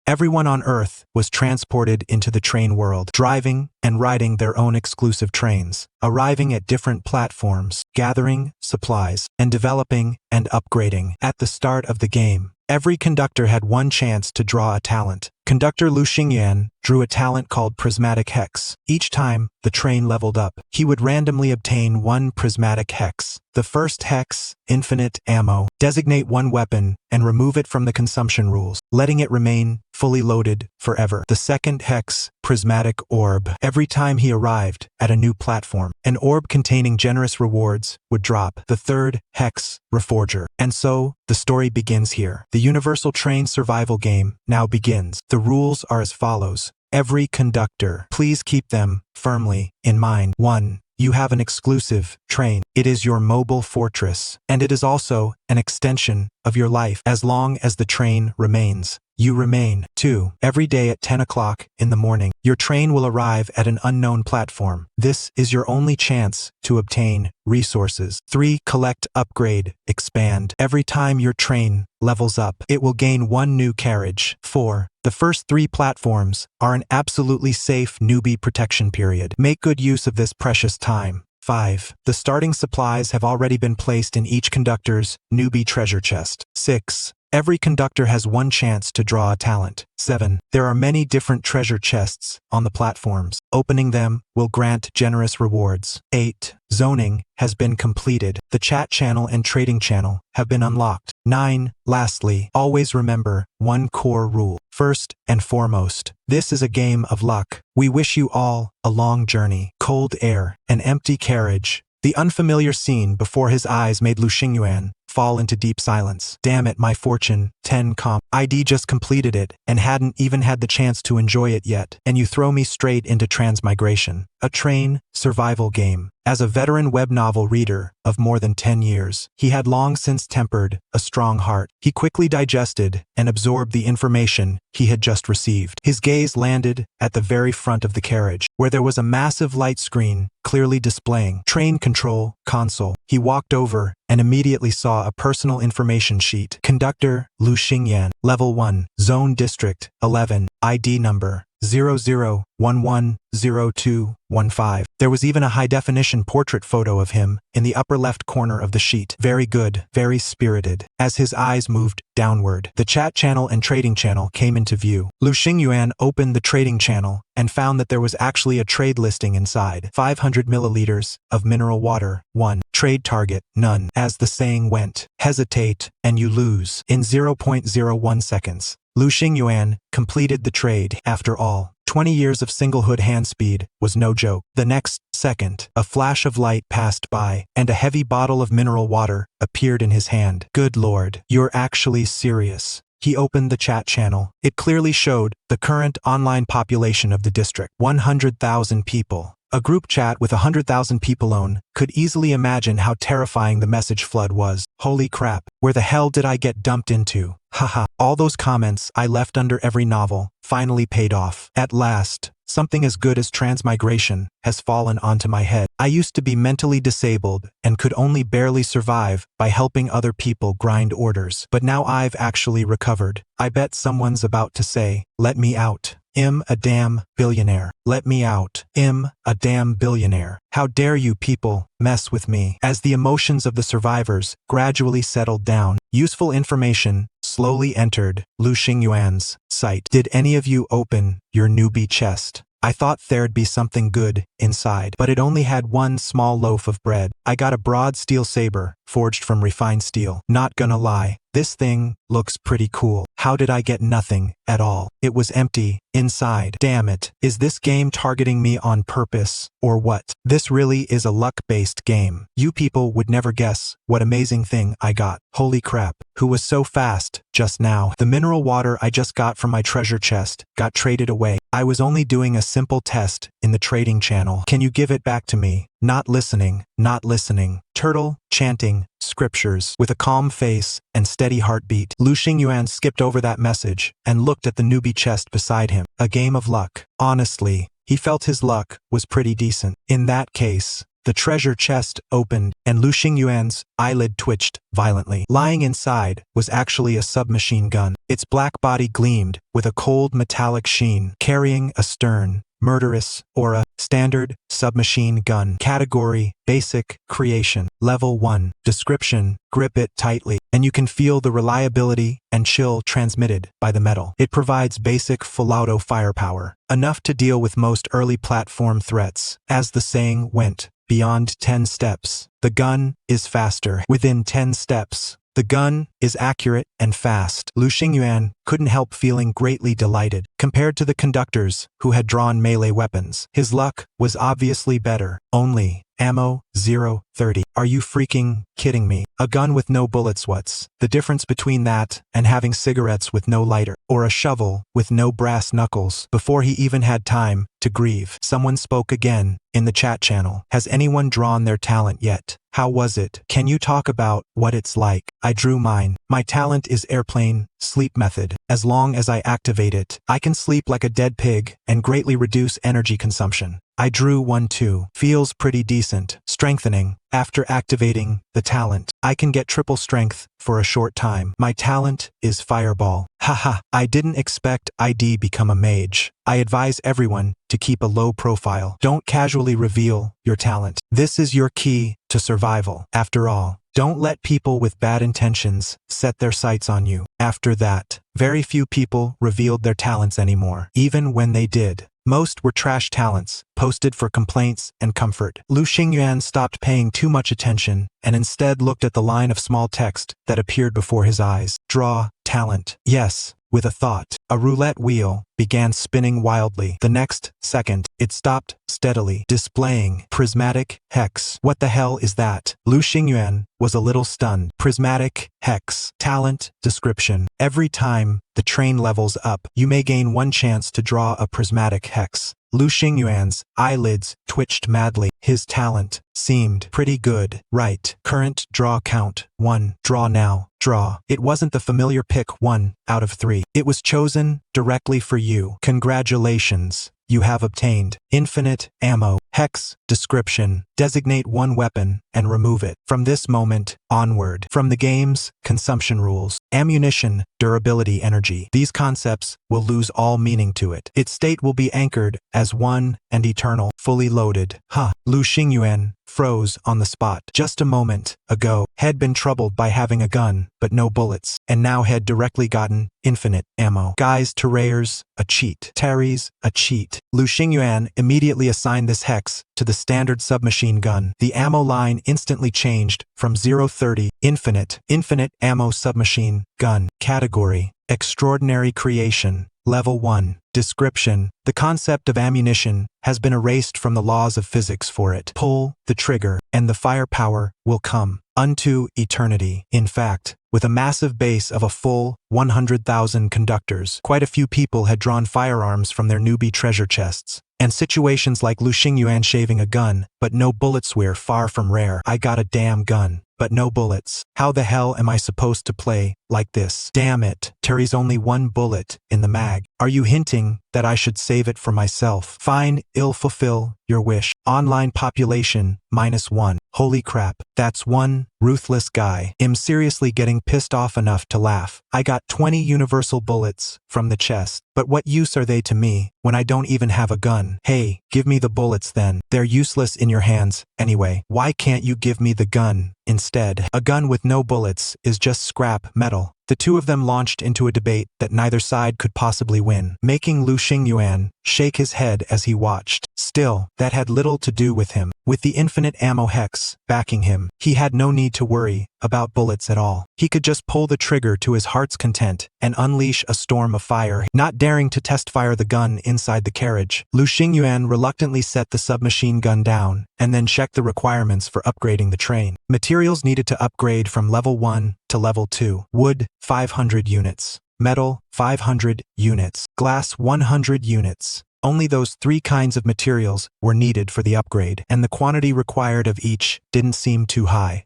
Everyone on Earth was transported into the train world, driving and riding their own exclusive trains, arriving at different platforms, gathering supplies, and developing and upgrading. At the start of the game, every conductor had one chance to draw a talent. Conductor Lu Xingyan drew a talent called Prismatic Hex. Each time the train leveled up, he would randomly obtain one Prismatic Hex. The first hex, infinite ammo. Designate one weapon and remove it from the consumption rules, letting it remain fully loaded forever. The second hex, Prismatic Orb. Every time he arrived at a new platform, an orb containing generous rewards would drop. The third hex, Reforger. And so, the story begins here. The Universal Train survival game now begins. The rules are as follows. Every conductor, please keep them firmly in mind. 1. You have an exclusive train. It is your mobile fortress, and it is also an extension of your life. As long as the train remains, you remain. 2. Every day at 10 o'clock in the morning, your train will arrive at an unknown platform. This is your only chance to obtain resources. 3. Collect, upgrade, expand. Every time your train levels up, it will gain one new carriage. 4. The first 3 platforms are an absolutely safe newbie protection period. Make good use of this precious time. 5. The starting supplies have already been placed in each conductor's newbie treasure chest. 6. Every conductor has one chance to draw a talent. 7. There are many different treasure chests on the platforms. Opening them will grant generous rewards. 8. Zoning has been completed. The chat channel and trading channel have been unlocked. 9. Lastly, always remember one core rule. First and foremost, this is a game of luck. We wish you all a long journey. Cold air, an empty carriage. The unfamiliar scene before his eyes made Lu Xingyuan fall into deep silence. Damn it, my fortune, 10 comp. ID just completed it and hadn't even had the chance to enjoy it yet. And you throw me straight into Transmigration, a train survival game. As a veteran web novel reader of more than 10 years, he had long since tempered a strong heart. He quickly digested and absorbed the information he had just received. His gaze landed at the very front of the carriage, where there was a massive light screen clearly displaying Train Control Console. He walked over and immediately saw a personal information sheet. Conductor Lu Xingyan, Level 1, Zone District 11, ID number 00110215. There was even a high-definition portrait photo of him in the upper left corner of the sheet. Very good, very spirited. As his eyes moved downward, the chat channel and trading channel came into view. Lu Xingyuan opened the trading channel and found that there was actually a trade listing inside. 500 milliliters of mineral water, 1. Trade target, none. As the saying went, hesitate and you lose. In 0.01 seconds, Lu Xingyuan completed the trade. After all, 20 years of singlehood hand speed was no joke. The next second, a flash of light passed by, and a heavy bottle of mineral water appeared in his hand. Good lord, you're actually serious. He opened the chat channel. It clearly showed the current online population of the district. 100,000 people. A group chat with 100,000 people on could easily imagine how terrifying the message flood was. Holy crap, where the hell did I get dumped into? Haha, all those comments I left under every novel finally paid off. At last, something as good as transmigration has fallen onto my head. I used to be mentally disabled and could only barely survive by helping other people grind orders. But now I've actually recovered. I bet someone's about to say, let me out. A damn billionaire. Let me out. A damn billionaire. How dare you people mess with me? As the emotions of the survivors gradually settled down, useful information slowly entered Lu Xingyuan's sight. Did any of you open your newbie chest? I thought there'd be something good inside, but it only had one small loaf of bread. I got a broad steel saber, forged from refined steel. Not gonna lie, this thing looks pretty cool. How did I get nothing at all? It was empty inside. Damn it, is this game targeting me on purpose, or what? This really is a luck-based game. You people would never guess what amazing thing I got. Holy crap, who was so fast just now? The mineral water I just got from my treasure chest got traded away. I was only doing a simple test in the trading channel. Can you give it back to me? Not listening, not listening. Turtle, chanting scriptures with a calm face and steady heartbeat. Lu Xingyuan skipped over that message and looked at the newbie chest beside him. A game of luck. Honestly, he felt his luck was pretty decent. In that case, the treasure chest opened, and Lu Xingyuan's eyelid twitched violently. Lying inside was actually a submachine gun. Its black body gleamed with a cold metallic sheen, carrying a stern, murderous aura. Standard submachine gun. Category: basic creation. Level 1. Description: grip it tightly, and you can feel the reliability and chill transmitted by the metal. It provides basic full auto firepower, enough to deal with most early platform threats. As the saying went, beyond 10 steps, the gun is faster. Within 10 steps, the gun is accurate and fast. Lu Xingyuan couldn't help feeling greatly delighted. Compared to the conductors, who had drawn melee weapons, his luck was obviously better. Only ammo 0:30. Are you freaking kidding me? A gun with no bullets. What's the difference between that and having cigarettes with no lighter, or a shovel with no brass knuckles? Before he even had time to grieve, someone spoke again in the chat channel. Has anyone drawn their talent yet? How was it? Can you talk about what it's like? I drew mine. My talent is airplane sleep method. As long as I activate it, I can sleep like a dead pig and greatly reduce energy consumption. I drew one too. Feels pretty decent. Strengthening. After activating the talent, I can get triple strength for a short time. My talent is fireball. Haha, I didn't expect I'd become a mage. I advise everyone to keep a low profile. Don't casually reveal your talent. This is your key to survival. After all, don't let people with bad intentions set their sights on you. After that, very few people revealed their talents anymore. Even when they did, most were trash talents, posted for complaints and comfort. Lu Xingyuan stopped paying too much attention and instead looked at the line of small text that appeared before his eyes. Draw talent. Yes. With a thought, a roulette wheel began spinning wildly. The next second, it stopped steadily, displaying Prismatic Hex. What the hell is that? Lu Xingyuan was a little stunned. Prismatic Hex. Talent description: every time the train levels up, you may gain one chance to draw a Prismatic Hex. Lu Xingyuan's eyelids twitched madly. His talent seemed pretty good, right? Current draw count: 1. Draw now. Draw. It wasn't the familiar pick 1 out of 3. It was chosen directly for you. Congratulations. You have obtained infinite ammo. Hex description: designate one weapon and remove it from this moment onward. From the game's consumption rules, ammunition, durability, energy. These concepts will lose all meaning to it. Its state will be anchored as one and eternal. Fully loaded. Huh. Lu Xingyuan froze on the spot. Just a moment ago, had been troubled by having a gun, but no bullets, and now had directly gotten infinite ammo. Guys, Terrayers, a cheat. Terry's, a cheat. Lu Xingyuan immediately assigned this hex to the standard submachine gun. The ammo line instantly changed from 0:30, infinite ammo submachine gun. Category: extraordinary creation. Level 1. Description: the concept of ammunition has been erased from the laws of physics for it. Pull the trigger, and the firepower will come unto eternity. In fact, with a massive base of a full 100,000 conductors, quite a few people had drawn firearms from their newbie treasure chests. And situations like Lu Xingyuan shaving a gun, but no bullets were far from rare. I got a damn gun, but no bullets. How the hell am I supposed to play like this? Damn it, Terry's only one bullet in the mag. Are you hinting that I should save it for myself? Fine, I'll fulfill your wish. Online population -1. Holy crap, that's one ruthless guy. I'm seriously getting pissed off enough to laugh. I got 20 universal bullets from the chest, but what use are they to me when I don't even have a gun? Hey, give me the bullets then. They're useless in your hands anyway. Why can't you give me the gun instead? A gun with no bullets is just scrap metal. The two of them launched into a debate that neither side could possibly win, making Lu Xingyuan shake his head as he watched. Still, that had little to do with him. With the infinite ammo hex backing him, he had no need to worry about bullets at all. He could just pull the trigger to his heart's content and unleash a storm of fire. Not daring to test fire the gun inside the carriage, Lu Xingyuan reluctantly set the submachine gun down and then checked the requirements for upgrading the train. Materials needed to upgrade from level 1 to level 2. Wood, 500 units. Metal, 500 units. Glass, 100 units. Only those 3 kinds of materials were needed for the upgrade, and the quantity required of each didn't seem too high.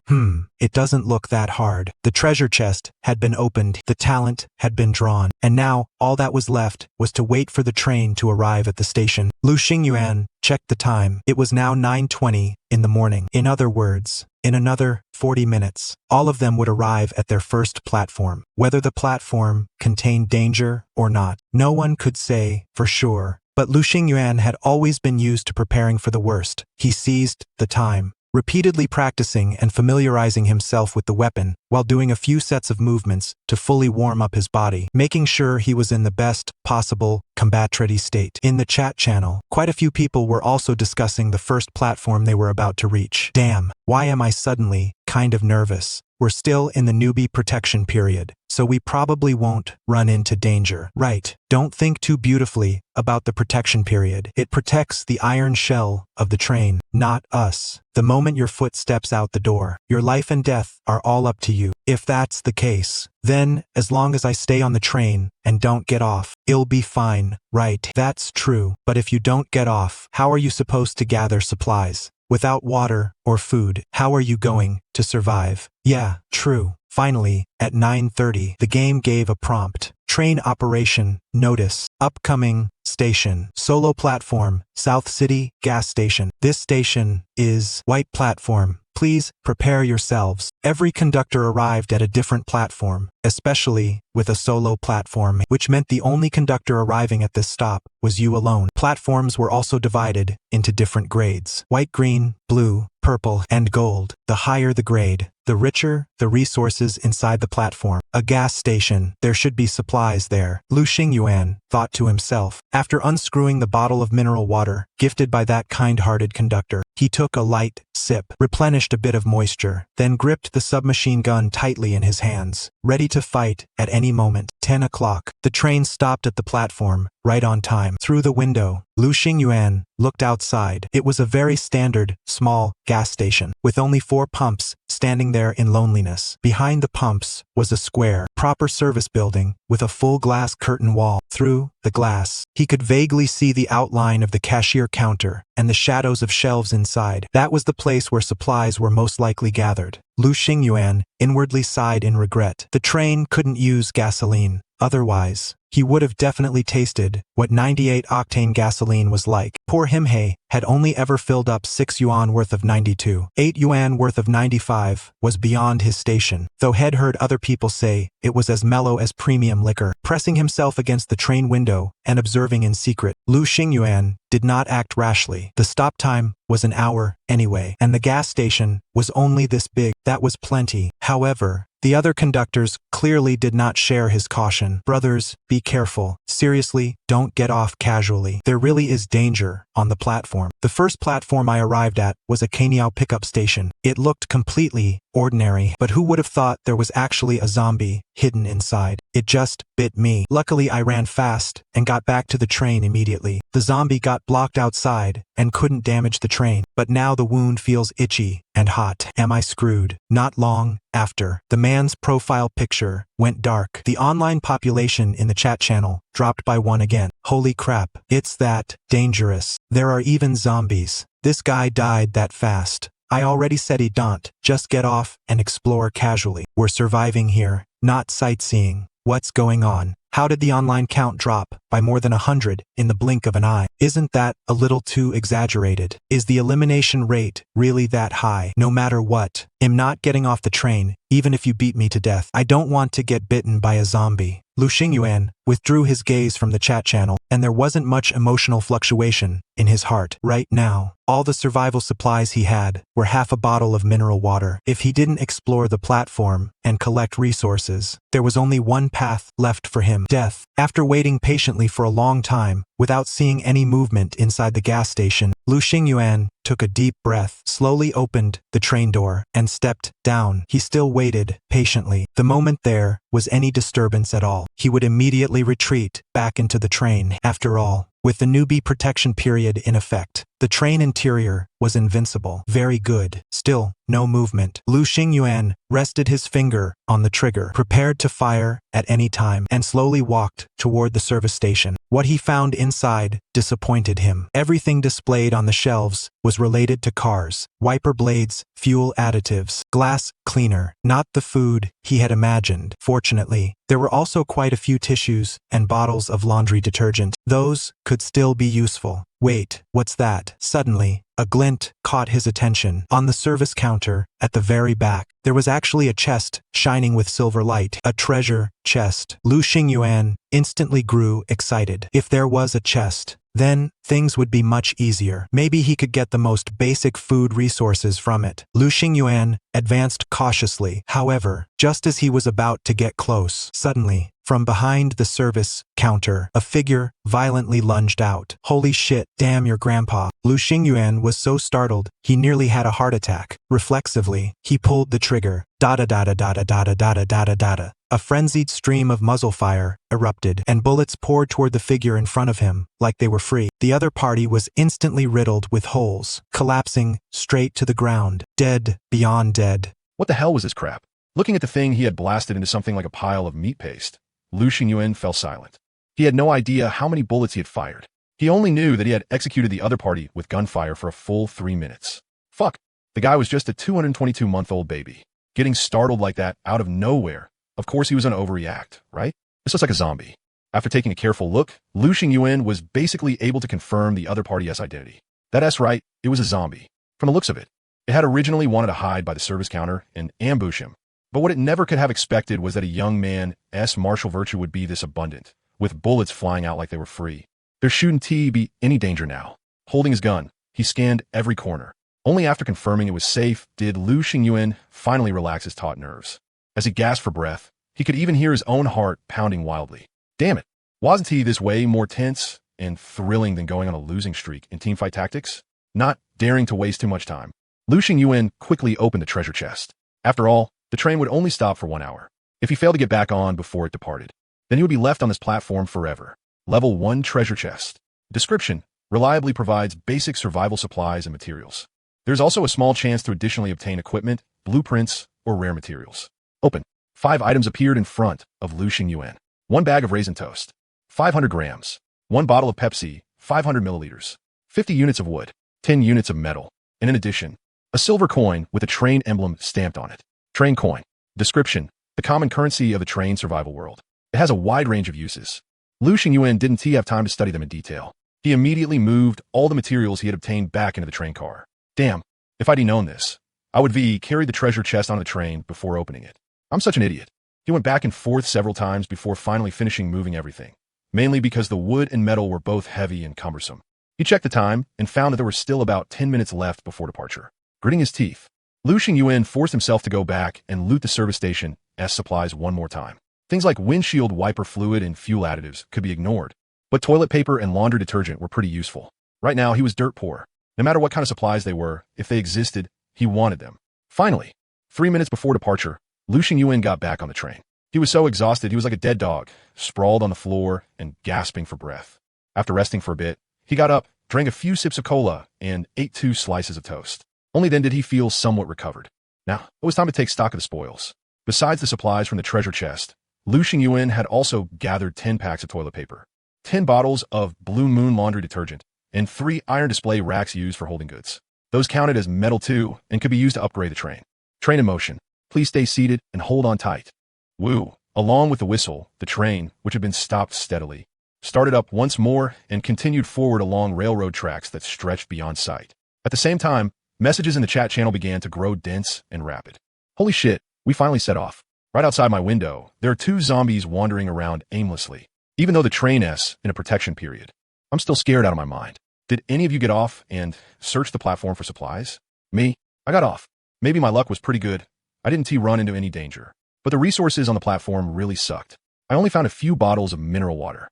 It doesn't look that hard. The treasure chest had been opened, the talent had been drawn, and now all that was left was to wait for the train to arrive at the station. Lu Xingyuan checked the time. It was now 9:20 in the morning. In other words, in another 40 minutes, all of them would arrive at their first platform. Whether the platform contained danger or not, no one could say for sure. But Lu Xingyuan had always been used to preparing for the worst. He seized the time, repeatedly practicing and familiarizing himself with the weapon, while doing a few sets of movements to fully warm up his body, making sure he was in the best possible combat-ready state. In the chat channel, quite a few people were also discussing the first platform they were about to reach. Damn, why am I suddenly kind of nervous? We're still in the newbie protection period, so we probably won't run into danger. Right, don't think too beautifully about the protection period. It protects the iron shell of the train, not us. The moment your foot steps out the door, your life and death are all up to you. If that's the case, then, as long as I stay on the train and don't get off, it'll be fine, right? That's true, but if you don't get off, how are you supposed to gather supplies? Without water or food, how are you going to survive? Yeah, true. Finally, at 9:30, the game gave a prompt. Train operation, notice, upcoming station, solo platform, South City gas station. This station is white platform. Please prepare yourselves. Every conductor arrived at a different platform, especially with a solo platform, which meant the only conductor arriving at this stop was you alone. Platforms were also divided into different grades: white, green, blue, purple, and gold. The higher the grade, the richer the resources inside the platform. A gas station, there should be supplies there, Lu Xingyuan thought to himself. After unscrewing the bottle of mineral water, gifted by that kind-hearted conductor, he took a light sip, replenished a bit of moisture, then gripped the submachine gun tightly in his hands, ready to fight at any moment. 10 o'clock. The train stopped at the platform, right on time. Through the window, Lu Xingyuan looked outside. It was a very standard, small gas station, with only 4 pumps standing there in loneliness. Behind the pumps was a square, proper service building with a full glass curtain wall. Through the glass, he could vaguely see the outline of the cashier counter and the shadows of shelves inside. That was the place where supplies were most likely gathered. Lu Xingyuan inwardly sighed in regret. The train couldn't use gasoline. Otherwise, he would have definitely tasted what 98-octane gasoline was like. Poor Himhei had only ever filled up 6 yuan worth of 92. 8 yuan worth of 95 was beyond his station, though had heard other people say it was as mellow as premium liquor. Pressing himself against the train window and observing in secret, Lu Xingyuan did not act rashly. The stop time was an hour anyway, and the gas station was only this big. That was plenty. However, the other conductors clearly did not share his caution. Brothers, be careful. Seriously, don't get off casually. There really is danger on the platform. The first platform I arrived at was a Kaniao pickup station. It looked completely ordinary, but who would have thought there was actually a zombie hidden inside? It just bit me. Luckily, I ran fast and got back to the train immediately. The zombie got blocked outside and couldn't damage the train, but now the wound feels itchy and hot. Am I screwed? Not long after, the man's profile picture went dark. The online population in the chat channel dropped by 1 again. Holy crap, it's that dangerous. There are even zombies. This guy died that fast. I already said he don't. Just get off and explore casually. We're surviving here, not sightseeing. What's going on? How did the online count drop by more than 100 in the blink of an eye? Isn't that a little too exaggerated? Is the elimination rate really that high? No matter what, I'm not getting off the train, even if you beat me to death. I don't want to get bitten by a zombie. Lu Xingyuan withdrew his gaze from the chat channel, and there wasn't much emotional fluctuation in his heart. Right now, all the survival supplies he had were half a bottle of mineral water. If he didn't explore the platform and collect resources, there was only one path left for him: death. After waiting patiently for a long time, without seeing any movement inside the gas station, Lu Xingyuan took a deep breath, slowly opened the train door, and stepped down. He still waited patiently. The moment there was any disturbance at all, he would immediately retreat back into the train. After all, with the newbie protection period in effect, The train interior was invincible. Very good. Still, no movement. Lu Xingyuan rested his finger on the trigger, prepared to fire at any time, and slowly walked toward the service station. What he found inside disappointed him. Everything displayed on the shelves was related to cars, wiper blades, fuel additives, glass cleaner, not the food he had imagined. Fortunately, there were also quite a few tissues and bottles of laundry detergent. Those could still be useful. Wait, what's that? Suddenly, a glint caught his attention. On the service counter, at the very back, there was actually a chest shining with silver light. A treasure chest. Lu Xingyuan instantly grew excited. If there was a chest, then things would be much easier. Maybe he could get the most basic food resources from it. Lu Xingyuan advanced cautiously. However, just as he was about to get close, suddenly, from behind the service counter, a figure violently lunged out. Holy shit, damn your grandpa. Lu Xingyuan was so startled, he nearly had a heart attack. Reflexively, he pulled the trigger. Da-da-da-da-da-da-da-da-da-da-da-da. A frenzied stream of muzzle fire erupted, and bullets poured toward the figure in front of him, like they were free. The other party was instantly riddled with holes, collapsing straight to the ground, dead beyond dead. What the hell was this crap? Looking at the thing he had blasted into something like a pile of meat paste, Lu Xingyuan fell silent. He had no idea how many bullets he had fired. He only knew that he had executed the other party with gunfire for a full 3 minutes. Fuck, the guy was just a 222-month-old baby. Getting startled like that out of nowhere. Of course he was gonna overreact, right? This looks like a zombie. After taking a careful look, Lu Xingyuan was basically able to confirm the other party's identity. That's right, it was a zombie. From the looks of it, it had originally wanted to hide by the service counter and ambush him. But what it never could have expected was that a young man's martial virtue would be this abundant, with bullets flying out like they were free. There shouldn't be any danger now. Holding his gun, he scanned every corner. Only after confirming it was safe did Lu Xingyuan finally relax his taut nerves. As he gasped for breath, he could even hear his own heart pounding wildly. Damn it, wasn't he this way more tense and thrilling than going on a losing streak in teamfight tactics? Not daring to waste too much time, Lu Xingyuan quickly opened the treasure chest. After all, the train would only stop for 1 hour. If he failed to get back on before it departed, then he would be left on this platform forever. Level 1 treasure chest. Description: reliably provides basic survival supplies and materials. There's also a small chance to additionally obtain equipment, blueprints, or rare materials. Open. 5 items appeared in front of Lu Xingyuan. 1 bag of raisin toast, 500 grams. 1 bottle of Pepsi, 500 milliliters. 50 units of wood, 10 units of metal, and in addition, a silver coin with a train emblem stamped on it. Train coin. Description: the common currency of the train survival world. It has a wide range of uses. Lu Xingyuan didn't have time to study them in detail. He immediately moved all the materials he had obtained back into the train car. Damn, if I'd known this, I would carry the treasure chest on the train before opening it. I'm such an idiot. He went back and forth several times before finally finishing moving everything, mainly because the wood and metal were both heavy and cumbersome. He checked the time and found that there were still about 10 minutes left before departure. Gritting his teeth, Lu Xingyuan forced himself to go back and loot the service station as supplies one more time. Things like windshield wiper fluid and fuel additives could be ignored, but toilet paper and laundry detergent were pretty useful. Right now, he was dirt poor. No matter what kind of supplies they were, if they existed, he wanted them. Finally, 3 minutes before departure, Lu Xingyuan got back on the train. He was so exhausted he was like a dead dog, sprawled on the floor and gasping for breath. After resting for a bit, he got up, drank a few sips of cola, and ate 2 slices of toast. Only then did he feel somewhat recovered. Now, it was time to take stock of the spoils. Besides the supplies from the treasure chest, Lu Xingyuan had also gathered 10 packs of toilet paper, 10 bottles of Blue Moon laundry detergent, and 3 iron display racks used for holding goods. Those counted as metal too and could be used to upgrade the train. Train in motion. Please stay seated and hold on tight. Woo! Along with the whistle, the train, which had been stopped steadily, started up once more and continued forward along railroad tracks that stretched beyond sight. At the same time, messages in the chat channel began to grow dense and rapid. Holy shit, we finally set off. Right outside my window, there are 2 zombies wandering around aimlessly, even though the train is in a protection period. I'm still scared out of my mind. Did any of you get off and search the platform for supplies? Me? I got off. Maybe my luck was pretty good. I didn't run into any danger. But the resources on the platform really sucked. I only found a few bottles of mineral water.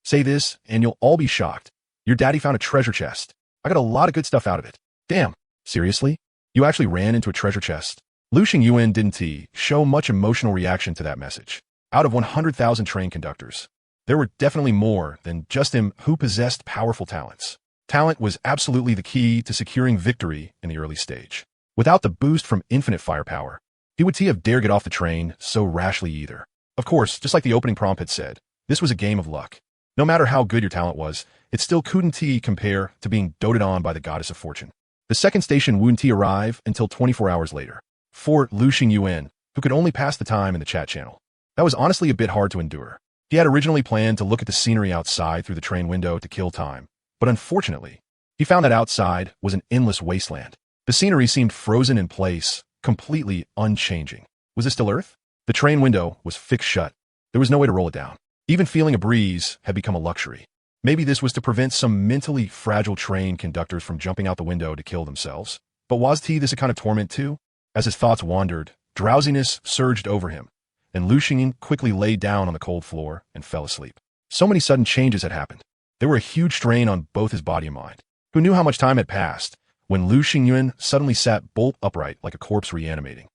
Say this, and you'll all be shocked. Your daddy found a treasure chest. I got a lot of good stuff out of it. Damn, seriously? You actually ran into a treasure chest? Lu Xingyuan didn't show much emotional reaction to that message. Out of 100,000 train conductors, there were definitely more than just him who possessed powerful talents. Talent was absolutely the key to securing victory in the early stage. Without the boost from infinite firepower, he would have dared get off the train so rashly either. Of course, just like the opening prompt had said, this was a game of luck. No matter how good your talent was, it still couldn't compare to being doted on by the goddess of fortune. The second station wouldn't arrive until 24 hours later. For Lu Xingyuan, who could only pass the time in the chat channel. That was honestly a bit hard to endure. He had originally planned to look at the scenery outside through the train window to kill time, but unfortunately, he found that outside was an endless wasteland. The scenery seemed frozen in place, completely unchanging. Was this still Earth? The train window was fixed shut. There was no way to roll it down. Even feeling a breeze had become a luxury. Maybe this was to prevent some mentally fragile train conductors from jumping out the window to kill themselves. But was this a kind of torment too? As his thoughts wandered, drowsiness surged over him, and Lu Xingyin quickly lay down on the cold floor and fell asleep. So many sudden changes had happened. There were a huge strain on both his body and mind. Who knew how much time had passed when Lu Xingyuan suddenly sat bolt upright like a corpse reanimating?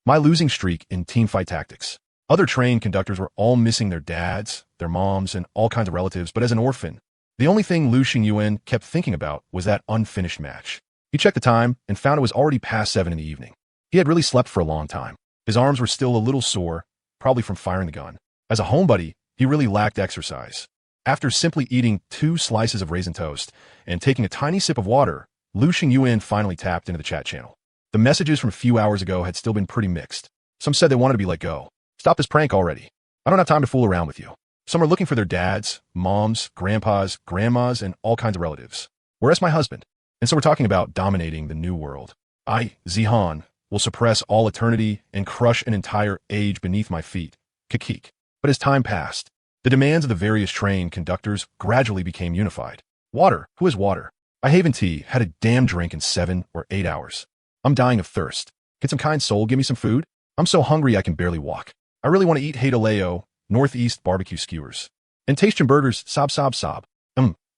My losing streak in teamfight tactics. Other train conductors were all missing their dads, their moms, and all kinds of relatives, but as an orphan, the only thing Lu Xingyuan kept thinking about was that unfinished match. He checked the time and found it was already past 7 in the evening. He had really slept for a long time. His arms were still a little sore, probably from firing the gun. As a homebody, he really lacked exercise. After simply eating 2 slices of raisin toast and taking a tiny sip of water, Lu Xingyuan finally tapped into the chat channel. The messages from a few hours ago had still been pretty mixed. Some said they wanted to be let go. Stop this prank already. I don't have time to fool around with you. Some are looking for their dads, moms, grandpas, grandmas, and all kinds of relatives. Whereas my husband? And so we're talking about dominating the new world. I, Zihan, will suppress all eternity and crush an entire age beneath my feet. Kikik. But as time passed, the demands of the various train conductors gradually became unified. Water. Who has water? I haven't had a damn drink in 7 or 8 hours. I'm dying of thirst. Can some kind soul give me some food? I'm so hungry I can barely walk. I really want to eat Haidaleo, Northeast barbecue skewers. And Tastian burgers, sob.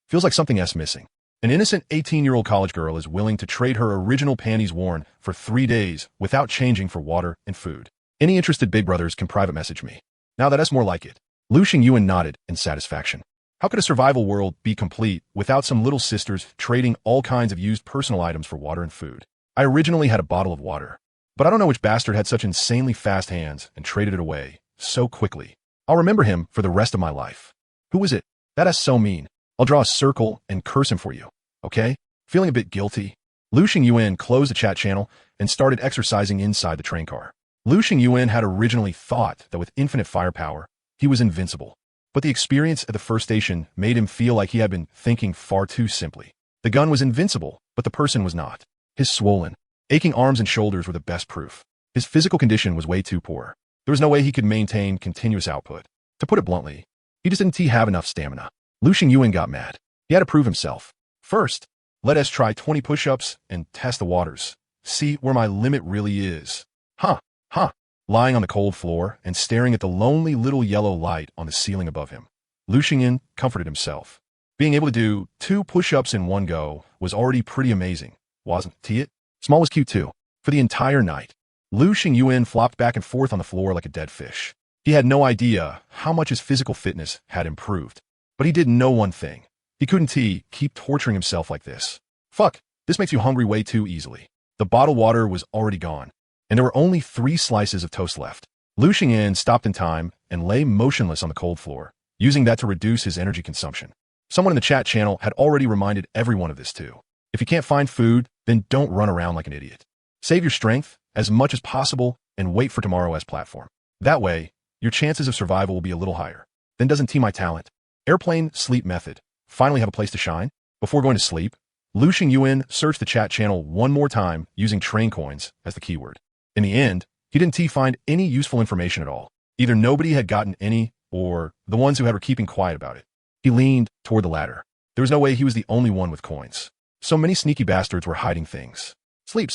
Feels like something else missing. An innocent 18-year-old college girl is willing to trade her original panties worn for 3 days without changing for water and food. Any interested big brothers can private message me. Now that's more like it. Lu Xingyuan nodded in satisfaction. How could a survival world be complete without some little sisters trading all kinds of used personal items for water and food? I originally had a bottle of water, but I don't know which bastard had such insanely fast hands and traded it away so quickly. I'll remember him for the rest of my life. Who was it? That is so mean. I'll draw a circle and curse him for you, okay? Feeling a bit guilty, Lu Xingyuan closed the chat channel and started exercising inside the train car. Lu Xingyuan had originally thought that with infinite firepower, he was invincible. But the experience at the first station made him feel like he had been thinking far too simply. The gun was invincible, but the person was not. His swollen, aching arms and shoulders were the best proof. His physical condition was way too poor. There was no way he could maintain continuous output. To put it bluntly, he just didn't have enough stamina. Lu Xingyuan got mad. He had to prove himself. First, let us try 20 push-ups and test the waters. See where my limit really is. Lying on the cold floor and staring at the lonely little yellow light on the ceiling above him, Lu Xingyuan comforted himself. Being able to do 2 push-ups in one go was already pretty amazing, wasn't it? Small was cute too. For the entire night, Lu Xingyuan flopped back and forth on the floor like a dead fish. He had no idea how much his physical fitness had improved. But he did know one thing. He couldn't keep torturing himself like this. Fuck, this makes you hungry way too easily. The bottled water was already gone, and there were only 3 slices of toast left. Lu Xingyuan stopped in time and lay motionless on the cold floor, using that to reduce his energy consumption. Someone in the chat channel had already reminded everyone of this too. If you can't find food, then don't run around like an idiot. Save your strength as much as possible and wait for tomorrow's platform. That way, your chances of survival will be a little higher. Then doesn't my talent? Airplane sleep method finally have a place to shine? Before going to sleep, Lu Xingyuan searched the chat channel one more time using train coins as the keyword. In the end, he didn't find any useful information at all. Either nobody had gotten any, or the ones who were keeping quiet about it. He leaned toward the latter. There was no way he was the only one with coins. So many sneaky bastards were hiding things. Sleep.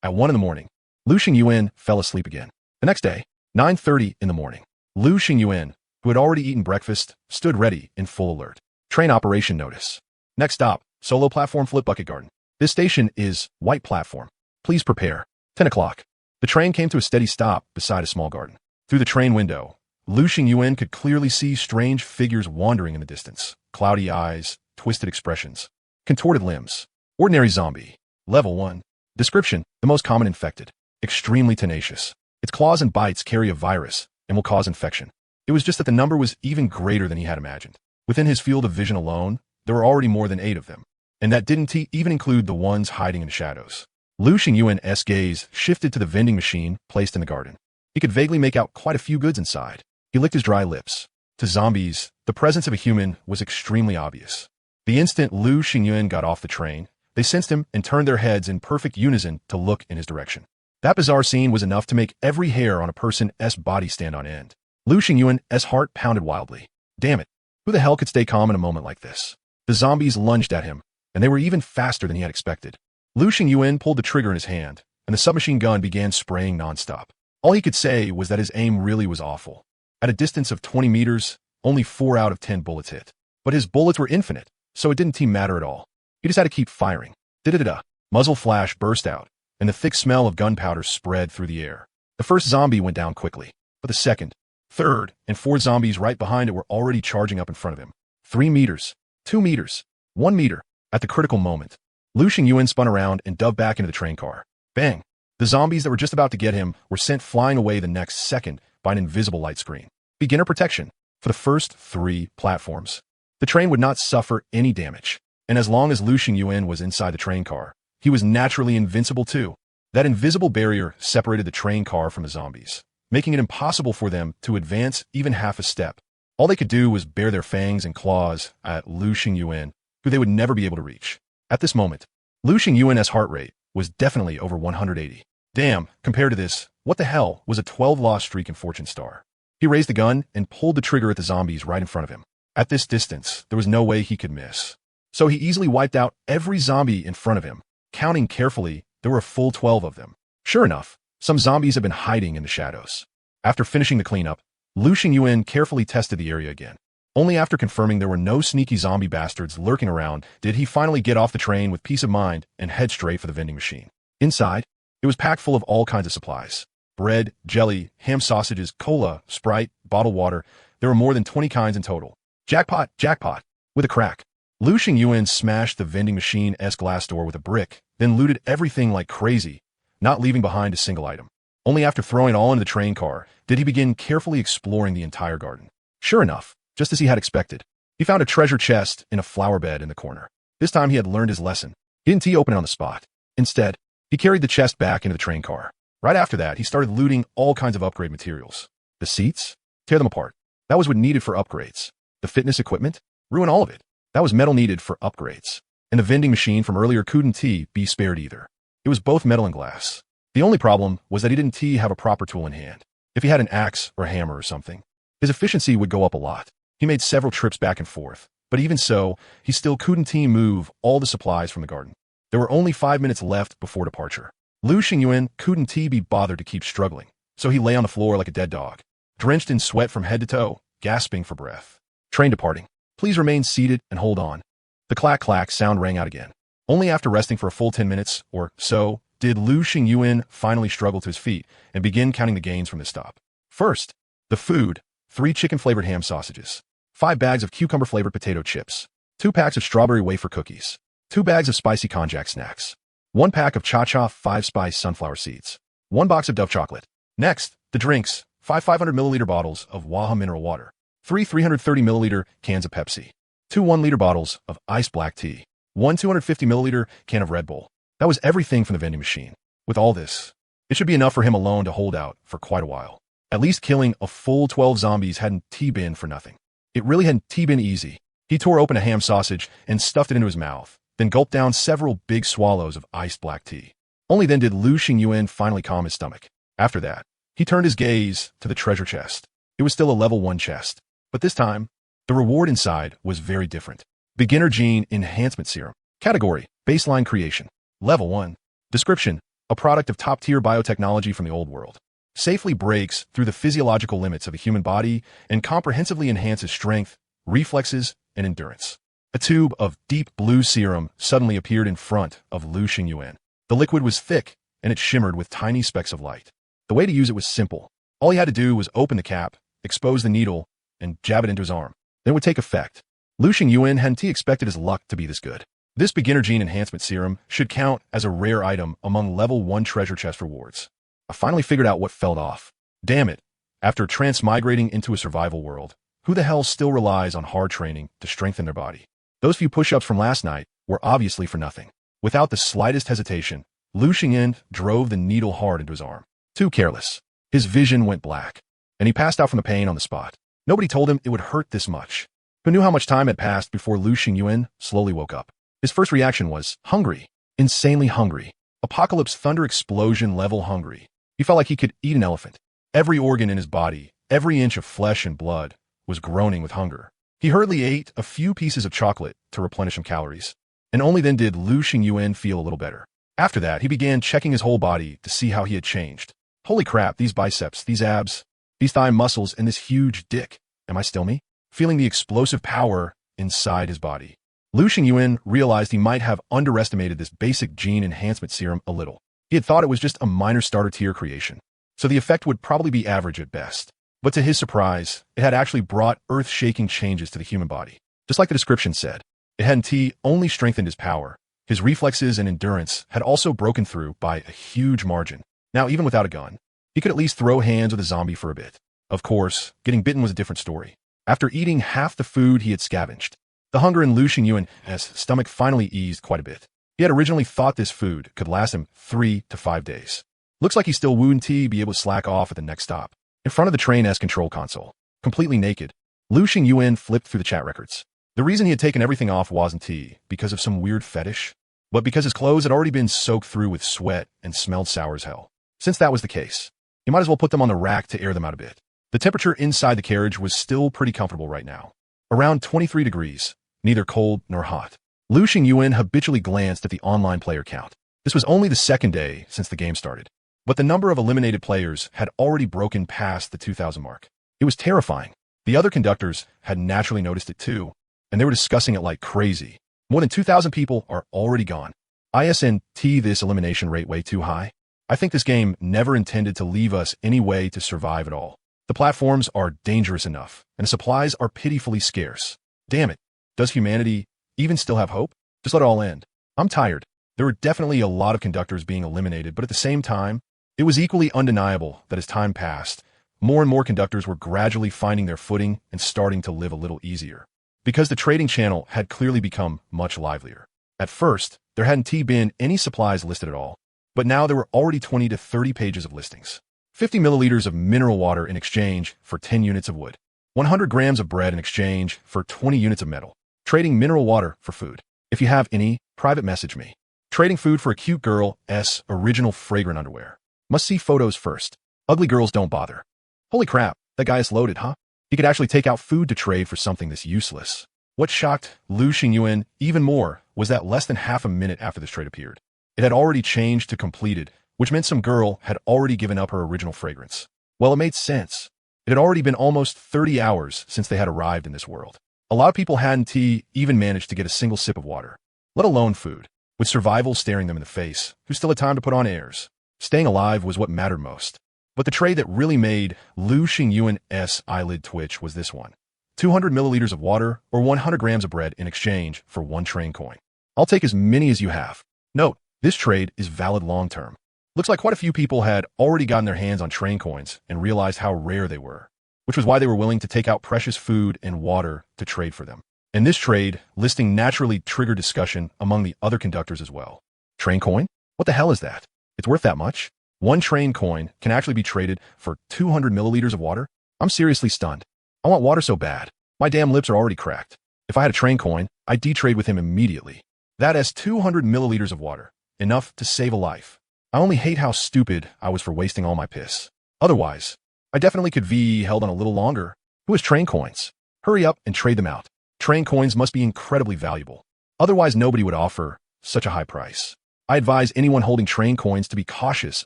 At 1 in the morning, Lu Xingyuan fell asleep again. The next day, 9:30 in the morning, Lu Xingyuan, who had already eaten breakfast, stood ready in full alert. Train operation notice. Next stop, solo platform Flip Bucket Garden. This station is white platform. Please prepare. 10 o'clock. The train came to a steady stop beside a small garden. Through the train window, Lu Xingyuan could clearly see strange figures wandering in the distance. Cloudy eyes, twisted expressions. Contorted limbs. Ordinary zombie. Level 1. Description: the most common infected. Extremely tenacious. Its claws and bites carry a virus and will cause infection. It was just that the number was even greater than he had imagined. Within his field of vision alone, there were already more than 8 of them, and that didn't even include the ones hiding in the shadows. Lu Xingyuan's gaze shifted to the vending machine placed in the garden. He could vaguely make out quite a few goods inside. He licked his dry lips. To zombies, the presence of a human was extremely obvious. The instant Lu Xingyuan got off the train, they sensed him and turned their heads in perfect unison to look in his direction. That bizarre scene was enough to make every hair on a person's body stand on end. Lu Xingyuan's heart pounded wildly. Damn it. Who the hell could stay calm in a moment like this? The zombies lunged at him, and they were even faster than he had expected. Lu Xingyuan pulled the trigger in his hand, and the submachine gun began spraying nonstop. All he could say was that his aim really was awful. At a distance of 20 meters, only 4 out of 10 bullets hit. But his bullets were infinite, so it didn't matter at all. He just had to keep firing. Da-da-da-da. Muzzle flash burst out, and the thick smell of gunpowder spread through the air. The first zombie went down quickly, but the second, third, and fourth zombies right behind it were already charging up in front of him. 3 meters, 2 meters, 1 meter. At the critical moment, Lu Xingyuan spun around and dove back into the train car. Bang! The zombies that were just about to get him were sent flying away the next second by an invisible light screen. Beginner protection for the first 3 platforms. The train would not suffer any damage, and as long as Lu Xingyuan was inside the train car, he was naturally invincible too. That invisible barrier separated the train car from the zombies, making it impossible for them to advance even half a step. All they could do was bare their fangs and claws at Lu Xingyuan, who they would never be able to reach. At this moment, Lu Xingyuan's heart rate was definitely over 180. Damn, compared to this, what the hell was a 12-loss streak in Fortune Star? He raised the gun and pulled the trigger at the zombies right in front of him. At this distance, there was no way he could miss. So he easily wiped out every zombie in front of him. Counting carefully, there were a full 12 of them. Sure enough, some zombies had been hiding in the shadows. After finishing the cleanup, Lu Xingyuan carefully tested the area again. Only after confirming there were no sneaky zombie bastards lurking around did he finally get off the train with peace of mind and head straight for the vending machine. Inside, it was packed full of all kinds of supplies. Bread, jelly, ham sausages, cola, Sprite, bottled water. There were more than 20 kinds in total. Jackpot, jackpot. With a crack, Lu Xingyuan smashed the vending machine's glass door with a brick, then looted everything like crazy, not leaving behind a single item. Only after throwing it all into the train car did he begin carefully exploring the entire garden. Sure enough, just as he had expected, he found a treasure chest in a flower bed in the corner. This time he had learned his lesson. He didn't open it on the spot. Instead, he carried the chest back into the train car. Right after that, he started looting all kinds of upgrade materials. The seats? Tear them apart. That was what needed for upgrades. The fitness equipment? Ruin all of it. That was metal needed for upgrades. And the vending machine from earlier couldn't be spared either. It was both metal and glass. The only problem was that he didn't have a proper tool in hand. If he had an axe or a hammer or something, his efficiency would go up a lot. He made several trips back and forth, but even so, he still couldn't move all the supplies from the garden. There were only 5 minutes left before departure. Lu Xingyuan couldn't be bothered to keep struggling, so he lay on the floor like a dead dog, drenched in sweat from head to toe, gasping for breath. Train departing. Please remain seated and hold on. The clack-clack sound rang out again. Only after resting for a full 10 minutes or so did Lu Xingyuan finally struggle to his feet and begin counting the gains from this stop. First, the food: 3 chicken-flavored ham sausages, 5 bags of cucumber-flavored potato chips, 2 packs of strawberry wafer cookies, 2 bags of spicy konjac snacks, 1 pack of Cha-Cha 5-spice sunflower seeds, 1 box of Dove chocolate. Next, the drinks: 5 500-milliliter bottles of Waha mineral water, 3 330-milliliter cans of Pepsi, 2 1-liter bottles of iced black tea, 1 250-milliliter can of Red Bull. That was everything from the vending machine. With all this, it should be enough for him alone to hold out for quite a while. At least killing a full 12 zombies hadn't been for nothing. It really hadn't been easy. He tore open a ham sausage and stuffed it into his mouth, then gulped down several big swallows of iced black tea. Only then did Lu Xingyuan finally calm his stomach. After that, he turned his gaze to the treasure chest. It was still a level 1 chest, but this time, the reward inside was very different. Beginner Gene Enhancement Serum. Category: Baseline Creation. Level 1. Description: a product of top-tier biotechnology from the old world. Safely breaks through the physiological limits of a human body and comprehensively enhances strength, reflexes, and endurance. A tube of deep blue serum suddenly appeared in front of Lu Xingyuan. The liquid was thick, and it shimmered with tiny specks of light. The way to use it was simple. All he had to do was open the cap, expose the needle, and jab it into his arm. Then it would take effect. Lu Xingyuan hadn't expected his luck to be this good. This beginner gene enhancement serum should count as a rare item among level 1 treasure chest rewards. I finally figured out what fell off. Damn it. After transmigrating into a survival world, who the hell still relies on hard training to strengthen their body? Those few push-ups from last night were obviously for nothing. Without the slightest hesitation, Lu Xingyan drove the needle hard into his arm. Too careless. His vision went black, and he passed out from the pain on the spot. Nobody told him it would hurt this much. Who knew how much time had passed before Lu Xingyan slowly woke up? His first reaction was hungry. Insanely hungry. Apocalypse thunder explosion level hungry. He felt like he could eat an elephant. Every organ in his body, every inch of flesh and blood, was groaning with hunger. He hurriedly ate a few pieces of chocolate to replenish some calories, and only then did Lu Xingyan feel a little better. After that, he began checking his whole body to see how he had changed. Holy crap, these biceps, these abs, these thigh muscles, and this huge dick. Am I still me? Feeling the explosive power inside his body. Lu Xingyan realized he might have underestimated this basic gene enhancement serum a little. He had thought it was just a minor starter tier creation, so the effect would probably be average at best. But to his surprise, it had actually brought earth-shaking changes to the human body. Just like the description said, it hadn't only strengthened his power. His reflexes and endurance had also broken through by a huge margin. Now, even without a gun, he could at least throw hands with a zombie for a bit. Of course, getting bitten was a different story. After eating half the food he had scavenged, the hunger in Lu Xingyan's stomach finally eased quite a bit. He had originally thought this food could last him 3 to 5 days. Looks like he still wouldn't be able to slack off at the next stop. In front of the train's control console, completely naked, Lu Xingyan flipped through the chat records. The reason he had taken everything off wasn't because of some weird fetish, but because his clothes had already been soaked through with sweat and smelled sour as hell. Since that was the case, he might as well put them on the rack to air them out a bit. The temperature inside the carriage was still pretty comfortable right now. Around 23 degrees, neither cold nor hot. Lu Xingyan habitually glanced at the online player count. This was only the second day since the game started, but the number of eliminated players had already broken past the 2,000 mark. It was terrifying. The other conductors had naturally noticed it too, and they were discussing it like crazy. More than 2,000 people are already gone. Isn't this elimination rate way too high? I think this game never intended to leave us any way to survive at all. The platforms are dangerous enough, and the supplies are pitifully scarce. Damn it. Does humanity even still have hope? Just let it all end. I'm tired. There were definitely a lot of conductors being eliminated, but at the same time, it was equally undeniable that as time passed, more and more conductors were gradually finding their footing and starting to live a little easier. Because the trading channel had clearly become much livelier. At first, there hadn't been any supplies listed at all, but now there were already 20 to 30 pages of listings. 50 milliliters of mineral water in exchange for 10 units of wood. 100 grams of bread in exchange for 20 units of metal. Trading mineral water for food. If you have any, private message me. Trading food for a cute girl's original fragrant underwear. Must see photos first. Ugly girls don't bother. Holy crap, that guy is loaded, huh? He could actually take out food to trade for something this useless. What shocked Lu Xingyan even more was that less than half a minute after this trade appeared, it had already changed to completed, which meant some girl had already given up her original fragrance. Well, it made sense. It had already been almost 30 hours since they had arrived in this world. A lot of people hadn't even managed to get a single sip of water, let alone food. With survival staring them in the face, who still had time to put on airs. Staying alive was what mattered most. But the trade that really made Lu Xingyan's eyelid twitch was this one. 200 milliliters of water or 100 grams of bread in exchange for 1 train coin. I'll take as many as you have. Note, this trade is valid long-term. Looks like quite a few people had already gotten their hands on train coins and realized how rare they were, which was why they were willing to take out precious food and water to trade for them. And this trade listing naturally triggered discussion among the other conductors as well. Train coin? What the hell is that? It's worth that much? 1 train coin can actually be traded for 200 milliliters of water? I'm seriously stunned. I want water so bad. My damn lips are already cracked. If I had a train coin, I'd de-trade with him immediately. That is 200 milliliters of water. Enough to save a life. I only hate how stupid I was for wasting all my piss. Otherwise, I definitely could be held on a little longer. Who has train coins? Hurry up and trade them out. Train coins must be incredibly valuable. Otherwise, nobody would offer such a high price. I advise anyone holding train coins to be cautious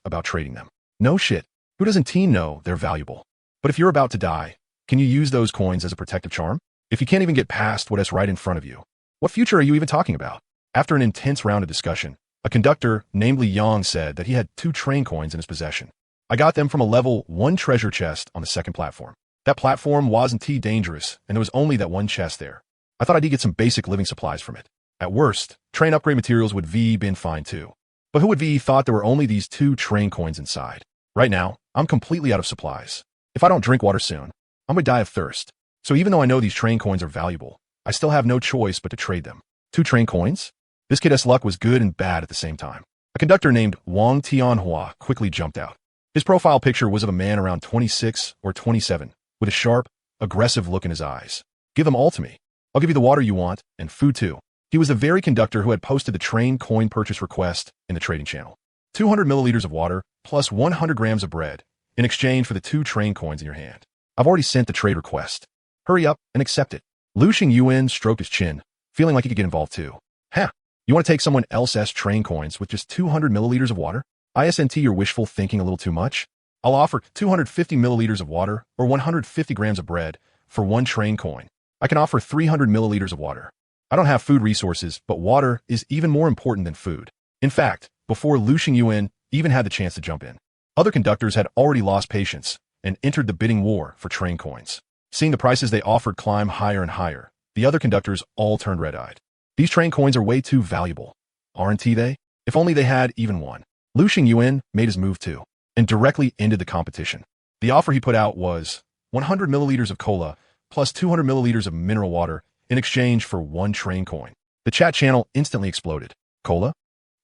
about trading them. No shit. Who doesn't know they're valuable? But if you're about to die, can you use those coins as a protective charm? If you can't even get past what is right in front of you, what future are you even talking about? After an intense round of discussion, a conductor, namely Yang, said that he had 2 train coins in his possession. I got them from a level 1 treasure chest on the second platform. That platform wasn't dangerous, and there was only that 1 chest there. I thought I'd get some basic living supplies from it. At worst, train upgrade materials would VE been fine too. But who would VE thought there were only these 2 train coins inside? Right now, I'm completely out of supplies. If I don't drink water soon, I'm gonna die of thirst. So even though I know these train coins are valuable, I still have no choice but to trade them. 2 train coins? This kid's luck was good and bad at the same time. A conductor named Wang Tianhua quickly jumped out. His profile picture was of a man around 26 or 27, with a sharp, aggressive look in his eyes. Give them all to me. I'll give you the water you want, and food too. He was the very conductor who had posted the train coin purchase request in the trading channel. 200 milliliters of water, plus 100 grams of bread, in exchange for the 2 train coins in your hand. I've already sent the trade request. Hurry up and accept it. Lu Xingyuan stroked his chin, feeling like he could get involved too. Huh, you want to take someone else's train coins with just 200 milliliters of water? ISNT, you're wishful thinking a little too much? I'll offer 250 milliliters of water or 150 grams of bread for 1 train coin. I can offer 300 milliliters of water. I don't have food resources, but water is even more important than food. In fact, before Lu Xingyuan even had the chance to jump in, other conductors had already lost patience and entered the bidding war for train coins. Seeing the prices they offered climb higher and higher, the other conductors all turned red-eyed. These train coins are way too valuable. Aren't they? If only they had even one. Lu Xingyuan made his move too, and directly ended the competition. The offer he put out was 100 milliliters of cola plus 200 milliliters of mineral water in exchange for 1 train coin. The chat channel instantly exploded. Cola?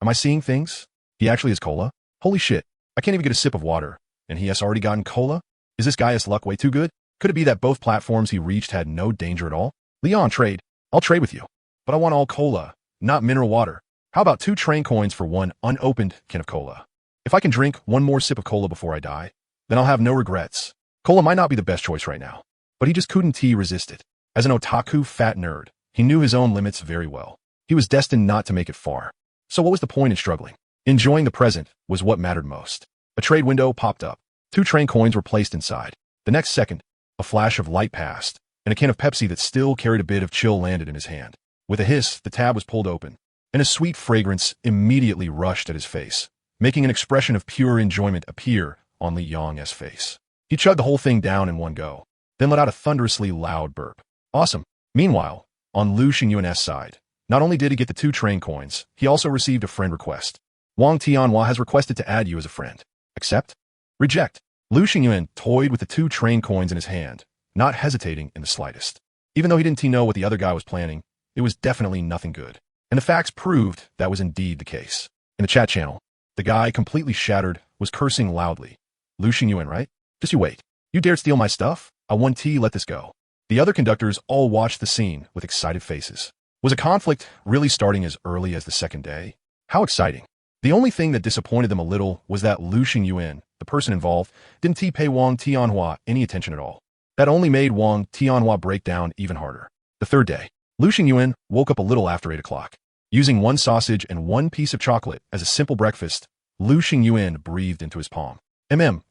Am I seeing things? He actually is cola? Holy shit, I can't even get a sip of water, and he has already gotten cola? Is this guy's luck way too good? Could it be that both platforms he reached had no danger at all? Leon, trade. I'll trade with you. But I want all cola, not mineral water. How about 2 train coins for 1 unopened can of cola? If I can drink 1 more sip of cola before I die, then I'll have no regrets. Cola might not be the best choice right now, but he just couldn't resist it. As an otaku fat nerd, he knew his own limits very well. He was destined not to make it far. So what was the point in struggling? Enjoying the present was what mattered most. A trade window popped up. 2 train coins were placed inside. The next second, a flash of light passed, and a can of Pepsi that still carried a bit of chill landed in his hand. With a hiss, the tab was pulled open, and a sweet fragrance immediately rushed at his face, making an expression of pure enjoyment appear on Li Yang's face. He chugged the whole thing down in one go, then let out a thunderously loud burp. Awesome. Meanwhile, on Lu Xingyuan's side, not only did he get the 2 train coins, he also received a friend request. Wang Tianhua has requested to add you as a friend. Accept? Reject. Lu Xingyuan toyed with the 2 train coins in his hand, not hesitating in the slightest. Even though he didn't know what the other guy was planning, it was definitely nothing good. And the facts proved that was indeed the case. In the chat channel, the guy, completely shattered, was cursing loudly. Lu Xingyuan, right? Just you wait. You dared steal my stuff? I won't let this go. The other conductors all watched the scene with excited faces. Was a conflict really starting as early as the second day? How exciting. The only thing that disappointed them a little was that Lu Xingyuan, the person involved, didn't pay Wang Tianhua any attention at all. That only made Wang Tianhua break down even harder. The third day, Lu Xingyuan woke up a little after 8 o'clock. Using 1 sausage and 1 piece of chocolate as a simple breakfast, Lu Xingyuan breathed into his palm.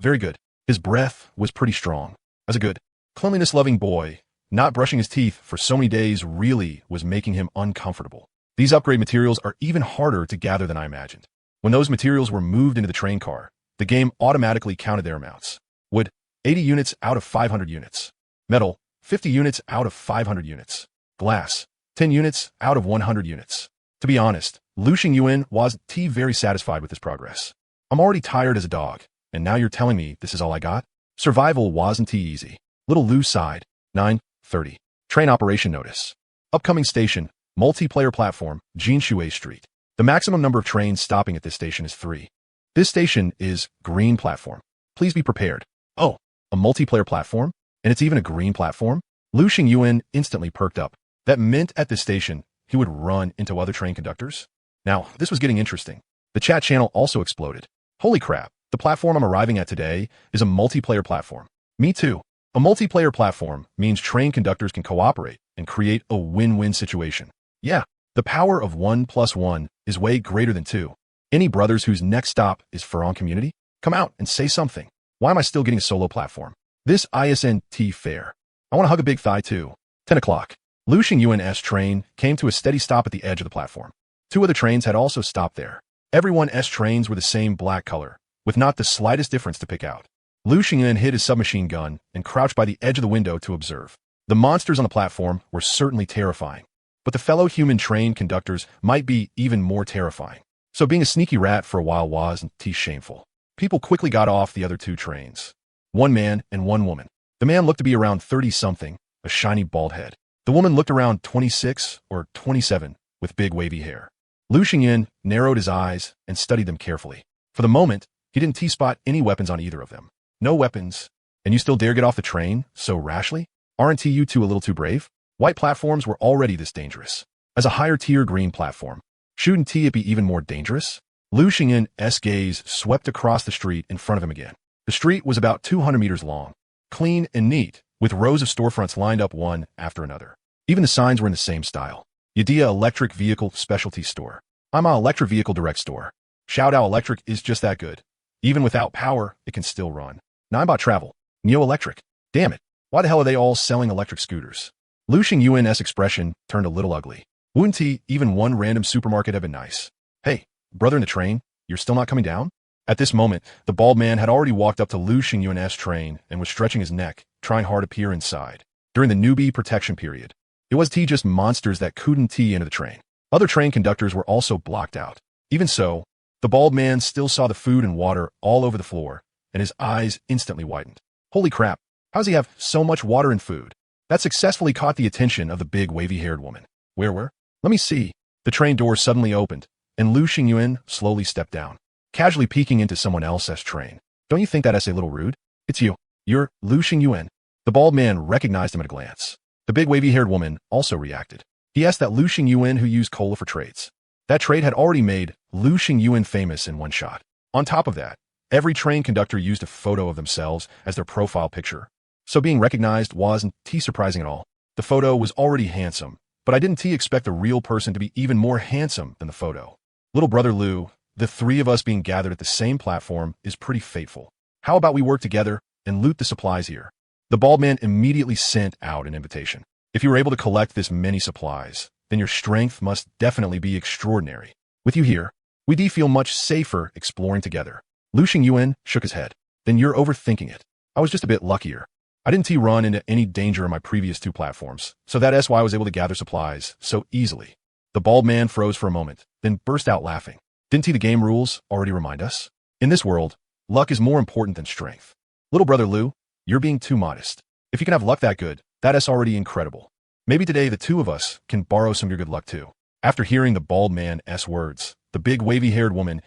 Very good. His breath was pretty strong. As a good, cleanliness-loving boy, not brushing his teeth for so many days really was making him uncomfortable. These upgrade materials are even harder to gather than I imagined. When those materials were moved into the train car, the game automatically counted their amounts. Wood, 80 units out of 500 units. Metal, 50 units out of 500 units. Glass, 10 units out of 100 units. To be honest, Lu Xingyuan wasn't very satisfied with his progress. I'm already tired as a dog, and now you're telling me this is all I got? Survival wasn't easy. Little Lu sighed. 9:30. Train operation notice. Upcoming station, multiplayer platform, Jinshui Street. The maximum number of trains stopping at this station is 3. This station is green platform. Please be prepared. Oh, a multiplayer platform? And it's even a green platform? Lu Xingyuan instantly perked up. That meant at this station, he would run into other train conductors? Now, this was getting interesting. The chat channel also exploded. Holy crap, the platform I'm arriving at today is a multiplayer platform. Me too. A multiplayer platform means train conductors can cooperate and create a win-win situation. Yeah, the power of 1 + 1 is way greater than 2. Any brothers whose next stop is Furon Community? Come out and say something. Why am I still getting a solo platform? This ISNT fair. I want to hug a big thigh too. 10 o'clock. Lu Xingyuan's train came to a steady stop at the edge of the platform. 2 other trains had also stopped there. Everyone's trains were the same black color, with not the slightest difference to pick out. Lu Xingyuan hid his submachine gun and crouched by the edge of the window to observe. The monsters on the platform were certainly terrifying. but the fellow human train conductors might be even more terrifying. So being a sneaky rat for a while wasn't shameful. People quickly got off the other two trains. One man and one woman. The man looked to be around 30-something, a shiny bald head. The woman looked around 26 or 27, with big wavy hair. Lu Xingyan narrowed his eyes and studied them carefully. For the moment, he didn't spot any weapons on either of them. No weapons. And you still dare get off the train so rashly? Aren't you two a little too brave? White platforms were already this dangerous. As a higher-tier green platform, shouldn't it be even more dangerous? Lu Xingyan's gaze swept across the street in front of him again. The street was about 200 meters long, clean and neat, with rows of storefronts lined up one after another. Even the signs were in the same style. Yadea Electric Vehicle Specialty Store. I'm a electric vehicle direct store. Shout out electric is just that good. Even without power, it can still run. Now I'm about travel. Neo Electric. Damn it. Why the hell are they all selling electric scooters? Lu Xingyuan's expression turned a little ugly. Wouldn't even one random supermarket have been nice? Hey, brother in the train, you're still not coming down? At this moment, the bald man had already walked up to Lu Xingyuan's train and was stretching his neck, trying hard to peer inside. During the newbie protection period, it was just monsters that couldn't into the train. Other train conductors were also blocked out. Even so, the bald man still saw the food and water all over the floor, and his eyes instantly widened. Holy crap, how does he have so much water and food? That successfully caught the attention of the big wavy-haired woman. Where were? Let me see. The train door suddenly opened, and Lu Xingyuan slowly stepped down, casually peeking into someone else's train. Don't you think that's a little rude? It's you. You're Lu Xingyuan. The bald man recognized him at a glance. The big wavy-haired woman also reacted. He asked that Lu Xingyuan who used cola for trades. That trade had already made Lu Xingyuan famous in one shot. On top of that, every train conductor used a photo of themselves as their profile picture. So being recognized wasn't surprising at all. The photo was already handsome, but I didn't expect a real person to be even more handsome than the photo. Little brother Lu, the three of us being gathered at the same platform is pretty fateful. How about we work together and loot the supplies here? The bald man immediately sent out an invitation. If you were able to collect this many supplies, then your strength must definitely be extraordinary. With you here, we feel much safer exploring together. Lu Xingyuan shook his head. Then you're overthinking it. I was just a bit luckier. I didn't run into any danger on my previous two platforms, so that's why I was able to gather supplies so easily. The bald man froze for a moment, then burst out laughing. Didn't the game rules already remind us? In this world, luck is more important than strength. Little brother Lu, you're being too modest. If you can have luck that good, that's already incredible. Maybe today the two of us can borrow some of your good luck too. After hearing the bald man's words, the big wavy-haired woman's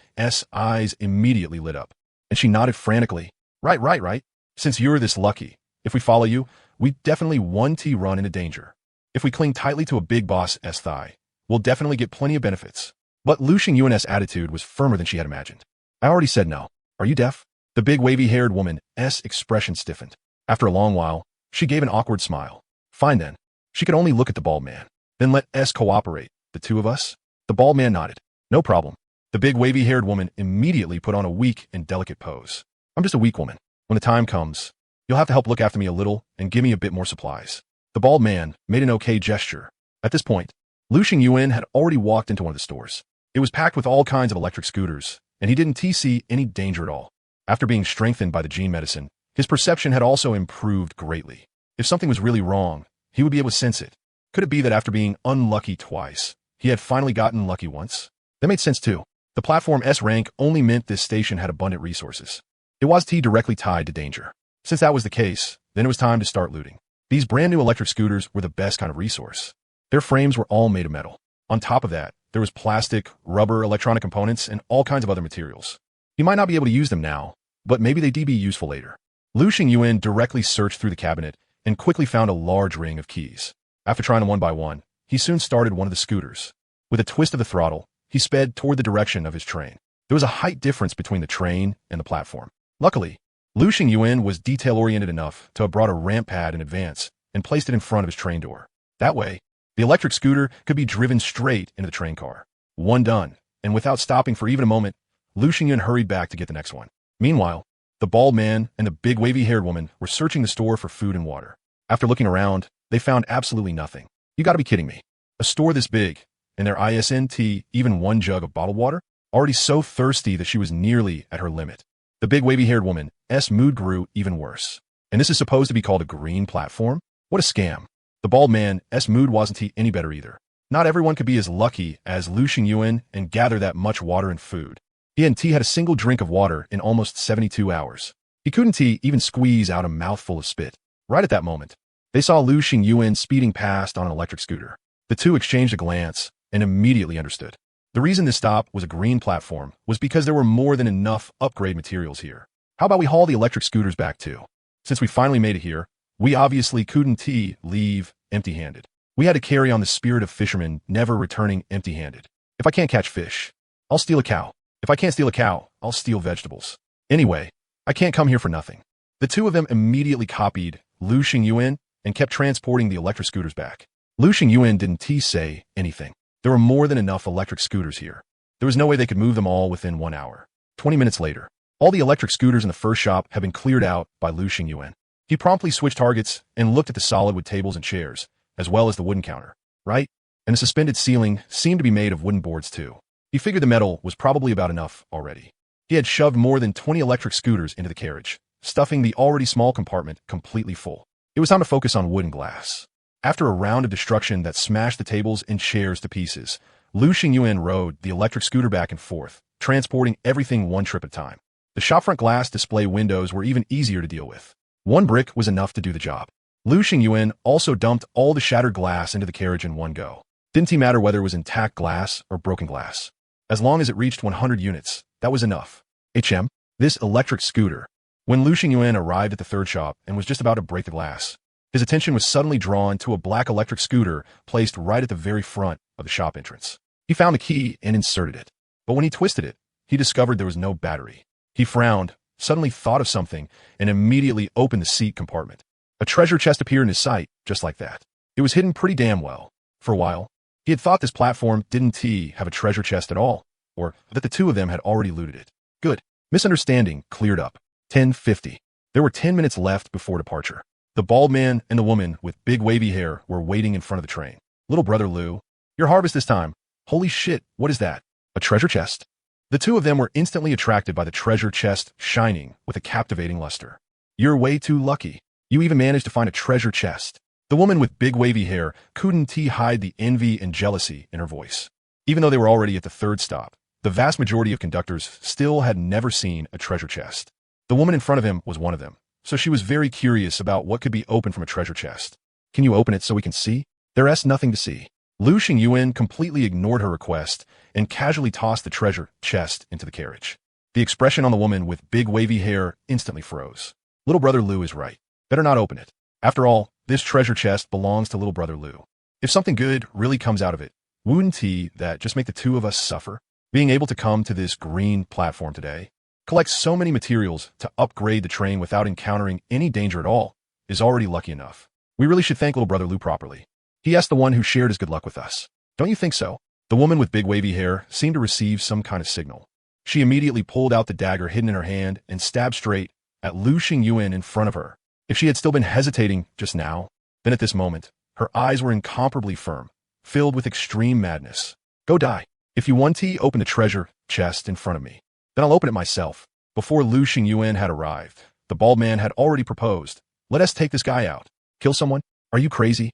eyes immediately lit up, and she nodded frantically. Right. Since you're this lucky, if we follow you, we definitely won't run into danger. If we cling tightly to a big boss's thigh, we'll definitely get plenty of benefits. But Lu Xingyuan's attitude was firmer than she had imagined. I already said no. Are you deaf? The big wavy-haired woman's expression stiffened. After a long while, she gave an awkward smile. Fine then. She could only look at the bald man. Then let us cooperate, the two of us. The bald man nodded. No problem. The big wavy-haired woman immediately put on a weak and delicate pose. I'm just a weak woman. When the time comes, you'll have to help look after me a little and give me a bit more supplies. The bald man made an okay gesture. At this point, Lu Xingyuan had already walked into one of the stores. It was packed with all kinds of electric scooters, and he didn't see any danger at all. After being strengthened by the gene medicine, his perception had also improved greatly. If something was really wrong, he would be able to sense it. Could it be that after being unlucky twice, he had finally gotten lucky once? That made sense too. The platform's rank only meant this station had abundant resources. It was directly tied to danger. Since that was the case, then it was time to start looting. These brand new electric scooters were the best kind of resource. Their frames were all made of metal. On top of that, there was plastic, rubber, electronic components, and all kinds of other materials. You might not be able to use them now, but maybe they'd be useful later. Lu Xingyuan directly searched through the cabinet and quickly found a large ring of keys. After trying them one by one, he soon started one of the scooters. With a twist of the throttle, he sped toward the direction of his train. There was a height difference between the train and the platform. Luckily, Lu Xingyuan was detail-oriented enough to have brought a ramp pad in advance and placed it in front of his train door. That way, the electric scooter could be driven straight into the train car. One done, and without stopping for even a moment, Lu Xingyuan hurried back to get the next one. Meanwhile, the bald man and the big wavy-haired woman were searching the store for food and water. After looking around, they found absolutely nothing. You gotta be kidding me. A store this big, and their isn't even one jug of bottled water? Already so thirsty that she was nearly at her limit. The big wavy-haired woman's mood grew even worse. And this is supposed to be called a green platform? What a scam. The bald man's mood wasn't any better either. Not everyone could be as lucky as Lu Xingyuan and gather that much water and food. He hadn't had a single drink of water in almost 72 hours. He couldn't even squeeze out a mouthful of spit. Right at that moment, they saw Lu Xingyuan speeding past on an electric scooter. The two exchanged a glance and immediately understood. The reason this stop was a green platform was because there were more than enough upgrade materials here. How about we haul the electric scooters back too? Since we finally made it here, we obviously couldn't leave empty-handed. We had to carry on the spirit of fishermen never returning empty-handed. If I can't catch fish, I'll steal a cow. If I can't steal a cow, I'll steal vegetables. Anyway, I can't come here for nothing. The two of them immediately copied Lu Xingyuan and kept transporting the electric scooters back. Lu Xingyuan didn't say anything. There were more than enough electric scooters here. There was no way they could move them all within 1 hour. 20 minutes later, all the electric scooters in the first shop had been cleared out by Lu Xingyuan. He promptly switched targets and looked at the solid wood tables and chairs, as well as the wooden counter. Right? And the suspended ceiling seemed to be made of wooden boards too. He figured the metal was probably about enough already. He had shoved more than 20 electric scooters into the carriage, stuffing the already small compartment completely full. It was time to focus on wood and glass. After a round of destruction that smashed the tables and chairs to pieces, Lu Xingyuan rode the electric scooter back and forth, transporting everything one trip at a time. The shopfront glass display windows were even easier to deal with. One brick was enough to do the job. Lu Xingyuan also dumped all the shattered glass into the carriage in one go. Didn't matter whether it was intact glass or broken glass. As long as it reached 100 units, that was enough. This electric scooter. When Lu Xingyuan arrived at the third shop and was just about to break the glass, his attention was suddenly drawn to a black electric scooter placed right at the very front of the shop entrance. He found the key and inserted it. But when he twisted it, he discovered there was no battery. He frowned, suddenly thought of something, and immediately opened the seat compartment. A treasure chest appeared in his sight, just like that. It was hidden pretty damn well. For a while, he had thought this platform didn't have a treasure chest at all, or that the two of them had already looted it. Good. Misunderstanding cleared up. 10:50. There were 10 minutes left before departure. The bald man and the woman with big wavy hair were waiting in front of the train. Little brother Lou, your harvest this time. Holy shit, what is that? A treasure chest? The two of them were instantly attracted by the treasure chest shining with a captivating luster. You're way too lucky. You even managed to find a treasure chest. The woman with big wavy hair couldn't hide the envy and jealousy in her voice. Even though they were already at the third stop, the vast majority of conductors still had never seen a treasure chest. The woman in front of him was one of them, so she was very curious about what could be opened from a treasure chest. Can you open it so we can see? There's nothing to see. Lu Xingyuan completely ignored her request and casually tossed the treasure chest into the carriage. The expression on the woman with big wavy hair instantly froze. Little brother Lou is right. Better not open it. After all, this treasure chest belongs to little brother Lou. If something good really comes out of it, wouldn't that just make the two of us suffer? Being able to come to this green platform today, collect so many materials to upgrade the train without encountering any danger at all, is already lucky enough. We really should thank little brother Lou properly. He asked the one who shared his good luck with us. Don't you think so? The woman with big wavy hair seemed to receive some kind of signal. She immediately pulled out the dagger hidden in her hand and stabbed straight at Lu Xingyuan in front of her. If she had still been hesitating just now, then at this moment, her eyes were incomparably firm, filled with extreme madness. Go die. If you want to open the treasure chest in front of me, then I'll open it myself. Before Lu Xingyuan had arrived, the bald man had already proposed. Let us take this guy out. Kill someone? Are you crazy?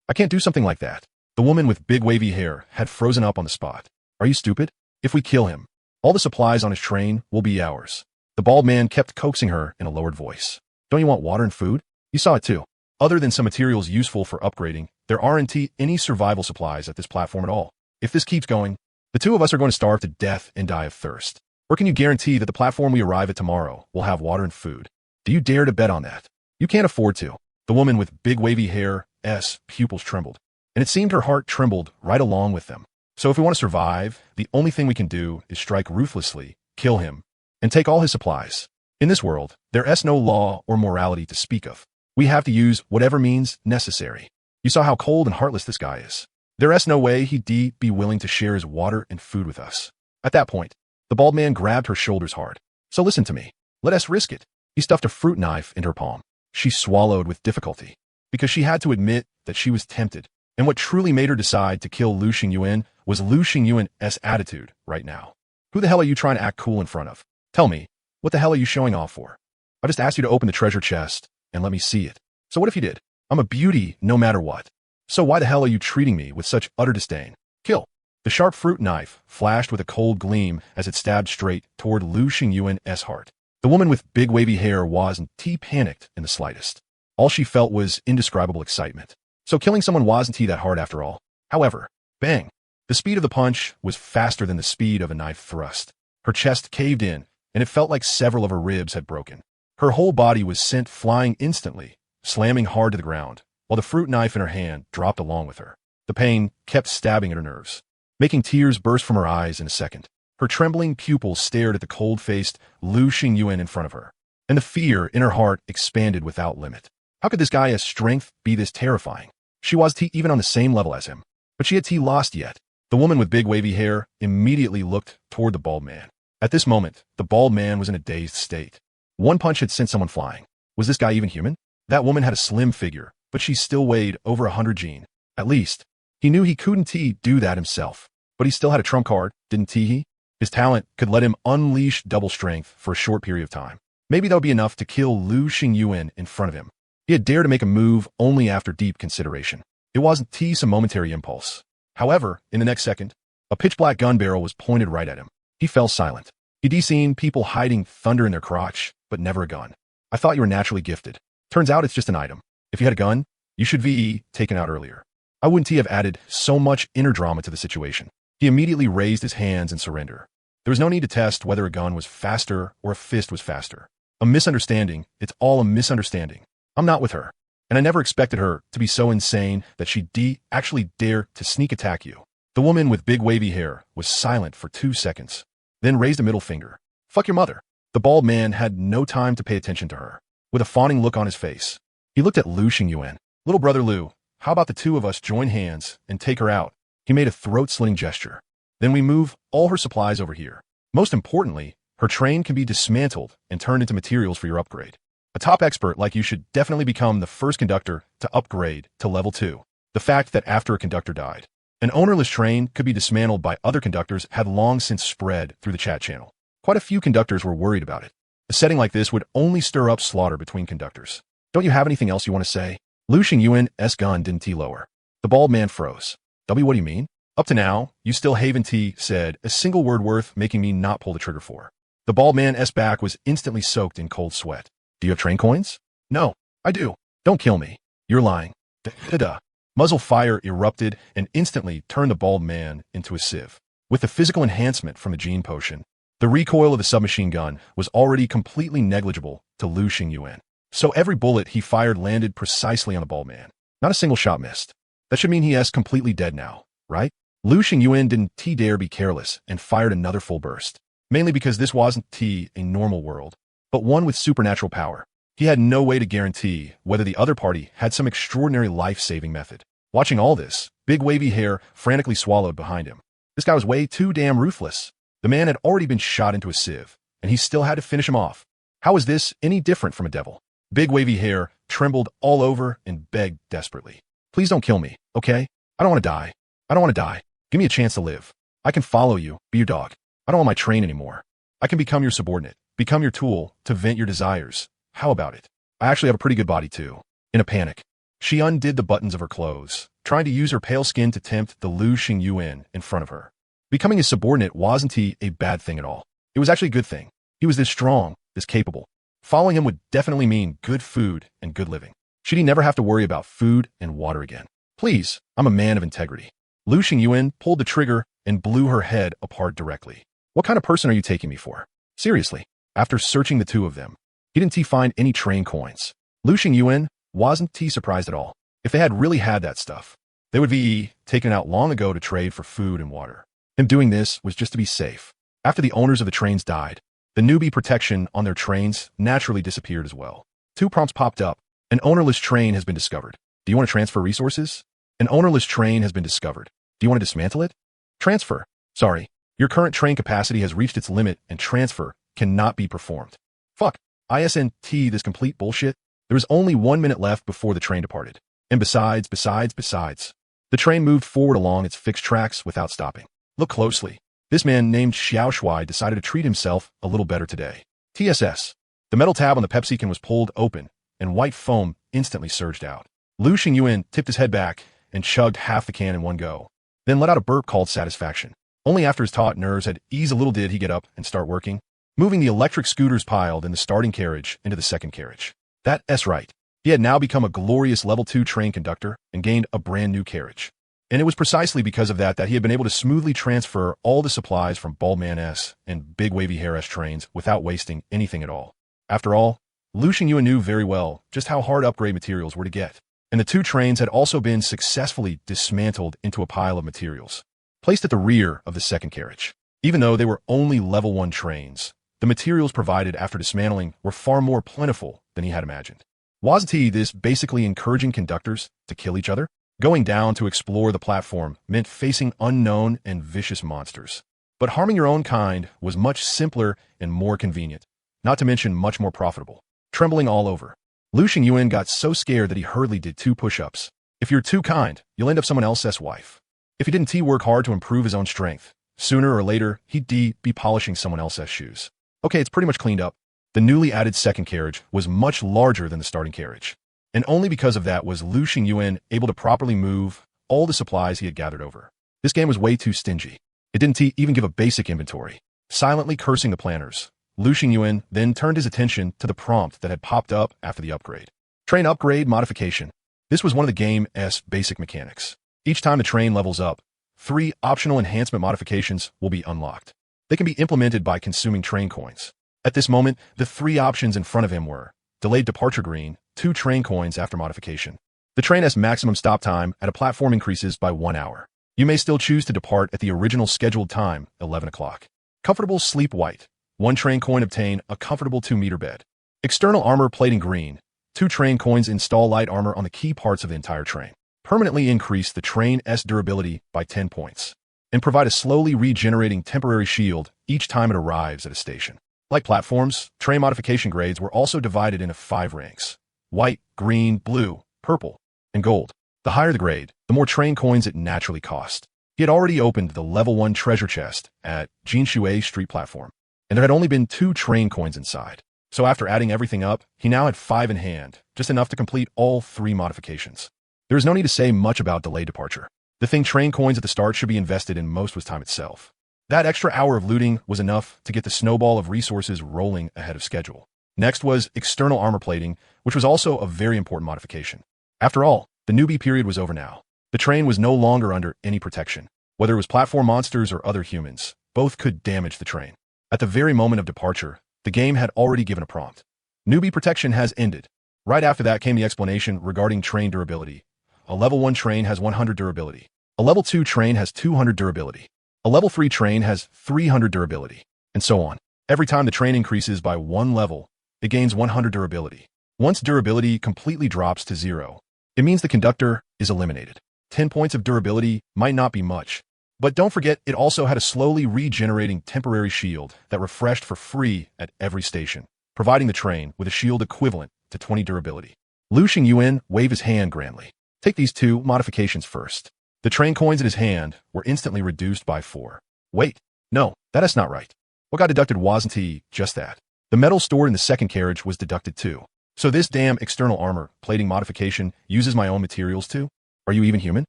I can't do something like that. The woman with big wavy hair had frozen up on the spot. Are you stupid? If we kill him, all the supplies on his train will be ours. The bald man kept coaxing her in a lowered voice. Don't you want water and food? You saw it too. Other than some materials useful for upgrading, there aren't any survival supplies at this platform at all. If this keeps going, the two of us are going to starve to death and die of thirst. Or can you guarantee that the platform we arrive at tomorrow will have water and food? Do you dare to bet on that? You can't afford to. The woman with big wavy hair's pupils trembled, and it seemed her heart trembled right along with them. So if we want to survive, the only thing we can do is strike ruthlessly, kill him, and take all his supplies. In this world, there's no law or morality to speak of. We have to use whatever means necessary. You saw how cold and heartless this guy is. There's no way he'd be willing to share his water and food with us. At that point, the bald man grabbed her shoulders hard. So listen to me. Let us risk it. He stuffed a fruit knife into her palm. She swallowed with difficulty, because she had to admit that she was tempted. And what truly made her decide to kill Lu Xingyuan was Lu Xingyuan's attitude right now. Who the hell are you trying to act cool in front of? Tell me, what the hell are you showing off for? I just asked you to open the treasure chest and let me see it. So what if you did? I'm a beauty no matter what. So why the hell are you treating me with such utter disdain? Kill. The sharp fruit knife flashed with a cold gleam as it stabbed straight toward Lu Xingyuan's heart. The woman with big wavy hair wasn't panicked in the slightest. All she felt was indescribable excitement. So killing someone wasn't that hard after all. However, bang! The speed of the punch was faster than the speed of a knife thrust. Her chest caved in, and it felt like several of her ribs had broken. Her whole body was sent flying instantly, slamming hard to the ground, while the fruit knife in her hand dropped along with her. The pain kept stabbing at her nerves, making tears burst from her eyes in a second. Her trembling pupils stared at the cold-faced Lu Xingyuan in front of her, and the fear in her heart expanded without limit. How could this guy's strength be this terrifying? She was even on the same level as him, but she had lost yet. The woman with big wavy hair immediately looked toward the bald man. At this moment, the bald man was in a dazed state. One punch had sent someone flying. Was this guy even human? That woman had a slim figure, but she still weighed over 100 gene. At least, he knew he couldn't do that himself. But he still had a trump card, didn't he? His talent could let him unleash double strength for a short period of time. Maybe that would be enough to kill Lu Xingyuan in front of him. He had dared to make a move only after deep consideration. It wasn't some momentary impulse. However, in the next second, a pitch-black gun barrel was pointed right at him. He fell silent. He'd seen people hiding thunder in their crotch, but never a gun. I thought you were naturally gifted. Turns out it's just an item. If you had a gun, you should be taken out earlier. I wouldn't have added so much inner drama to the situation. He immediately raised his hands in surrender. There was no need to test whether a gun was faster or a fist was faster. A misunderstanding, it's all a misunderstanding. I'm not with her, and I never expected her to be so insane that she'd actually dare to sneak attack you. The woman with big wavy hair was silent for 2 seconds, then raised a middle finger. Fuck your mother. The bald man had no time to pay attention to her. With a fawning look on his face, he looked at Lu Xingyuan. Little brother Lu, how about the two of us join hands and take her out? He made a throat-slitting gesture. Then we move all her supplies over here. Most importantly, her train can be dismantled and turned into materials for your upgrade. A top expert like you should definitely become the first conductor to upgrade to level 2. The fact that after a conductor died, an ownerless train could be dismantled by other conductors had long since spread through the chat channel. Quite a few conductors were worried about it. A setting like this would only stir up slaughter between conductors. Don't you have anything else you want to say? Lu Xingyuan's gun didn't lower. The bald man froze. W, what do you mean? Up to now, you still haven't said a single word worth making me not pull the trigger for. The bald man's back was instantly soaked in cold sweat. Do you have train coins? No, I do. Don't kill me. You're lying. Da-da-da. Muzzle fire erupted and instantly turned the bald man into a sieve. With the physical enhancement from the gene potion, the recoil of the submachine gun was already completely negligible to Lu Xingyuan. So every bullet he fired landed precisely on the bald man. Not a single shot missed. That should mean he is completely dead now, right? Lu Xingyuan didn't dare be careless and fired another full burst. Mainly because this wasn't a normal world, but one with supernatural power. He had no way to guarantee whether the other party had some extraordinary life-saving method. Watching all this, big wavy hair frantically swallowed behind him. This guy was way too damn ruthless. The man had already been shot into a sieve, and he still had to finish him off. How is this any different from a devil? Big wavy hair trembled all over and begged desperately. Please don't kill me, okay? I don't want to die. I don't want to die. Give me a chance to live. I can follow you, be your dog. I don't want my train anymore. I can become your subordinate, become your tool to vent your desires. How about it? I actually have a pretty good body too. In a panic, she undid the buttons of her clothes, trying to use her pale skin to tempt the Lu Xingyuan in front of her. Becoming his subordinate wasn't a bad thing at all. It was actually a good thing. He was this strong, this capable. Following him would definitely mean good food and good living. She'd never have to worry about food and water again. Please, I'm a man of integrity. Lu Xingyuan pulled the trigger and blew her head apart directly. What kind of person are you taking me for? Seriously, after searching the two of them, he didn't find any train coins. Lu Xingyuan wasn't surprised at all. If they had really had that stuff, they would be taken out long ago to trade for food and water. Him doing this was just to be safe. After the owners of the trains died, the newbie protection on their trains naturally disappeared as well. 2 prompts popped up. An ownerless train has been discovered. Do you want to transfer resources? An ownerless train has been discovered. Do you want to dismantle it? Transfer. Sorry. Your current train capacity has reached its limit and transfer cannot be performed. Fuck. ISNT this complete bullshit. There was only 1 minute left before the train departed. And besides, the train moved forward along its fixed tracks without stopping. Look closely. This man named Xiao Shui decided to treat himself a little better today. TSS. The metal tab on the Pepsi can was pulled open, and white foam instantly surged out. Lu Xingyuan tipped his head back and chugged half the can in one go, then let out a burp called satisfaction. Only after his taut nerves had eased a little did he get up and start working, moving the electric scooters piled in the starting carriage into the second carriage. That's right. He had now become a glorious level 2 train conductor and gained a brand new carriage. And it was precisely because of that he had been able to smoothly transfer all the supplies from Baldman S and Big Wavy Hair S trains without wasting anything at all. After all, Lu Xingyuan knew very well just how hard upgrade materials were to get, and the two trains had also been successfully dismantled into a pile of materials, placed at the rear of the second carriage. Even though they were only level 1 trains, the materials provided after dismantling were far more plentiful than he had imagined. Wasn't this basically encouraging conductors to kill each other? Going down to explore the platform meant facing unknown and vicious monsters. But harming your own kind was much simpler and more convenient, not to mention much more profitable. Trembling all over, Lu Xingyuan got so scared that he hurriedly did 2 push-ups. If you're too kind, you'll end up someone else's wife. If he didn't work hard to improve his own strength, sooner or later he'd be polishing someone else's shoes. Okay, it's pretty much cleaned up. The newly added second carriage was much larger than the starting carriage, and only because of that was Lu Xingyuan able to properly move all the supplies he had gathered over. This game was way too stingy. It didn't even give a basic inventory. Silently cursing the planners, Lu Xingyuan then turned his attention to the prompt that had popped up after the upgrade. Train upgrade modification. This was one of the game's basic mechanics. Each time the train levels up, 3 optional enhancement modifications will be unlocked. They can be implemented by consuming train coins. At this moment, the 3 options in front of him were delayed departure green, 2 train coins after modification. The train's maximum stop time at a platform increases by 1 hour. You may still choose to depart at the original scheduled time, 11 o'clock. Comfortable sleep white. 1 train coin obtain a comfortable 2-meter bed. External armor plating green. 2 train coins install light armor on the key parts of the entire train. Permanently increase the train's durability by 10 points. And provide a slowly regenerating temporary shield each time it arrives at a station. Like platforms, train modification grades were also divided into 5 ranks: white, green, blue, purple, and gold. The higher the grade, the more train coins it naturally cost. He had already opened the level 1 treasure chest at Jinshui Street platform, and there had only been 2 train coins inside. So after adding everything up, he now had 5 in hand, just enough to complete all 3 modifications. There is no need to say much about delayed departure. The thing train coins at the start should be invested in most was time itself. That extra hour of looting was enough to get the snowball of resources rolling ahead of schedule. Next was external armor plating, which was also a very important modification. After all, the newbie period was over now. The train was no longer under any protection. Whether it was platform monsters or other humans, both could damage the train. At the very moment of departure, the game had already given a prompt. Newbie protection has ended. Right after that came the explanation regarding train durability. A level 1 train has 100 durability. A level 2 train has 200 durability. A level 3 train has 300 durability, and so on. Every time the train increases by 1 level, it gains 100 durability. Once durability completely drops to 0, it means the conductor is eliminated. 10 points of durability might not be much, but don't forget it also had a slowly regenerating temporary shield that refreshed for free at every station, providing the train with a shield equivalent to 20 durability. Lu Xingyuan waved his hand grandly. Take these 2 modifications first. The train coins in his hand were instantly reduced by 4. Wait, no, that is not right. What got deducted wasn't just that. The metal stored in the second carriage was deducted too. So this damn external armor plating modification uses my own materials too? Are you even human?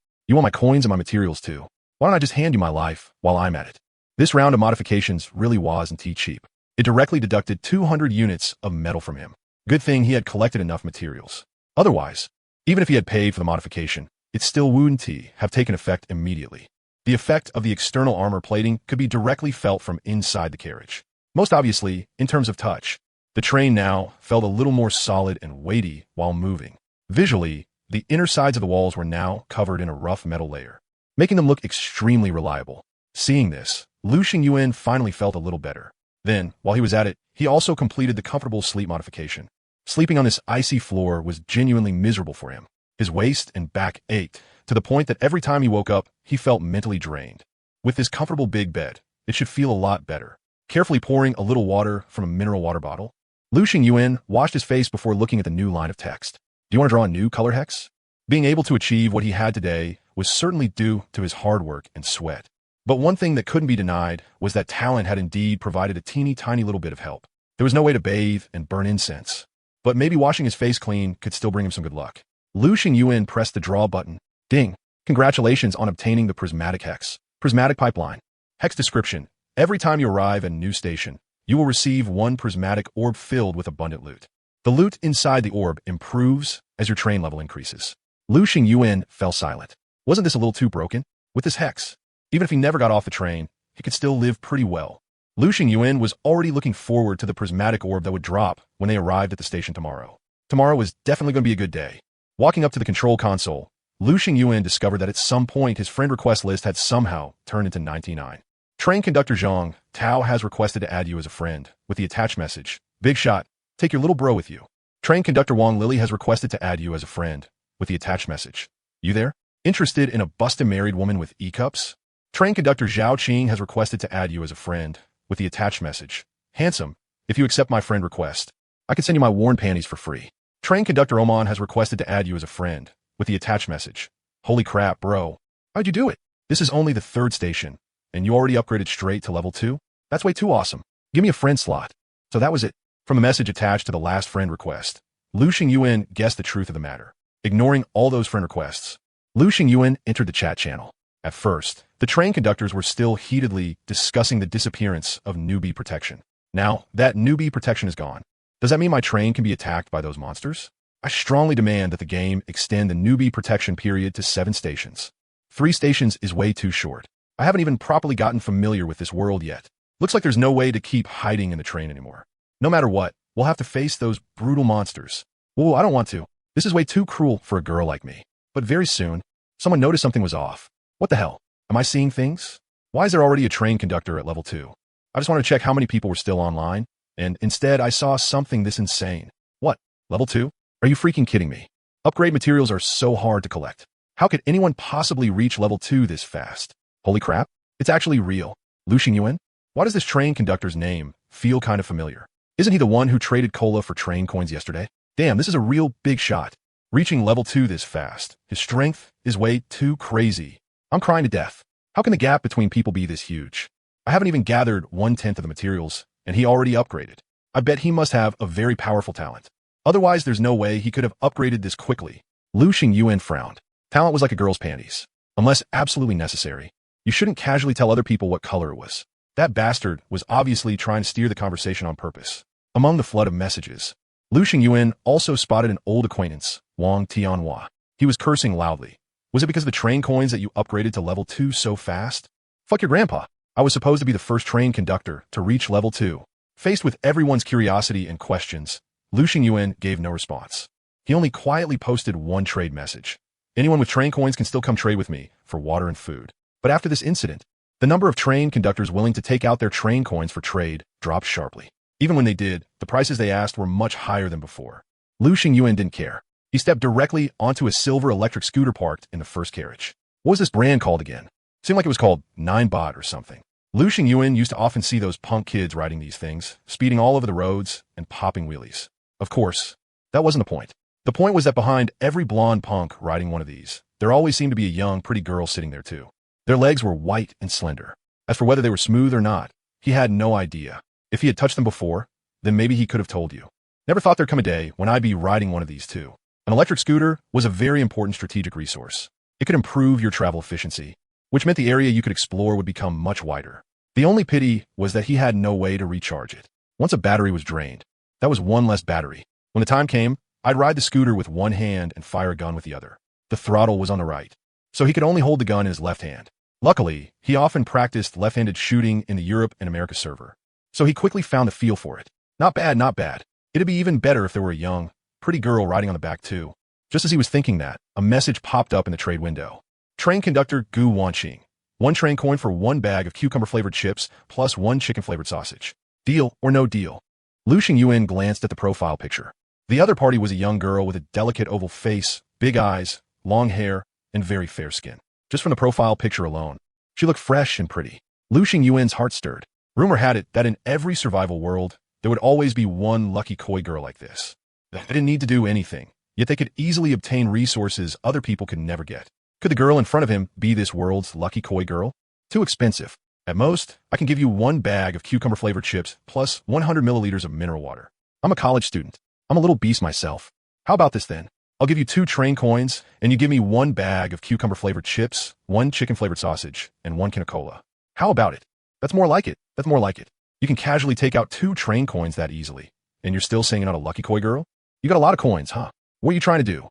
You want my coins and my materials too? Why don't I just hand you my life while I'm at it? This round of modifications really wasn't cheap. It directly deducted 200 units of metal from him. Good thing he had collected enough materials. Otherwise, even if he had paid for the modification, it still wouldn't have taken effect immediately. The effect of the external armor plating could be directly felt from inside the carriage. Most obviously, in terms of touch, the train now felt a little more solid and weighty while moving. Visually, the inner sides of the walls were now covered in a rough metal layer, making them look extremely reliable. Seeing this, Lu Xingyuan finally felt a little better. Then, while he was at it, he also completed the comfortable sleep modification. Sleeping on this icy floor was genuinely miserable for him. His waist and back ached, to the point that every time he woke up, he felt mentally drained. With this comfortable big bed, it should feel a lot better. Carefully pouring a little water from a mineral water bottle, Lu Xingyuan washed his face before looking at the new line of text. Do you want to draw a new color hex? Being able to achieve what he had today was certainly due to his hard work and sweat. But one thing that couldn't be denied was that talent had indeed provided a teeny tiny little bit of help. There was no way to bathe and burn incense, but maybe washing his face clean could still bring him some good luck. Lu Xingyuan pressed the draw button. Ding! Congratulations on obtaining the Prismatic Hex. Prismatic Pipeline. Hex description. Every time you arrive at a new station, you will receive one Prismatic Orb filled with abundant loot. The loot inside the orb improves as your train level increases. Lu Xingyuan fell silent. Wasn't this a little too broken? With this hex, even if he never got off the train, he could still live pretty well. Lu Xingyuan was already looking forward to the Prismatic Orb that would drop when they arrived at the station tomorrow. Tomorrow was definitely going to be a good day. Walking up to the control console, Lu Xingyuan discovered that at some point his friend request list had somehow turned into 99. Train conductor Zhang Tao has requested to add you as a friend with the attached message. Big shot, take your little bro with you. Train conductor Wang Lily has requested to add you as a friend with the attached message. You there? Interested in a busted married woman with E-cups? Train conductor Zhao Qing has requested to add you as a friend with the attached message. Handsome, if you accept my friend request, I can send you my worn panties for free. Train conductor Oman has requested to add you as a friend with the attached message. Holy crap, bro. How'd you do it? This is only the 3rd station, and you already upgraded straight to level 2? That's way too awesome. Give me a friend slot. So that was it. From the message attached to the last friend request, Lu Xingyuan guessed the truth of the matter. Ignoring all those friend requests, Lu Xingyuan entered the chat channel. At first, the train conductors were still heatedly discussing the disappearance of newbie protection. Now, that newbie protection is gone. Does that mean my train can be attacked by those monsters? I strongly demand that the game extend the newbie protection period to 7 stations. 3 stations is way too short. I haven't even properly gotten familiar with this world yet. Looks like there's no way to keep hiding in the train anymore. No matter what, we'll have to face those brutal monsters. Whoa, I don't want to. This is way too cruel for a girl like me. But very soon, someone noticed something was off. What the hell? Am I seeing things? Why is there already a train conductor at level 2? I just wanted to check how many people were still online, and instead I saw something this insane. What? Level 2? Are you freaking kidding me? Upgrade materials are so hard to collect. How could anyone possibly reach level 2 this fast? Holy crap, it's actually real. Lu Xingyuan? Why does this train conductor's name feel kind of familiar? Isn't he the one who traded cola for train coins yesterday? Damn, this is a real big shot. Reaching level 2 this fast. His strength is way too crazy. I'm crying to death. How can the gap between people be this huge? I haven't even gathered 1/10 of the materials, and he already upgraded. I bet he must have a very powerful talent. Otherwise, there's no way he could have upgraded this quickly. Lu Xingyuan frowned. Talent was like a girl's panties. Unless absolutely necessary, you shouldn't casually tell other people what color it was. That bastard was obviously trying to steer the conversation on purpose. Among the flood of messages, Lu Xingyuan also spotted an old acquaintance, Wang Tianhua. He was cursing loudly. Was it because of the train coins that you upgraded to level 2 so fast? Fuck your grandpa. I was supposed to be the first train conductor to reach level 2. Faced with everyone's curiosity and questions, Lu Xingyuan gave no response. He only quietly posted one trade message. Anyone with train coins can still come trade with me for water and food. But after this incident, the number of train conductors willing to take out their train coins for trade dropped sharply. Even when they did, the prices they asked were much higher than before. Lu Xingyuan didn't care. He stepped directly onto a silver electric scooter parked in the first carriage. What was this brand called again? Seemed like it was called 9bot or something. Lu Xingyuan used to often see those punk kids riding these things, speeding all over the roads and popping wheelies. Of course, that wasn't the point. The point was that behind every blonde punk riding one of these, there always seemed to be a young, pretty girl sitting there too. Their legs were white and slender. As for whether they were smooth or not, he had no idea. If he had touched them before, then maybe he could have told you. Never thought there'd come a day when I'd be riding one of these too. An electric scooter was a very important strategic resource. It could improve your travel efficiency, which meant the area you could explore would become much wider. The only pity was that he had no way to recharge it. Once a battery was drained, that was one less battery. When the time came, I'd ride the scooter with one hand and fire a gun with the other. The throttle was on the right, so he could only hold the gun in his left hand. Luckily, he often practiced left-handed shooting in the Europe and America server, so he quickly found a feel for it. Not bad, not bad. It'd be even better if there were a young, pretty girl riding on the back too. Just as he was thinking that, a message popped up in the trade window. Train conductor Gu Wanqing. 1 train coin for 1 bag of cucumber-flavored chips plus 1 chicken-flavored sausage. Deal or no deal? Lu Xingyuan glanced at the profile picture. The other party was a young girl with a delicate oval face, big eyes, long hair, and very fair skin. Just from the profile picture alone, she looked fresh and pretty. Lu Xingyuan's heart stirred. Rumor had it that in every survival world, there would always be one lucky koi girl like this. They didn't need to do anything, yet they could easily obtain resources other people could never get. Could the girl in front of him be this world's lucky koi girl? Too expensive. At most, I can give you 1 bag of cucumber-flavored chips plus 100 milliliters of mineral water. I'm a college student. I'm a little beast myself. How about this then? I'll give you 2 train coins, and you give me 1 bag of cucumber-flavored chips, 1 chicken-flavored sausage, and 1 can of cola. How about it? That's more like it. That's more like it. You can casually take out 2 train coins that easily. And you're still saying you're not a lucky koi girl? You got a lot of coins, huh? What are you trying to do?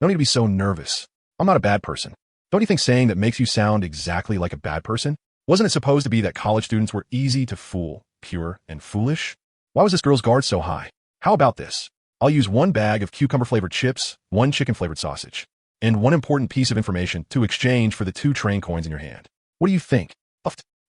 No need to be so nervous. I'm not a bad person. Don't you think saying that makes you sound exactly like a bad person? Wasn't it supposed to be that college students were easy to fool, pure, and foolish? Why was this girl's guard so high? How about this? I'll use 1 bag of cucumber-flavored chips, 1 chicken-flavored sausage, and 1 important piece of information to exchange for the 2 train coins in your hand. What do you think?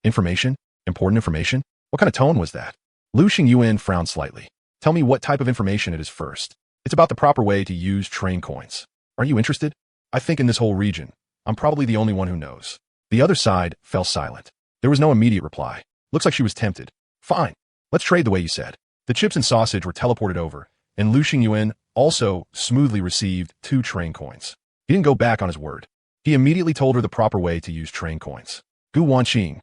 Information? Important information? What kind of tone was that? Lu Xingyuan frowned slightly. Tell me what type of information it is first. It's about the proper way to use train coins. Are you interested? I think in this whole region, I'm probably the only one who knows. The other side fell silent. There was no immediate reply. Looks like she was tempted. Fine. Let's trade the way you said. The chips and sausage were teleported over, and Lu Xingyuan also smoothly received 2 train coins. He didn't go back on his word. He immediately told her the proper way to use train coins. Gu Wanqing.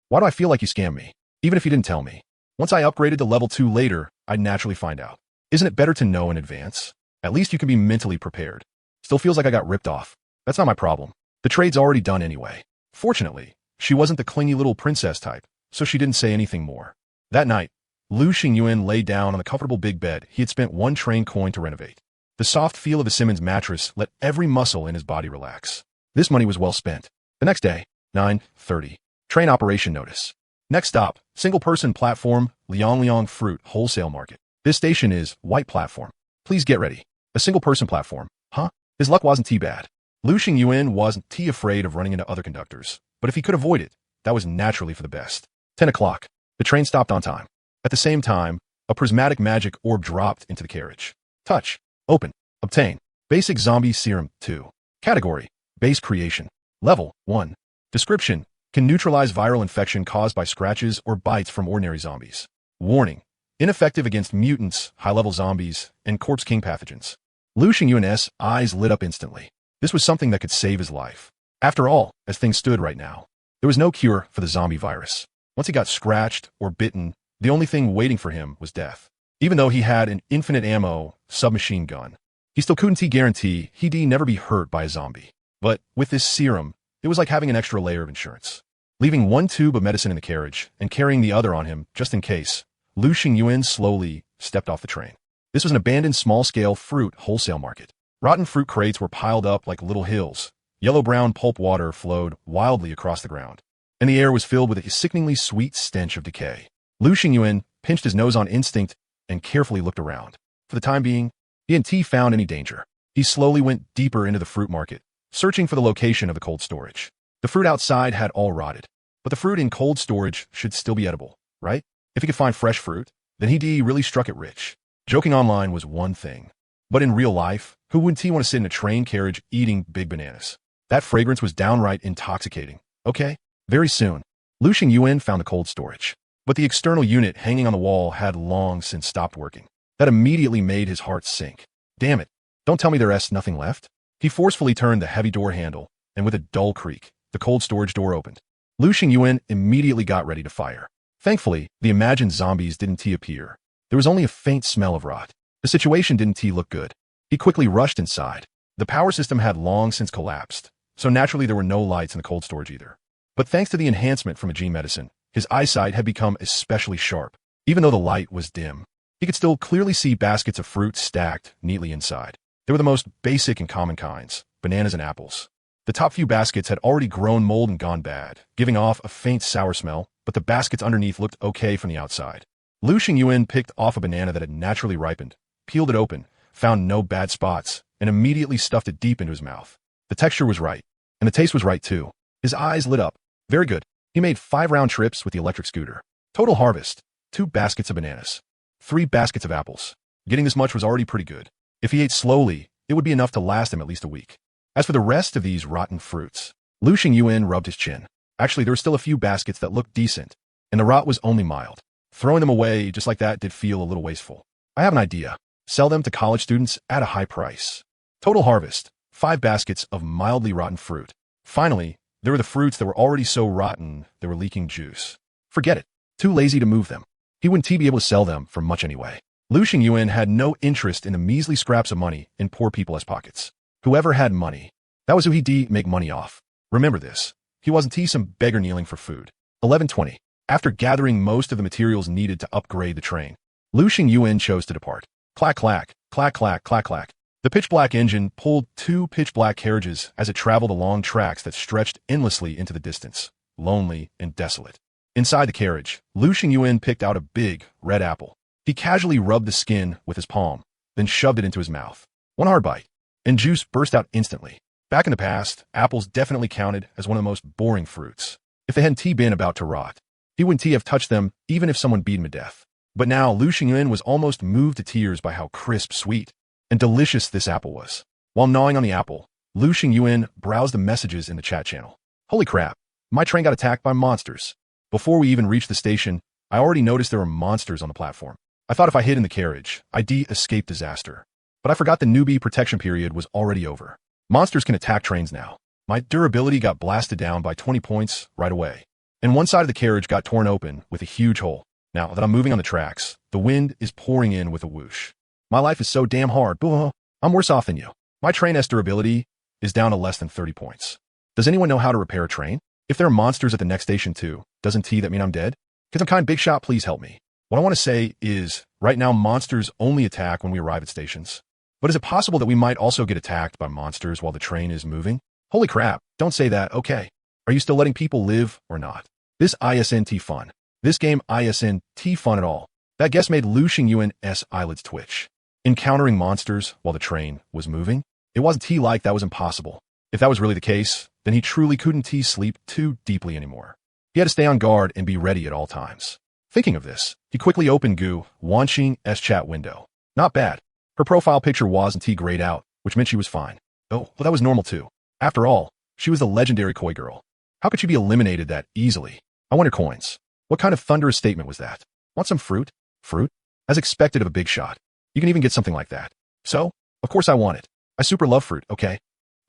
Why do I feel like you scammed me? Even if you didn't tell me. Once I upgraded to level 2 later, I'd naturally find out. Isn't it better to know in advance? At least you can be mentally prepared. Still feels like I got ripped off. That's not my problem. The trade's already done anyway. Fortunately, she wasn't the clingy little princess type, so she didn't say anything more. That night, Lu Xingyuan lay down on the comfortable big bed he had spent 1 train coin to renovate. The soft feel of a Simmons mattress let every muscle in his body relax. This money was well spent. The next day, 9:30. Train operation notice. Next stop, single-person platform, Liang Fruit Wholesale Market. This station is white platform. Please get ready. A single-person platform. Huh? His luck wasn't too bad. Lu Xingyuan wasn't too afraid of running into other conductors, but if he could avoid it, that was naturally for the best. 10 o'clock. The train stopped on time. At the same time, a prismatic magic orb dropped into the carriage. Touch. Open. Obtain. Basic Zombie Serum 2. Category. Base Creation. Level 1. Description. Can neutralize viral infection caused by scratches or bites from ordinary zombies. Warning. Ineffective against mutants, high-level zombies, and Corpse King pathogens. Lu Xingyuan's eyes lit up instantly. This was something that could save his life. After all, as things stood right now, there was no cure for the zombie virus. Once he got scratched or bitten, the only thing waiting for him was death. Even though he had an infinite ammo submachine gun, he still couldn't guarantee he'd never be hurt by a zombie. But with this serum, it was like having an extra layer of insurance. Leaving 1 tube of medicine in the carriage and carrying the other on him just in case, Lu Xingyuan slowly stepped off the train. This was an abandoned small-scale fruit wholesale market. Rotten fruit crates were piled up like little hills. Yellow-brown pulp water flowed wildly across the ground, and the air was filled with a sickeningly sweet stench of decay. Lu Xingyuan pinched his nose on instinct and carefully looked around. For the time being, he hadn't found any danger. He slowly went deeper into the fruit market, searching for the location of the cold storage. The fruit outside had all rotted, but the fruit in cold storage should still be edible, right? If he could find fresh fruit, then he'd really struck it rich. Joking online was one thing, but in real life, who wouldn't he want to sit in a train carriage eating big bananas? That fragrance was downright intoxicating. Okay, very soon, Lu Xingyuan found the cold storage, but the external unit hanging on the wall had long since stopped working. That immediately made his heart sink. Damn it, don't tell me there's nothing left. He forcefully turned the heavy door handle, and with a dull creak, the cold storage door opened. Lu Xingyuan immediately got ready to fire. Thankfully, the imagined zombies didn't appear. There was only a faint smell of rot. The situation didn't look good. He quickly rushed inside. The power system had long since collapsed, so naturally there were no lights in the cold storage either. But thanks to the enhancement from a gene medicine, his eyesight had become especially sharp. Even though the light was dim, he could still clearly see baskets of fruit stacked neatly inside. They were the most basic and common kinds, bananas and apples. The top few baskets had already grown mold and gone bad, giving off a faint sour smell, but the baskets underneath looked okay from the outside. Lu Xingyuan picked off a banana that had naturally ripened, peeled it open, found no bad spots, and immediately stuffed it deep into his mouth. The texture was right, and the taste was right too. His eyes lit up. Very good. He made 5 round trips with the electric scooter. Total harvest, 2 baskets of bananas, 3 baskets of apples. Getting this much was already pretty good. If he ate slowly, it would be enough to last him at least a week. As for the rest of these rotten fruits, Lu Xingyuan rubbed his chin. Actually, there were still a few baskets that looked decent, and the rot was only mild. Throwing them away just like that did feel a little wasteful. I have an idea. Sell them to college students at a high price. Total harvest, 5 baskets of mildly rotten fruit. Finally, there were the fruits that were already so rotten they were leaking juice. Forget it. Too lazy to move them. He wouldn't be able to sell them for much anyway. Lu Xingyuan had no interest in the measly scraps of money in poor people's pockets. Whoever had money, that was who he'd make money off. Remember this. He wasn't some beggar kneeling for food. 11:20. After gathering most of the materials needed to upgrade the train, Lu Xingyuan chose to depart. Clack, clack, clack, clack, clack, clack. The pitch-black engine pulled two pitch-black carriages as it traveled along tracks that stretched endlessly into the distance, lonely and desolate. Inside the carriage, Lu Xingyuan picked out a big, red apple. He casually rubbed the skin with his palm, then shoved it into his mouth. One hard bite, and juice burst out instantly. Back in the past, apples definitely counted as one of the most boring fruits. If they hadn't been about to rot, he wouldn't have touched them even if someone beat him to death. But now Lu Xingyuan was almost moved to tears by how crisp, sweet, and delicious this apple was. While gnawing on the apple, Lu Xingyuan browsed the messages in the chat channel. Holy crap, my train got attacked by monsters. Before we even reached the station, I already noticed there were monsters on the platform. I thought if I hid in the carriage, I'd escape disaster. But I forgot the newbie protection period was already over. Monsters can attack trains now. My durability got blasted down by 20 points right away. And one side of the carriage got torn open with a huge hole. Now that I'm moving on the tracks, the wind is pouring in with a whoosh. My life is so damn hard. I'm worse off than you. My train's durability is down to less than 30 points. Does anyone know how to repair a train? If there are monsters at the next station too, doesn't that mean I'm dead? Because I'm kind of big shot, please help me. What I want to say is, right now monsters only attack when we arrive at stations. But is it possible that we might also get attacked by monsters while the train is moving? Holy crap, don't say that, okay. Are you still letting people live or not? This isn't fun. This game isn't fun at all. That guess made Lu Xingyuan's eyelids twitch. Encountering monsters while the train was moving? It wasn't like that was impossible. If that was really the case, then he truly couldn't sleep too deeply anymore. He had to stay on guard and be ready at all times. Thinking of this, he quickly opened Gu Wanqing's chat window. Not bad. Her profile picture wasn't grayed out, which meant she was fine. Oh, well that was normal too. After all, she was the legendary koi girl. How could she be eliminated that easily? I wonder coins. What kind of thunderous statement was that? Want some fruit? Fruit? As expected of a big shot. You can even get something like that. So, of course I want it. I super love fruit, okay?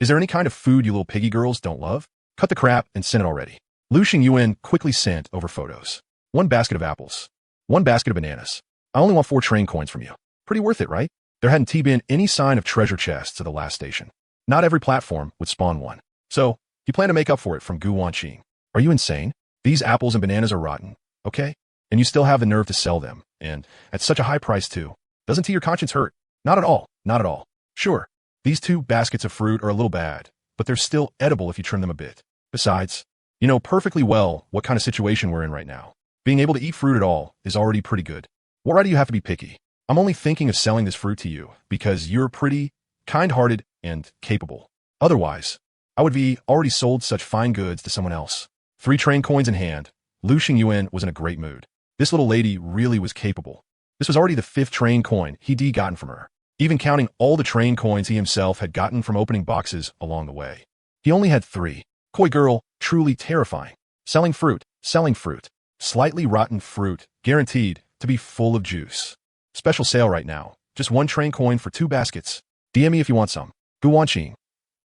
Is there any kind of food you little piggy girls don't love? Cut the crap and send it already. Lu Xingyuan quickly sent over photos. 1 basket of apples. 1 basket of bananas. I only want 4 train coins from you. Pretty worth it, right? There hadn't been any sign of treasure chests at the last station. Not every platform would spawn one. So, he planned to make up for it from Gu Wanqing. Are you insane? These apples and bananas are rotten, okay? And you still have the nerve to sell them, and at such a high price too. Doesn't your conscience hurt? Not at all, not at all. Sure, these 2 baskets of fruit are a little bad, but they're still edible if you trim them a bit. Besides, you know perfectly well what kind of situation we're in right now. Being able to eat fruit at all is already pretty good. What right do you have to be picky? I'm only thinking of selling this fruit to you because you're pretty, kind-hearted, and capable. Otherwise, I would be already sold such fine goods to someone else. 3 train coins in hand, Lu Xingyuan was in a great mood. This little lady really was capable. This was already the 5th train coin he'd gotten from her, even counting all the train coins he himself had gotten from opening boxes along the way. He only had 3. Koi girl, truly terrifying. Selling fruit, slightly rotten fruit, guaranteed to be full of juice. Special sale right now, just 1 train coin for 2 baskets. DM me if you want some. Gu Wanqing.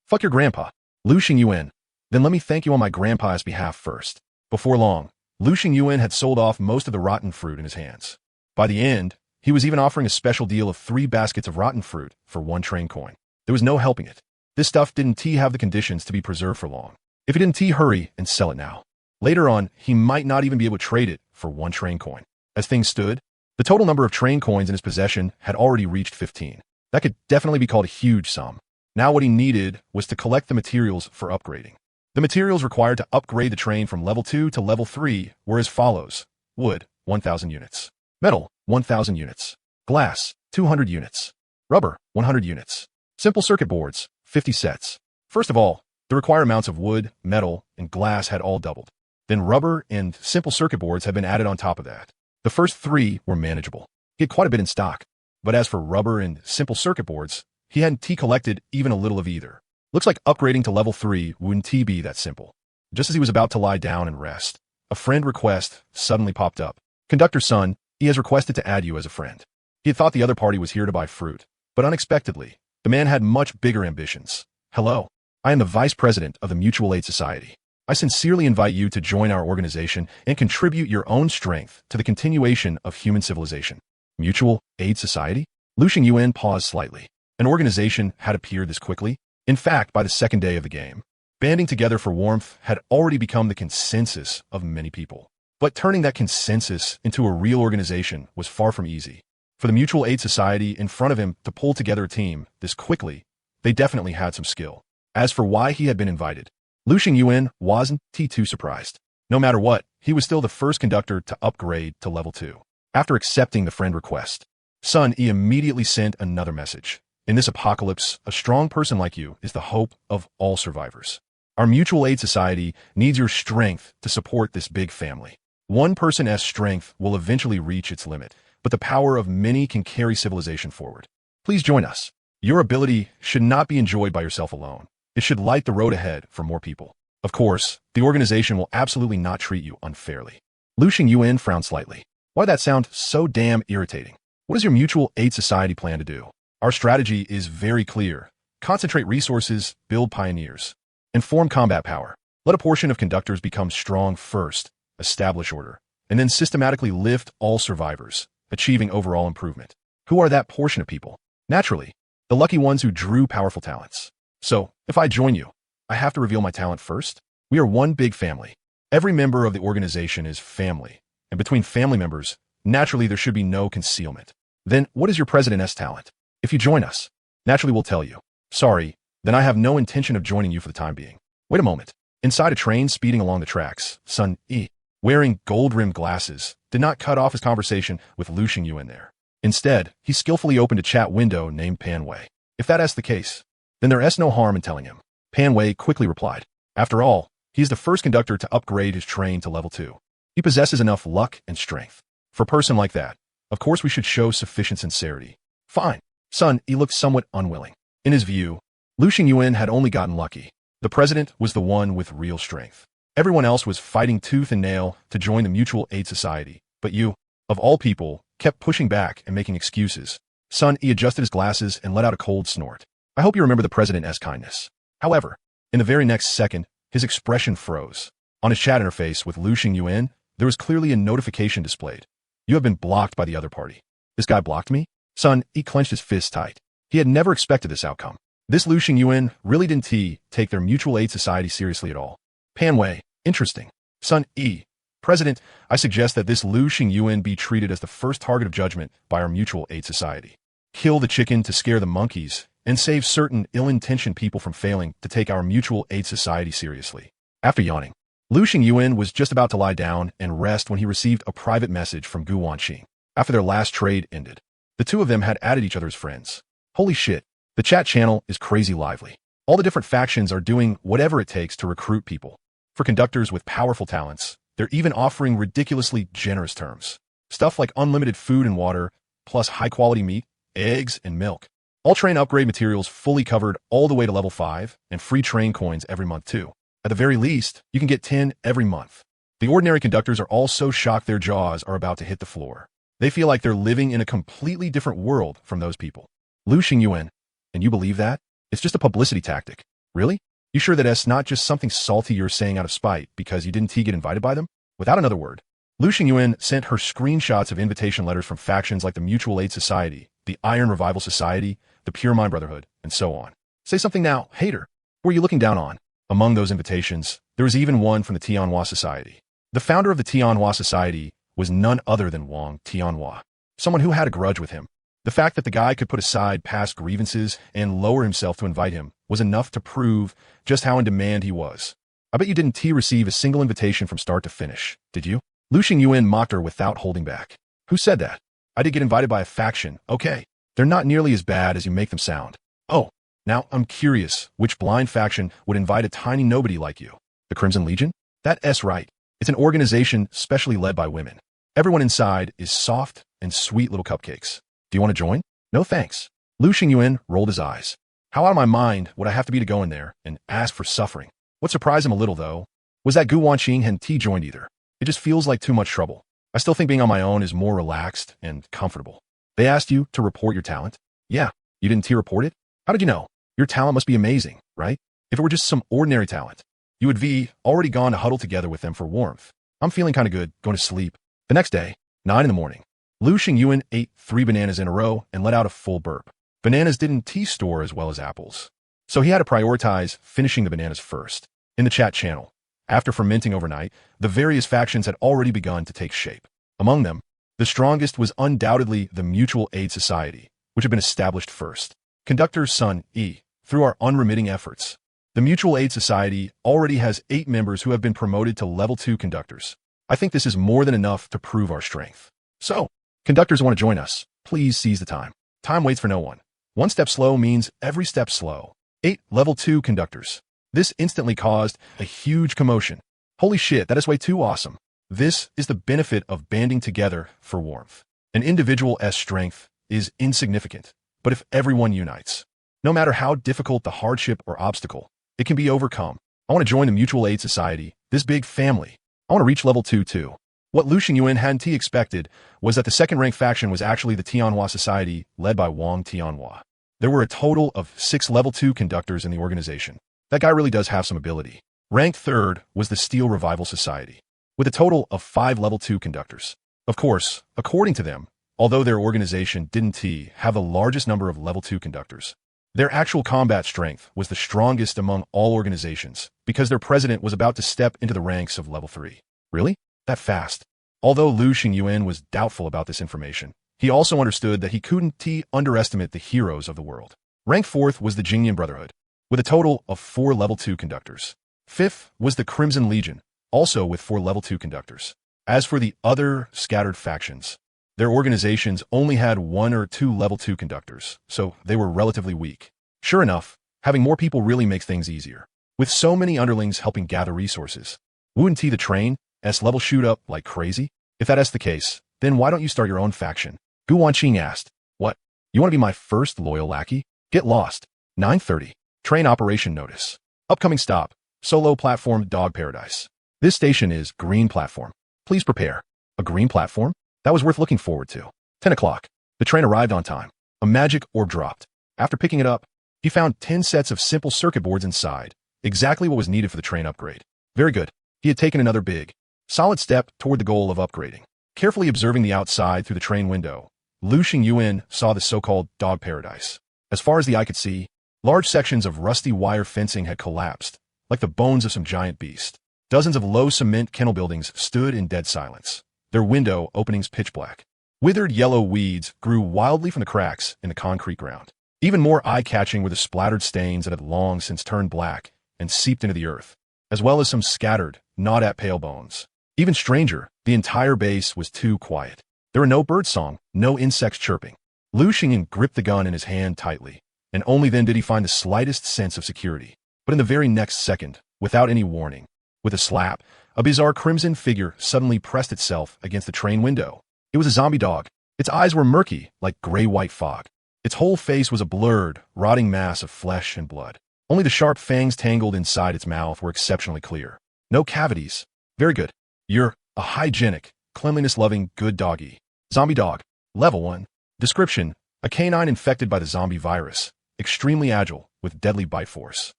Fuck your grandpa. Lu Xingyuan. Then let me thank you on my grandpa's behalf first. Before long, Lu Xingyuan had sold off most of the rotten fruit in his hands. By the end, he was even offering a special deal of 3 baskets of rotten fruit for 1 train coin. There was no helping it. This stuff didn't have the conditions to be preserved for long. If he didn't hurry and sell it now. Later on, he might not even be able to trade it for 1 train coin. As things stood, the total number of train coins in his possession had already reached 15. That could definitely be called a huge sum. Now what he needed was to collect the materials for upgrading. The materials required to upgrade the train from level 2 to level 3 were as follows. Wood, 1,000 units. Metal, 1,000 units. Glass, 200 units. Rubber, 100 units. Simple circuit boards, 50 sets. First of all, the required amounts of wood, metal, and glass had all doubled. Then rubber and simple circuit boards had been added on top of that. The first 3 were manageable. He had quite a bit in stock. But as for rubber and simple circuit boards, he hadn't collected even a little of either. Looks like upgrading to level 3 wouldn't be that simple. Just as he was about to lie down and rest, a friend request suddenly popped up. Conductor son, he has requested to add you as a friend. He had thought the other party was here to buy fruit, but unexpectedly, the man had much bigger ambitions. Hello, I am the Vice President of the Mutual Aid Society. I sincerely invite you to join our organization and contribute your own strength to the continuation of human civilization. Mutual Aid Society? Lu Xingyuan paused slightly. An organization had appeared this quickly. In fact, by the second day of the game, banding together for warmth had already become the consensus of many people. But turning that consensus into a real organization was far from easy. For the Mutual Aid Society in front of him to pull together a team this quickly, they definitely had some skill. As for why he had been invited, Lu Xingyuan wasn't too surprised. No matter what, he was still the first conductor to upgrade to level 2. After accepting the friend request, Sun E immediately sent another message. In this apocalypse, a strong person like you is the hope of all survivors. Our Mutual Aid Society needs your strength to support this big family. One person's strength will eventually reach its limit, but the power of many can carry civilization forward. Please join us. Your ability should not be enjoyed by yourself alone. It should light the road ahead for more people. Of course, the organization will absolutely not treat you unfairly. Lu Xingyuan frowned slightly. Why that sound so damn irritating? What does your Mutual Aid Society plan to do? Our strategy is very clear. Concentrate resources, build pioneers, and form combat power. Let a portion of conductors become strong first, establish order, and then systematically lift all survivors, achieving overall improvement. Who are that portion of people? Naturally, the lucky ones who drew powerful talents. So, if I join you, I have to reveal my talent first? We are one big family. Every member of the organization is family, and between family members, naturally there should be no concealment. Then, what is your president's talent? If you join us, naturally we'll tell you. Sorry, then I have no intention of joining you for the time being. Wait a moment. Inside a train speeding along the tracks, Sun E, wearing gold-rimmed glasses, did not cut off his conversation with Lu Xingyuan there. Instead, he skillfully opened a chat window named Panwei. If that's the case, then there is no harm in telling him. Panwei quickly replied. After all, he is the first conductor to upgrade his train to level 2. He possesses enough luck and strength. For a person like that, of course we should show sufficient sincerity. Fine. Sun E looked somewhat unwilling. In his view, Lu Xingyuan had only gotten lucky. The president was the one with real strength. Everyone else was fighting tooth and nail to join the Mutual Aid Society, but you, of all people, kept pushing back and making excuses. Sun E adjusted his glasses and let out a cold snort. I hope you remember the president's kindness. However, in the very next second, his expression froze. On his chat interface with Lu Xingyuan, there was clearly a notification displayed. You have been blocked by the other party. This guy blocked me? Sun E clenched his fist tight. He had never expected this outcome. This Lu Xingyuan really didn't take their Mutual Aid Society seriously at all. Panwei, interesting. Sun E, President, I suggest that this Lu Xingyuan be treated as the first target of judgment by our Mutual Aid Society. Kill the chicken to scare the monkeys, and save certain ill-intentioned people from failing to take our Mutual Aid Society seriously. After yawning, Lu Xingyuan was just about to lie down and rest when he received a private message from Gu Wanqing. After their last trade ended, the two of them had added each other as friends. Holy shit. The chat channel is crazy lively. All the different factions are doing whatever it takes to recruit people. For conductors with powerful talents, they're even offering ridiculously generous terms. Stuff like unlimited food and water, plus high-quality meat, eggs, and milk. All train upgrade materials fully covered all the way to level 5, and free train coins every month too. At the very least, you can get 10 every month. The ordinary conductors are all so shocked their jaws are about to hit the floor. They feel like they're living in a completely different world from those people. Lu Xingyuan, and you believe that? It's just a publicity tactic. Really? You sure that it's not just something salty you're saying out of spite because you didn't get invited by them? Without another word, Lu Xingyuan sent her screenshots of invitation letters from factions like the Mutual Aid Society, the Iron Revival Society, the Pure Mind Brotherhood, and so on. Say something now, hater. Who are you looking down on? Among those invitations, there was even one from the Tianhua Society. The founder of the Tianhua Society was none other than Wang Tianhua, someone who had a grudge with him. The fact that the guy could put aside past grievances and lower himself to invite him was enough to prove just how in demand he was. I bet you didn't receive a single invitation from start to finish, did you? Lu Xingyuan mocked her without holding back. Who said that? I did get invited by a faction, okay. They're not nearly as bad as you make them sound. Oh, now I'm curious, which blind faction would invite a tiny nobody like you? The Crimson Legion? That's right. It's an organization specially led by women. Everyone inside is soft and sweet little cupcakes. Do you want to join? No thanks. Lu Xingyuan rolled his eyes. How out of my mind would I have to be to go in there and ask for suffering? What surprised him a little, though, was that Gu Wanqing hadn't joined either. It just feels like too much trouble. I still think being on my own is more relaxed and comfortable. They asked you to report your talent? Yeah. You didn't report it? How did you know? Your talent must be amazing, right? If it were just some ordinary talent, you would be already gone to huddle together with them for warmth. I'm feeling kind of good, going to sleep. The next day, 9 in the morning. Lu Xingyuan ate 3 bananas in a row and let out a full burp. Bananas didn't store as well as apples, so he had to prioritize finishing the bananas first. In the chat channel, after fermenting overnight, the various factions had already begun to take shape. Among them, the strongest was undoubtedly the Mutual Aid Society, which had been established first. Conductor Sun E. Through our unremitting efforts, the Mutual Aid Society already has 8 members who have been promoted to level 2 conductors. I think this is more than enough to prove our strength. So, conductors want to join us. Please seize the time. Time waits for no one. One step slow means every step slow. 8 level 2 conductors. This instantly caused a huge commotion. Holy shit, that is way too awesome. This is the benefit of banding together for warmth. An individual's strength is insignificant, but if everyone unites, no matter how difficult the hardship or obstacle, it can be overcome. I want to join the Mutual Aid Society, this big family. I want to reach level 2 too. What Lu Xingyuan hadn't expected was that the second-rank faction was actually the Tianhua Society, led by Wang Tianhua. There were a total of 6 level 2 conductors in the organization. That guy really does have some ability. Ranked third was the Steel Revival Society, with a total of 5 level 2 conductors. Of course, according to them, although their organization didn't have the largest number of level 2 conductors, their actual combat strength was the strongest among all organizations because their president was about to step into the ranks of level 3. Really? That fast? Although Lu Xingyuan was doubtful about this information, he also understood that he couldn't underestimate the heroes of the world. Rank 4th was the Jingyan Brotherhood, with a total of 4 level 2 conductors. 5th was the Crimson Legion, also with 4 level 2 conductors. As for the other scattered factions, their organizations only had 1 or 2 level 2 conductors, so they were relatively weak. Sure enough, having more people really makes things easier. With so many underlings helping gather resources, wouldn't the train's level shoot up like crazy? If that is the case, then why don't you start your own faction? Gu Wanqing asked. What? You want to be my first loyal lackey? Get lost. 9:30. Train operation notice. Upcoming stop. Solo platform Dog Paradise. This station is green platform. Please prepare. A green platform? That was worth looking forward to. 10 o'clock. The train arrived on time. A magic orb dropped. After picking it up, he found 10 sets of simple circuit boards inside, exactly what was needed for the train upgrade. Very good. He had taken another big, solid step toward the goal of upgrading. Carefully observing the outside through the train window, Lu Xingyuan saw the so-called Dog Paradise. As far as the eye could see, large sections of rusty wire fencing had collapsed, like the bones of some giant beast. Dozens of low cement kennel buildings stood in dead silence, their window openings pitch black. Withered yellow weeds grew wildly from the cracks in the concrete ground. Even more eye-catching were the splattered stains that had long since turned black and seeped into the earth, as well as some scattered, gnawed-at pale bones. Even stranger, the entire base was too quiet. There were no birdsong, no insects chirping. Lu Xingyuan gripped the gun in his hand tightly, and only then did he find the slightest sense of security. But in the very next second, without any warning, with a slap, a bizarre crimson figure suddenly pressed itself against the train window. It was a zombie dog. Its eyes were murky, like gray-white fog. Its whole face was a blurred, rotting mass of flesh and blood. Only the sharp fangs tangled inside its mouth were exceptionally clear. No cavities. Very good. You're a hygienic, cleanliness-loving, good doggy. Zombie dog. Level 1. Description: a canine infected by the zombie virus. Extremely agile, with deadly bite force.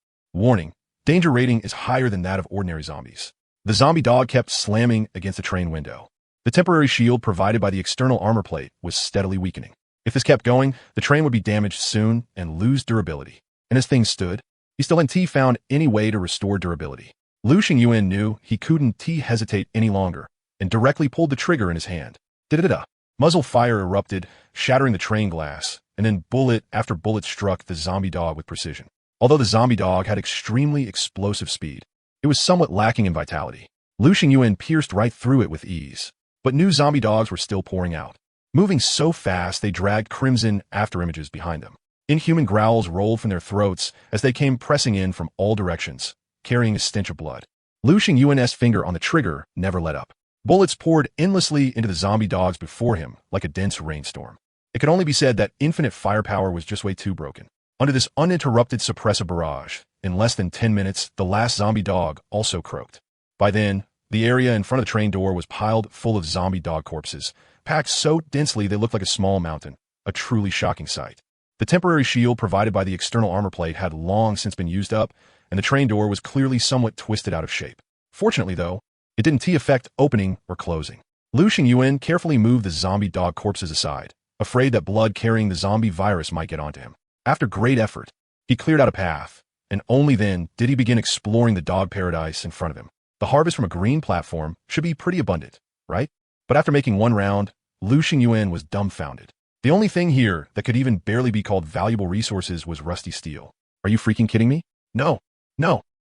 Warning: danger rating is higher than that of ordinary zombies. The zombie dog kept slamming against the train window. The temporary shield provided by the external armor plate was steadily weakening. If this kept going, the train would be damaged soon and lose durability. And as things stood, he still hadn't found any way to restore durability. Lu Xingyuan knew he couldn't hesitate any longer, and directly pulled the trigger in his hand. Da-da-da-da. Muzzle fire erupted, shattering the train glass, and then bullet after bullet struck the zombie dog with precision. Although the zombie dog had extremely explosive speed, it was somewhat lacking in vitality. Lu Xingyuan pierced right through it with ease. But new zombie dogs were still pouring out. Moving so fast, they dragged crimson afterimages behind them. Inhuman growls rolled from their throats as they came pressing in from all directions, carrying a stench of blood. Lu Xingyuan's finger on the trigger never let up. Bullets poured endlessly into the zombie dogs before him like a dense rainstorm. It could only be said that infinite firepower was just way too broken. Under this uninterrupted suppressive barrage, in less than 10 minutes, the last zombie dog also croaked. By then, the area in front of the train door was piled full of zombie dog corpses, packed so densely they looked like a small mountain, a truly shocking sight. The temporary shield provided by the external armor plate had long since been used up, and the train door was clearly somewhat twisted out of shape. Fortunately, though, it didn't affect opening or closing. Lu Xingyuan carefully moved the zombie dog corpses aside, afraid that blood carrying the zombie virus might get onto him. After great effort, he cleared out a path, and only then did he begin exploring the dog paradise in front of him. The harvest from a green platform should be pretty abundant, right? But after making one round, Lu Xingyuan was dumbfounded. The only thing here that could even barely be called valuable resources was rusty steel. Are you freaking kidding me? No.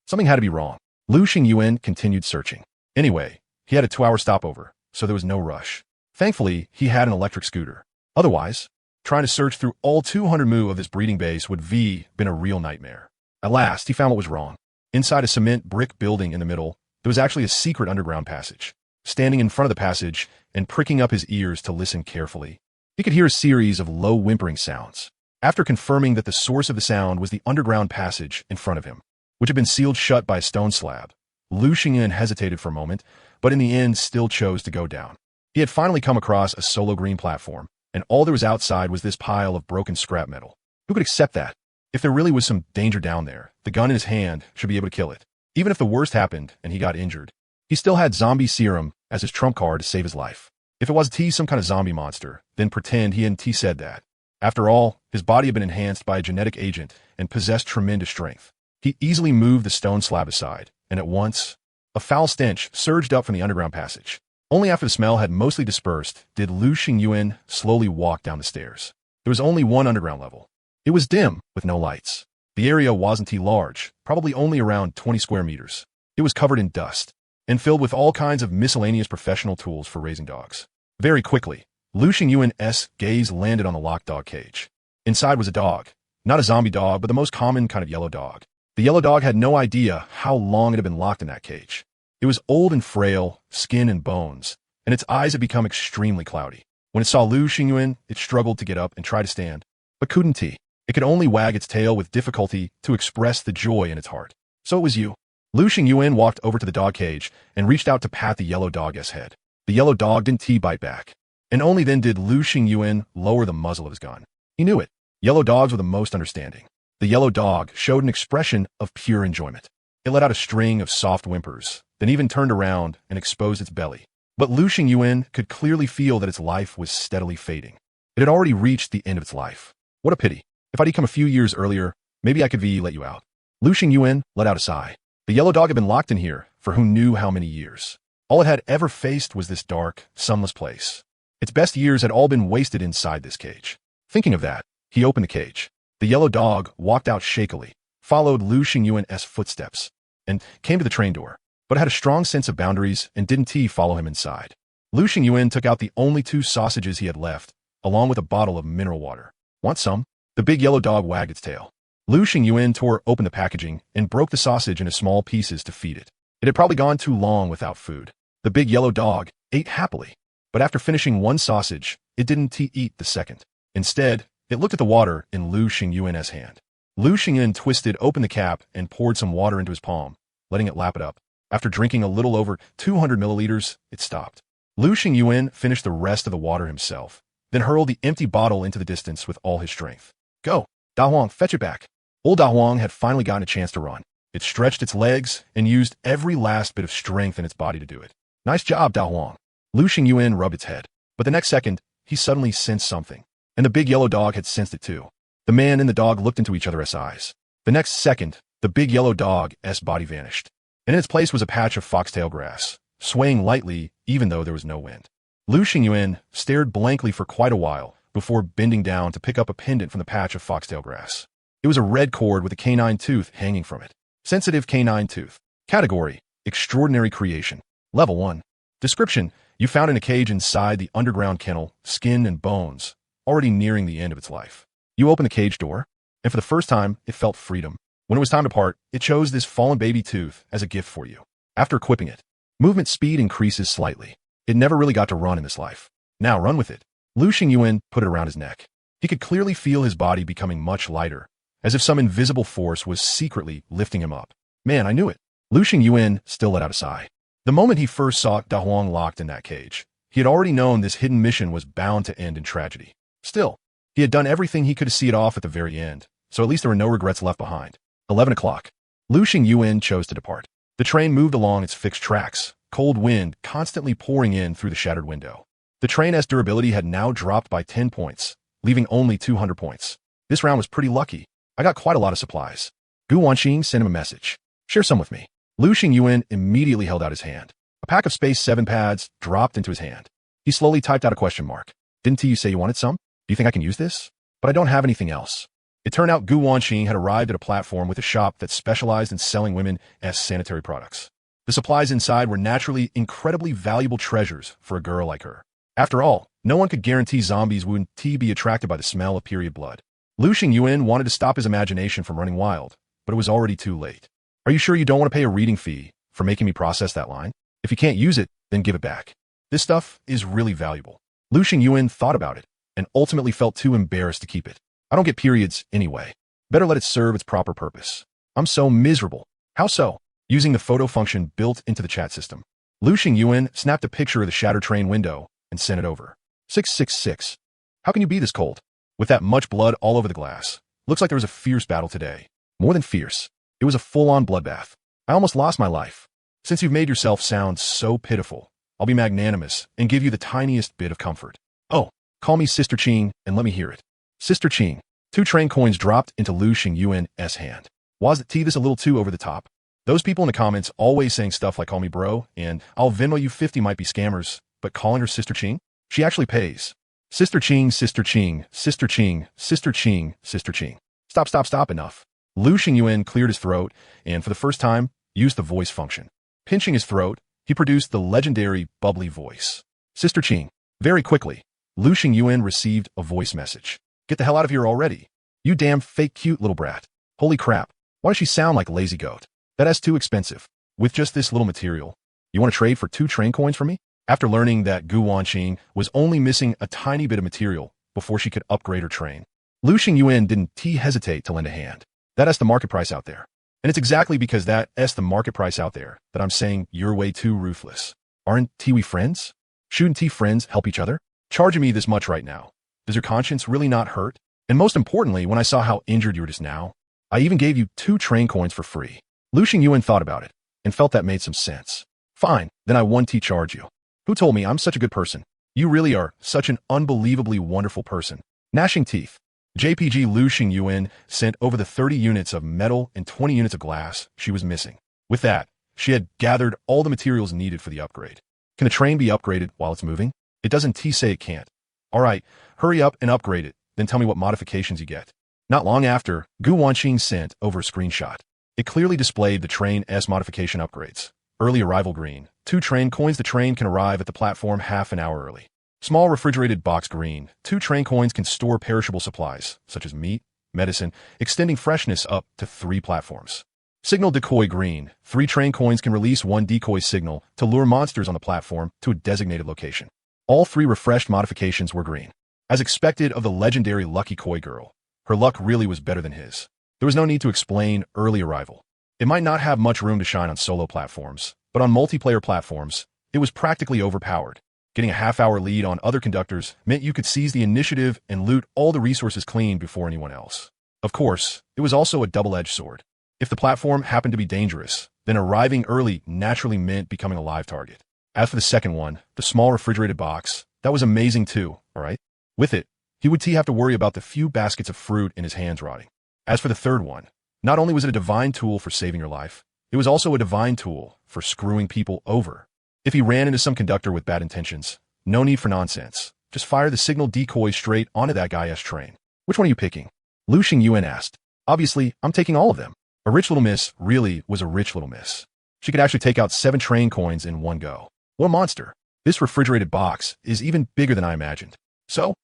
Something had to be wrong. Lu Xingyuan continued searching. Anyway, he had a 2-hour stopover, so there was no rush. Thankfully, he had an electric scooter. Otherwise, trying to search through all 200 mu of this breeding base would been a real nightmare. At last, he found what was wrong. Inside a cement brick building in the middle, there was actually a secret underground passage. Standing in front of the passage and pricking up his ears to listen carefully, he could hear a series of low whimpering sounds. After confirming that the source of the sound was the underground passage in front of him, which had been sealed shut by a stone slab, Lu Xingyuan hesitated for a moment, but in the end still chose to go down. He had finally come across a solo green platform, and all there was outside was this pile of broken scrap metal. Who could accept that? If there really was some danger down there, the gun in his hand should be able to kill it. Even if the worst happened and he got injured, he still had zombie serum as his trump card to save his life. If it was T some kind of zombie monster, then pretend he and T said that. After all, his body had been enhanced by a genetic agent and possessed tremendous strength. He easily moved the stone slab aside, and at once, a foul stench surged up from the underground passage. Only after the smell had mostly dispersed did Lu Xingyuan slowly walk down the stairs. There was only one underground level. It was dim, with no lights. The area wasn't too large, probably only around 20 square meters. It was covered in dust, and filled with all kinds of miscellaneous professional tools for raising dogs. Very quickly, Lu Xingyuan's gaze landed on the locked dog cage. Inside was a dog. Not a zombie dog, but the most common kind of yellow dog. The yellow dog had no idea how long it had been locked in that cage. It was old and frail, skin and bones, and its eyes had become extremely cloudy. When it saw Lu Xingyuan, it struggled to get up and try to stand, but couldn't. It could only wag its tail with difficulty to express the joy in its heart. So it was you. Lu Xingyuan walked over to the dog cage and reached out to pat the yellow dog's head. The yellow dog didn't bite back, and only then did Lu Xingyuan lower the muzzle of his gun. He knew it. Yellow dogs were the most understanding. The yellow dog showed an expression of pure enjoyment. It let out a string of soft whimpers, then even turned around and exposed its belly. But Lu Xingyuan could clearly feel that its life was steadily fading. It had already reached the end of its life. What a pity. If I'd come a few years earlier, maybe I could let you out. Lu Xingyuan let out a sigh. The yellow dog had been locked in here for who knew how many years. All it had ever faced was this dark, sunless place. Its best years had all been wasted inside this cage. Thinking of that, he opened the cage. The yellow dog walked out shakily, followed Lu Xingyuan's footsteps, and came to the train door, but had a strong sense of boundaries and didn't follow him inside. Lu Xingyuan took out the only 2 sausages he had left, along with a bottle of mineral water. Want some? The big yellow dog wagged its tail. Lu Xingyuan tore open the packaging and broke the sausage into small pieces to feed it. It had probably gone too long without food. The big yellow dog ate happily, but after finishing one sausage, it didn't eat the second. Instead, it looked at the water in Lu Xingyuan's hand. Lu Xingyuan twisted open the cap and poured some water into his palm, letting it lap it up. After drinking a little over 200 milliliters, it stopped. Lu Xingyuan finished the rest of the water himself, then hurled the empty bottle into the distance with all his strength. Go! Da Huang, fetch it back. Old Da Huang had finally gotten a chance to run. It stretched its legs and used every last bit of strength in its body to do it. Nice job, Da Huang. Lu Xingyuan rubbed its head. But the next second, he suddenly sensed something. And the big yellow dog had sensed it too. The man and the dog looked into each other's eyes. The next second, the big yellow dog's body vanished. And in its place was a patch of foxtail grass, swaying lightly even though there was no wind. Lu Xingyuan stared blankly for quite a while before bending down to pick up a pendant from the patch of foxtail grass. It was a red cord with a canine tooth hanging from it. Sensitive canine tooth. Category: Extraordinary creation. Level 1. Description: You found in a cage inside the underground kennel, skin and bones, already nearing the end of its life. You opened the cage door, and for the first time, it felt freedom. When it was time to part, it chose this fallen baby tooth as a gift for you. After equipping it, movement speed increases slightly. It never really got to run in this life. Now run with it. Lu Xingyuan put it around his neck. He could clearly feel his body becoming much lighter, as if some invisible force was secretly lifting him up. Man, I knew it. Lu Xingyuan still let out a sigh. The moment he first saw Da Huang locked in that cage, he had already known this hidden mission was bound to end in tragedy. Still, he had done everything he could to see it off at the very end, so at least there were no regrets left behind. 11 o'clock. Lu Xingyuan chose to depart. The train moved along its fixed tracks, cold wind constantly pouring in through the shattered window. The train's durability had now dropped by 10 points, leaving only 200 points. This round was pretty lucky. I got quite a lot of supplies. Gu Wanqing sent him a message. Share some with me. Lu Xingyuan immediately held out his hand. A pack of Space 7 pads dropped into his hand. He slowly typed out a question mark. Didn't you say you wanted some? Do you think I can use this? But I don't have anything else. It turned out Gu Wanqing had arrived at a platform with a shop that specialized in selling women's sanitary products. The supplies inside were naturally incredibly valuable treasures for a girl like her. After all, no one could guarantee zombies wouldn't be attracted by the smell of period blood. Lu Xingyuan wanted to stop his imagination from running wild, but it was already too late. Are you sure you don't want to pay a reading fee for making me process that line? If you can't use it, then give it back. This stuff is really valuable. Lu Xingyuan thought about it and ultimately felt too embarrassed to keep it. I don't get periods anyway. Better let it serve its proper purpose. I'm so miserable. How so? Using the photo function built into the chat system, Lu Xingyuan snapped a picture of the shattered train window and sent it over. 666. How can you be this cold? With that much blood all over the glass. Looks like there was a fierce battle today. More than fierce. It was a full-on bloodbath. I almost lost my life. Since you've made yourself sound so pitiful, I'll be magnanimous and give you the tiniest bit of comfort. Oh, call me Sister Qing and let me hear it. Sister Qing. 2 train coins dropped into Lu Xingyuan's hand. Was it this a little too over the top? Those people in the comments always saying stuff like call me bro and I'll Venmo you 50 might be scammers, but calling her Sister Qing? She actually pays. Sister Qing, Sister Qing, Sister Qing, Sister Qing, Sister Qing. Stop, enough. Lu Xingyuan cleared his throat and, for the first time, used the voice function. Pinching his throat, he produced the legendary bubbly voice. Sister Qing. Very quickly, Lu Xingyuan received a voice message. Get the hell out of here already. You damn fake cute little brat. Holy crap. Why does she sound like lazy goat? That's too expensive. With just this little material. You want to trade for 2 train coins from me? After learning that Gu Wanqing was only missing a tiny bit of material before she could upgrade her train, Lu Xingyuan didn't hesitate to lend a hand. That's the market price out there. And it's exactly because that's the market price out there that I'm saying you're way too ruthless. Aren't we friends? Shouldn't friends help each other? Charging me this much right now. Does your conscience really not hurt? And most importantly, when I saw how injured you were just now, I even gave you 2 train coins for free. Lu Xingyuan thought about it and felt that made some sense. Fine, then I 1T charge you. Who told me I'm such a good person? You really are such an unbelievably wonderful person. Gnashing teeth. JPG Lu Xingyuan sent over the 30 units of metal and 20 units of glass she was missing. With that, she had gathered all the materials needed for the upgrade. Can the train be upgraded while it's moving? It doesn't say it can't. Alright, hurry up and upgrade it, then tell me what modifications you get. Not long after, Gu Wanqing sent over a screenshot. It clearly displayed the train's modification upgrades. Early arrival green. 2 train coins. The train can arrive at the platform half an hour early. Small refrigerated box green. 2 train coins can store perishable supplies, such as meat, medicine, extending freshness up to 3 platforms. Signal decoy green. 3 train coins can release 1 decoy signal to lure monsters on the platform to a designated location. All 3 refreshed modifications were green. As expected of the legendary Lucky Koi Girl, her luck really was better than his. There was no need to explain early arrival. It might not have much room to shine on solo platforms, but on multiplayer platforms, it was practically overpowered. Getting a half-hour lead on other conductors meant you could seize the initiative and loot all the resources clean before anyone else. Of course, it was also a double-edged sword. If the platform happened to be dangerous, then arriving early naturally meant becoming a live target. As for the second one, the small refrigerated box, that was amazing too, alright? With it, he would have to worry about the few baskets of fruit in his hands rotting. As for the third one, not only was it a divine tool for saving your life, it was also a divine tool for screwing people over. If he ran into some conductor with bad intentions, no need for nonsense. Just fire the signal decoy straight onto that guy's train. Which one are you picking? Lu Xingyuan asked. Obviously, I'm taking all of them. A rich little miss really was a rich little miss. She could actually take out 7 train coins in one go. What a monster. This refrigerated box is even bigger than I imagined. So,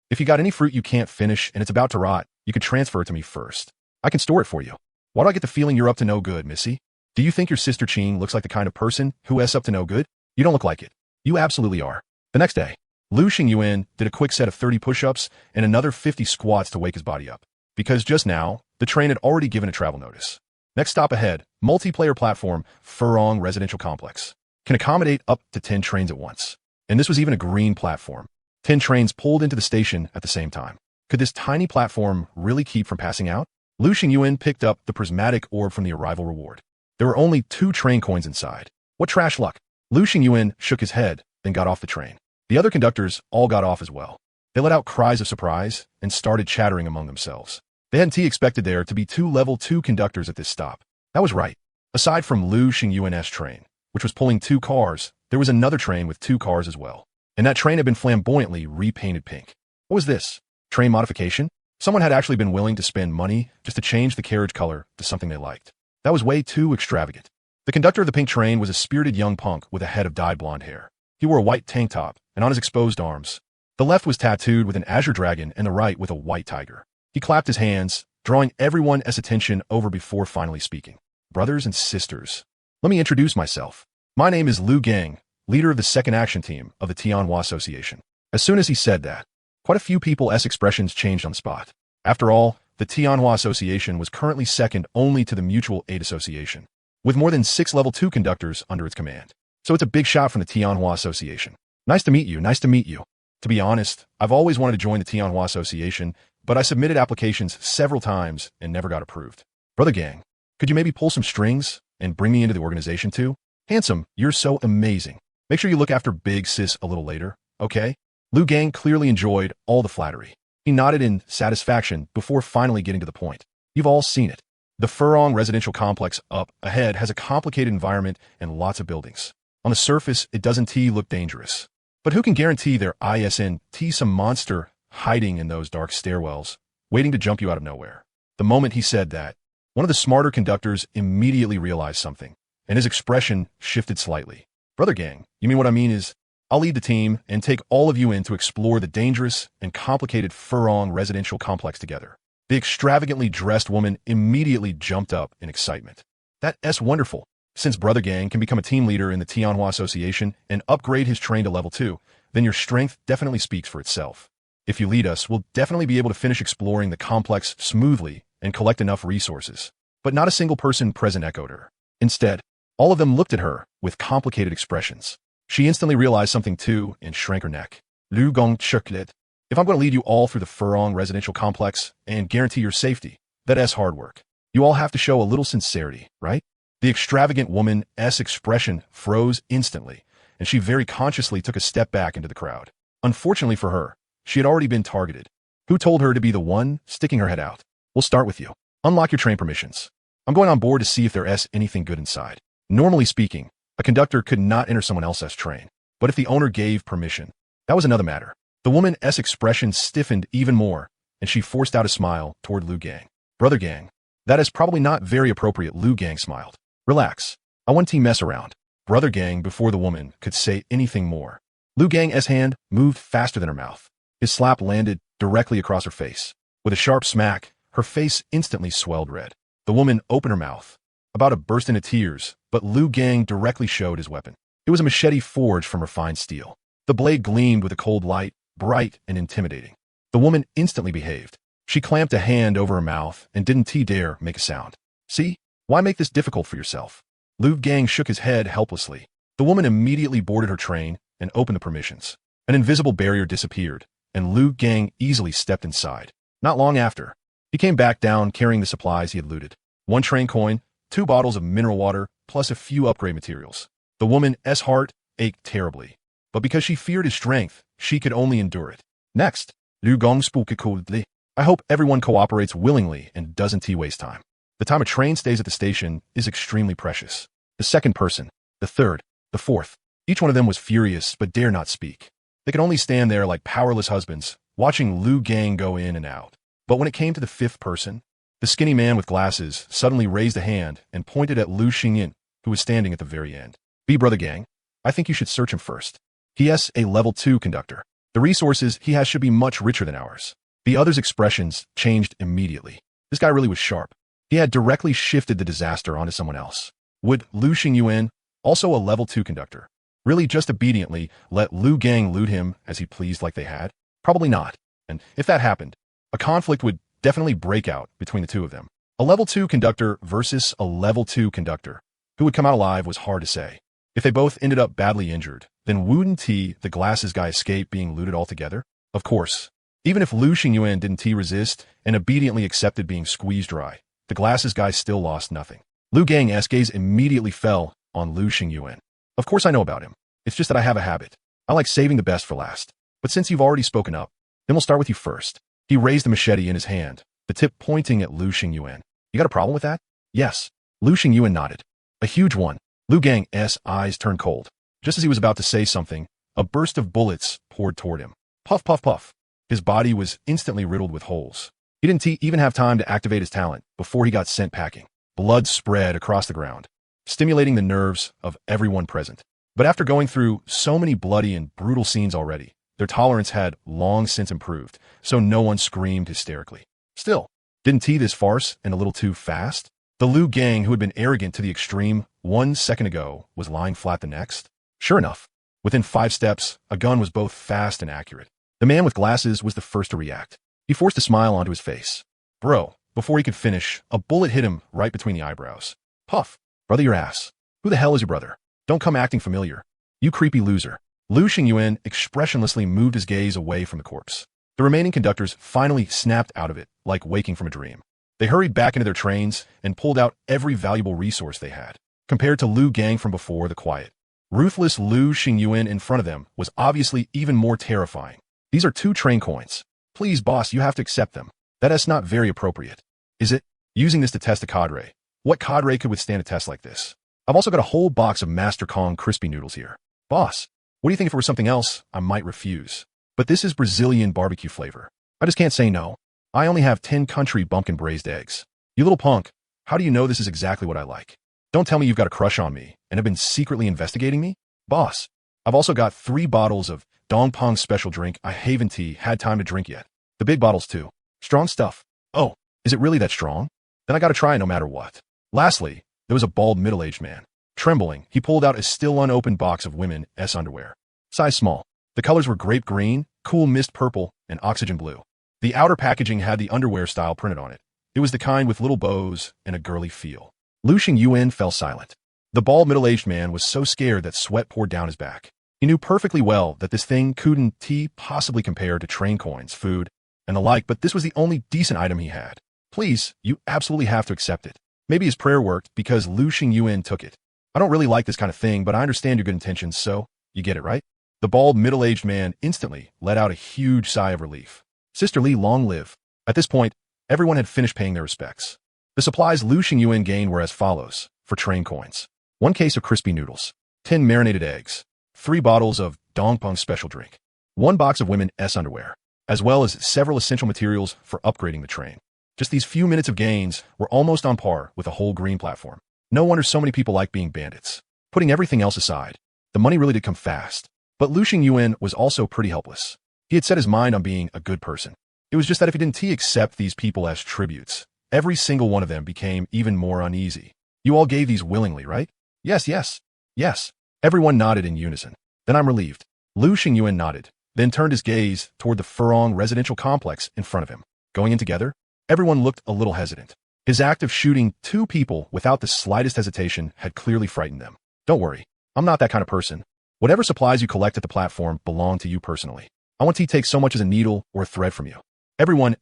if you got any fruit you can't finish and it's about to rot, you could transfer it to me first. I can store it for you. Why do I get the feeling you're up to no good, Missy? Do you think your sister Qing looks like the kind of person who is up to no good? You don't look like it. You absolutely are. The next day, Lu Xingyuan did a quick set of 30 push-ups and another 50 squats to wake his body up. Because just now, the train had already given a travel notice. Next stop ahead, multiplayer platform, Furong Residential Complex. Can accommodate up to 10 trains at once. And this was even a green platform. 10 trains pulled into the station at the same time. Could this tiny platform really keep from passing out? Lu Xingyuan picked up the Prismatic Orb from the arrival reward. There were only 2 train coins inside. What trash luck. Lu Xingyuan shook his head, then got off the train. The other conductors all got off as well. They let out cries of surprise and started chattering among themselves. They hadn't expected there to be 2 level 2 conductors at this stop. That was right. Aside from Lu Xingyuan's train, which was pulling 2 cars, there was another train with 2 cars as well. And that train had been flamboyantly repainted pink. What was this? Train modification? Someone had actually been willing to spend money just to change the carriage color to something they liked. That was way too extravagant. The conductor of the pink train was a spirited young punk with a head of dyed blonde hair. He wore a white tank top, and on his exposed arms, the left was tattooed with an azure dragon and the right with a white tiger. He clapped his hands, drawing everyone's attention over before finally speaking. Brothers and sisters, let me introduce myself. My name is Lu Gang, leader of the second action team of the Tianhua Association. As soon as he said that, quite a few people's expressions changed on the spot. After all, the Tianhua Association was currently second only to the Mutual Aid Association, with more than 6 level 2 conductors under its command. So it's a big shot from the Tianhua Association. Nice to meet you, nice to meet you. To be honest, I've always wanted to join the Tianhua Association, but I submitted applications several times and never got approved. Brother Gang, could you maybe pull some strings and bring me into the organization too? Handsome, you're so amazing. Make sure you look after Big Sis a little later, okay? Lu Gang clearly enjoyed all the flattery. He nodded in satisfaction before finally getting to the point. You've all seen it. The Furong residential complex up ahead has a complicated environment and lots of buildings. On the surface, it doesn't look dangerous. But who can guarantee there isn't some monster hiding in those dark stairwells, waiting to jump you out of nowhere? The moment he said that, one of the smarter conductors immediately realized something, and his expression shifted slightly. Brother Gang, you mean what I mean is, I'll lead the team and take all of you in to explore the dangerous and complicated Furong residential complex together. The extravagantly dressed woman immediately jumped up in excitement. That's wonderful. Since Brother Gang can become a team leader in the Tianhua Association and upgrade his train to level 2, then your strength definitely speaks for itself. If you lead us, we'll definitely be able to finish exploring the complex smoothly and collect enough resources. But not a single person present echoed her. Instead, all of them looked at her with complicated expressions. She instantly realized something too and shrank her neck. Lu Gong Chuklet. If I'm going to lead you all through the Furong residential complex and guarantee your safety, that's hard work. You all have to show a little sincerity, right? The extravagant woman's expression froze instantly, and she very consciously took a step back into the crowd. Unfortunately for her, she had already been targeted. Who told her to be the one sticking her head out? We'll start with you. Unlock your train permissions. I'm going on board to see if there's anything good inside. Normally speaking, a conductor could not enter someone else's train, but if the owner gave permission, that was another matter. The woman's expression stiffened even more, and she forced out a smile toward Lu Gang. Brother Gang, that is probably not very appropriate. Lu Gang smiled. Relax. I want to mess around. Brother Gang, before the woman could say anything more. Lu Gang's hand moved faster than her mouth. His slap landed directly across her face. With a sharp smack, her face instantly swelled red. The woman opened her mouth, about to burst into tears, but Lu Gang directly showed his weapon. It was a machete forged from refined steel. The blade gleamed with a cold light, bright and intimidating. The woman instantly behaved. She clamped a hand over her mouth and didn't dare make a sound. See? Why make this difficult for yourself? Lu Gang shook his head helplessly. The woman immediately boarded her train and opened the permissions. An invisible barrier disappeared, and Lu Gang easily stepped inside. Not long after, he came back down carrying the supplies he had looted. 1 train coin, 2 bottles of mineral water, plus a few upgrade materials. The woman's heart ached terribly, but because she feared his strength, she could only endure it. Next, Lu Gong spoke coldly. I hope everyone cooperates willingly and doesn't waste time. The time a train stays at the station is extremely precious. The second person, the third, the fourth, each one of them was furious but dare not speak. They could only stand there like powerless husbands, watching Lu Gang go in and out. But when it came to the 5th person, the skinny man with glasses suddenly raised a hand and pointed at Lu Xingyin, who was standing at the very end. Brother Gang, I think you should search him first. He is a level 2 conductor. The resources he has should be much richer than ours. The other's expressions changed immediately. This guy really was sharp. He had directly shifted the disaster onto someone else. Would Lu Xingyuan, also a level 2 conductor, really just obediently let Lu Gang loot him as he pleased like they had? Probably not. And if that happened, a conflict would definitely break out between the two of them. A level 2 conductor versus a level 2 conductor. Who would come out alive was hard to say. If they both ended up badly injured, then wouldn't the glasses guy escape being looted altogether? Of course. Even if Lu Xingyuan didn't resist and obediently accepted being squeezed dry, the glasses guy still lost nothing. Lu Gang's gaze immediately fell on Lu Xingyuan. Of course I know about him. It's just that I have a habit. I like saving the best for last. But since you've already spoken up, then we'll start with you first. He raised the machete in his hand, the tip pointing at Lu Xingyuan. You got a problem with that? Yes. Lu Xingyuan nodded. A huge one. Lu Gang's eyes turned cold. Just as he was about to say something, a burst of bullets poured toward him. Puff, puff, puff. His body was instantly riddled with holes. He didn't even have time to activate his talent before he got sent packing. Blood spread across the ground, stimulating the nerves of everyone present. But after going through so many bloody and brutal scenes already, their tolerance had long since improved, so no one screamed hysterically. Still, didn't this farce and a little too fast? The Lu gang who had been arrogant to the extreme 1 second ago was lying flat the next? Sure enough, within 5 steps, a gun was both fast and accurate. The man with glasses was the first to react. He forced a smile onto his face. Bro, before he could finish, a bullet hit him right between the eyebrows. Puff. Brother your ass. Who the hell is your brother? Don't come acting familiar. You creepy loser. Lu Xingyuan expressionlessly moved his gaze away from the corpse. The remaining conductors finally snapped out of it, like waking from a dream. They hurried back into their trains and pulled out every valuable resource they had. Compared to Lu Gang from before, the quiet, ruthless Lu Xingyuan in front of them was obviously even more terrifying. These are 2 train coins. Please, boss, you have to accept them. That's not very appropriate. Is it? Using this to test a cadre. What cadre could withstand a test like this? I've also got a whole box of Master Kong crispy noodles here. Boss, what do you think if it were something else? I might refuse. But this is Brazilian barbecue flavor. I just can't say no. I only have 10 country bumpkin braised eggs. You little punk, how do you know this is exactly what I like? Don't tell me you've got a crush on me and have been secretly investigating me? Boss, I've also got 3 bottles of Dongpong special drink I haven't had time to drink yet. The big bottles too. Strong stuff. Oh, is it really that strong? Then I gotta try it no matter what. Lastly, there was a bald middle-aged man. Trembling, he pulled out a still unopened box of women's underwear. Size small. The colors were grape green, cool mist purple, and oxygen blue. The outer packaging had the underwear style printed on it. It was the kind with little bows and a girly feel. Lu Xingyuan fell silent. The bald middle-aged man was so scared that sweat poured down his back. He knew perfectly well that this thing couldn't possibly compare to train coins, food, and the like, but this was the only decent item he had. Please, you absolutely have to accept it. Maybe his prayer worked because Lu Xingyuan took it. I don't really like this kind of thing, but I understand your good intentions, so you get it, right? The bald middle-aged man instantly let out a huge sigh of relief. Sister Li, long live. At this point, everyone had finished paying their respects. The supplies Lu Xingyuan gained were as follows, for train coins. 1 case of crispy noodles, 10 marinated eggs, 3 bottles of Dongpong special drink, 1 box of women's underwear, as well as several essential materials for upgrading the train. Just these few minutes of gains were almost on par with a whole green platform. No wonder so many people like being bandits. Putting everything else aside, the money really did come fast. But Lu Xingyuan was also pretty helpless. He had set his mind on being a good person. It was just that if he didn't accept these people as tributes, every single one of them became even more uneasy. You all gave these willingly, right? Yes, yes, yes. Everyone nodded in unison. Then I'm relieved. Lu Xingyuan nodded, then turned his gaze toward the Furong residential complex in front of him. Going in together, everyone looked a little hesitant. His act of shooting 2 people without the slightest hesitation had clearly frightened them. Don't worry, I'm not that kind of person. Whatever supplies you collect at the platform belong to you personally. I want to take so much as a needle or a thread from you. Everyone's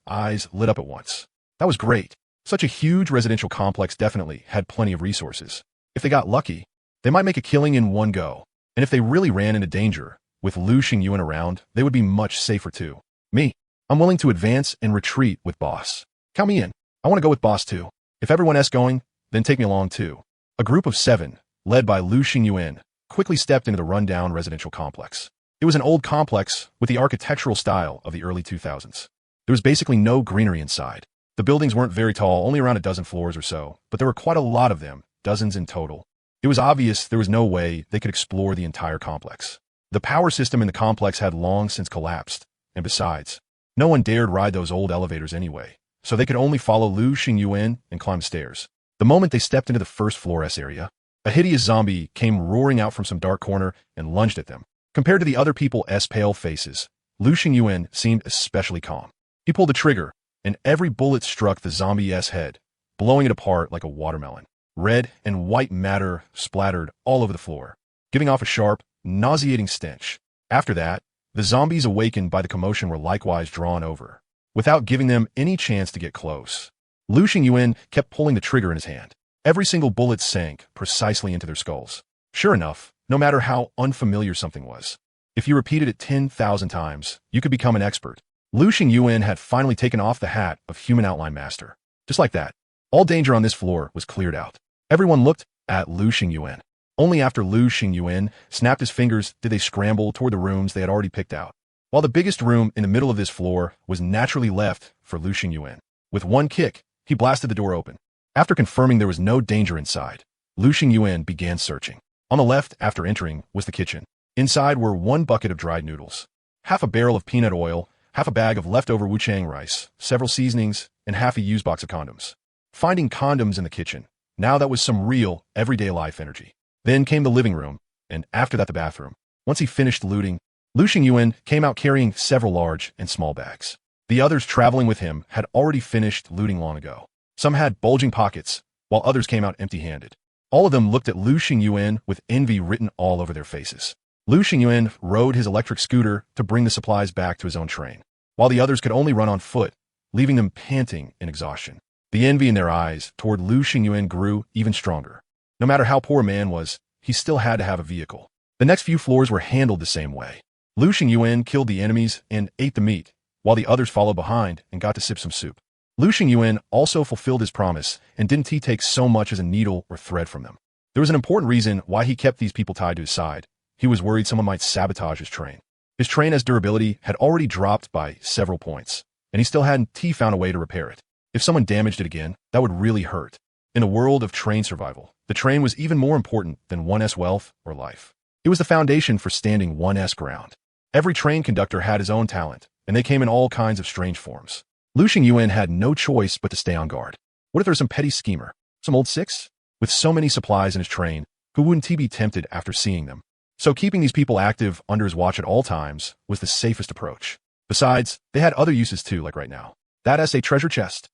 eyes lit up at once. That was great. Such a huge residential complex definitely had plenty of resources. If they got lucky, they might make a killing in one go. And if they really ran into danger, with Lu Xingyuan around, they would be much safer too. Me, I'm willing to advance and retreat with boss. Count me in. I want to go with boss too. If everyone's going, then take me along too. A group of 7, led by Lu Xingyuan, quickly stepped into the rundown residential complex. It was an old complex with the architectural style of the early 2000s. There was basically no greenery inside. The buildings weren't very tall, only around a dozen floors or so, but there were quite a lot of them, dozens in total. It was obvious there was no way they could explore the entire complex. The power system in the complex had long since collapsed, and besides, no one dared ride those old elevators anyway, so they could only follow Lu Xingyuan and climb stairs. The moment they stepped into the first floor S area, a hideous zombie came roaring out from some dark corner and lunged at them. Compared to the other people's pale faces, Lu Xingyuan seemed especially calm. He pulled the trigger, and every bullet struck the zombie's head, blowing it apart like a watermelon. Red and white matter splattered all over the floor, giving off a sharp, nauseating stench. After that, the zombies awakened by the commotion were likewise drawn over, without giving them any chance to get close. Lu Xingyuan kept pulling the trigger in his hand. Every single bullet sank precisely into their skulls. Sure enough, no matter how unfamiliar something was, if you repeated it 10,000 times, you could become an expert. Lu Xingyuan had finally taken off the hat of Human Outline Master. Just like that, all danger on this floor was cleared out. Everyone looked at Lu Xingyuan. Only after Lu Xingyuan snapped his fingers did they scramble toward the rooms they had already picked out. While the biggest room in the middle of this floor was naturally left for Lu Xingyuan. With one kick, he blasted the door open. After confirming there was no danger inside, Lu Xingyuan began searching. On the left, after entering, was the kitchen. Inside were 1 bucket of dried noodles, half a barrel of peanut oil, half a bag of leftover wuchang rice, several seasonings, and half a used box of condoms. Finding condoms in the kitchen, now that was some real, everyday life energy. Then came the living room, and after that the bathroom. Once he finished looting, Lu Xingyuan came out carrying several large and small bags. The others traveling with him had already finished looting long ago. Some had bulging pockets, while others came out empty-handed. All of them looked at Lu Xingyuan with envy written all over their faces. Lu Xingyuan rode his electric scooter to bring the supplies back to his own train, while the others could only run on foot, leaving them panting in exhaustion. The envy in their eyes toward Lu Xingyuan grew even stronger. No matter how poor a man was, he still had to have a vehicle. The next few floors were handled the same way. Lu Xingyuan killed the enemies and ate the meat, while the others followed behind and got to sip some soup. Lu Xingyuan also fulfilled his promise and didn't he take so much as a needle or thread from them. There was an important reason why he kept these people tied to his side. He was worried someone might sabotage his train. His train's durability had already dropped by several points, and he still hadn't found a way to repair it. If someone damaged it again, that would really hurt. In a world of train survival, the train was even more important than one's wealth or life. It was the foundation for standing one's ground. Every train conductor had his own talent, and they came in all kinds of strange forms. Lu Xingyuan had no choice but to stay on guard. What if there was some petty schemer, some old six? With so many supplies in his train, who wouldn't he be tempted after seeing them? So keeping these people active under his watch at all times was the safest approach. Besides, they had other uses too, like right now. That as a treasure chest.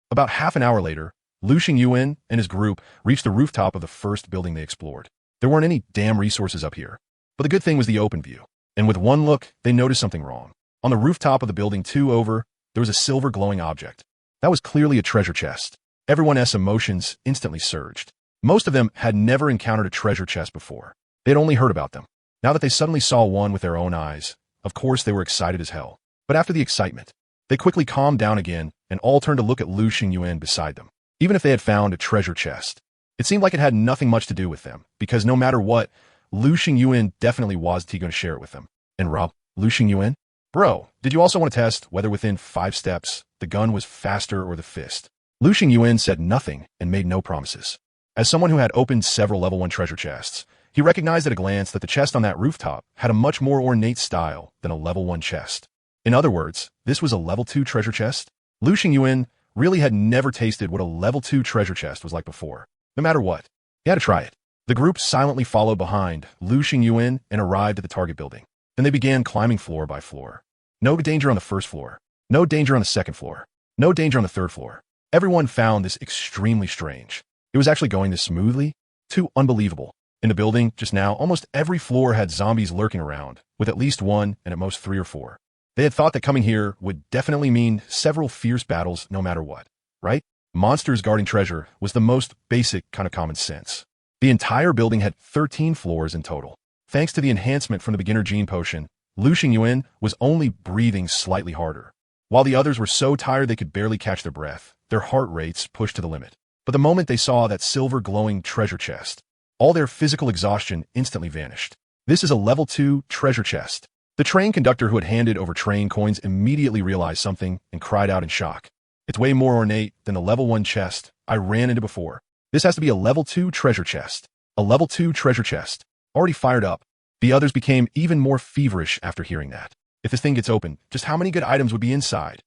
About half an hour later, Lu Xingyuan and his group reached the rooftop of the first building they explored. There weren't any damn resources up here, but the good thing was the open view. And with one look, they noticed something wrong. On the rooftop of the building 2 over, there was a silver glowing object. That was clearly a treasure chest. Everyone's emotions instantly surged. Most of them had never encountered a treasure chest before. They had only heard about them. Now that they suddenly saw one with their own eyes, of course they were excited as hell. But after the excitement, they quickly calmed down again and all turned to look at Lu Xingyuan beside them. Even if they had found a treasure chest, it seemed like it had nothing much to do with them, because no matter what, Lu Xingyuan definitely wasn't going to share it with them. And Rob, Lu Xingyuan? Bro, did you also want to test whether within 5 steps, the gun was faster or the fist? Lu Xingyuan said nothing and made no promises. As someone who had opened several level 1 treasure chests, he recognized at a glance that the chest on that rooftop had a much more ornate style than a level 1 chest. In other words, this was a level 2 treasure chest. Lu Xingyuan really had never tasted what a level 2 treasure chest was like before. No matter what, he had to try it. The group silently followed behind Lu Xingyuan and arrived at the target building. Then they began climbing floor by floor. No danger on the first floor. No danger on the second floor. No danger on the third floor. Everyone found this extremely strange. It was actually going this smoothly? Too unbelievable. In the building, just now, almost every floor had zombies lurking around, with at least 1 and at most 3 or 4. They had thought that coming here would definitely mean several fierce battles no matter what, right? Monsters guarding treasure was the most basic kind of common sense. The entire building had 13 floors in total. Thanks to the enhancement from the beginner gene potion, Lu Xingyuan was only breathing slightly harder. While the others were so tired they could barely catch their breath, their heart rates pushed to the limit. But the moment they saw that silver glowing treasure chest, all their physical exhaustion instantly vanished. This is a level 2 treasure chest. The train conductor who had handed over train coins immediately realized something and cried out in shock. It's way more ornate than the level 1 chest I ran into before. This has to be a level 2 treasure chest. A level 2 treasure chest. Already fired up. The others became even more feverish after hearing that. If this thing gets open, just how many good items would be inside?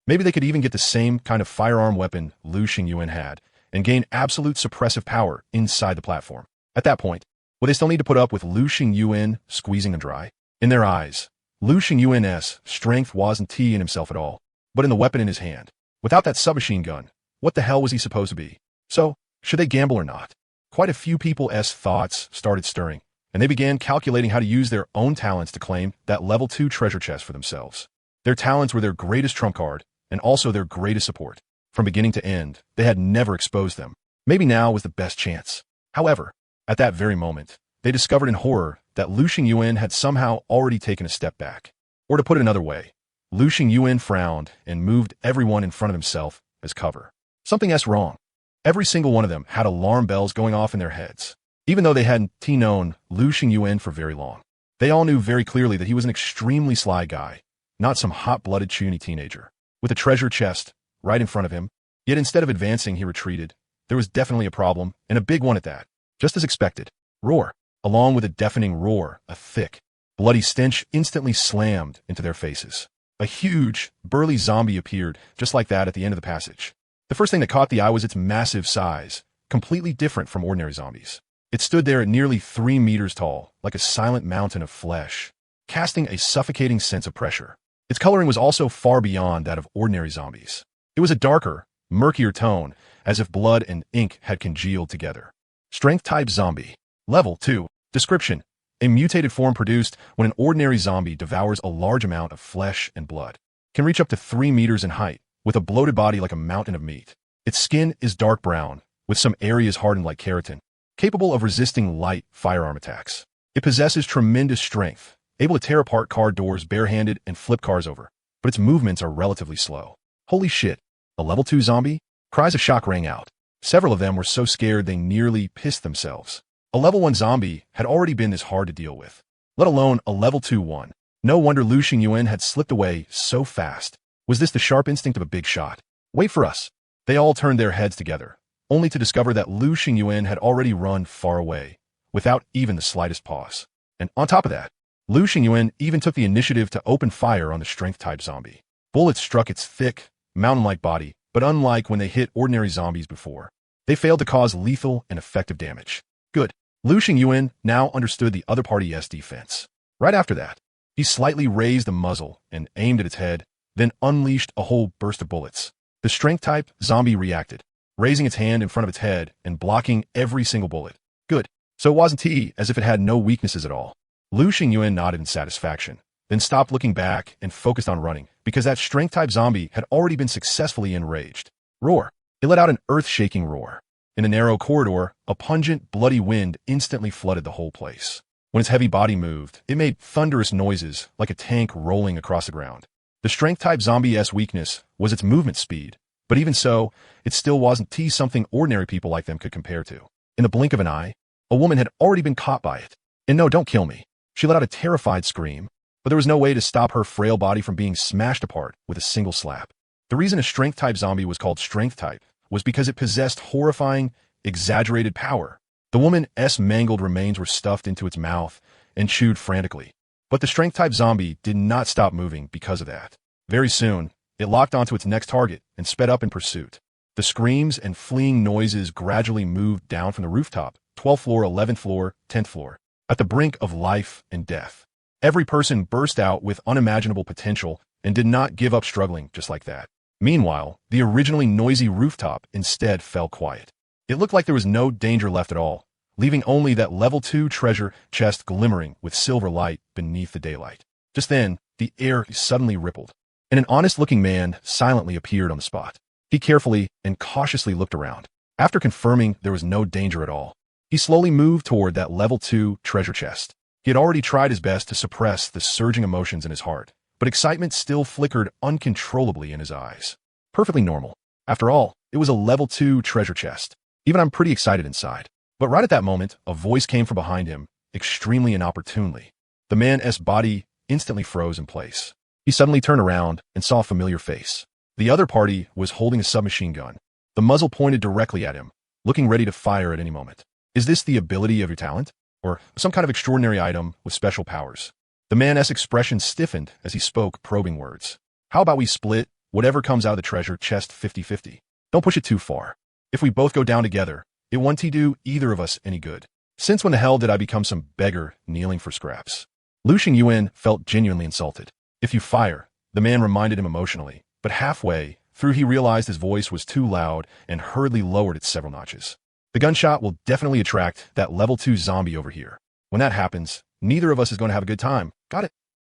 Maybe they could even get the same kind of firearm weapon Lu Xingyuan had and gain absolute suppressive power inside the platform. At that point, will they still need to put up with Lu Xingyuan squeezing them dry? In their eyes, Lu Xingyuan's strength wasn't in himself at all, but in the weapon in his hand. Without that submachine gun, what the hell was he supposed to be? So, should they gamble or not? Quite a few people's thoughts started stirring, and they began calculating how to use their own talents to claim that level 2 treasure chest for themselves. Their talents were their greatest trump card, and also their greatest support. From beginning to end, they had never exposed them. Maybe now was the best chance. However, at that very moment, they discovered in horror that Lu Xingyuan had somehow already taken a step back. Or to put it another way, Lu Xingyuan frowned and moved everyone in front of himself as cover. Something's wrong. Every single one of them had alarm bells going off in their heads. Even though they hadn't known Lu Xingyuan for very long, they all knew very clearly that he was an extremely sly guy, not some hot-blooded chuny teenager. With a treasure chest right in front of him, yet instead of advancing, he retreated. There was definitely a problem, and a big one at that. Just as expected. Roar. Along with a deafening roar, a thick, bloody stench instantly slammed into their faces. A huge, burly zombie appeared, just like that at the end of the passage. The first thing that caught the eye was its massive size, completely different from ordinary zombies. It stood there at nearly 3 meters tall, like a silent mountain of flesh, casting a suffocating sense of pressure. Its coloring was also far beyond that of ordinary zombies. It was a darker, murkier tone, as if blood and ink had congealed together. Strength-type zombie. Level 2. Description: a mutated form produced when an ordinary zombie devours a large amount of flesh and blood. Can reach up to 3 meters in height, with a bloated body like a mountain of meat. Its skin is dark brown, with some areas hardened like keratin, capable of resisting light firearm attacks. It possesses tremendous strength, able to tear apart car doors barehanded and flip cars over, but its movements are relatively slow. Holy shit, a level 2 zombie? Cries of shock rang out. Several of them were so scared they nearly pissed themselves. A level 1 zombie had already been this hard to deal with, let alone a level 2 one. No wonder Lu Xingyuan had slipped away so fast. Was this the sharp instinct of a big shot? Wait for us. They all turned their heads together, only to discover that Lu Xingyuan had already run far away, without even the slightest pause. And on top of that, Lu Xingyuan even took the initiative to open fire on the strength-type zombie. Bullets struck its thick, mountain-like body, but unlike when they hit ordinary zombies before, they failed to cause lethal and effective damage. Good. Lu Xingyuan now understood the other party's defense. Right after that, he slightly raised the muzzle and aimed at its head, then unleashed a whole burst of bullets. The strength-type zombie reacted, raising its hand in front of its head and blocking every single bullet. Good. So it wasn't as if it had no weaknesses at all. Lu Xingyuan nodded in satisfaction, then stopped looking back and focused on running, because that strength-type zombie had already been successfully enraged. Roar. It let out an earth-shaking roar. In the narrow corridor, a pungent, bloody wind instantly flooded the whole place. When its heavy body moved, it made thunderous noises like a tank rolling across the ground. The strength-type zombie's weakness was its movement speed, but even so, it still wasn't something ordinary people like them could compare to. In the blink of an eye, a woman had already been caught by it. And no, don't kill me. She let out a terrified scream, but there was no way to stop her frail body from being smashed apart with a single slap. The reason a strength-type zombie was called strength-type was because it possessed horrifying, exaggerated power. The woman's mangled remains were stuffed into its mouth and chewed frantically. But the strength-type zombie did not stop moving because of that. Very soon, it locked onto its next target and sped up in pursuit. The screams and fleeing noises gradually moved down from the rooftop, 12th floor, 11th floor, 10th floor, at the brink of life and death. Every person burst out with unimaginable potential and did not give up struggling just like that. Meanwhile, the originally noisy rooftop instead fell quiet. It looked like there was no danger left at all, leaving only that level 2 treasure chest glimmering with silver light beneath the daylight. Just then, the air suddenly rippled, and an honest-looking man silently appeared on the spot. He carefully and cautiously looked around. After confirming there was no danger at all, he slowly moved toward that level 2 treasure chest. He had already tried his best to suppress the surging emotions in his heart, but excitement still flickered uncontrollably in his eyes. Perfectly normal. After all, it was a level 2 treasure chest. Even I'm pretty excited inside. But right at that moment, a voice came from behind him, extremely inopportunely. The man's body instantly froze in place. He suddenly turned around and saw a familiar face. The other party was holding a submachine gun, the muzzle pointed directly at him, looking ready to fire at any moment. Is this the ability of your talent? Or some kind of extraordinary item with special powers? The man's expression stiffened as he spoke probing words. How about we split whatever comes out of the treasure chest 50-50? Don't push it too far. If we both go down together, it won't do either of us any good. Since when the hell did I become some beggar kneeling for scraps? Lu Xingyuan felt genuinely insulted. If you fire, the man reminded him emotionally, but halfway through he realized his voice was too loud and hurriedly lowered it several notches. The gunshot will definitely attract that level 2 zombie over here. When that happens, neither of us is going to have a good time. Got it?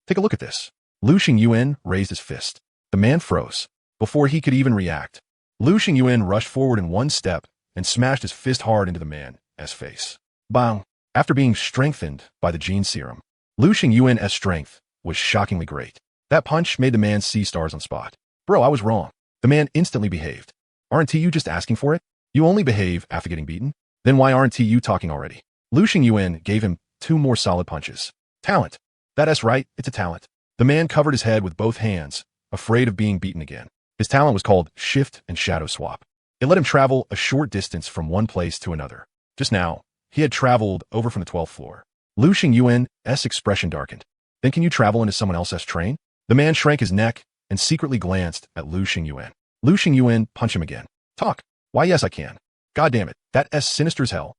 Take a look at this. Lu Xingyuan raised his fist. The man froze. Before he could even react, Lu Xingyuan rushed forward in one step and smashed his fist hard into the man's face. Bang! After being strengthened by the gene serum, Lu Xingyuan's strength was shockingly great. That punch made the man see stars on spot. Bro, I was wrong. The man instantly behaved. Aren't you just asking for it? You only behave after getting beaten? Then why aren't you talking already? Lu Xingyuan gave him 2 more solid punches. Talent. That's right, it's a talent. The man covered his head with both hands, afraid of being beaten again. His talent was called Shift and Shadow Swap. It let him travel a short distance from one place to another. Just now, he had traveled over from the 12th floor. Lu Xingyuan's expression darkened. Then can you travel into someone else's train? The man shrank his neck and secretly glanced at Lu Xingyuan. Lu Xingyuan punched him again. Talk. Why yes I can. God damn it, that's sinister as hell.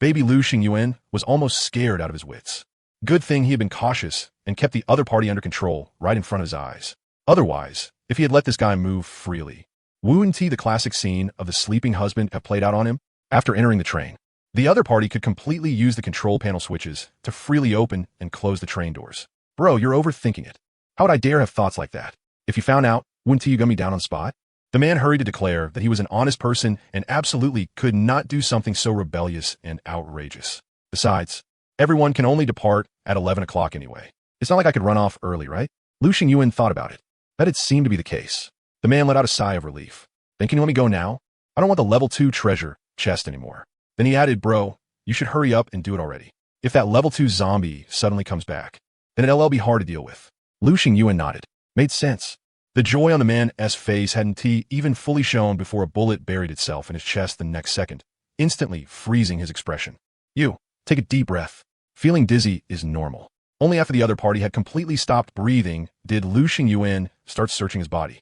Baby Lu Xingyuan was almost scared out of his wits. Good thing he had been cautious and kept the other party under control right in front of his eyes. Otherwise, if he had let this guy move freely, wouldn't the classic scene of the sleeping husband have played out on him? After entering the train, the other party could completely use the control panel switches to freely open and close the train doors. Bro, you're overthinking it. How would I dare have thoughts like that? If you found out, wouldn't you gun me down on spot? The man hurried to declare that he was an honest person and absolutely could not do something so rebellious and outrageous. Besides, everyone can only depart at 11 o'clock anyway. It's not like I could run off early, right? Lu Xingyuan thought about it. That had seemed to be the case. The man let out a sigh of relief. Then can you let me go now? I don't want the level 2 treasure chest anymore. Then he added, bro, you should hurry up and do it already. If that level 2 zombie suddenly comes back, then it'll be hard to deal with. Lu Xingyuan nodded. Made sense. The joy on the man's face hadn't even fully shown before a bullet buried itself in his chest the next second, instantly freezing his expression. You, take a deep breath. Feeling dizzy is normal. Only after the other party had completely stopped breathing did Lu Xingyuan start searching his body.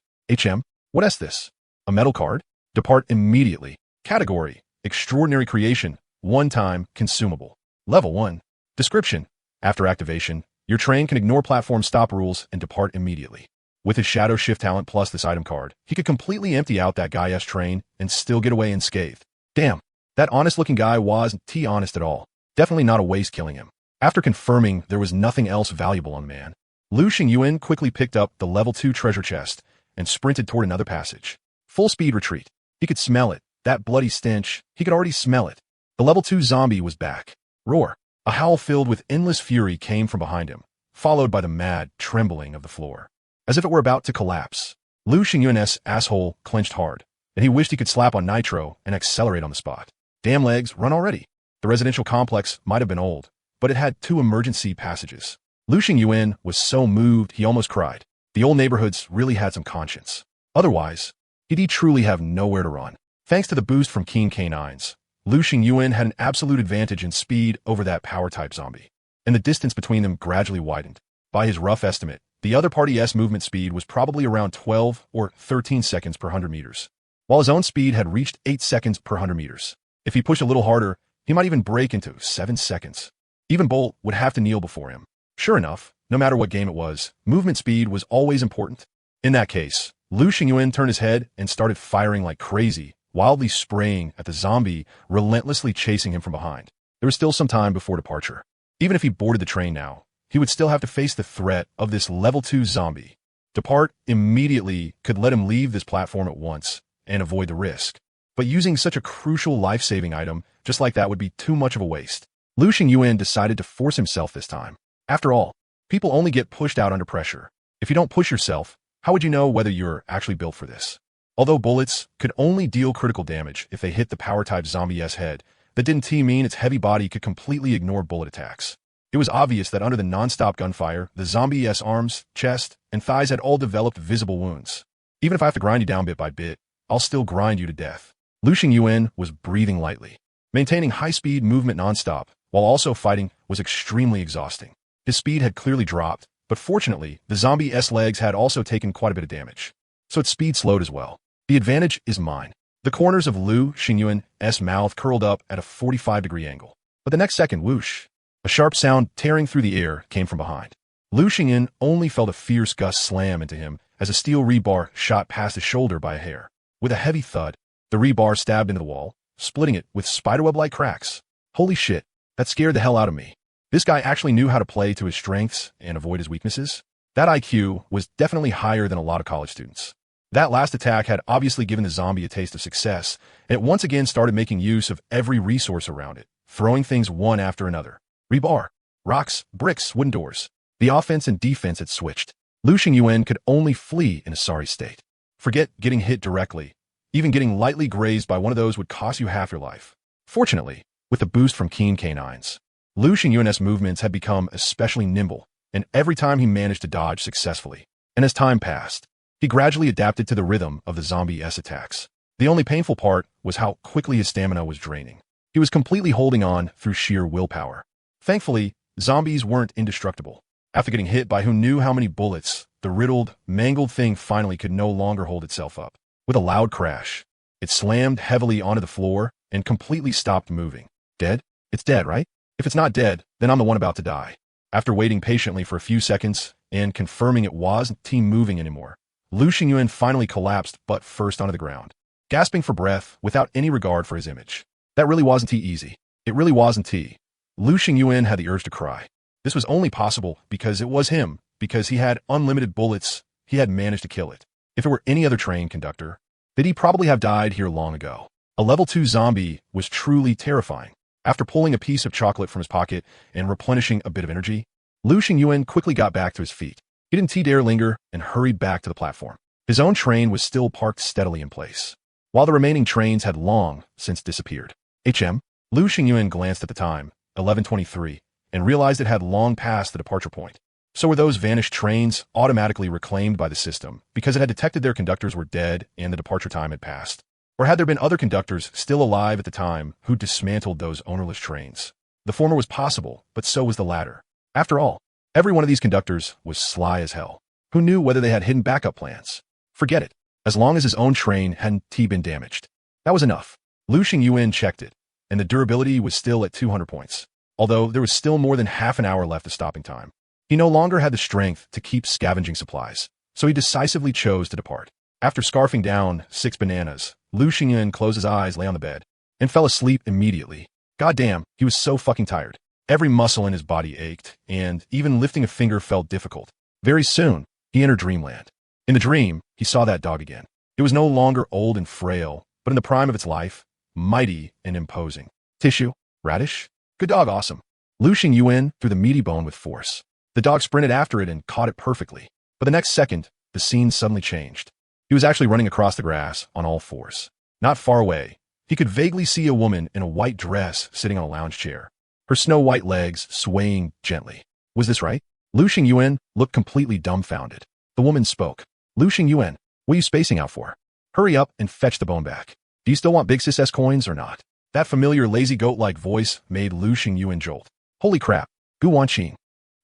What is this? A metal card? Depart immediately. Category, Extraordinary Creation, one-time, consumable. Level 1. Description. After activation, your train can ignore platform stop rules and depart immediately. With his Shadow Shift talent plus this item card, he could completely empty out that guy's train and still get away unscathed. Damn, that honest-looking guy wasn't honest at all. Definitely not a waste killing him. After confirming there was nothing else valuable on man, Lu Xingyuan quickly picked up the level 2 treasure chest and sprinted toward another passage. Full speed retreat. He could smell it. That bloody stench. He could already smell it. The level 2 zombie was back. Roar. A howl filled with endless fury came from behind him, followed by the mad trembling of the floor. As if it were about to collapse, Lu Xingyuan's asshole clenched hard, and he wished he could slap on nitro and accelerate on the spot. Damn legs, run already. The residential complex might have been old, but it had 2 emergency passages. Lu Xingyuan was so moved he almost cried. The old neighborhoods really had some conscience. Otherwise, he'd truly have nowhere to run. Thanks to the boost from Keen K9s, Lu Xingyuan had an absolute advantage in speed over that power-type zombie, and the distance between them gradually widened. By his rough estimate, the other party's movement speed was probably around 12 or 13 seconds per 100 meters, while his own speed had reached 8 seconds per 100 meters. If he pushed a little harder, he might even break into 7 seconds. Even Bolt would have to kneel before him. Sure enough, no matter what game it was, movement speed was always important. In that case, Lu Xingyuan turned his head and started firing like crazy, wildly spraying at the zombie, relentlessly chasing him from behind. There was still some time before departure. Even if he boarded the train now, he would still have to face the threat of this level 2 zombie. Depart immediately could let him leave this platform at once and avoid the risk. But using such a crucial life-saving item just like that would be too much of a waste. Lu Xingyuan decided to force himself this time. After all, people only get pushed out under pressure. If you don't push yourself, how would you know whether you're actually built for this? Although bullets could only deal critical damage if they hit the power-type zombie's head, that didn't mean its heavy body could completely ignore bullet attacks. It was obvious that under the non-stop gunfire, the zombie's arms, chest, and thighs had all developed visible wounds. Even if I have to grind you down bit by bit, I'll still grind you to death. Lu Xingyuan was breathing lightly. Maintaining high-speed movement non-stop, while also fighting, was extremely exhausting. His speed had clearly dropped, but fortunately, the zombie's legs had also taken quite a bit of damage, so its speed slowed as well. The advantage is mine. The corners of Lu Xingyuan's mouth curled up at a 45-degree angle. But the next second, whoosh, a sharp sound tearing through the air came from behind. Lu Xingyuan only felt a fierce gust slam into him as a steel rebar shot past his shoulder by a hair. With a heavy thud, the rebar stabbed into the wall, splitting it with spiderweb-like cracks. Holy shit, that scared the hell out of me. This guy actually knew how to play to his strengths and avoid his weaknesses. That IQ was definitely higher than a lot of college students. That last attack had obviously given the zombie a taste of success, and it once again started making use of every resource around it, throwing things one after another. Rebar, rocks, bricks, wooden doors. The offense and defense had switched. Lu Xingyuan could only flee in a sorry state. Forget getting hit directly. Even getting lightly grazed by one of those would cost you half your life. Fortunately, with the boost from keen canines, Lu Xingyuan's movements had become especially nimble, and every time he managed to dodge successfully. And as time passed, he gradually adapted to the rhythm of the zombie S attacks. The only painful part was how quickly his stamina was draining. He was completely holding on through sheer willpower. Thankfully, zombies weren't indestructible. After getting hit by who knew how many bullets, the riddled, mangled thing finally could no longer hold itself up. With a loud crash, it slammed heavily onto the floor and completely stopped moving. Dead? It's dead, right? If it's not dead, then I'm the one about to die. After waiting patiently for a few seconds and confirming it wasn't moving anymore, Lu Xingyuan finally collapsed butt first onto the ground, gasping for breath without any regard for his image. That really wasn't easy. It really wasn't. Lu Xingyuan had the urge to cry. This was only possible because it was him, because he had unlimited bullets. He had managed to kill it. If it were any other train conductor, then he'd probably have died here long ago. A level 2 zombie was truly terrifying. After pulling a piece of chocolate from his pocket and replenishing a bit of energy, Lu Xingyuan quickly got back to his feet. He didn't dare linger and hurried back to the platform. His own train was still parked steadily in place, while the remaining trains had long since disappeared. Lu Xingyuan glanced at the time, 11:23, and realized it had long passed the departure point. So were those vanished trains automatically reclaimed by the system because it had detected their conductors were dead and the departure time had passed? Or had there been other conductors still alive at the time who dismantled those ownerless trains? The former was possible, but so was the latter. After all, every one of these conductors was sly as hell. Who knew whether they had hidden backup plans? Forget it. As long as his own train hadn't been damaged. That was enough. Lu Xingyuan checked it, and the durability was still at 200 points, although there was still more than half an hour left of stopping time. He no longer had the strength to keep scavenging supplies, so he decisively chose to depart. After scarfing down 6 bananas, Lu Xingyuan closed his eyes, lay on the bed, and fell asleep immediately. Goddamn, he was so fucking tired. Every muscle in his body ached, and even lifting a finger felt difficult. Very soon, he entered dreamland. In the dream, he saw that dog again. It was no longer old and frail, but in the prime of its life, mighty and imposing. Tissue? Radish? Good dog, awesome. Lu Xingyuan threw the meaty bone with force. The dog sprinted after it and caught it perfectly. But the next second, the scene suddenly changed. He was actually running across the grass on all fours. Not far away, he could vaguely see a woman in a white dress sitting on a lounge chair, her snow-white legs swaying gently. Was this right? Lu Xingyuan looked completely dumbfounded. The woman spoke. Lu Xingyuan, what are you spacing out for? Hurry up and fetch the bone back. Do you still want big sis coins or not? That familiar lazy goat-like voice made Lu Xingyuan jolt. Holy crap, Gu Wanqing.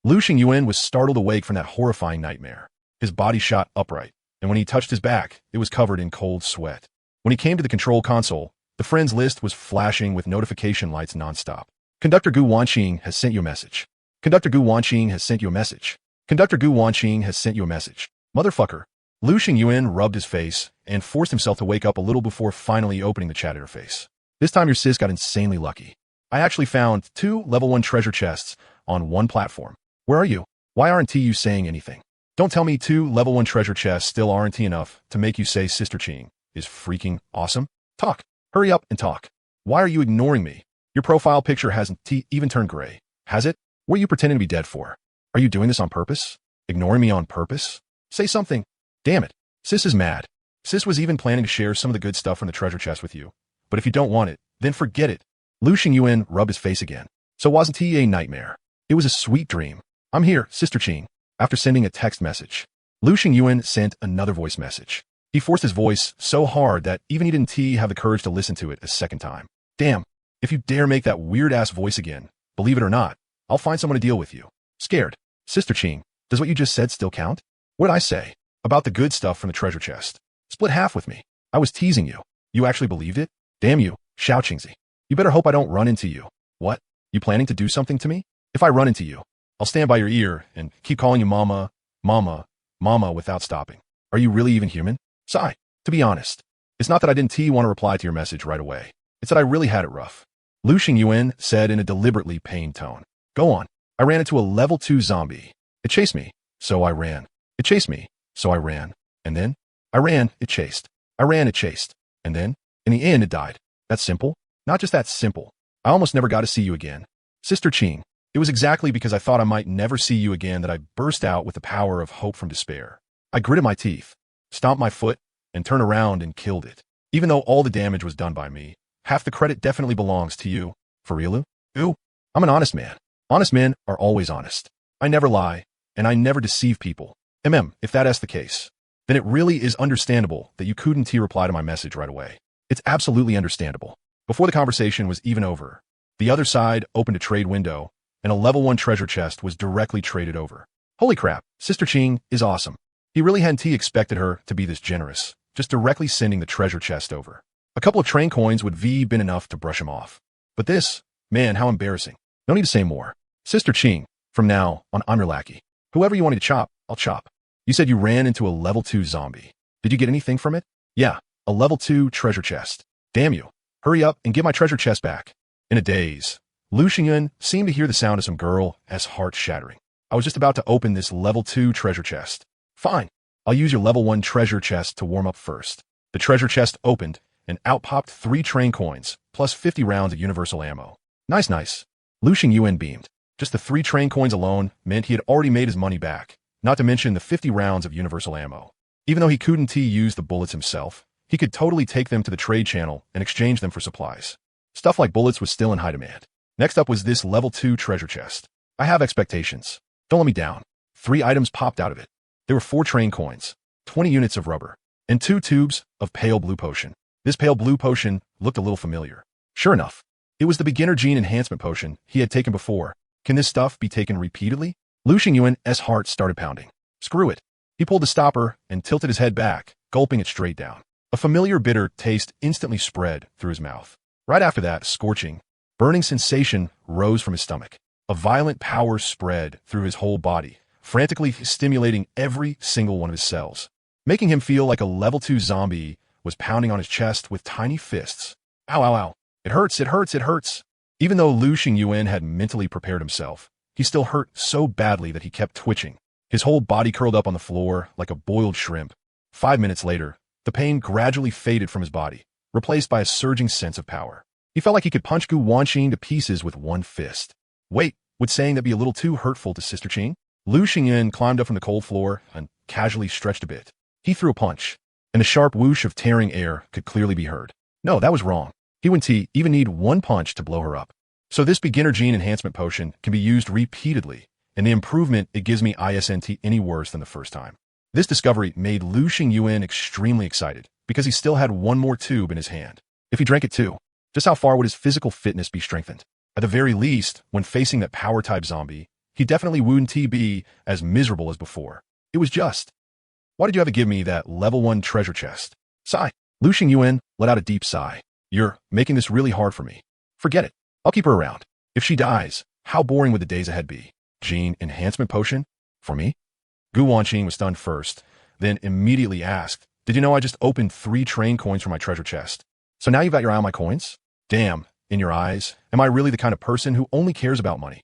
Lu Xingyuan was startled awake from that horrifying nightmare. His body shot upright, and when he touched his back, it was covered in cold sweat. When he came to the control console, the friends list was flashing with notification lights nonstop. Conductor Gu Wanqing has sent you a message. Conductor Gu Wanqing has sent you a message. Conductor Gu Wanqing has sent you a message. Motherfucker. Lu Xingyuan rubbed his face and forced himself to wake up a little before finally opening the chat interface. This time your sis got insanely lucky. I actually found 2 level 1 treasure chests on one platform. Where are you? Why aren't you saying anything? Don't tell me 2 level 1 treasure chests still aren't enough to make you say Sister Ching is freaking awesome? Talk. Hurry up and talk. Why are you ignoring me? Your profile picture hasn't even turned gray, has it? What are you pretending to be dead for? Are you doing this on purpose? Ignoring me on purpose? Say something. Damn it. Sis is mad. Sis was even planning to share some of the good stuff from the treasure chest with you. But if you don't want it, then forget it. Lu Xingyuan rubbed his face again. So wasn't he a nightmare? It was a sweet dream. I'm here, Sister Ching. After sending a text message, Lu Xingyuan sent another voice message. He forced his voice so hard that even he didn't have the courage to listen to it a second time. Damn, if you dare make that weird-ass voice again, believe it or not, I'll find someone to deal with you. Scared. Sister Ching, does what you just said still count? What did I say? About the good stuff from the treasure chest. Split half with me. I was teasing you. You actually believed it? Damn you, Xiao Qingzi. You better hope I don't run into you. What? You planning to do something to me? If I run into you, I'll stand by your ear and keep calling you mama, mama, mama without stopping. Are you really even human? Sigh. To be honest, it's not that I didn't want to reply to your message right away. It's that I really had it rough. Lu Xingyuan said in a deliberately pained tone. Go on. I ran into a level 2 zombie. It chased me, so I ran. It chased me, so I ran. And then, I ran, it chased. I ran, it chased. And then, in the end, it died. That's simple? Not just that simple. I almost never got to see you again. Sister Ching, it was exactly because I thought I might never see you again that I burst out with the power of hope from despair. I gritted my teeth, stomped my foot, and turned around and killed it. Even though all the damage was done by me, half the credit definitely belongs to you. For real? Ooh, I'm an honest man. Honest men are always honest. I never lie, and I never deceive people. If that's the case, then it really is understandable that you couldn't reply to my message right away. It's absolutely understandable. Before the conversation was even over, the other side opened a trade window, and a level 1 treasure chest was directly traded over. Holy crap, Sister Ching is awesome. He really hadn't expected her to be this generous, just directly sending the treasure chest over. A couple of train coins would been enough to brush him off. But this, man, how embarrassing. No need to say more. Sister Ching, from now on, I'm your lackey. Whoever you want me to chop, I'll chop. You said you ran into a level 2 zombie. Did you get anything from it? Yeah, a level 2 treasure chest. Damn you. Hurry up and give my treasure chest back. In a daze, Lu Xingyun seemed to hear the sound of some girl as heart-shattering. I was just about to open this level 2 treasure chest. Fine. I'll use your level 1 treasure chest to warm up first. The treasure chest opened, and out popped 3 train coins, plus 50 rounds of universal ammo. Nice, nice. Lu Xingyun beamed. Just the 3 train coins alone meant he had already made his money back, not to mention the 50 rounds of universal ammo. Even though he couldn't use the bullets himself, he could totally take them to the trade channel and exchange them for supplies. Stuff like bullets was still in high demand. Next up was this level 2 treasure chest. I have expectations. Don't let me down. 3 items popped out of it. There were 4 train coins, 20 units of rubber, and 2 tubes of pale blue potion. This pale blue potion looked a little familiar. Sure enough, it was the beginner gene enhancement potion he had taken before. Can this stuff be taken repeatedly? Lu Xingyuan's heart started pounding. Screw it. He pulled the stopper and tilted his head back, gulping it straight down. A familiar bitter taste instantly spread through his mouth. Right after that, scorching, burning sensation rose from his stomach. A violent power spread through his whole body, frantically stimulating every single one of his cells, making him feel like a level 2 zombie was pounding on his chest with tiny fists. Ow, ow, ow. It hurts, it hurts, it hurts. Even though Lu Xingyuan had mentally prepared himself, he still hurt so badly that he kept twitching. His whole body curled up on the floor like a boiled shrimp. 5 minutes later, the pain gradually faded from his body, replaced by a surging sense of power. He felt like he could punch Gu Wanqing to pieces with one fist. Wait, would saying that be a little too hurtful to Sister Ching? Lu Xingyun climbed up from the cold floor and casually stretched a bit. He threw a punch, and a sharp whoosh of tearing air could clearly be heard. No, that was wrong. He wouldn't even need one punch to blow her up. So this beginner gene enhancement potion can be used repeatedly, and the improvement it gives me isn't any worse than the first time. This discovery made Lu Xingyuan extremely excited, because he still had one more tube in his hand. If he drank it too, just how far would his physical fitness be strengthened? At the very least, when facing that power-type zombie, he definitely wouldn't be as miserable as before. It was just, why did you have to give me that level 1 treasure chest? Sigh. Lu Xingyuan let out a deep sigh. You're making this really hard for me. Forget it. I'll keep her around. If she dies, how boring would the days ahead be? Gene enhancement potion? For me? Gu Wanqing was stunned first, then immediately asked, did you know I just opened 3 train coins from my treasure chest? So now you've got your eye on my coins? Damn, in your eyes, am I really the kind of person who only cares about money?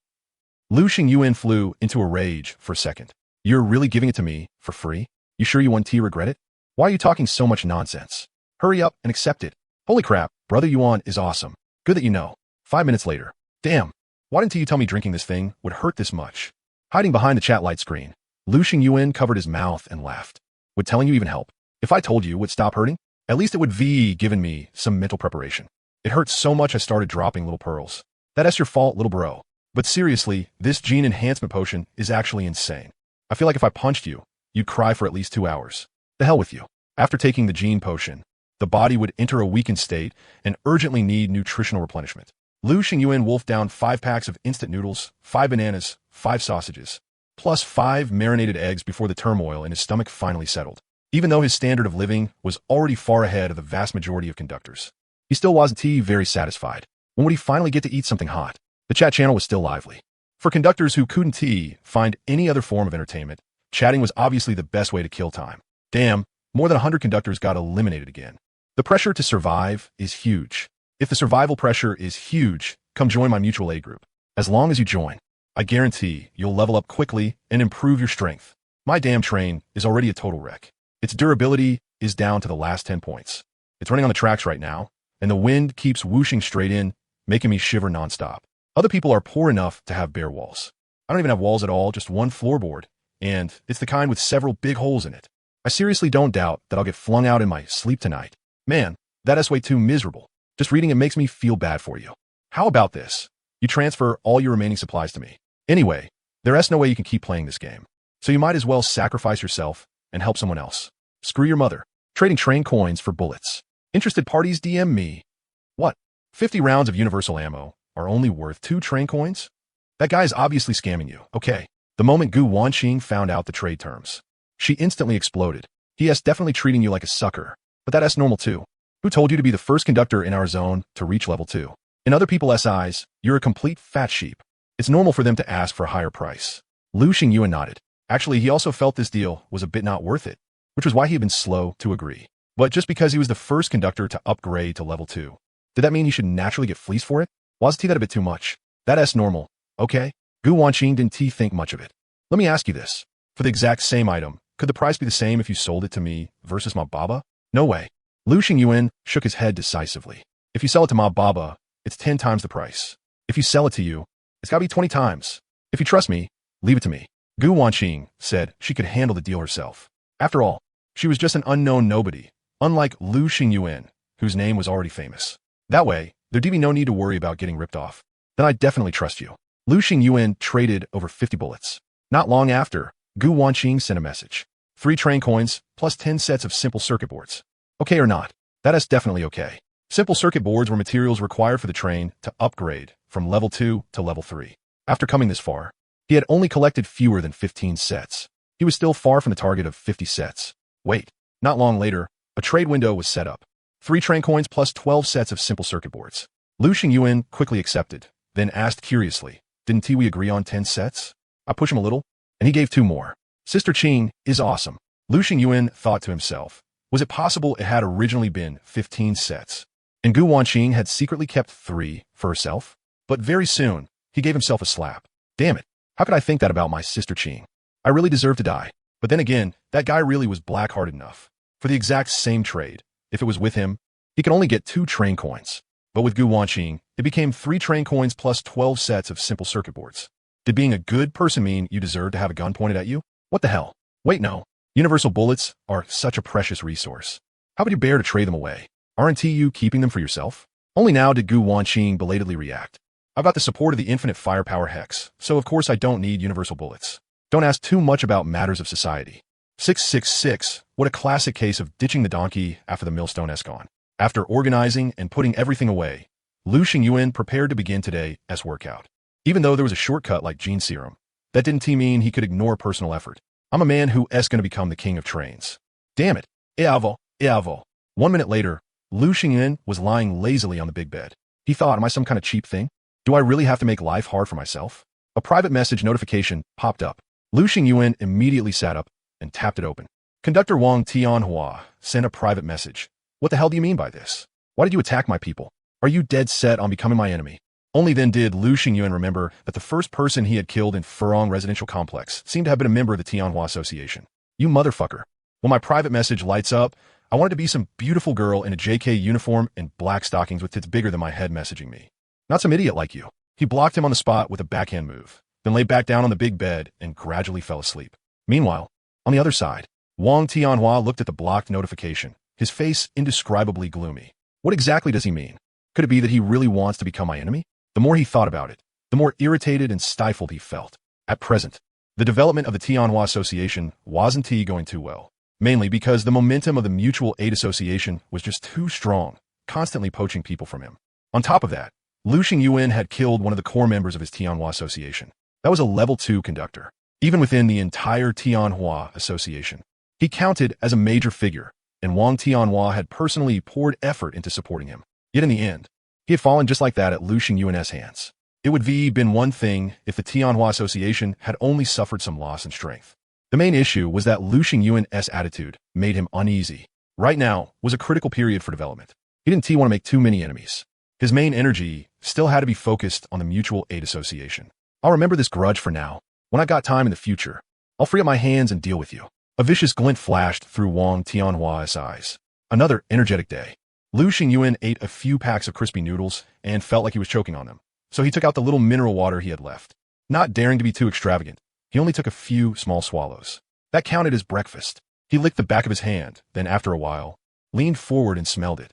Lu Xingyuan flew into a rage for a second. You're really giving it to me for free? You sure you won't regret it? Why are you talking so much nonsense? Hurry up and accept it. Holy crap, Brother Yuan is awesome. Good that you know. 5 minutes later. Damn, why didn't you tell me drinking this thing would hurt this much? Hiding behind the chat light screen, Lu Xingyuan covered his mouth and laughed. Would telling you even help? If I told you it would stop hurting, at least it would given me some mental preparation. It hurts so much I started dropping little pearls. That's your fault, little bro. But seriously, this gene enhancement potion is actually insane. I feel like if I punched you, you'd cry for at least 2 hours. The hell with you. After taking the gene potion, the body would enter a weakened state and urgently need nutritional replenishment. Lu Xingyuan wolfed down 5 packs of instant noodles, 5 bananas, 5 sausages, plus 5 marinated eggs before the turmoil in his stomach finally settled. Even though his standard of living was already far ahead of the vast majority of conductors, he still wasn't very satisfied. When would he finally get to eat something hot? The chat channel was still lively. For conductors who couldn't find any other form of entertainment, chatting was obviously the best way to kill time. Damn, more than 100 conductors got eliminated again. The pressure to survive is huge. If the survival pressure is huge, come join my mutual aid group. As long as you join, I guarantee you'll level up quickly and improve your strength. My damn train is already a total wreck. Its durability is down to the last 10 points. It's running on the tracks right now, and the wind keeps whooshing straight in making me shiver nonstop. Other people are poor enough to have bare walls. I don't even have walls at all, just one floorboard, and it's the kind with several big holes in it. I seriously don't doubt that I'll get flung out in my sleep tonight. Man, that is way too miserable. Just reading it makes me feel bad for you. How about this? You transfer all your remaining supplies to me. Anyway, there is no way you can keep playing this game. So you might as well sacrifice yourself and help someone else. Screw your mother. Trading train coins for bullets. Interested parties DM me. What? 50 rounds of universal ammo are only worth 2 train coins? That guy is obviously scamming you, okay? The moment Gu Wanqing found out the trade terms, she instantly exploded. He is definitely treating you like a sucker, but that is normal too. Who told you to be the first conductor in our zone to reach level 2? In other people's eyes, you're a complete fat sheep. It's normal for them to ask for a higher price. Lu Xingyuan nodded. Actually, he also felt this deal was a bit not worth it, which was why he had been slow to agree. But just because he was the first conductor to upgrade to level 2, did that mean he should naturally get fleeced for it? Wasn't that a bit too much? That is normal, okay? Gu Wanqing didn't think much of it. Let me ask you this. For the exact same item, could the price be the same if you sold it to me versus Ma Baba? No way. Lu Xingyuan shook his head decisively. If you sell it to Ma Baba, it's 10 times the price. If you sell it to you, it's gotta be 20 times. If you trust me, leave it to me. Gu Wanqing said she could handle the deal herself. After all, she was just an unknown nobody, unlike Lu Xingyuan, whose name was already famous. That way, there'd be no need to worry about getting ripped off. Then I'd definitely trust you. Lu Xingyuan traded over 50 bullets. Not long after, Gu Wanqing sent a message. 3 train coins, plus 10 sets of simple circuit boards. Okay or not? That is definitely okay. Simple circuit boards were materials required for the train to upgrade from level 2 to level 3. After coming this far, he had only collected fewer than 15 sets. He was still far from the target of 50 sets. Wait, not long later, a trade window was set up. 3 train coins plus 12 sets of simple circuit boards. Lu Xingyuan quickly accepted, then asked curiously, didn't we agree on 10 sets? I push him a little, and he gave 2 more. Sister Qing is awesome. Lu Xingyuan thought to himself, was it possible it had originally been 15 sets? And Gu Wanqing had secretly kept 3 for herself? But very soon, he gave himself a slap. Damn it, how could I think that about my sister Qing? I really deserve to die. But then again, that guy really was black-hearted enough. For the exact same trade, if it was with him, he could only get 2 train coins. But with Gu Wanqing, it became 3 train coins plus 12 sets of simple circuit boards. Did being a good person mean you deserve to have a gun pointed at you? What the hell? Wait, no. Universal bullets are such a precious resource. How would you bear to trade them away? Aren't you keeping them for yourself? Only now did Gu Wanqing belatedly react. I've got the support of the infinite firepower hex, so of course I don't need universal bullets. Don't ask too much about matters of society. 666, what a classic case of ditching the donkey after the millstone has gone. After organizing and putting everything away, Lu Xingyuan prepared to begin today's workout. Even though there was a shortcut like gene serum, that didn't mean he could ignore personal effort. I'm a man who is going to become the king of trains. Damn it. Eavo. 1 minute later, Lu Xingyuan was lying lazily on the big bed. He thought, am I some kind of cheap thing? Do I really have to make life hard for myself? A private message notification popped up. Lu Xingyuan immediately sat up and tapped it open. Conductor Wang Tianhua sent a private message. What the hell do you mean by this? Why did you attack my people? Are you dead set on becoming my enemy? Only then did Lu Xingyuan remember that the first person he had killed in Furong Residential Complex seemed to have been a member of the Tianhua Association. You motherfucker. When my private message lights up, I wanted to be some beautiful girl in a JK uniform and black stockings with tits bigger than my head messaging me. Not some idiot like you. He blocked him on the spot with a backhand move, then lay back down on the big bed and gradually fell asleep. Meanwhile, on the other side, Wang Tianhua looked at the blocked notification, his face indescribably gloomy. What exactly does he mean? Could it be that he really wants to become my enemy? The more he thought about it, the more irritated and stifled he felt. At present, the development of the Tianhua Association wasn't going too well, mainly because the momentum of the Mutual Aid Association was just too strong, constantly poaching people from him. On top of that, Lu Xingyuan had killed one of the core members of his Tianhua Association. That was a level 2 conductor. Even within the entire Tianhua Association, he counted as a major figure, and Wang Tianhua had personally poured effort into supporting him. Yet in the end, he had fallen just like that at Lu Xingyuan's hands. It would have been one thing if the Tianhua Association had only suffered some loss in strength. The main issue was that Lu Xingyuan's attitude made him uneasy. Right now was a critical period for development. He didn't want to make too many enemies. His main energy still had to be focused on the Mutual Aid Association. I'll remember this grudge for now. When I got time in the future, I'll free up my hands and deal with you. A vicious glint flashed through Wang Tianhua's eyes. Another energetic day. Lu Xingyuan ate a few packs of crispy noodles and felt like he was choking on them, so he took out the little mineral water he had left. Not daring to be too extravagant, he only took a few small swallows. That counted as breakfast. He licked the back of his hand, then after a while, leaned forward and smelled it.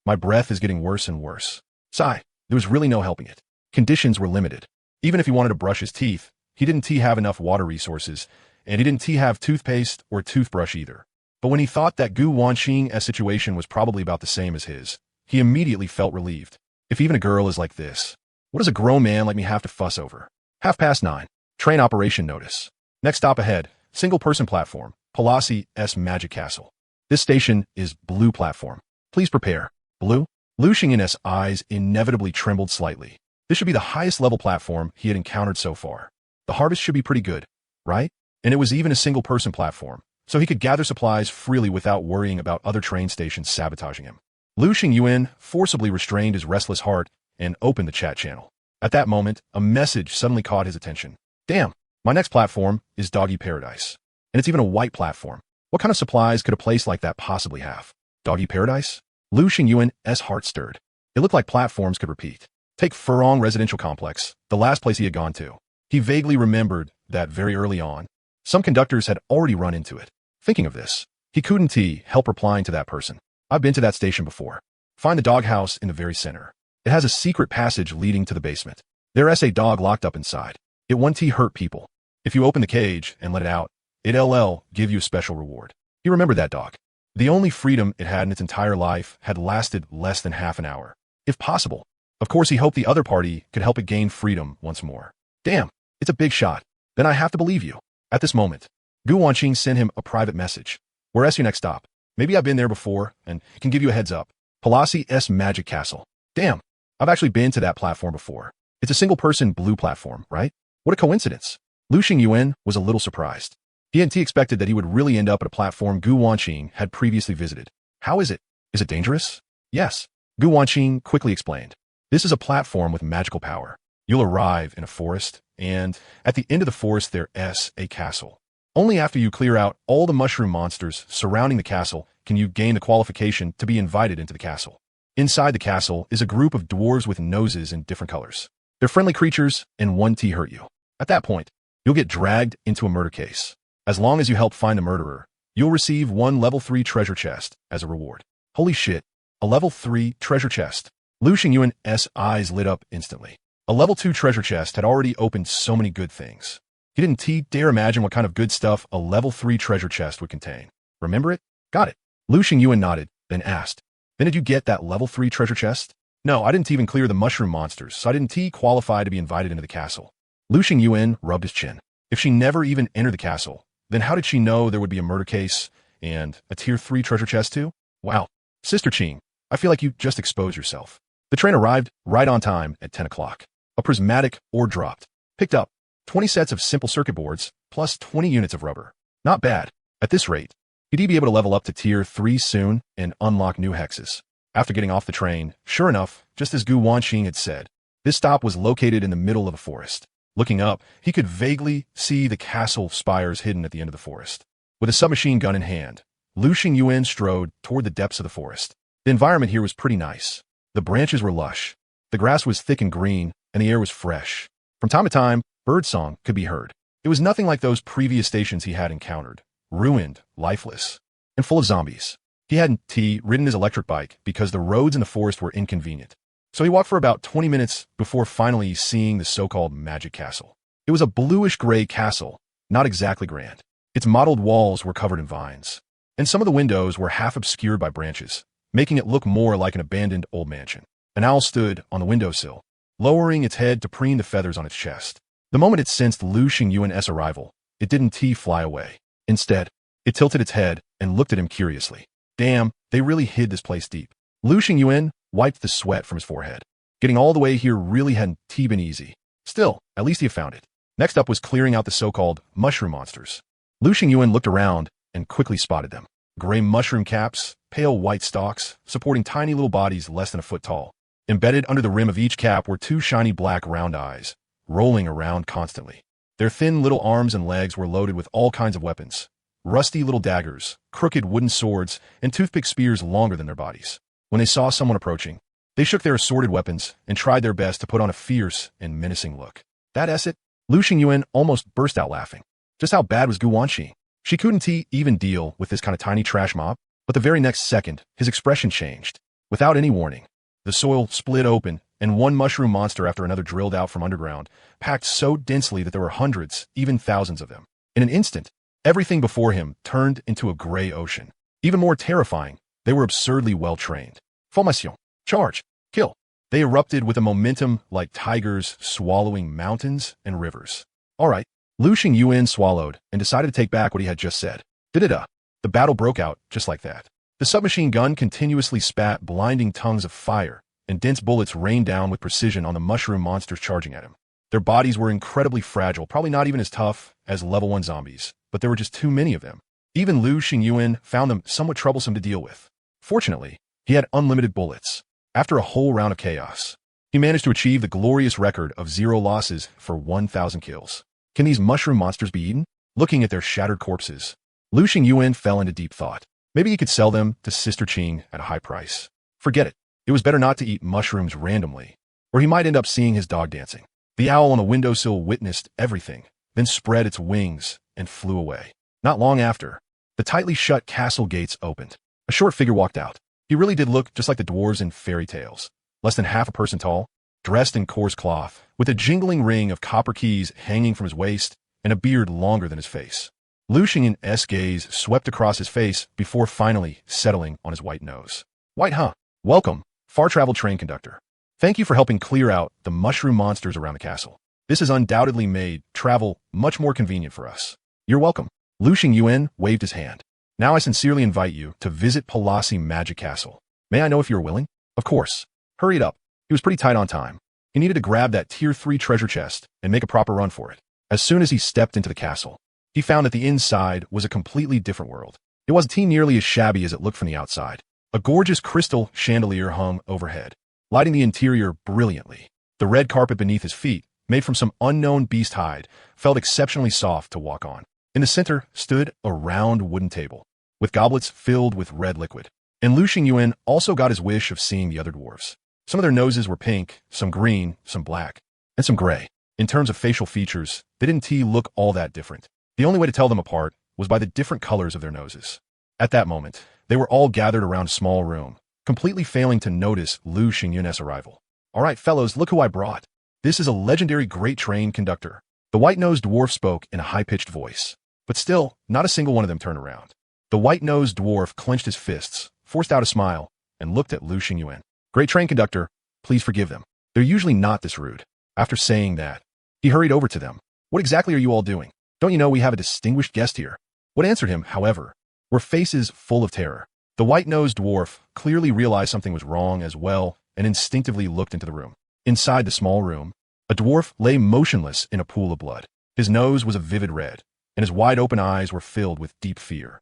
My breath is getting worse and worse. Sigh, there was really no helping it. Conditions were limited. Even if he wanted to brush his teeth, he didn't have enough water resources, and he didn't have toothpaste or toothbrush either. But when he thought that Gu Wanqing's situation was probably about the same as his, he immediately felt relieved. If even a girl is like this, what does a grown man like me have to fuss over? 9:30. Train operation notice. Next stop ahead, single-person platform, Palaci's Magic Castle. This station is blue platform. Please prepare. Blue? Lu Xingyan's eyes inevitably trembled slightly. This should be the highest level platform he had encountered so far. The harvest should be pretty good, right? And it was even a single-person platform, so he could gather supplies freely without worrying about other train stations sabotaging him. Lu Xingyuan forcibly restrained his restless heart and opened the chat channel. At that moment, a message suddenly caught his attention. Damn, my next platform is Doggy Paradise. And it's even a white platform. What kind of supplies could a place like that possibly have? Doggy Paradise? Lu Xingyuan's heart stirred. It looked like platforms could repeat. Take Furong Residential Complex, the last place he had gone to. He vaguely remembered that very early on, some conductors had already run into it. Thinking of this, he couldn't help replying to that person. I've been to that station before. Find the doghouse in the very center. It has a secret passage leading to the basement. There's a dog locked up inside. It won't hurt people. If you open the cage and let it out, it'll give you a special reward. He remembered that dog. The only freedom it had in its entire life had lasted less than half an hour. If possible. Of course, he hoped the other party could help it gain freedom once more. Damn, it's a big shot. Then I have to believe you. At this moment, Gu Wanqing sent him a private message. Where's your next stop? Maybe I've been there before and can give you a heads up. Palaci's Magic Castle. Damn, I've actually been to that platform before. It's a single-person blue platform, right? What a coincidence. Lu Xingyuan was a little surprised. He hadn't expected that he would really end up at a platform Gu Wanqing had previously visited. How is it? Is it dangerous? Yes. Gu Wanqing quickly explained. This is a platform with magical power. You'll arrive in a forest, and at the end of the forest there's a castle. Only after you clear out all the mushroom monsters surrounding the castle can you gain the qualification to be invited into the castle. Inside the castle is a group of dwarves with noses in different colors. They're friendly creatures and won't hurt you. At that point, you'll get dragged into a murder case. As long as you help find the murderer, you'll receive one level 3 treasure chest as a reward. Holy shit, a level 3 treasure chest. Lu Xingyuan's eyes lit up instantly. A level 2 treasure chest had already opened so many good things. He didn't dare imagine what kind of good stuff a level 3 treasure chest would contain. Remember it? Got it. Lu Xingyuan nodded, then asked, Then did you get that level 3 treasure chest? No, I didn't even clear the mushroom monsters, so I didn't qualify to be invited into the castle. Lu Xingyuan rubbed his chin. If she never even entered the castle, then how did she know there would be a murder case and a tier 3 treasure chest too? Wow. Sister Qing, I feel like you just exposed yourself. The train arrived right on time at 10 o'clock. A prismatic orb dropped. Picked up 20 sets of simple circuit boards plus 20 units of rubber. Not bad. At this rate, he'd be able to level up to tier 3 soon and unlock new hexes. After getting off the train, sure enough, just as Gu Wanqing had said, this stop was located in the middle of a forest. Looking up, he could vaguely see the castle spires hidden at the end of the forest. With a submachine gun in hand, Lu Xingyuan strode toward the depths of the forest. The environment here was pretty nice. The branches were lush. The grass was thick and green, and the air was fresh. From time to time, birdsong could be heard. It was nothing like those previous stations he had encountered. Ruined, lifeless, and full of zombies. He hadn't ridden his electric bike because the roads in the forest were inconvenient. So he walked for about 20 minutes before finally seeing the so-called Magic Castle. It was a bluish-gray castle, not exactly grand. Its mottled walls were covered in vines, and some of the windows were half obscured by branches, making it look more like an abandoned old mansion. An owl stood on the windowsill, lowering its head to preen the feathers on its chest. The moment it sensed Lu Xingyuan's arrival, it didn't fly away. Instead, it tilted its head and looked at him curiously. Damn, they really hid this place deep. Lu Xingyuan wiped the sweat from his forehead. Getting all the way here really hadn't been easy. Still, at least he had found it. Next up was clearing out the so-called mushroom monsters. Lu Xingyuan looked around and quickly spotted them. Gray mushroom caps, pale white stalks, supporting tiny little bodies less than a foot tall. Embedded under the rim of each cap were 2 shiny black round eyes, rolling around constantly. Their thin little arms and legs were loaded with all kinds of weapons. Rusty little daggers, crooked wooden swords, and toothpick spears longer than their bodies. When they saw someone approaching, they shook their assorted weapons and tried their best to put on a fierce and menacing look. That's it. Lu Xingyuan almost burst out laughing. Just how bad was Gu Wanxi? She couldn't even deal with this kind of tiny trash mob, but the very next second, his expression changed. Without any warning, the soil split open, and one mushroom monster after another drilled out from underground, packed so densely that there were hundreds, even thousands of them. In an instant, everything before him turned into a gray ocean. Even more terrifying, they were absurdly well-trained. Formation. Charge. Kill. They erupted with a momentum like tigers swallowing mountains and rivers. All right. Lu Xingyuan swallowed and decided to take back what he had just said. Da-da-da. The battle broke out just like that. The submachine gun continuously spat blinding tongues of fire, and dense bullets rained down with precision on the mushroom monsters charging at him. Their bodies were incredibly fragile, probably not even as tough as level 1 zombies, but there were just too many of them. Even Lu Xingyuan found them somewhat troublesome to deal with. Fortunately, he had unlimited bullets. After a whole round of chaos, he managed to achieve the glorious record of 0 losses for 1,000 kills. Can these mushroom monsters be eaten? Looking at their shattered corpses, Lu Xingyuan fell into deep thought. Maybe he could sell them to Sister Qing at a high price. Forget it. It was better not to eat mushrooms randomly, or he might end up seeing his dog dancing. The owl on the windowsill witnessed everything, then spread its wings and flew away. Not long after, the tightly shut castle gates opened. A short figure walked out. He really did look just like the dwarves in fairy tales. Less than half a person tall, dressed in coarse cloth, with a jingling ring of copper keys hanging from his waist and a beard longer than his face. Lu Xingyuan's gaze swept across his face before finally settling on his white nose. White, huh? Welcome, far-traveled train conductor. Thank you for helping clear out the mushroom monsters around the castle. This has undoubtedly made travel much more convenient for us. You're welcome. Lu Xingyuan waved his hand. Now I sincerely invite you to visit Palasi Magic Castle. May I know if you're willing? Of course. Hurry it up. He was pretty tight on time. He needed to grab that tier 3 treasure chest and make a proper run for it. As soon as he stepped into the castle, he found that the inside was a completely different world. It wasn't nearly as shabby as it looked from the outside. A gorgeous crystal chandelier hung overhead, lighting the interior brilliantly. The red carpet beneath his feet, made from some unknown beast hide, felt exceptionally soft to walk on. In the center stood a round wooden table, with goblets filled with red liquid. And Lu Xingyuan also got his wish of seeing the other dwarves. Some of their noses were pink, some green, some black, and some gray. In terms of facial features, they didn't look all that different. The only way to tell them apart was by the different colors of their noses. At that moment, they were all gathered around a small room, completely failing to notice Lu Xingyuan's arrival. All right, fellows, look who I brought. This is a legendary great train conductor. The white-nosed dwarf spoke in a high-pitched voice. But still, not a single one of them turned around. The white-nosed dwarf clenched his fists, forced out a smile, and looked at Lu Xingyuan. Great train conductor, please forgive them. They're usually not this rude. After saying that, he hurried over to them. What exactly are you all doing? Don't you know we have a distinguished guest here? What answered him, however, were faces full of terror. The white-nosed dwarf clearly realized something was wrong as well and instinctively looked into the room. Inside the small room, a dwarf lay motionless in a pool of blood. His nose was a vivid red, and his wide-open eyes were filled with deep fear.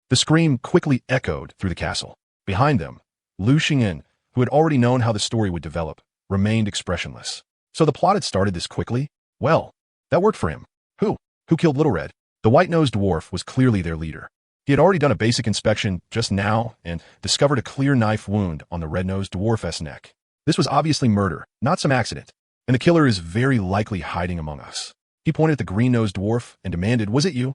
The scream quickly echoed through the castle. Behind them, Lu Xingyuan, who had already known how the story would develop, remained expressionless. So the plot had started this quickly? Well, that worked for him. Who killed Little Red? The white-nosed dwarf was clearly their leader. He had already done a basic inspection just now and discovered a clear knife wound on the red-nosed dwarf's neck. This was obviously murder, not some accident, and the killer is very likely hiding among us. He pointed at the green-nosed dwarf and demanded, "Was it you?"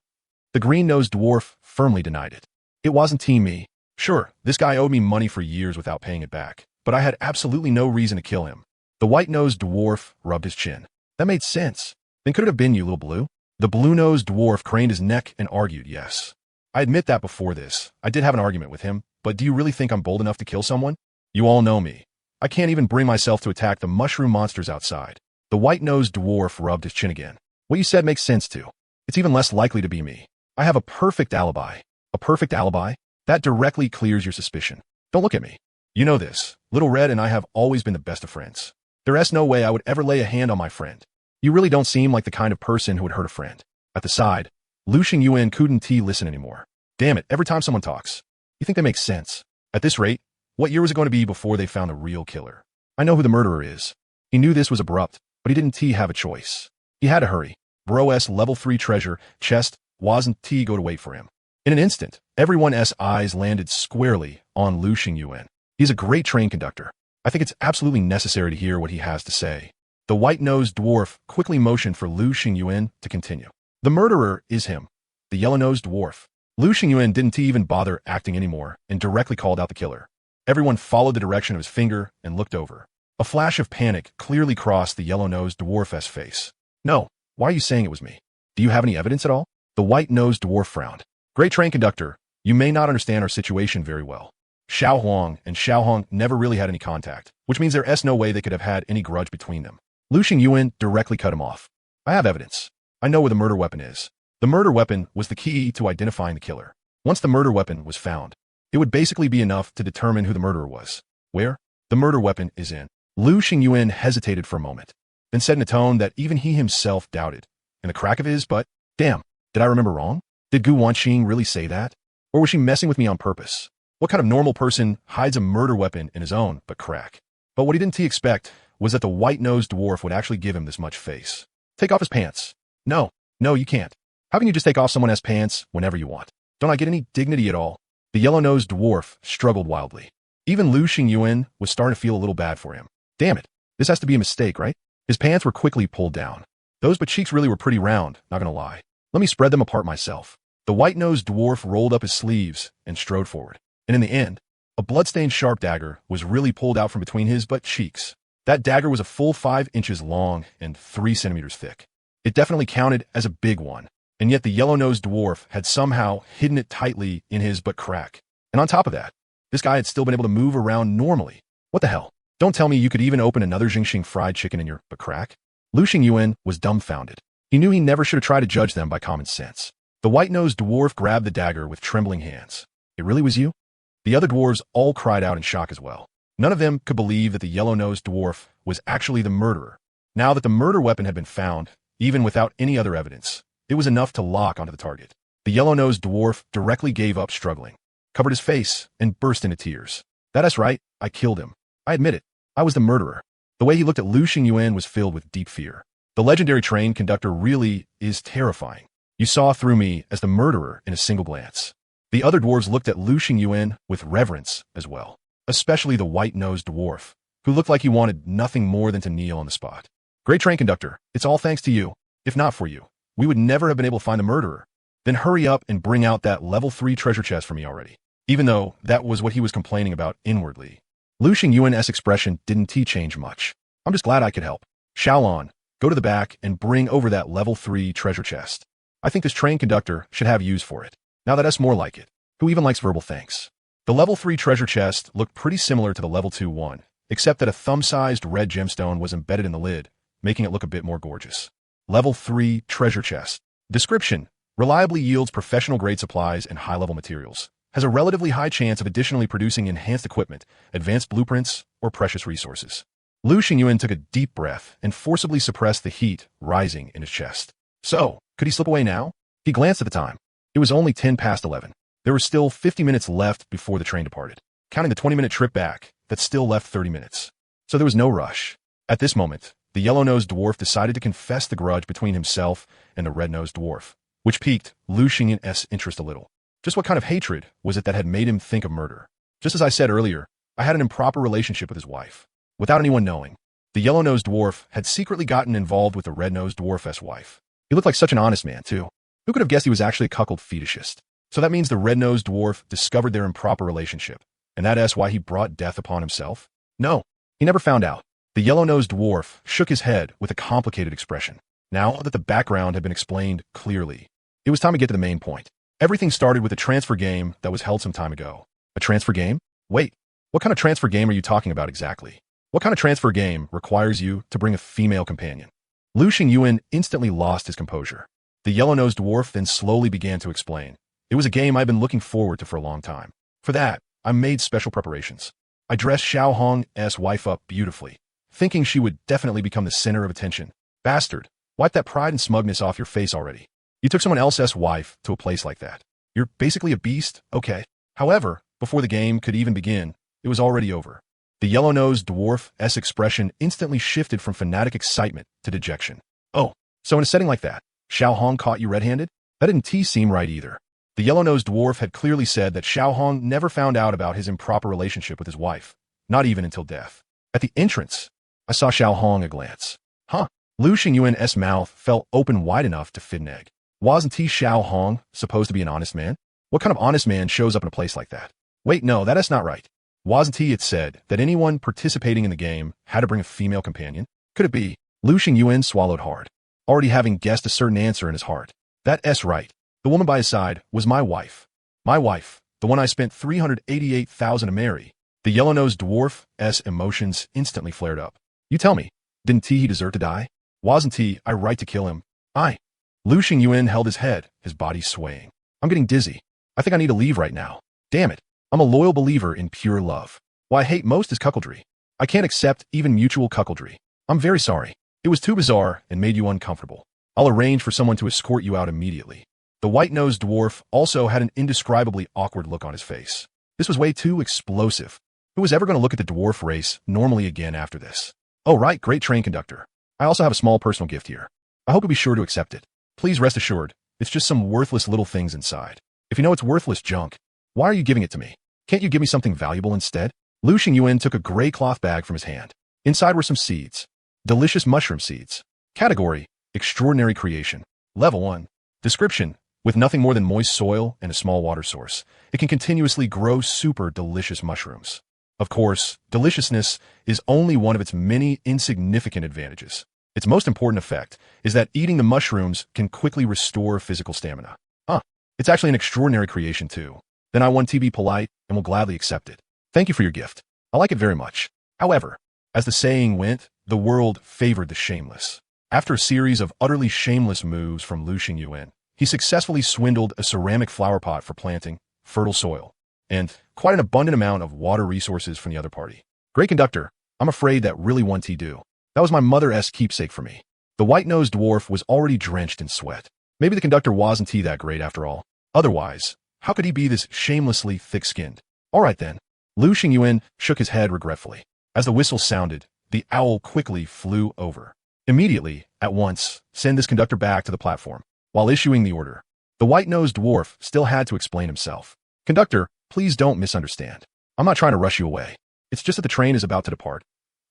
The green-nosed dwarf firmly denied it. "It wasn't me. Sure, this guy owed me money for years without paying it back, but I had absolutely no reason to kill him." The white-nosed dwarf rubbed his chin. "That made sense. Then could it have been you, little blue?" The blue-nosed dwarf craned his neck and argued, "Yes. I admit that before this, I did have an argument with him, but do you really think I'm bold enough to kill someone? You all know me. I can't even bring myself to attack the mushroom monsters outside." The white-nosed dwarf rubbed his chin again. "What you said makes sense too. It's even less likely to be me. I have a perfect alibi." "A perfect alibi? That directly clears your suspicion. Don't look at me. You know this. Little Red and I have always been the best of friends. There's no way I would ever lay a hand on my friend. You really don't seem like the kind of person who would hurt a friend." At the side, Lu Xingyuan couldn't listen anymore. Damn it, every time someone talks, you think they make sense. At this rate, what year was it going to be before they found the real killer? I know who the murderer is. He knew this was abrupt, but he didn't have a choice. He had to hurry. Bro's level 3 treasure chest wasn't go to wait for him. In an instant, everyone's eyes landed squarely on Lu Xingyuan. He's a great train conductor. I think it's absolutely necessary to hear what he has to say. The white-nosed dwarf quickly motioned for Lu Xingyuan to continue. The murderer is him, the yellow-nosed dwarf. Lu Xingyuan didn't even bother acting anymore and directly called out the killer. Everyone followed the direction of his finger and looked over. A flash of panic clearly crossed the yellow-nosed dwarf's face. No, why are you saying it was me? Do you have any evidence at all? The white-nosed dwarf frowned. Great train conductor, you may not understand our situation very well. Xiao Huang and Xiao Hong never really had any contact, which means there's no way they could have had any grudge between them. Lu Xingyuan directly cut him off. I have evidence. I know where the murder weapon is. The murder weapon was the key to identifying the killer. Once the murder weapon was found, it would basically be enough to determine who the murderer was. Where? The murder weapon is in. Lu Xingyuan hesitated for a moment, then said in a tone that even he himself doubted. In the crack of his butt? Damn, did I remember wrong? Did Gu Wanqing really say that? Or was she messing with me on purpose? What kind of normal person hides a murder weapon in his own but crack? But what he didn't expect was that the white-nosed dwarf would actually give him this much face. Take off his pants. No, you can't. How can you just take off someone else's pants whenever you want? Don't I get any dignity at all? The yellow-nosed dwarf struggled wildly. Even Lu Xingyuan was starting to feel a little bad for him. Damn it, this has to be a mistake, right? His pants were quickly pulled down. Those butt cheeks really were pretty round, not gonna lie. Let me spread them apart myself. The white-nosed dwarf rolled up his sleeves and strode forward. And in the end, a blood-stained sharp dagger was really pulled out from between his butt cheeks. That dagger was a full 5 inches long and 3 centimeters thick. It definitely counted as a big one, and yet the yellow-nosed dwarf had somehow hidden it tightly in his butt crack. And on top of that, this guy had still been able to move around normally. What the hell? Don't tell me you could even open another Jingxing fried chicken in your butt crack? Lu Xingyuan was dumbfounded. He knew he never should have tried to judge them by common sense. The white-nosed dwarf grabbed the dagger with trembling hands. It really was you? The other dwarves all cried out in shock as well. None of them could believe that the yellow-nosed dwarf was actually the murderer. Now that the murder weapon had been found, even without any other evidence, it was enough to lock onto the target. The yellow-nosed dwarf directly gave up struggling, covered his face, and burst into tears. That's right, I killed him. I admit it. I was the murderer. The way he looked at Lu Xingyuan was filled with deep fear. The legendary train conductor really is terrifying. You saw through me as the murderer in a single glance. The other dwarves looked at Lu Xingyuan with reverence as well, especially the white-nosed dwarf, who looked like he wanted nothing more than to kneel on the spot. Great train conductor, it's all thanks to you. If not for you, we would never have been able to find the murderer. Then hurry up and bring out that level 3 treasure chest for me already. Even though that was what he was complaining about inwardly. Lu Xingyuan's expression didn't change much. I'm just glad I could help. Xiaolon, go to the back and bring over that level 3 treasure chest. I think this train conductor should have use for it. Now that's more like it. Who even likes verbal thanks? The level 3 treasure chest looked pretty similar to the level 2 one, except that a thumb-sized red gemstone was embedded in the lid, making it look a bit more gorgeous. Level 3 treasure chest. Description: reliably yields professional-grade supplies and high-level materials. Has a relatively high chance of additionally producing enhanced equipment, advanced blueprints, or precious resources. Lu Xingyuan took a deep breath and forcibly suppressed the heat rising in his chest. So, could he slip away now? He glanced at the time. It was only 10 past 11. There were still 50 minutes left before the train departed. Counting the 20-minute trip back, that still left 30 minutes. So there was no rush. At this moment, the yellow-nosed dwarf decided to confess the grudge between himself and the red-nosed dwarf, which piqued Lu Xingyuan's interest a little. Just what kind of hatred was it that had made him think of murder? Just as I said earlier, I had an improper relationship with his wife. Without anyone knowing, the yellow-nosed dwarf had secretly gotten involved with the red-nosed dwarf's wife. He looked like such an honest man, too. Who could have guessed he was actually a cuckold fetishist? So that means the red-nosed dwarf discovered their improper relationship, and that's why he brought death upon himself? No, he never found out. The yellow-nosed dwarf shook his head with a complicated expression. Now that the background had been explained clearly, it was time to get to the main point. Everything started with a transfer game that was held some time ago. A transfer game? Wait, what kind of transfer game are you talking about exactly? What kind of transfer game requires you to bring a female companion? Lu Xingyuan instantly lost his composure. The yellow-nosed dwarf then slowly began to explain. It was a game I've been looking forward to for a long time. For that, I made special preparations. I dressed Xiao Hong's wife up beautifully, thinking she would definitely become the center of attention. Bastard, wipe that pride and smugness off your face already. You took someone else's wife to a place like that. You're basically a beast, okay. However, before the game could even begin, it was already over. The yellow-nosed dwarf's expression instantly shifted from fanatic excitement to dejection. Oh, so in a setting like that, Xiao Hong caught you red-handed? That didn't seem right either. The yellow-nosed dwarf had clearly said that Xiao Hong never found out about his improper relationship with his wife, not even until death. At the entrance, I saw Xiao Hong a glance. Huh. Lu Xingyuan's mouth fell open wide enough to fit an egg. Wasn't he Xiao Hong supposed to be an honest man? What kind of honest man shows up in a place like that? Wait, no, that's not right. Wasn't he, it said, that anyone participating in the game had to bring a female companion? Could it be? Lu Xingyuan swallowed hard, already having guessed a certain answer in his heart. That's right. The woman by his side was my wife. My wife, the one I spent 388,000 to marry. The yellow-nosed dwarf's emotions instantly flared up. You tell me, didn't he deserve to die? Wasn't he I right to kill him? Lu Xingyuan held his head, his body swaying. I'm getting dizzy. I think I need to leave right now. Damn it. I'm a loyal believer in pure love. What I hate most is cuckoldry. I can't accept even mutual cuckoldry. I'm very sorry. It was too bizarre and made you uncomfortable. I'll arrange for someone to escort you out immediately. The white-nosed dwarf also had an indescribably awkward look on his face. This was way too explosive. Who was ever going to look at the dwarf race normally again after this? Oh right, great train conductor. I also have a small personal gift here. I hope you'll be sure to accept it. Please rest assured, it's just some worthless little things inside. If you know it's worthless junk, why are you giving it to me? Can't you give me something valuable instead? Lu Xingyuan took a gray cloth bag from his hand. Inside were some seeds. Delicious mushroom seeds. Category, extraordinary creation. Level 1. Description, with nothing more than moist soil and a small water source, it can continuously grow super delicious mushrooms. Of course, deliciousness is only one of its many insignificant advantages. Its most important effect is that eating the mushrooms can quickly restore physical stamina. It's actually an extraordinary creation too. Then I want to be polite and will gladly accept it. Thank you for your gift. I like it very much. However, as the saying went, the world favored the shameless. After a series of utterly shameless moves from Lu Xingyuan, he successfully swindled a ceramic flower pot for planting, fertile soil, and quite an abundant amount of water resources from the other party. Great conductor, I'm afraid that really won't do. That was my mother's keepsake for me. The white-nosed dwarf was already drenched in sweat. Maybe the conductor wasn't that great after all. Otherwise, how could he be this shamelessly thick-skinned? All right then. Lu Xingyuan shook his head regretfully. As the whistle sounded, the owl quickly flew over. Immediately, at once, send this conductor back to the platform. While issuing the order, the white-nosed dwarf still had to explain himself. Conductor, please don't misunderstand. I'm not trying to rush you away. It's just that the train is about to depart.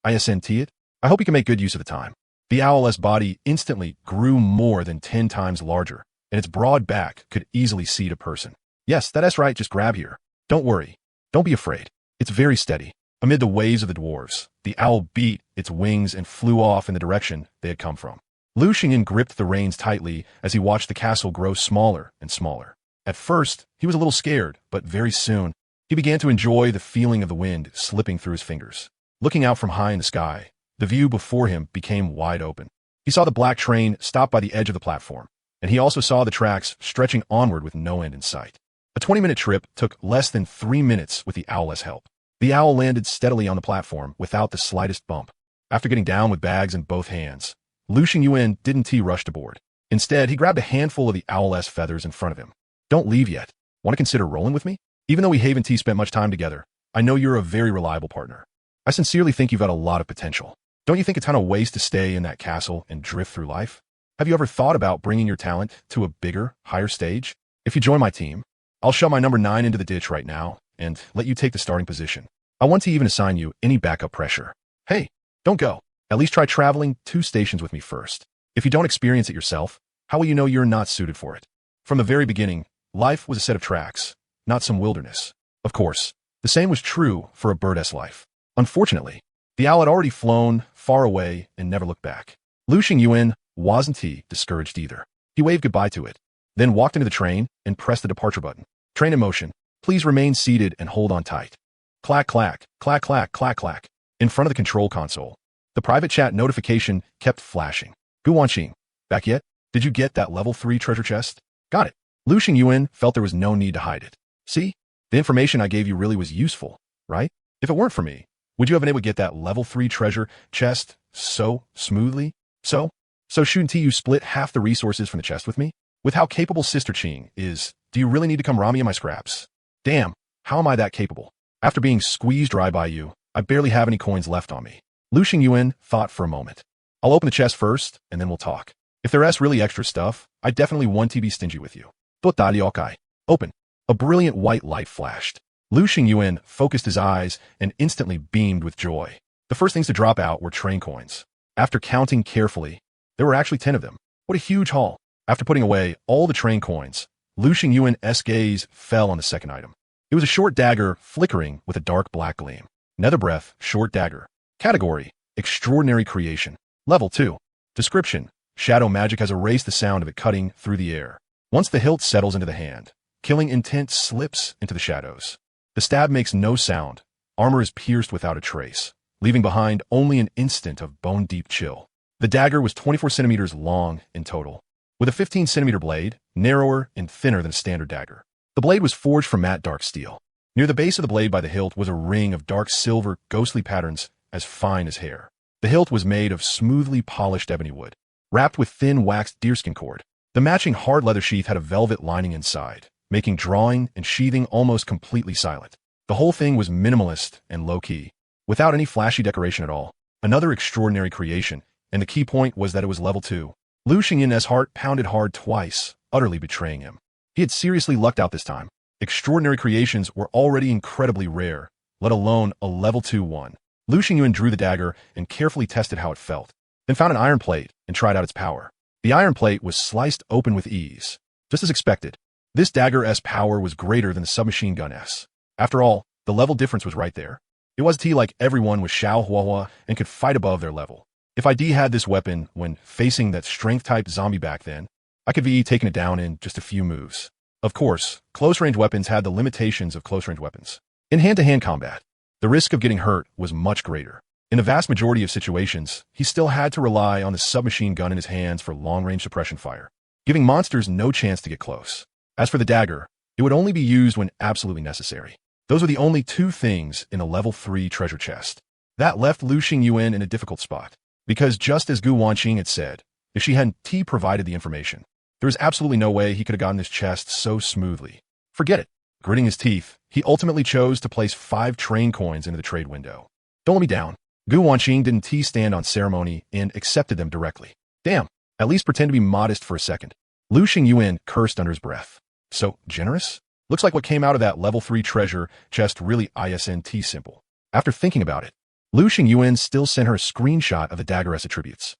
ISNT it? I hope you can make good use of the time. The owl's body instantly grew more than 10 times larger, and its broad back could easily seat a person. Yes, that's right, just grab here. Don't worry. Don't be afraid. It's very steady. Amid the waves of the dwarves, the owl beat its wings and flew off in the direction they had come from. Lu Xingyuan gripped the reins tightly as he watched the castle grow smaller and smaller. At first, he was a little scared, but very soon, he began to enjoy the feeling of the wind slipping through his fingers. Looking out from high in the sky, the view before him became wide open. He saw the black train stop by the edge of the platform, and he also saw the tracks stretching onward with no end in sight. A 20-minute trip took less than 3 minutes with the owl's help. The owl landed steadily on the platform without the slightest bump. After getting down with bags in both hands, Lu Xingyuan didn't rush aboard. Instead, he grabbed a handful of the owl's feathers in front of him. Don't leave yet. Want to consider rolling with me? Even though we haven't spent much time together, I know you're a very reliable partner. I sincerely think you've got a lot of potential. Don't you think it's kind of a waste to stay in that castle and drift through life? Have you ever thought about bringing your talent to a bigger, higher stage? If you join my team, I'll shove my number 9 into the ditch right now and let you take the starting position. I want to even assign you any backup pressure. Hey, don't go. At least try traveling 2 stations with me first. If you don't experience it yourself, how will you know you're not suited for it? From the very beginning, life was a set of tracks, not some wilderness. Of course, the same was true for a bird's life. Unfortunately, the owl had already flown far away and never looked back. Lu Xingyuan wasn't discouraged either. He waved goodbye to it, then walked into the train and pressed the departure button. Train in motion. Please remain seated and hold on tight. Clack, clack, clack, clack, clack, clack. In front of the control console, the private chat notification kept flashing. Gu Wanxing, back yet? Did you get that level 3 treasure chest? Got it. Lu Xingyuan felt there was no need to hide it. See? The information I gave you really was useful, right? If it weren't for me, would you have been able to get that level 3 treasure chest so smoothly? So shouldn't you split half the resources from the chest with me? With how capable Sister Qing is, do you really need to come rob me of my scraps? Damn, how am I that capable? After being squeezed dry by you, I barely have any coins left on me. Lu Xingyuan thought for a moment. I'll open the chest first, and then we'll talk. If there's really extra stuff, I definitely want to be stingy with you. Okay, Open. A brilliant white light flashed. Lu Xingyuan focused his eyes and instantly beamed with joy. The first things to drop out were train coins. After counting carefully, there were actually 10 of them. What a huge haul. After putting away all the train coins, Lu Xingyuan's gaze fell on the second item. It was a short dagger flickering with a dark black gleam. Nether breath, short dagger. Category, extraordinary creation. Level 2. Description, shadow magic has erased the sound of it cutting through the air. Once the hilt settles into the hand, killing intent slips into the shadows. The stab makes no sound. Armor is pierced without a trace, leaving behind only an instant of bone-deep chill. The dagger was 24 centimeters long in total, with a 15-centimeter blade, narrower and thinner than a standard dagger. The blade was forged from matte dark steel. Near the base of the blade by the hilt was a ring of dark silver, ghostly patterns as fine as hair. The hilt was made of smoothly polished ebony wood, wrapped with thin waxed deerskin cord. The matching hard leather sheath had a velvet lining inside, making drawing and sheathing almost completely silent. The whole thing was minimalist and low-key, without any flashy decoration at all. Another extraordinary creation, and the key point was that it was level 2. Lu Xingyuan's heart pounded hard twice, utterly betraying him. He had seriously lucked out this time. Extraordinary creations were already incredibly rare, let alone a level 2 one. Lu Xingyuan drew the dagger and carefully tested how it felt, then found an iron plate and tried out its power. The iron plate was sliced open with ease. Just as expected, this dagger's power was greater than the submachine gun's. After all, the level difference was right there. It was like everyone was Xiao Huahua and could fight above their level. If ID had this weapon when facing that strength-type zombie back then, I could be taking it down in just a few moves. Of course, close-range weapons had the limitations of close-range weapons. In hand-to-hand combat, the risk of getting hurt was much greater. In the vast majority of situations, he still had to rely on the submachine gun in his hands for long-range suppression fire, giving monsters no chance to get close. As for the dagger, it would only be used when absolutely necessary. Those were the only 2 things in a level 3 treasure chest. That left Lu Xingyuan in a difficult spot, because just as Gu Wanqing had said, if she hadn't provided the information, there was absolutely no way he could have gotten this chest so smoothly. Forget it. Gritting his teeth, he ultimately chose to place 5 train coins into the trade window. Don't let me down. Gu Wanqing didn't stand on ceremony and accepted them directly. Damn, at least pretend to be modest for a second. Lu Xingyuan cursed under his breath. So generous? Looks like what came out of that level 3 treasure chest really isn't simple. After thinking about it, Lu Xingyuan still sent her a screenshot of the dagger's attributes.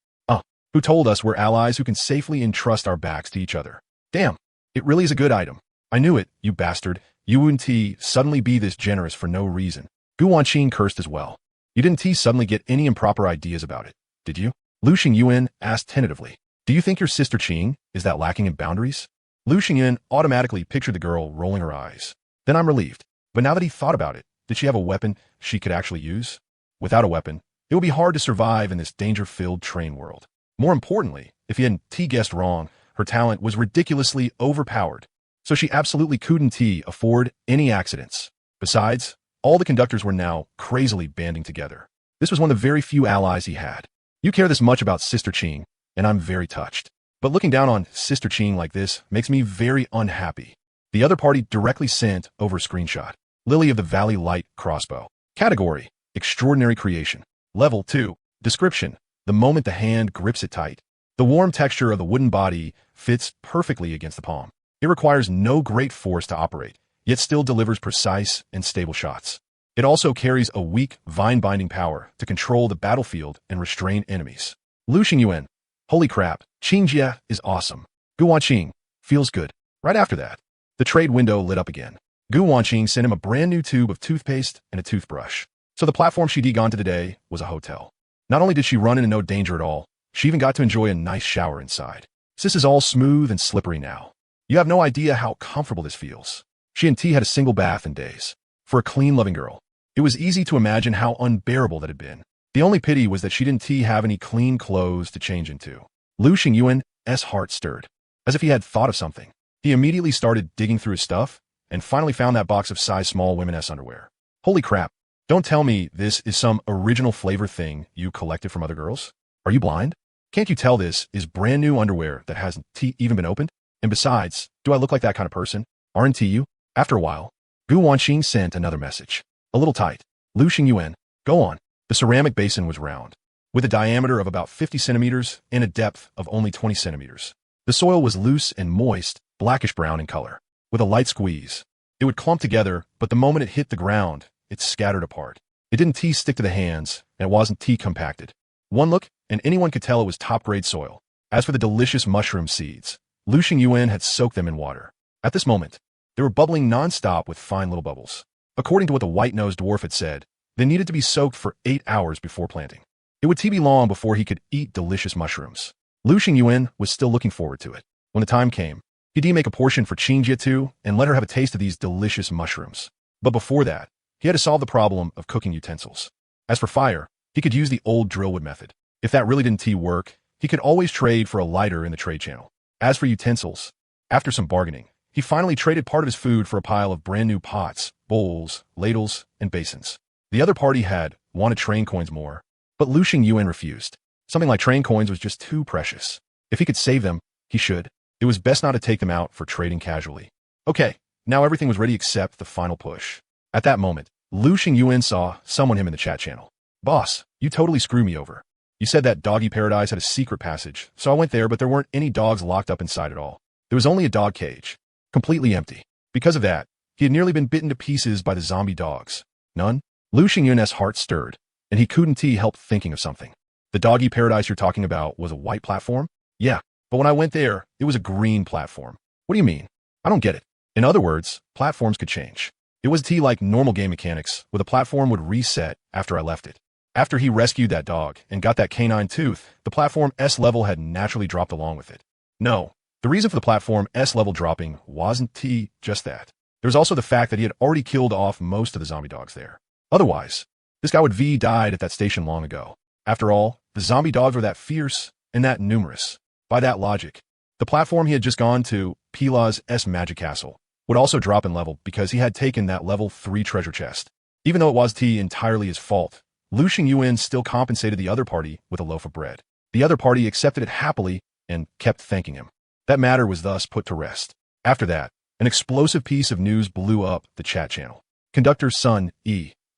Who told us we're allies who can safely entrust our backs to each other. Damn, it really is a good item. I knew it, you bastard. You wouldn't suddenly be this generous for no reason. Gu Wanqing cursed as well. You didn't suddenly get any improper ideas about it, did you? Lu Xingyuan asked tentatively. Do you think your sister Qing is that lacking in boundaries? Lu Xingyuan automatically pictured the girl rolling her eyes. Then I'm relieved. But now that he thought about it, did she have a weapon she could actually use? Without a weapon, it would be hard to survive in this danger-filled train world. More importantly, if he hadn't guessed wrong, her talent was ridiculously overpowered, so she absolutely couldn't afford any accidents. Besides, all the conductors were now crazily banding together. This was one of the very few allies he had. You care this much about Sister Qing, and I'm very touched. But looking down on Sister Qing like this makes me very unhappy. The other party directly sent over a screenshot. Lily of the Valley Light Crossbow. Category, extraordinary creation. Level 2. Description. The moment the hand grips it tight, the warm texture of the wooden body fits perfectly against the palm. It requires no great force to operate, yet still delivers precise and stable shots. It also carries a weak, vine-binding power to control the battlefield and restrain enemies. Lu Xingyuan. Holy crap, Qingjia is awesome. Gu Wanqing. Feels good. Right after that, the trade window lit up again. Gu Wanqing sent him a brand new tube of toothpaste and a toothbrush. So the platform she'd gone to today was a hotel. Not only did she run into no danger at all, she even got to enjoy a nice shower inside. This is all smooth and slippery now. You have no idea how comfortable this feels. She and T had a single bath in days. For a clean, loving girl, it was easy to imagine how unbearable that had been. The only pity was that she didn't have any clean clothes to change into. Lu Xingyuan's heart stirred, as if he had thought of something. He immediately started digging through his stuff, and finally found that box of size small women's underwear. Holy crap. Don't tell me this is some original flavor thing you collected from other girls. Are you blind? Can't you tell this is brand new underwear that hasn't even been opened? And besides, do I look like that kind of person? Aren't you? After a while, Gu Wanqing sent another message. A little tight. Lu Xingyuan, go on. The ceramic basin was round, with a diameter of about 50 centimeters and a depth of only 20 centimeters. The soil was loose and moist, blackish-brown in color. With a light squeeze, it would clump together, but the moment it hit the ground, it scattered apart. It didn't stick to the hands, and it wasn't compacted. One look, and anyone could tell it was top-grade soil. As for the delicious mushroom seeds, Lu Xingyuan had soaked them in water. At this moment, they were bubbling non-stop with fine little bubbles. According to what the white-nosed dwarf had said, they needed to be soaked for 8 hours before planting. It would be long before he could eat delicious mushrooms. Lu Xingyuan was still looking forward to it. When the time came, he'd make a portion for Qingjie too and let her have a taste of these delicious mushrooms. But before that, he had to solve the problem of cooking utensils. As for fire, he could use the old drillwood method. If that really didn't work, he could always trade for a lighter in the trade channel. As for utensils, after some bargaining, he finally traded part of his food for a pile of brand new pots, bowls, ladles, and basins. The other party had wanted train coins more, but Lu Xingyuan refused. Something like train coins was just too precious. If he could save them, he should. It was best not to take them out for trading casually. Okay, now everything was ready except the final push. At that moment, Lu Xingyuan saw someone in the chat channel. Boss, you totally screwed me over. You said that doggy paradise had a secret passage, so I went there, but there weren't any dogs locked up inside at all. There was only a dog cage, completely empty. Because of that, he had nearly been bitten to pieces by the zombie dogs. None? Lu Xingyuan's heart stirred, and he couldn't help thinking of something. The doggy paradise you're talking about was a white platform? Yeah, but when I went there, it was a green platform. What do you mean? I don't get it. In other words, platforms could change. It was like normal game mechanics, where the platform would reset after I left it. After he rescued that dog and got that canine tooth, the platform S level had naturally dropped along with it. No, the reason for the platform S level dropping wasn't just that. There was also the fact that he had already killed off most of the zombie dogs there. Otherwise, this guy would died at that station long ago. After all, the zombie dogs were that fierce and that numerous. By that logic, the platform he had just gone to, Pila's S Magic Castle, would also drop in level because he had taken that level 3 treasure chest. Even though it was entirely his fault, Lu Xingyuan still compensated the other party with a loaf of bread. The other party accepted it happily and kept thanking him. That matter was thus put to rest. After that, an explosive piece of news blew up the chat channel. Conductor's son,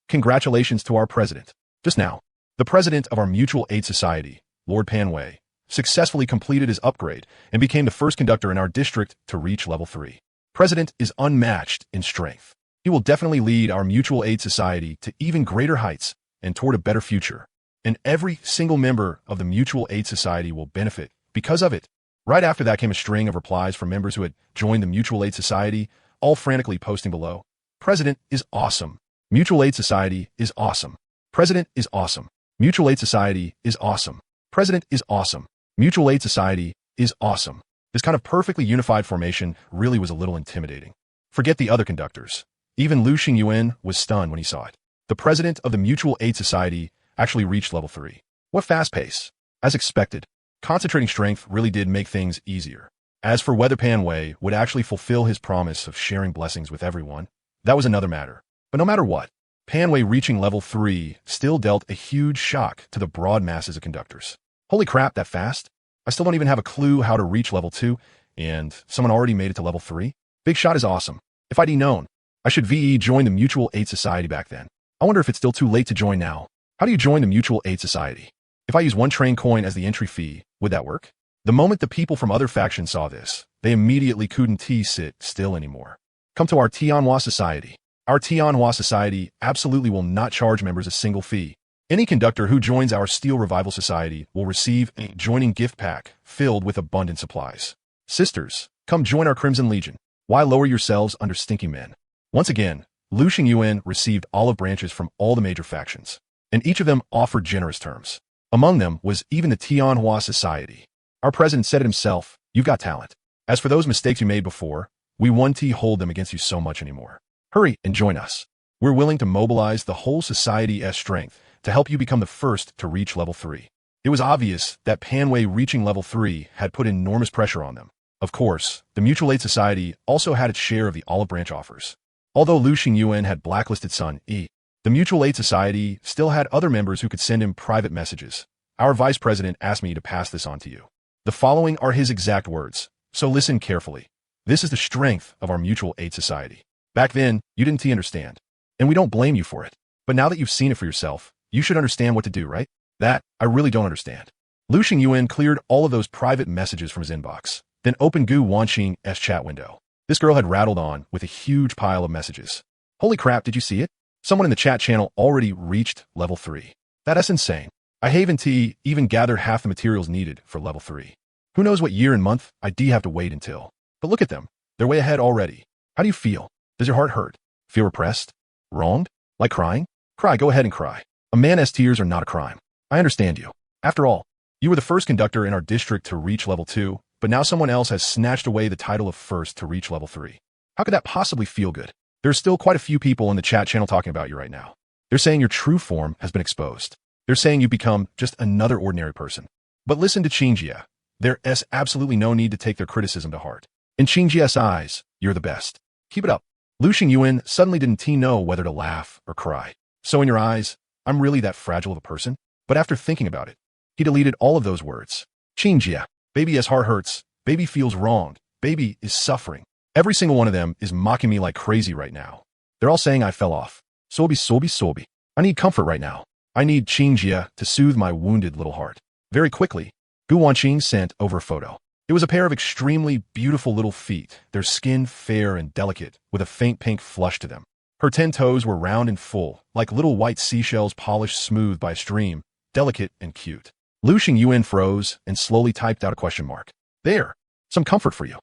Congratulations to our president. Just now, the president of our mutual aid society, Lord Panwei, successfully completed his upgrade and became the first conductor in our district to reach level 3. President is unmatched in strength. He will definitely lead our mutual aid society to even greater heights and toward a better future. And every single member of the mutual aid society will benefit because of it. Right after that came a string of replies from members who had joined the mutual aid society, all frantically posting below. President is awesome. Mutual aid society is awesome. President is awesome. Mutual aid society is awesome. President is awesome. Mutual aid society is awesome. This kind of perfectly unified formation really was a little intimidating. Forget the other conductors. Even Lu Xingyuan was stunned when he saw it. The president of the Mutual Aid Society actually reached level 3. What fast pace! As expected, concentrating strength really did make things easier. As for whether Panwei would actually fulfill his promise of sharing blessings with everyone, that was another matter. But no matter what, Panwei reaching level 3 still dealt a huge shock to the broad masses of conductors. Holy crap, that fast? I still don't even have a clue how to reach level 2, and someone already made it to level 3? Big shot is awesome. If I'd known, I should join the Mutual Aid Society back then. I wonder if it's still too late to join now. How do you join the Mutual Aid Society? If I use 1 train coin as the entry fee, would that work? The moment the people from other factions saw this, they immediately couldn't sit still anymore. Come to our Tianhua Society. Our Tianhua Society absolutely will not charge members a single fee. Any conductor who joins our Steel Revival Society will receive a joining gift pack filled with abundant supplies. Sisters, come join our Crimson Legion. Why lower yourselves under stinky men? Once again, Lu Xingyuan received olive branches from all the major factions, and each of them offered generous terms. Among them was even the Tianhua Society. Our president said it himself, you've got talent. As for those mistakes you made before, we won't hold them against you so much anymore. Hurry and join us. We're willing to mobilize the whole society's strength to help you become the first to reach level 3. It was obvious that Panwei reaching level 3 had put enormous pressure on them. Of course, the Mutual Aid Society also had its share of the olive branch offers. Although Lu Xingyuan had blacklisted Sun E, the Mutual Aid Society still had other members who could send him private messages. Our vice president asked me to pass this on to you. The following are his exact words, so listen carefully. This is the strength of our Mutual Aid Society. Back then, you didn't understand, and we don't blame you for it. But now that you've seen it for yourself, you should understand what to do, right? That, I really don't understand. Lu Xingyuan cleared all of those private messages from his inbox, then opened Gu Wanqing's chat window. This girl had rattled on with a huge pile of messages. Holy crap, did you see it? Someone in the chat channel already reached level 3. That's insane. I haven't even gathered half the materials needed for level 3. Who knows what year and month I'd have to wait until. But look at them. They're way ahead already. How do you feel? Does your heart hurt? Feel repressed? Wronged? Like crying? Cry, go ahead and cry. A man's tears are not a crime. I understand you. After all, you were the first conductor in our district to reach level 2, but now someone else has snatched away the title of first to reach level 3. How could that possibly feel good? There's still quite a few people in the chat channel talking about you right now. They're saying your true form has been exposed. They're saying you've become just another ordinary person. But listen to Qingjia. There's absolutely no need to take their criticism to heart. In Qingjia's eyes, you're the best. Keep it up. Lu Xingyuan suddenly didn't know whether to laugh or cry. So in your eyes, I'm really that fragile of a person? But after thinking about it, he deleted all of those words. Qingjia, baby's heart hurts, baby feels wronged, baby is suffering. Every single one of them is mocking me like crazy right now. They're all saying I fell off. Sobi. I need comfort right now. I need Qingjia to soothe my wounded little heart. Very quickly, Gu Wanqing sent over a photo. It was a pair of extremely beautiful little feet, their skin fair and delicate, with a faint pink flush to them. Her 10 toes were round and full, like little white seashells polished smooth by a stream, delicate and cute. Lu Xingyuan froze and slowly typed out a question mark. There, some comfort for you.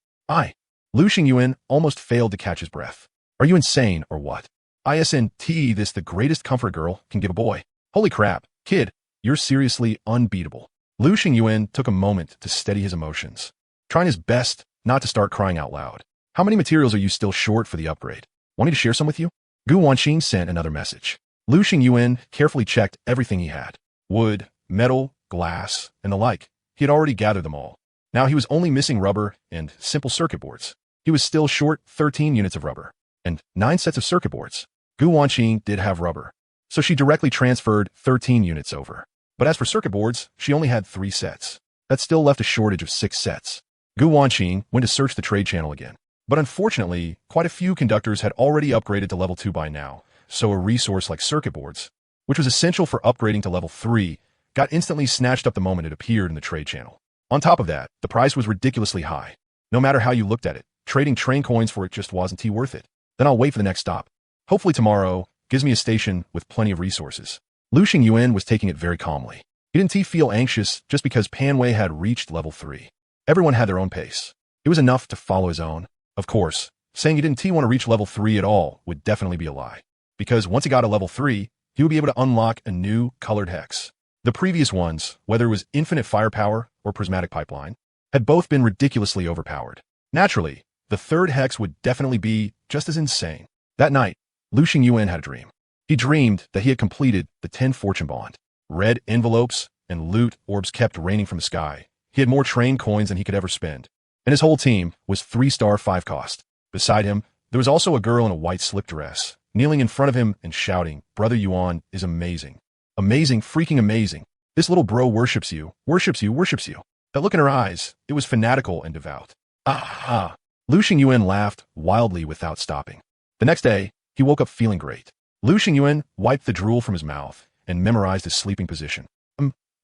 Lu Xingyuan almost failed to catch his breath. Are you insane or what? Isn't this the greatest comfort girl can give a boy? Holy crap, kid, you're seriously unbeatable. Lu Xingyuan took a moment to steady his emotions, trying his best not to start crying out loud. How many materials are you still short for the upgrade? Want me to share some with you? Gu Wanqing sent another message. Lu Xingyuan carefully checked everything he had. Wood, metal, glass, and the like. He had already gathered them all. Now he was only missing rubber and simple circuit boards. He was still short 13 units of rubber and 9 sets of circuit boards. Gu Wanqing did have rubber, so she directly transferred 13 units over. But as for circuit boards, she only had 3 sets. That still left a shortage of 6 sets. Gu Wanqing went to search the trade channel again. But unfortunately, quite a few conductors had already upgraded to level 2 by now, so a resource like circuit boards, which was essential for upgrading to level 3, got instantly snatched up the moment it appeared in the trade channel. On top of that, the price was ridiculously high. No matter how you looked at it, trading train coins for it just wasn't worth it. Then I'll wait for the next stop. Hopefully tomorrow gives me a station with plenty of resources. Lu Xingyuan was taking it very calmly. He didn't feel anxious just because Panwei had reached level 3. Everyone had their own pace. It was enough to follow his own. Of course, saying he didn't want to reach level 3 at all would definitely be a lie. Because once he got to level 3, he would be able to unlock a new colored hex. The previous ones, whether it was infinite firepower or prismatic pipeline, had both been ridiculously overpowered. Naturally, the third hex would definitely be just as insane. That night, Lu Xingyuan had a dream. He dreamed that he had completed the 10 fortune bond. Red envelopes and loot orbs kept raining from the sky. He had more train coins than he could ever spend. And his whole team was 3-star 5 cost. Beside him, there was also a girl in a white slip dress, kneeling in front of him and shouting, "Brother Yuan is amazing. Amazing, freaking amazing. This little bro worships you, worships you, worships you." That look in her eyes, it was fanatical and devout. Lu Xingyuan laughed wildly without stopping. The next day, he woke up feeling great. Lu Xingyuan wiped the drool from his mouth and memorized his sleeping position.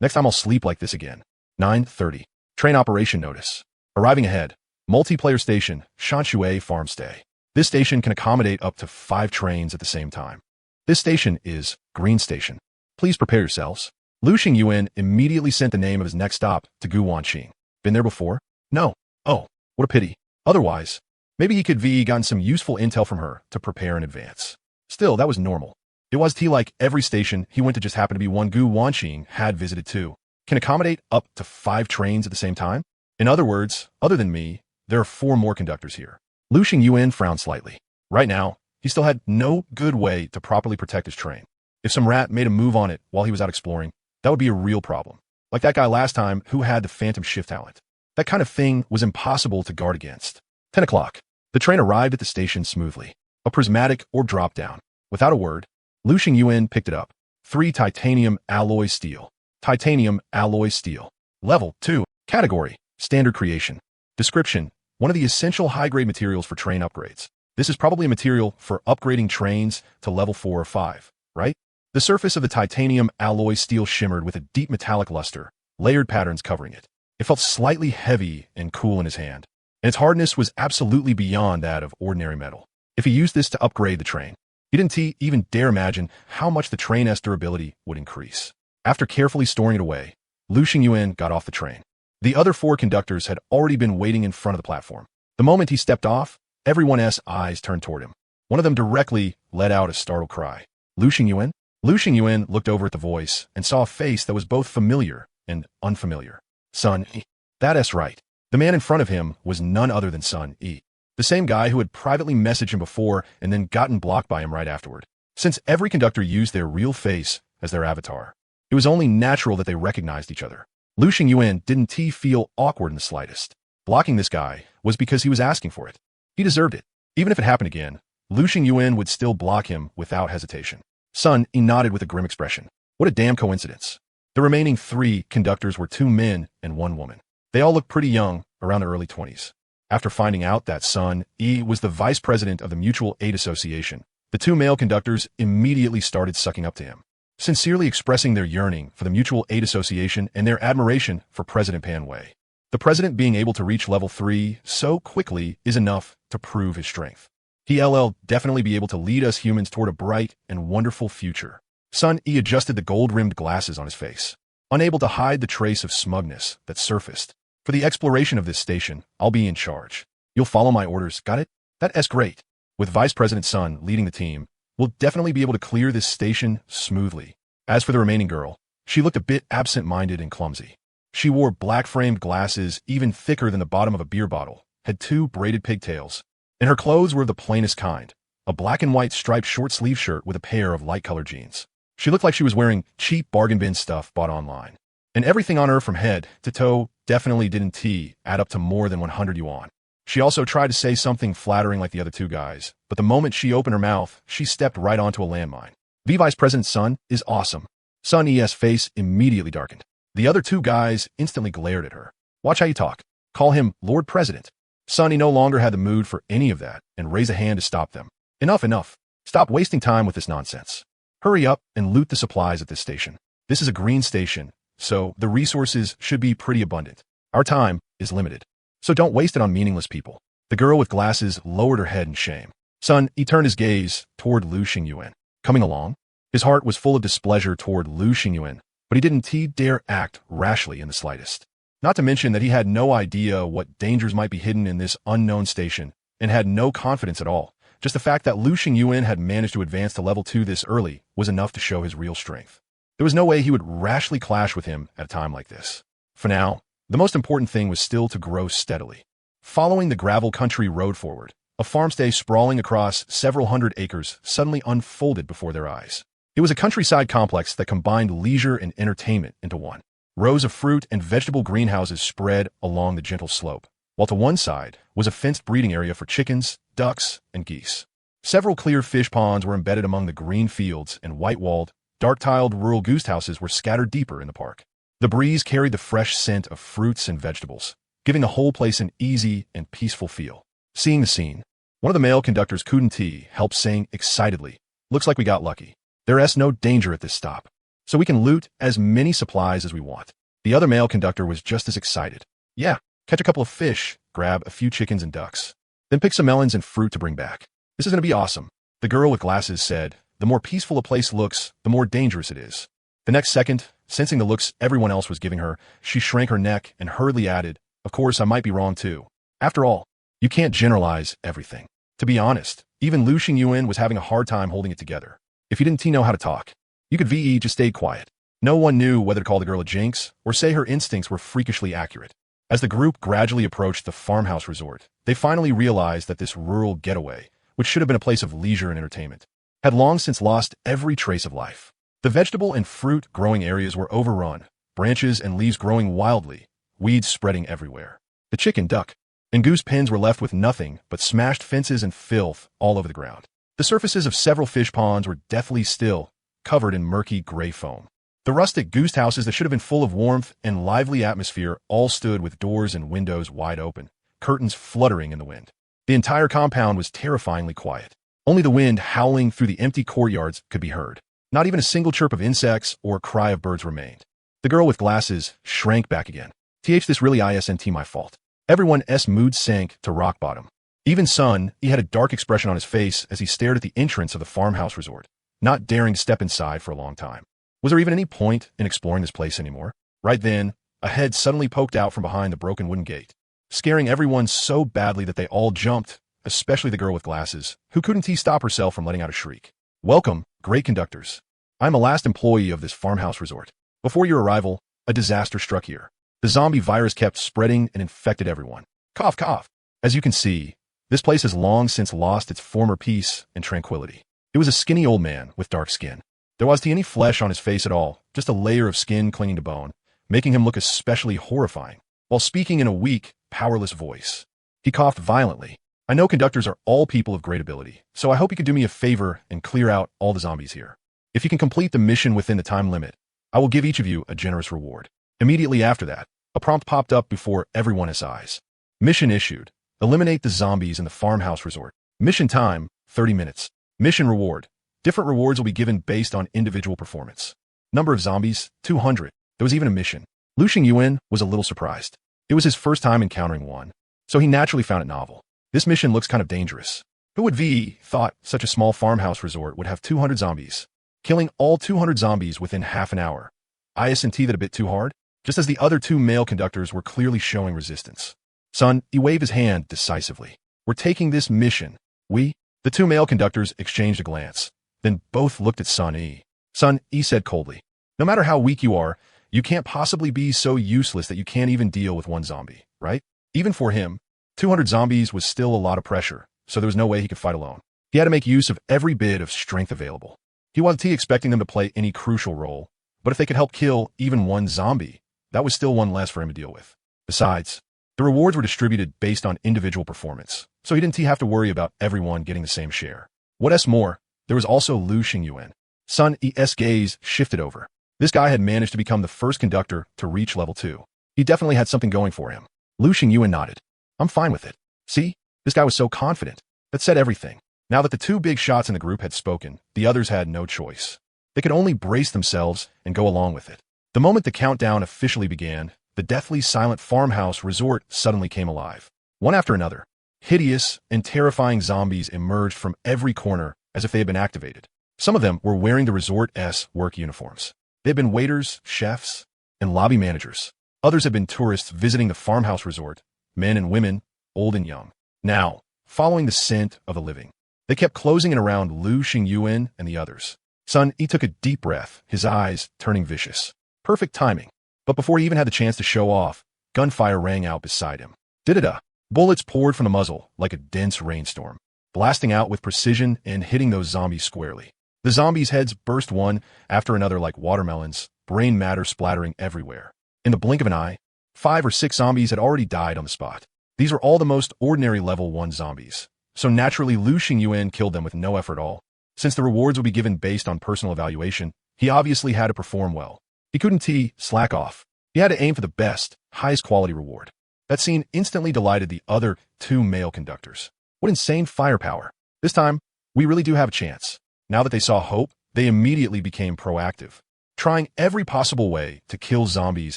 Next time I'll sleep like this again. 9:30. Train operation notice. Arriving ahead. Multiplayer station, Shanshui Farm Stay. This station can accommodate up to 5 trains at the same time. This station is Green Station. Please prepare yourselves. Lu Xingyuan immediately sent the name of his next stop to Gu Wanqing. Been there before? No. Oh, what a pity. Otherwise, maybe he could gotten some useful intel from her to prepare in advance. Still, that was normal. It was like every station he went to just happened to be one Gu Wanqing had visited too. Can accommodate up to 5 trains at the same time? In other words, other than me, there are 4 more conductors here. Lu Xingyuan frowned slightly. Right now, he still had no good way to properly protect his train. If some rat made a move on it while he was out exploring, that would be a real problem. Like that guy last time who had the phantom shift talent. That kind of thing was impossible to guard against. 10 o'clock. The train arrived at the station smoothly. A prismatic orb dropped down. Without a word, Lu Xingyuan picked it up. 3 titanium alloy steel. Titanium alloy steel. Level 2. Category. Standard creation. Description. One of the essential high-grade materials for train upgrades. This is probably a material for upgrading trains to level 4 or 5, right? The surface of the titanium alloy steel shimmered with a deep metallic luster, layered patterns covering it. It felt slightly heavy and cool in his hand. and its hardness was absolutely beyond that of ordinary metal. If he used this to upgrade the train, he didn't even dare imagine how much the train's durability would increase. After carefully storing it away, Lu Xingyuan got off the train. The other 4 conductors had already been waiting in front of the platform. The moment he stepped off, everyone's eyes turned toward him. One of them directly let out a startled cry. Lu Xingyuan? Lu Xingyuan looked over at the voice and saw a face that was both familiar and unfamiliar. Sun Yi. That's right. The man in front of him was none other than Sun Yi, the same guy who had privately messaged him before and then gotten blocked by him right afterward. Since every conductor used their real face as their avatar, it was only natural that they recognized each other. Lu Xingyuan didn't feel awkward in the slightest. Blocking this guy was because he was asking for it. He deserved it. Even if it happened again, Lu Xingyuan would still block him without hesitation. Sun Yi nodded with a grim expression. What a damn coincidence. The remaining 3 conductors were 2 men and 1 woman. They all looked pretty young, around their early 20s. After finding out that Sun Yi was the vice president of the Mutual Aid Association, the 2 male conductors immediately started sucking up to him, sincerely expressing their yearning for the Mutual Aid Association and their admiration for President Pan Wei. The president being able to reach level 3 so quickly is enough to prove his strength. He'll definitely be able to lead us humans toward a bright and wonderful future. Sun Yi adjusted the gold-rimmed glasses on his face, unable to hide the trace of smugness that surfaced. For the exploration of this station, I'll be in charge. You'll follow my orders, got it? That's great. With Vice President Sun leading the team, we'll definitely be able to clear this station smoothly. As for the remaining girl, she looked a bit absent-minded and clumsy. She wore black-framed glasses even thicker than the bottom of a beer bottle, had 2 braided pigtails, and her clothes were of the plainest kind, a black and white striped short-sleeve shirt with a pair of light-colored jeans. She looked like she was wearing cheap bargain bin stuff bought online. And everything on her from head to toe definitely didn't add up to more than 100 yuan. She also tried to say something flattering like the other 2 guys, but the moment she opened her mouth, she stepped right onto a landmine. The Vice President's son is awesome. Sun Yi's face immediately darkened. The other 2 guys instantly glared at her. Watch how you talk. Call him Lord President. Sun Yi no longer had the mood for any of that and raised a hand to stop them. Enough. Stop wasting time with this nonsense. Hurry up and loot the supplies at this station. This is a green station, so the resources should be pretty abundant. Our time is limited, so don't waste it on meaningless people. The girl with glasses lowered her head in shame. Sun Yi turned his gaze toward Lu Xingyuan. Coming along? His heart was full of displeasure toward Lu Xingyuan, but he didn't dare act rashly in the slightest. Not to mention that he had no idea what dangers might be hidden in this unknown station, and had no confidence at all. Just the fact that Lu Xingyuan had managed to advance to level 2 this early was enough to show his real strength. There was no way he would rashly clash with him at a time like this. For now, the most important thing was still to grow steadily. Following the gravel country road forward, a farmstay sprawling across several hundred acres suddenly unfolded before their eyes. It was a countryside complex that combined leisure and entertainment into one. Rows of fruit and vegetable greenhouses spread along the gentle slope, while to one side was a fenced breeding area for chickens, ducks, and geese. Several clear fish ponds were embedded among the green fields, and white-walled, dark-tiled rural goose houses were scattered deeper in the park. The breeze carried the fresh scent of fruits and vegetables, giving the whole place an easy and peaceful feel. Seeing the scene, one of the male conductors couldn't help saying excitedly, "Looks like we got lucky. There's no danger at this stop, so we can loot as many supplies as we want." The other male conductor was just as excited. "Yeah, catch a couple of fish, grab a few chickens and ducks, then pick some melons and fruit to bring back. This is going to be awesome." The girl with glasses said, "The more peaceful a place looks, the more dangerous it is." The next second, sensing the looks everyone else was giving her, she shrank her neck and hurriedly added, "Of course, I might be wrong too. After all, you can't generalize everything." To be honest, even Lu Xingyuan was having a hard time holding it together. If you didn't know how to talk, you could just stay quiet. No one knew whether to call the girl a jinx or say her instincts were freakishly accurate. As the group gradually approached the farmhouse resort, they finally realized that this rural getaway, which should have been a place of leisure and entertainment, had long since lost every trace of life. The vegetable and fruit growing areas were overrun, branches and leaves growing wildly, weeds spreading everywhere. The chicken, duck, and goose pens were left with nothing but smashed fences and filth all over the ground. The surfaces of several fish ponds were deathly still, covered in murky gray foam. The rustic goose houses that should have been full of warmth and lively atmosphere all stood with doors and windows wide open, curtains fluttering in the wind. The entire compound was terrifyingly quiet. Only the wind howling through the empty courtyards could be heard. Not even a single chirp of insects or cry of birds remained. The girl with glasses shrank back again. This really isn't my fault. Everyone's mood sank to rock bottom. Even Sun, he had a dark expression on his face as he stared at the entrance of the farmhouse resort, not daring to step inside for a long time. Was there even any point in exploring this place anymore? Right then, a head suddenly poked out from behind the broken wooden gate, scaring everyone so badly that they all jumped, especially the girl with glasses, who couldn't stop herself from letting out a shriek. Welcome, great conductors. I'm a last employee of this farmhouse resort. Before your arrival, a disaster struck here. The zombie virus kept spreading and infected everyone. Cough, cough. As you can see, this place has long since lost its former peace and tranquility. It was a skinny old man with dark skin. There wasn't any flesh on his face at all, just a layer of skin clinging to bone, making him look especially horrifying. While speaking in a weak, powerless voice, he coughed violently. I know conductors are all people of great ability, so I hope you could do me a favor and clear out all the zombies here. If you can complete the mission within the time limit, I will give each of you a generous reward. Immediately after that, a prompt popped up before everyone's eyes. Mission issued. Eliminate the zombies in the farmhouse resort. Mission time, 30 minutes. Mission reward. Different rewards will be given based on individual performance. Number of zombies, 200. There was even a mission. Lu Xingyuan was a little surprised. It was his first time encountering one, so he naturally found it novel. This mission looks kind of dangerous. Who would have thought such a small farmhouse resort would have 200 zombies? Killing all 200 zombies within half an hour. Isn't that a bit too hard? Just as the other two male conductors were clearly showing resistance. Sun, he waved his hand decisively. We're taking this mission. We? The two male conductors exchanged a glance. Then both looked at Sun E. Sun E said coldly, no matter how weak you are, you can't possibly be so useless that you can't even deal with one zombie, right? Even for him, 200 zombies was still a lot of pressure, so there was no way he could fight alone. He had to make use of every bit of strength available. He wasn't expecting them to play any crucial role, but if they could help kill even one zombie, that was still one less for him to deal with. Besides, the rewards were distributed based on individual performance, so he didn't have to worry about everyone getting the same share. What's more, there was also Lu Xingyuan. Sun E's gaze shifted over. This guy had managed to become the first conductor to reach level 2. He definitely had something going for him. Lu Xingyuan nodded. I'm fine with it. See? This guy was so confident. That said everything. Now that the two big shots in the group had spoken, the others had no choice. They could only brace themselves and go along with it. The moment the countdown officially began, the deathly silent farmhouse resort suddenly came alive. One after another, hideous and terrifying zombies emerged from every corner as if they had been activated. Some of them were wearing the resort's work uniforms. They had been waiters, chefs, and lobby managers. Others had been tourists visiting the farmhouse resort, men and women, old and young. Now, following the scent of the living, they kept closing in around Lu Xingyuan and the others. Sun Yi took a deep breath, his eyes turning vicious. Perfect timing. But before he even had the chance to show off, gunfire rang out beside him. Da-da-da. Bullets poured from the muzzle like a dense rainstorm, blasting out with precision and hitting those zombies squarely. The zombies' heads burst one after another like watermelons, brain matter splattering everywhere. In the blink of an eye, 5 or 6 zombies had already died on the spot. These were all the most ordinary level 1 zombies, so naturally Lu Xingyuan killed them with no effort at all. Since the rewards would be given based on personal evaluation, he obviously had to perform well. He couldn't slack off. He had to aim for the best, highest quality reward. That scene instantly delighted the other 2 male conductors. What insane firepower. This time, we really do have a chance. Now that they saw hope, they immediately became proactive, trying every possible way to kill zombies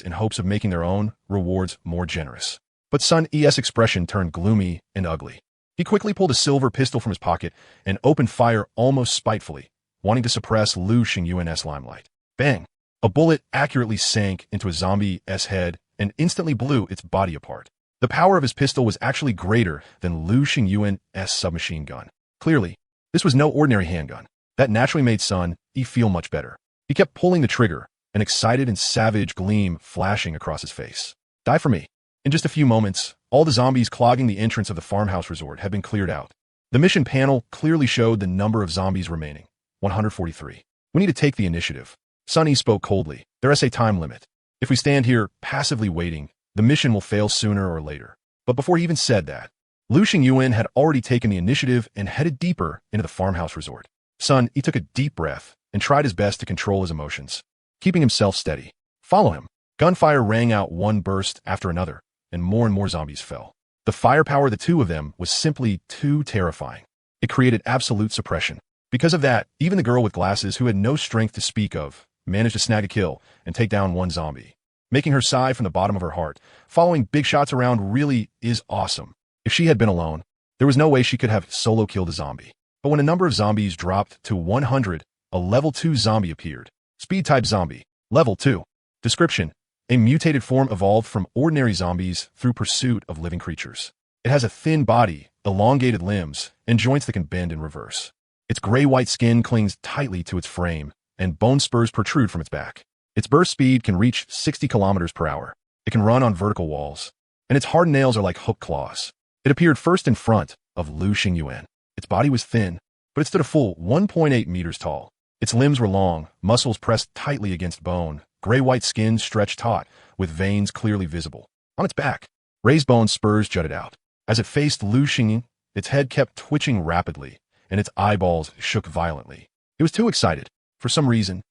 in hopes of making their own rewards more generous. But Sun E's expression turned gloomy and ugly. He quickly pulled a silver pistol from his pocket and opened fire almost spitefully, wanting to suppress Lu Xingyuan's limelight. Bang! A bullet accurately sank into a zombie's head and instantly blew its body apart. The power of his pistol was actually greater than Lu Xingyuan's submachine gun. Clearly, this was no ordinary handgun. That naturally made Sun E feel much better. He kept pulling the trigger, an excited and savage gleam flashing across his face. Die for me. In just a few moments, all the zombies clogging the entrance of the farmhouse resort had been cleared out. The mission panel clearly showed the number of zombies remaining, 143. We need to take the initiative. Sunny spoke coldly. There's a time limit. If we stand here passively waiting, the mission will fail sooner or later. But before he even said that, Lu Xingyuan had already taken the initiative and headed deeper into the farmhouse resort. Sun Yi took a deep breath and tried his best to control his emotions, keeping himself steady. Follow him. Gunfire rang out one burst after another, and more zombies fell. The firepower of the 2 of them was simply too terrifying. It created absolute suppression. Because of that, even the girl with glasses, who had no strength to speak of, managed to snag a kill and take down one zombie. making her sigh from the bottom of her heart. Following big shots around really is awesome. If she had been alone, there was no way she could have solo killed a zombie. But when a number of zombies dropped to 100, a level 2 zombie appeared. Speed type zombie. Level 2. Description: a mutated form evolved from ordinary zombies through pursuit of living creatures. It has a thin body, elongated limbs, and joints that can bend in reverse. Its gray-white skin clings tightly to its frame, and bone spurs protrude from its back. Its burst speed can reach 60 kilometers per hour. It can run on vertical walls, and its hard nails are like hooked claws. It appeared first in front of Lu Xingyuan. Its body was thin, but it stood a full 1.8 meters tall. Its limbs were long, muscles pressed tightly against bone, gray-white skin stretched taut, with veins clearly visible. On its back, raised bone spurs jutted out. As it faced Lu Xingyin, its head kept twitching rapidly, and its eyeballs shook violently. It was too excited. For some reason,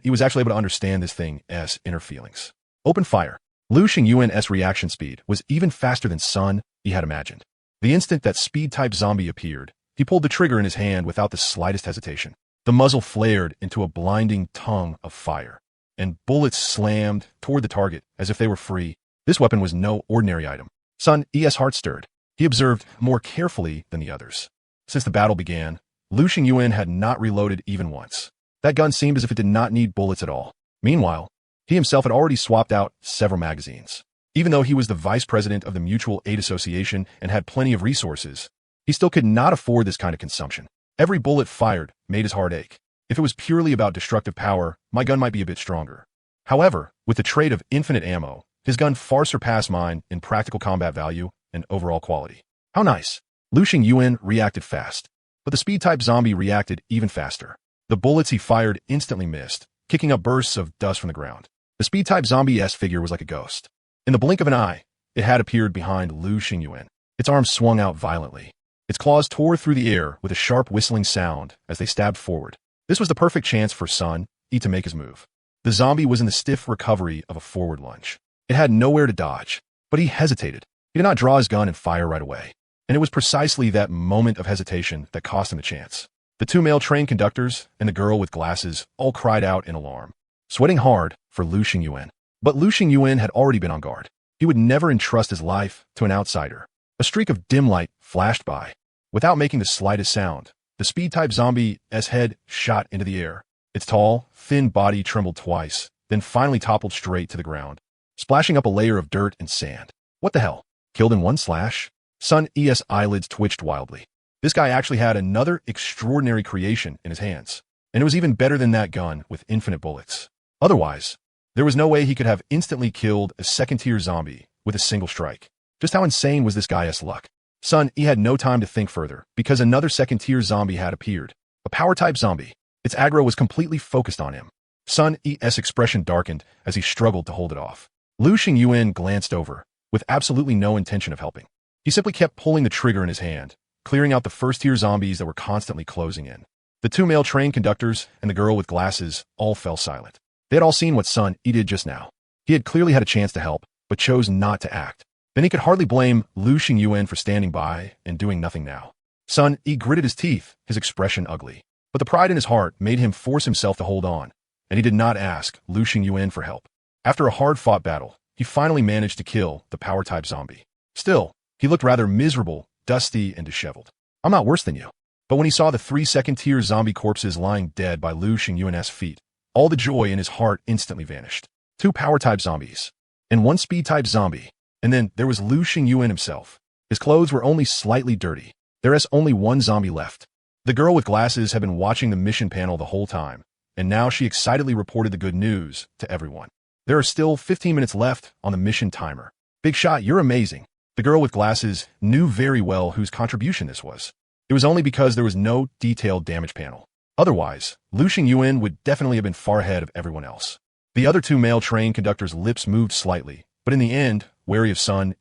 he was actually able to understand this thing's inner feelings. Open fire. Lu Xingyuan's reaction speed was even faster than he had imagined. The instant that speed-type zombie appeared, he pulled the trigger in his hand without the slightest hesitation. The muzzle flared into a blinding tongue of fire, and bullets slammed toward the target as if they were free. This weapon was no ordinary item. Sun's heart stirred. He observed more carefully than the others. Since the battle began, Lu Xingyuan had not reloaded even once. That gun seemed as if it did not need bullets at all. Meanwhile, he himself had already swapped out several magazines. Even though he was the vice president of the Mutual Aid Association and had plenty of resources, he still could not afford this kind of consumption. Every bullet fired made his heart ache. If it was purely about destructive power, my gun might be a bit stronger. However, with the trait of infinite ammo, his gun far surpassed mine in practical combat value and overall quality. How nice. Lu Xingyuan reacted fast, but the speed-type zombie reacted even faster. The bullets he fired instantly missed, kicking up bursts of dust from the ground. The speed-type zombie's figure was like a ghost. In the blink of an eye, it had appeared behind Lu Xingyuan. Its arms swung out violently. Its claws tore through the air with a sharp whistling sound as they stabbed forward. This was the perfect chance for to make his move. The zombie was in the stiff recovery of a forward lunge. It had nowhere to dodge, but he hesitated. He did not draw his gun and fire right away. And it was precisely that moment of hesitation that cost him the chance. The two male train conductors and the girl with glasses all cried out in alarm, sweating hard for Lu Xingyuan. But Lu Xingyuan had already been on guard. He would never entrust his life to an outsider. A streak of dim light flashed by. Without making the slightest sound, the speed-type zombie's head shot into the air. Its tall, thin body trembled twice, then finally toppled straight to the ground, splashing up a layer of dirt and sand. What the hell? Killed in one slash? Sun's eyelids twitched wildly. This guy actually had another extraordinary creation in his hands, and it was even better than that gun with infinite bullets. Otherwise, there was no way he could have instantly killed a second-tier zombie with a single strike. Just how insane was this guy's luck? He had no time to think further, because another second-tier zombie had appeared. A power-type zombie. Its aggro was completely focused on him. Sun's expression darkened as he struggled to hold it off. Lu Xingyuan glanced over, with absolutely no intention of helping. He simply kept pulling the trigger in his hand, clearing out the first-tier zombies that were constantly closing in. The two male train conductors and the girl with glasses all fell silent. They had all seen what He did just now. He had clearly had a chance to help, but chose not to act. Then he could hardly blame Lu Xingyuan for standing by and doing nothing now. He gritted his teeth, his expression ugly. But the pride in his heart made him force himself to hold on, and he did not ask Lu Xingyuan for help. After a hard-fought battle, he finally managed to kill the power-type zombie. Still, he looked rather miserable, dusty, and disheveled. I'm not worse than you. But when he saw the 3 second-tier zombie corpses lying dead by Lu Xingyuan's feet, all the joy in his heart instantly vanished. 2 power-type zombies, and 1 speed-type zombie. And then there was Lu Xingyuan himself. His clothes were only slightly dirty. There is only 1 zombie left. The girl with glasses had been watching the mission panel the whole time, and now she excitedly reported the good news to everyone. There are still 15 minutes left on the mission timer. Big shot, you're amazing. The girl with glasses knew very well whose contribution this was. It was only because there was no detailed damage panel. Otherwise, Lu Xingyuan would definitely have been far ahead of everyone else. The other 2 male train conductors' lips moved slightly, but in the end, wary of Sun's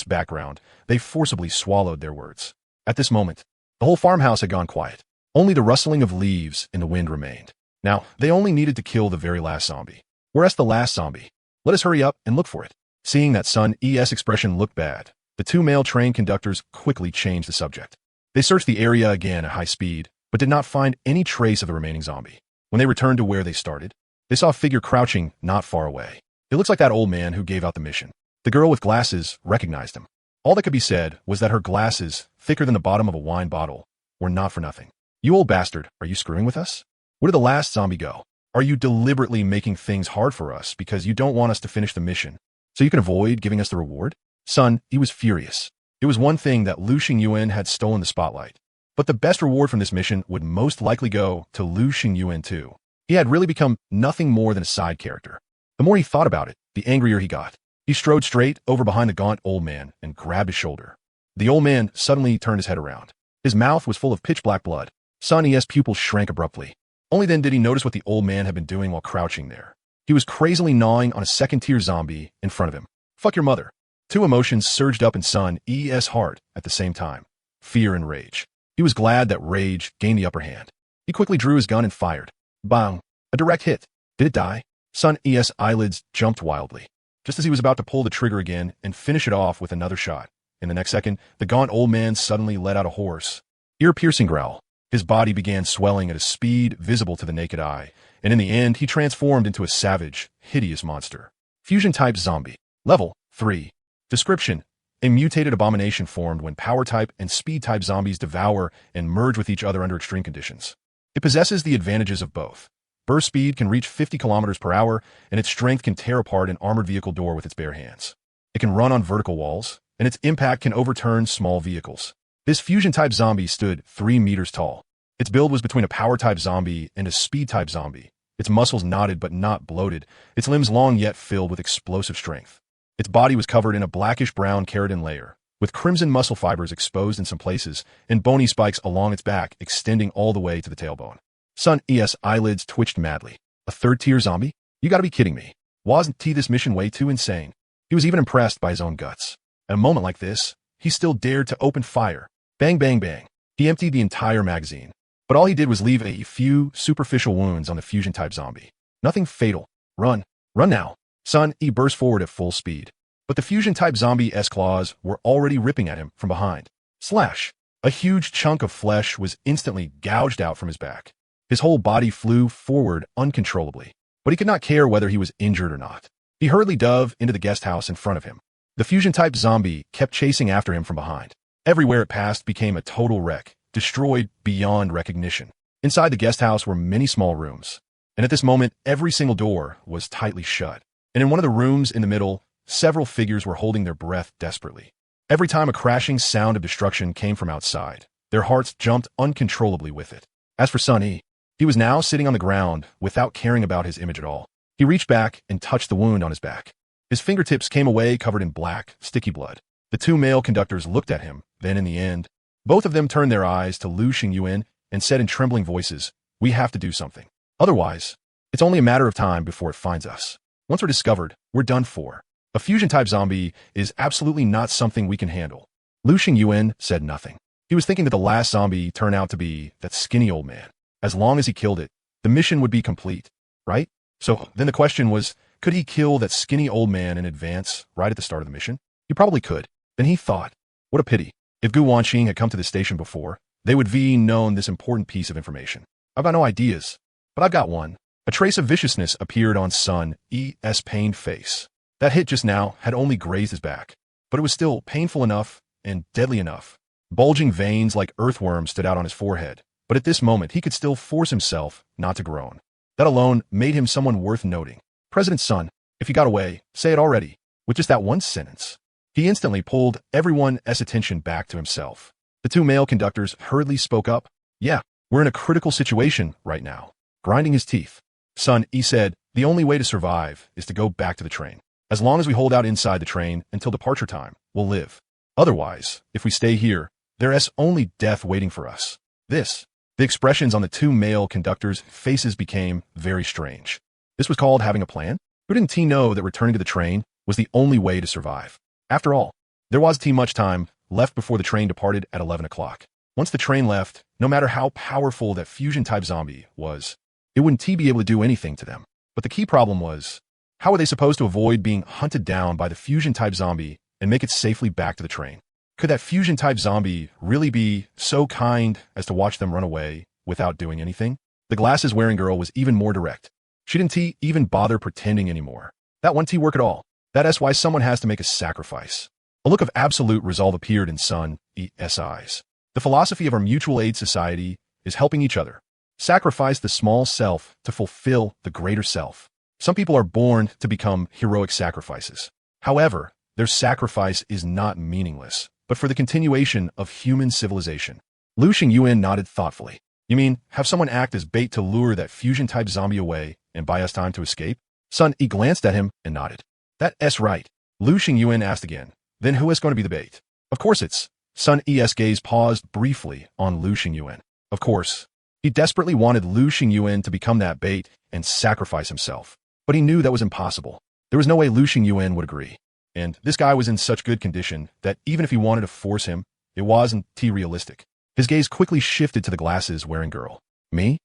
background, they forcibly swallowed their words. At this moment, the whole farmhouse had gone quiet. Only the rustling of leaves in the wind remained. Now, they only needed to kill the very last zombie. Where's the last zombie? Let us hurry up and look for it. Seeing that Sun's expression looked bad, the 2 male train conductors quickly changed the subject. They searched the area again at high speed, but did not find any trace of the remaining zombie. When they returned to where they started, they saw a figure crouching not far away. It looks like that old man who gave out the mission. The girl with glasses recognized him. All that could be said was that her glasses, thicker than the bottom of a wine bottle, were not for nothing. You old bastard, are you screwing with us? Where did the last zombie go? Are you deliberately making things hard for us because you don't want us to finish the mission, so you can avoid giving us the reward? Son, he was furious. It was one thing that Lu Xingyuan had stolen the spotlight, but the best reward from this mission would most likely go to Lu Xingyuan too. He had really become nothing more than a side character. The more he thought about it, the angrier he got. He strode straight over behind the gaunt old man and grabbed his shoulder. The old man suddenly turned his head around. His mouth was full of pitch-black blood. Sun E's pupils shrank abruptly. Only then did he notice what the old man had been doing while crouching there. He was crazily gnawing on a second-tier zombie in front of him. Fuck your mother. Two emotions surged up in Sun E's heart at the same time. Fear and rage. He was glad that rage gained the upper hand. He quickly drew his gun and fired. Bang! A direct hit. Did it die? Sun E's eyelids jumped wildly. Just as he was about to pull the trigger again and finish it off with another shot. In the next second, the gaunt old man suddenly let out a hoarse, ear-piercing growl. His body began swelling at a speed visible to the naked eye, and in the end, he transformed into a savage, hideous monster. Fusion-type zombie. Level 3. Description: a mutated abomination formed when power-type and speed-type zombies devour and merge with each other under extreme conditions. It possesses the advantages of both. Burst speed can reach 50 kilometers per hour, and its strength can tear apart an armored vehicle door with its bare hands. It can run on vertical walls, and its impact can overturn small vehicles. This fusion-type zombie stood 3 meters tall. Its build was between a power-type zombie and a speed-type zombie. Its muscles knotted but not bloated, its limbs long yet filled with explosive strength. Its body was covered in a blackish-brown keratin layer, with crimson muscle fibers exposed in some places and bony spikes along its back extending all the way to the tailbone. Sun E's eyelids twitched madly. A third-tier zombie? You gotta be kidding me. Wasn't this mission way too insane? He was even impressed by his own guts. At a moment like this, he still dared to open fire. Bang, bang, bang. He emptied the entire magazine. But all he did was leave a few superficial wounds on the fusion-type zombie. Nothing fatal. Run. Run now. Sun E burst forward at full speed. But the fusion-type zombie's claws were already ripping at him from behind. Slash. A huge chunk of flesh was instantly gouged out from his back. His whole body flew forward uncontrollably. But he could not care whether he was injured or not. He hurriedly dove into the guest house in front of him. The fusion-type zombie kept chasing after him from behind. Everywhere it passed became a total wreck, destroyed beyond recognition. Inside the guest house were many small rooms, and at this moment, every single door was tightly shut. And in one of the rooms in the middle, several figures were holding their breath desperately. Every time a crashing sound of destruction came from outside, their hearts jumped uncontrollably with it. As for Sun E, he was now sitting on the ground without caring about his image at all. He reached back and touched the wound on his back. His fingertips came away covered in black, sticky blood. The two male conductors looked at him, then in the end, both of them turned their eyes to Lu Xingyuan and said in trembling voices, "We have to do something. Otherwise, it's only a matter of time before it finds us. Once we're discovered, we're done for. A fusion-type zombie is absolutely not something we can handle." Lu Xingyuan said nothing. He was thinking that the last zombie turned out to be that skinny old man. As long as he killed it, the mission would be complete, right? So then the question was, could he kill that skinny old man in advance right at the start of the mission? He probably could. Then he thought, what a pity. If Gu Wanqing had come to the station before, they would have known this important piece of information. I've got no ideas, but I've got one. A trace of viciousness appeared on Sun E's pained face. That hit just now had only grazed his back, but it was still painful enough and deadly enough. Bulging veins like earthworms stood out on his forehead, but at this moment he could still force himself not to groan. That alone made him someone worth noting. President Sun, if you got away, say it already. With just that one sentence. He instantly pulled everyone's attention back to himself. The two male conductors hurriedly spoke up. Yeah, we're in a critical situation right now. Grinding his teeth. Sun E said, the only way to survive is to go back to the train. As long as we hold out inside the train until departure time, we'll live. Otherwise, if we stay here, there's only death waiting for us. The expressions on the two male conductors' faces became very strange. This was called having a plan? Who didn't he know that returning to the train was the only way to survive? After all, there wasn't much time left before the train departed at 11 o'clock. Once the train left, no matter how powerful that fusion-type zombie was, it wouldn't be able to do anything to them. But the key problem was, how were they supposed to avoid being hunted down by the fusion-type zombie and make it safely back to the train? Could that fusion-type zombie really be so kind as to watch them run away without doing anything? The glasses-wearing girl was even more direct. She didn't even bother pretending anymore. That won't work at all. That's why someone has to make a sacrifice. A look of absolute resolve appeared in Sun E's eyes. The philosophy of our mutual aid society is helping each other. Sacrifice the small self to fulfill the greater self. Some people are born to become heroic sacrifices. However, their sacrifice is not meaningless, but for the continuation of human civilization. Lu Xingyuan nodded thoughtfully. You mean, have someone act as bait to lure that fusion-type zombie away and buy us time to escape? Sun E glanced at him and nodded. That's right. Lu Xingyuan asked again. Then who is going to be the bait? Of course it's. Sun E's gaze paused briefly on Lu Xingyuan. Of course. He desperately wanted Lu Xingyuan to become that bait and sacrifice himself. But he knew that was impossible. There was no way Lu Xingyuan would agree. And this guy was in such good condition that even if he wanted to force him, it wasn't realistic. His gaze quickly shifted to the glasses-wearing girl. Me?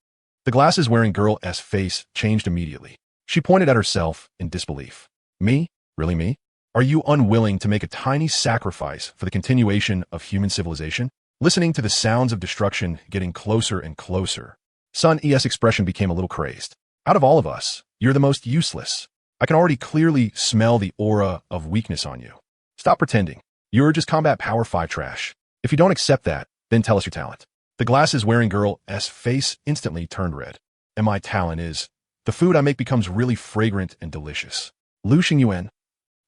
The glasses-wearing girl's face changed immediately. She pointed at herself in disbelief. Me? Really me? Are you unwilling to make a tiny sacrifice for the continuation of human civilization? Listening to the sounds of destruction getting closer and closer, Sun E's expression became a little crazed. Out of all of us, you're the most useless. I can already clearly smell the aura of weakness on you. Stop pretending. You're just combat power 5 trash. If you don't accept that, then tell us your talent. The glasses-wearing girl's face instantly turned red. And my talent is, the food I make becomes really fragrant and delicious. Lu Xingyuan.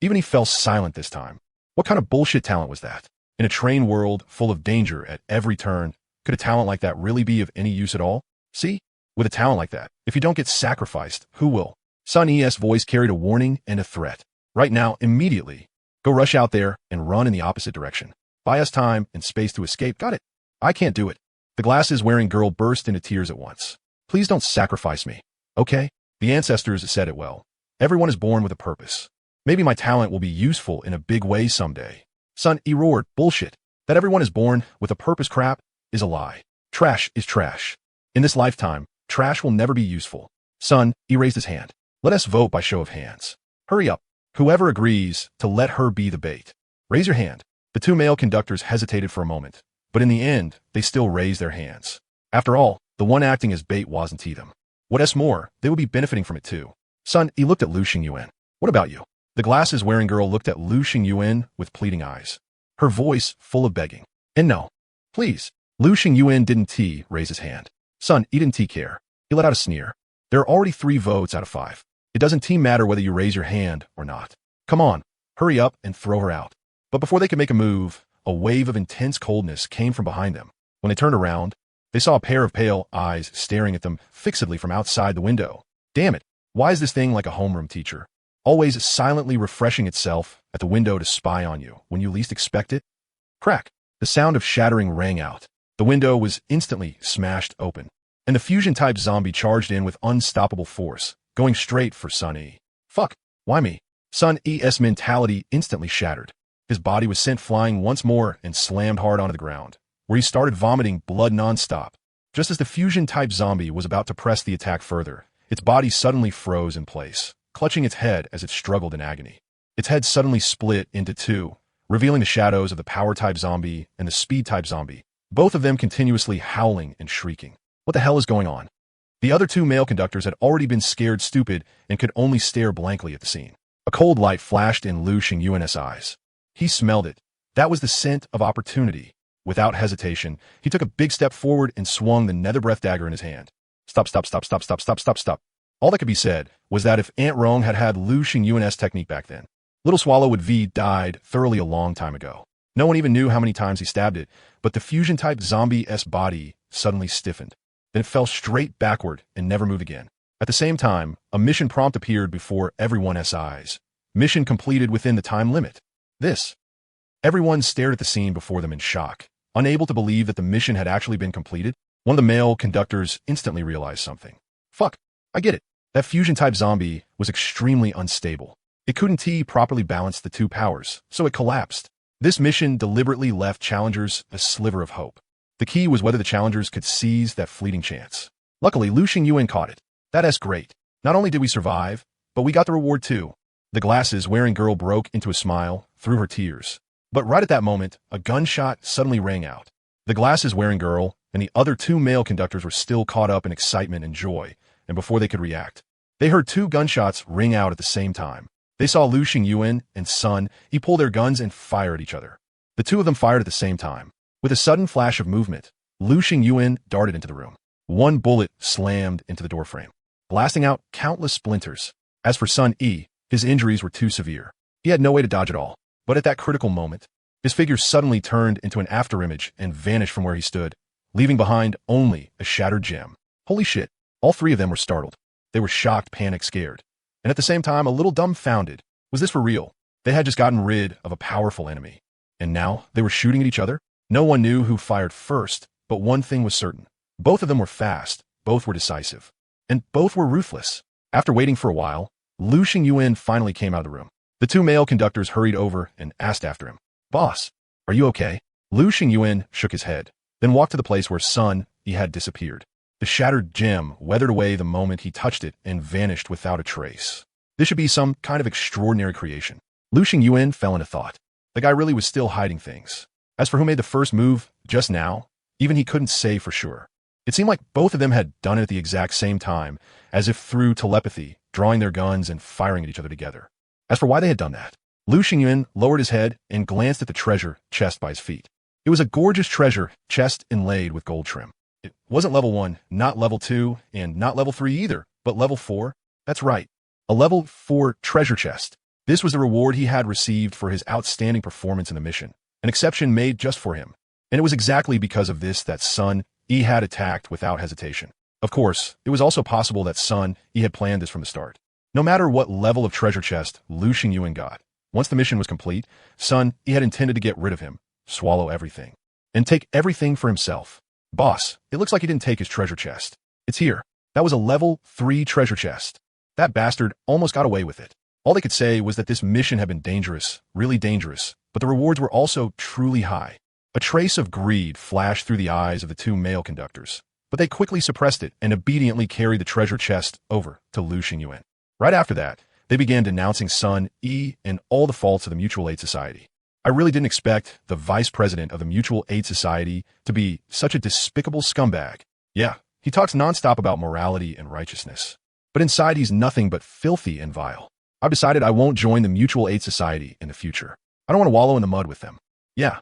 Even he fell silent this time. What kind of bullshit talent was that? In a train world full of danger at every turn, could a talent like that really be of any use at all? See? With a talent like that, if you don't get sacrificed, who will? Sun E's voice carried a warning and a threat. Right now, immediately. Go rush out there and run in the opposite direction. Buy us time and space to escape. Got it. I can't do it. The glasses-wearing girl burst into tears at once. Please don't sacrifice me. Okay? The ancestors said it well. Everyone is born with a purpose. Maybe my talent will be useful in a big way someday. Sun E roared, bullshit. That everyone is born with a purpose crap is a lie. Trash is trash. In this lifetime, trash will never be useful. Sun E raised his hand. Let us vote by show of hands. Hurry up. Whoever agrees to let her be the bait. Raise your hand. The 2 male conductors hesitated for a moment, but in the end, they still raised their hands. After all, the one acting as bait wasn't them. What's more, they would be benefiting from it too. Sun E looked at Lu Xingyuan. What about you? The glasses-wearing girl looked at Lu Xingyuan with pleading eyes, her voice full of begging. And no. Please. Lu Xingyuan didn't raise his hand. Sun E didn't care. He let out a sneer. There are already 3 votes out of 5. It doesn't matter whether you raise your hand or not. Come on, hurry up and throw her out. But before they could make a move, a wave of intense coldness came from behind them. When they turned around, they saw a pair of pale eyes staring at them fixedly from outside the window. Damn it, why is this thing like a homeroom teacher? Always silently refreshing itself at the window to spy on you when you least expect it? Crack! The sound of shattering rang out. The window was instantly smashed open, and the fusion-type zombie charged in with unstoppable force, going straight for Sun E. Fuck! Why me? Sun E's mentality instantly shattered. His body was sent flying once more and slammed hard onto the ground, where he started vomiting blood non-stop. Just as the fusion-type zombie was about to press the attack further, its body suddenly froze in place, clutching its head as it struggled in agony. Its head suddenly split into 2, revealing the shadows of the power-type zombie and the speed-type zombie, both of them continuously howling and shrieking. What the hell is going on? The other 2 male conductors had already been scared stupid and could only stare blankly at the scene. A cold light flashed in Lu Xingyuan's eyes. He smelled it. That was the scent of opportunity. Without hesitation, he took a big step forward and swung the nether breath dagger in his hand. Stop, stop, stop, stop, stop, stop, stop, stop. All that could be said was that if Aunt Rong had had Lu Xingyuan's technique back then, Little Swallow would V died thoroughly a long time ago. No one even knew how many times he stabbed it, but the fusion-type zombie-s body suddenly stiffened. Then it fell straight backward and never moved again. At the same time, a mission prompt appeared before everyone's eyes. Mission completed within the time limit. This. Everyone stared at the scene before them in shock, unable to believe that the mission had actually been completed. One of the male conductors instantly realized something. Fuck, I get it. That fusion-type zombie was extremely unstable. It couldn't properly balance the 2 powers, so it collapsed. This mission deliberately left challengers a sliver of hope. The key was whether the challengers could seize that fleeting chance. Luckily, Lu Xingyuan caught it. That's great. Not only did we survive, but we got the reward too. The glasses-wearing girl broke into a smile through her tears. But right at that moment, a gunshot suddenly rang out. The glasses-wearing girl and the other 2 male conductors were still caught up in excitement and joy, and before they could react, they heard 2 gunshots ring out at the same time. They saw Lu Xingyuan and Sun Yi pull their guns and fire at each other. The two of them fired at the same time. With a sudden flash of movement, Lu Xingyuan darted into the room. One bullet slammed into the doorframe, blasting out countless splinters. As for Sun Yi, his injuries were too severe. He had no way to dodge at all. But at that critical moment, his figure suddenly turned into an afterimage and vanished from where he stood, leaving behind only a shattered gem. Holy shit. All three of them were startled. They were shocked, panicked, scared, and at the same time a little dumbfounded. Was this for real? They had just gotten rid of a powerful enemy, and now they were shooting at each other? No one knew who fired first, but one thing was certain. Both of them were fast, both were decisive, and both were ruthless. After waiting for a while, Lu Xingyuan finally came out of the room. The two male conductors hurried over and asked after him. Boss, are you okay? Lu Xingyuan shook his head, then walked to the place where Sun Yi had disappeared. The shattered gem weathered away the moment he touched it and vanished without a trace. This should be some kind of extraordinary creation. Lu Xingyuan fell into thought. The guy really was still hiding things. As for who made the first move just now, even he couldn't say for sure. It seemed like both of them had done it at the exact same time, as if through telepathy, drawing their guns and firing at each other together. As for why they had done that, Lu Xingyuan lowered his head and glanced at the treasure chest by his feet. It was a gorgeous treasure chest inlaid with gold trim. It wasn't level 1, not level 2, and not level 3 either, but level 4. That's right, a level 4 treasure chest. This was the reward he had received for his outstanding performance in the mission, an exception made just for him. And it was exactly because of this that Sun Yi had attacked without hesitation. Of course, it was also possible that Sun Yi had planned this from the start. No matter what level of treasure chest Lu Xingyuan got, once the mission was complete, Sun Yi had intended to get rid of him, swallow everything, and take everything for himself. Boss, it looks like he didn't take his treasure chest. It's here. That was a level 3 treasure chest. That bastard almost got away with it. All they could say was that this mission had been dangerous, really dangerous, but the rewards were also truly high. A trace of greed flashed through the eyes of the two male conductors, but they quickly suppressed it and obediently carried the treasure chest over to Lu Xingyuan. Right after that, they began denouncing Sun Yi and all the faults of the Mutual Aid Society. I really didn't expect the vice president of the Mutual Aid Society to be such a despicable scumbag. Yeah, he talks nonstop about morality and righteousness, but inside he's nothing but filthy and vile. I've decided I won't join the Mutual Aid Society in the future. I don't want to wallow in the mud with them. Yeah,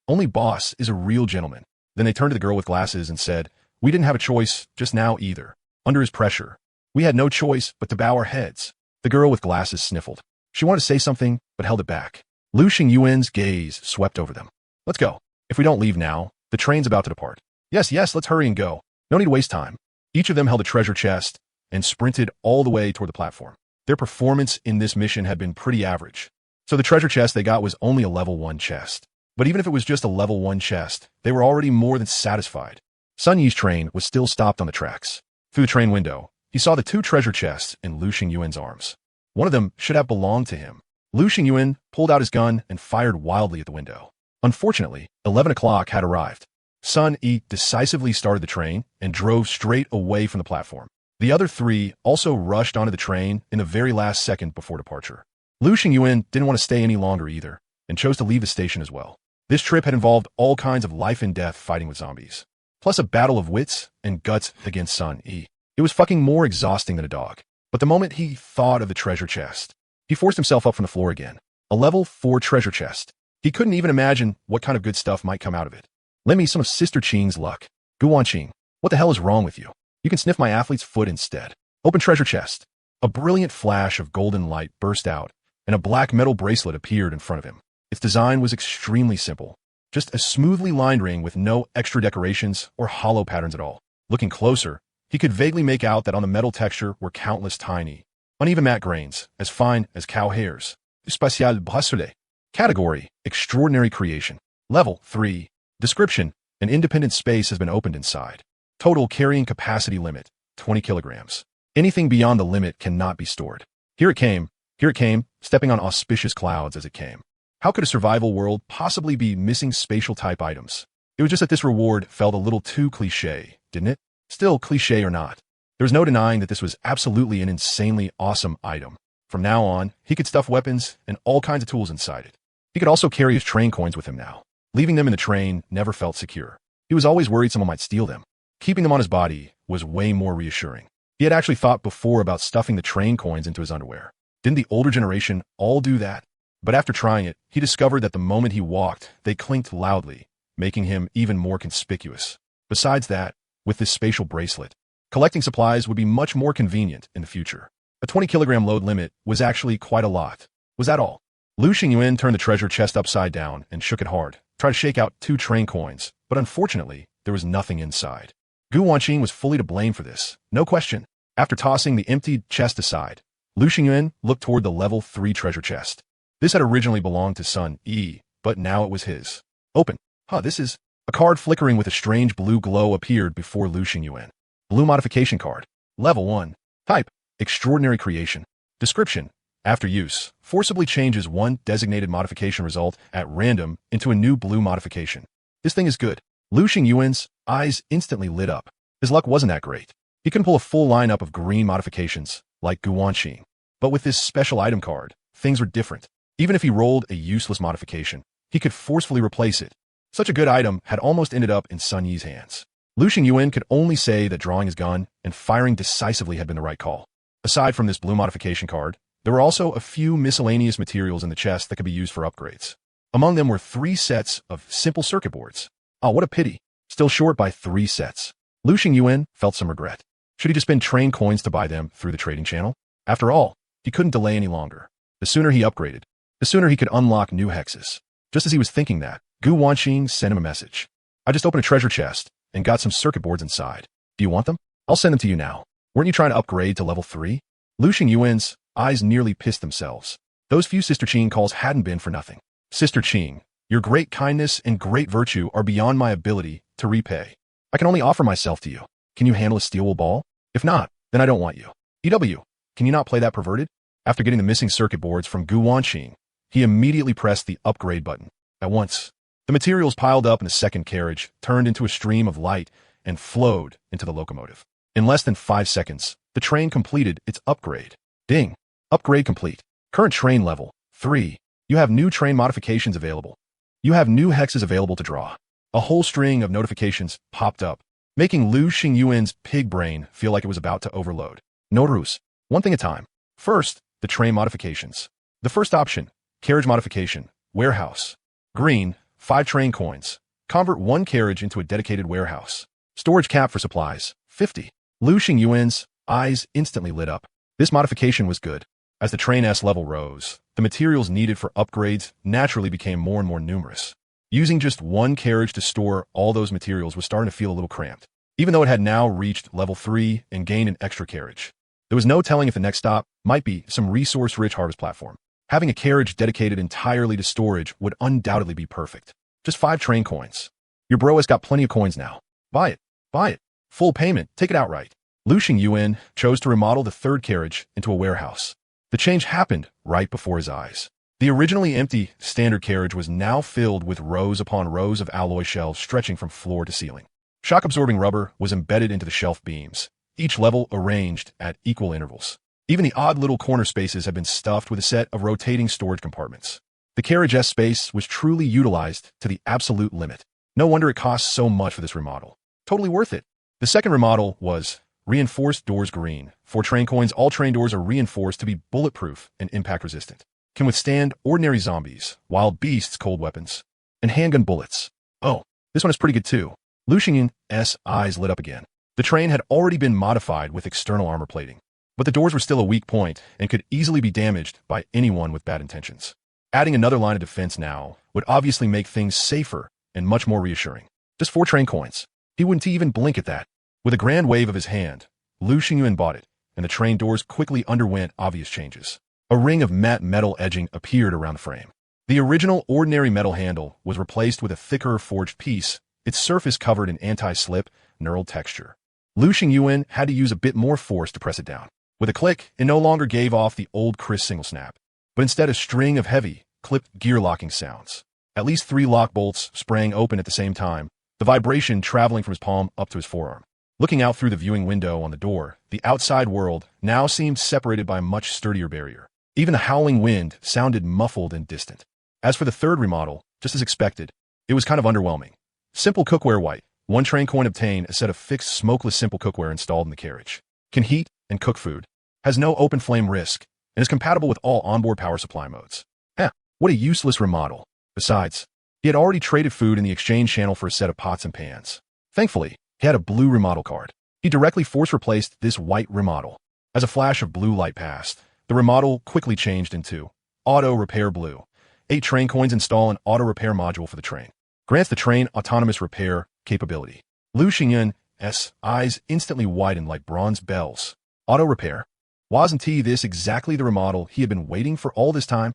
only Boss is a real gentleman. Then they turned to the girl with glasses and said, we didn't have a choice just now either. Under his pressure, we had no choice but to bow our heads. The girl with glasses sniffled. She wanted to say something, but held it back. Lu Xingyuan's gaze swept over them. Let's go. If we don't leave now, the train's about to depart. Yes, let's hurry and go. No need to waste time. Each of them held a treasure chest and sprinted all the way toward the platform. Their performance in this mission had been pretty average, so the treasure chest they got was only a level 1 chest. But even if it was just a level 1 chest, they were already more than satisfied. Sun Yi's train was still stopped on the tracks. Through the train window, he saw the 2 treasure chests in Lu Xingyuan's arms. One of them should have belonged to him. Lu Xingyuan pulled out his gun and fired wildly at the window. Unfortunately, 11 o'clock had arrived. Sun Yi decisively started the train and drove straight away from the platform. The other 3 also rushed onto the train in the very last second before departure. Lu Xingyuan didn't want to stay any longer either, and chose to leave the station as well. This trip had involved all kinds of life and death fighting with zombies, plus a battle of wits and guts against Sun Yi. It was fucking more exhausting than a dog. But the moment he thought of the treasure chest, he forced himself up from the floor again. A level 4 treasure chest. He couldn't even imagine what kind of good stuff might come out of it. Lend me some of Sister Qing's luck. Guan Qing, what the hell is wrong with you? You can sniff my athlete's foot instead. Open treasure chest. A brilliant flash of golden light burst out, and a black metal bracelet appeared in front of him. Its design was extremely simple. Just a smoothly lined ring with no extra decorations or hollow patterns at all. Looking closer, he could vaguely make out that on the metal texture were countless tiny, uneven matte grains, as fine as cow hairs. Spatial bracelet. Category, extraordinary creation. Level 3. Description, an independent space has been opened inside. Total carrying capacity limit, 20 kilograms. Anything beyond the limit cannot be stored. Here it came, stepping on auspicious clouds as it came. How could a survival world possibly be missing spatial type items? It was just that this reward felt a little too cliché, didn't it? Still, cliché or not, there was no denying that this was absolutely an insanely awesome item. From now on, he could stuff weapons and all kinds of tools inside it. He could also carry his train coins with him now. Leaving them in the train never felt secure. He was always worried someone might steal them. Keeping them on his body was way more reassuring. He had actually thought before about stuffing the train coins into his underwear. Didn't the older generation all do that? But after trying it, he discovered that the moment he walked, they clinked loudly, making him even more conspicuous. Besides that, with this spatial bracelet, collecting supplies would be much more convenient in the future. A 20-kilogram load limit was actually quite a lot. Was that all? Lu Xingyuan turned the treasure chest upside down and shook it hard, tried to shake out 2 train coins, but unfortunately, there was nothing inside. Gu Wanqing was fully to blame for this, no question. After tossing the emptied chest aside, Lu Xingyuan looked toward the level 3 treasure chest. This had originally belonged to Sun Yi, but now it was his. Open. This is... A card flickering with a strange blue glow appeared before Lu Xingyuan. Blue modification card. Level 1. Type. Extraordinary creation. Description. After use, forcibly changes one designated modification result at random into a new blue modification. This thing is good. Lu Xingyuan's eyes instantly lit up. His luck wasn't that great. He couldn't pull a full lineup of green modifications, like Gu Wanqing. But with this special item card, things were different. Even if he rolled a useless modification, he could forcefully replace it. Such a good item had almost ended up in Sun Yi's hands. Lu Xingyuan could only say that drawing his gun and firing decisively had been the right call. Aside from this blue modification card, there were also a few miscellaneous materials in the chest that could be used for upgrades. Among them were 3 sets of simple circuit boards. What a pity. Still short by 3 sets. Lu Xingyuan felt some regret. Should he just spend train coins to buy them through the trading channel? After all, he couldn't delay any longer. The sooner he upgraded, the sooner he could unlock new hexes. Just as he was thinking that, Gu Wanqing sent him a message. I just opened a treasure chest and got some circuit boards inside. Do you want them? I'll send them to you now. Weren't you trying to upgrade to level 3? Lu Xingyuan's eyes nearly pissed themselves. Those few Sister Qing calls hadn't been for nothing. Sister Qing, your great kindness and great virtue are beyond my ability to repay. I can only offer myself to you. Can you handle a steel wool ball? If not, then I don't want you. EW, can you not play that perverted? After getting the missing circuit boards from Gu Wanqing, he immediately pressed the upgrade button. At once, the materials piled up in the second carriage turned into a stream of light and flowed into the locomotive. In less than 5 seconds, the train completed its upgrade. Ding! Upgrade complete. Current train level 3. You have new train modifications available. You have new hexes available to draw. A whole string of notifications popped up, making Lu Xingyuan's pig brain feel like it was about to overload. No ruse. One thing at a time. First, the train modifications. The first option, carriage modification, warehouse. Green, 5 train coins. Convert 1 carriage into a dedicated warehouse. Storage cap for supplies, 50. Lu Xingyuan's eyes instantly lit up. This modification was good. As the train S level rose, the materials needed for upgrades naturally became more and more numerous. Using just 1 carriage to store all those materials was starting to feel a little cramped, even though it had now reached level 3 and gained an extra carriage. There was no telling if the next stop might be some resource-rich harvest platform. Having a carriage dedicated entirely to storage would undoubtedly be perfect. Just 5 train coins. Your bro has got plenty of coins now. Buy it. Buy it. Full payment. Take it outright. Lu Xingyuan chose to remodel the 3rd carriage into a warehouse. The change happened right before his eyes. The originally empty standard carriage was now filled with rows upon rows of alloy shelves stretching from floor to ceiling. Shock-absorbing rubber was embedded into the shelf beams, each level arranged at equal intervals. Even the odd little corner spaces had been stuffed with a set of rotating storage compartments. The carriage S space was truly utilized to the absolute limit. No wonder it cost so much for this remodel. Totally worth it. The second remodel was reinforced doors green. For train coins, all train doors are reinforced to be bulletproof and impact resistant. Can withstand ordinary zombies, wild beasts, cold weapons, and handgun bullets. Oh, this one is pretty good too. Lu Xingyuan's eyes lit up again. The train had already been modified with external armor plating, but the doors were still a weak point and could easily be damaged by anyone with bad intentions. Adding another line of defense now would obviously make things safer and much more reassuring. Just 4 train coins. He wouldn't even blink at that. With a grand wave of his hand, Lu Xingyuan bought it, and the train doors quickly underwent obvious changes. A ring of matte metal edging appeared around the frame. The original ordinary metal handle was replaced with a thicker forged piece, its surface covered in anti-slip, knurled texture. Lu Xingyuan had to use a bit more force to press it down. With a click, it no longer gave off the old crisp single snap, but instead a string of heavy, clipped gear locking sounds. At least 3 lock bolts sprang open at the same time, the vibration traveling from his palm up to his forearm. Looking out through the viewing window on the door, the outside world now seemed separated by a much sturdier barrier. Even the howling wind sounded muffled and distant. As for the 3rd remodel, just as expected, it was kind of underwhelming. Simple cookware white. 1 train coin obtained a set of fixed smokeless simple cookware installed in the carriage. Can heat and cook food. Has no open flame risk. and is compatible with all onboard power supply modes. What a useless remodel. Besides, he had already traded food in the exchange channel for a set of pots and pans. Thankfully, he had a blue remodel card. He directly force replaced this white remodel. As a flash of blue light passed, the remodel quickly changed into Auto Repair Blue. 8 train coins install an auto repair module for the train. Grants the train autonomous repair capability. Lu Xingyun's eyes instantly widened like bronze bells. Auto repair? Wasn't this exactly the remodel he had been waiting for all this time?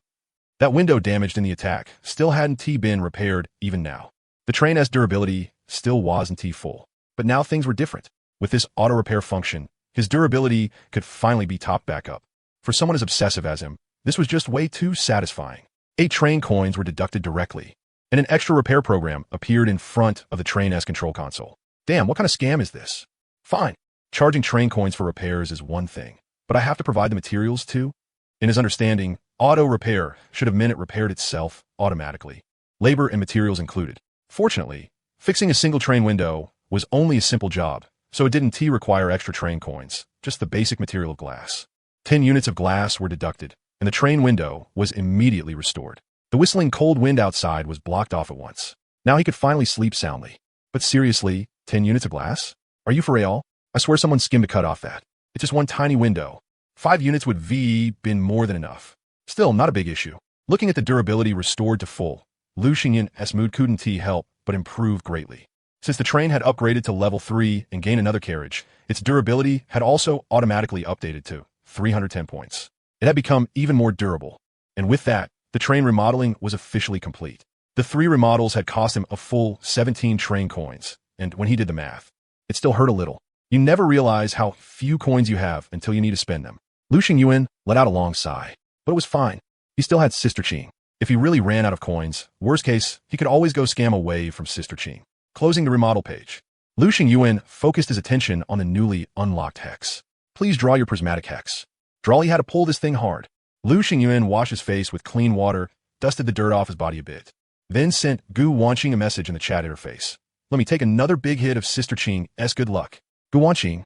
That window damaged in the attack still hadn't been repaired even now. The train's durability still wasn't full. But now things were different. With this auto repair function, his durability could finally be topped back up. For someone as obsessive as him, this was just way too satisfying. 8 train coins were deducted directly, and an extra repair program appeared in front of the train's control console. Damn, what kind of scam is this? Fine, charging train coins for repairs is one thing, but I have to provide the materials too? In his understanding, auto repair should have meant it repaired itself automatically, labor and materials included. Fortunately, fixing a single train window was only a simple job, so it didn't require extra train coins, just the basic material of glass. 10 units of glass were deducted, and the train window was immediately restored. The whistling cold wind outside was blocked off at once. Now he could finally sleep soundly. But seriously, 10 units of glass? Are you for real? I swear someone skimmed to cut off that. It's just one tiny window. 5 units would been more than enough. Still, not a big issue. Looking at the durability restored to full, Lu Xingyun's mood couldn't help but improve greatly. Since the train had upgraded to level 3 and gained another carriage, its durability had also automatically updated to 310 points. It had become even more durable. And with that, the train remodeling was officially complete. The 3 remodels had cost him a full 17 train coins, and when he did the math, it still hurt a little. You never realize how few coins you have until you need to spend them. Lu Xingyun let out a long sigh, but it was fine. He still had Sister Qing. If he really ran out of coins, worst case, he could always go scam away from Sister Qing. Closing the remodel page, Lu Xingyun focused his attention on the newly unlocked hex. Please draw your prismatic hex. Drawley had to pull this thing hard. Lu Xingyun washed his face with clean water, dusted the dirt off his body a bit, then sent Gu Wanqing a message in the chat interface. Let me take another big hit of Sister Qing's good luck. Gu Wanqing,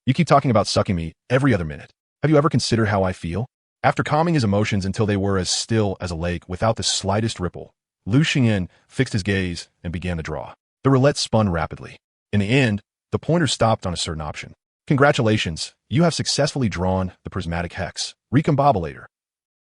you keep talking about sucking me every other minute. Have you ever considered how I feel? After calming his emotions until they were as still as a lake without the slightest ripple, Lu Xingyun fixed his gaze and began to draw. The roulette spun rapidly. In the end, the pointer stopped on a certain option. Congratulations, you have successfully drawn the Prismatic Hex. Recombobulator.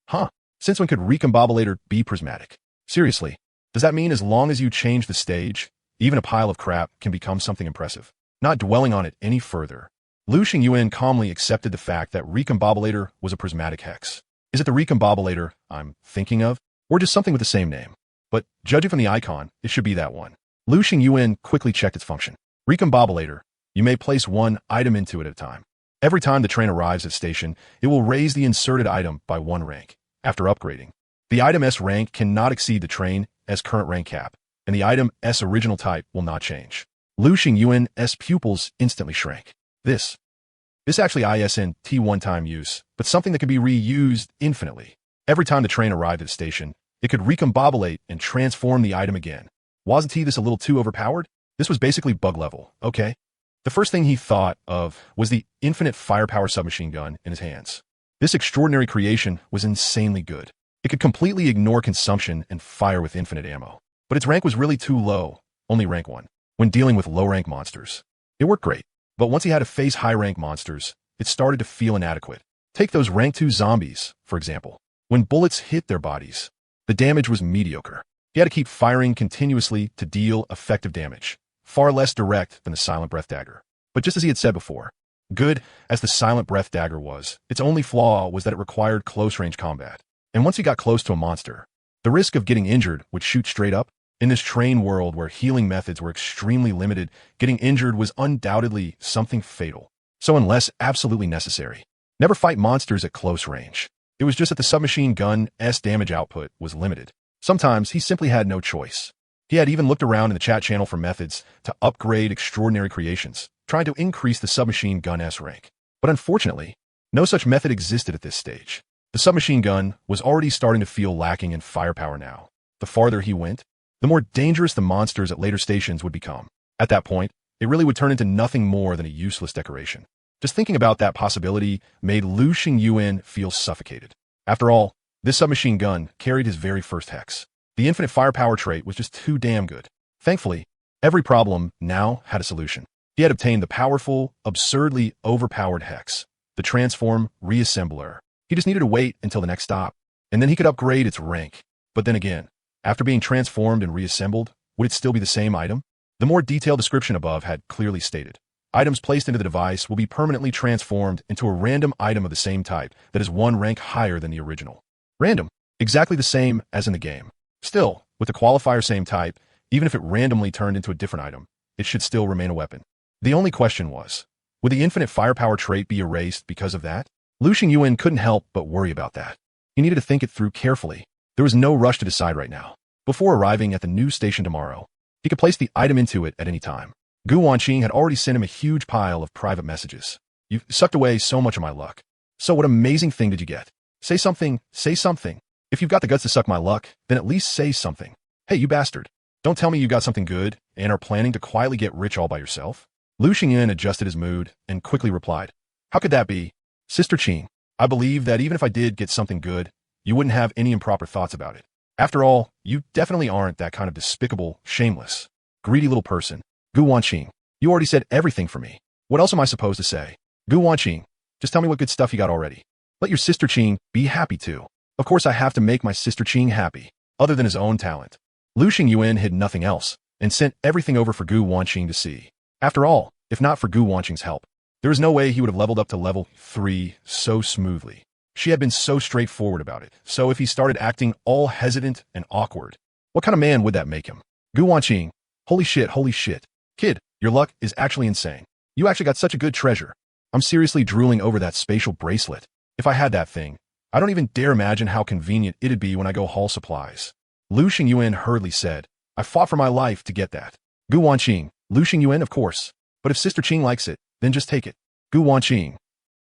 Huh, since when could Recombobulator be prismatic? Seriously, does that mean as long as you change the stage, even a pile of crap can become something impressive? Not dwelling on it any further, Lu Xingyun calmly accepted the fact that Recombobulator was a prismatic hex. Is it the Recombobulator I'm thinking of, or just something with the same name? But judging from the icon, it should be that one. Lu Xingyun quickly checked its function. Recombobulator, you may place one item into it at a time. Every time the train arrives at station, it will raise the inserted item by 1 rank. After upgrading, the item's rank cannot exceed the train's current rank cap, and the item's original type will not change. Lu Xingyun's pupils instantly shrank. This actually isn't one-time use, but something that can be reused infinitely. Every time the train arrived at the station, it could recombobulate and transform the item again. Wasn't this a little too overpowered? This was basically bug level, okay? The first thing he thought of was the infinite firepower submachine gun in his hands. This extraordinary creation was insanely good. It could completely ignore consumption and fire with infinite ammo. But its rank was really too low, only rank 1, when dealing with low-rank monsters. It worked great. But once he had to face high-rank monsters, it started to feel inadequate. Take those rank 2 zombies, for example. When bullets hit their bodies, the damage was mediocre. He had to keep firing continuously to deal effective damage, far less direct than the Silent Breath Dagger. But just as he had said before, good as the Silent Breath Dagger was, its only flaw was that it required close-range combat. And once he got close to a monster, the risk of getting injured would shoot straight up. In this train world where healing methods were extremely limited, getting injured was undoubtedly something fatal. So unless absolutely necessary, never fight monsters at close range. It was just that the submachine gun's damage output was limited. Sometimes he simply had no choice. He had even looked around in the chat channel for methods to upgrade extraordinary creations, trying to increase the submachine gun's rank. But unfortunately, no such method existed at this stage. The submachine gun was already starting to feel lacking in firepower now. The farther he went, the more dangerous the monsters at later stations would become. At that point, it really would turn into nothing more than a useless decoration. Just thinking about that possibility made Lu Xingyuan feel suffocated. After all, this submachine gun carried his very first hex. The infinite firepower trait was just too damn good. Thankfully, every problem now had a solution. He had obtained the powerful, absurdly overpowered hex, the Transform Reassembler. He just needed to wait until the next stop, and then he could upgrade its rank. But then again, after being transformed and reassembled, would it still be the same item? The more detailed description above had clearly stated, items placed into the device will be permanently transformed into a random item of the same type that is one rank higher than the original. Random, exactly the same as in the game. Still, with the qualifier same type, even if it randomly turned into a different item, it should still remain a weapon. The only question was, would the infinite firepower trait be erased because of that? Lu Xingyuan couldn't help but worry about that. He needed to think it through carefully. There was no rush to decide right now. Before arriving at the new station tomorrow, he could place the item into it at any time. Gu Wanqing had already sent him a huge pile of private messages. "You've sucked away so much of my luck. So what amazing thing did you get? Say something, say something. If you've got the guts to suck my luck, then at least say something. Hey, you bastard. Don't tell me you got something good and are planning to quietly get rich all by yourself." Lu Xingyan adjusted his mood and quickly replied, "How could that be? Sister Qing, I believe that even if I did get something good, you wouldn't have any improper thoughts about it. After all, you definitely aren't that kind of despicable, shameless, greedy little person. Gu Wanqing, you already said everything for me. What else am I supposed to say? Gu Wanqing, just tell me what good stuff you got already. Let your sister Qing be happy too. Of course I have to make my sister Qing happy, other than his own talent." Lu Xingyuan hid nothing else and sent everything over for Gu Wanqing to see. After all, if not for Gu Wanqing's help, there was no way he would have leveled up to level 3 so smoothly. She had been so straightforward about it, so if he started acting all hesitant and awkward, what kind of man would that make him? Gu Wanqing, holy shit. Kid, your luck is actually insane. You actually got such a good treasure. I'm seriously drooling over that spatial bracelet. If I had that thing, I don't even dare imagine how convenient it'd be when I go haul supplies. Lu Xingyuan hurriedly said, "I fought for my life to get that." Gu Wanqing, Lu Xingyuan, of course. But if Sister Qing likes it, then just take it. Gu Wanqing,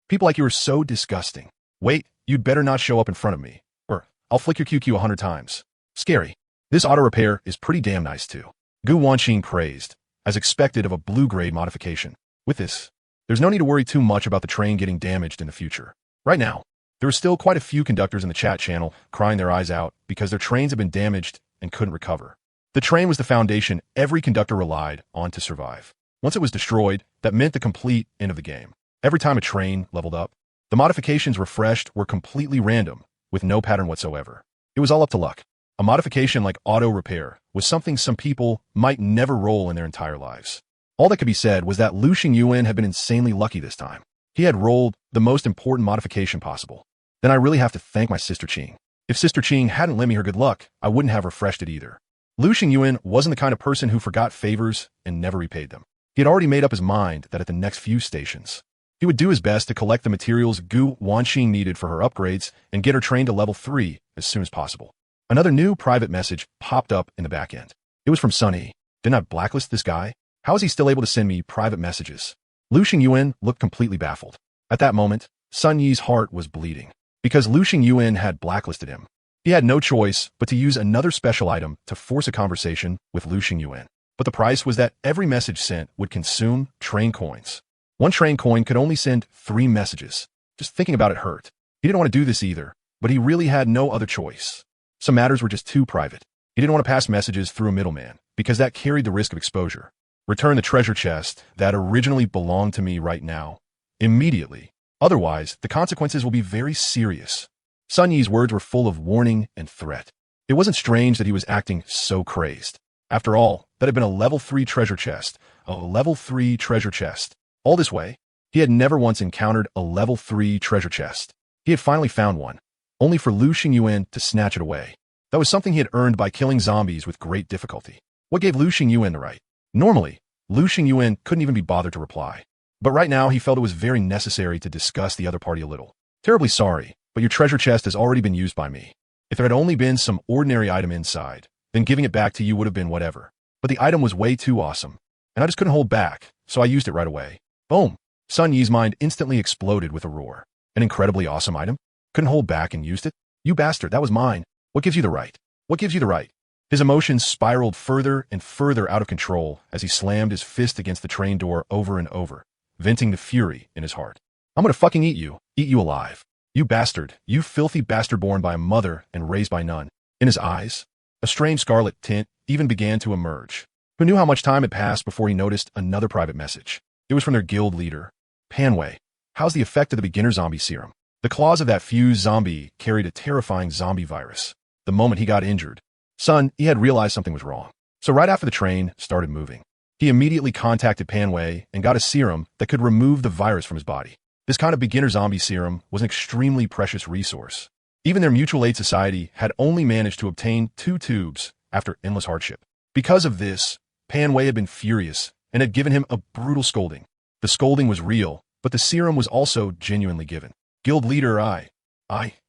people like you are so disgusting. Wait, you'd better not show up in front of me, or I'll flick your QQ 100 times. Scary. This auto repair is pretty damn nice too. Gu Wanqing praised, as expected of a blue grade modification. With this, there's no need to worry too much about the train getting damaged in the future. Right now, there are still quite a few conductors in the chat channel crying their eyes out because their trains have been damaged and couldn't recover. The train was the foundation every conductor relied on to survive. Once it was destroyed, that meant the complete end of the game. Every time a train leveled up, the modifications refreshed were completely random, with no pattern whatsoever. It was all up to luck. A modification like auto repair was something some people might never roll in their entire lives. All that could be said was that Lu Xingyuan had been insanely lucky this time. He had rolled the most important modification possible. Then I really have to thank my sister Qing. If Sister Qing hadn't lent me her good luck, I wouldn't have refreshed it either. Lu Xingyuan wasn't the kind of person who forgot favors and never repaid them. He had already made up his mind that at the next few stations, he would do his best to collect the materials Gu Wanqing needed for her upgrades and get her trained to level 3 as soon as possible. Another new private message popped up in the back end. It was from Sunny. Didn't I blacklist this guy? How is he still able to send me private messages? Lu Xingyuan looked completely baffled. At that moment, Sun Yi's heart was bleeding. Because Lu Xingyuan had blacklisted him, he had no choice but to use another special item to force a conversation with Lu Xingyuan. But the price was that every message sent would consume train coins. One train coin could only send 3 messages. Just thinking about it hurt. He didn't want to do this either, but he really had no other choice. Some matters were just too private. He didn't want to pass messages through a middleman, because that carried the risk of exposure. Return the treasure chest that originally belonged to me right now, immediately. Otherwise, the consequences will be very serious. Sun Yi's words were full of warning and threat. It wasn't strange that he was acting so crazed. After all, that had been a level 3 treasure chest. A level 3 treasure chest. All this way, he had never once encountered a level 3 treasure chest. He had finally found one, only for Lu Xingyuan to snatch it away. That was something he had earned by killing zombies with great difficulty. What gave Lu Xingyuan the right? Normally, Lu Xingyuan couldn't even be bothered to reply. But right now, he felt it was very necessary to discuss the other party a little. Terribly sorry, but your treasure chest has already been used by me. If there had only been some ordinary item inside, then giving it back to you would have been whatever. But the item was way too awesome, and I just couldn't hold back, so I used it right away. Boom! Sun Yi's mind instantly exploded with a roar. An incredibly awesome item? Couldn't hold back and used it? You bastard, that was mine. What gives you the right? What gives you the right? His emotions spiraled further and further out of control as he slammed his fist against the train door over and over. venting the fury in his heart. I'm gonna fucking eat you alive. You bastard, you filthy bastard born by a mother and raised by none. In his eyes, a strange scarlet tint even began to emerge. Who knew how much time had passed before he noticed another private message? It was from their guild leader. Panway, how's the effect of the beginner zombie serum? The claws of that fused zombie carried a terrifying zombie virus. The moment he got injured, son, he had realized something was wrong. So right after the train started moving, he immediately contacted Panway and got a serum that could remove the virus from his body. This kind of beginner zombie serum was an extremely precious resource. Even their mutual aid society had only managed to obtain 2 tubes after endless hardship. Because of this, Panway had been furious and had given him a brutal scolding. The scolding was real, but the serum was also genuinely given. Guild leader I,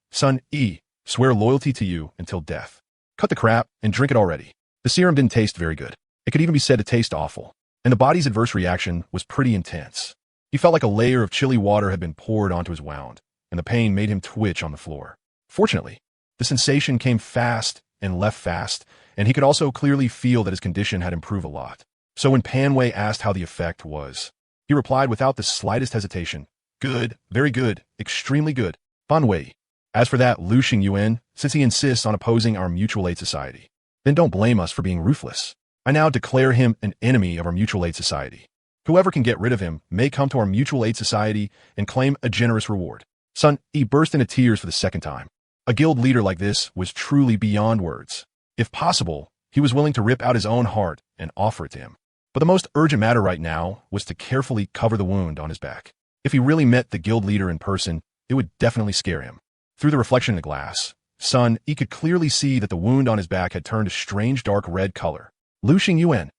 son E, swear loyalty to you until death. Cut the crap and drink it already. The serum didn't taste very good. It could even be said to taste awful. And the body's adverse reaction was pretty intense. He felt like a layer of chilly water had been poured onto his wound, and the pain made him twitch on the floor. Fortunately, the sensation came fast and left fast, and he could also clearly feel that his condition had improved a lot. So when Panway asked how the effect was, he replied without the slightest hesitation, good, very good, extremely good, Panway. As for that Lu Xingyuan, since he insists on opposing our mutual aid society, then don't blame us for being ruthless. I now declare him an enemy of our mutual aid society. Whoever can get rid of him may come to our mutual aid society and claim a generous reward. Son, he burst into tears for the second time. A guild leader like this was truly beyond words. If possible, he was willing to rip out his own heart and offer it to him. But the most urgent matter right now was to carefully cover the wound on his back. If he really met the guild leader in person, it would definitely scare him. Through the reflection in the glass, son, he could clearly see that the wound on his back had turned a strange dark red color. Lu Xingyuan,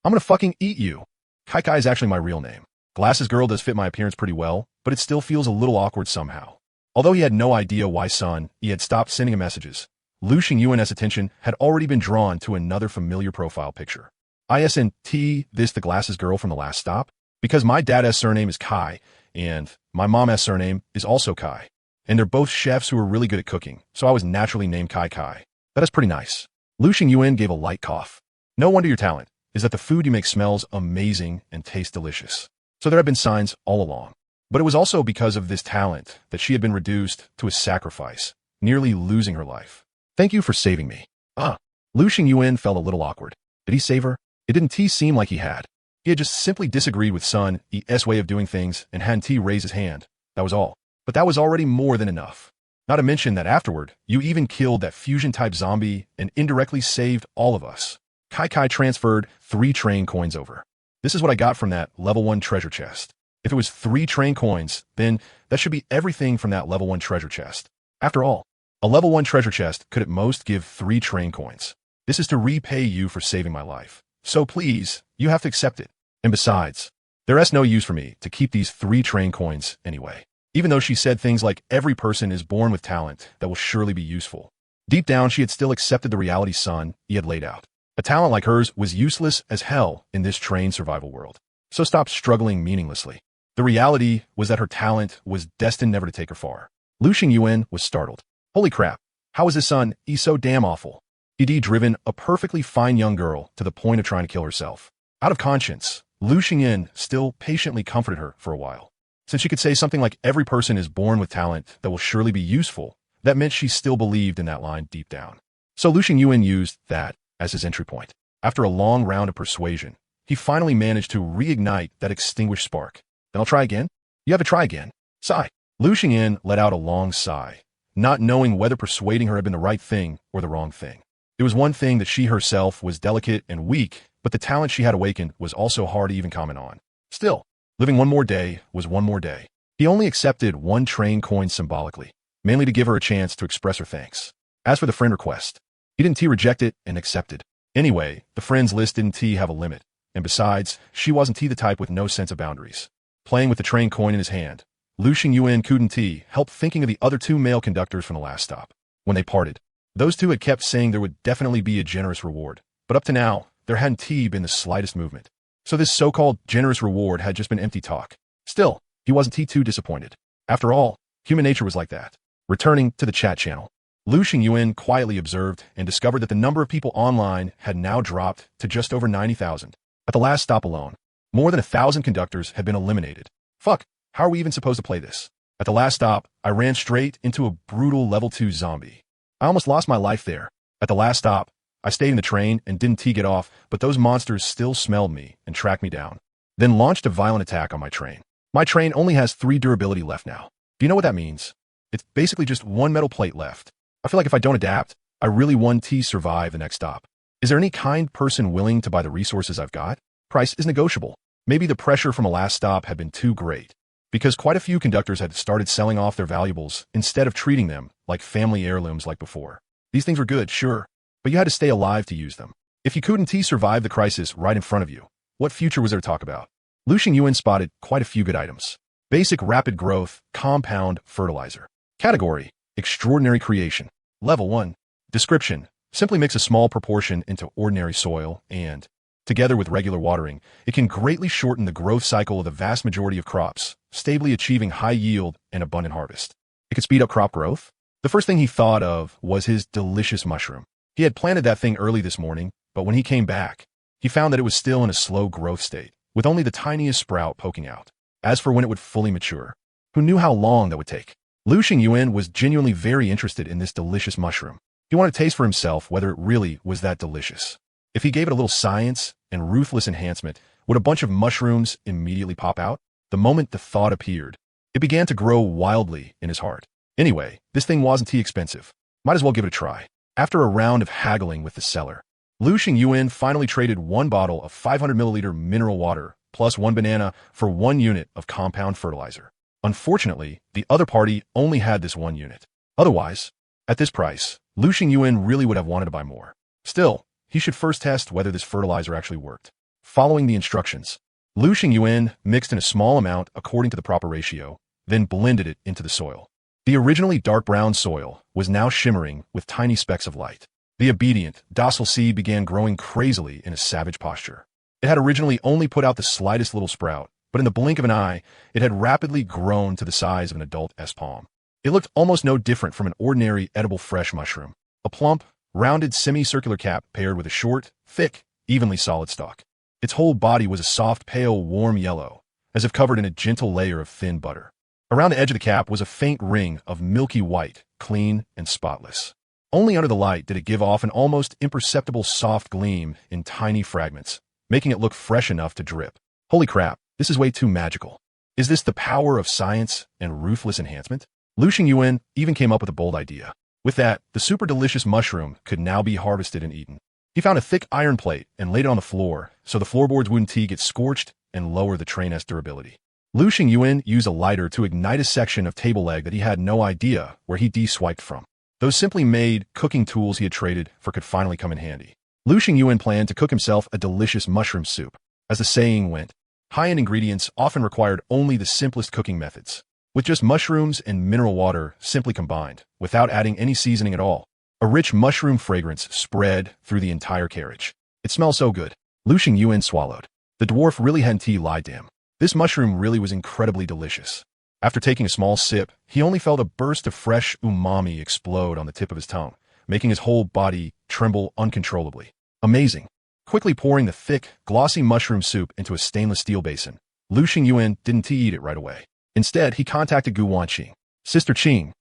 I'm gonna fucking eat you. Kai Kai is actually my real name. Glasses girl does fit my appearance pretty well, but it still feels a little awkward somehow. Although he had no idea why Sun he had stopped sending him messages, Lu Xingyuan's attention had already been drawn to another familiar profile picture. ISNT, this the glasses girl from the last stop? Because my dad's surname is Kai, and my mom's surname is also Kai. And they're both chefs who are really good at cooking, so I was naturally named Kai Kai. That is pretty nice. Lu Xingyuan gave a light cough. No wonder your talent is that the food you make smells amazing and tastes delicious. So there have been signs all along. But it was also because of this talent that she had been reduced to a sacrifice, nearly losing her life. Thank you for saving me. Lu Xingyuan felt a little awkward. Did he save her? It didn't seem like he had. He had just simply disagreed with Sun E's way of doing things and hadn't raised his hand. That was all. But that was already more than enough. Not to mention that afterward, you even killed that fusion-type zombie and indirectly saved all of us. Kai Kai transferred 3 train coins over. This is what I got from that level 1 treasure chest. If it was 3 train coins, then that should be everything from that level 1 treasure chest. After all, a level 1 treasure chest could at most give 3 train coins. This is to repay you for saving my life. So please, you have to accept it. And besides, there is no use for me to keep these 3 train coins anyway. Even though she said things like every person is born with talent that will surely be useful. Deep down, she had still accepted the reality Sun he had laid out. A talent like hers was useless as hell in this train survival world. So stop struggling meaninglessly. The reality was that her talent was destined never to take her far. Lu Xingyuan was startled. Holy crap, how is his son he's so damn awful? He'd driven a perfectly fine young girl to the point of trying to kill herself. Out of conscience, Lu Xingyuan still patiently comforted her for a while. Since she could say something like every person is born with talent that will surely be useful, that meant she still believed in that line deep down. So Lu Xingyuan used that as his entry point. After a long round of persuasion, he finally managed to reignite that extinguished spark. Then I'll try again? You have to try again. Sigh. Lu Xingyuan let out a long sigh, not knowing whether persuading her had been the right thing or the wrong thing. It was one thing that she herself was delicate and weak, but the talent she had awakened was also hard to even comment on. Still, living one more day was one more day. He only accepted 1 train coin symbolically, mainly to give her a chance to express her thanks. As for the friend request, he didn't reject it and accepted. Anyway, the friends list didn't have a limit, and besides, she wasn't the type with no sense of boundaries. Playing with the train coin in his hand, Lu Xingyuan couldn't help thinking of the other 2 male conductors from the last stop. When they parted, those 2 had kept saying there would definitely be a generous reward, but up to now, there hadn't been the slightest movement. So this so-called generous reward had just been empty talk. Still, he wasn't too disappointed. After all, human nature was like that. Returning to the chat channel, Lu Xingyuan quietly observed and discovered that the number of people online had now dropped to just over 90,000. At the last stop alone, More than 1,000 conductors had been eliminated. Fuck, how are we even supposed to play this? At the last stop, I ran straight into a brutal level 2 zombie. I almost lost my life there. At the last stop, I stayed in the train and didn't get off, but those monsters still smelled me and tracked me down. Then launched a violent attack on my train. My train only has 3 durability left now. Do you know what that means? It's basically just 1 metal plate left. I feel like if I don't adapt, I really won't survive the next stop. Is there any kind person willing to buy the resources I've got? Price is negotiable. Maybe the pressure from a last stop had been too great, because quite a few conductors had started selling off their valuables instead of treating them like family heirlooms like before. These things were good, sure, but you had to stay alive to use them. If you couldn't survive the crisis right in front of you, what future was there to talk about? Lucian Yuan spotted quite a few good items. Basic rapid growth, compound fertilizer. Category, extraordinary creation. Level 1. Description, simply mix a small proportion into ordinary soil and, together with regular watering, it can greatly shorten the growth cycle of the vast majority of crops, stably achieving high yield and abundant harvest. It could speed up crop growth. The first thing he thought of was his delicious mushroom. He had planted that thing early this morning, but when he came back, he found that it was still in a slow growth state, with only the tiniest sprout poking out. As for when it would fully mature, who knew how long that would take? Lucian Yuan was genuinely very interested in this delicious mushroom. He wanted to taste for himself whether it really was that delicious. If he gave it a little science and ruthless enhancement, would a bunch of mushrooms immediately pop out? The moment the thought appeared, it began to grow wildly in his heart. Anyway, this thing wasn't too expensive. Might as well give it a try. After a round of haggling with the seller, Lucian Yuan finally traded 1 bottle of 500 milliliter mineral water plus 1 banana for 1 unit of compound fertilizer. Unfortunately, the other party only had this 1 unit. Otherwise, at this price, Lucian Yuan really would have wanted to buy more. Still, he should first test whether this fertilizer actually worked. Following the instructions, Lucian Yuan mixed in a small amount according to the proper ratio, then blended it into the soil. The originally dark brown soil was now shimmering with tiny specks of light. The obedient, docile seed began growing crazily in a savage posture. It had originally only put out the slightest little sprout, but in the blink of an eye, it had rapidly grown to the size of an adult S-palm. It looked almost no different from an ordinary edible fresh mushroom. A plump, rounded semicircular cap paired with a short, thick, evenly solid stalk. Its whole body was a soft, pale, warm yellow, as if covered in a gentle layer of thin butter. Around the edge of the cap was a faint ring of milky white, clean and spotless. Only under the light did it give off an almost imperceptible soft gleam in tiny fragments, making it look fresh enough to drip. Holy crap, this is way too magical. Is this the power of science and ruthless enhancement? Lucian Yuan even came up with a bold idea. With that, the super delicious mushroom could now be harvested and eaten. He found a thick iron plate and laid it on the floor so the floorboards wouldn't get scorched and lower the train's durability. Lucian Yuan used a lighter to ignite a section of table leg that he had no idea where he swiped from. Those simply made cooking tools he had traded for could finally come in handy. Lucian Yuan planned to cook himself a delicious mushroom soup. As the saying went, high-end ingredients often required only the simplest cooking methods. With just mushrooms and mineral water simply combined, without adding any seasoning at all, a rich mushroom fragrance spread through the entire carriage. It smelled so good. Lucian Yuan swallowed. The dwarf really hadn't lied to him. This mushroom really was incredibly delicious. After taking a small sip, he only felt a burst of fresh umami explode on the tip of his tongue, making his whole body tremble uncontrollably. Amazing. Quickly pouring the thick, glossy mushroom soup into a stainless steel basin, Lucian Yuan didn't eat it right away. Instead, he contacted Gu Wanqing. Sister Qing,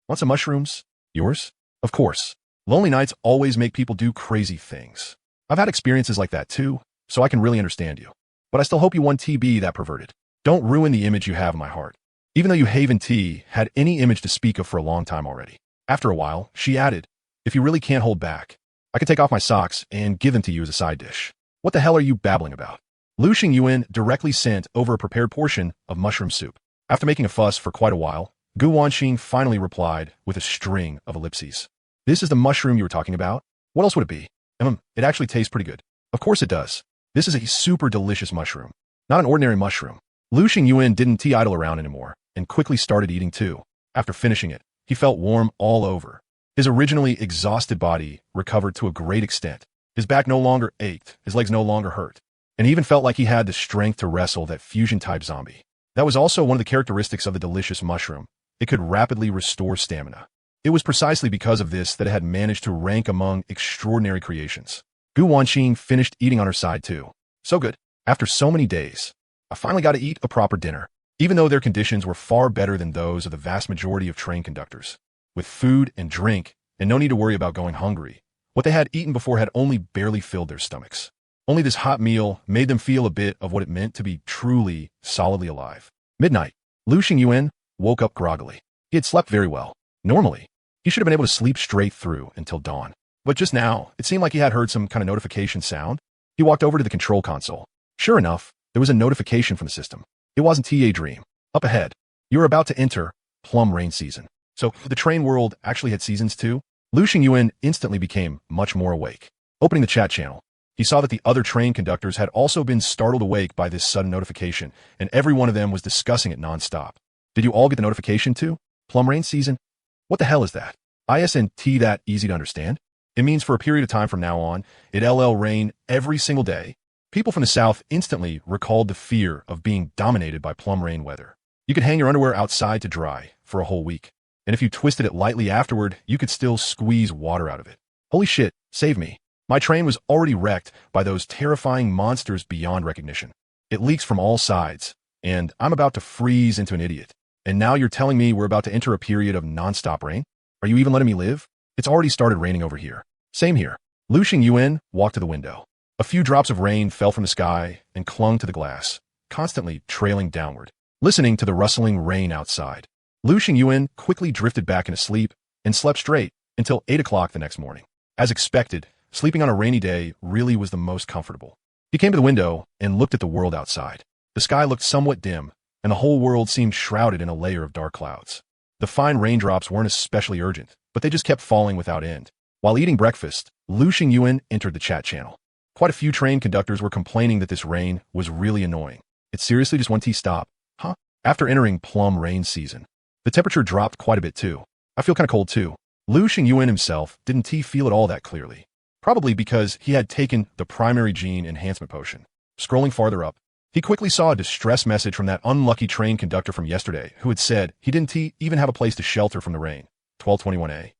want some mushrooms? Yours? Of course. Lonely nights always make people do crazy things. I've had experiences like that too, so I can really understand you. But I still hope you won't be that perverted. Don't ruin the image you have in my heart. Even though you haven't had any image to speak of for a long time already. After a while, she added, if you really can't hold back, I can take off my socks and give them to you as a side dish. What the hell are you babbling about? Lucian Yuan directly sent over a prepared portion of mushroom soup. After making a fuss for quite a while, Gu Wanqing finally replied with a string of ellipses. This is the mushroom you were talking about? What else would it be? It actually tastes pretty good. Of course it does. This is a super delicious mushroom. Not an ordinary mushroom. Lucian Yuan didn't idle around anymore and quickly started eating too. After finishing it, he felt warm all over. His originally exhausted body recovered to a great extent. His back no longer ached, his legs no longer hurt, and he even felt like he had the strength to wrestle that fusion-type zombie. That was also one of the characteristics of the delicious mushroom. It could rapidly restore stamina. It was precisely because of this that it had managed to rank among extraordinary creations. Gu Wanqing finished eating on her side too. So good. After so many days, I finally got to eat a proper dinner, even though their conditions were far better than those of the vast majority of train conductors. With food and drink, and no need to worry about going hungry, what they had eaten before had only barely filled their stomachs. Only this hot meal made them feel a bit of what it meant to be truly, solidly alive. Midnight. Lu Xingyuan woke up groggily. He had slept very well. Normally, he should have been able to sleep straight through until dawn. But just now, it seemed like he had heard some kind of notification sound. He walked over to the control console. Sure enough, there was a notification from the system. It wasn't TA Dream. Up ahead, you're about to enter Plum Rain Season. So, the train world actually had seasons too? Lu Xingyuan instantly became much more awake. Opening the chat channel, he saw that the other train conductors had also been startled awake by this sudden notification, and every one of them was discussing it non-stop. Did you all get the notification too? Plum Rain Season? What the hell is that? Isn't that easy to understand? It means for a period of time from now on, it'll rain every single day. People from the south instantly recalled the fear of being dominated by plum rain weather. You could hang your underwear outside to dry for a whole week, and if you twisted it lightly afterward, you could still squeeze water out of it. Holy shit, save me. My train was already wrecked by those terrifying monsters beyond recognition. It leaks from all sides, and I'm about to freeze into an idiot. And now you're telling me we're about to enter a period of non-stop rain? Are you even letting me live? It's already started raining over here. Same here. Lu Xingyuan walked to the window. A few drops of rain fell from the sky and clung to the glass, constantly trailing downward. Listening to the rustling rain outside, Lu Xingyuan quickly drifted back into sleep and slept straight until 8 o'clock the next morning. As expected, sleeping on a rainy day really was the most comfortable. He came to the window and looked at the world outside. The sky looked somewhat dim, and the whole world seemed shrouded in a layer of dark clouds. The fine raindrops weren't especially urgent, but they just kept falling without end. While eating breakfast, Lu Xingyuan entered the chat channel. Quite a few train conductors were complaining that this rain was really annoying. It's seriously just one T-stop, huh? After entering plum rain season, the temperature dropped quite a bit too. I feel kind of cold too. Lu Xingyuan himself didn't feel it all that clearly. Probably because he had taken the primary gene enhancement potion. Scrolling farther up, he quickly saw a distress message from that unlucky train conductor from yesterday who had said he didn't even have a place to shelter from the rain. 1221A.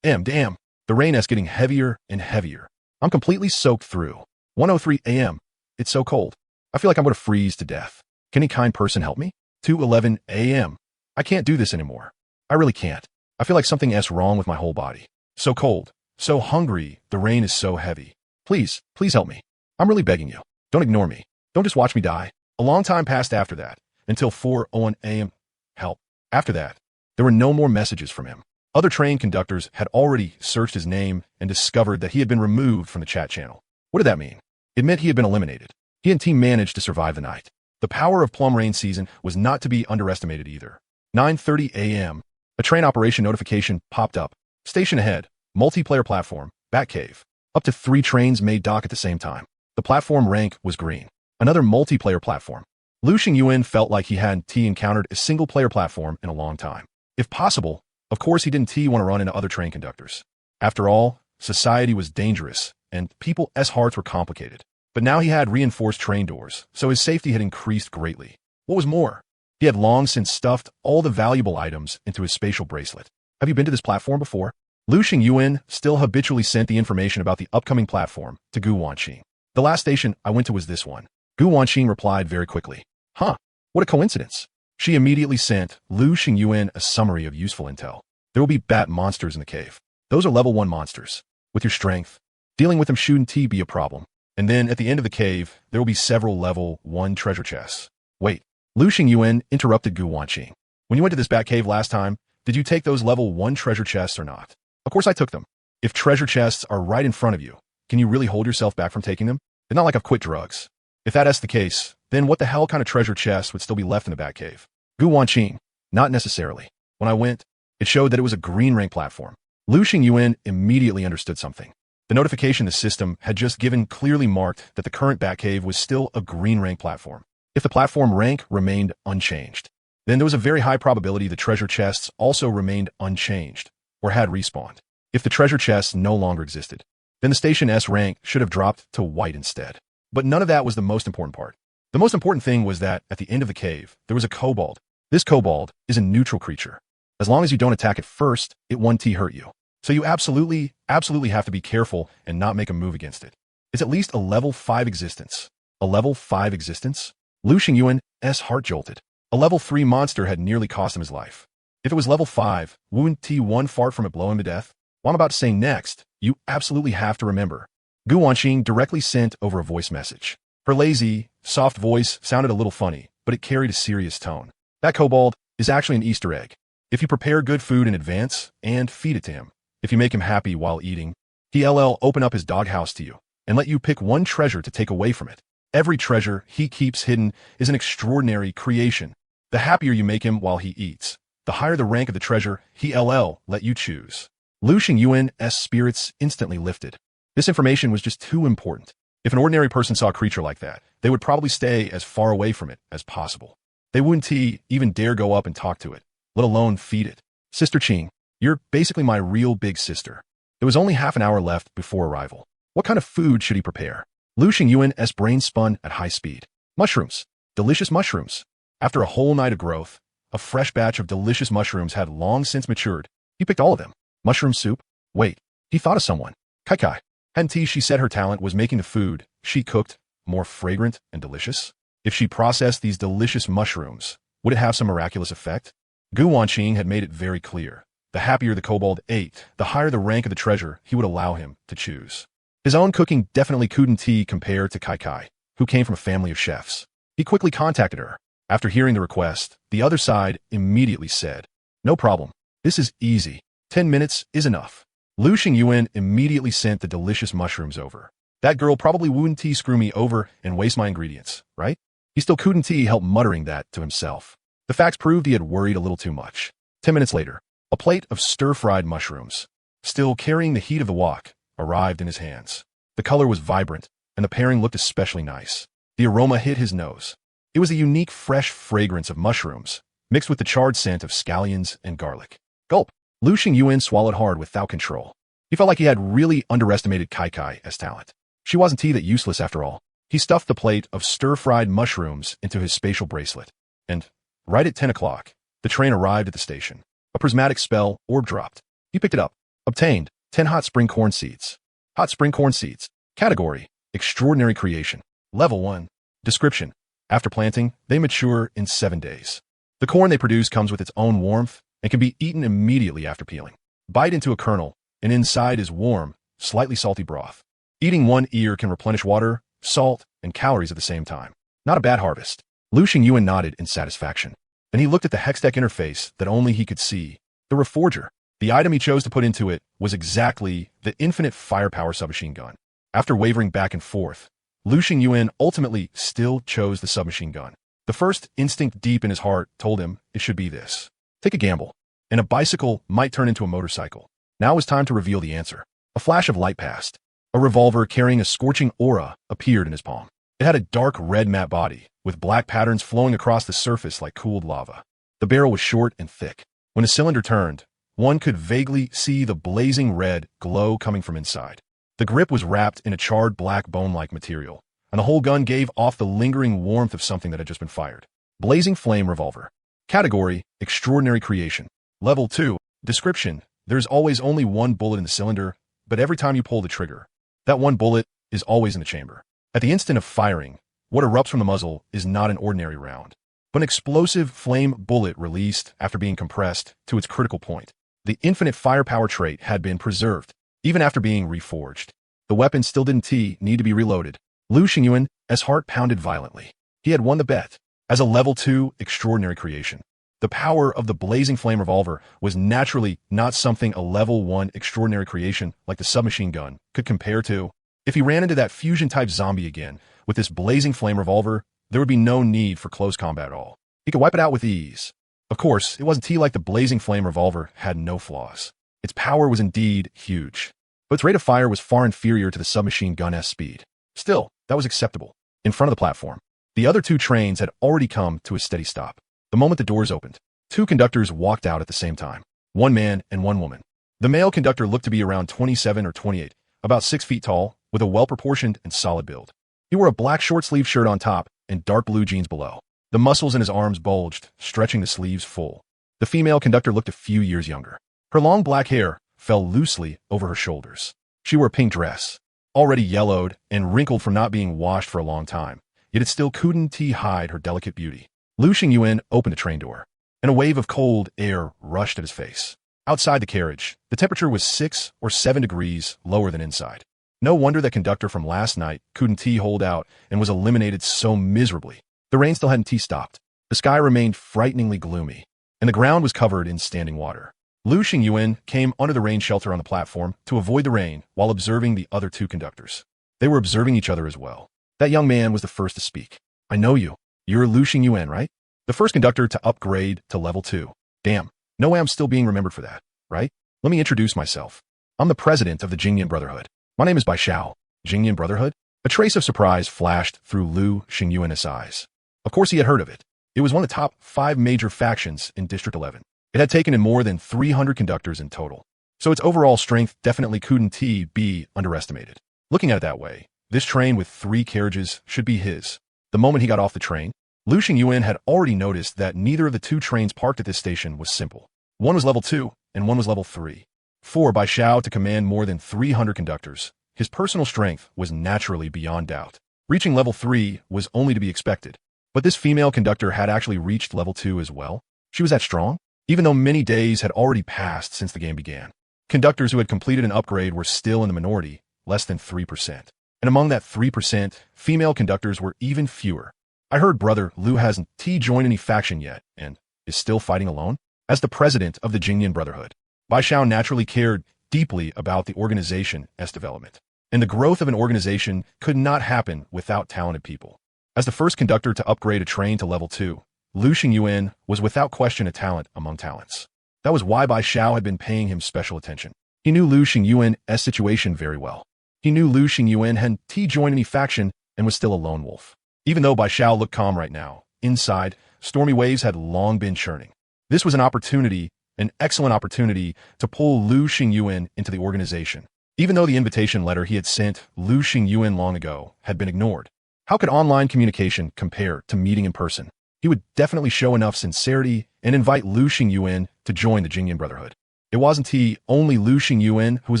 Damn, the rain is getting heavier and heavier. I'm completely soaked through. 1:03 a.m. It's so cold. I feel like I'm going to freeze to death. Can any kind person help me? 2:11 a.m. I can't do this anymore. I really can't. I feel like something's wrong with my whole body. So cold. So hungry. The rain is so heavy. Please help me. I'm really begging you. Don't ignore me. Don't just watch me die. A long time passed after that, until 4:01 a.m. Help. After that, there were no more messages from him. Other train conductors had already searched his name and discovered that he had been removed from the chat channel. What did that mean? It meant he had been eliminated. He and team managed to survive the night. The power of plum rain season was not to be underestimated either. 9:30 a.m. A train operation notification popped up. Station ahead. Multiplayer platform. Batcave. Up to 3 trains may dock at the same time. The platform rank was green. Another multiplayer platform. Lu Xingyuan felt like he hadn't encountered a single-player platform in a long time. If possible, of course he didn't want to run into other train conductors. After all, society was dangerous, and people's hearts were complicated. But now he had reinforced train doors, so his safety had increased greatly. What was more, he had long since stuffed all the valuable items into his spatial bracelet. Have you been to this platform before? Lu Xingyuan still habitually sent the information about the upcoming platform to Gu Wanqing. The last station I went to was this one. Gu Wanqing replied very quickly. Huh, what a coincidence. She immediately sent Lu Xingyuan a summary of useful intel. There will be bat monsters in the cave. Those are level 1 monsters. With your strength, dealing with them shouldn't be a problem. And then at the end of the cave, there will be several level 1 treasure chests. Wait, Lu Xingyuan interrupted Gu Wanqing. When you went to this bat cave last time, did you take those level 1 treasure chests or not? Of course I took them. If treasure chests are right in front of you, can you really hold yourself back from taking them? It's not like I've quit drugs. If that's the case, then what the hell kind of treasure chests would still be left in the Batcave? Gu Wanqing, not necessarily. When I went, it showed that it was a green rank platform. Lu Xingyuan immediately understood something. The notification the system had just given clearly marked that the current Batcave was still a green rank platform. If the platform rank remained unchanged, then there was a very high probability the treasure chests also remained unchanged, or had respawned. If the treasure chests no longer existed, then the Station S rank should have dropped to white instead. But none of that was the most important part. The most important thing was that at the end of the cave, there was a kobold. This kobold is a neutral creature. As long as you don't attack it first, it won't hurt you. So you absolutely have to be careful and not make a move against it. It's at least a level 5 existence. A level 5 existence? Lu Xingyuan's heart jolted. A level 3 monster had nearly cost him his life. If it was level 5, wouldn't T1 fart from it blow him to death? What I'm about to say next, you absolutely have to remember. Gu Wanqing directly sent over a voice message. Her lazy, soft voice sounded a little funny, but it carried a serious tone. That kobold is actually an Easter egg. If you prepare good food in advance and feed it to him, if you make him happy while eating, he'll open up his doghouse to you and let you pick one treasure to take away from it. Every treasure he keeps hidden is an extraordinary creation. The happier you make him while he eats, the higher the rank of the treasure he'll let you choose. Lu Xingyuan's spirits instantly lifted. This information was just too important. If an ordinary person saw a creature like that, they would probably stay as far away from it as possible. They wouldn't even dare go up and talk to it, let alone feed it. Sister Qing, you're basically my real big sister. There was only half an hour left before arrival. What kind of food should he prepare? Lu Xingyuan's brain spun at high speed. Mushrooms. Delicious mushrooms. After a whole night of growth, a fresh batch of delicious mushrooms had long since matured. He picked all of them. Mushroom soup? Wait, he thought of someone. Kai. Hadn't she said her talent was making the food she cooked more fragrant and delicious? If she processed these delicious mushrooms, would it have some miraculous effect? Gu Wanqing had made it very clear. The happier the kobold ate, the higher the rank of the treasure he would allow him to choose. His own cooking definitely couldn't compare to Kai, who came from a family of chefs. He quickly contacted her. After hearing the request, the other side immediately said, "No problem. This is easy. 10 minutes is enough." Lu Xingyuan immediately sent the delicious mushrooms over. That girl probably wouldn't screw me over and waste my ingredients, right? He still couldn't help muttering that to himself. The facts proved he had worried a little too much. 10 minutes later, a plate of stir-fried mushrooms, still carrying the heat of the wok, arrived in his hands. The color was vibrant, and the pairing looked especially nice. The aroma hit his nose. It was a unique fresh fragrance of mushrooms, mixed with the charred scent of scallions and garlic. Gulp! Lu Xingyuan swallowed hard without control. He felt like he had really underestimated Kai's talent. She wasn't that useless after all. He stuffed the plate of stir-fried mushrooms into his spatial bracelet. And, right at 10 o'clock, the train arrived at the station. A prismatic spell orb dropped. He picked it up. Obtained 10 hot spring corn seeds. Hot spring corn seeds. Category: Extraordinary creation. Level 1. Description: After planting, they mature in 7 days. The corn they produce comes with its own warmth and can be eaten immediately after peeling. Bite into a kernel, and inside is warm, slightly salty broth. Eating one ear can replenish water, salt, and calories at the same time. Not a bad harvest. Lu Xingyuan nodded in satisfaction. Then he looked at the hex deck interface that only he could see. The Reforger. The item he chose to put into it was exactly the infinite firepower submachine gun. After wavering back and forth, Lu Xingyuan ultimately still chose the submachine gun. The first instinct deep in his heart told him it should be this. Take a gamble, and a bicycle might turn into a motorcycle. Now was time to reveal the answer. A flash of light passed. A revolver carrying a scorching aura appeared in his palm. It had a dark red matte body, with black patterns flowing across the surface like cooled lava. The barrel was short and thick. When the cylinder turned, one could vaguely see the blazing red glow coming from inside. The grip was wrapped in a charred black bone-like material, and the whole gun gave off the lingering warmth of something that had just been fired. Blazing Flame Revolver. Category: Extraordinary creation. Level 2. Description: There's always only one bullet in the cylinder, but every time you pull the trigger, that one bullet is always in the chamber. At the instant of firing, what erupts from the muzzle is not an ordinary round, but an explosive flame bullet released after being compressed to its critical point. The infinite firepower trait had been preserved, even after being reforged. The weapon still didn't need to be reloaded. Lu Xingyuan's heart pounded violently. He had won the bet. As a level 2 extraordinary creation, the power of the Blazing Flame Revolver was naturally not something a level 1 extraordinary creation like the submachine gun could compare to. If he ran into that fusion-type zombie again with this Blazing Flame Revolver, there would be no need for close combat at all. He could wipe it out with ease. Of course, it wasn't like the Blazing Flame Revolver had no flaws. Its power was indeed huge, but its rate of fire was far inferior to the submachine gun's speed. Still, that was acceptable. In front of the platform, the other 2 trains had already come to a steady stop. The moment the doors opened, 2 conductors walked out at the same time. 1 man and 1 woman. The male conductor looked to be around 27 or 28, about 6 feet tall, with a well-proportioned and solid build. He wore a black short-sleeved shirt on top and dark blue jeans below. The muscles in his arms bulged, stretching the sleeves full. The female conductor looked a few years younger. Her long black hair fell loosely over her shoulders. She wore a pink dress, already yellowed and wrinkled from not being washed for a long time, yet it still couldn't hide her delicate beauty. Lu Xingyuan opened the train door, and a wave of cold air rushed at his face. Outside the carriage, the temperature was 6 or 7 degrees lower than inside. No wonder that conductor from last night couldn't hold out and was eliminated so miserably. The rain still hadn't stopped. The sky remained frighteningly gloomy, and the ground was covered in standing water. Lu Xingyuan came under the rain shelter on the platform to avoid the rain while observing the other two conductors. They were observing each other as well. That young man was the first to speak. I know you. You're Lu Xingyuan, right? The first conductor to upgrade to level 2. Damn, no way I'm still being remembered for that, right? Let me introduce myself. I'm the president of the Jingyan Brotherhood. My name is Bai Xiao. Jingyan Brotherhood? A trace of surprise flashed through Lu Xingyuan's eyes. Of course he had heard of it. It was one of the top 5 major factions in District 11. It had taken in more than 300 conductors in total, so its overall strength definitely couldn't be underestimated. Looking at it that way, this train with 3 carriages should be his. The moment he got off the train, Lu Xingyuan had already noticed that neither of the 2 trains parked at this station was simple. One was level 2, and one was level 3. For Bai Xiao to command more than 300 conductors, his personal strength was naturally beyond doubt. Reaching level 3 was only to be expected. But this female conductor had actually reached level 2 as well. She was that strong? Even though many days had already passed since the game began. Conductors who had completed an upgrade were still in the minority, less than 3%. And among that 3%, female conductors were even fewer. I heard brother Lu hasn't joined any faction yet, and is still fighting alone? As the president of the Jingyan Brotherhood, Bai Xiao naturally cared deeply about the organization's development. And the growth of an organization could not happen without talented people. As the first conductor to upgrade a train to level 2, Lu Xingyuan was without question a talent among talents. That was why Bai Xiao had been paying him special attention. He knew Lu Xingyuan's situation very well. He knew Lu Xingyuan hadn't joined any faction and was still a lone wolf. Even though Bai Xiao looked calm right now, inside, stormy waves had long been churning. This was an opportunity, an excellent opportunity, to pull Lu Xingyuan into the organization. Even though the invitation letter he had sent Lu Xingyuan long ago had been ignored. How could online communication compare to meeting in person? He would definitely show enough sincerity and invite Lu Xingyuan to join the Jingyan Brotherhood. It wasn't only Lu Xingyuan who was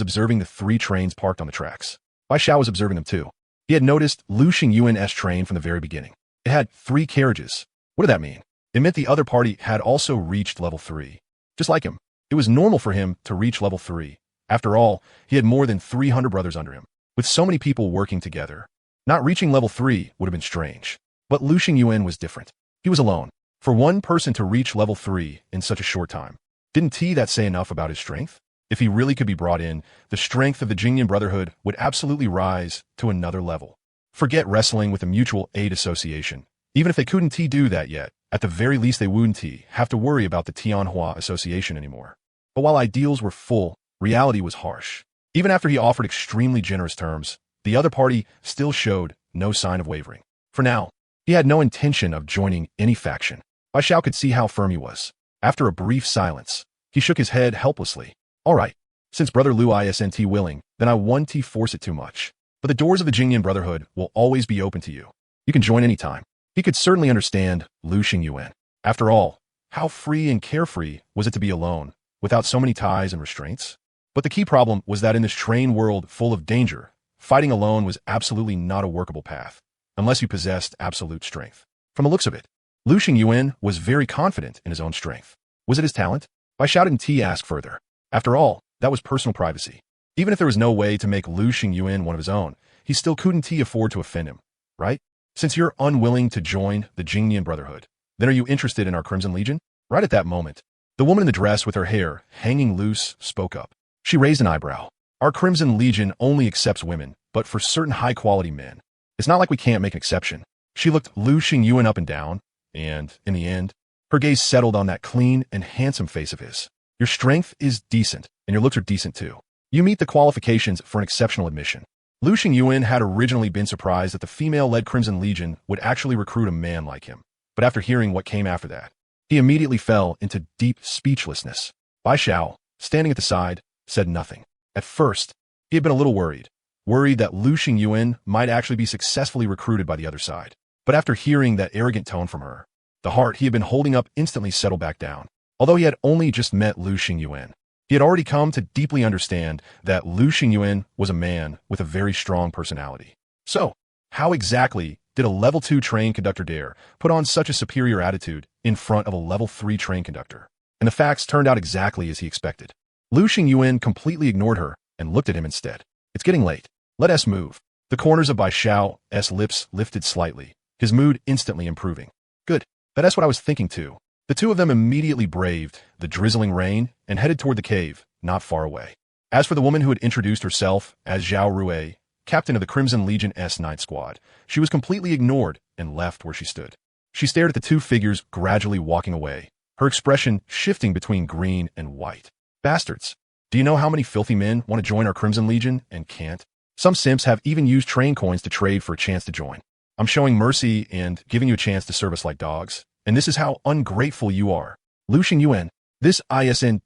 observing the 3 trains parked on the tracks. Bai Xiao was observing them too. He had noticed Lu Xingyuan's train from the very beginning. It had 3 carriages. What did that mean? It meant the other party had also reached level 3. Just like him, it was normal for him to reach level 3. After all, he had more than 300 brothers under him. With so many people working together, not reaching level 3 would have been strange. But Lu Xingyuan was different. He was alone. For one person to reach level 3 in such a short time, didn't that say enough about his strength? If he really could be brought in, the strength of the Jingyan Brotherhood would absolutely rise to another level. Forget wrestling with a mutual aid association. Even if they couldn't do that yet, at the very least they wouldn't have to worry about the Manhwa association anymore. But while ideals were full, reality was harsh. Even after he offered extremely generous terms, the other party still showed no sign of wavering. For now, he had no intention of joining any faction. Bai Xiao could see how firm he was. After a brief silence, he shook his head helplessly. All right, since Brother Lu isn't willing, then I won't force it too much. But the doors of the Jingyan Brotherhood will always be open to you. You can join any time. He could certainly understand Lu Xingyuan. After all, how free and carefree was it to be alone, without so many ties and restraints? But the key problem was that in this train world full of danger, fighting alone was absolutely not a workable path, unless you possessed absolute strength. From the looks of it, Lu Xingyuan was very confident in his own strength. Was it his talent? Bai Xiao didn't ask further. After all, that was personal privacy. Even if there was no way to make Lu Xingyuan one of his own, he still couldn't afford to offend him, right? Since you're unwilling to join the Jingyan Brotherhood, then are you interested in our Crimson Legion? Right at that moment, the woman in the dress with her hair hanging loose spoke up. She raised an eyebrow. Our Crimson Legion only accepts women, but for certain high-quality men. It's not like we can't make an exception. She looked Lu Xingyuan up and down, and, in the end, her gaze settled on that clean and handsome face of his. Your strength is decent, and your looks are decent too. You meet the qualifications for an exceptional admission. Lu Xingyuan had originally been surprised that the female-led Crimson Legion would actually recruit a man like him. But after hearing what came after that, he immediately fell into deep speechlessness. Bai Xiao, standing at the side, said nothing. At first, he had been a little worried that Lu Xingyuan might actually be successfully recruited by the other side. But after hearing that arrogant tone from her, the heart he had been holding up instantly settled back down. Although he had only just met Lu Xingyuan, he had already come to deeply understand that Lu Xingyuan was a man with a very strong personality. So, how exactly did a level 2 train conductor dare put on such a superior attitude in front of a level 3 train conductor? And the facts turned out exactly as he expected. Lu Xingyuan completely ignored her and looked at him instead. It's getting late. Let us move. The corners of Bai Xiao's lips lifted slightly, his mood instantly improving. Good. That's what I was thinking too. The two of them immediately braved the drizzling rain and headed toward the cave, not far away. As for the woman who had introduced herself as Zhao Rui, captain of the Crimson Legion S9 squad, she was completely ignored and left where she stood. She stared at the two figures gradually walking away, her expression shifting between green and white. Bastards. Do you know how many filthy men want to join our Crimson Legion and can't? Some simps have even used train coins to trade for a chance to join. I'm showing mercy and giving you a chance to serve us like dogs, and this is how ungrateful you are. Lu Xingyuan, this isn't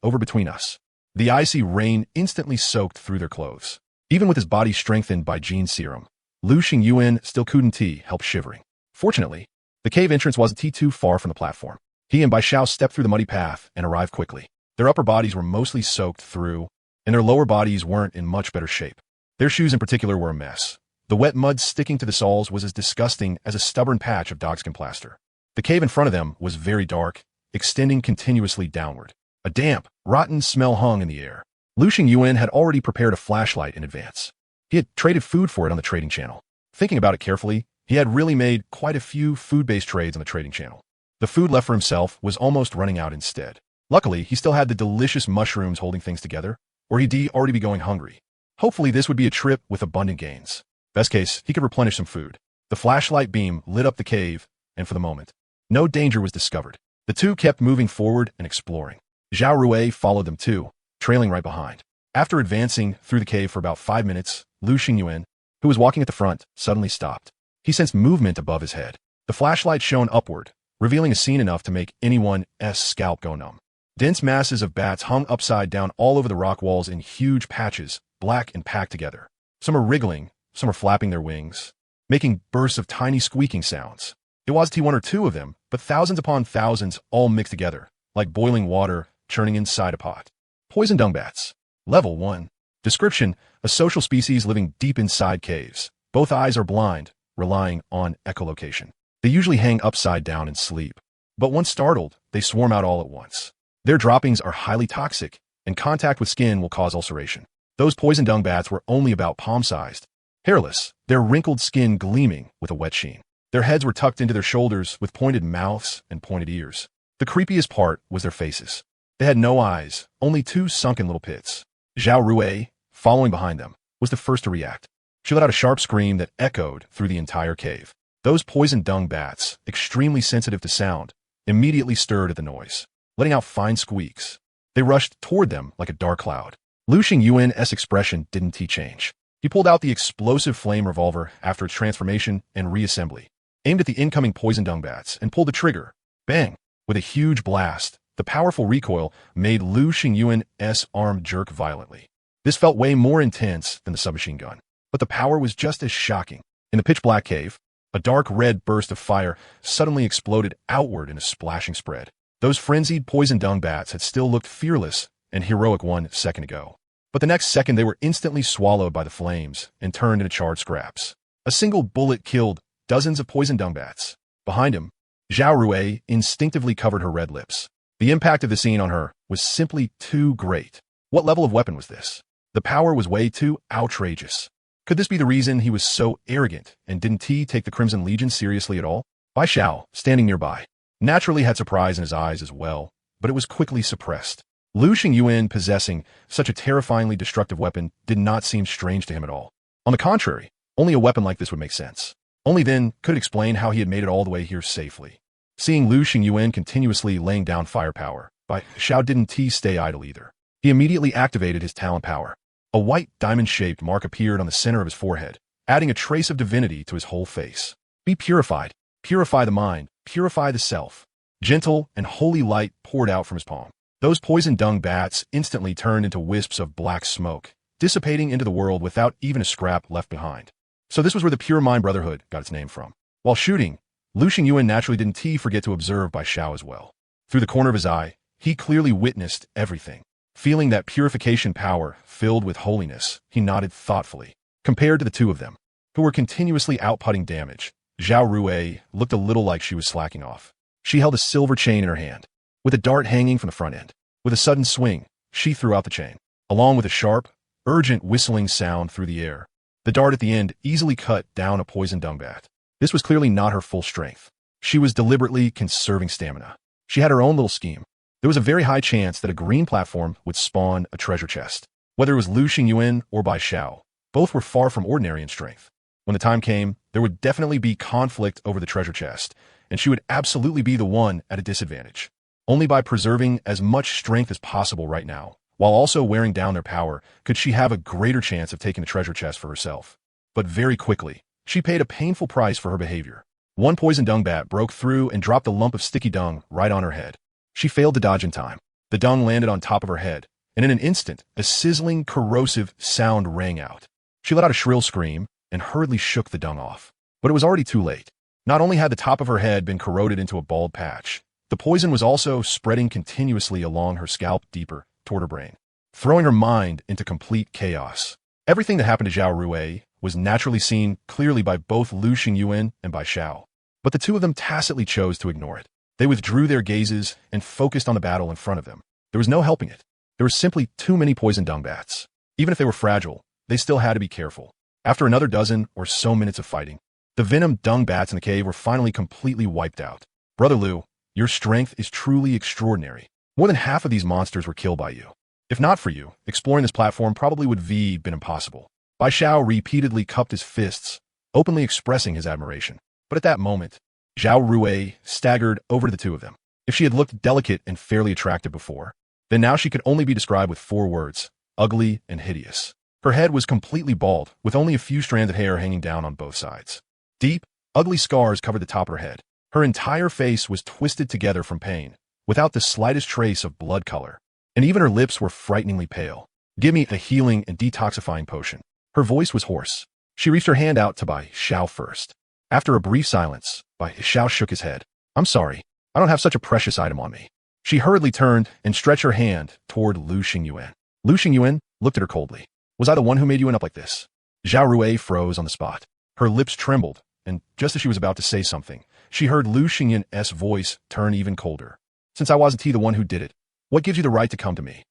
over between us. The icy rain instantly soaked through their clothes. Even with his body strengthened by gene serum, Lu Xingyuan still couldn't help shivering. Fortunately, the cave entrance wasn't too far from the platform. He and Bai Xiao stepped through the muddy path and arrived quickly. Their upper bodies were mostly soaked through, and their lower bodies weren't in much better shape. Their shoes in particular were a mess. The wet mud sticking to the soles was as disgusting as a stubborn patch of dogskin plaster. The cave in front of them was very dark, extending continuously downward. A damp, rotten smell hung in the air. Lu Xingyuan had already prepared a flashlight in advance. He had traded food for it on the trading channel. Thinking about it carefully, he had really made quite a few food-based trades on the trading channel. The food left for himself was almost running out instead. Luckily, he still had the delicious mushrooms holding things together, or he'd already be going hungry. Hopefully, this would be a trip with abundant gains. Best case, he could replenish some food. The flashlight beam lit up the cave, and for the moment, no danger was discovered. The two kept moving forward and exploring. Zhao Rui followed them too, trailing right behind. After advancing through the cave for about 5 minutes, Lu Xingyuan, who was walking at the front, suddenly stopped. He sensed movement above his head. The flashlight shone upward, revealing a scene enough to make anyone's scalp go numb. Dense masses of bats hung upside down all over the rock walls in huge patches, black and packed together. Some are wriggling, some are flapping their wings, making bursts of tiny squeaking sounds. It wasn't one or two of them, but thousands upon thousands all mixed together, like boiling water churning inside a pot. Poison dung bats. Level 1. Description: a social species living deep inside caves. Both eyes are blind, relying on echolocation. They usually hang upside down and sleep. But once startled, they swarm out all at once. Their droppings are highly toxic, and contact with skin will cause ulceration. Those poison dung bats were only about palm-sized. Hairless, their wrinkled skin gleaming with a wet sheen. Their heads were tucked into their shoulders with pointed mouths and pointed ears. The creepiest part was their faces. They had no eyes, only two sunken little pits. Zhao Rui, following behind them, was the first to react. She let out a sharp scream that echoed through the entire cave. Those poison dung bats, extremely sensitive to sound, immediately stirred at the noise, letting out fine squeaks. They rushed toward them like a dark cloud. Lu Xingyuan's expression didn't change. He pulled out the explosive flame revolver after its transformation and reassembly, aimed at the incoming poison dung bats, and pulled the trigger. Bang! With a huge blast, the powerful recoil made Lu Xingyuan's arm jerk violently. This felt way more intense than the submachine gun, but the power was just as shocking. In the pitch-black cave, a dark red burst of fire suddenly exploded outward in a splashing spread. Those frenzied poison dung bats had still looked fearless and heroic 1 second ago. But the next second they were instantly swallowed by the flames and turned into charred scraps. A single bullet killed dozens of poison dung bats. Behind him, Zhao Rui instinctively covered her red lips. The impact of the scene on her was simply too great. What level of weapon was this? The power was way too outrageous. Could this be the reason he was so arrogant and didn't take the Crimson Legion seriously at all? Bai Xiao, standing nearby, naturally had surprise in his eyes as well, but it was quickly suppressed. Lu Xingyuan possessing such a terrifyingly destructive weapon did not seem strange to him at all. On the contrary, only a weapon like this would make sense. Only then could it explain how he had made it all the way here safely. Seeing Lu Xingyuan continuously laying down firepower, Bai Xiao didn't stay idle either. He immediately activated his talent power. A white diamond-shaped mark appeared on the center of his forehead, adding a trace of divinity to his whole face. Be purified. Purify the mind. Purify the self. Gentle and holy light poured out from his palm. Those poison dung bats instantly turned into wisps of black smoke, dissipating into the world without even a scrap left behind. So this was where the Pure Mind Brotherhood got its name from. While shooting, Lu Xingyuan naturally didn't forget to observe Bai Xiao as well. Through the corner of his eye, he clearly witnessed everything. Feeling that purification power filled with holiness, he nodded thoughtfully. Compared to the two of them, who were continuously outputting damage, Zhao Rui looked a little like she was slacking off. She held a silver chain in her hand, with a dart hanging from the front end. With a sudden swing, she threw out the chain, along with a sharp, urgent whistling sound through the air. The dart at the end easily cut down a poisoned dungbat. This was clearly not her full strength. She was deliberately conserving stamina. She had her own little scheme. There was a very high chance that a green platform would spawn a treasure chest. Whether it was Lu Xingyuan or Bai Xiao, both were far from ordinary in strength. When the time came, there would definitely be conflict over the treasure chest, and she would absolutely be the one at a disadvantage. Only by preserving as much strength as possible right now, while also wearing down their power, could she have a greater chance of taking the treasure chest for herself. But very quickly, she paid a painful price for her behavior. One poisoned dungbat broke through and dropped a lump of sticky dung right on her head. She failed to dodge in time. The dung landed on top of her head, and in an instant, a sizzling, corrosive sound rang out. She let out a shrill scream and hurriedly shook the dung off. But it was already too late. Not only had the top of her head been corroded into a bald patch, the poison was also spreading continuously along her scalp deeper toward her brain, throwing her mind into complete chaos. Everything that happened to Zhao Rui was naturally seen clearly by both Lu Xingyuan and Bai Xiao, but the two of them tacitly chose to ignore it. They withdrew their gazes and focused on the battle in front of them. There was no helping it. There were simply too many poisoned dungbats. Even if they were fragile, they still had to be careful. After another dozen or so minutes of fighting, the venom dungbats in the cave were finally completely wiped out. Brother Lu, your strength is truly extraordinary. More than half of these monsters were killed by you. If not for you, exploring this platform probably would have been impossible. Bai Xiao repeatedly cupped his fists, openly expressing his admiration. But at that moment, Zhao Rui staggered over to the two of them. If she had looked delicate and fairly attractive before, then now she could only be described with 4 words: ugly and hideous. Her head was completely bald, with only a few strands of hair hanging down on both sides. Deep, ugly scars covered the top of her head. Her entire face was twisted together from pain, without the slightest trace of blood color. And even her lips were frighteningly pale. Give me a healing and detoxifying potion. Her voice was hoarse. She reached her hand out to Bai Xiao first. After a brief silence, Bai Xiao shook his head. I'm sorry, I don't have such a precious item on me. She hurriedly turned and stretched her hand toward Lu Xingyuan. Lu Xingyuan looked at her coldly. Was I the one who made you end up like this? Zhao Rui froze on the spot. Her lips trembled, and just as she was about to say something, she heard Lu Xingyuan's voice turn even colder. Since I wasn't the one who did it, what gives you the right to come to me?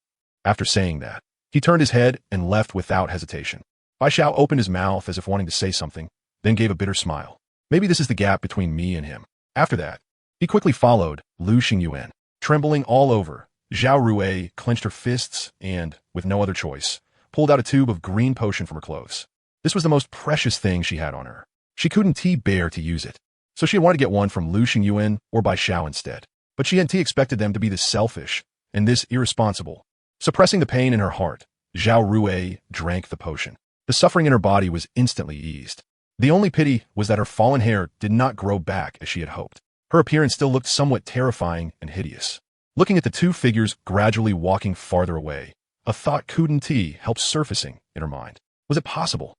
After saying that, he turned his head and left without hesitation. Bai Xiao opened his mouth as if wanting to say something, then gave a bitter smile. Maybe this is the gap between me and him. After that, he quickly followed Lu Xingyuan. Trembling all over, Zhao Rui clenched her fists and, with no other choice, pulled out a tube of green potion from her clothes. This was the most precious thing she had on her. She couldn't bear to use it, so she had wanted to get one from Lu Xingyuan or Bai Xiao instead. But she hadn't expected them to be this selfish and this irresponsible. Suppressing the pain in her heart, Zhao Rui drank the potion. The suffering in her body was instantly eased. The only pity was that her fallen hair did not grow back as she had hoped. Her appearance still looked somewhat terrifying and hideous. Looking at the two figures gradually walking farther away, a thought couldn't help surfacing in her mind. Was it possible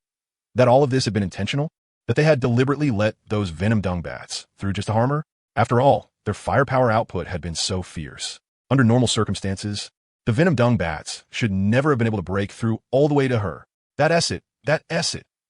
that all of this had been intentional? That they had deliberately let those venom dungbats through just to harm her? After all, their firepower output had been so fierce. Under normal circumstances, the venom dungbats should never have been able to break through all the way to her. That acid.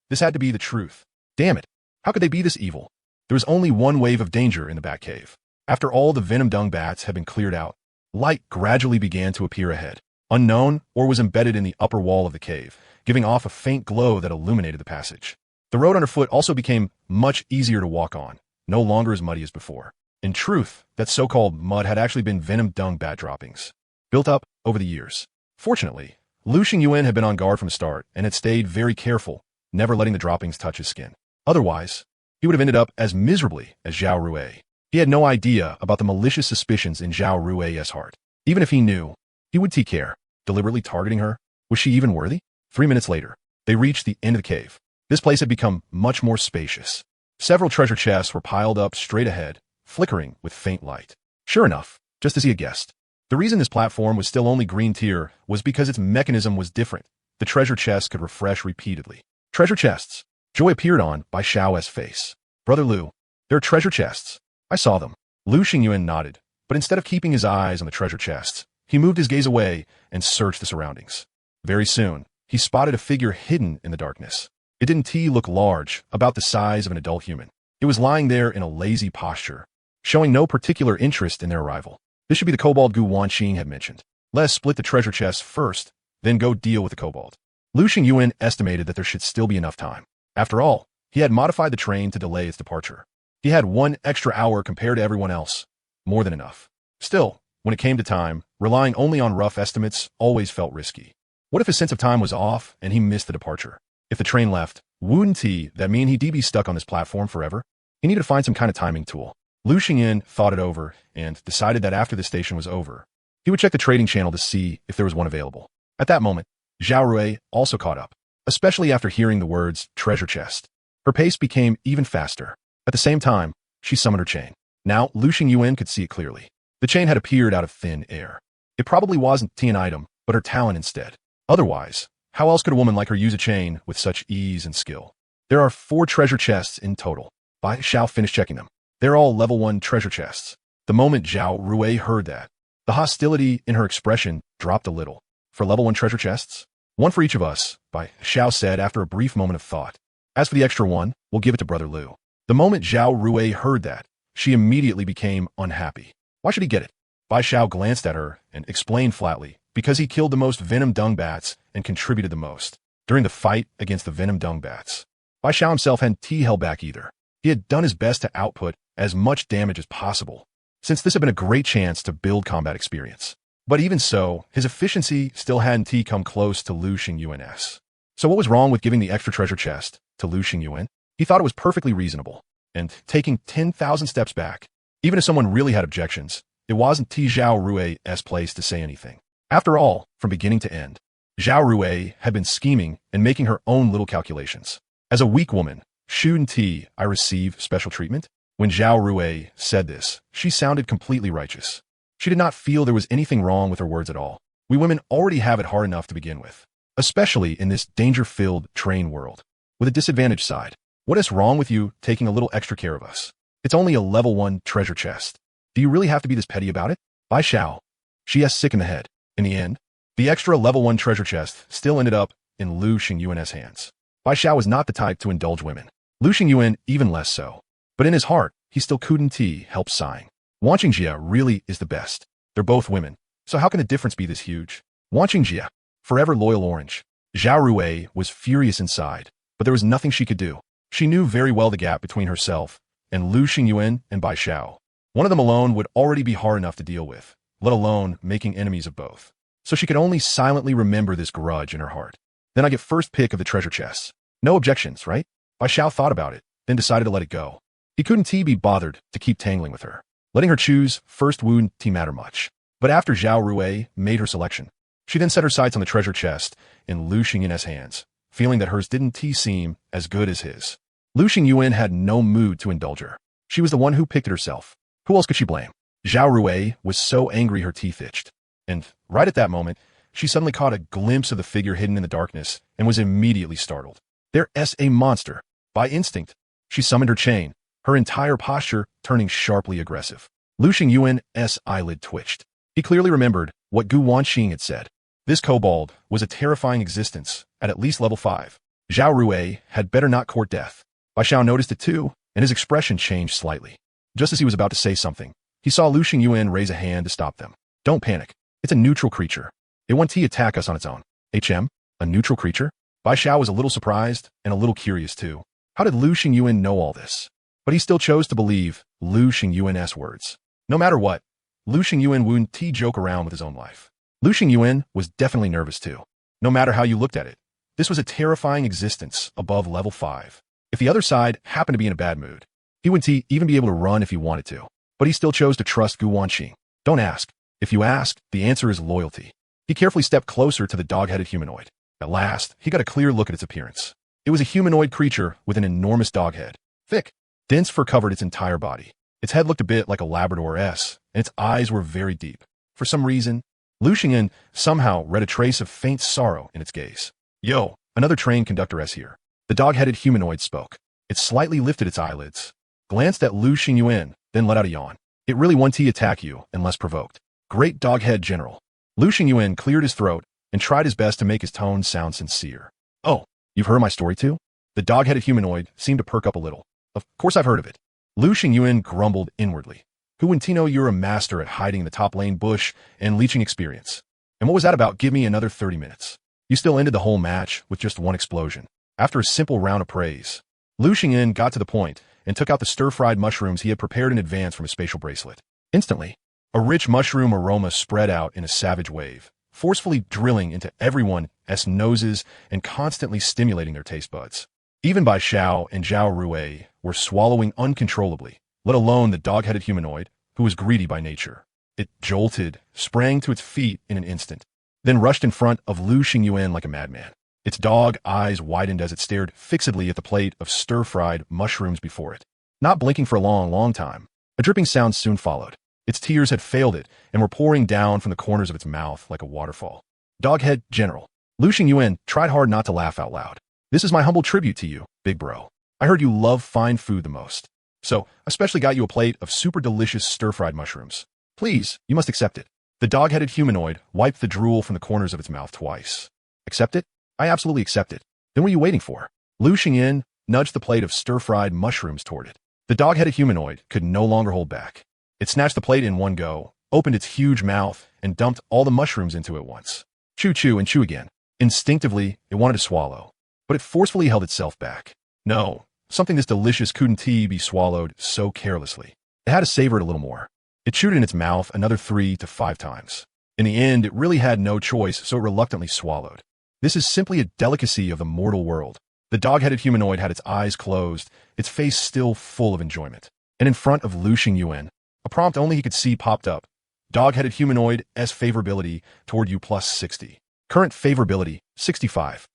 This had to be the truth. Damn it. How could they be this evil? There was only one wave of danger in the Batcave. After all the venom dungbats had been cleared out, light gradually began to appear ahead. Unknown, or was embedded in the upper wall of the cave, giving off a faint glow that illuminated the passage. The road underfoot also became much easier to walk on, no longer as muddy as before. In truth, that so-called mud had actually been venom dungbat droppings, built up over the years. Fortunately, Lu Xingyuan had been on guard from the start and had stayed very careful, never letting the droppings touch his skin. Otherwise, he would have ended up as miserably as Zhao Rui. He had no idea about the malicious suspicions in Zhao Rui's heart. Even if he knew, he would take care. Deliberately targeting her? Was she even worthy? 3 minutes later, they reached the end of the cave. This place had become much more spacious. Several treasure chests were piled up straight ahead, flickering with faint light. Sure enough, just as he had guessed, the reason this platform was still only green tier was because its mechanism was different. The treasure chests could refresh repeatedly. Treasure chests. Joy appeared on Bai Xiao's face. Brother Lu, there are treasure chests. I saw them. Lu Xingyuan nodded, but instead of keeping his eyes on the treasure chests, he moved his gaze away and searched the surroundings. Very soon, he spotted a figure hidden in the darkness. It didn't look large, about the size of an adult human. It was lying there in a lazy posture, showing no particular interest in their arrival. This should be the kobold Gu Wanxing had mentioned. Let us split the treasure chests first, then go deal with the kobold. Lu Xingyuan estimated that there should still be enough time. After all, he had modified the train to delay its departure. He had 1 extra hour compared to everyone else. More than enough. Still, when it came to time, relying only on rough estimates always felt risky. What if his sense of time was off and he missed the departure? If the train left, wouldn't that mean he'd be stuck on this platform forever? He needed to find some kind of timing tool. Lu Xingyan thought it over and decided that after the station was over, he would check the trading channel to see if there was one available. At that moment, Zhao Rui also caught up, especially after hearing the words treasure chest. Her pace became even faster. At the same time, she summoned her chain. Now, Lu Xingyuan could see it clearly. The chain had appeared out of thin air. It probably wasn't an item, but her talent instead. Otherwise, how else could a woman like her use a chain with such ease and skill? There are 4 treasure chests in total. Bai Xiao finished checking them. They're all level 1 treasure chests. The moment Zhao Rui heard that, the hostility in her expression dropped a little. For level 1 treasure chests? 1 for each of us, Bai Xiao said after a brief moment of thought. As for the extra 1, we'll give it to Brother Lu. The moment Zhao Rui heard that, she immediately became unhappy. Why should he get it? Bai Xiao glanced at her and explained flatly, because he killed the most venom dung bats and contributed the most. During the fight against the venom dung bats, Bai Xiao himself hadn't held back either. He had done his best to output as much damage as possible, since this had been a great chance to build combat experience. But even so, his efficiency still hadn't come close to Lu Xingyuan's. So what was wrong with giving the extra treasure chest to Lu Xingyuan? He thought it was perfectly reasonable, and taking 10,000 steps back, even if someone really had objections, it wasn't Zhao Rui's place to say anything. After all, from beginning to end, Zhao Rui had been scheming and making her own little calculations. As a weak woman, shouldn't I receive special treatment? When Zhao Rui said this, she sounded completely righteous. She did not feel there was anything wrong with her words at all. We women already have it hard enough to begin with, especially in this danger-filled train world. With a disadvantaged side, what is wrong with you taking a little extra care of us? It's only a level 1 treasure chest. Do you really have to be this petty about it? Bai Xiao. She is sick in the head. In the end, the extra level 1 treasure chest still ended up in Lu Xingyuan's hands. Bai Xiao was not the type to indulge women. Lu Xingyuan even less so. But in his heart, he still couldn't help sighing. Wanqingjia really is the best. They're both women, so how can the difference be this huge? Wanqingjia, forever loyal orange. Zhao Rui was furious inside, but there was nothing she could do. She knew very well the gap between herself and Lu Xingyuan and Bai Xiao. One of them alone would already be hard enough to deal with, let alone making enemies of both. So she could only silently remember this grudge in her heart. Then I get first pick of the treasure chests. No objections, right? Bai Xiao thought about it, then decided to let it go. He couldn't be bothered to keep tangling with her. Letting her choose first wouldn't matter much. But after Zhao Rui made her selection, she then set her sights on the treasure chest in Lu Xingyuan's hands, feeling that hers didn't seem as good as his. Lu Xingyuan had no mood to indulge her. She was the one who picked it herself. Who else could she blame? Zhao Rui was so angry her teeth itched. And right at that moment, she suddenly caught a glimpse of the figure hidden in the darkness and was immediately startled. There's a monster. By instinct, she summoned her chain, her entire posture turning sharply aggressive. Lu Xingyuan's eyelid twitched. He clearly remembered what Gu Wanxing had said. This kobold was a terrifying existence at least level 5. Zhao Rui had better not court death. Bai Xiao noticed it too, and his expression changed slightly. Just as he was about to say something, he saw Lu Xingyuan raise a hand to stop them. Don't panic. It's a neutral creature. It won't attack us on its own. A neutral creature? Bai Xiao was a little surprised and a little curious too. How did Lu Xingyuan know all this? But he still chose to believe Lu Xingyuan's words. No matter what, Lu Xingyuan wouldn't joke around with his own life. Lu Xingyuan was definitely nervous too. No matter how you looked at it, this was a terrifying existence above level 5. If the other side happened to be in a bad mood, he wouldn't even be able to run if he wanted to. But he still chose to trust Gu Wanxing. Don't ask. If you ask, the answer is loyalty. He carefully stepped closer to the dog-headed humanoid. At last, he got a clear look at its appearance. It was a humanoid creature with an enormous dog head. Thick, dense fur covered its entire body. Its head looked a bit like a Labrador-S, and its eyes were very deep. For some reason, Lu Xingyuan somehow read a trace of faint sorrow in its gaze. Yo, another trained conductor S here. The dog-headed humanoid spoke. It slightly lifted its eyelids, glanced at Lu Xingyuan, then let out a yawn. It really won't attack you unless provoked. Great dog-head general. Lu Xingyuan cleared his throat and tried his best to make his tone sound sincere. Oh, you've heard my story too? The dog-headed humanoid seemed to perk up a little. Of course I've heard of it. Lu Xingyuan grumbled inwardly. Huantino, you're a master at hiding in the top lane bush and leeching experience. And what was that about? Give me another 30 minutes. You still ended the whole match with just one explosion. After a simple round of praise, Lu Xingyan got to the point and took out the stir-fried mushrooms he had prepared in advance from his spatial bracelet. Instantly, a rich mushroom aroma spread out in a savage wave, forcefully drilling into everyone's noses and constantly stimulating their taste buds. Even Bai Xiao and Zhao Rui were swallowing uncontrollably, let alone the dog-headed humanoid, who was greedy by nature. It jolted, sprang to its feet in an instant, then rushed in front of Lu Xingyuan like a madman. Its dog eyes widened as it stared fixedly at the plate of stir-fried mushrooms before it, not blinking for a long time. A dripping sound soon followed. Its tears had failed it and were pouring down from the corners of its mouth like a waterfall. Doghead General. Lu Xingyuan tried hard not to laugh out loud. This is my humble tribute to you, big bro. I heard you love fine food the most. So, I specially got you a plate of super delicious stir-fried mushrooms. Please, you must accept it. The dog-headed humanoid wiped the drool from the corners of its mouth twice. Accept it? I absolutely accept it. Then what are you waiting for? Lu Xingyan nudged the plate of stir-fried mushrooms toward it. The dog-headed humanoid could no longer hold back. It snatched the plate in one go, opened its huge mouth, and dumped all the mushrooms into it once. Chew and chew again. Instinctively, it wanted to swallow, but it forcefully held itself back. No, something this delicious couldn't be swallowed so carelessly. It had to savor it a little more. It chewed it in its mouth another 3 to 5 times. In the end, it really had no choice, so it reluctantly swallowed. This is simply a delicacy of the mortal world. The dog-headed humanoid had its eyes closed, its face still full of enjoyment. And in front of Lu Xingyuan, a prompt only he could see popped up. Dog-headed humanoid S favorability toward you plus 60. Current favorability, 65.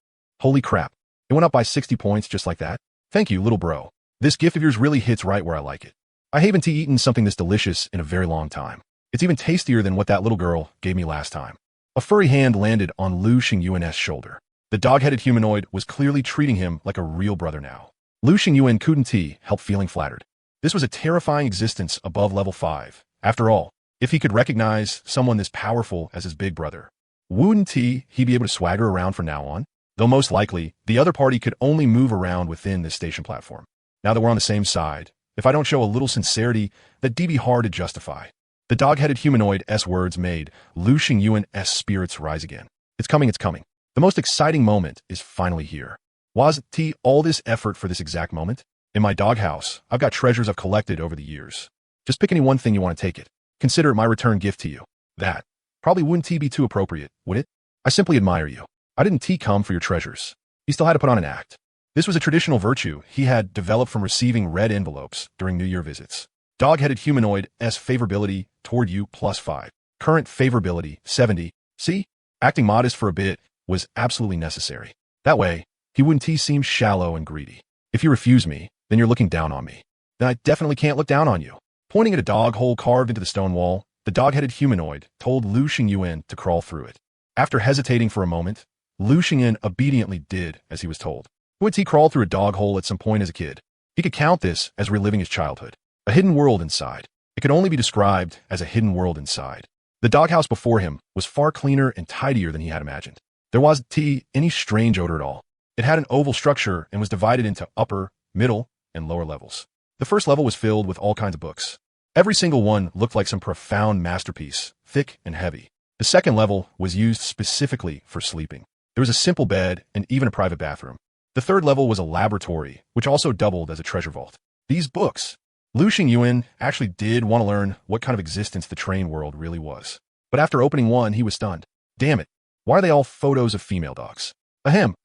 Holy crap. It went up by 60 points just like that. Thank you, little bro. This gift of yours really hits right where I like it. I haven't eaten something this delicious in a very long time. It's even tastier than what that little girl gave me last time. A furry hand landed on Lu Xingyuan's shoulder. The dog-headed humanoid was clearly treating him like a real brother now. Lu Xingyuan couldn't help feeling flattered. This was a terrifying existence above level 5. After all, if he could recognize someone this powerful as his big brother, wouldn't he be able to swagger around from now on? Though most likely, the other party could only move around within this station platform. Now that we're on the same side, if I don't show a little sincerity, that'd be hard to justify. The dog-headed humanoid's words made Lu Xingyuan's spirits rise again. It's coming. The most exciting moment is finally here. Was all this effort for this exact moment? In my doghouse, I've got treasures I've collected over the years. Just pick any one thing you want to take it. Consider it my return gift to you. That probably wouldn't be too appropriate, would it? I simply admire you. I didn't come for your treasures. He still had to put on an act. This was a traditional virtue he had developed from receiving red envelopes during New Year visits. Dog-headed humanoid S favorability toward you plus 5. Current favorability 70. See? Acting modest for a bit was absolutely necessary. That way, he wouldn't seem shallow and greedy. If you refuse me, then you're looking down on me. Then I definitely can't look down on you. Pointing at a dog hole carved into the stone wall, the dog-headed humanoid told Lu Xingyuan to crawl through it. After hesitating for a moment, Lu Xingyuan obediently did as he was told. Wouldn't he crawl through a dog hole at some point as a kid? He could count this as reliving his childhood. A hidden world inside. It could only be described as a hidden world inside. The doghouse before him was far cleaner and tidier than he had imagined. There wasn't any strange odor at all. It had an oval structure and was divided into upper, middle, and lower levels. The first level was filled with all kinds of books. Every single one looked like some profound masterpiece, thick and heavy. The second level was used specifically for sleeping. There was a simple bed and even a private bathroom. The third level was a laboratory, which also doubled as a treasure vault. These books. Lu Xingyuan actually did want to learn what kind of existence the train world really was. But after opening one, he was stunned. Damn it. Why are they all photos of female dogs? Ahem.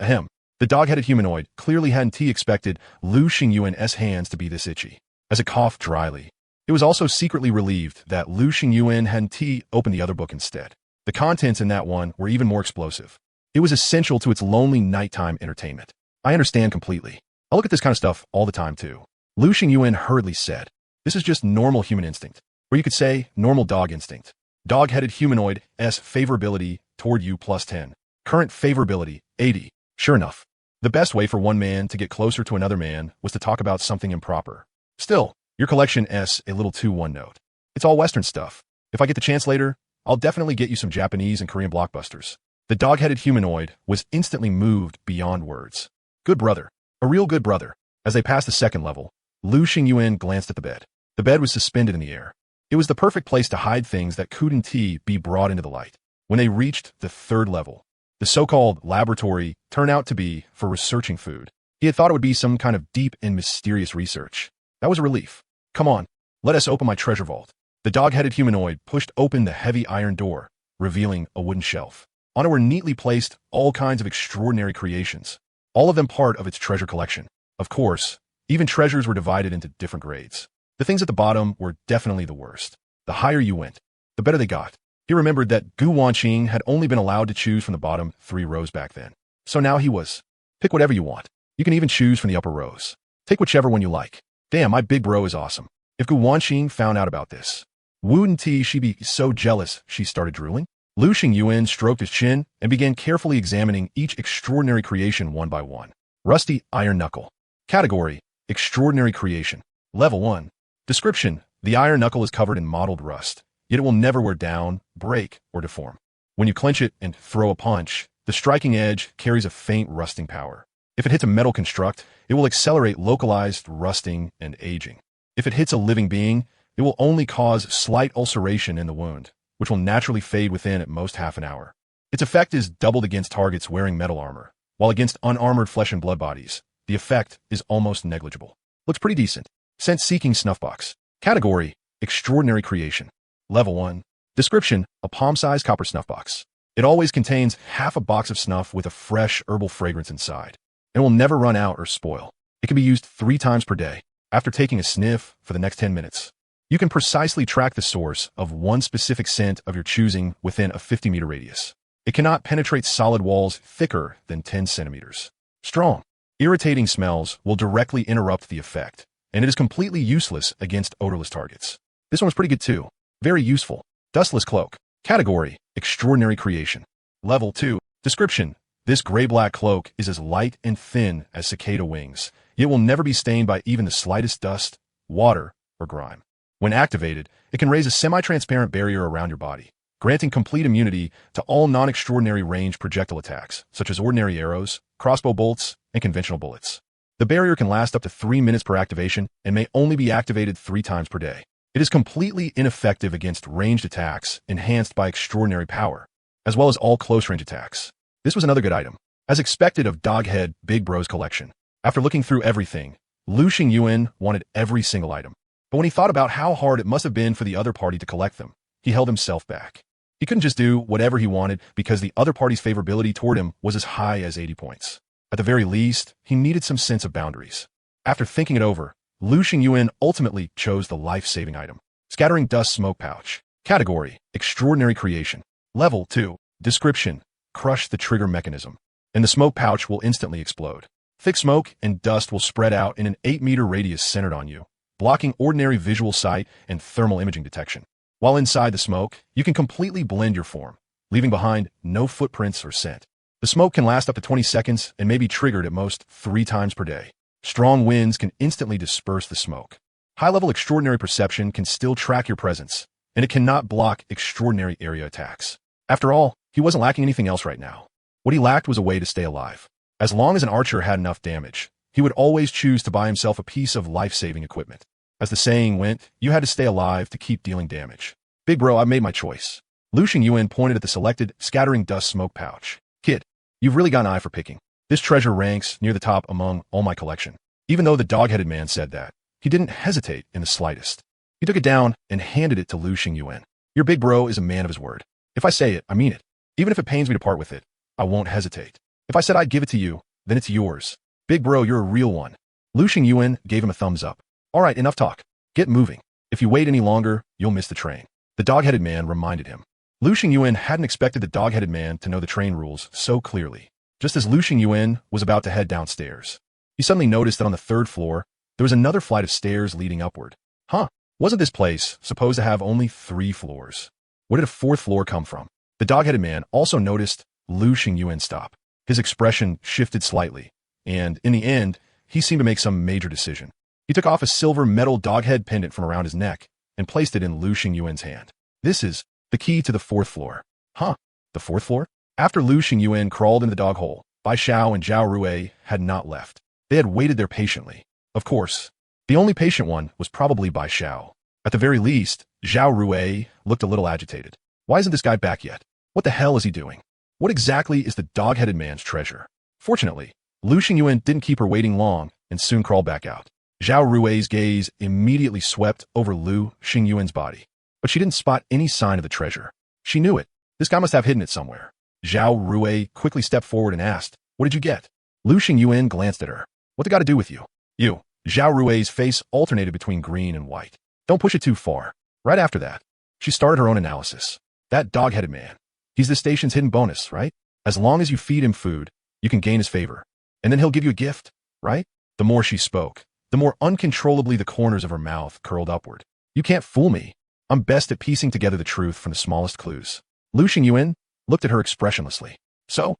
The dog-headed humanoid clearly hadn't expected Lu Xingyuan's hands to be this itchy. As it coughed dryly, it was also secretly relieved that Lu Xingyuan hadn't opened the other book instead. The contents in that one were even more explosive. It was essential to its lonely nighttime entertainment. I understand completely. I look at this kind of stuff all the time too. Lu Xingyuan hurriedly said, this is just normal human instinct. Or you could say normal dog instinct. Dog-headed humanoid S favorability toward you plus 10. Current favorability 80. Sure enough. The best way for one man to get closer to another man was to talk about something improper. Still, your collection S a little too one-note. It's all Western stuff. If I get the chance later, I'll definitely get you some Japanese and Korean blockbusters. The dog-headed humanoid was instantly moved beyond words. Good brother. A real good brother. As they passed the second level, Lu Xingyuan glanced at the bed. The bed was suspended in the air. It was the perfect place to hide things that couldn't be brought into the light. When they reached the third level, the so-called laboratory turned out to be for researching food. He had thought it would be some kind of deep and mysterious research. That was a relief. Come on, let us open my treasure vault. The dog-headed humanoid pushed open the heavy iron door, revealing a wooden shelf. On it were neatly placed all kinds of extraordinary creations, all of them part of its treasure collection. Of course, even treasures were divided into different grades. The things at the bottom were definitely the worst. The higher you went, the better they got. He remembered that Gu Wanqing had only been allowed to choose from the bottom 3 rows back then. So now he was. Pick whatever you want. You can even choose from the upper rows. Take whichever one you like. Damn, my big bro is awesome. If Gu Wanqing found out about this, wouldn't she be so jealous she started drooling? Lu Xingyuan stroked his chin and began carefully examining each extraordinary creation one by one. Rusty Iron Knuckle. Category: Extraordinary Creation. Level 1. Description: The iron knuckle is covered in mottled rust, yet it will never wear down, break, or deform. When you clench it and throw a punch, the striking edge carries a faint rusting power. If it hits a metal construct, it will accelerate localized rusting and aging. If it hits a living being, it will only cause slight ulceration in the wound, which will naturally fade within at most half an hour. Its effect is doubled against targets wearing metal armor, while against unarmored flesh and blood bodies, the effect is almost negligible. Looks pretty decent. Scent-seeking snuffbox. Category: Extraordinary Creation. Level 1. Description: A palm-sized copper snuffbox. It always contains half a box of snuff with a fresh herbal fragrance inside. It will never run out or spoil. It can be used 3 times per day, after taking a sniff for the next 10 minutes. You can precisely track the source of one specific scent of your choosing within a 50-meter radius. It cannot penetrate solid walls thicker than 10 centimeters. Strong, irritating smells will directly interrupt the effect, and it is completely useless against odorless targets. This one was pretty good too. Very useful. Dustless Cloak. Category: Extraordinary Creation. Level 2. Description: This gray-black cloak is as light and thin as cicada wings, yet will never be stained by even the slightest dust, water, or grime. When activated, it can raise a semi-transparent barrier around your body, granting complete immunity to all non-extraordinary range projectile attacks, such as ordinary arrows, crossbow bolts, and conventional bullets. The barrier can last up to 3 minutes per activation and may only be activated 3 times per day. It is completely ineffective against ranged attacks enhanced by extraordinary power, as well as all close-range attacks. This was another good item. As expected of Doghead Big Bro's collection, after looking through everything, Lu Xingyuan wanted every single item. But when he thought about how hard it must have been for the other party to collect them, he held himself back. He couldn't just do whatever he wanted because the other party's favorability toward him was as high as 80 points. At the very least, he needed some sense of boundaries. After thinking it over, Lu Xingyuan ultimately chose the life-saving item. Scattering Dust Smoke Pouch. Category: Extraordinary Creation. Level 2. Description: Crush the trigger mechanism, and the smoke pouch will instantly explode. Thick smoke and dust will spread out in an 8-meter radius centered on you, blocking ordinary visual sight and thermal imaging detection. While inside the smoke, you can completely blend your form, leaving behind no footprints or scent. The smoke can last up to 20 seconds and may be triggered at most 3 times per day. Strong winds can instantly disperse the smoke. High-level extraordinary perception can still track your presence, and it cannot block extraordinary area attacks. After all, he wasn't lacking anything else right now. What he lacked was a way to stay alive. As long as an archer had enough damage, he would always choose to buy himself a piece of life-saving equipment. As the saying went, you had to stay alive to keep dealing damage. Big bro, I made my choice. Lu Xingyuan pointed at the selected Scattering Dust Smoke Pouch. Kid, you've really got an eye for picking. This treasure ranks near the top among all my collection. Even though the dog-headed man said that, he didn't hesitate in the slightest. He took it down and handed it to Lu Xingyuan. Your big bro is a man of his word. If I say it, I mean it. Even if it pains me to part with it, I won't hesitate. If I said I'd give it to you, then it's yours. Big bro, you're a real one. Lu Xingyuan gave him a thumbs up. All right, enough talk. Get moving. If you wait any longer, you'll miss the train. The dog-headed man reminded him. Lu Xingyuan hadn't expected the dog-headed man to know the train rules so clearly. Just as Lu Xingyuan was about to head downstairs, he suddenly noticed that on the 3rd floor, there was another flight of stairs leading upward. Huh, wasn't this place supposed to have only 3 floors? Where did a 4th floor come from? The dog-headed man also noticed Lu Xingyuan stop. His expression shifted slightly, and in the end, he seemed to make some major decision. He took off a silver metal dog-head pendant from around his neck and placed it in Lu Xingyuan's hand. This is the key to the 4th floor. Huh, the 4th floor? After Lu Xingyuan crawled into the dog hole, Bai Xiao and Zhao Rui had not left. They had waited there patiently. Of course, The only patient one was probably Bai Xiao. At the very least, Zhao Rui looked a little agitated. Why isn't this guy back yet? What the hell is he doing? What exactly is the dog-headed man's treasure? Fortunately, Lu Xingyuan didn't keep her waiting long and soon crawled back out. Zhao Rui's gaze immediately swept over Lu Xingyuan's body, but she didn't spot any sign of the treasure. She knew it. This guy must have hidden it somewhere. Zhao Rui quickly stepped forward and asked, "What did you get?" Lu Xingyuan glanced at her. "What it got to do with you?" "You." Zhao Rui's face alternated between green and white. "Don't push it too far." Right after that, she started her own analysis. That dog-headed man. He's the station's hidden bonus, right? As long as you feed him food, you can gain his favor. And then he'll give you a gift, right? The more she spoke, the more uncontrollably the corners of her mouth curled upward. "You can't fool me. I'm best at piecing together the truth from the smallest clues." Lu Xingyuan looked at her expressionlessly. So,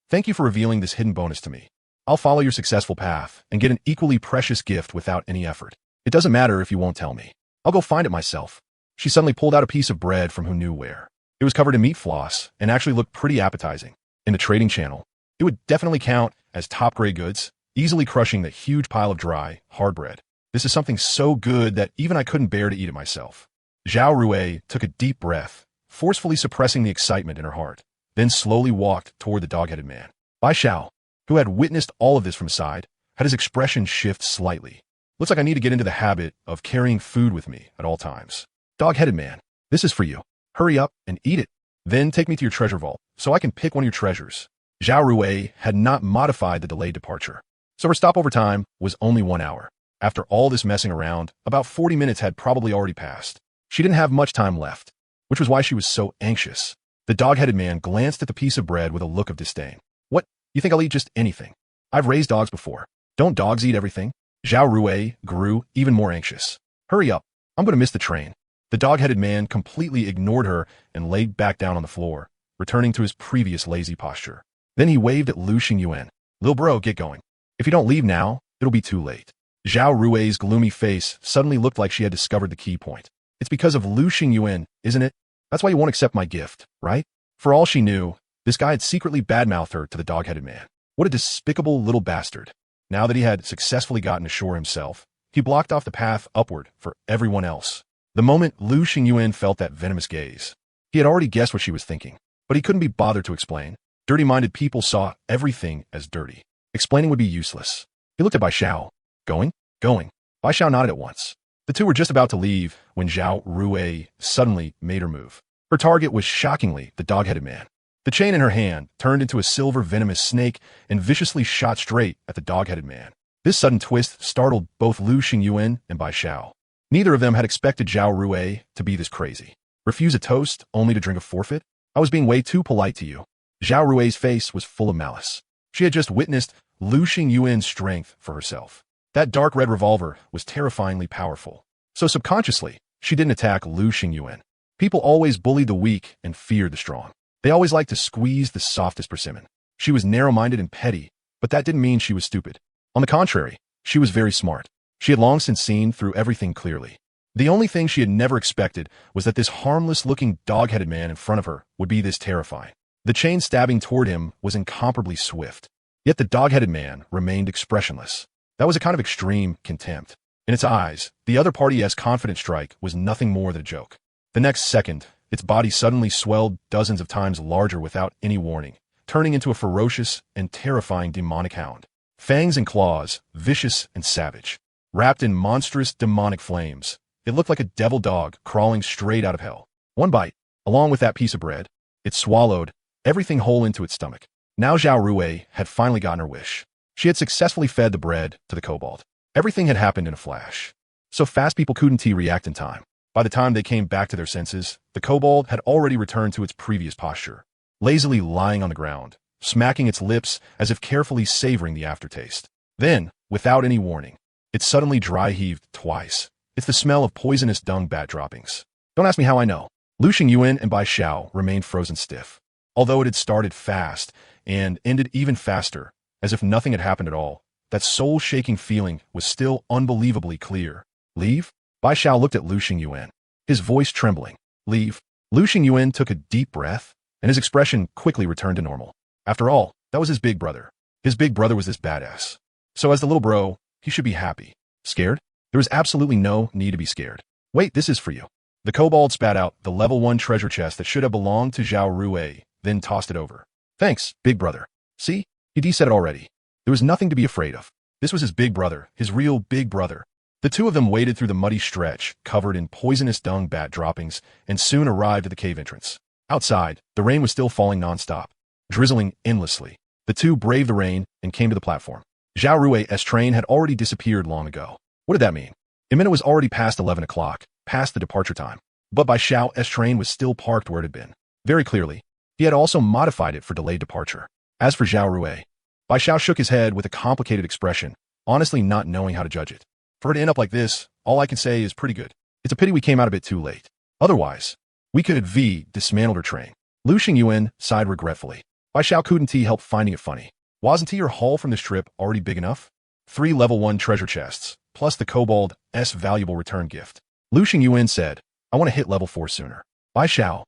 thank you for revealing this hidden bonus to me. I'll follow your successful path and get an equally precious gift without any effort. It doesn't matter if you won't tell me. I'll go find it myself. She suddenly pulled out a piece of bread from who knew where. It was covered in meat floss and actually looked pretty appetizing. In the trading channel, it would definitely count as top-grade goods, easily crushing the huge pile of dry, hard bread. This is something so good that even I couldn't bear to eat it myself. Zhao Rui took a deep breath, forcefully suppressing the excitement in her heart, then slowly walked toward the dog-headed man. Bai Xiao, who had witnessed all of this from side, had his expression shift slightly. "Looks like I need to get into the habit of carrying food with me at all times. Dog-headed man, this is for you. Hurry up and eat it. Then take me to your treasure vault, so I can pick one of your treasures." Zhao Rui had not modified the delayed departure, so her stopover time was only 1 hour. After all this messing around, about 40 minutes had probably already passed. She didn't have much time left, which was why she was so anxious. The dog-headed man glanced at the piece of bread with a look of disdain. "What? You think I'll eat just anything? I've raised dogs before. Don't dogs eat everything?" Zhao Rui grew even more anxious. "Hurry up. I'm going to miss the train." The dog-headed man completely ignored her and laid back down on the floor, returning to his previous lazy posture. Then he waved at Lu Xingyuan. "Lil bro, get going. If you don't leave now, it'll be too late." Zhao Rui's gloomy face suddenly looked like she had discovered the key point. "It's because of Lu Xingyuan, isn't it? That's why you won't accept my gift, right?" For all she knew, this guy had secretly badmouthed her to the dog-headed man. What a despicable little bastard. Now that he had successfully gotten ashore himself, he blocked off the path upward for everyone else. The moment Lu Xingyuan felt that venomous gaze, he had already guessed what she was thinking, but he couldn't be bothered to explain. Dirty-minded people saw everything as dirty. Explaining would be useless. He looked at Bai Xiao. "Going? Going." Bai Xiao nodded at once. The two were just about to leave when Zhao Rui suddenly made her move. Her target was shockingly the dog-headed man. The chain in her hand turned into a silver venomous snake and viciously shot straight at the dog-headed man. This sudden twist startled both Lu Xingyuan and Bai Xiao. Neither of them had expected Zhao Rui to be this crazy. Refuse a toast only to drink a forfeit? I was being way too polite to you. Zhao Rui's face was full of malice. She had just witnessed Lu Xingyuan's strength for herself. That dark red revolver was terrifyingly powerful. So subconsciously, she didn't attack Lu Xingyuan. People always bullied the weak and feared the strong. They always liked to squeeze the softest persimmon. She was narrow-minded and petty, but that didn't mean she was stupid. On the contrary, she was very smart. She had long since seen through everything clearly. The only thing she had never expected was that this harmless-looking dog-headed man in front of her would be this terrifying. The chain stabbing toward him was incomparably swift. Yet the dog-headed man remained expressionless. That was a kind of extreme contempt. In its eyes, the other party's confident strike was nothing more than a joke. The next second, its body suddenly swelled dozens of times larger without any warning, turning into a ferocious and terrifying demonic hound. Fangs and claws, vicious and savage. Wrapped in monstrous demonic flames, it looked like a devil dog crawling straight out of hell. One bite, along with that piece of bread, it swallowed everything whole into its stomach. Now Zhao Rui had finally gotten her wish. She had successfully fed the bread to the kobold. Everything had happened in a flash. So fast people couldn't react in time. By the time they came back to their senses, the kobold had already returned to its previous posture, lazily lying on the ground, smacking its lips as if carefully savoring the aftertaste. Then, without any warning, it suddenly dry-heaved twice. It's the smell of poisonous dung bat droppings. Don't ask me how I know. Lu Xingyuan and Bai Xiao remained frozen stiff. Although it had started fast and ended even faster, as if nothing had happened at all, that soul-shaking feeling was still unbelievably clear. "Leave?" Bai Xiao looked at Lu Xingyuan, his voice trembling. "Leave?" Lu Xingyuan took a deep breath, and his expression quickly returned to normal. After all, that was his big brother. His big brother was this badass. So as the little bro, he should be happy. Scared? There was absolutely no need to be scared. Wait, this is for you. The kobold spat out the level 1 treasure chest that should have belonged to Zhao Rui, then tossed it over. Thanks, big brother. See? He said it already. There was nothing to be afraid of. This was his big brother, his real big brother. The two of them waded through the muddy stretch, covered in poisonous dung bat droppings, and soon arrived at the cave entrance. Outside, the rain was still falling nonstop, drizzling endlessly. The two braved the rain and came to the platform. Zhao Rui's train had already disappeared long ago. What did that mean? It meant it was already past 11 o'clock, past the departure time. But Bai Xiao's train was still parked where it had been. Very clearly, he had also modified it for delayed departure. As for Zhao Rui, Bai Xiao shook his head with a complicated expression, honestly not knowing how to judge it. For her to end up like this, all I can say is pretty good. It's a pity we came out a bit too late. Otherwise, we could have dismantled her train. Lu Xingyuan sighed regretfully. Bai Xiao couldn't help finding it funny. Wasn't your haul from this trip already big enough? 3 level 1 treasure chests, plus the kobold's valuable return gift. Lu Xingyuan said, I want to hit level 4 sooner. Bai Xiao,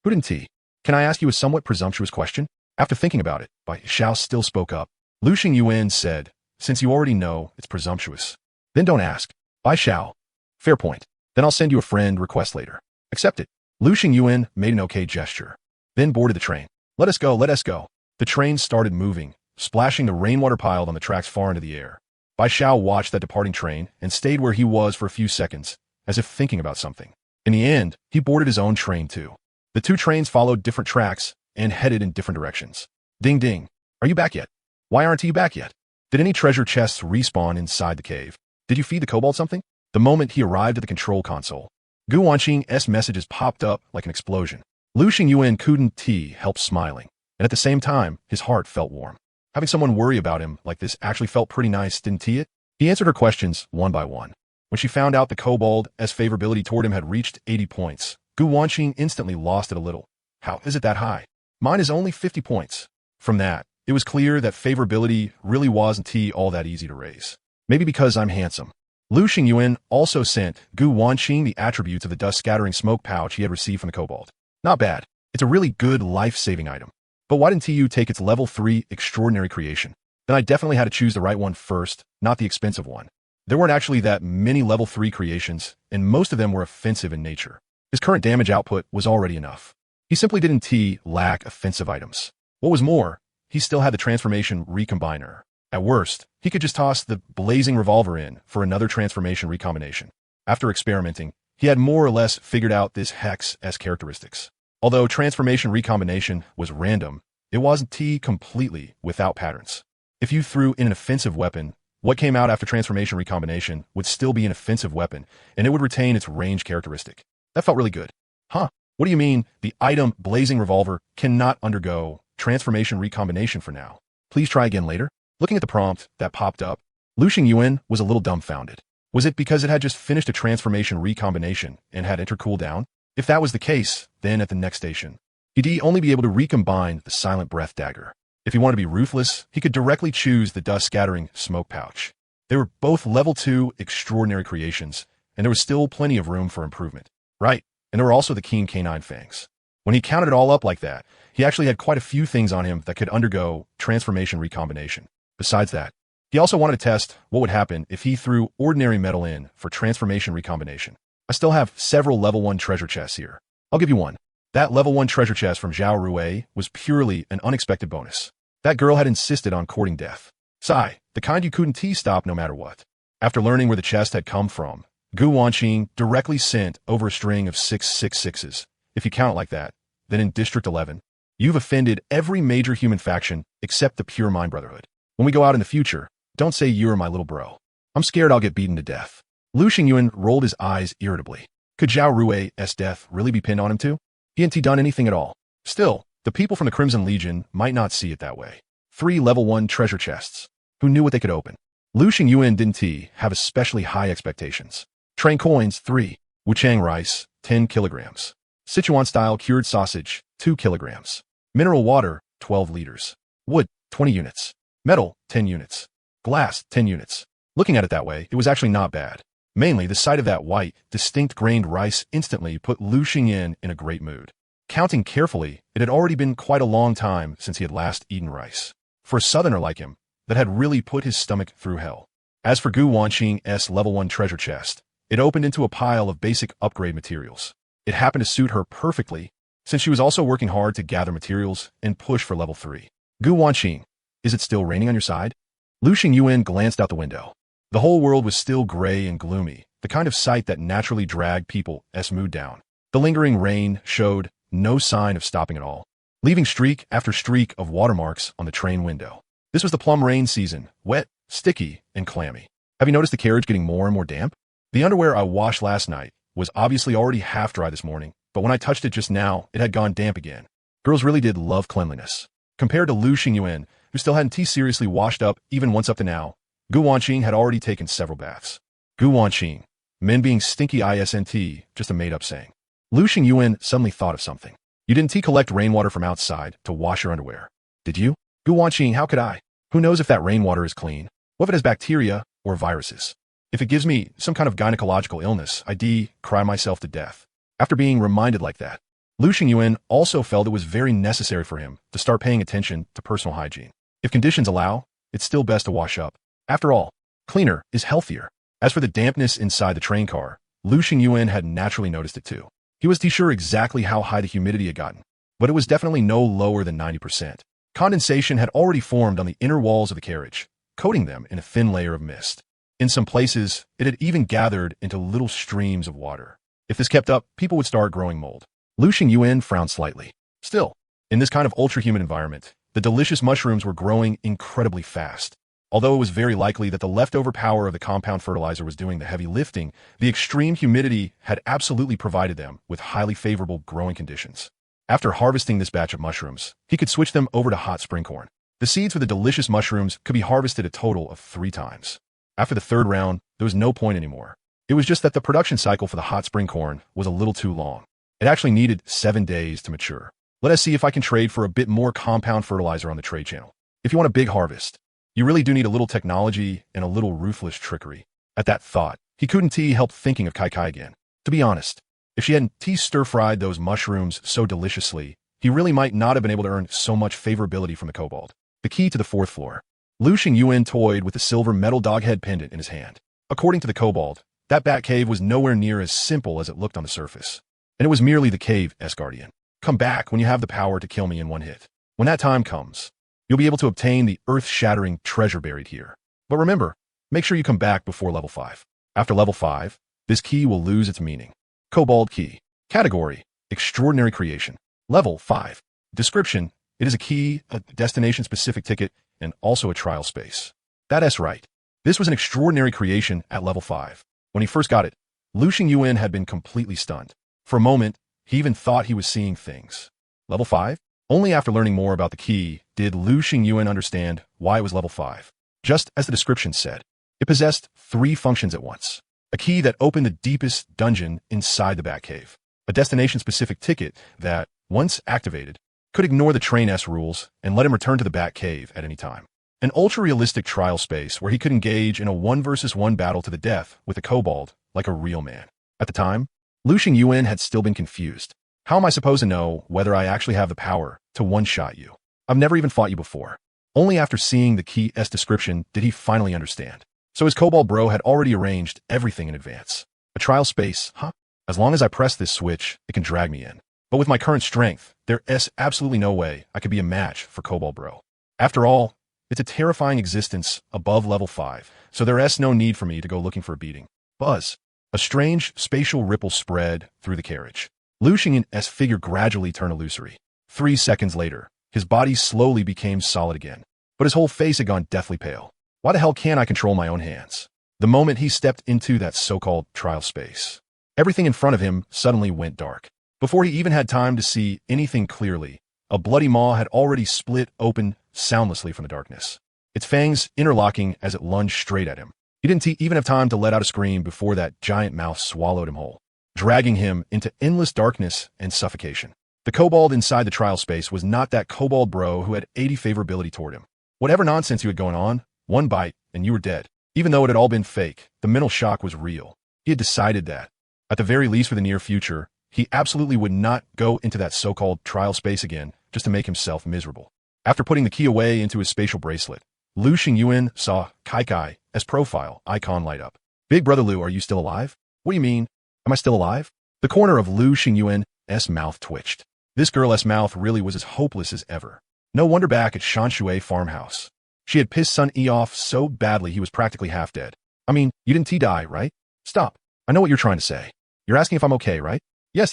can I ask you a somewhat presumptuous question? After thinking about it, Bai Xiao still spoke up. Lu Xingyuan said, since you already know it's presumptuous, then don't ask. Bai Xiao, fair point. Then I'll send you a friend request later. Accept it. Lu Xingyuan made an okay gesture, then boarded the train. Let us go, let us go. The train started moving, splashing the rainwater piled on the tracks far into the air. Bai Xiao watched that departing train and stayed where he was for a few seconds, as if thinking about something. In the end, he boarded his own train too. The two trains followed different tracks and headed in different directions. Ding ding. Are you back yet? Why aren't you back yet? Did any treasure chests respawn inside the cave? Did you feed the kobold something? The moment he arrived at the control console, Gu Wanqing's messages popped up like an explosion. Lu Xingyuan couldn't help smiling, and at the same time, his heart felt warm. Having someone worry about him like this actually felt pretty nice, didn't it? He answered her questions one by one. When she found out the kobold's favorability toward him had reached 80 points, Gu Wanqing instantly lost it a little. How is it that high? Mine is only 50 points. From that, it was clear that favorability really wasn't all that easy to raise. Maybe because I'm handsome. Lu Xingyuan also sent Gu Wanqing the attributes of the dust-scattering smoke pouch he had received from the kobold. Not bad. It's a really good life-saving item. But why didn't you take its level 3 extraordinary creation? Then I definitely had to choose the right one first, not the expensive one. There weren't actually that many level 3 creations, and most of them were offensive in nature. His current damage output was already enough. He simply didn't lack offensive items. What was more, he still had the Transformation Recombiner. At worst, he could just toss the blazing revolver in for another transformation recombination. After experimenting, he had more or less figured out this Hex's characteristics. Although transformation recombination was random, it wasn't completely without patterns. If you threw in an offensive weapon, what came out after transformation recombination would still be an offensive weapon, and it would retain its range characteristic. That felt really good. Huh? What do you mean the item blazing revolver cannot undergo transformation recombination for now? Please try again later? Looking at the prompt that popped up, Lu Xingyuan was a little dumbfounded. Was it because it had just finished a transformation recombination and had entered cooldown? If that was the case, then at the next station, he'd only be able to recombine the Silent Breath Dagger. If he wanted to be ruthless, he could directly choose the dust-scattering smoke pouch. They were both level 2 extraordinary creations, and there was still plenty of room for improvement. Right, and there were also the keen canine fangs. When he counted it all up like that, he actually had quite a few things on him that could undergo transformation recombination. Besides that, he also wanted to test what would happen if he threw ordinary metal in for transformation recombination. I still have several level 1 treasure chests here. I'll give you one. That level 1 treasure chest from Zhao Rui was purely an unexpected bonus. That girl had insisted on courting death. Sigh, the kind you couldn't stop no matter what. After learning where the chest had come from, Gu Wanqing directly sent over a string of 666s. If you count it like that, then in District 11, you've offended every major human faction except the Pure Mind Brotherhood. When we go out in the future, don't say you're my little bro. I'm scared I'll get beaten to death. Lu Xingyuan rolled his eyes irritably. Could Zhao Rui's death really be pinned on him too? He hadn't done anything at all. Still, the people from the Crimson Legion might not see it that way. 3 level 1 treasure chests. Who knew what they could open? Lu Xingyuan didn't have especially high expectations. Train coins, 3. Wuchang rice, 10 kilograms. Sichuan-style cured sausage, 2 kilograms. Mineral water, 12 liters. Wood, 20 units. Metal, 10 units. Glass, 10 units. Looking at it that way, it was actually not bad. Mainly, the sight of that white, distinct grained rice instantly put Lu Xingyuan in a great mood. Counting carefully, it had already been quite a long time since he had last eaten rice. For a southerner like him, that had really put his stomach through hell. As for Gu Wanqing's level 1 treasure chest, it opened into a pile of basic upgrade materials. It happened to suit her perfectly, since she was also working hard to gather materials and push for level 3. Gu Wanqing, is it still raining on your side? Lu Xingyuan glanced out the window. The whole world was still gray and gloomy, the kind of sight that naturally dragged people's mood down. The lingering rain showed no sign of stopping at all, leaving streak after streak of watermarks on the train window. This was the plum rain season, wet, sticky, and clammy. Have you noticed the carriage getting more and more damp? The underwear I washed last night was obviously already half dry this morning, but when I touched it just now, it had gone damp again. Girls really did love cleanliness. Compared to Lu Xingyuan, who still hadn't seriously washed up even once up to now, Gu Wanqing had already taken several baths. Gu Wanqing, men being stinky isn't just a made-up saying. Lu Xingyuan suddenly thought of something. You didn't collect rainwater from outside to wash your underwear, did you? Gu Wanqing, how could I? Who knows if that rainwater is clean? What if it has bacteria or viruses? If it gives me some kind of gynecological illness, I'd cry myself to death. After being reminded like that, Lu Xingyuan also felt it was very necessary for him to start paying attention to personal hygiene. If conditions allow, it's still best to wash up. After all, cleaner is healthier. As for the dampness inside the train car, Lu Xingyuan had naturally noticed it too. He was sure exactly how high the humidity had gotten, but it was definitely no lower than 90%. Condensation had already formed on the inner walls of the carriage, coating them in a thin layer of mist. In some places, it had even gathered into little streams of water. If this kept up, people would start growing mold. Lu Xingyuan frowned slightly. Still, in this kind of ultra-humid environment, the delicious mushrooms were growing incredibly fast. Although it was very likely that the leftover power of the compound fertilizer was doing the heavy lifting, the extreme humidity had absolutely provided them with highly favorable growing conditions. After harvesting this batch of mushrooms, he could switch them over to hot spring corn. The seeds for the delicious mushrooms could be harvested a total of 3 times. After the 3rd round, there was no point anymore. It was just that the production cycle for the hot spring corn was a little too long. It actually needed 7 days to mature. Let us see if I can trade for a bit more compound fertilizer on the trade channel. If you want a big harvest, you really do need a little technology and a little ruthless trickery. At that thought, he couldn't help thinking of Kai Kai again. To be honest, if she hadn't stir-fried those mushrooms so deliciously, he really might not have been able to earn so much favorability from the kobold. The key to the 4th floor. Lu Xingyuan toyed with the silver metal doghead pendant in his hand. According to the kobold, that bat cave was nowhere near as simple as it looked on the surface. And it was merely the cave's guardian. Come back when you have the power to kill me in one hit. When that time comes, you'll be able to obtain the earth-shattering treasure buried here. But remember, make sure you come back before level 5. After level 5, this key will lose its meaning. Kobold key. Category: extraordinary creation. Level 5. Description: it is a key, a destination-specific ticket, and also a trial space. That's right. This was an extraordinary creation at level 5. When he first got it, Lu Xingyuan had been completely stunned. For a moment, he even thought he was seeing things. Level 5? Only after learning more about the key did Lu Xingyuan understand why it was level 5. Just as the description said, it possessed 3 functions at once. A key that opened the deepest dungeon inside the Batcave. A destination-specific ticket that, once activated, could ignore the train's rules and let him return to the Batcave at any time. An ultra-realistic trial space where he could engage in a 1 versus 1 battle to the death with a kobold like a real man. At the time, Lu Xingyuan had still been confused. How am I supposed to know whether I actually have the power to one-shot you? I've never even fought you before. Only after seeing the key's description did he finally understand. So his kobold bro had already arranged everything in advance. A trial space, huh? As long as I press this switch, it can drag me in. But with my current strength, there's absolutely no way I could be a match for kobold bro. After all, it's a terrifying existence above level 5, so there's no need for me to go looking for a beating. Buzz. A strange spatial ripple spread through the carriage. Lu Xingyuan's figure gradually turned illusory. 3 seconds later, his body slowly became solid again, but his whole face had gone deathly pale. Why the hell can't I control my own hands? The moment he stepped into that so-called trial space, everything in front of him suddenly went dark. Before he even had time to see anything clearly, a bloody maw had already split open soundlessly from the darkness, its fangs interlocking as it lunged straight at him. He didn't even have time to let out a scream before that giant mouth swallowed him whole, dragging him into endless darkness and suffocation. The kobold inside the trial space was not that kobold bro who had 80 favorability toward him. Whatever nonsense you had going on, one bite and you were dead. Even though it had all been fake, the mental shock was real. He had decided that, at the very least for the near future, he absolutely would not go into that so-called trial space again just to make himself miserable. After putting the key away into his spatial bracelet, Lu Xingyuan saw Kai's profile icon light up. Big brother Lu, are you still alive? What do you mean? Am I still alive? The corner of Lu Xingyuan's mouth twitched. This girl's mouth really was as hopeless as ever. No wonder back at Shanshui farmhouse. She had pissed Sun E off so badly he was practically half dead. I mean, you didn't die, right? Stop. I know what you're trying to say. You're asking if I'm okay, right? Yes.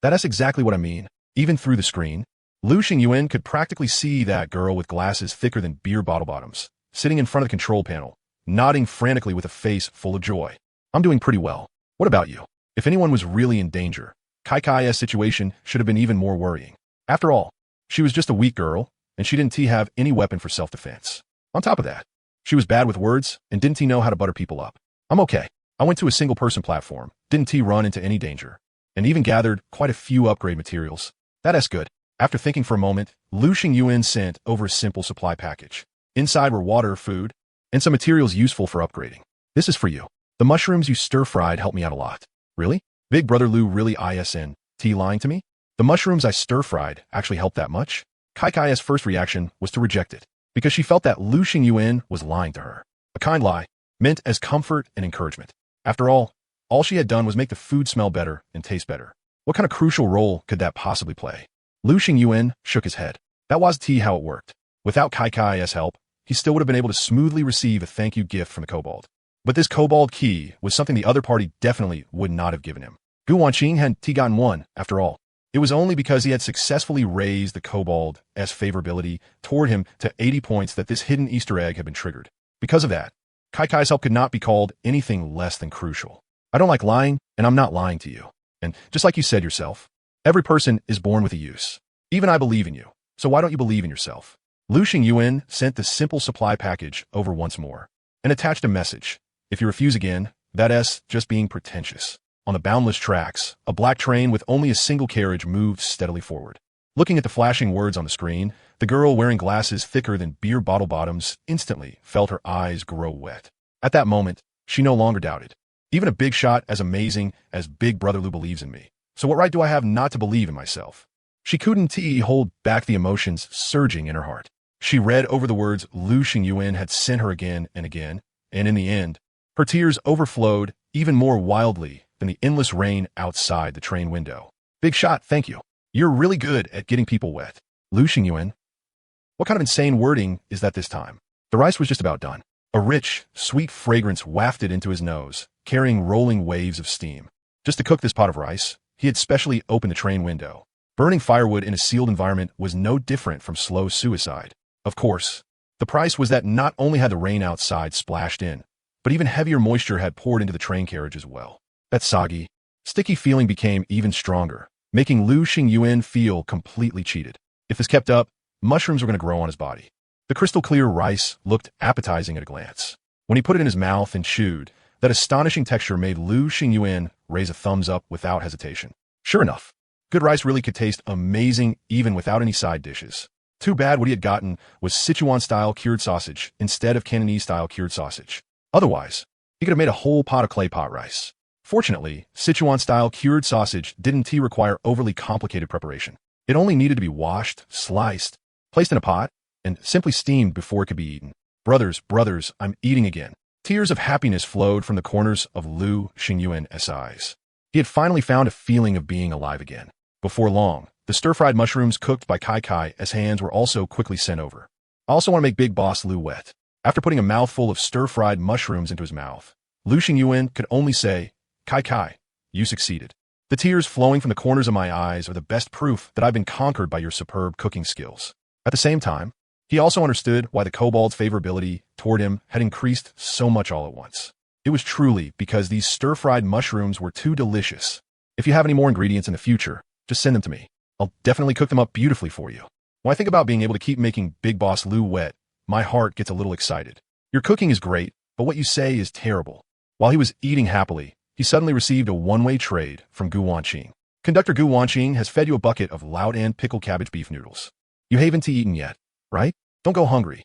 That's exactly what I mean. Even through the screen, Lu Xingyuan could practically see that girl with glasses thicker than beer bottle bottoms, sitting in front of the control panel, nodding frantically with a face full of joy. I'm doing pretty well. What about you? If anyone was really in danger, Kai's situation should have been even more worrying. After all, she was just a weak girl, and she didn't have any weapon for self-defense. On top of that, she was bad with words and didn't know how to butter people up. I'm okay. I went to a single-person platform, didn't run into any danger, and even gathered quite a few upgrade materials. That's good. After thinking for a moment, Lu Xingyuan sent over a simple supply package. Inside were water, food, and some materials useful for upgrading. This is for you. The mushrooms you stir-fried helped me out a lot. Really? Big brother Lu really lying to me? The mushrooms I stir-fried actually helped that much? Kai's first reaction was to reject it, because she felt that Lu Xingyuan was lying to her. A kind lie, meant as comfort and encouragement. After all she had done was make the food smell better and taste better. What kind of crucial role could that possibly play? Lu Xingyuan shook his head. That was how it worked. Without Kai's help, he still would have been able to smoothly receive a thank you gift from the kobold. But this kobold key was something the other party definitely would not have given him. Gu Wanqing had gotten one, after all. It was only because he had successfully raised the kobold's favorability toward him to 80 points that this hidden Easter egg had been triggered. Because of that, Kai's help could not be called anything less than crucial. I don't like lying, and I'm not lying to you. And just like you said yourself, every person is born with a use. Even I believe in you, so why don't you believe in yourself? Lu Xingyuan sent the simple supply package over once more, and attached a message. If you refuse again, that's just being pretentious. On the boundless tracks, a black train with only a single carriage moved steadily forward. Looking at the flashing words on the screen, the girl wearing glasses thicker than beer bottle bottoms instantly felt her eyes grow wet. At that moment, she no longer doubted. Even a big shot as amazing as Big Brother Lu believes in me. So what right do I have not to believe in myself? She couldn't hold back the emotions surging in her heart. She read over the words Lu Xingyuan had sent her again and again, and in the end, her tears overflowed even more wildly than the endless rain outside the train window. Big shot, thank you. You're really good at getting people wet. Lu Xingyuan. What kind of insane wording is that this time? The rice was just about done. A rich, sweet fragrance wafted into his nose, carrying rolling waves of steam. Just to cook this pot of rice, he had specially opened the train window. Burning firewood in a sealed environment was no different from slow suicide. Of course, the price was that not only had the rain outside splashed in, but even heavier moisture had poured into the train carriage as well. That soggy, sticky feeling became even stronger, making Lu Xingyuan feel completely cheated. If this kept up, mushrooms were going to grow on his body. The crystal-clear rice looked appetizing at a glance. When he put it in his mouth and chewed, that astonishing texture made Lu Xingyuan raise a thumbs up without hesitation. Sure enough, good rice really could taste amazing even without any side dishes. Too bad what he had gotten was Sichuan-style cured sausage instead of Cantonese-style cured sausage. Otherwise, he could have made a whole pot of clay pot rice. Fortunately, Sichuan-style cured sausage didn't require overly complicated preparation. It only needed to be washed, sliced, placed in a pot, and simply steamed before it could be eaten. Brothers, I'm eating again. Tears of happiness flowed from the corners of Lu Xingyuan's eyes. He had finally found a feeling of being alive again. Before long, the stir-fried mushrooms cooked by Kai's hands were also quickly sent over. I also want to make Big Boss Lu wet. After putting a mouthful of stir-fried mushrooms into his mouth, Lu Xingyuan could only say, Kai, you succeeded. The tears flowing from the corners of my eyes are the best proof that I've been conquered by your superb cooking skills. At the same time, he also understood why the kobold's favorability toward him had increased so much all at once. It was truly because these stir-fried mushrooms were too delicious. If you have any more ingredients in the future, just send them to me. I'll definitely cook them up beautifully for you. When I think about being able to keep making Big Boss Lu wet, my heart gets a little excited. Your cooking is great, but what you say is terrible. While he was eating happily, he suddenly received a one-way trade from Gu Wanqing. Conductor Gu Wanqing has fed you a bucket of Lao Dan pickled cabbage beef noodles. You haven't eaten yet, right? Don't go hungry.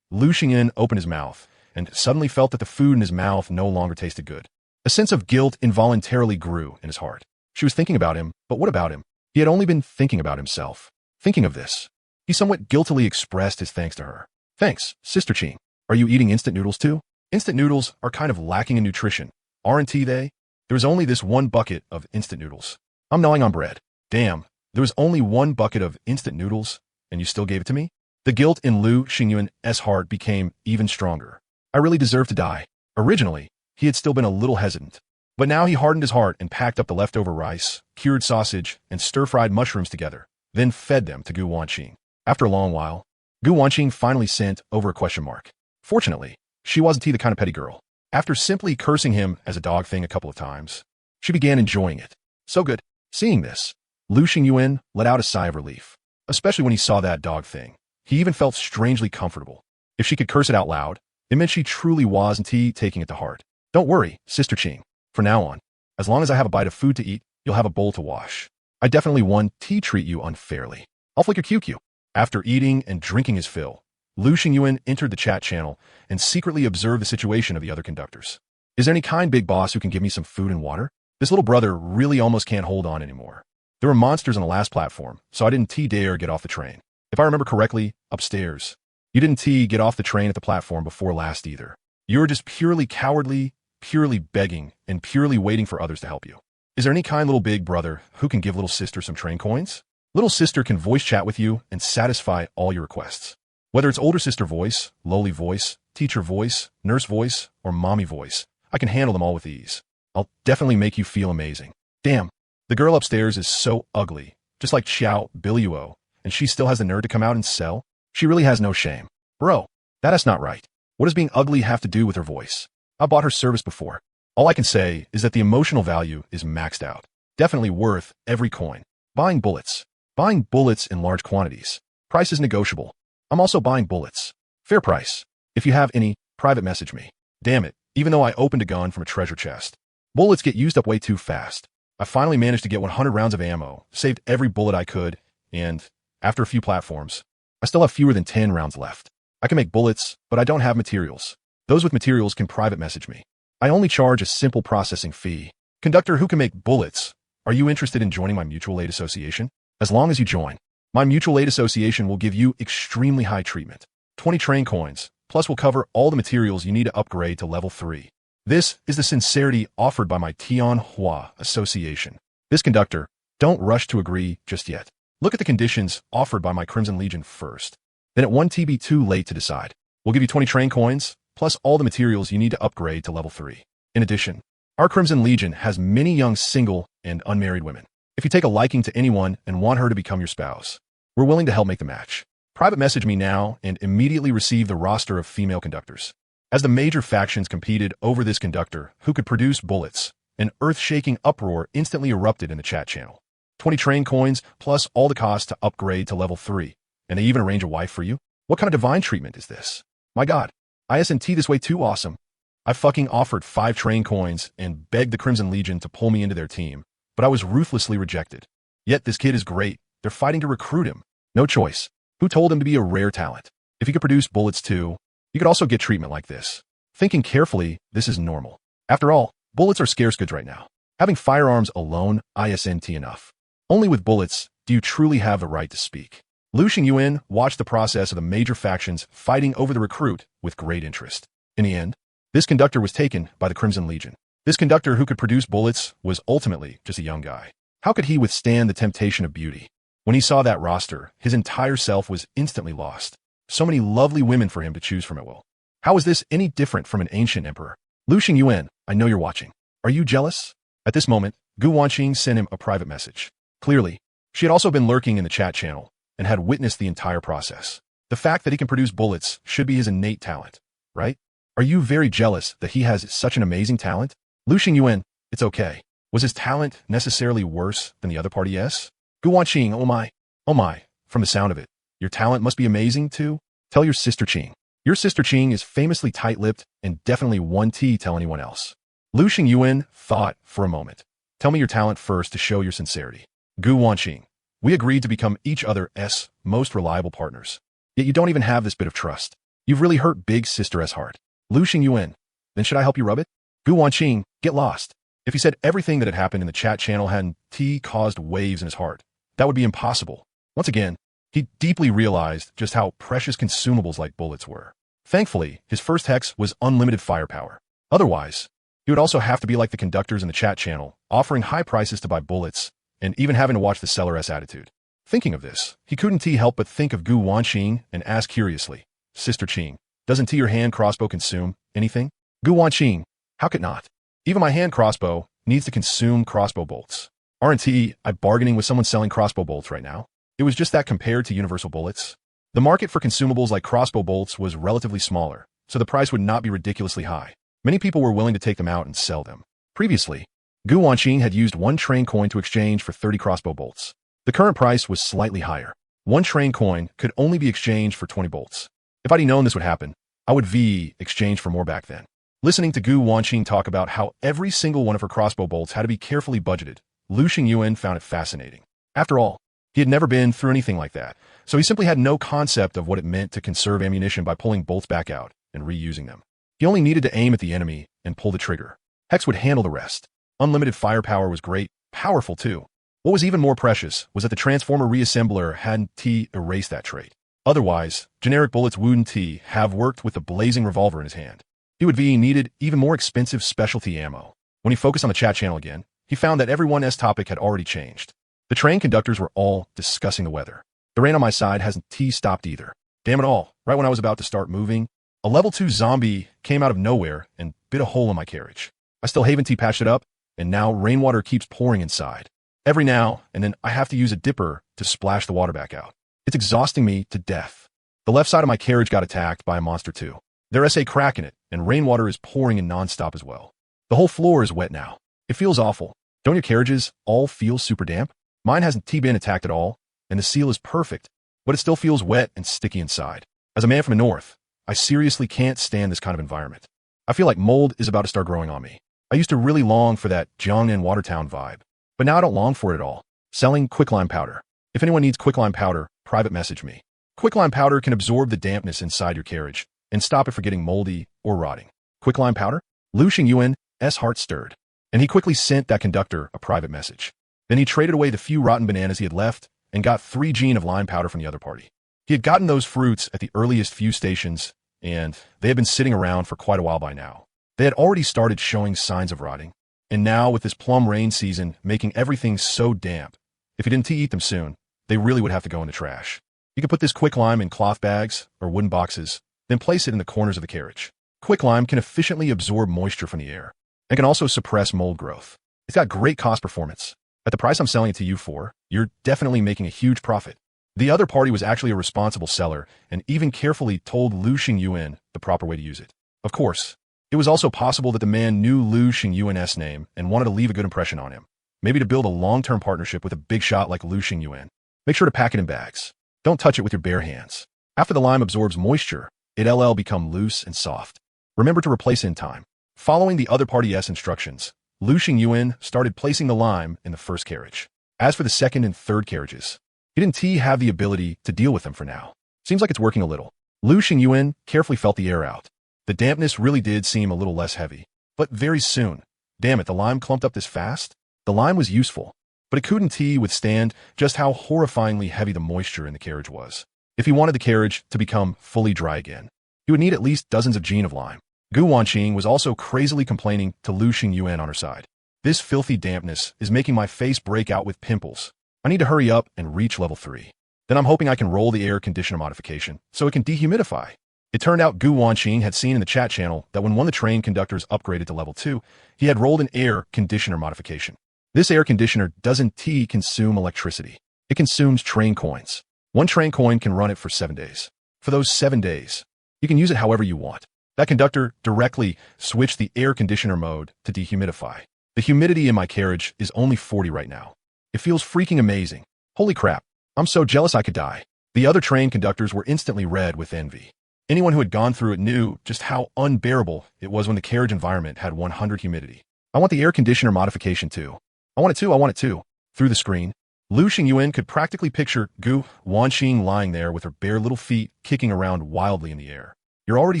Lu Xingyuan opened his mouth, and suddenly felt that the food in his mouth no longer tasted good. A sense of guilt involuntarily grew in his heart. She was thinking about him, but what about him? He had only been thinking about himself. Thinking of this, he somewhat guiltily expressed his thanks to her. Thanks, Sister Ching. Are you eating instant noodles too? Instant noodles are kind of lacking in nutrition, aren't they? There's only this one bucket of instant noodles. I'm gnawing on bread. Damn, there was only one bucket of instant noodles, and you still gave it to me? The guilt in Lu Xingyuan's heart became even stronger. I really deserve to die. Originally, he had still been a little hesitant, but now he hardened his heart and packed up the leftover rice, cured sausage, and stir-fried mushrooms together, then fed them to Gu Wanqing. After a long while, Gu Wanqing finally sent over a question mark. Fortunately, she wasn't the kind of petty girl. After simply cursing him as a dog thing a couple of times, she began enjoying it. So good. Seeing this, Lu Xingyuan let out a sigh of relief, especially when he saw that dog thing. He even felt strangely comfortable. If she could curse it out loud, it meant she truly wasn't taking it to heart. Don't worry, Sister Ching. From now on, as long as I have a bite of food to eat, you'll have a bowl to wash. I definitely won't treat you unfairly. I'll flick your QQ. After eating and drinking his fill, Lu Xingyuan entered the chat channel and secretly observed the situation of the other conductors. Is there any kind big boss who can give me some food and water? This little brother really almost can't hold on anymore. There were monsters on the last platform, so I didn't dare get off the train. If I remember correctly, upstairs. You didn't get off the train at the platform before last either. You were just purely cowardly, purely begging, and purely waiting for others to help you. Is there any kind little big brother who can give little sister some train coins? Little sister can voice chat with you and satisfy all your requests. Whether it's older sister voice, lowly voice, teacher voice, nurse voice, or mommy voice, I can handle them all with ease. I'll definitely make you feel amazing. Damn, the girl upstairs is so ugly, just like Xiao Biluo, and she still has the nerve to come out and sell? She really has no shame. Bro, that's not right. What does being ugly have to do with her voice? I bought her service before. All I can say is that the emotional value is maxed out. Definitely worth every coin. Buying bullets. Buying bullets in large quantities. Price is negotiable. I'm also buying bullets. Fair price. If you have any, private message me. Damn it, even though I opened a gun from a treasure chest. Bullets get used up way too fast. I finally managed to get 100 rounds of ammo, saved every bullet I could, and, after a few platforms, I still have fewer than 10 rounds left. I can make bullets, but I don't have materials. Those with materials can private message me. I only charge a simple processing fee. Conductor who can make bullets, are you interested in joining my mutual aid association? As long as you join, my mutual aid association will give you extremely high treatment. 20 train coins, plus will cover all the materials you need to upgrade to level 3. This is the sincerity offered by my Tianhua association. This conductor, don't rush to agree just yet. Look at the conditions offered by my Crimson Legion first. Then it won't be too late to decide. We'll give you 20 train coins, plus all the materials you need to upgrade to level 3. In addition, our Crimson Legion has many young single and unmarried women. If you take a liking to anyone and want her to become your spouse, we're willing to help make the match. Private message me now and immediately receive the roster of female conductors. As the major factions competed over this conductor who could produce bullets, an earth-shaking uproar instantly erupted in the chat channel. 20 train coins plus all the costs to upgrade to level 3. And they even arrange a wife for you? What kind of divine treatment is this? My god, ISNT this way too awesome. I fucking offered 5 train coins and begged the Crimson Legion to pull me into their team, but I was ruthlessly rejected. Yet this kid is great. They're fighting to recruit him. No choice. Who told him to be a rare talent? If he could produce bullets too, you could also get treatment like this. Thinking carefully, this is normal. After all, bullets are scarce goods right now. Having firearms alone, ISNT enough. Only with bullets do you truly have the right to speak. Lu Xingyuan watched the process of the major factions fighting over the recruit with great interest. In the end, this conductor was taken by the Crimson Legion. This conductor who could produce bullets was ultimately just a young guy. How could he withstand the temptation of beauty? When he saw that roster, his entire self was instantly lost. So many lovely women for him to choose from at will. How is this any different from an ancient emperor? Lu Xingyuan, I know you're watching. Are you jealous? At this moment, Gu Wanqing sent him a private message. Clearly, she had also been lurking in the chat channel and had witnessed the entire process. The fact that he can produce bullets should be his innate talent, right? Are you very jealous that he has such an amazing talent? Lu Xingyuan, it's okay. Was his talent necessarily worse than the other party? Yes? Gu Wanqing, oh my, from the sound of it, your talent must be amazing too? Tell your sister Qing. Your sister Qing is famously tight-lipped and definitely won't tell anyone else. Lu Xingyuan thought for a moment. Tell me your talent first to show your sincerity. Gu Wanqing, we agreed to become each other's most reliable partners. Yet you don't even have this bit of trust. You've really hurt big sister's heart. Lu Xingyuan, then should I help you rub it? Gu Wanqing, get lost. If he said everything that had happened in the chat channel hadn't caused waves in his heart, that would be impossible. Once again, He deeply realized just how precious consumables like bullets were. Thankfully, his first hex was unlimited firepower. Otherwise, he would also have to be like the conductors in the chat channel, offering high prices to buy bullets, and even having to watch the seller's attitude. Thinking of this, he couldn't help but think of Gu Wanqing and ask curiously, Sister Qing, doesn't your hand crossbow consume anything? Gu Wanqing, how could not? Even my hand crossbow needs to consume crossbow bolts. Aren't I bargaining with someone selling crossbow bolts right now? It was just that compared to universal bullets. The market for consumables like crossbow bolts was relatively smaller, so the price would not be ridiculously high. Many people were willing to take them out and sell them. Previously, Gu Wanqing had used 1 train coin to exchange for 30 crossbow bolts. The current price was slightly higher. 1 train coin could only be exchanged for 20 bolts. If I'd known this would happen, I would exchange for more back then. Listening to Gu Wanqing talk about how every single one of her crossbow bolts had to be carefully budgeted, Lu Xingyuan found it fascinating. After all, he had never been through anything like that, so he simply had no concept of what it meant to conserve ammunition by pulling bolts back out and reusing them. He only needed to aim at the enemy and pull the trigger. Hex would handle the rest. Unlimited firepower was great, powerful too. What was even more precious was that the Transformer Reassembler hadn't erased that trait. Otherwise, generic bullets wouldn't have worked with the blazing revolver in his hand. He would needed even more expensive specialty ammo. When he focused on the chat channel again, he found that everyone's topic had already changed. The train conductors were all discussing the weather. The rain on my side hasn't stopped either. Damn it all, right when I was about to start moving, a level 2 zombie came out of nowhere and bit a hole in my carriage. I still haven't patched it up, and now rainwater keeps pouring inside. Every now and then I have to use a dipper to splash the water back out. It's exhausting me to death. The left side of my carriage got attacked by a monster too. There's a crack in it, and rainwater is pouring in nonstop as well. The whole floor is wet now. It feels awful. Don't your carriages all feel super damp? Mine hasn't been attacked at all, and the seal is perfect, but it still feels wet and sticky inside. As a man from the north, I seriously can't stand this kind of environment. I feel like mold is about to start growing on me. I used to really long for that Jiangnan Watertown vibe, but now I don't long for it at all. Selling quicklime powder. If anyone needs quicklime powder, private message me. Quicklime powder can absorb the dampness inside your carriage and stop it from getting moldy or rotting. Quicklime powder? Lu Xingyuan's heart stirred, and he quickly sent that conductor a private message. Then he traded away the few rotten bananas he had left and got 3 Gene of lime powder from the other party. He had gotten those fruits at the earliest few stations, and they had been sitting around for quite a while by now. They had already started showing signs of rotting, and now with this plum rain season making everything so damp, if he didn't eat them soon, they really would have to go in the trash. You could put this quicklime in cloth bags or wooden boxes, then place it in the corners of the carriage. Quicklime can efficiently absorb moisture from the air and can also suppress mold growth. It's got great cost performance. At the price I'm selling it to you for, you're definitely making a huge profit. The other party was actually a responsible seller and even carefully told Lu Xingyuan the proper way to use it. Of course, it was also possible that the man knew Lu Xingyuan's name and wanted to leave a good impression on him, maybe to build a long-term partnership with a big shot like Lu Xingyuan. Make sure to pack it in bags. Don't touch it with your bare hands. After the lime absorbs moisture, it'll become loose and soft. Remember to replace it in time. Following the other party's instructions, Lu Xingyuan started placing the lime in the first carriage. As for the second and third carriages, he didn't have the ability to deal with them for now. Seems like it's working a little. Lu Xingyuan carefully felt the air out. The dampness really did seem a little less heavy. But very soon, damn it, the lime clumped up this fast? The lime was useful, but it couldn't withstand just how horrifyingly heavy the moisture in the carriage was. If he wanted the carriage to become fully dry again, he would need at least dozens of Gene of lime. Gu Wanqing was also crazily complaining to Lu Xingyuan on her side. This filthy dampness is making my face break out with pimples. I need to hurry up and reach level 3. Then I'm hoping I can roll the air conditioner modification so it can dehumidify. It turned out Gu Wanqing had seen in the chat channel that when one of the train conductors upgraded to level 2, he had rolled an air conditioner modification. This air conditioner doesn't consume electricity. It consumes train coins. 1 train coin can run it for 7 days. For those 7 days, you can use it however you want. That conductor directly switched the air conditioner mode to dehumidify. The humidity in my carriage is only 40 right now. It feels freaking amazing. Holy crap, I'm so jealous I could die. The other train conductors were instantly red with envy. Anyone who had gone through it knew just how unbearable it was when the carriage environment had 100 humidity. I want the air conditioner modification too. I want it too. Through the screen, Lu Xingyuan could practically picture Gu Wanqing lying there with her bare little feet kicking around wildly in the air. You're already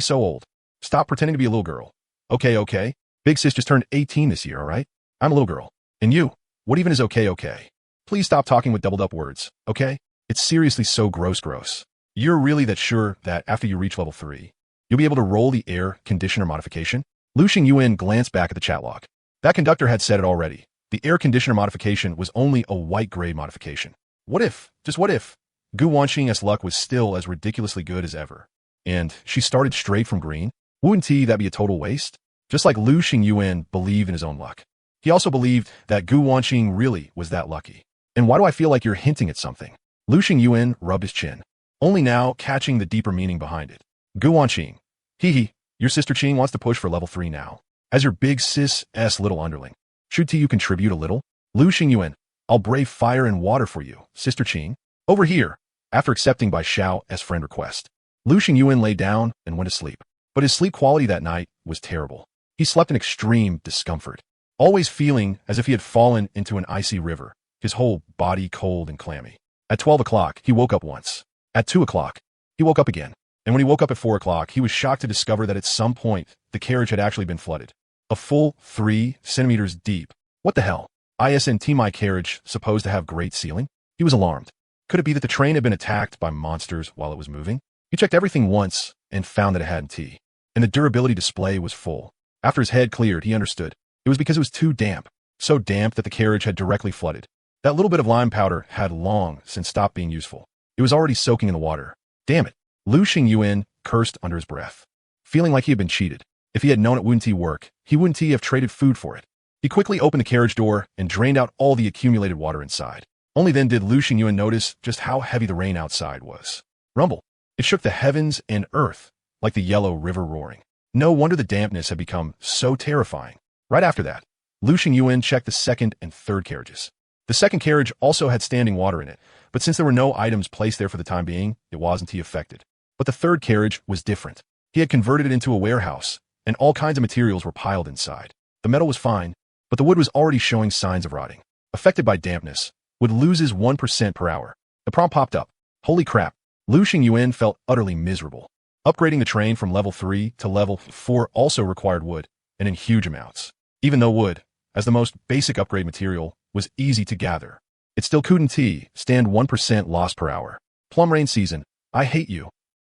so old. Stop pretending to be a little girl. Okay. Big sis just turned 18 this year, alright? I'm a little girl. And you? What even is okay? Please stop talking with doubled up words, okay? It's seriously so gross. You're really that sure that after you reach level 3, you'll be able to roll the air conditioner modification? Lu Xingyuan glanced back at the chat log. That conductor had said it already. The air conditioner modification was only a white-gray modification. What if, just what if, Gu Wanxing's luck was still as ridiculously good as ever? And she started straight from green? Wouldn't that be a total waste? Just like Lu Xingyuan believed in his own luck. He also believed that Gu Wanxing really was that lucky. And why do I feel like you're hinting at something? Lu Xingyuan rubbed his chin, only now catching the deeper meaning behind it. Gu Wanxing. Hee, your sister Qing wants to push for level 3 now. As your big sis-s little underling. Should you contribute a little? Lu Xingyuan. I'll brave fire and water for you, sister Qing. Over here. After accepting by Xiao's friend request, Lu Xingyuan lay down and went to sleep. But his sleep quality that night was terrible. He slept in extreme discomfort, always feeling as if he had fallen into an icy river, his whole body cold and clammy. At 12 o'clock, he woke up once. At 2 o'clock, he woke up again. And when he woke up at 4 o'clock, he was shocked to discover that at some point, the carriage had actually been flooded. A full 3 centimeters deep. What the hell? Isn't my carriage supposed to have great ceiling? He was alarmed. Could it be that the train had been attacked by monsters while it was moving? He checked everything once and found that it hadn't. And the durability display was full. After his head cleared, he understood. It was because it was too damp. So damp that the carriage had directly flooded. That little bit of lime powder had long since stopped being useful. It was already soaking in the water. Damn it. Lu Xingyuan cursed under his breath, feeling like he had been cheated. If he had known it wouldn't work, he wouldn't have traded food for it. He quickly opened the carriage door and drained out all the accumulated water inside. Only then did Lu Xingyuan notice just how heavy the rain outside was. Rumble. It shook the heavens and earth like the yellow river roaring. No wonder the dampness had become so terrifying. Right after that, Lu Xingyuan checked the second and third carriages. The second carriage also had standing water in it, but since there were no items placed there for the time being, it wasn't affected. But the third carriage was different. He had converted it into a warehouse, and all kinds of materials were piled inside. The metal was fine, but the wood was already showing signs of rotting. Affected by dampness, would loses 1% per hour. The prompt popped up. Holy crap. Lu Xingyuan felt utterly miserable. Upgrading the train from level 3 to level 4 also required wood, and in huge amounts. Even though wood, as the most basic upgrade material, was easy to gather, it still couldn't stand 1% loss per hour. Plum rain season. I hate you.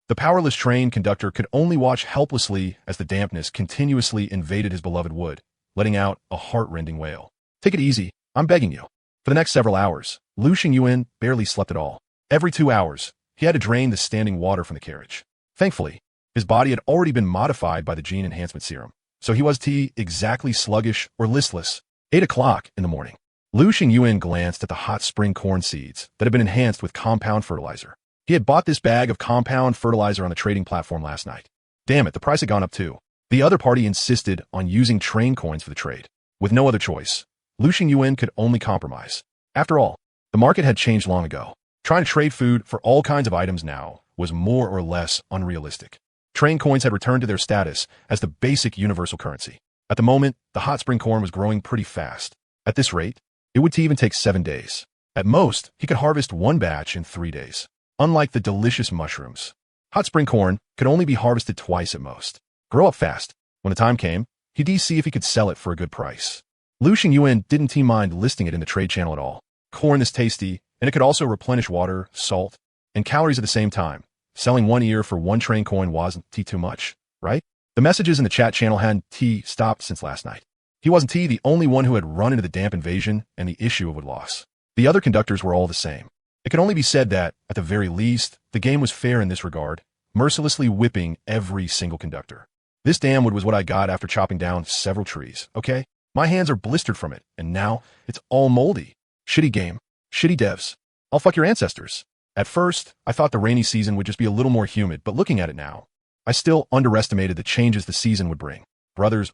The powerless train conductor could only watch helplessly as the dampness continuously invaded his beloved wood, letting out a heart-rending wail. Take it easy, I'm begging you. For the next several hours, Lu Xingyuan barely slept at all. Every 2 hours, he had to drain the standing water from the carriage. Thankfully, his body had already been modified by the gene enhancement serum, so he was exactly sluggish or listless. 8 o'clock in the morning. Lu Xingyuan glanced at the hot spring corn seeds that had been enhanced with compound fertilizer. He had bought this bag of compound fertilizer on the trading platform last night. Damn it, the price had gone up too. The other party insisted on using train coins for the trade. With no other choice, Lu Xingyuan could only compromise. After all, the market had changed long ago. Trying to trade food for all kinds of items now was more or less unrealistic. Train coins had returned to their status as the basic universal currency. At the moment, the hot spring corn was growing pretty fast. At this rate, it would even take 7 days. At most, he could harvest 1 batch in 3 days. Unlike the delicious mushrooms, hot spring corn could only be harvested twice at most. Grow up fast. When the time came, he'd see if he could sell it for a good price. Lu Xingyuan didn't mind listing it in the trade channel at all. Corn is tasty, and it could also replenish water, salt, and calories at the same time. Selling 1 ear for 1 train coin wasn't too much, right? The messages in the chat channel hadn't stopped since last night. He wasn't the only one who had run into the damp invasion and the issue of wood loss. The other conductors were all the same. It could only be said that, at the very least, the game was fair in this regard, mercilessly whipping every single conductor. This damn wood was what I got after chopping down several trees, okay? My hands are blistered from it, and now it's all moldy. Shitty game. Shitty devs. I'll fuck your ancestors. At first, I thought the rainy season would just be a little more humid, but looking at it now, I still underestimated the changes the season would bring. Brothers,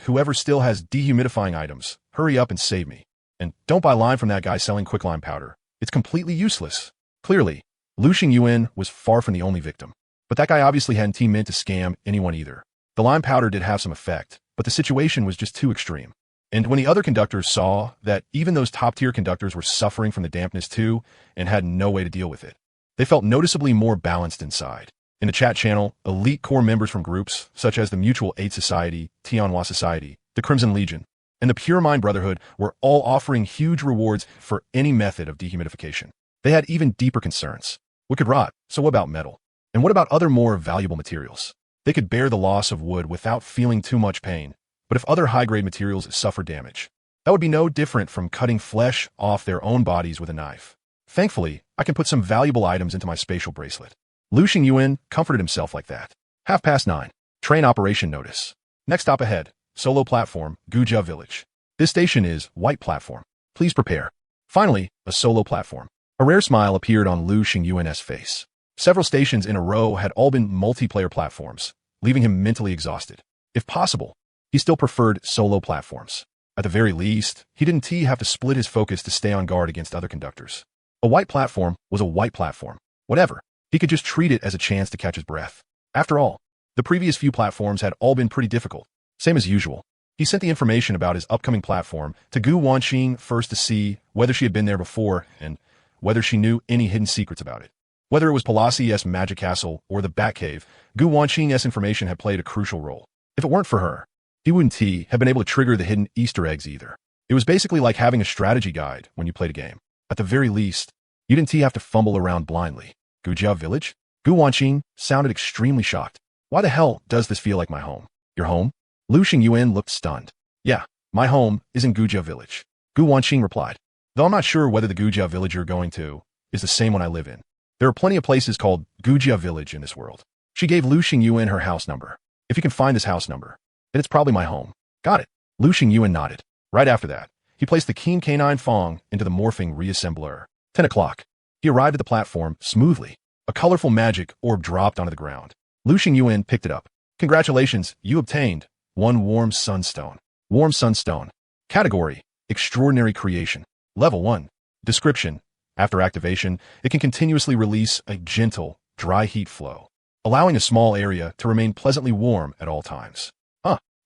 whoever still has dehumidifying items, hurry up and save me. And don't buy lime from that guy selling quicklime powder. It's completely useless. Clearly, Lu Xingyuan was far from the only victim. But that guy obviously hadn't meant to scam anyone either. The lime powder did have some effect, but the situation was just too extreme. And when the other conductors saw that even those top-tier conductors were suffering from the dampness too and had no way to deal with it, they felt noticeably more balanced inside. In the chat channel, elite core members from groups such as the Mutual Aid Society, Tianhua Society, the Crimson Legion, and the Pure Mind Brotherhood were all offering huge rewards for any method of dehumidification. They had even deeper concerns. Wood could rot, so what about metal? And what about other more valuable materials? They could bear the loss of wood without feeling too much pain, but if other high-grade materials suffer damage, that would be no different from cutting flesh off their own bodies with a knife. Thankfully, I can put some valuable items into my spatial bracelet. Lu Xingyuan comforted himself like that. 9:30. Train operation notice. Next stop ahead, solo platform, Gujia Village. This station is white platform. Please prepare. Finally, a solo platform. A rare smile appeared on Lu Xingyuan's face. Several stations in a row had all been multiplayer platforms, leaving him mentally exhausted. If possible, he still preferred solo platforms. At the very least, he didn't have to split his focus to stay on guard against other conductors. A white platform was a white platform. Whatever. He could just treat it as a chance to catch his breath. After all, the previous few platforms had all been pretty difficult. Same as usual. He sent the information about his upcoming platform to Gu Wanqing first to see whether she had been there before and whether she knew any hidden secrets about it. Whether it was Palasi's magic castle or the Batcave, Gu Wanqing's information had played a crucial role. If it weren't for her, he wouldn't have been able to trigger the hidden Easter eggs either. It was basically like having a strategy guide when you played a game. At the very least, you didn't have to fumble around blindly. Gujia Village? Gu Wanqing sounded extremely shocked. Why the hell does this feel like my home? Your home? Lu Xingyuan looked stunned. Yeah, my home is in Gujia Village. Gu Wanqing replied. Though I'm not sure whether the Gujia Village you're going to is the same one I live in. There are plenty of places called Gujia Village in this world. She gave Lu Xingyuan her house number. If you can find this house number, then it's probably my home. Got it. Lu Xingyuan nodded. Right after that, he placed the keen canine Fong into the morphing reassembler. 10 o'clock. He arrived at the platform smoothly. A colorful magic orb dropped onto the ground. Lu Xingyuan picked it up. Congratulations, you obtained one warm sunstone. Warm sunstone. Category: Extraordinary Creation. Level 1. Description: After activation, it can continuously release a gentle, dry heat flow, allowing a small area to remain pleasantly warm at all times.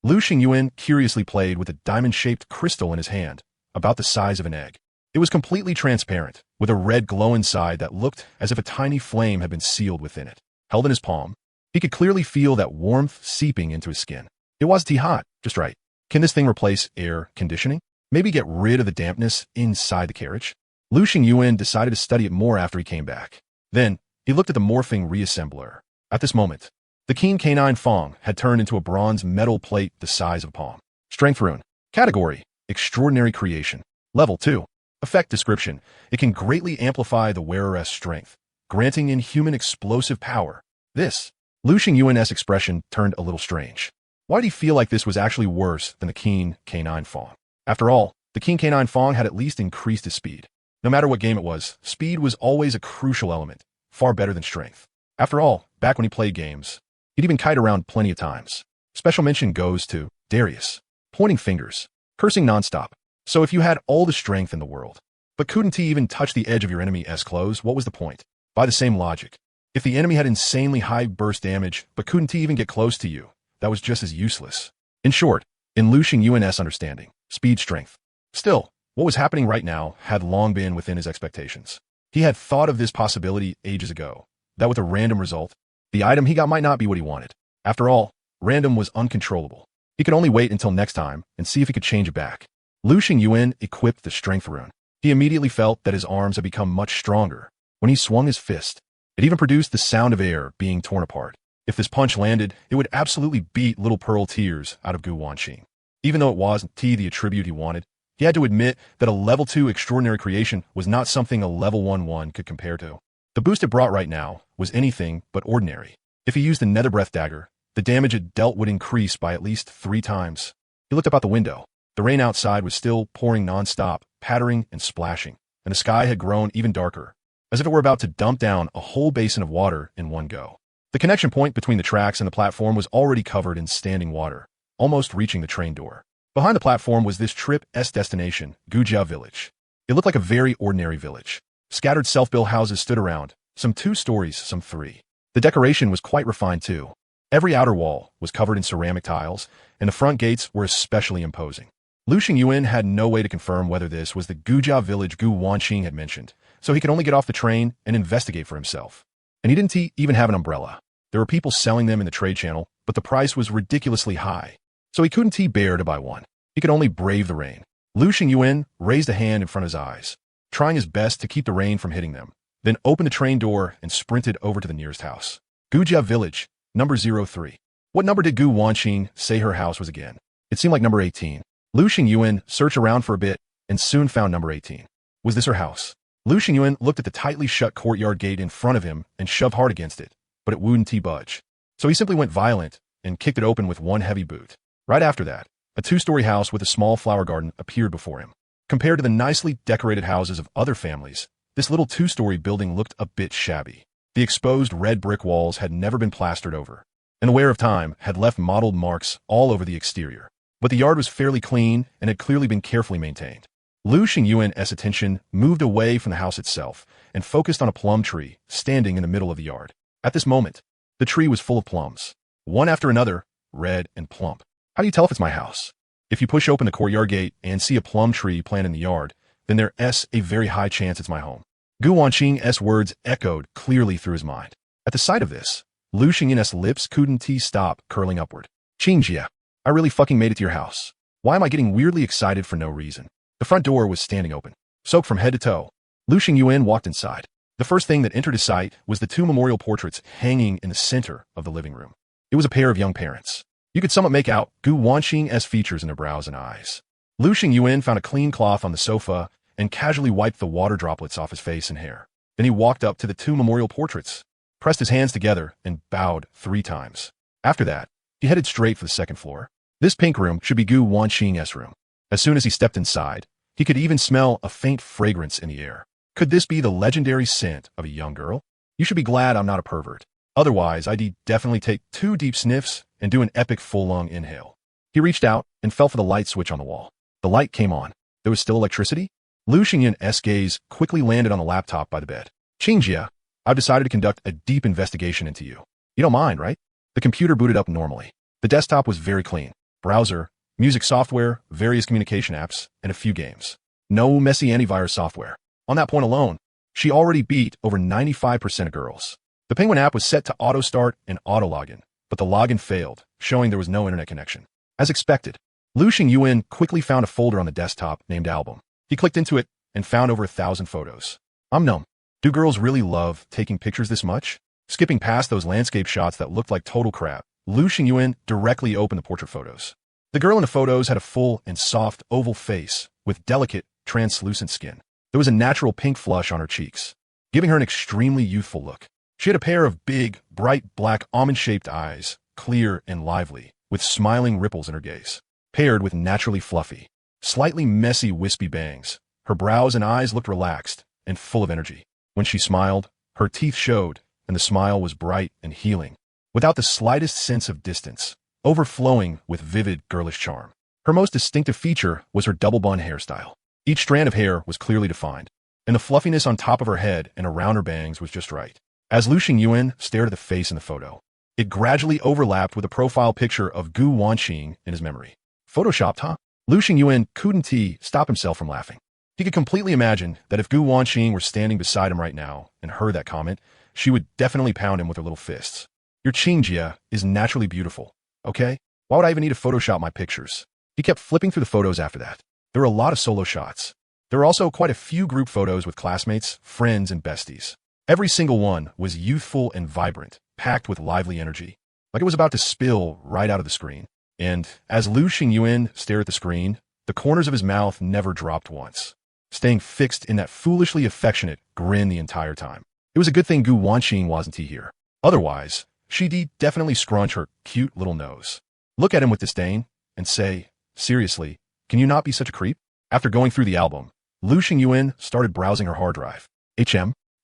Lu Xingyuan curiously played with a diamond-shaped crystal in his hand, about the size of an egg. It was completely transparent, with a red glow inside that looked as if a tiny flame had been sealed within it. Held in his palm, he could clearly feel that warmth seeping into his skin. It wasn't hot, just right. Can this thing replace air conditioning? Maybe get rid of the dampness inside the carriage? Lu Xingyuan decided to study it more after he came back. Then, he looked at the morphing reassembler. At this moment, the keen canine Fong had turned into a bronze metal plate the size of a palm. Strength rune. Category: Extraordinary Creation. Level 2. Effect description: It can greatly amplify the wearer's strength, granting inhuman explosive power. This. Lu Xingyuan's expression turned a little strange. Why did he feel like this was actually worse than the keen canine Fong? After all, the keen canine Fong had at least increased his speed. No matter what game it was, speed was always a crucial element, far better than strength. After all, back when he played games, he'd even kite around plenty of times. Special mention goes to Darius, pointing fingers, cursing nonstop. So if you had all the strength in the world, but couldn't even touch the edge of your enemy's clothes, what was the point? By the same logic, if the enemy had insanely high burst damage, but couldn't even get close to you, that was just as useless. In short, in Lu Xingyuan's understanding, speed strength. Still, what was happening right now had long been within his expectations. He had thought of this possibility ages ago, that with a random result, the item he got might not be what he wanted. After all, random was uncontrollable. He could only wait until next time and see if he could change it back. Lu Xingyuan equipped the strength rune. He immediately felt that his arms had become much stronger. When he swung his fist, it even produced the sound of air being torn apart. If this punch landed, it would absolutely beat little pearl tears out of Gu Wanqing. Even though it wasn't the attribute he wanted, he had to admit that a level 2 extraordinary creation was not something a level 1 could compare to. The boost it brought right now was anything but ordinary. If he used the Nether Breath dagger, the damage it dealt would increase by at least 3 times. He looked up out the window. The rain outside was still pouring non-stop, pattering and splashing, and the sky had grown even darker, as if it were about to dump down a whole basin of water in one go. The connection point between the tracks and the platform was already covered in standing water, almost reaching the train door. Behind the platform was this trip's destination, Gujia Village. It looked like a very ordinary village. Scattered self-built houses stood around, some 2 stories, some 3. The decoration was quite refined too. Every outer wall was covered in ceramic tiles, and the front gates were especially imposing. Lu Xingyuan had no way to confirm whether this was the Gujia Village Gu Wanqing had mentioned, so he could only get off the train and investigate for himself. And he didn't even have an umbrella. There were people selling them in the trade channel, but the price was ridiculously high, so he couldn't bear to buy one. He could only brave the rain. Lu Xingyuan raised a hand in front of his eyes. trying his best to keep the rain from hitting them, then opened the train door and sprinted over to the nearest house. Gujia Village, number 03. What number did Gu Wanqing say her house was again? It seemed like number 18. Lu Xingyuan searched around for a bit and soon found number 18. Was this her house? Lu Xingyuan looked at the tightly shut courtyard gate in front of him and shoved hard against it, but it wouldn't budge. So he simply went violent and kicked it open with one heavy boot. Right after that, a two-story house with a small flower garden appeared before him. Compared to the nicely decorated houses of other families, this little two-story building looked a bit shabby. The exposed red brick walls had never been plastered over, and the wear of time had left mottled marks all over the exterior. But the yard was fairly clean and had clearly been carefully maintained. Lu Xingyuan's attention moved away from the house itself and focused on a plum tree standing in the middle of the yard. At this moment, the tree was full of plums, one after another, red and plump. How do you tell if it's my house? If you push open the courtyard gate and see a plum tree planted in the yard, then there's a very high chance it's my home. Gu Wanqing's words echoed clearly through his mind. At the sight of this, Lu Xingyuan's lips couldn't stop curling upward. Qingjia, I really fucking made it to your house. Why am I getting weirdly excited for no reason? The front door was standing open, soaked from head to toe. Lu Xingyuan walked inside. The first thing that entered his sight was the two memorial portraits hanging in the center of the living room. It was a pair of young parents. You could somewhat make out Gu Wanqing's features in their brows and eyes. Lu Xingyuan found a clean cloth on the sofa and casually wiped the water droplets off his face and hair. Then he walked up to the two memorial portraits, pressed his hands together, and bowed 3 times. After that, he headed straight for the second floor. This pink room should be Gu Wanqing's room. As soon as he stepped inside, he could even smell a faint fragrance in the air. Could this be the legendary scent of a young girl? You should be glad I'm not a pervert. Otherwise, I'd definitely take 2 deep sniffs and do an epic full-lung inhale. He reached out and felt for the light switch on the wall. The light came on. There was still electricity? Lu Xingyuan's gaze quickly landed on the laptop by the bed. Qingjia, I've decided to conduct a deep investigation into you. You don't mind, right? The computer booted up normally. The desktop was very clean. Browser, music software, various communication apps, and a few games. No messy antivirus software. On that point alone, she already beat over 95% of girls. The Penguin app was set to auto-start and auto-login, but the login failed, showing there was no internet connection. As expected, Lu Xingyuan quickly found a folder on the desktop named Album. He clicked into it and found over 1,000 photos. I'm numb. Do girls really love taking pictures this much? Skipping past those landscape shots that looked like total crap, Lu Xingyuan directly opened the portrait photos. The girl in the photos had a full and soft oval face with delicate, translucent skin. There was a natural pink flush on her cheeks, giving her an extremely youthful look. She had a pair of big, bright black almond-shaped eyes, clear and lively, with smiling ripples in her gaze, paired with naturally fluffy, slightly messy wispy bangs. Her brows and eyes looked relaxed and full of energy. When she smiled, her teeth showed, and the smile was bright and healing, without the slightest sense of distance, overflowing with vivid girlish charm. Her most distinctive feature was her double bun hairstyle. Each strand of hair was clearly defined, and the fluffiness on top of her head and around her bangs was just right. As Lu Xingyuan stared at the face in the photo, it gradually overlapped with a profile picture of Gu Wanqing in his memory. Photoshopped, huh? Lu Xingyuan couldn't stop himself from laughing. He could completely imagine that if Gu Wanqing were standing beside him right now and heard that comment, she would definitely pound him with her little fists. Your Qingjia is naturally beautiful, okay? Why would I even need to Photoshop my pictures? He kept flipping through the photos after that. There were a lot of solo shots. There were also quite a few group photos with classmates, friends, and besties. Every single one was youthful and vibrant, packed with lively energy, like it was about to spill right out of the screen. And as Lu Xingyuan stared at the screen, the corners of his mouth never dropped once, staying fixed in that foolishly affectionate grin the entire time. It was a good thing Gu Wanqing wasn't here. Otherwise, she'd definitely scrunch her cute little nose, look at him with disdain, and say, seriously, can you not be such a creep? After going through the album, Lu Xingyuan started browsing her hard drive.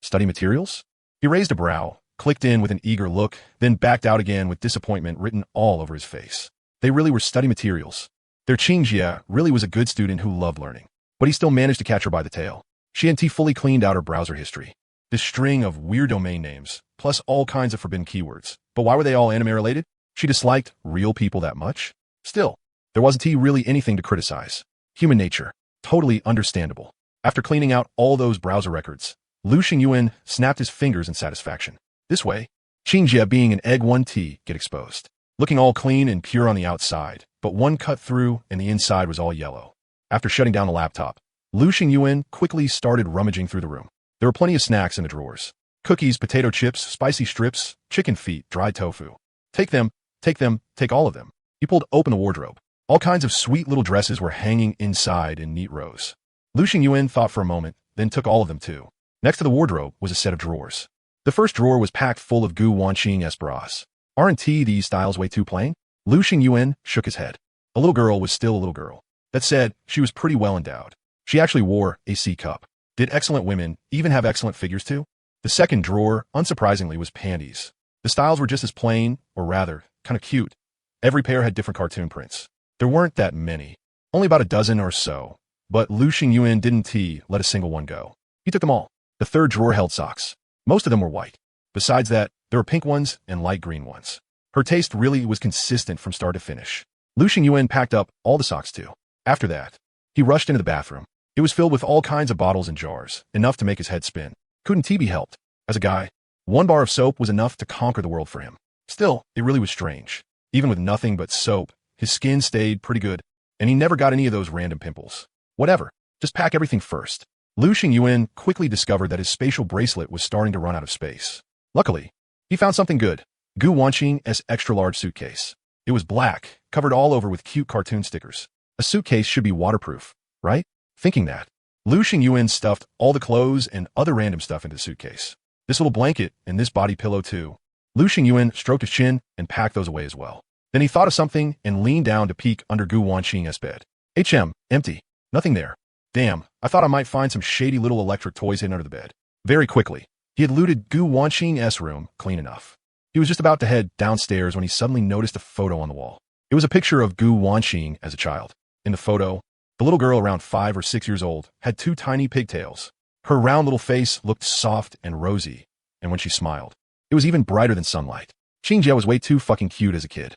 Study materials? He raised a brow, clicked in with an eager look, then backed out again with disappointment written all over his face. They really were study materials. Their Qingjia really was a good student who loved learning, but he still managed to catch her by the tail. She hadn't fully cleaned out her browser history. This string of weird domain names, plus all kinds of forbidden keywords. But why were they all anime-related? She disliked real people that much? Still, there wasn't really anything to criticize. Human nature. Totally understandable. After cleaning out all those browser records, Lu Xingyuan snapped his fingers in satisfaction. This way, Qingjia being an egg 1T get exposed. Looking all clean and pure on the outside, but one cut through and the inside was all yellow. After shutting down the laptop, Lu Xingyuan quickly started rummaging through the room. There were plenty of snacks in the drawers. Cookies, potato chips, spicy strips, chicken feet, dried tofu. Take them, take all of them. He pulled open the wardrobe. All kinds of sweet little dresses were hanging inside in neat rows. Lu Xingyuan thought for a moment, then took all of them too. Next to the wardrobe was a set of drawers. The first drawer was packed full of Gu Wanqing bras. Aren't these styles way too plain? Lu Xingyuan shook his head. A little girl was still a little girl. That said, she was pretty well endowed. She actually wore a C cup. Did excellent women even have excellent figures too? The second drawer, unsurprisingly, was panties. The styles were just as plain, or rather, kind of cute. Every pair had different cartoon prints. There weren't that many. Only about a dozen or so. But Lu Xingyuan didn't let a single one go. He took them all. The third drawer held socks. Most of them were white. Besides that, there were pink ones and light green ones. Her taste really was consistent from start to finish. Lu Xingyuan packed up all the socks too. After that, he rushed into the bathroom. It was filled with all kinds of bottles and jars, enough to make his head spin. Couldn't he be helped? As a guy, 1 bar of soap was enough to conquer the world for him. Still, it really was strange. Even with nothing but soap, his skin stayed pretty good, and he never got any of those random pimples. Whatever, just pack everything first. Lu Xingyuan quickly discovered that his spatial bracelet was starting to run out of space. Luckily, he found something good. Gu Wanqing's extra-large suitcase. It was black, covered all over with cute cartoon stickers. A suitcase should be waterproof, right? Thinking that, Lu Xingyuan stuffed all the clothes and other random stuff into the suitcase. This little blanket and this body pillow too. Lu Xingyuan stroked his chin and packed those away as well. Then he thought of something and leaned down to peek under Gu Wanqing's bed. Empty. Nothing there. Damn, I thought I might find some shady little electric toys hidden under the bed. Very quickly, he had looted Gu Wanqing's room clean enough. He was just about to head downstairs when he suddenly noticed a photo on the wall. It was a picture of Gu Wanqing as a child. In the photo, the little girl around 5 or 6 years old had 2 tiny pigtails. Her round little face looked soft and rosy, and when she smiled, it was even brighter than sunlight. Xingjia was way too fucking cute as a kid.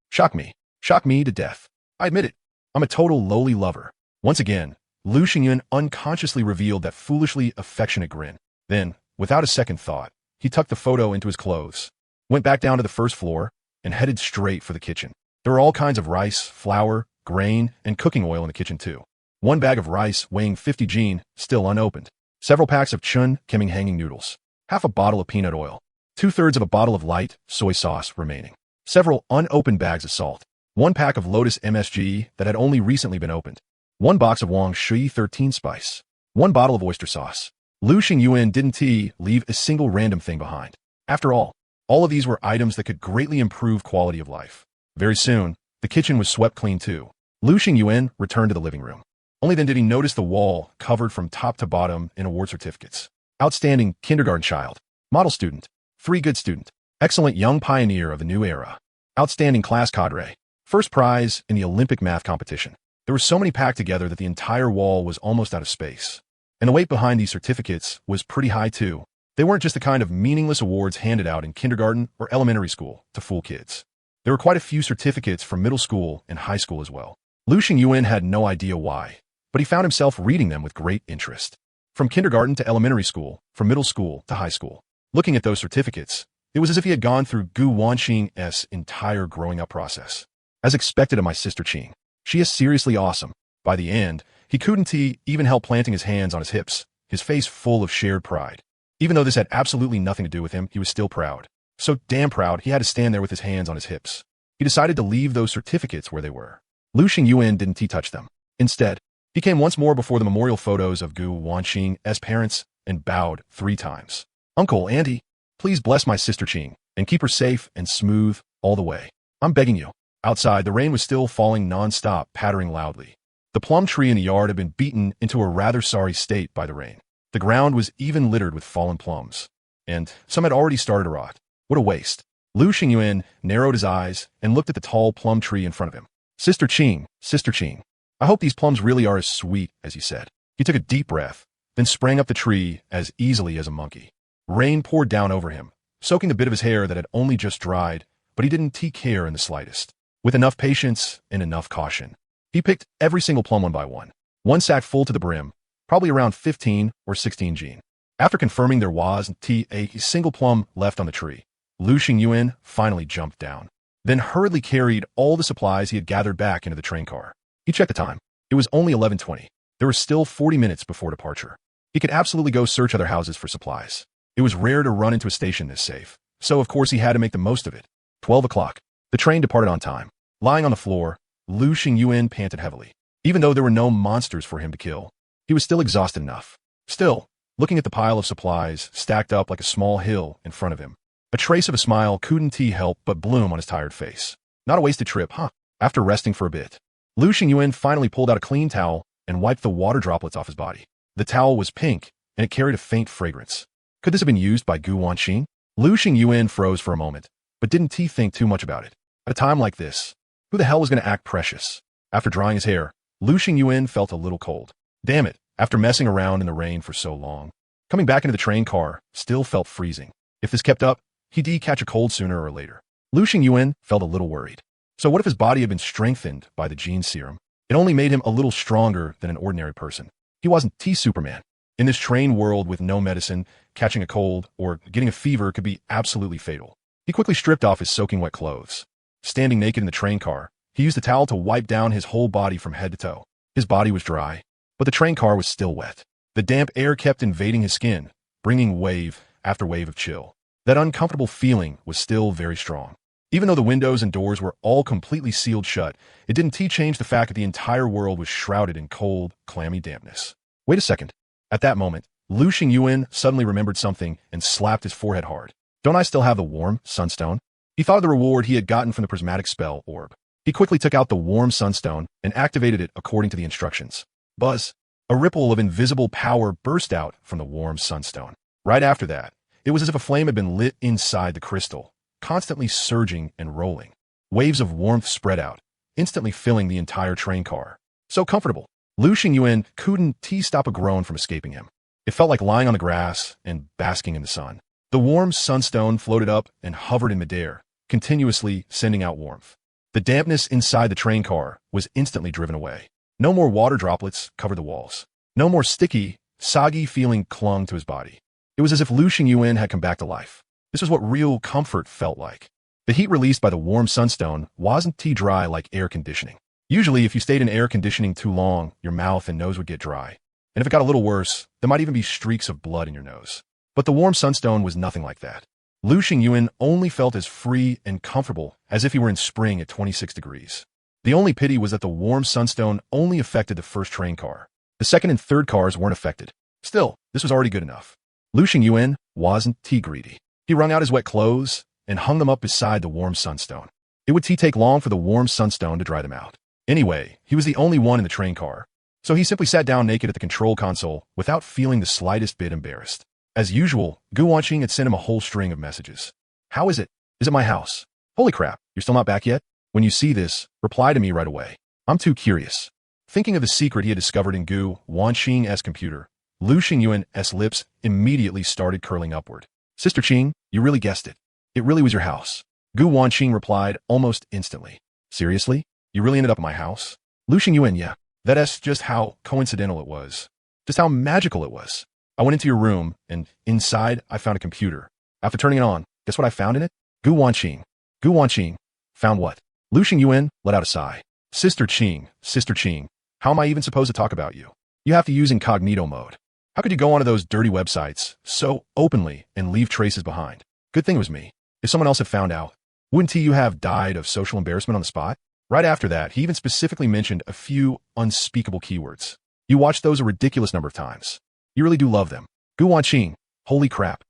Shocked me to death. I admit it, I'm a total lowly lover. Once again, Lu Xingyuan unconsciously revealed that foolishly affectionate grin. Then, without a second thought, he tucked the photo into his clothes, went back down to the first floor, and headed straight for the kitchen. There were all kinds of rice, flour, grain, and cooking oil in the kitchen too. 1 bag of rice weighing 50 jin, still unopened. Several packs of chun kemming hanging noodles. Half a bottle of peanut oil. 2/3 of a bottle of light soy sauce remaining. Several unopened bags of salt. 1 pack of Lotus MSG that had only recently been opened. 1 box of Wang Shui 13 spice. 1 bottle of oyster sauce. Lu Xingyuan didn't leave a single random thing behind. After all of these were items that could greatly improve quality of life. Very soon, the kitchen was swept clean too. Lu Xingyuan returned to the living room. Only then did he notice the wall covered from top to bottom in award certificates. Outstanding kindergarten child. Model student. 3 good student. Excellent young pioneer of the new era. Outstanding class cadre. First prize in the Olympic math competition. There were so many packed together that the entire wall was almost out of space. And the weight behind these certificates was pretty high too. They weren't just the kind of meaningless awards handed out in kindergarten or elementary school to fool kids. There were quite a few certificates from middle school and high school as well. Lu Xingyuan had no idea why, but he found himself reading them with great interest. From kindergarten to elementary school, from middle school to high school. Looking at those certificates, it was as if he had gone through Gu Wanqing's entire growing up process. As expected of my sister Qing, she is seriously awesome. By the end, he couldn't even help planting his hands on his hips, his face full of shared pride. Even though this had absolutely nothing to do with him, he was still proud. So damn proud, he had to stand there with his hands on his hips. He decided to leave those certificates where they were. Lu Xingyuan didn't touch them. Instead, he came once more before the memorial photos of Gu Wanqing's parents and bowed 3 times. Uncle, Auntie, please bless my sister Qing and keep her safe and smooth all the way. I'm begging you. Outside, the rain was still falling non-stop, pattering loudly. The plum tree in the yard had been beaten into a rather sorry state by the rain. The ground was even littered with fallen plums, and some had already started to rot. What a waste. Lu Xingyuan narrowed his eyes and looked at the tall plum tree in front of him. Sister Qing, I hope these plums really are as sweet as he said. He took a deep breath, then sprang up the tree as easily as a monkey. Rain poured down over him, soaking a bit of his hair that had only just dried, but he didn't care in the slightest. With enough patience and enough caution, he picked every single plum one by one. 1 sack full to the brim, probably around 15 or 16 jin. After confirming there wasn't a single plum left on the tree, Lu Xingyuan finally jumped down, then hurriedly carried all the supplies he had gathered back into the train car. He checked the time. It was only 11:20. There were still 40 minutes before departure. He could absolutely go search other houses for supplies. It was rare to run into a station this safe, so of course he had to make the most of it. 12 o'clock. The train departed on time. Lying on the floor, Lu Xingyuan panted heavily. Even though there were no monsters for him to kill, he was still exhausted enough. Still, looking at the pile of supplies stacked up like a small hill in front of him, a trace of a smile couldn't help but bloom on his tired face. Not a wasted trip, huh? After resting for a bit, Lu Xingyuan finally pulled out a clean towel and wiped the water droplets off his body. The towel was pink, and it carried a faint fragrance. Could this have been used by Gu Wanqing? Lu Xingyuan froze for a moment, but didn't think too much about it. At a time like this, who the hell was going to act precious? After drying his hair, Lu Xingyuan felt a little cold. Damn it, after messing around in the rain for so long. Coming back into the train car still felt freezing. If this kept up, he'd catch a cold sooner or later. Lu Xingyuan felt a little worried. So what if his body had been strengthened by the gene serum? It only made him a little stronger than an ordinary person. He wasn't Superman. In this train world with no medicine, catching a cold or getting a fever could be absolutely fatal. He quickly stripped off his soaking wet clothes. Standing naked in the train car, he used a towel to wipe down his whole body from head to toe. His body was dry, but the train car was still wet. The damp air kept invading his skin, bringing wave after wave of chill. That uncomfortable feeling was still very strong. Even though the windows and doors were all completely sealed shut, it didn't change the fact that the entire world was shrouded in cold, clammy dampness. Wait a second. At that moment, Lu Xingyuan suddenly remembered something and slapped his forehead hard. Don't I still have the warm sunstone? He thought of the reward he had gotten from the Prismatic spell orb. He quickly took out the warm sunstone and activated it according to the instructions. Buzz! A ripple of invisible power burst out from the warm sunstone. Right after that, it was as if a flame had been lit inside the crystal, constantly surging and rolling. Waves of warmth spread out, instantly filling the entire train car. So comfortable. Lu Xingyuan couldn't stop a groan from escaping him. It felt like lying on the grass and basking in the sun. The warm sunstone floated up and hovered in midair, continuously sending out warmth. The dampness inside the train car was instantly driven away. No more water droplets covered the walls. No more sticky, soggy feeling clung to his body. It was as if Lu Xingyuan had come back to life. This was what real comfort felt like. The heat released by the warm sunstone wasn't dry like air conditioning. Usually, if you stayed in air conditioning too long, your mouth and nose would get dry. And if it got a little worse, there might even be streaks of blood in your nose. But the warm sunstone was nothing like that. Lu Xingyuan only felt as free and comfortable as if he were in spring at 26 degrees. The only pity was that the warm sunstone only affected the first train car. The second and third cars weren't affected. Still, this was already good enough. Lu Xingyuan wasn't greedy. He wrung out his wet clothes and hung them up beside the warm sunstone. It would take long for the warm sunstone to dry them out. Anyway, he was the only one in the train car, so he simply sat down naked at the control console without feeling the slightest bit embarrassed. As usual, Gu Wanqing had sent him a whole string of messages. How is it? Is it my house? Holy crap, you're still not back yet? When you see this, reply to me right away. I'm too curious. Thinking of the secret he had discovered in Gu Wanqing's computer, Lu Xingyuan's lips immediately started curling upward. Sister Qing, you really guessed it. It really was your house. Gu Wanqing replied almost instantly. Seriously? You really ended up at my house? Lu Xingyuan, yeah. That's just how coincidental it was. Just how magical it was. I went into your room, and inside I found a computer. After turning it on, guess what I found in it? Gu Wanqing. Gu Wanqing. Found what? Lu Xingyuan let out a sigh. Sister Qing, how am I even supposed to talk about you? You have to use incognito mode. How could you go onto those dirty websites so openly and leave traces behind? Good thing it was me. If someone else had found out, wouldn't you have died of social embarrassment on the spot? Right after that, he even specifically mentioned a few unspeakable keywords. You watched those a ridiculous number of times. You really do love them. Gu Wanqing, holy crap.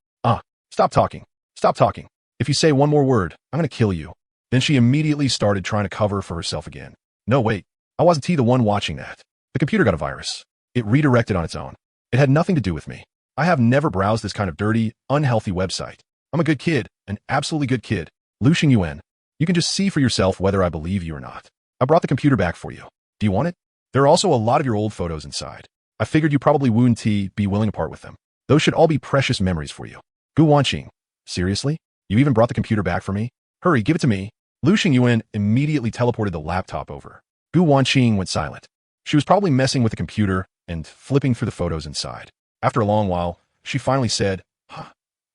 Stop talking. Stop talking. If you say one more word, I'm going to kill you. Then she immediately started trying to cover for herself again. No, wait. I wasn't the one watching that. The computer got a virus. It redirected on its own. It had nothing to do with me. I have never browsed this kind of dirty, unhealthy website. I'm a good kid, an absolutely good kid. Lu Xingyuan, you can just see for yourself whether I believe you or not. I brought the computer back for you. Do you want it? There are also a lot of your old photos inside. I figured you probably wouldn't be willing to part with them. Those should all be precious memories for you. Gu Wanqing, seriously? You even brought the computer back for me? Hurry, give it to me. Lu Xingyuan immediately teleported the laptop over. Gu Wanqing went silent. She was probably messing with the computer and flipping through the photos inside. After a long while, she finally said,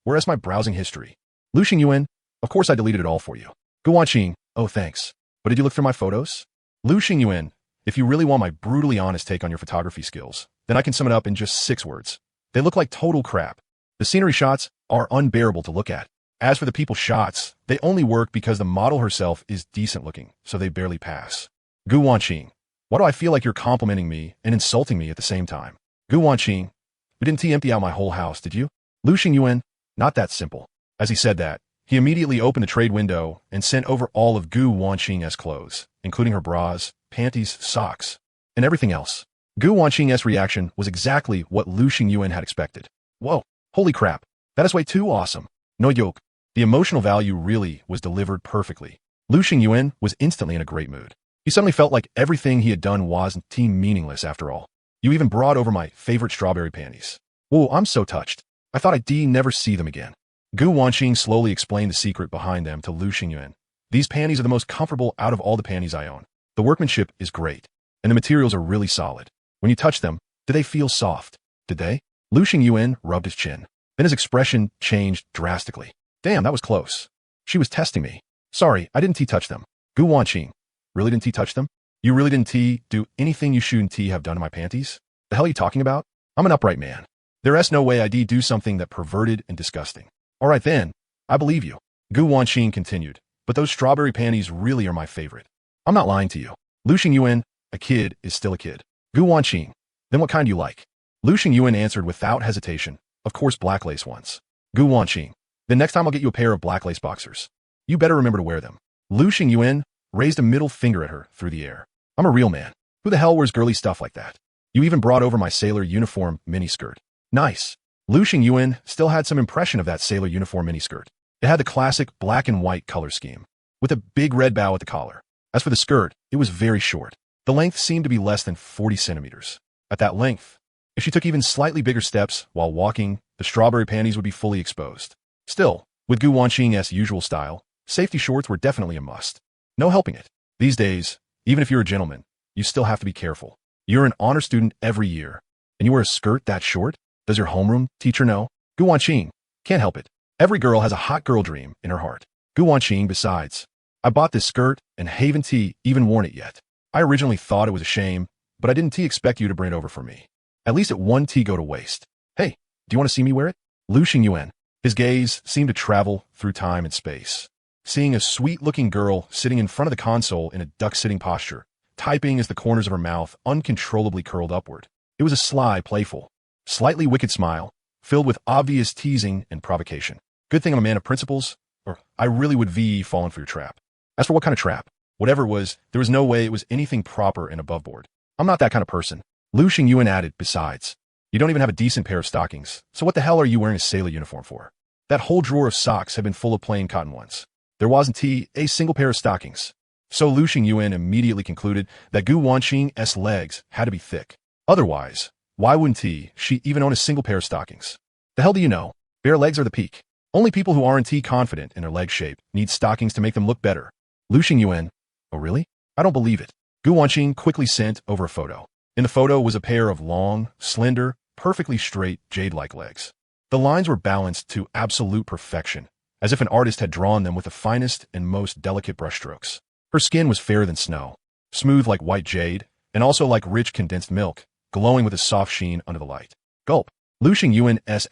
where's my browsing history? Lu Xingyuan, of course I deleted it all for you. Gu Wanqing, oh thanks. But did you look through my photos? Lu Xingyuan, If you really want my brutally honest take on your photography skills, then I can sum it up in just 6 words. They look like total crap. The scenery shots are unbearable to look at. As for the people shots, they only work because the model herself is decent looking, so they barely pass. Gu Wanqing. Why do I feel like you're complimenting me and insulting me at the same time? Gu Wanqing. You didn't empty out my whole house, did you? Lu Xingyuan. Not that simple. As he said that, he immediately opened the trade window and sent over all of Gu Wanqing's clothes, including her bras, panties, socks, and everything else. Gu Wanqing's reaction was exactly what Lu Xingyuan had expected. Whoa, holy crap, that is way too awesome. No joke. The emotional value really was delivered perfectly. Lu Xingyuan was instantly in a great mood. He suddenly felt like everything he had done wasn't meaningless after all. You even brought over my favorite strawberry panties. Whoa, I'm so touched. I thought I'd never see them again. Gu Wanqing slowly explained the secret behind them to Lu Xingyuan. These panties are the most comfortable out of all the panties I own. The workmanship is great, and the materials are really solid. When you touch them, do they feel soft? Did they? Lu Xingyuan rubbed his chin. Then his expression changed drastically. Damn, that was close. She was testing me. Sorry, I didn't touch them. Gu Wanqing. Really didn't touch them? You really didn't do anything you shouldn't have done to my panties? The hell are you talking about? I'm an upright man. There's no way I do something that perverted and disgusting. All right then, I believe you. Gu Wanqing continued. But those strawberry panties really are my favorite. I'm not lying to you. Lu Xingyuan, a kid is still a kid. Gu Wanqing. Then what kind do you like? Lu Xingyuan answered without hesitation. Of course black lace ones. Gu Wanqing. Then next time I'll get you a pair of black lace boxers. You better remember to wear them. Lu Xingyuan raised a middle finger at her through the air. I'm a real man. Who the hell wears girly stuff like that? You even brought over my sailor uniform miniskirt. Nice. Lu Xingyuan still had some impression of that sailor uniform miniskirt. It had the classic black and white color scheme, with a big red bow at the collar. As for the skirt, it was very short. The length seemed to be less than 40 centimeters. At that length, if she took even slightly bigger steps while walking, the strawberry panties would be fully exposed. Still, with Gu Wanqing's usual style, safety shorts were definitely a must. No helping it. These days, even if you're a gentleman, you still have to be careful. You're an honor student every year, and you wear a skirt that short? Does your homeroom teacher know? Gu Wanqing. Can't help it. Every girl has a hot girl dream in her heart. Gu Wanqing, besides. I bought this skirt and haven't even worn it yet. I originally thought it was a shame, but I didn't expect you to bring it over for me. At least it won't go to waste. Hey, do you want to see me wear it? Lu Xingyuan. His gaze seemed to travel through time and space. Seeing a sweet-looking girl sitting in front of the console in a duck-sitting posture, typing as the corners of her mouth uncontrollably curled upward. It was a sly, playful, slightly wicked smile, filled with obvious teasing and provocation. Good thing I'm a man of principles, or I really would fallen for your trap. As for what kind of trap, whatever it was, there was no way it was anything proper and above board. I'm not that kind of person. Lu Xingyuan added, besides, you don't even have a decent pair of stockings, so what the hell are you wearing a sailor uniform for? That whole drawer of socks had been full of plain cotton ones. There wasn't a single pair of stockings. So Lu Xingyuan immediately concluded that Gu Wanqing's legs had to be thick. Otherwise, why wouldn't she even own a single pair of stockings? The hell do you know? Bare legs are the peak. Only people who aren't confident in their leg shape need stockings to make them look better. Lu Xingyuan. Oh really? I don't believe it. Gu Wanqing quickly sent over a photo. In the photo was a pair of long, slender, perfectly straight, jade-like legs. The lines were balanced to absolute perfection, as if an artist had drawn them with the finest and most delicate brushstrokes. Her skin was fairer than snow, smooth like white jade, and also like rich condensed milk, glowing with a soft sheen under the light. Gulp. Lu Xingyuan's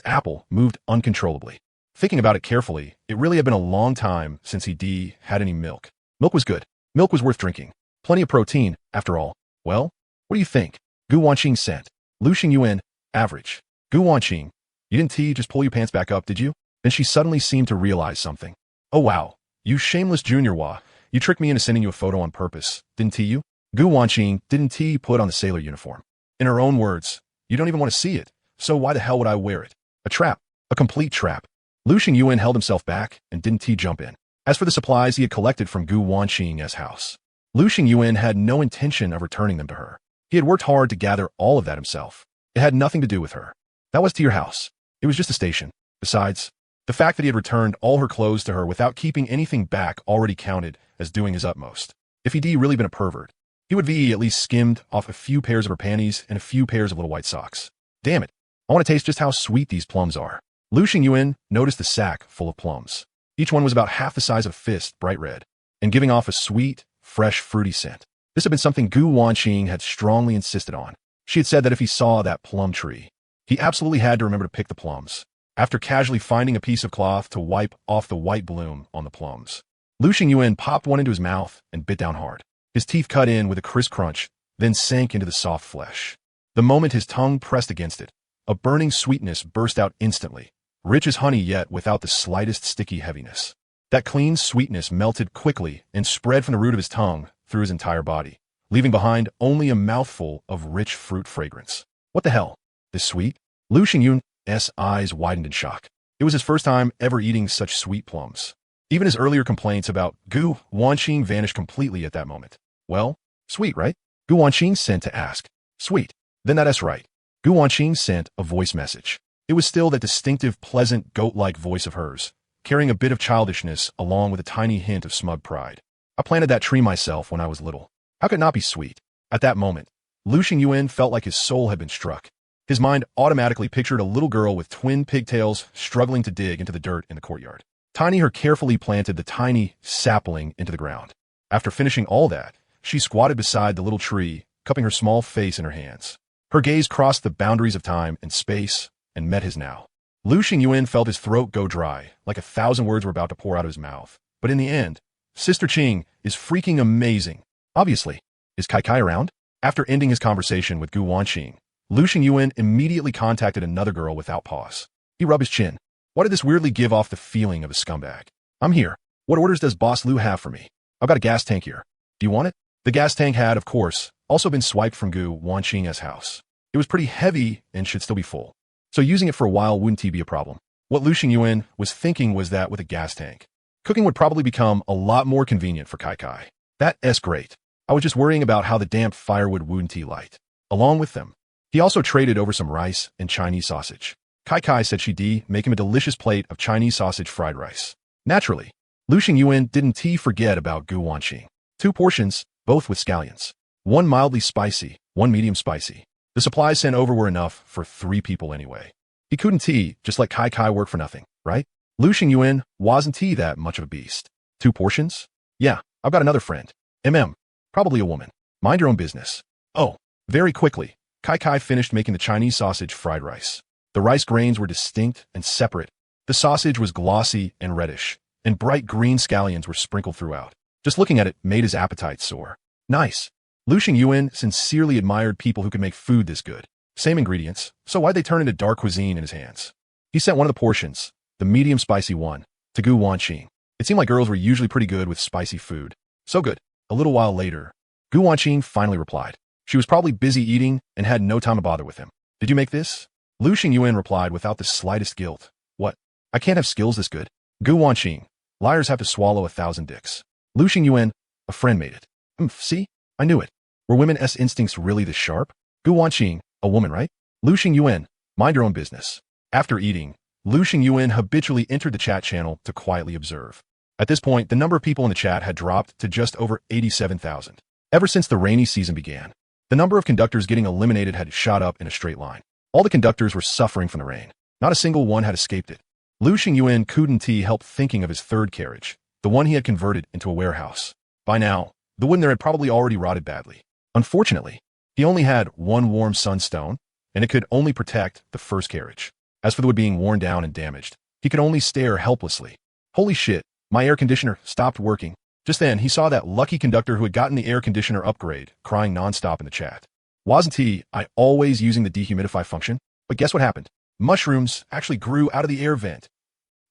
apple moved uncontrollably. Thinking about it carefully, it really had been a long time since he had any milk. Milk was good. Milk was worth drinking. Plenty of protein, after all. Well, what do you think? Gu Wanqing sent. Lu Xingyuan, average. Gu Wanqing, you didn't just pull your pants back up, did you? Then she suddenly seemed to realize something. Oh wow, you shameless junior Hua. You tricked me into sending you a photo on purpose, didn't you? Gu Wanqing didn't put on the sailor uniform. In her own words, you don't even want to see it, so why the hell would I wear it? A trap. A complete trap. Lu Xingyuan held himself back and didn't jump in. As for the supplies he had collected from Gu Wanqing's house, Lu Xingyuan had no intention of returning them to her. He had worked hard to gather all of that himself. It had nothing to do with her. That was to your house. It was just a station. Besides, the fact that he had returned all her clothes to her without keeping anything back already counted as doing his utmost. If he'd really been a pervert, he would at least skimmed off a few pairs of her panties and a few pairs of little white socks. Damn it. I want to taste just how sweet these plums are. Lu Xingyuan noticed the sack full of plums. Each one was about half the size of a fist, bright red, and giving off a sweet, fresh, fruity scent. This had been something Gu Wanqing had strongly insisted on. She had said that if he saw that plum tree, he absolutely had to remember to pick the plums. After casually finding a piece of cloth to wipe off the white bloom on the plums, Lu Xingyuan popped one into his mouth and bit down hard. His teeth cut in with a crisp crunch, then sank into the soft flesh. The moment his tongue pressed against it, a burning sweetness burst out instantly, rich as honey yet without the slightest sticky heaviness. That clean sweetness melted quickly and spread from the root of his tongue through his entire body, leaving behind only a mouthful of rich fruit fragrance. What the hell? This sweet? Lu Xingyun's eyes widened in shock. It was his first time ever eating such sweet plums. Even his earlier complaints about Gu Wanqing vanished completely at that moment. Well, sweet, right? Gu Wanqing sent to ask. Sweet. Then that's right. Gu Wanqing sent a voice message. It was still that distinctive, pleasant, goat-like voice of hers, carrying a bit of childishness along with a tiny hint of smug pride. I planted that tree myself when I was little. How could it not be sweet? At that moment, Lu Xingyuan felt like his soul had been struck. His mind automatically pictured a little girl with twin pigtails struggling to dig into the dirt in the courtyard. Tiny her carefully planted the tiny sapling into the ground. After finishing all that, she squatted beside the little tree, cupping her small face in her hands. Her gaze crossed the boundaries of time and space and met his now. Lu Xingyuan felt his throat go dry, like 1,000 words were about to pour out of his mouth. But in the end, Sister Qing is freaking amazing. Obviously. Is Kai Kai around? After ending his conversation with Gu Wanqing, Lu Xingyuan immediately contacted another girl without pause. He rubbed his chin. Why did this weirdly give off the feeling of a scumbag? I'm here. What orders does Boss Lu have for me? I've got a gas tank here. Do you want it? The gas tank had, of course, also been swiped from Gu Wanqing's house. It was pretty heavy and should still be full, so using it for a while wouldn't be a problem. What Lu Xingyuan was thinking was that with a gas tank, cooking would probably become a lot more convenient for Kai Kai. That's great. I was just worrying about how the damp firewood wouldn't light. Along with them, he also traded over some rice and Chinese sausage. Kai Kai said she'd make him a delicious plate of Chinese sausage fried rice. Naturally, Lu Xingyuan didn't forget about Gu Wanqing. 2 portions, both with scallions. 1 mildly spicy, 1 medium spicy. The supplies sent over were enough for 3 people anyway. He couldn't just let Kai Kai work for nothing, right? Lu Xingyuan wasn't that much of a beast. 2 portions? Yeah, I've got another friend. Probably a woman. Mind your own business. Oh, very quickly, Kai Kai finished making the Chinese sausage fried rice. The rice grains were distinct and separate. The sausage was glossy and reddish, and bright green scallions were sprinkled throughout. Just looking at it made his appetite soar. Nice. Lu Xingyuan sincerely admired people who could make food this good. Same ingredients, so why'd they turn into dark cuisine in his hands? He sent one of the portions, the medium spicy one, to Gu Wanqing. It seemed like girls were usually pretty good with spicy food. So good. A little while later, Gu Wanqing finally replied. She was probably busy eating and had no time to bother with him. Did you make this? Lu Xingyuan replied without the slightest guilt. What? I can't have skills this good. Gu Wanqing. Liars have to swallow 1,000 dicks. Lu Xingyuan. A friend made it. See? I knew it. Were women's instincts really this sharp? Gu Wanqing. A woman, right? Lu Xingyuan. Mind your own business. After eating, Lu Xingyuan habitually entered the chat channel to quietly observe. At this point, the number of people in the chat had dropped to just over 87,000. Ever since the rainy season began, the number of conductors getting eliminated had shot up in a straight line. All the conductors were suffering from the rain. Not a single one had escaped it. Lu Xingyuan couldn't help thinking of his third carriage, the one he had converted into a warehouse. By now, the wood in there had probably already rotted badly. Unfortunately, he only had 1 warm sunstone, and it could only protect the first carriage. As for the wood being worn down and damaged, he could only stare helplessly. Holy shit, my air conditioner stopped working. Just then, he saw that lucky conductor who had gotten the air conditioner upgrade, crying nonstop in the chat. Wasn't I always using the dehumidify function? But guess what happened? Mushrooms actually grew out of the air vent.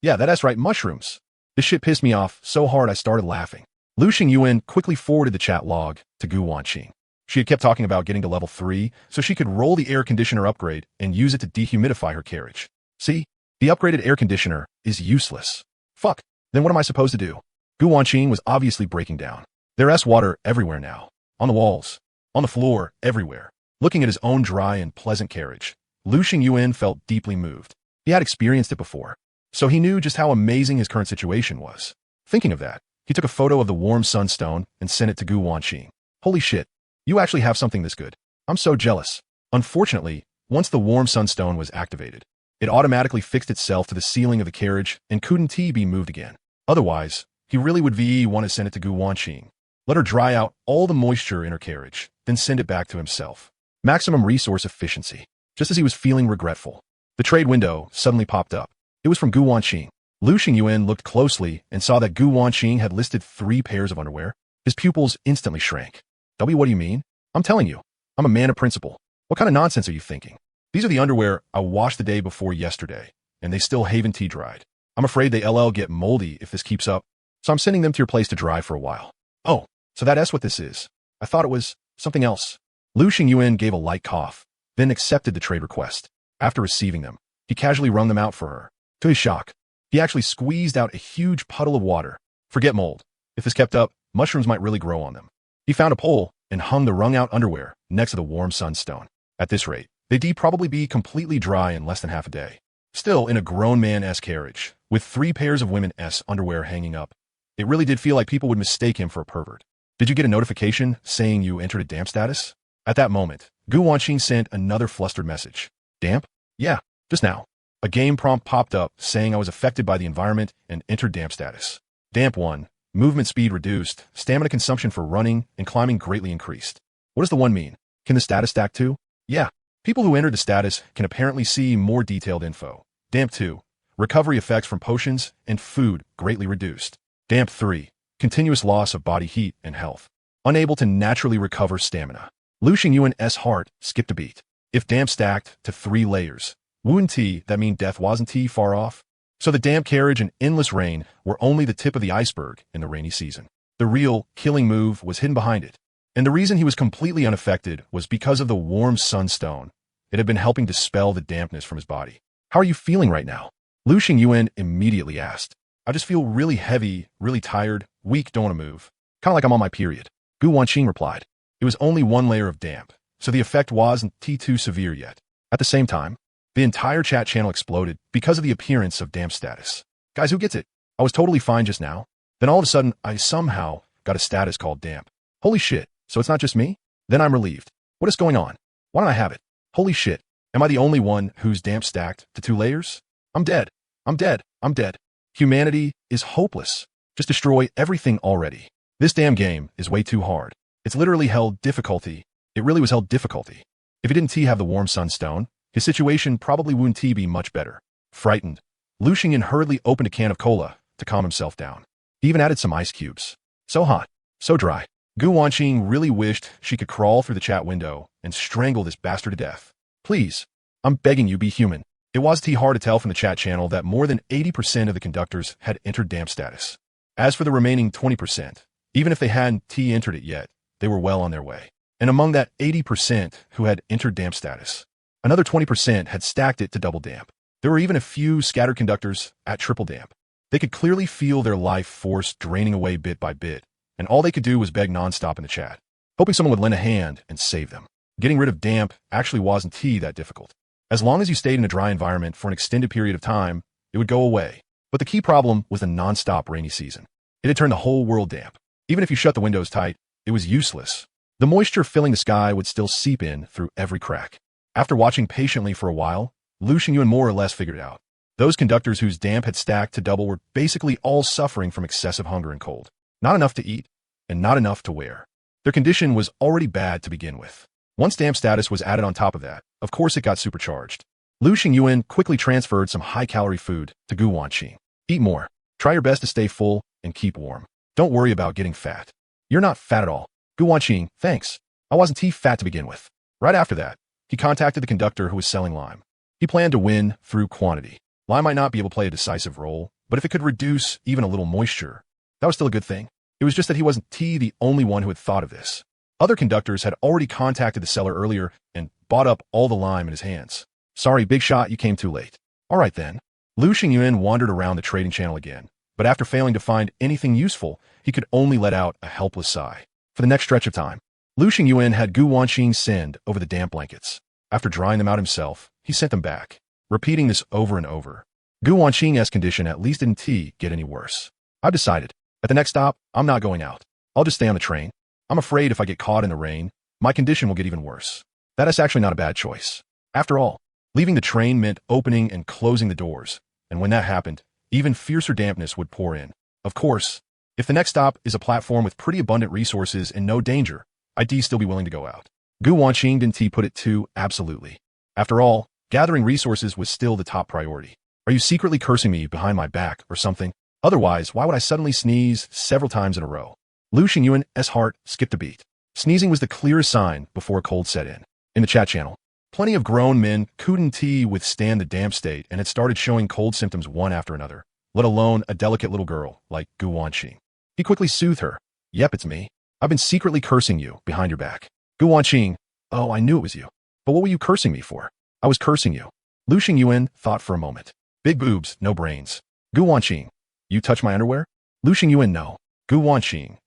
Yeah, that's right, mushrooms. This shit pissed me off so hard I started laughing. Lu Xingyuan quickly forwarded the chat log to Gu Wanqing. She had kept talking about getting to level 3, so she could roll the air conditioner upgrade and use it to dehumidify her carriage. See? The upgraded air conditioner is useless. Fuck. Then what am I supposed to do? Gu Wanqing was obviously breaking down. There's water everywhere now. On the walls. On the floor, everywhere. Looking at his own dry and pleasant carriage, Lu Xingyuan felt deeply moved. He had experienced it before, so he knew just how amazing his current situation was. Thinking of that, he took a photo of the warm sunstone and sent it to Gu Wanqing. Holy shit. You actually have something this good. I'm so jealous. Unfortunately, once the warm sunstone was activated, it automatically fixed itself to the ceiling of the carriage and couldn't be moved again. Otherwise, he really would want to send it to Gu Wanqing. Let her dry out all the moisture in her carriage, then send it back to himself. Maximum resource efficiency. Just as he was feeling regretful, the trade window suddenly popped up. It was from Gu Wanqing. Lu Xingyuan looked closely and saw that Gu Wanqing had listed 3 pairs of underwear. His pupils instantly shrank. What do you mean? I'm telling you, I'm a man of principle. What kind of nonsense are you thinking? These are the underwear I washed the day before yesterday, and they still haven't tea-dried. I'm afraid they get moldy if this keeps up, so I'm sending them to your place to dry for a while. Oh, so that's what this is. I thought it was something else. Lu Xingyuan gave a light cough, then accepted the trade request. After receiving them, he casually wrung them out for her. To his shock, he actually squeezed out a huge puddle of water. Forget mold. If this kept up, mushrooms might really grow on them. He found a pole and hung the wrung-out underwear next to the warm sunstone. At this rate, they'd probably be completely dry in less than half a day. Still in a grown man-esque carriage, with 3 pairs of women-esque underwear hanging up, it really did feel like people would mistake him for a pervert. Did you get a notification saying you entered a damp status? At that moment, Gu Wanqing sent another flustered message. Damp? Yeah, just now. A game prompt popped up saying I was affected by the environment and entered damp status. Damp 1. Movement speed reduced, stamina consumption for running and climbing greatly increased. What does the 1 mean? Can the status stack too? Yeah. People who entered the status can apparently see more detailed info. Damp 2. Recovery effects from potions and food greatly reduced. Damp 3. Continuous loss of body heat and health. Unable to naturally recover stamina. Lu Xingyuan's heart skipped a beat. If damp stacked to 3 layers, wouldn't that mean death wasn't far off? So the damp carriage and endless rain were only the tip of the iceberg in the rainy season. The real killing move was hidden behind it. And the reason he was completely unaffected was because of the warm sunstone. It had been helping dispel the dampness from his body. How are you feeling right now? Lu Xingyuan immediately asked. I just feel really heavy, really tired, weak, don't want to move. Kind of like I'm on my period. Gu Wanqing replied. It was only 1 layer of damp, so the effect wasn't too severe yet. At the same time, the entire chat channel exploded because of the appearance of damp status. Guys, who gets it? I was totally fine just now. Then all of a sudden, I somehow got a status called damp. Holy shit, so it's not just me? Then I'm relieved. What is going on? Why don't I have it? Holy shit, am I the only one who's damp stacked to 2 layers? I'm dead. I'm dead. I'm dead. Humanity is hopeless. Just destroy everything already. This damn game is way too hard. It's literally held difficulty. It really was held difficulty. If he didn't have the warm sunstone, his situation probably wouldn't be much better. Frightened, Lu Xingyuan hurriedly opened a can of cola to calm himself down. He even added some ice cubes. So hot, so dry. Gu Wanqing really wished she could crawl through the chat window and strangle this bastard to death. Please, I'm begging you, be human. It was hard to tell from the chat channel that more than 80% of the conductors had entered damp status. As for the remaining 20%, even if they hadn't entered it yet, they were well on their way. And among that 80% who had entered damp status, another 20% had stacked it to double damp. There were even a few scattered conductors at triple damp. They could clearly feel their life force draining away bit by bit, and all they could do was beg nonstop in the chat, hoping someone would lend a hand and save them. Getting rid of damp actually wasn't that difficult. As long as you stayed in a dry environment for an extended period of time, it would go away. But the key problem was the nonstop rainy season. It had turned the whole world damp. Even if you shut the windows tight, it was useless. The moisture filling the sky would still seep in through every crack. After watching patiently for a while, Lu Xingyuan more or less figured it out. Those conductors whose damp had stacked to double were basically all suffering from excessive hunger and cold. Not enough to eat, and not enough to wear. Their condition was already bad to begin with. Once damp status was added on top of that, of course it got supercharged. Lu Xingyuan quickly transferred some high-calorie food to Gu Wanqing. Eat more. Try your best to stay full and keep warm. Don't worry about getting fat. You're not fat at all. Gu Wanqing, thanks. I wasn't fat to begin with. Right after that, he contacted the conductor who was selling lime. He planned to win through quantity. Lime might not be able to play a decisive role, but if it could reduce even a little moisture, that was still a good thing. It was just that he wasn't the only one who had thought of this. Other conductors had already contacted the seller earlier and bought up all the lime in his hands. Sorry, big shot, you came too late. All right then. Lu Xingyuan wandered around the trading channel again, but after failing to find anything useful, he could only let out a helpless sigh. For the next stretch of time, Lu Xingyuan had Gu Wanqing send over the damp blankets. After drying them out himself, he sent them back, repeating this over and over. Gu Wanqing's condition at least didn't get any worse. I've decided. At the next stop, I'm not going out. I'll just stay on the train. I'm afraid if I get caught in the rain, my condition will get even worse. That is actually not a bad choice. After all, leaving the train meant opening and closing the doors, and when that happened, even fiercer dampness would pour in. Of course, If the next stop is a platform with pretty abundant resources and no danger, I'd still be willing to go out. Gu Wanqing didn't put it too absolutely. After all, gathering resources was still the top priority. Are you secretly cursing me behind my back or something? Otherwise, why would I suddenly sneeze several times in a row? Lu Xingyuan's heart skipped a beat. Sneezing was the clearest sign before a cold set in. In the chat channel, plenty of grown men couldn't withstand the damp state and had started showing cold symptoms one after another, let alone a delicate little girl like Gu Wanqing. He quickly soothed her. Yep, it's me. I've been secretly cursing you behind your back. Gu Wanqing, oh, I knew it was you. But what were you cursing me for? I was cursing you. Lu Xingyuan thought for a moment. Big boobs, no brains. Gu Wanqing, you touch my underwear? Lu Xingyuan, no. Gu Wanqing,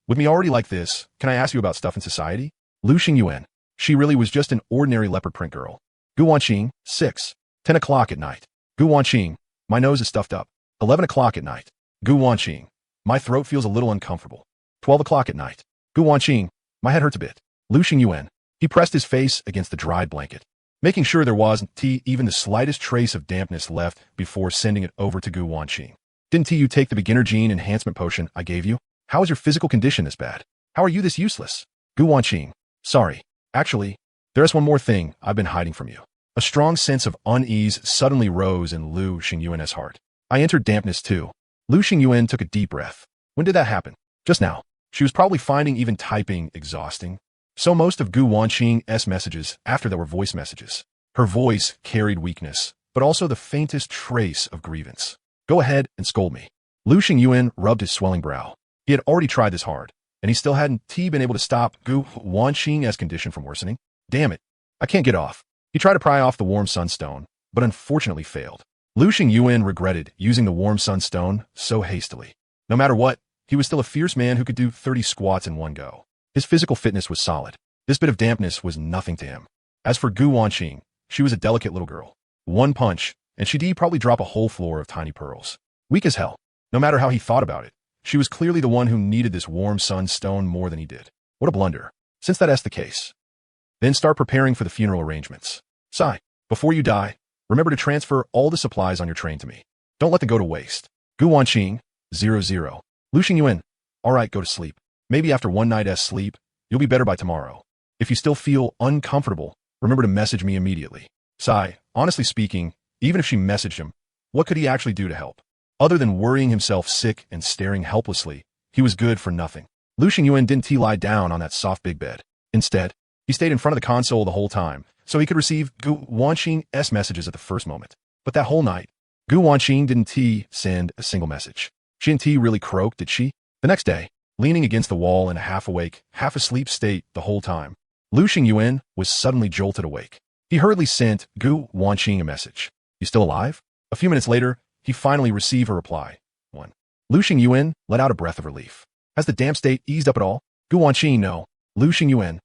with me already like this, can I ask you about stuff in society? Lu Xingyuan, she really was just an ordinary leopard print girl. Gu Wanqing, 6. 10 o'clock at night. Gu Wanqing, my nose is stuffed up. 11 o'clock at night. Gu Wanqing, my throat feels a little uncomfortable. 12 o'clock at night. Gu Wanqing, my head hurts a bit. Lu Xingyuan, he pressed his face against the dried blanket, making sure there wasn't even the slightest trace of dampness left before sending it over to Gu Wanqing. Didn't you take the beginner gene enhancement potion I gave you? How is your physical condition this bad? How are you this useless? Gu Wanqing, sorry. Actually, there's one more thing I've been hiding from you. A strong sense of unease suddenly rose in Lu Xingyuan's heart. I entered dampness too. Lu Xingyuan took a deep breath. When did that happen? Just now. She was probably finding even typing exhausting. So most of Gu Wanqing's messages after there were voice messages. Her voice carried weakness, but also the faintest trace of grievance. Go ahead and scold me. Lu Xingyuan rubbed his swelling brow. He had already tried this hard, and he still hadn't been able to stop Gu Wanqing's condition from worsening. Damn it. I can't get off. He tried to pry off the warm sunstone, but unfortunately failed. Lu Xingyuan regretted using the warm sunstone so hastily. No matter what, he was still a fierce man who could do 30 squats in one go. His physical fitness was solid. This bit of dampness was nothing to him. As for Gu Wanqing, she was a delicate little girl. One punch, and she'd probably drop a whole floor of tiny pearls. Weak as hell. No matter how he thought about it, she was clearly the one who needed this warm sunstone more than he did. What a blunder. Since that's the case, then start preparing for the funeral arrangements. Sigh, before you die, remember to transfer all the supplies on your train to me. Don't let them go to waste. Gu Wanqing, 00. Lu Xingyuan, alright, go to sleep. Maybe after one night's sleep, you'll be better by tomorrow. If you still feel uncomfortable, remember to message me immediately. Sigh, honestly speaking, even if she messaged him, what could he actually do to help? Other than worrying himself sick and staring helplessly, he was good for nothing. Lu Xingyuan didn't lie down on that soft big bed. Instead, he stayed in front of the console the whole time, so he could receive Gu Wanqing's messages at the first moment. But that whole night, Gu Wanqing didn't send a single message. She didn't really croak, did she? The next day, leaning against the wall in a half-awake, half-asleep state the whole time, Lu Xingyuan was suddenly jolted awake. He hurriedly sent Gu Wanqing a message. You still alive? A few minutes later, he finally received a reply. 1. Lu Xingyuan let out a breath of relief. Has the damp state eased up at all? Gu Wanqing, no. Lu Xingyuan.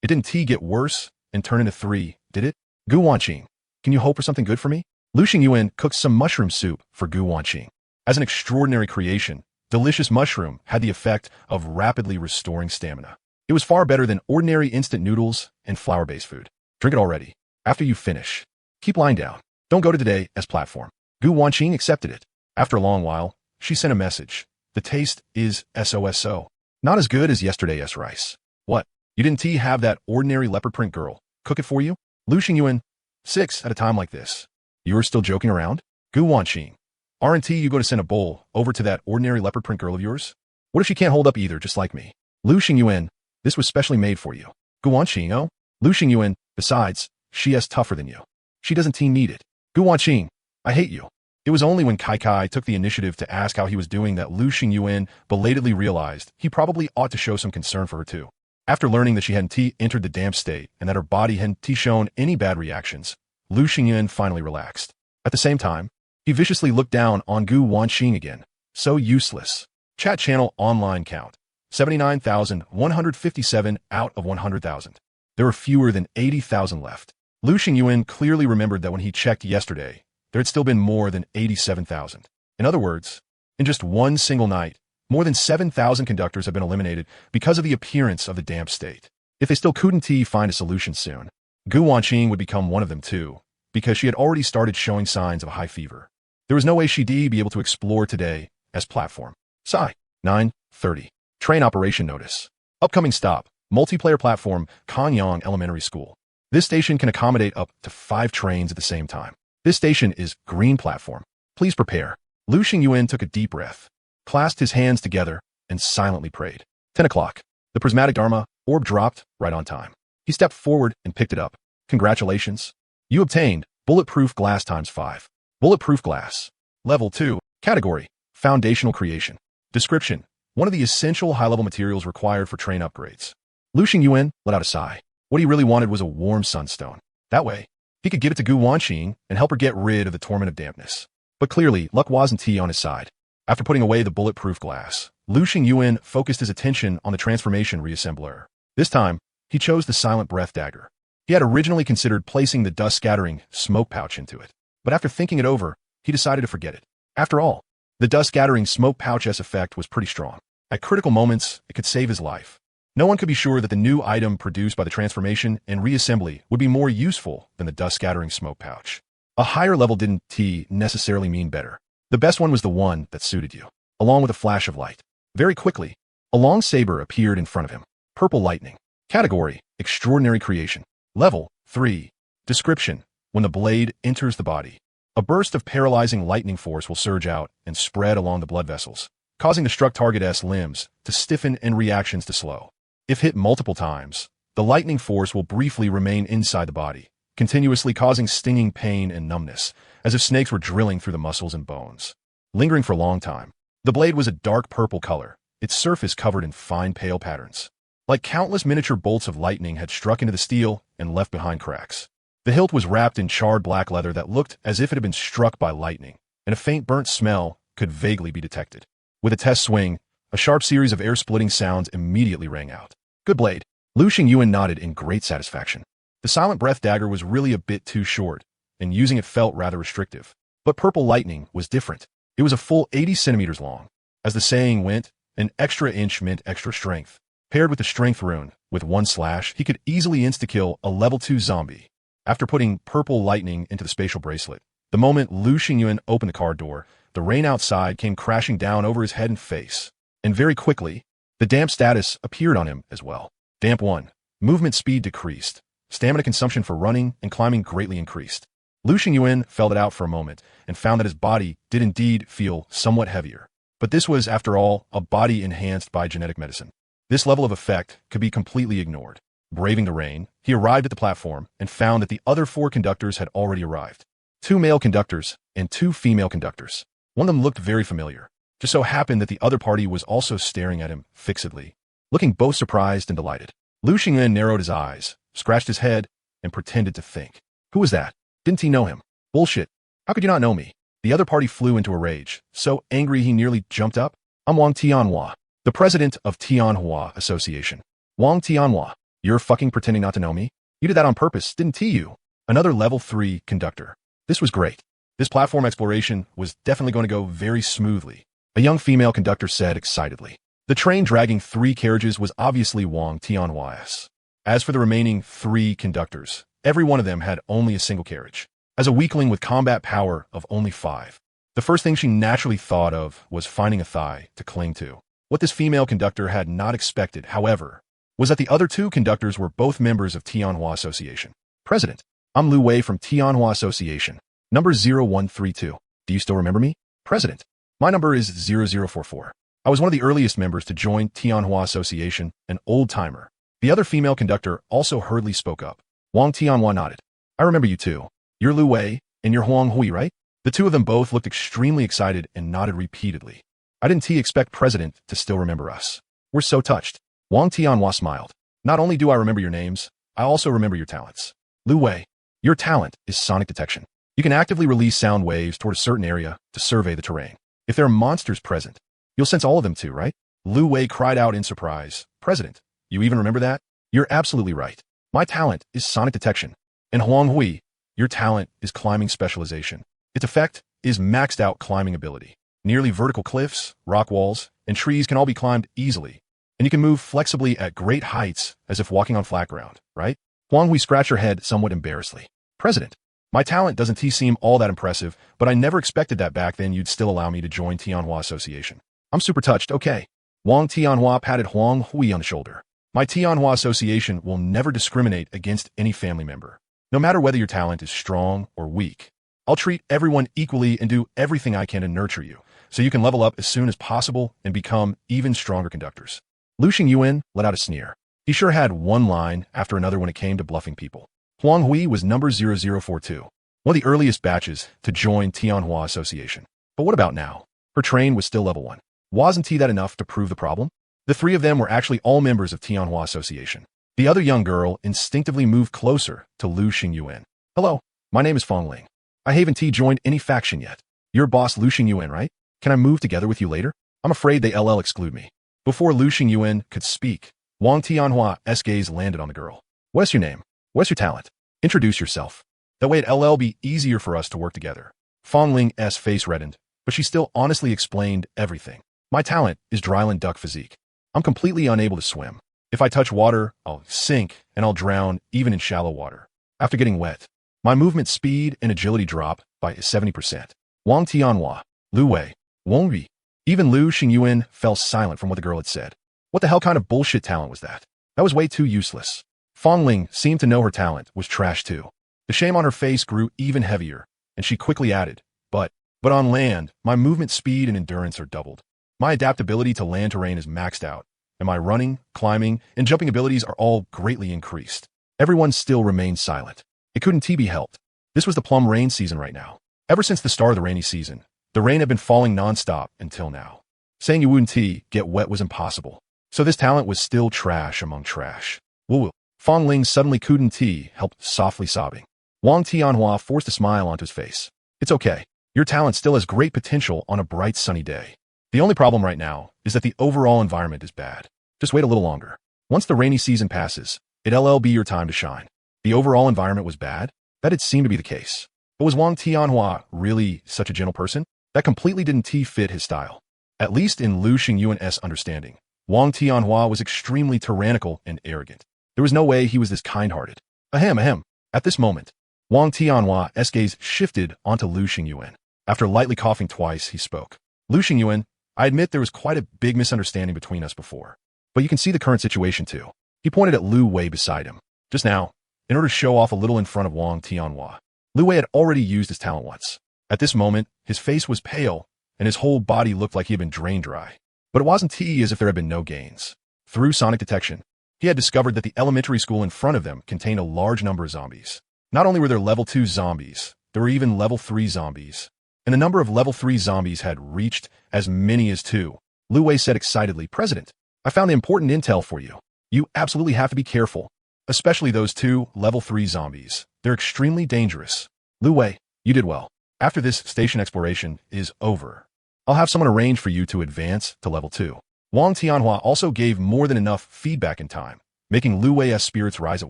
It didn't get worse and turn into 3, did it? Gu Wanqing, can you hope for something good for me? Lu Xingyuan cooked some mushroom soup for Gu Wanqing. As an extraordinary creation, delicious mushroom had the effect of rapidly restoring stamina. It was far better than ordinary instant noodles and flour-based food. Drink it already. After you finish, keep lying down. Don't go to today's platform. Gu Wanqing accepted it. After a long while, she sent a message. The taste is SOSO. Not as good as yesterday's rice. What? You didn't have that ordinary leopard print girl cook it for you? Lu Xingyuan, 6 at a time like this. You are still joking around? Gu Wanqing, aren't you going to send a bowl over to that ordinary leopard print girl of yours? What if she can't hold up either, just like me? Lu Xingyuan, this was specially made for you. Gu Wanqing, oh? Lu Xingyuan, besides, she is tougher than you. She doesn't need it. Gu Wanqing, I hate you. It was only when Kai took the initiative to ask how he was doing that Lu Xingyuan belatedly realized he probably ought to show some concern for her too. After learning that she hadn't entered the damp state and that her body hadn't shown any bad reactions, Lu Xingyuan finally relaxed. At the same time, he viciously looked down on Gu Wanqing again. So useless. Chat channel online count. 79,157 out of 100,000. There were fewer than 80,000 left. Lu Xingyuan clearly remembered that when he checked yesterday, there had still been more than 87,000. In other words, in just one single night, more than 7,000 conductors have been eliminated because of the appearance of the damp state. If they still couldn't find a solution soon, Gu Wanqing would become one of them too, because she had already started showing signs of a high fever. There was no way she'd be able to explore today as platform. Psi. 9:30. Train operation notice. Upcoming stop. Multiplayer platform, Kanyang Elementary School. This station can accommodate up to 5 trains at the same time. This station is green platform. Please prepare. Lu Xingyuan took a deep breath, clasped his hands together, and silently prayed. 10 o'clock. The prismatic Dharma orb dropped right on time. He stepped forward and picked it up. Congratulations. You obtained bulletproof glass times 5. Bulletproof glass. Level 2. Category. Foundational creation. Description. One of the essential high-level materials required for train upgrades. Lu Xingyuan let out a sigh. What he really wanted was a warm sunstone. That way, he could give it to Gu Wanqing and help her get rid of the torment of dampness. But clearly, luck wasn't on his side. After putting away the bulletproof glass, Lu Xingyuan focused his attention on the transformation reassembler. This time, he chose the silent breath dagger. He had originally considered placing the dust-scattering smoke pouch into it, but after thinking it over, he decided to forget it. After all, the dust-scattering smoke pouch's effect was pretty strong. At critical moments, it could save his life. No one could be sure that the new item produced by the transformation and reassembly would be more useful than the dust-scattering smoke pouch. A higher level didn't necessarily mean better. The best one was the one that suited you, along with a flash of light. Very quickly, a long saber appeared in front of him. Purple lightning. Category, extraordinary creation. Level 3. Description. When the blade enters the body, a burst of paralyzing lightning force will surge out and spread along the blood vessels, causing the struck target's limbs to stiffen and reactions to slow. If hit multiple times, the lightning force will briefly remain inside the body, continuously causing stinging pain and numbness, as if snakes were drilling through the muscles and bones. Lingering for a long time, the blade was a dark purple color, its surface covered in fine pale patterns. Like countless miniature bolts of lightning had struck into the steel and left behind cracks. The hilt was wrapped in charred black leather that looked as if it had been struck by lightning, and a faint burnt smell could vaguely be detected. With a test swing, a sharp series of air-splitting sounds immediately rang out. Good blade. Lu Xingyuan nodded in great satisfaction. The silent breath dagger was really a bit too short, and using it felt rather restrictive. But purple lightning was different. It was a full 80 centimeters long. As the saying went, an extra inch meant extra strength. Paired with the strength rune, with one slash, he could easily insta-kill a level 2 zombie. After putting purple lightning into the spatial bracelet, the moment Lu Xingyuan opened the car door, the rain outside came crashing down over his head and face. And very quickly, the damp status appeared on him as well. Damp 1. Movement speed decreased. Stamina consumption for running and climbing greatly increased. Lu Xingyuan felt it out for a moment and found that his body did indeed feel somewhat heavier. But this was, after all, a body enhanced by genetic medicine. This level of effect could be completely ignored. Braving the rain, he arrived at the platform and found that the other 4 conductors had already arrived. 2 male conductors and 2 female conductors. One of them looked very familiar. Just so happened that the other party was also staring at him fixedly, looking both surprised and delighted. Lu Xingyuan narrowed his eyes, scratched his head, and pretended to think. Who was that? Didn't he know him? Bullshit. How could you not know me? The other party flew into a rage, so angry he nearly jumped up. I'm Wang Tianhua, the president of Tianhua Association. Wang Tianhua, you're fucking pretending not to know me? You did that on purpose, didn't you? Another level 3 conductor. This was great. This platform exploration was definitely going to go very smoothly, a young female conductor said excitedly. The train dragging 3 carriages was obviously Wang Tianhua's. As for the remaining 3 conductors, every one of them had only a single carriage. As a weakling with combat power of only 5, the first thing she naturally thought of was finding a thigh to cling to. What this female conductor had not expected, however, was that the other 2 conductors were both members of Tianhua Association. President, I'm Lu Wei from Tianhua Association. Number 0132. Do you still remember me? President, my number is 0044. I was one of the earliest members to join Tianhua Association, an old-timer. The other female conductor also hurriedly spoke up. Wang Tianhua nodded. I remember you too. You're Lu Wei, and you're Huang Hui, right? The 2 of them both looked extremely excited and nodded repeatedly. I didn't expect President to still remember us. We're so touched. Wang Tianhua smiled. Not only do I remember your names, I also remember your talents. Lu Wei, your talent is sonic detection. You can actively release sound waves toward a certain area to survey the terrain. If there are monsters present, you'll sense all of them too, right? Lu Wei cried out in surprise. President, you even remember that? You're absolutely right. My talent is sonic detection. And Huang Hui, your talent is climbing specialization. Its effect is maxed out climbing ability. Nearly vertical cliffs, rock walls, and trees can all be climbed easily. And you can move flexibly at great heights as if walking on flat ground, right? Huang Hui scratched her head somewhat embarrassedly. President, my talent doesn't seem all that impressive, but I never expected that back then you'd still allow me to join Tianhua Association. I'm super touched, okay. Wang Tianhua patted Huang Hui on the shoulder. My Tianhua Association will never discriminate against any family member. No matter whether your talent is strong or weak. I'll treat everyone equally and do everything I can to nurture you, so you can level up as soon as possible and become even stronger conductors. Lu Xingyuan let out a sneer. He sure had one line after another when it came to bluffing people. Huang Hui was number 0042, one of the earliest batches to join Tianhua Association. But what about now? Her train was still level 1. Wasn't that enough to prove the problem? The three of them were actually all members of Tianhua Association. The other young girl instinctively moved closer to Lu Xingyuan. Hello, my name is Fong Ling. I haven't joined any faction yet. You're boss Lu Xingyuan, right? Can I move together with you later? I'm afraid they exclude me. Before Lu Xingyuan could speak, Wang Tianhua's gaze landed on the girl. What's your name? What's your talent? Introduce yourself. That way it'll be easier for us to work together. Fong Ling's face reddened, but she still honestly explained everything. My talent is dryland duck physique. I'm completely unable to swim. If I touch water, I'll sink and I'll drown even in shallow water. After getting wet, my movement speed and agility drop by 70%. Wang Tianhua, Lu Wei, Wang Yu. Even Lu Xingyuan fell silent from what the girl had said. What the hell kind of bullshit talent was that? That was way too useless. Fong Ling seemed to know her talent was trash too. The shame on her face grew even heavier, and she quickly added, but on land, my movement speed and endurance are doubled. My adaptability to land terrain is maxed out, and my running, climbing, and jumping abilities are all greatly increased. Everyone still remained silent. It couldn't be helped. This was the plum rain season right now. Ever since the start of the rainy season, the rain had been falling nonstop until now. Saying you wouldn't get wet was impossible. So this talent was still trash among trash. Woo. Fong Ling suddenly couldn't help softly sobbing. Wang Tianhua forced a smile onto his face. It's okay. Your talent still has great potential on a bright sunny day. The only problem right now is that the overall environment is bad. Just wait a little longer. Once the rainy season passes, it'll be your time to shine. The overall environment was bad? That did seem to be the case. But was Wang Tianhua really such a gentle person? That completely didn't fit his style. At least in Lu Xingyuan's understanding, Wang Tianhua was extremely tyrannical and arrogant. There was no way he was this kind-hearted. Ahem. At this moment, Wang Tianhua's gaze shifted onto Lu Xingyuan. After lightly coughing twice, he spoke. Lu Xingyuan, I admit there was quite a big misunderstanding between us before. But you can see the current situation too. He pointed at Lu Wei beside him. Just now, in order to show off a little in front of Wang Tianhua. Lu Wei had already used his talent once. At this moment, his face was pale, and his whole body looked like he had been drained dry. But it wasn't as if there had been no gains. Through sonic detection, he had discovered that the elementary school in front of them contained a large number of zombies. Not only were there level 2 zombies, there were even level 3 zombies. And the number of level 3 zombies had reached as many as 2. Lu Wei said excitedly, President, I found the important intel for you. You absolutely have to be careful. Especially those 2 level 3 zombies. They're extremely dangerous. Lu Wei, you did well. After this station exploration is over, I'll have someone arrange for you to advance to level 2. Wang Tianhua also gave more than enough feedback in time, making Lu Wei's spirits rise at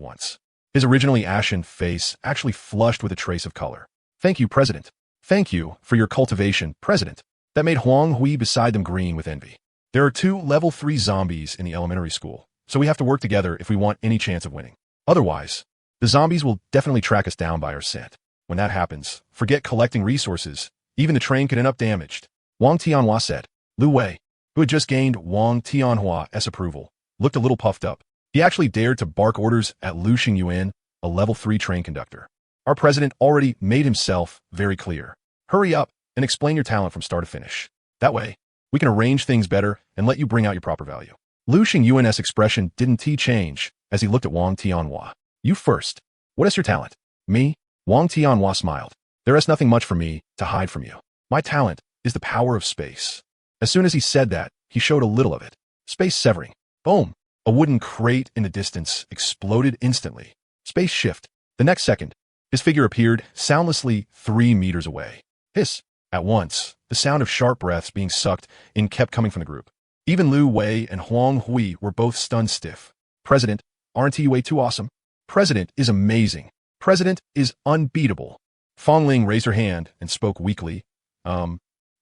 once. His originally ashen face actually flushed with a trace of color. Thank you, President. Thank you for your cultivation, President. That made Huang Hui beside them green with envy. There are 2 level 3 zombies in the elementary school, so we have to work together if we want any chance of winning. Otherwise, the zombies will definitely track us down by our scent. When that happens, forget collecting resources. Even the train could end up damaged. Wang Tianhua said. Lu Wei, who had just gained Wang Tianhua's approval, looked a little puffed up. He actually dared to bark orders at Lu Xingyuan, a level 3 train conductor. Our president already made himself very clear. Hurry up and explain your talent from start to finish. That way, we can arrange things better and let you bring out your proper value. Lu Xingyuan's expression didn't change as he looked at Wang Tianhua. You first. What is your talent? Me? Wang Tianhua smiled. There is nothing much for me to hide from you. My talent is the power of space. As soon as he said that, he showed a little of it. Space severing. Boom. A wooden crate in the distance exploded instantly. Space shift. The next second, his figure appeared soundlessly 3 meters away. Hiss. At once, the sound of sharp breaths being sucked in kept coming from the group. Even Lu Wei and Huang Hui were both stunned stiff. President, aren't you way too awesome? President is amazing. President is unbeatable. Fong Ling raised her hand and spoke weakly. I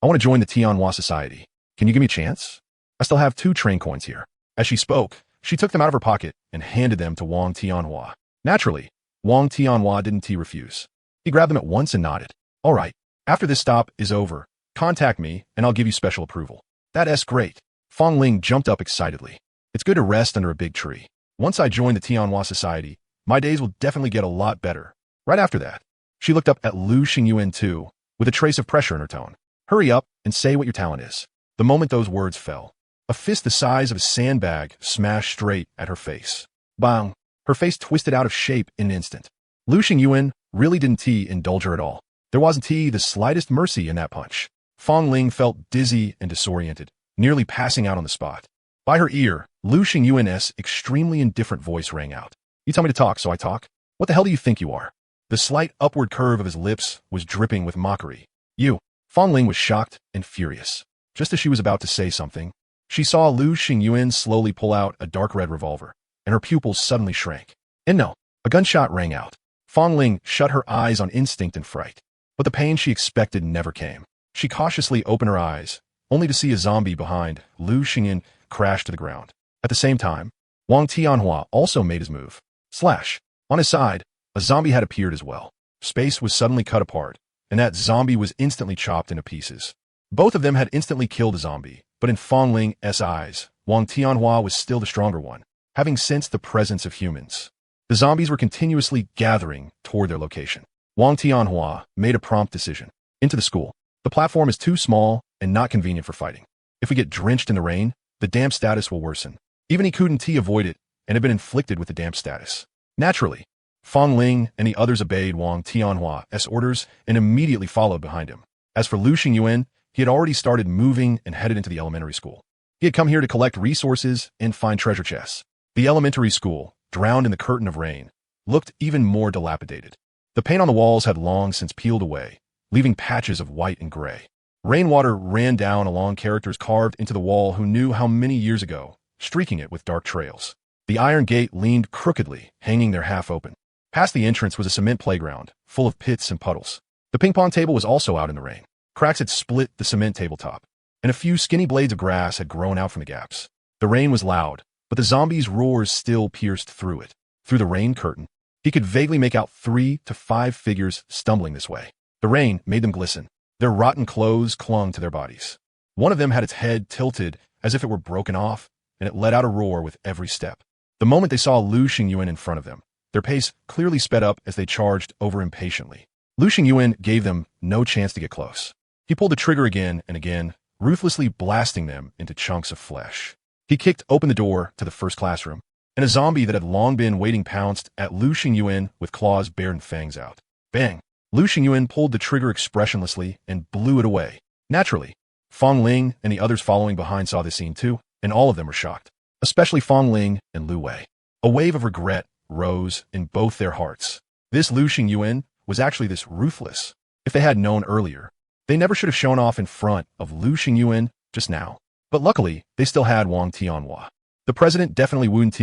want to join the Tianhua Society. Can you give me a chance? I still have 2 train coins here. As she spoke, she took them out of her pocket and handed them to Wang Tianhua. Naturally, Wang Tianhua didn't refuse. He grabbed them at once and nodded. All right, after this stop is over, contact me and I'll give you special approval. That's great. Fong Ling jumped up excitedly. It's good to rest under a big tree. Once I join the Tianhua Society, my days will definitely get a lot better. Right after that, she looked up at Lu Xingyuan too, with a trace of pressure in her tone. Hurry up and say what your talent is. The moment those words fell, a fist the size of a sandbag smashed straight at her face. Bang! Her face twisted out of shape in an instant. Lu Xingyuan really didn't indulge her at all. There wasn't the slightest mercy in that punch. Fong Ling felt dizzy and disoriented, nearly passing out on the spot. By her ear, Lu Xingyuan's extremely indifferent voice rang out. You tell me to talk, so I talk? What the hell do you think you are? The slight upward curve of his lips was dripping with mockery. You. Fong Ling was shocked and furious. Just as she was about to say something, she saw Lu Xingyuan slowly pull out a dark red revolver, and her pupils suddenly shrank. And no, a gunshot rang out. Fong Ling shut her eyes on instinct and fright, but the pain she expected never came. She cautiously opened her eyes, only to see a zombie behind Lu Xingyuan crash to the ground. At the same time, Wang Tianhua also made his move. Slash. On his side, a zombie had appeared as well. Space was suddenly cut apart, and that zombie was instantly chopped into pieces. Both of them had instantly killed a zombie, but in Fong Ling's eyes, Wang Tianhua was still the stronger one, having sensed the presence of humans. The zombies were continuously gathering toward their location. Wang Tianhua made a prompt decision. Into the school. The platform is too small and not convenient for fighting. If we get drenched in the rain, the damp status will worsen. Even he couldn't avoid it and had been inflicted with the damp status. Naturally, Fong Ling and the others obeyed Wang Tianhua's orders and immediately followed behind him. As for Lu Xingyuan, he had already started moving and headed into the elementary school. He had come here to collect resources and find treasure chests. The elementary school, drowned in the curtain of rain, looked even more dilapidated. The paint on the walls had long since peeled away, leaving patches of white and gray. Rainwater ran down along characters carved into the wall who knew how many years ago, streaking it with dark trails. The iron gate leaned crookedly, hanging there half open. Past the entrance was a cement playground, full of pits and puddles. The ping-pong table was also out in the rain. Cracks had split the cement tabletop, and a few skinny blades of grass had grown out from the gaps. The rain was loud, but the zombies' roars still pierced through it. Through the rain curtain, he could vaguely make out 3 to 5 figures stumbling this way. The rain made them glisten. Their rotten clothes clung to their bodies. One of them had its head tilted as if it were broken off, and it let out a roar with every step. The moment they saw Lu Xingyuan in front of them, their pace clearly sped up as they charged over impatiently. Lu Xingyuan gave them no chance to get close. He pulled the trigger again and again, ruthlessly blasting them into chunks of flesh. He kicked open the door to the first classroom, and a zombie that had long been waiting pounced at Lu Xingyuan with claws bared and fangs out. Bang! Lu Xingyuan pulled the trigger expressionlessly and blew it away. Naturally, Fong Ling and the others following behind saw this scene too, and all of them were shocked, especially Fong Ling and Lu Wei. A wave of regret rose in both their hearts. This Lu Xingyuan was actually this ruthless. If they had known earlier, they never should have shown off in front of Lu Xingyuan just now. But luckily, they still had Wang Tianhua. The president definitely wouldn't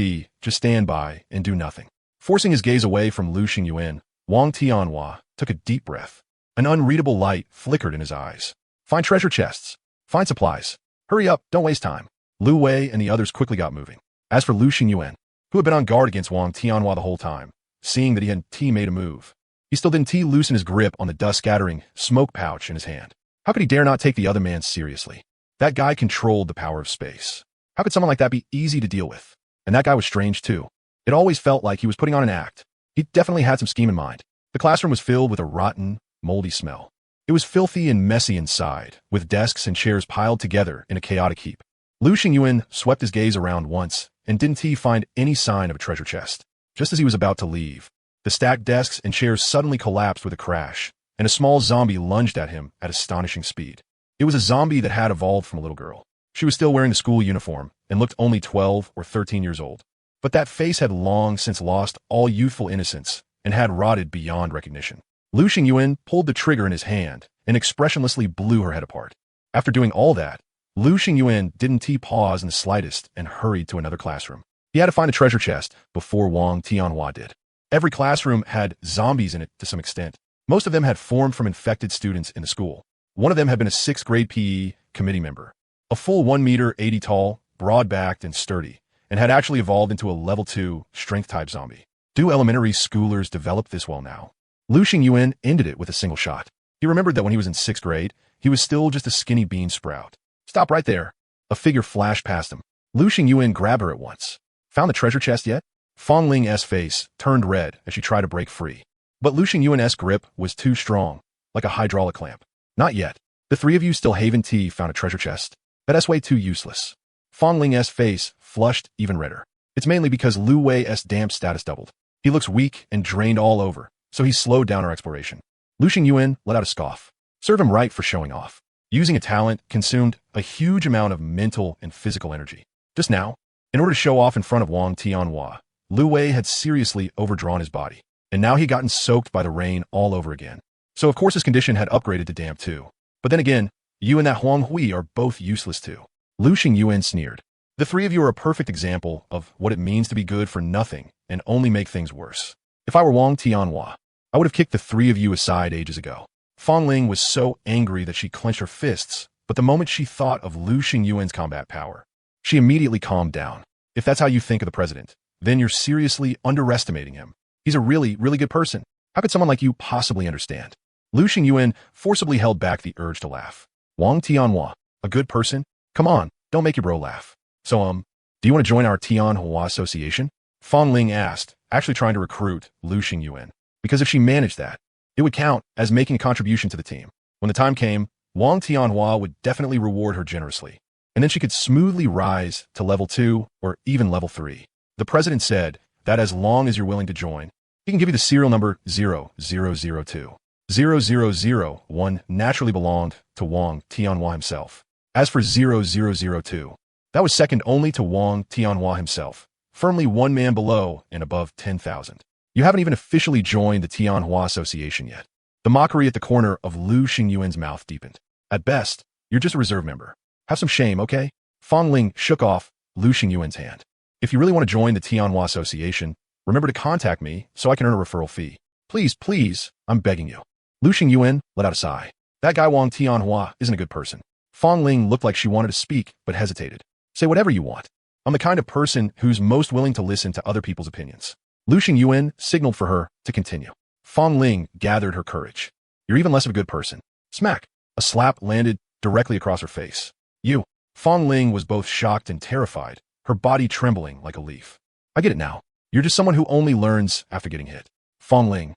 just stand by and do nothing. Forcing his gaze away from Lu Xingyuan, Wang Tianhua took a deep breath. An unreadable light flickered in his eyes. Find treasure chests. Find supplies. Hurry up, don't waste time. Lu Wei and the others quickly got moving. As for Lu Xingyuan, who had been on guard against Wang Tianhua the whole time, seeing that he hadn't made a move, he still didn't loosen his grip on the dust-scattering smoke pouch in his hand. How could he dare not take the other man seriously? That guy controlled the power of space. How could someone like that be easy to deal with? And that guy was strange too. It always felt like he was putting on an act. He definitely had some scheme in mind. The classroom was filled with a rotten, moldy smell. It was filthy and messy inside, with desks and chairs piled together in a chaotic heap. Lu Xingyuan swept his gaze around once and didn't find any sign of a treasure chest. Just as he was about to leave, the stacked desks and chairs suddenly collapsed with a crash, and a small zombie lunged at him at astonishing speed. It was a zombie that had evolved from a little girl. She was still wearing the school uniform and looked only 12 or 13 years old. But that face had long since lost all youthful innocence and had rotted beyond recognition. Lu Xingyuan pulled the trigger in his hand and expressionlessly blew her head apart. After doing all that, Lu Xingyuan didn't pause in the slightest and hurried to another classroom. He had to find a treasure chest before Wang Tianhua did. Every classroom had zombies in it to some extent. Most of them had formed from infected students in the school. One of them had been a 6th grade PE committee member. A full 1 meter 80 tall, broad-backed, and sturdy, and had actually evolved into a level 2 strength-type zombie. Do elementary schoolers develop this well now? Lu Xingyuan ended it with a single shot. He remembered that when he was in 6th grade, he was still just a skinny bean sprout. Stop right there. A figure flashed past him. Lu Xingyuan grabbed her at once. Found the treasure chest yet? Fong Ling's face turned red as she tried to break free. But Lu Xingyuan's grip was too strong, like a hydraulic clamp. Not yet. The three of you still haven't found a treasure chest. That's way too useless. Fong Ling's face flushed even redder. It's mainly because Lu Wei's damp status doubled. He looks weak and drained all over, so he slowed down our exploration. Lu Xingyuan let out a scoff. Serve him right for showing off. Using a talent consumed a huge amount of mental and physical energy. Just now, in order to show off in front of Wang Tianhua, Lu Wei had seriously overdrawn his body, and now he'd gotten soaked by the rain all over again. So of course his condition had upgraded to damp too. But then again, you and that Huang Hui are both useless too. Lu Xingyuan sneered. The three of you are a perfect example of what it means to be good for nothing and only make things worse. If I were Wang Tianhua, I would have kicked the three of you aside ages ago. Fong Ling was so angry that she clenched her fists, but the moment she thought of Lu Xingyuan's combat power, she immediately calmed down. If that's how you think of the president, then you're seriously underestimating him. He's a really, really good person. How could someone like you possibly understand? Lu Xingyuan forcibly held back the urge to laugh. Wang Tianhua, a good person? Come on, don't make your bro laugh. So, do you want to join our Tianhua Association? Fong Ling asked, actually trying to recruit Lu Xingyuan. Because if she managed that, it would count as making a contribution to the team. When the time came, Wang Tianhua would definitely reward her generously. And then she could smoothly rise to level 2 or even level 3. The president said that as long as you're willing to join, he can give you the serial number 0002. 0001 naturally belonged to Wang Tianhua himself. As for 0002, that was second only to Wang Tianhua himself, firmly one man below and above 10,000. You haven't even officially joined the Tianhua Association yet. The mockery at the corner of Lu Xingyuan's mouth deepened. At best, you're just a reserve member. Have some shame, okay? Fong Ling shook off Lu Xingyuan's hand. If you really want to join the Tianhua Association, remember to contact me so I can earn a referral fee. Please, please, I'm begging you. Lu Xingyuan let out a sigh. That guy Wang Tianhua isn't a good person. Fong Ling looked like she wanted to speak, but hesitated. Say whatever you want. I'm the kind of person who's most willing to listen to other people's opinions. Lu Xingyuan signaled for her to continue. Fong Ling gathered her courage. You're even less of a good person. Smack. A slap landed directly across her face. You. Fong Ling was both shocked and terrified, her body trembling like a leaf. I get it now. You're just someone who only learns after getting hit. Fong Ling.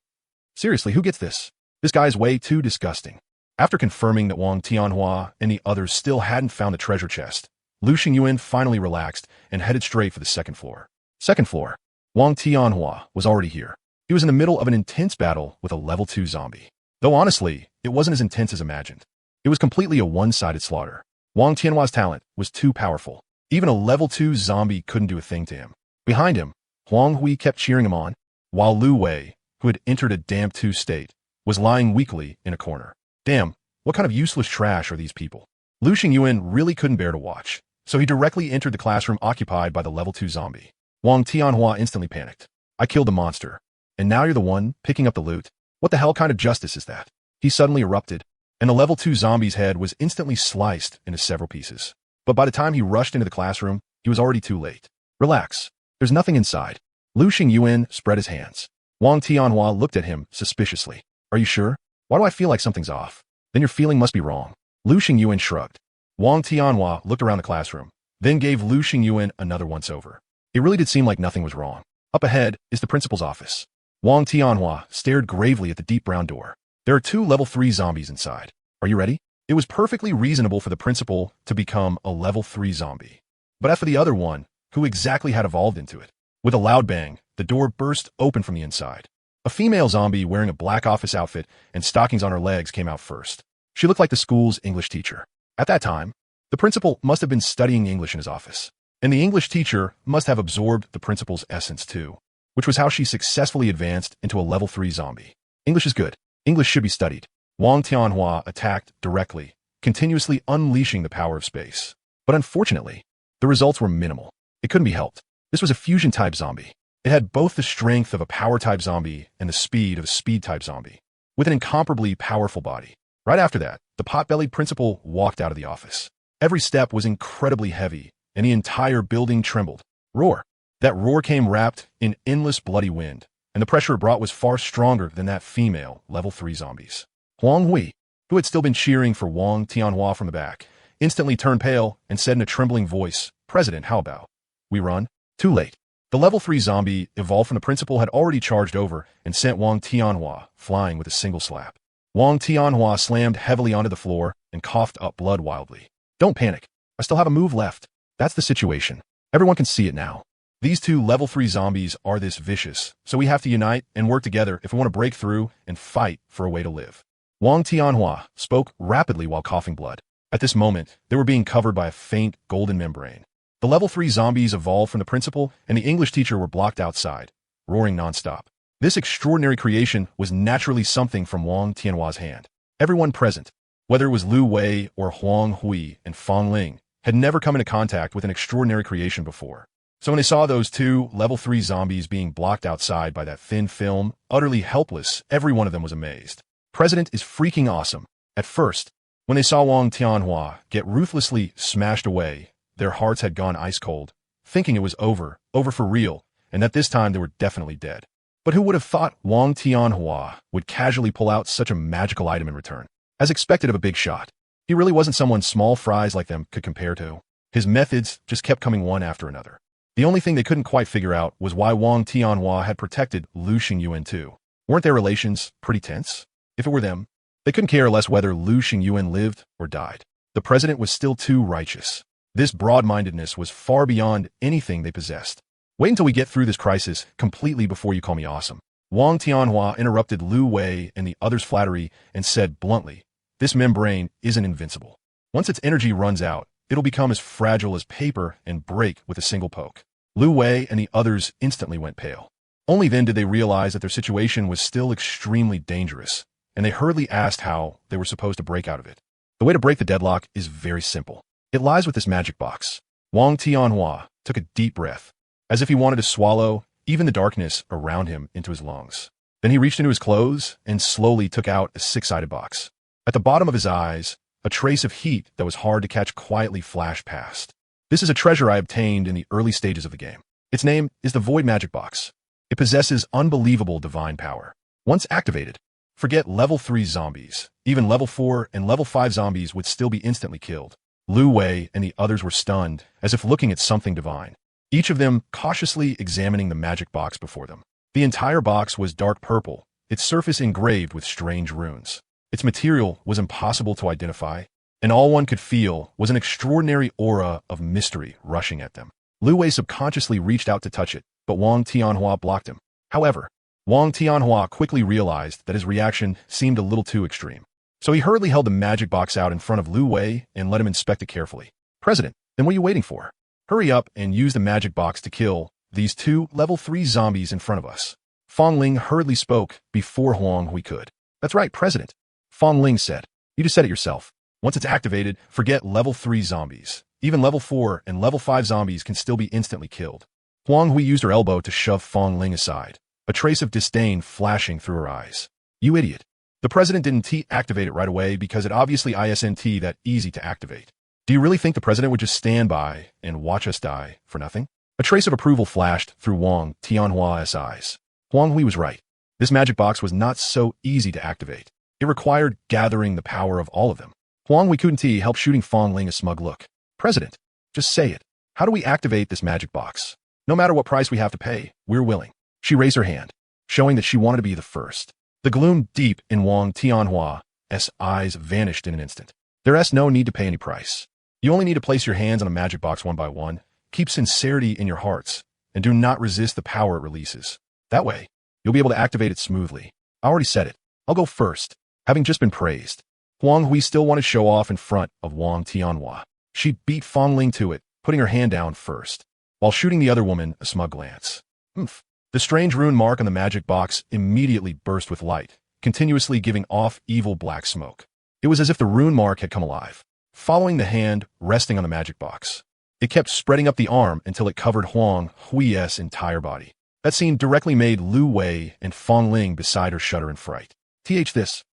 Seriously, who gets this? This guy's way too disgusting. After confirming that Wang Tianhua and the others still hadn't found the treasure chest, Lu Xingyuan finally relaxed and headed straight for the second floor. Second floor. Wang Tianhua was already here. He was in the middle of an intense battle with a level 2 zombie. Though honestly, it wasn't as intense as imagined. It was completely a one-sided slaughter. Wang Tianhua's talent was too powerful. Even a level 2 zombie couldn't do a thing to him. Behind him, Huang Hui kept cheering him on, while Lu Wei, who had entered a damp 2 state, was lying weakly in a corner. Damn, what kind of useless trash are these people? Lu Xingyuan really couldn't bear to watch, so he directly entered the classroom occupied by the level 2 zombie. Wang Tianhua instantly panicked. I killed the monster, and now you're the one picking up the loot? What the hell kind of justice is that? He suddenly erupted, and the level 2 zombie's head was instantly sliced into several pieces. But by the time he rushed into the classroom, he was already too late. Relax. There's nothing inside. Lu Xingyuan spread his hands. Wang Tianhua looked at him suspiciously. Are you sure? Why do I feel like something's off? Then your feeling must be wrong. Lu Xingyuan shrugged. Wang Tianhua looked around the classroom, then gave Lu Xingyuan another once-over. It really did seem like nothing was wrong. Up ahead is the principal's office. Wang Tianhua stared gravely at the deep brown door. There are 2 level 3 zombies inside. Are you ready? It was perfectly reasonable for the principal to become a level 3 zombie. But as for the other one, who exactly had evolved into it? With a loud bang, the door burst open from the inside. A female zombie wearing a black office outfit and stockings on her legs came out first. She looked like the school's English teacher. At that time, the principal must have been studying English in his office. And the English teacher must have absorbed the principal's essence too, which was how she successfully advanced into a level 3 zombie. English is good. English should be studied. Wang Tianhua attacked directly, continuously unleashing the power of space. But unfortunately, the results were minimal. It couldn't be helped. This was a fusion-type zombie. It had both the strength of a power-type zombie and the speed of a speed-type zombie, with an incomparably powerful body. Right after that, the pot-bellied principal walked out of the office. Every step was incredibly heavy, and the entire building trembled. Roar. That roar came wrapped in endless bloody wind, and the pressure it brought was far stronger than that female level 3 zombies. Huang Hui, who had still been cheering for Wang Tianhua from the back, instantly turned pale and said in a trembling voice, "President, how about we run?" Too late. The level 3 zombie, evolved from the principal, had already charged over and sent Wang Tianhua flying with a single slap. Wang Tianhua slammed heavily onto the floor and coughed up blood wildly. "Don't panic. I still have a move left. That's the situation. Everyone can see it now. These two level 3 zombies are this vicious, so we have to unite and work together if we want to break through and fight for a way to live." Wang Tianhua spoke rapidly while coughing blood. At this moment, they were being covered by a faint golden membrane. The level 3 zombies evolved from the principal, and the English teacher were blocked outside, roaring nonstop. This extraordinary creation was naturally something from Wang Tianhua's hand. Everyone present, whether it was Lu Wei or Huang Hui and Fang Ling, had never come into contact with an extraordinary creation before. So when they saw those two level 3 zombies being blocked outside by that thin film, utterly helpless, every one of them was amazed. President is freaking awesome. At first, when they saw Wang Tianhua get ruthlessly smashed away, their hearts had gone ice cold, thinking it was over for real, and that this time they were definitely dead. But who would have thought Wang Tianhua would casually pull out such a magical item in return? As expected of a big shot, he really wasn't someone small fries like them could compare to. His methods just kept coming one after another. The only thing they couldn't quite figure out was why Wang Tianhua had protected Lu Xingyuan too. Weren't their relations pretty tense? If it were them, they couldn't care less whether Lu Xingyuan lived or died. The president was still too righteous. This broad-mindedness was far beyond anything they possessed. "Wait until we get through this crisis completely before you call me awesome." Wang Tianhua interrupted Lu Wei and the others' flattery and said bluntly, "This membrane isn't invincible. Once its energy runs out, it'll become as fragile as paper and break with a single poke." Lu Wei and the others instantly went pale. Only then did they realize that their situation was still extremely dangerous, and they hurriedly asked how they were supposed to break out of it. The way to break the deadlock is very simple. It lies with this magic box. Wang Tianhua took a deep breath, as if he wanted to swallow even the darkness around him into his lungs. Then he reached into his clothes and slowly took out a 6-sided box. At the bottom of his eyes, a trace of heat that was hard to catch quietly flashed past. "This is a treasure I obtained in the early stages of the game. Its name is the Void Magic Box. It possesses unbelievable divine power. Once activated, forget level 3 zombies. Even level 4 and level 5 zombies would still be instantly killed." Lu Wei and the others were stunned, as if looking at something divine, each of them cautiously examining the magic box before them. The entire box was dark purple, its surface engraved with strange runes. Its material was impossible to identify, and all one could feel was an extraordinary aura of mystery rushing at them. Lu Wei subconsciously reached out to touch it, but Wang Tianhua blocked him. However, Wang Tianhua quickly realized that his reaction seemed a little too extreme. So he hurriedly held the magic box out in front of Lu Wei and let him inspect it carefully. "President, then what are you waiting for? Hurry up and use the magic box to kill these two level 3 zombies in front of us." Fang Ling hurriedly spoke before Huang Hui could. "That's right, President," Fang Ling said. "You just said it yourself. Once it's activated, forget level 3 zombies. Even level 4 and level 5 zombies can still be instantly killed." Huang Hui used her elbow to shove Fang Ling aside, a trace of disdain flashing through her eyes. "You idiot. The president didn't activate it right away because it obviously isn't that easy to activate. Do you really think the president would just stand by and watch us die for nothing?" A trace of approval flashed through Wang Tianhua's eyes. Huang Hui was right. This magic box was not so easy to activate. It required gathering the power of all of them. Huang Hui couldn't help shooting Fang Ling a smug look. "President, just say it. How do we activate this magic box? No matter what price we have to pay, we're willing." She raised her hand, showing that she wanted to be the first. The gloom deep in Wang Tianhua's eyes vanished in an instant. "There's no need to pay any price. You only need to place your hands on a magic box one by one, keep sincerity in your hearts, and do not resist the power it releases. That way, you'll be able to activate it smoothly. I already said it. I'll go first." Having just been praised, Huang Hui still wanted to show off in front of Wang Tianhua. She beat Fang Ling to it, putting her hand down first, while shooting the other woman a smug glance. "Oomph." The strange rune mark on the magic box immediately burst with light, continuously giving off evil black smoke. It was as if the rune mark had come alive, following the hand resting on the magic box. It kept spreading up the arm until it covered Huang Hui's entire body. That scene directly made Lu Wei and Fang Ling beside her shudder in fright. This.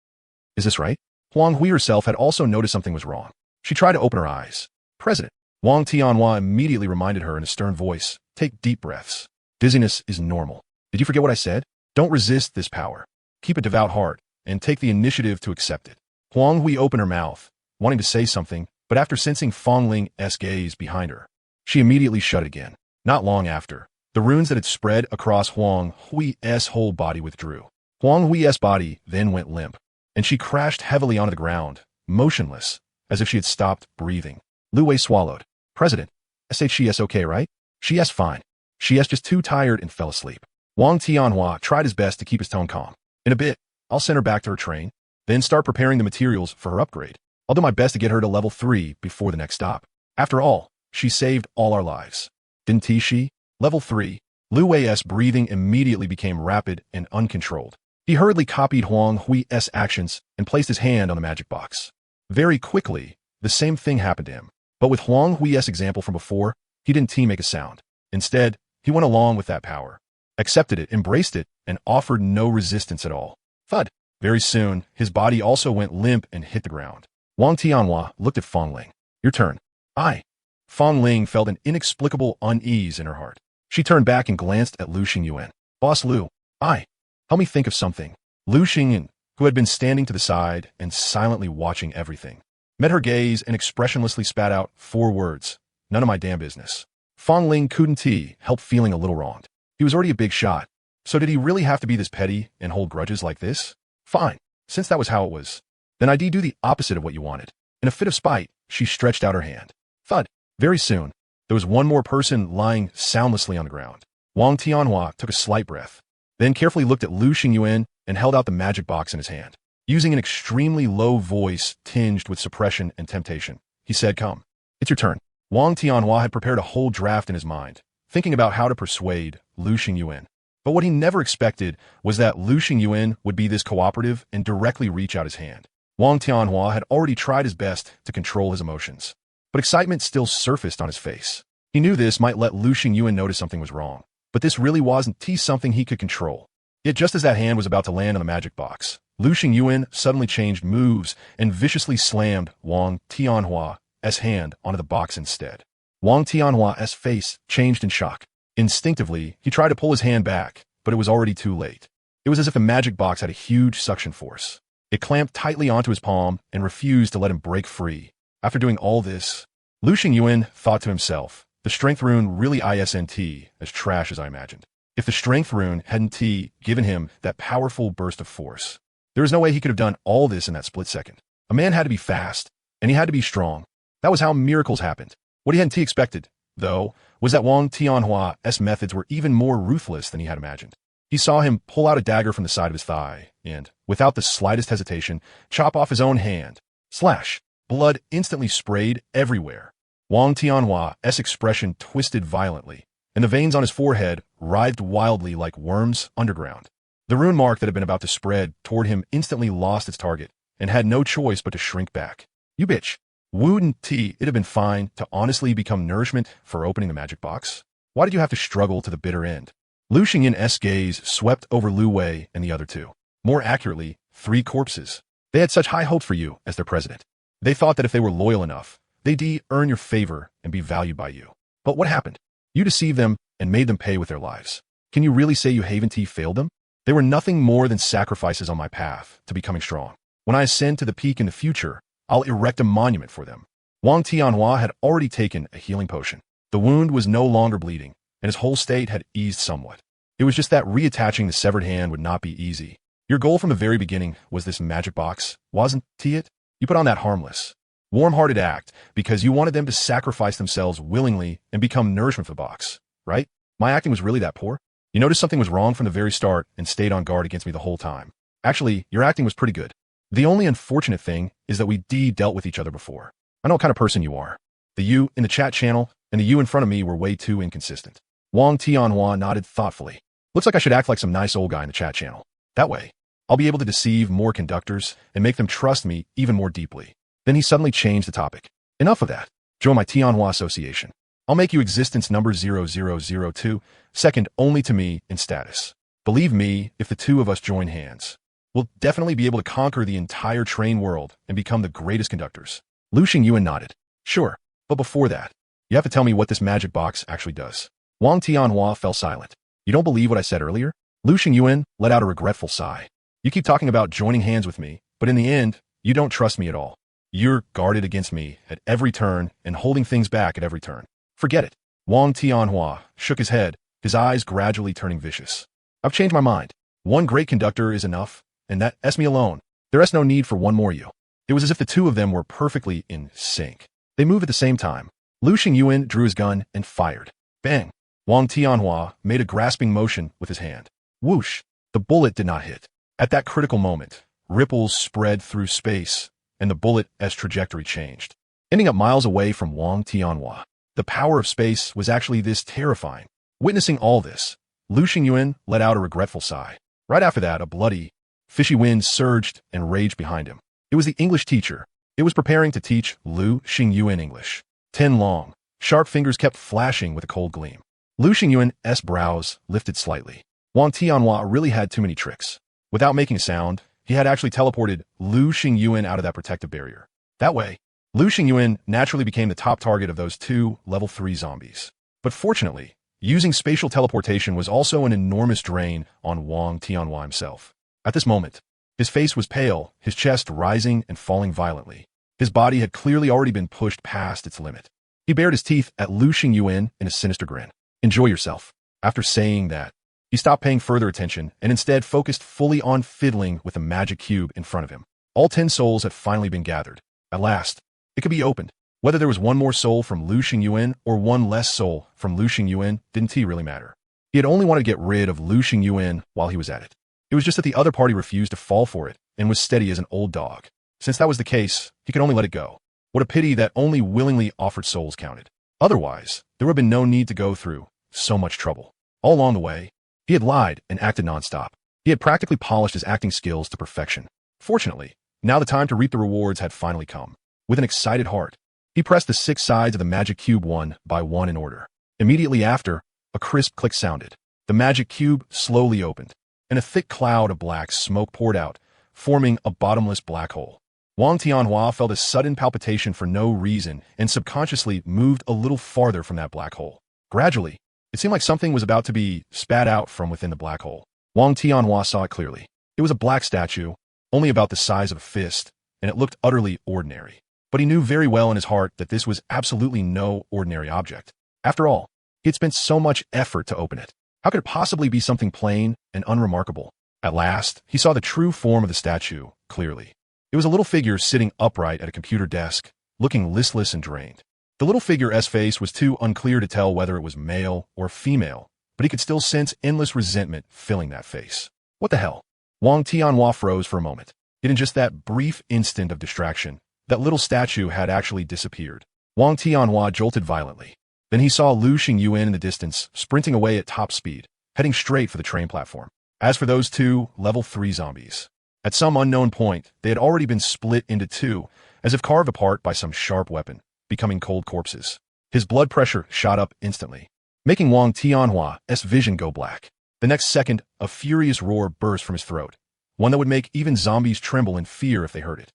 Is this right? Huang Hui herself had also noticed something was wrong. She tried to open her eyes. "President." Wang Tianhua immediately reminded her in a stern voice, "Take deep breaths. Dizziness is normal. Did you forget what I said? Don't resist this power. Keep a devout heart, and take the initiative to accept it." Huang Hui opened her mouth, wanting to say something, but after sensing Fong Ling's gaze behind her, she immediately shut it again. Not long after, the runes that had spread across Huang Hui's whole body withdrew. Huang Hui's body then went limp, and she crashed heavily onto the ground, motionless, as if she had stopped breathing. Lu Wei swallowed. President, she's okay, right? She's fine. She's just too tired and fell asleep. Wang Tianhua tried his best to keep his tone calm. In a bit, I'll send her back to her train, then start preparing the materials for her upgrade. I'll do my best to get her to level 3 before the next stop. After all, she saved all our lives. Didn't she? Level 3. Lu Wei's breathing immediately became rapid and uncontrolled. He hurriedly copied Huang Hui's actions and placed his hand on the magic box. Very quickly, the same thing happened to him. But with Huang Hui's example from before, he didn't make a sound. Instead, he went along with that power, accepted it, embraced it, and offered no resistance at all. Thud. Very soon, his body also went limp and hit the ground. Wang Tianhua looked at Fong Ling. Your turn. Aye. Fong Ling felt an inexplicable unease in her heart. She turned back and glanced at Lu Xingyuan. Boss Lu. Aye. Help me think of something. Lu Xingyuan, who had been standing to the side and silently watching everything, met her gaze and expressionlessly spat out 4 words. None of my damn business. Fong Ling couldn't help feeling a little wronged. He was already a big shot. So did he really have to be this petty and hold grudges like this? Fine. Since that was how it was, then I'd do the opposite of what you wanted. In a fit of spite, she stretched out her hand. Thud. Very soon, there was one more person lying soundlessly on the ground. Wang Tianhua took a slight breath, then carefully looked at Lu Xingyuan and held out the magic box in his hand. Using an extremely low voice tinged with suppression and temptation, he said, Come. It's your turn. Wang Tianhua had prepared a whole draft in his mind, thinking about how to persuade Lu Xingyuan. But what he never expected was that Lu Xingyuan would be this cooperative and directly reach out his hand. Wang Tianhua had already tried his best to control his emotions, but excitement still surfaced on his face. He knew this might let Lu Xingyuan notice something was wrong, but this really wasn't something he could control. Yet just as that hand was about to land on the magic box, Lu Xingyuan suddenly changed moves and viciously slammed Wang Tianhua's hand onto the box instead. Wang Tianhua's face changed in shock. Instinctively, he tried to pull his hand back, but it was already too late. It was as if the magic box had a huge suction force. It clamped tightly onto his palm and refused to let him break free. After doing all this, Lu Xingyuan thought to himself, the strength rune really isn't as trash as I imagined. If the strength rune hadn't given him that powerful burst of force, there was no way he could have done all this in that split second. A man had to be fast, and he had to be strong. That was how miracles happened. What he hadn't expected, though, was that Wang Tianhua's methods were even more ruthless than he had imagined. He saw him pull out a dagger from the side of his thigh and, without the slightest hesitation, chop off his own hand. Slash! Blood instantly sprayed everywhere. Wang Tianhua's expression twisted violently, and the veins on his forehead writhed wildly like worms underground. The rune mark that had been about to spread toward him instantly lost its target and had no choice but to shrink back. You bitch. Wouldn't it have been fine to honestly become nourishment for opening the magic box? Why did you have to struggle to the bitter end? Lu Xingyuan's gaze swept over Lu Wei and the other 2. More accurately, 3 corpses. They had such high hope for you as their president. They thought that if they were loyal enough, they'd earn your favor and be valued by you. But what happened? You deceived them and made them pay with their lives. Can you really say you haven't failed them? They were nothing more than sacrifices on my path to becoming strong. When I ascend to the peak in the future, I'll erect a monument for them. Wang Tianhua had already taken a healing potion. The wound was no longer bleeding, and his whole state had eased somewhat. It was just that reattaching the severed hand would not be easy. Your goal from the very beginning was this magic box, wasn't it? You put on that harmless, warm-hearted act because you wanted them to sacrifice themselves willingly and become nourishment for the box, right? My acting was really that poor? You noticed something was wrong from the very start and stayed on guard against me the whole time. Actually, your acting was pretty good. The only unfortunate thing is that we dealt with each other before. I know what kind of person you are. The you in the chat channel and the you in front of me were way too inconsistent. Wang Tianhua nodded thoughtfully. Looks like I should act like some nice old guy in the chat channel. That way, I'll be able to deceive more conductors and make them trust me even more deeply. Then he suddenly changed the topic. Enough of that. Join my Tianhua Association. I'll make you existence number 0002, second only to me in status. Believe me, if the 2 of us join hands, we'll definitely be able to conquer the entire train world and become the greatest conductors. Lu Xingyuan nodded. Sure, but before that, you have to tell me what this magic box actually does. Wang Tianhua fell silent. You don't believe what I said earlier? Lu Xingyuan let out a regretful sigh. You keep talking about joining hands with me, but in the end, you don't trust me at all. You're guarded against me at every turn and holding things back at every turn. Forget it. Wang Tianhua shook his head, his eyes gradually turning vicious. I've changed my mind. One great conductor is enough, and that's me alone. There is no need for one more you. It was as if the two of them were perfectly in sync. They moved at the same time. Lu Xingyuan drew his gun and fired. Bang! Wang Tianhua made a grasping motion with his hand. Whoosh! The bullet did not hit. At that critical moment, ripples spread through space, and the bullet's trajectory changed, ending up miles away from Wang Tianhua. The power of space was actually this terrifying. Witnessing all this, Lu Xingyuan let out a regretful sigh. Right after that, a bloody, fishy wind surged and raged behind him. It was the English teacher. It was preparing to teach Lu Xingyuan English. 10 long, sharp fingers kept flashing with a cold gleam. Lu Xingyuan's brows lifted slightly. Wang Tianhua really had too many tricks. Without making a sound, he had actually teleported Lu Xingyuan out of that protective barrier. That way, Lu Xingyuan naturally became the top target of those two level 3 zombies. But fortunately, using spatial teleportation was also an enormous drain on Wang Tianhua himself. At this moment, his face was pale, his chest rising and falling violently. His body had clearly already been pushed past its limit. He bared his teeth at Lu Xingyuan in a sinister grin. Enjoy yourself. After saying that, he stopped paying further attention and instead focused fully on fiddling with the magic cube in front of him. All 10 souls had finally been gathered. At last, it could be opened. Whether there was one more soul from Lu Xingyuan or one less soul from Lu Xingyuan didn't really matter. He had only wanted to get rid of Lu Xingyuan while he was at it. It was just that the other party refused to fall for it and was steady as an old dog. Since that was the case, he could only let it go. What a pity that only willingly offered souls counted. Otherwise, there would have been no need to go through so much trouble. All along the way, he had lied and acted nonstop. He had practically polished his acting skills to perfection. Fortunately, now the time to reap the rewards had finally come. With an excited heart, he pressed the 6 sides of the magic cube one by one in order. Immediately after, a crisp click sounded. The magic cube slowly opened, and a thick cloud of black smoke poured out, forming a bottomless black hole. Wang Tianhua felt a sudden palpitation for no reason and subconsciously moved a little farther from that black hole. Gradually, it seemed like something was about to be spat out from within the black hole. Wang Tianhua saw it clearly. It was a black statue, only about the size of a fist, and it looked utterly ordinary. But he knew very well in his heart that this was absolutely no ordinary object. After all, he had spent so much effort to open it. How could it possibly be something plain and unremarkable? At last, he saw the true form of the statue clearly. It was a little figure sitting upright at a computer desk, looking listless and drained. The little figure's face was too unclear to tell whether it was male or female, but he could still sense endless resentment filling that face. What the hell? Wang Tianhua froze for a moment. Yet in just that brief instant of distraction, that little statue had actually disappeared. Wang Tianhua jolted violently. Then he saw Lu Xingyuan in the distance, sprinting away at top speed, heading straight for the train platform. As for those two level 3 zombies, at some unknown point, they had already been split into 2, as if carved apart by some sharp weapon, becoming cold corpses. His blood pressure shot up instantly, making Wang Tianhua's vision go black. The next second, a furious roar burst from his throat, one that would make even zombies tremble in fear if they heard it.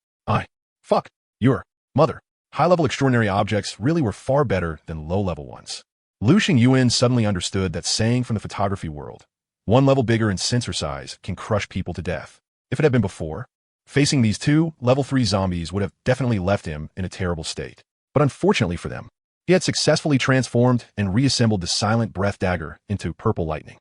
Fuck, your mother. High-level extraordinary objects really were far better than low-level ones. Lu Xingyuan suddenly understood that saying from the photography world, one level bigger in sensor size can crush people to death. If it had been before, facing these 2 level 3 zombies would have definitely left him in a terrible state. But unfortunately for them, he had successfully transformed and reassembled the silent breath dagger into purple lightning.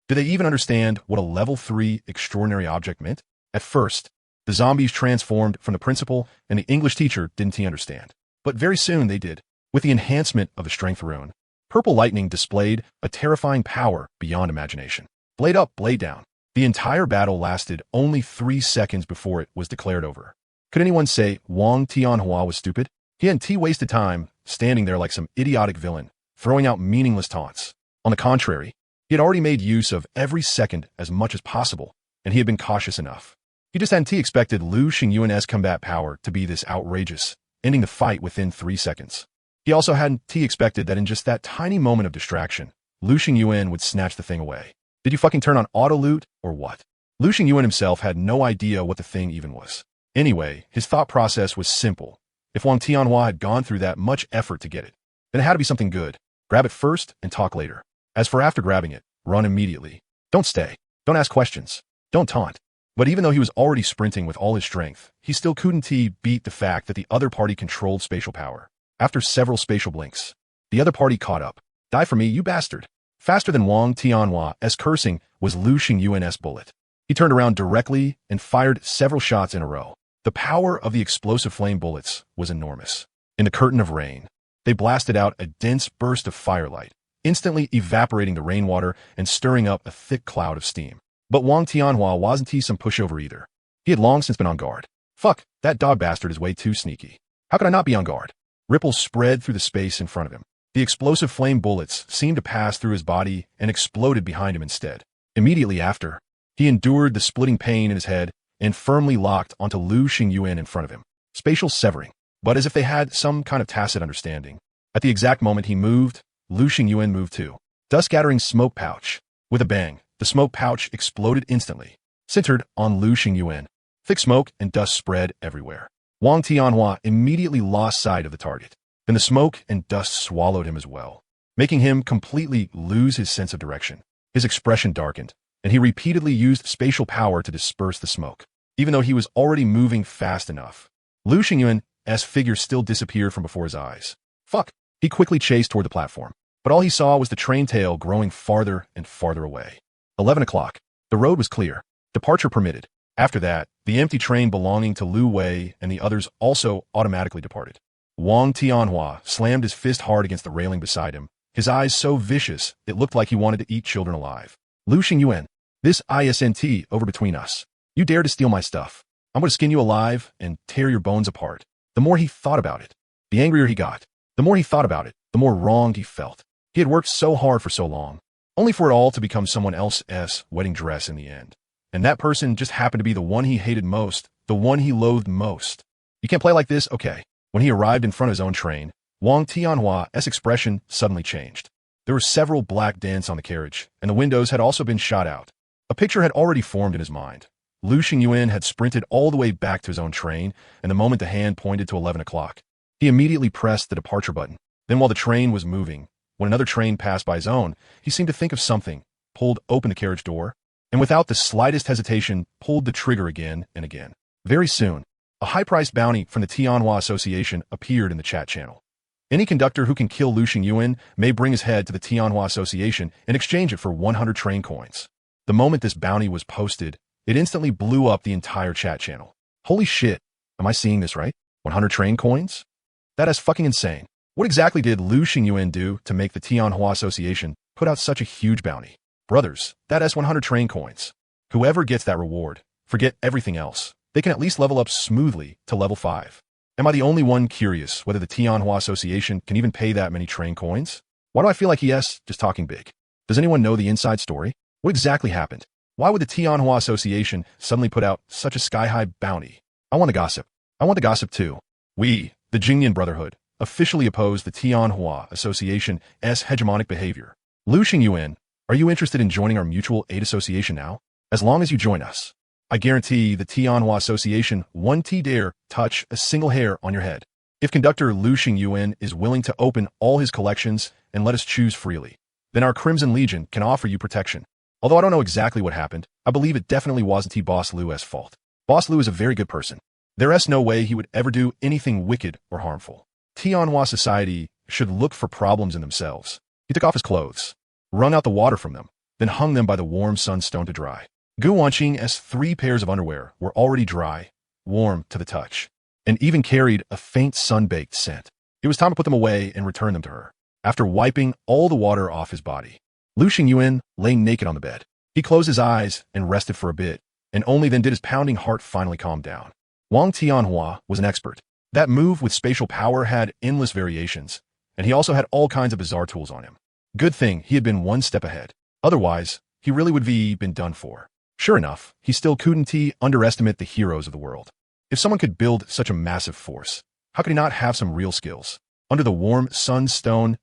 Did they even understand what a level 3 extraordinary object meant? At first, the zombies transformed from the principal, and the English teacher didn't understand. But very soon they did. With the enhancement of the strength rune, purple lightning displayed a terrifying power beyond imagination. Blade up, blade down. The entire battle lasted only 3 seconds before it was declared over. Could anyone say Wang Tianhua was stupid? He hadn't wasted time standing there like some idiotic villain, throwing out meaningless taunts. On the contrary, he had already made use of every second as much as possible, and he had been cautious enough. He just hadn't expected Lu Xingyuan's combat power to be this outrageous, ending the fight within 3 seconds. He also hadn't expected that in just that tiny moment of distraction, Lu Xingyuan would snatch the thing away. Did you fucking turn on auto-loot, or what? Lu Xingyuan himself had no idea what the thing even was. Anyway, his thought process was simple. If Wang Tianhua had gone through that much effort to get it, then it had to be something good. Grab it first and talk later. As for after grabbing it, run immediately. Don't stay. Don't ask questions. Don't taunt. But even though he was already sprinting with all his strength, he still couldn't beat the fact that the other party controlled spatial power. After several spatial blinks, the other party caught up. Die for me, you bastard. Faster than Wang Tianhua's cursing was Lu Xingyuan's bullet. He turned around directly and fired several shots in a row. The power of the explosive flame bullets was enormous. In the curtain of rain, they blasted out a dense burst of firelight, instantly evaporating the rainwater and stirring up a thick cloud of steam. But Wang Tianhua wasn't some pushover either. He had long since been on guard. Fuck, that dog bastard is way too sneaky. How could I not be on guard? Ripples spread through the space in front of him. The explosive flame bullets seemed to pass through his body and exploded behind him instead. Immediately after, he endured the splitting pain in his head and firmly locked onto Lu Xingyuan in front of him. Spatial severing, but as if they had some kind of tacit understanding. At the exact moment he moved, Lu Xingyuan moved too. Dust-scattering smoke pouch. With a bang, the smoke pouch exploded instantly, centered on Lu Xingyuan. Thick smoke and dust spread everywhere. Wang Tianhua immediately lost sight of the target. Then the smoke and dust swallowed him as well, making him completely lose his sense of direction. His expression darkened, and he repeatedly used spatial power to disperse the smoke, even though he was already moving fast enough. Lu Xingyuan's figure still disappeared from before his eyes. Fuck! He quickly chased toward the platform, but all he saw was the train tail growing farther and farther away. 11 o'clock. The road was clear. Departure permitted. After that, the empty train belonging to Lu Wei and the others also automatically departed. Wang Tianhua slammed his fist hard against the railing beside him, his eyes so vicious it looked like he wanted to eat children alive. Lu Xingyuan, this isn't over between us. You dare to steal my stuff. I'm going to skin you alive and tear your bones apart. The more he thought about it, the angrier he got. The more he thought about it, the more wronged he felt. He had worked so hard for so long, only for it all to become someone else's wedding dress in the end. And that person just happened to be the one he hated most, the one he loathed most. You can't play like this? Okay. When he arrived in front of his own train, Wang Tianhua's expression suddenly changed. There were several black dents on the carriage, and the windows had also been shot out. A picture had already formed in his mind. Lu Xingyuan had sprinted all the way back to his own train, and the moment the hand pointed to 11 o'clock, he immediately pressed the departure button. Then while the train was moving, when another train passed by his own, he seemed to think of something, pulled open the carriage door, and without the slightest hesitation, pulled the trigger again and again. Very soon, a high-priced bounty from the Tianhua Association appeared in the chat channel. Any conductor who can kill Lu Xingyuan may bring his head to the Tianhua Association and exchange it for 100 train coins. The moment this bounty was posted, it instantly blew up the entire chat channel. Holy shit, am I seeing this right? 100 train coins? That is fucking insane. What exactly did Lu Xingyuan do to make the Tianhua Association put out such a huge bounty? Brothers, that is 100 train coins. Whoever gets that reward, forget everything else. They can at least level up smoothly to level 5. Am I the only one curious whether the Tianhua Association can even pay that many train coins? Why do I feel like yes, just talking big? Does anyone know the inside story? What exactly happened? Why would the Tianhua Association suddenly put out such a sky-high bounty? I want the gossip. I want the gossip too. We, the Jingyan Brotherhood, officially oppose the Tianhua Association's hegemonic behavior. Lu Xingyuan, are you interested in joining our mutual aid association now? As long as you join us, I guarantee the Tianhua Association won't dare touch a single hair on your head. If conductor Lu Xingyuan is willing to open all his collections and let us choose freely, then our Crimson Legion can offer you protection. Although I don't know exactly what happened, I believe it definitely wasn't Boss Lu's fault. Boss Lu is a very good person. There's no way he would ever do anything wicked or harmful. Tianhua society should look for problems in themselves. He took off his clothes, wrung out the water from them, then hung them by the warm sunstone to dry. Gu Wanqing's 3 pairs of underwear were already dry, warm to the touch, and even carried a faint sun-baked scent. It was time to put them away and return them to her. After wiping all the water off his body, Lu Xingyuan lay naked on the bed. He closed his eyes and rested for a bit, and only then did his pounding heart finally calm down. Wang Tianhua was an expert. That move with spatial power had endless variations, and he also had all kinds of bizarre tools on him. Good thing he had been one step ahead. Otherwise, he really would have been done for. Sure enough, he still couldn't underestimate the heroes of the world. If someone could build such a massive force, how could he not have some real skills? Under the warm sunstone's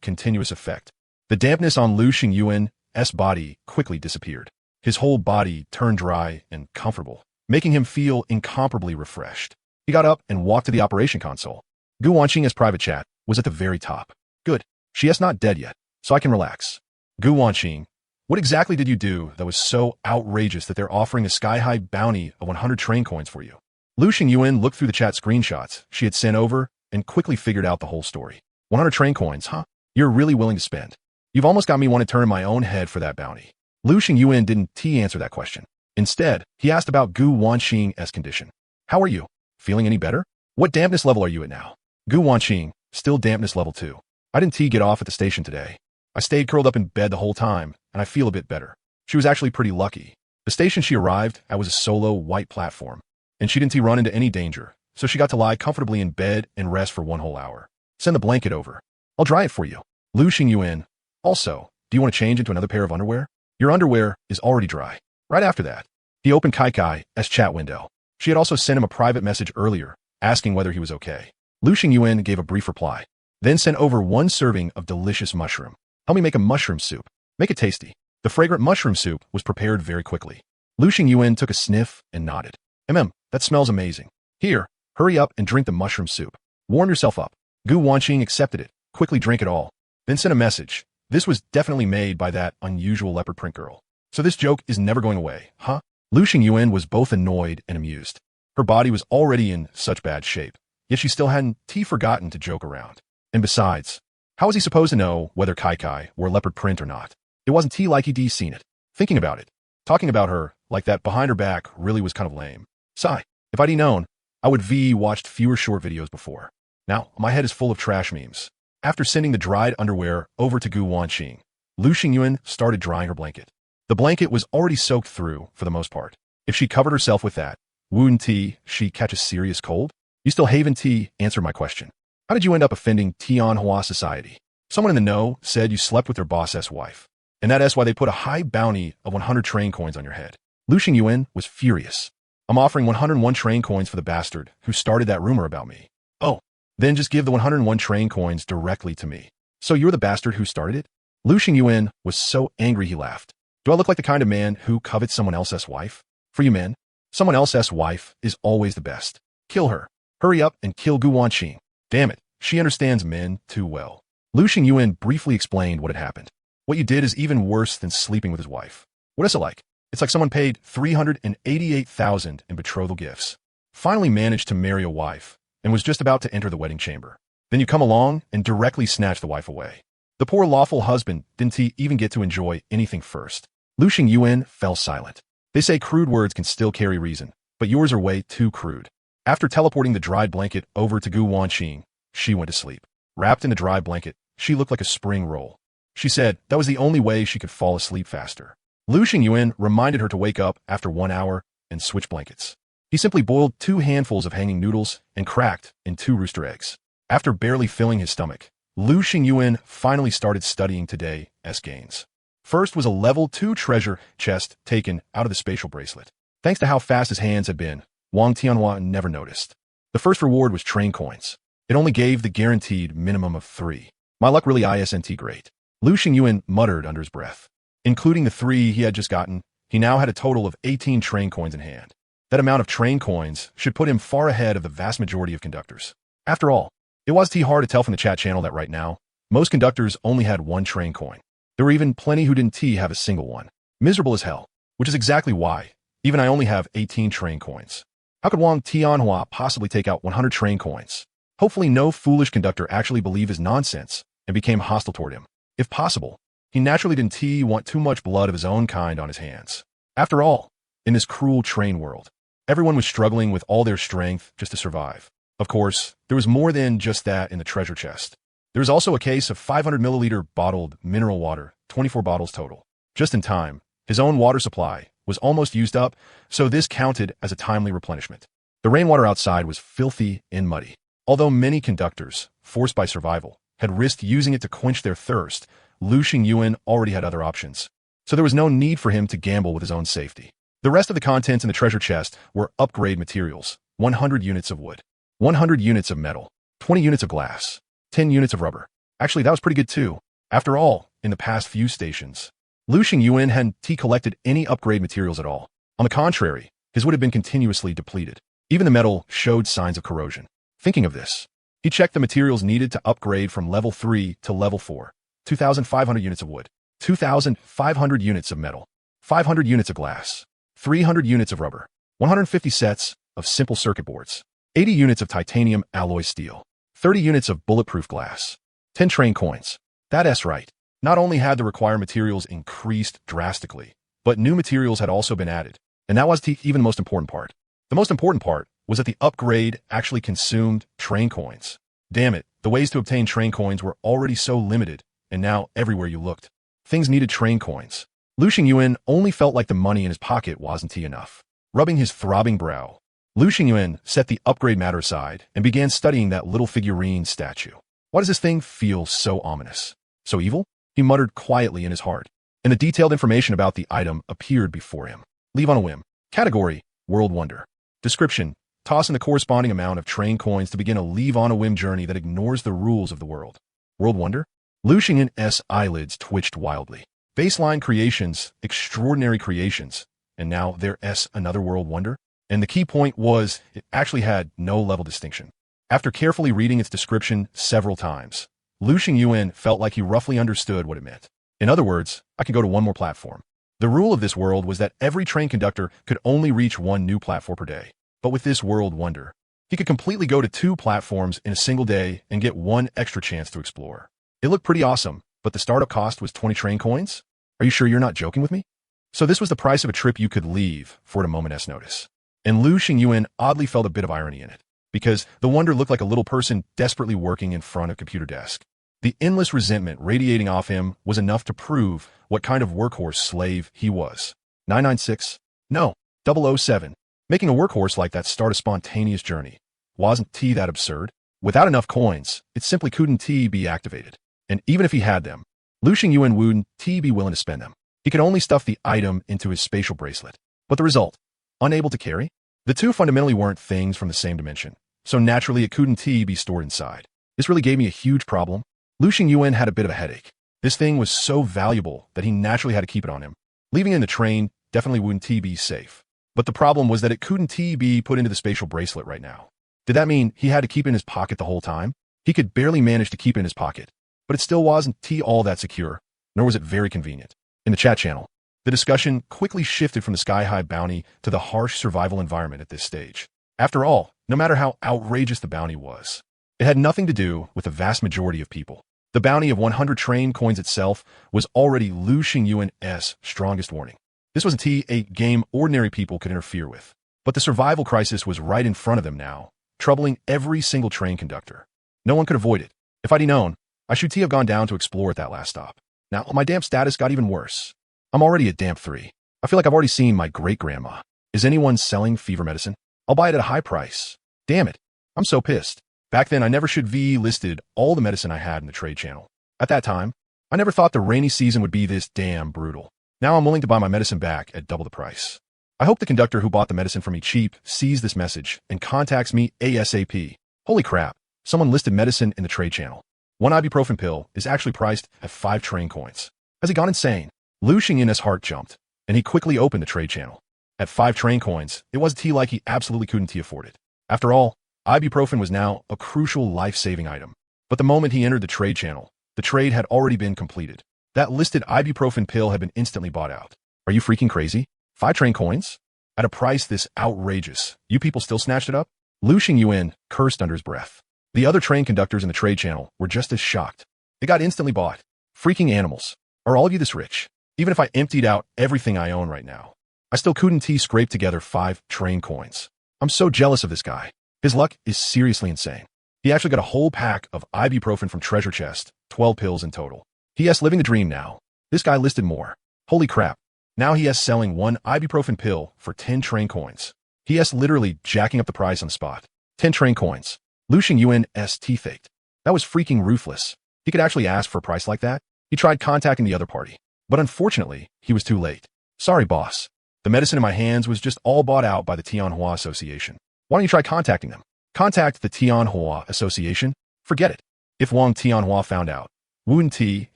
continuous effect, the dampness on Lu Xingyuan's body quickly disappeared. His whole body turned dry and comfortable, making him feel incomparably refreshed. He got up and walked to the operation console. Gu Wanqing's private chat was at the very top. Good. She's not dead yet, so I can relax. Gu Wanqing, What exactly did you do that was so outrageous that they're offering a sky-high bounty of 100 train coins for you? Lu Xingyuan looked through the chat screenshots she had sent over and quickly figured out the whole story. 100 train coins, huh? You're really willing to spend. You've almost got me want to turn my own head for that bounty. Lu Xingyuan didn't answer that question. Instead, he asked about Gu Wanqing's condition. How are you? Feeling any better? What dampness level are you at now? Gu Wanqing, still dampness level 2. I didn't get off at the station today. I stayed curled up in bed the whole time, and I feel a bit better. She was actually pretty lucky. The station she arrived at was a solo white platform, and she didn't run into any danger, so she got to lie comfortably in bed and rest for 1 whole hour. Send the blanket over. I'll dry it for you. Lu Xingyuan. Also, do you want to change into another pair of underwear? Your underwear is already dry. Right after that, he opened Kai's chat window. She had also sent him a private message earlier, asking whether he was okay. Lu Xingyuan gave a brief reply, then sent over 1 serving of delicious mushroom. Help me make a mushroom soup. Make it tasty. The fragrant mushroom soup was prepared very quickly. Lu Xingyuan took a sniff and nodded. That smells amazing. Here, hurry up and drink the mushroom soup. Warm yourself up. Gu Wanqing accepted it, quickly drank it all, then sent a message. This was definitely made by that unusual leopard print girl. So this joke is never going away, huh? Lu Xingyuan was both annoyed and amused. Her body was already in such bad shape, yet she still hadn't forgotten to joke around. And besides, how was he supposed to know whether Kai wore leopard print or not? It wasn't like he'd seen it. Thinking about it, talking about her like that behind her back really was kind of lame. Sigh, if I'd known, I would watched fewer short videos before. Now, my head is full of trash memes. After sending the dried underwear over to Gu Wanqing, Lu Xingyuan started drying her blanket. The blanket was already soaked through, for the most part. If she covered herself with that, wouldn't she catch a serious cold? You still haven't answered my question. How did you end up offending Manhwa society? Someone in the know said you slept with their boss's wife, and that's why they put a high bounty of 100 train coins on your head. Lu Xingyuan was furious. I'm offering 101 train coins for the bastard who started that rumor about me. Oh, then just give the 101 train coins directly to me. So you're the bastard who started it? Lu Xingyuan was so angry he laughed. Do I look like the kind of man who covets someone else's wife? For you men, someone else's wife is always the best. Kill her. Hurry up and kill Gu Wanqing. Damn it, she understands men too well. Lu Xingyuan briefly explained what had happened. What you did is even worse than sleeping with his wife. What is it like? It's like someone paid $388,000 in betrothal gifts, finally managed to marry a wife, and was just about to enter the wedding chamber. Then you come along and directly snatch the wife away. The poor lawful husband didn't even get to enjoy anything first. Lu Xingyuan fell silent. They say crude words can still carry reason, but yours are way too crude. After teleporting the dried blanket over to Gu Wanqing, she went to sleep. Wrapped in the dry blanket, she looked like a spring roll. She said that was the only way she could fall asleep faster. Lu Xingyuan reminded her to wake up after 1 hour and switch blankets. He simply boiled 2 handfuls of hanging noodles and cracked in 2 rooster eggs. After barely filling his stomach, Lu Xingyuan finally started studying today's gains. First was a level 2 treasure chest taken out of the spatial bracelet. Thanks to how fast his hands had been, Wang Tianhua never noticed. The first reward was train coins. It only gave the guaranteed minimum of 3. My luck really isn't great. Lu Xingyuan muttered under his breath. Including the 3 he had just gotten, he now had a total of 18 train coins in hand. That amount of train coins should put him far ahead of the vast majority of conductors. After all, it was hard to tell from the chat channel that right now, most conductors only had 1 train coin. There were even plenty who didn't have a single one. Miserable as hell, which is exactly why even I only have 18 train coins. How could Wang Tianhua possibly take out 100 train coins? Hopefully no foolish conductor actually believed his nonsense and became hostile toward him. If possible, he naturally didn't want too much blood of his own kind on his hands. After all, in this cruel train world, everyone was struggling with all their strength just to survive. Of course, there was more than just that in the treasure chest. There was also a case of 500 milliliter bottled mineral water, 24 bottles total. Just in time, his own water supply was almost used up, so this counted as a timely replenishment. The rainwater outside was filthy and muddy. Although many conductors, forced by survival, had risked using it to quench their thirst, Lu Xingyuan already had other options, so there was no need for him to gamble with his own safety. The rest of the contents in the treasure chest were upgrade materials: 100 units of wood, 100 units of metal, 20 units of glass, 10 units of rubber. Actually, that was pretty good too. After all, in the past few stations, Lu Xingyuan hadn't collected any upgrade materials at all. On the contrary, his wood had been continuously depleted. Even the metal showed signs of corrosion. Thinking of this, he checked the materials needed to upgrade from level 3 to level 4. 2,500 units of wood, 2,500 units of metal, 500 units of glass, 300 units of rubber, 150 sets of simple circuit boards, 80 units of titanium alloy steel, 30 units of bulletproof glass, 10 train coins. That's right. Not only had the required materials increased drastically, but new materials had also been added. And that was even the most important part. The most important part was that the upgrade actually consumed train coins. Damn it, the ways to obtain train coins were already so limited, and now everywhere you looked, things needed train coins. Lu Xingyuan only felt like the money in his pocket wasn't enough. Rubbing his throbbing brow, Lu Xingyuan set the upgrade matter aside and began studying that little figurine statue. Why does this thing feel so ominous? So evil? He muttered quietly in his heart, and the detailed information about the item appeared before him. Leave on a whim. Category: World Wonder. Description: toss in the corresponding amount of train coins to begin a leave-on-a-whim journey that ignores the rules of the world. World Wonder? Lu Xingyuan's eyelids twitched wildly. Baseline creations, extraordinary creations, and now there's another World Wonder? And the key point was, it actually had no level distinction. After carefully reading its description several times, Lu Xingyuan felt like he roughly understood what it meant. In other words, I could go to one more platform. The rule of this world was that every train conductor could only reach one new platform per day. But with this World Wonder, he could completely go to 2 platforms in a single day and get 1 extra chance to explore. It looked pretty awesome, but the startup cost was 20 train coins? Are you sure you're not joking with me? So this was the price of a trip you could leave for a moment's notice. And Lu Xingyuan oddly felt a bit of irony in it, because the wonder looked like a little person desperately working in front of a computer desk. The endless resentment radiating off him was enough to prove what kind of workhorse slave he was. 996? No, 007. Making a workhorse like that start a spontaneous journey. Wasn't that absurd? Without enough coins, it simply couldn't be activated. And even if he had them, Lu Xingyuan wouldn't be willing to spend them. He could only stuff the item into his spatial bracelet. But the result? Unable to carry? The two fundamentally weren't things from the same dimension, so naturally it couldn't be stored inside. This really gave me a huge problem. Lu Xingyuan had a bit of a headache. This thing was so valuable that he naturally had to keep it on him. Leaving it in the train definitely wouldn't be safe. But the problem was that it couldn't be put into the spatial bracelet right now. Did that mean he had to keep it in his pocket the whole time? He could barely manage to keep it in his pocket, but it still wasn't all that secure, nor was it very convenient. In the chat channel, the discussion quickly shifted from the sky-high bounty to the harsh survival environment at this stage. After all, no matter how outrageous the bounty was, it had nothing to do with the vast majority of people. The bounty of 100 train coins itself was already Lu Xingyuan's strongest warning. This wasn't a game ordinary people could interfere with. But the survival crisis was right in front of them now, troubling every single train conductor. No one could avoid it. If I'd known, I should have gone down to explore at that last stop. Now, my damp status got even worse. I'm already at damp 3. I feel like I've already seen my great-grandma. Is anyone selling fever medicine? I'll buy it at a high price. Damn it. I'm so pissed. Back then, I never should listed all the medicine I had in the trade channel. At that time, I never thought the rainy season would be this damn brutal. Now I'm willing to buy my medicine back at double the price. I hope the conductor who bought the medicine from me cheap sees this message and contacts me ASAP. Holy crap, someone listed medicine in the trade channel. 1 ibuprofen pill is actually priced at 5 train coins. Has he gone insane? Lu Xingyuan's heart jumped, and he quickly opened the trade channel. At 5 train coins, it wasn't like he absolutely couldn't afford it. After all, ibuprofen was now a crucial life-saving item. But the moment he entered the trade channel, the trade had already been completed. That listed ibuprofen pill had been instantly bought out. Are you freaking crazy? 5 train coins? At a price this outrageous, you people still snatched it up? Lu Xingyuan cursed under his breath. The other train conductors in the trade channel were just as shocked. It got instantly bought. Freaking animals. Are all of you this rich? Even if I emptied out everything I own right now, I still couldn't scrape together 5 train coins. I'm so jealous of this guy. His luck is seriously insane. He actually got a whole pack of ibuprofen from treasure chest, 12 pills in total. He is living the dream now. This guy listed more. Holy crap. Now he is selling 1 ibuprofen pill for 10 train coins. He is literally jacking up the price on the spot. 10 train coins. Lu Xingyuan's teeth ached. That was freaking ruthless. He could actually ask for a price like that. He tried contacting the other party, but unfortunately, he was too late. Sorry, boss. The medicine in my hands was just all bought out by the Tianhua Association. Why don't you try contacting them? Contact the Tianhua Association? Forget it. If Wang Tianhua found out, wouldn't he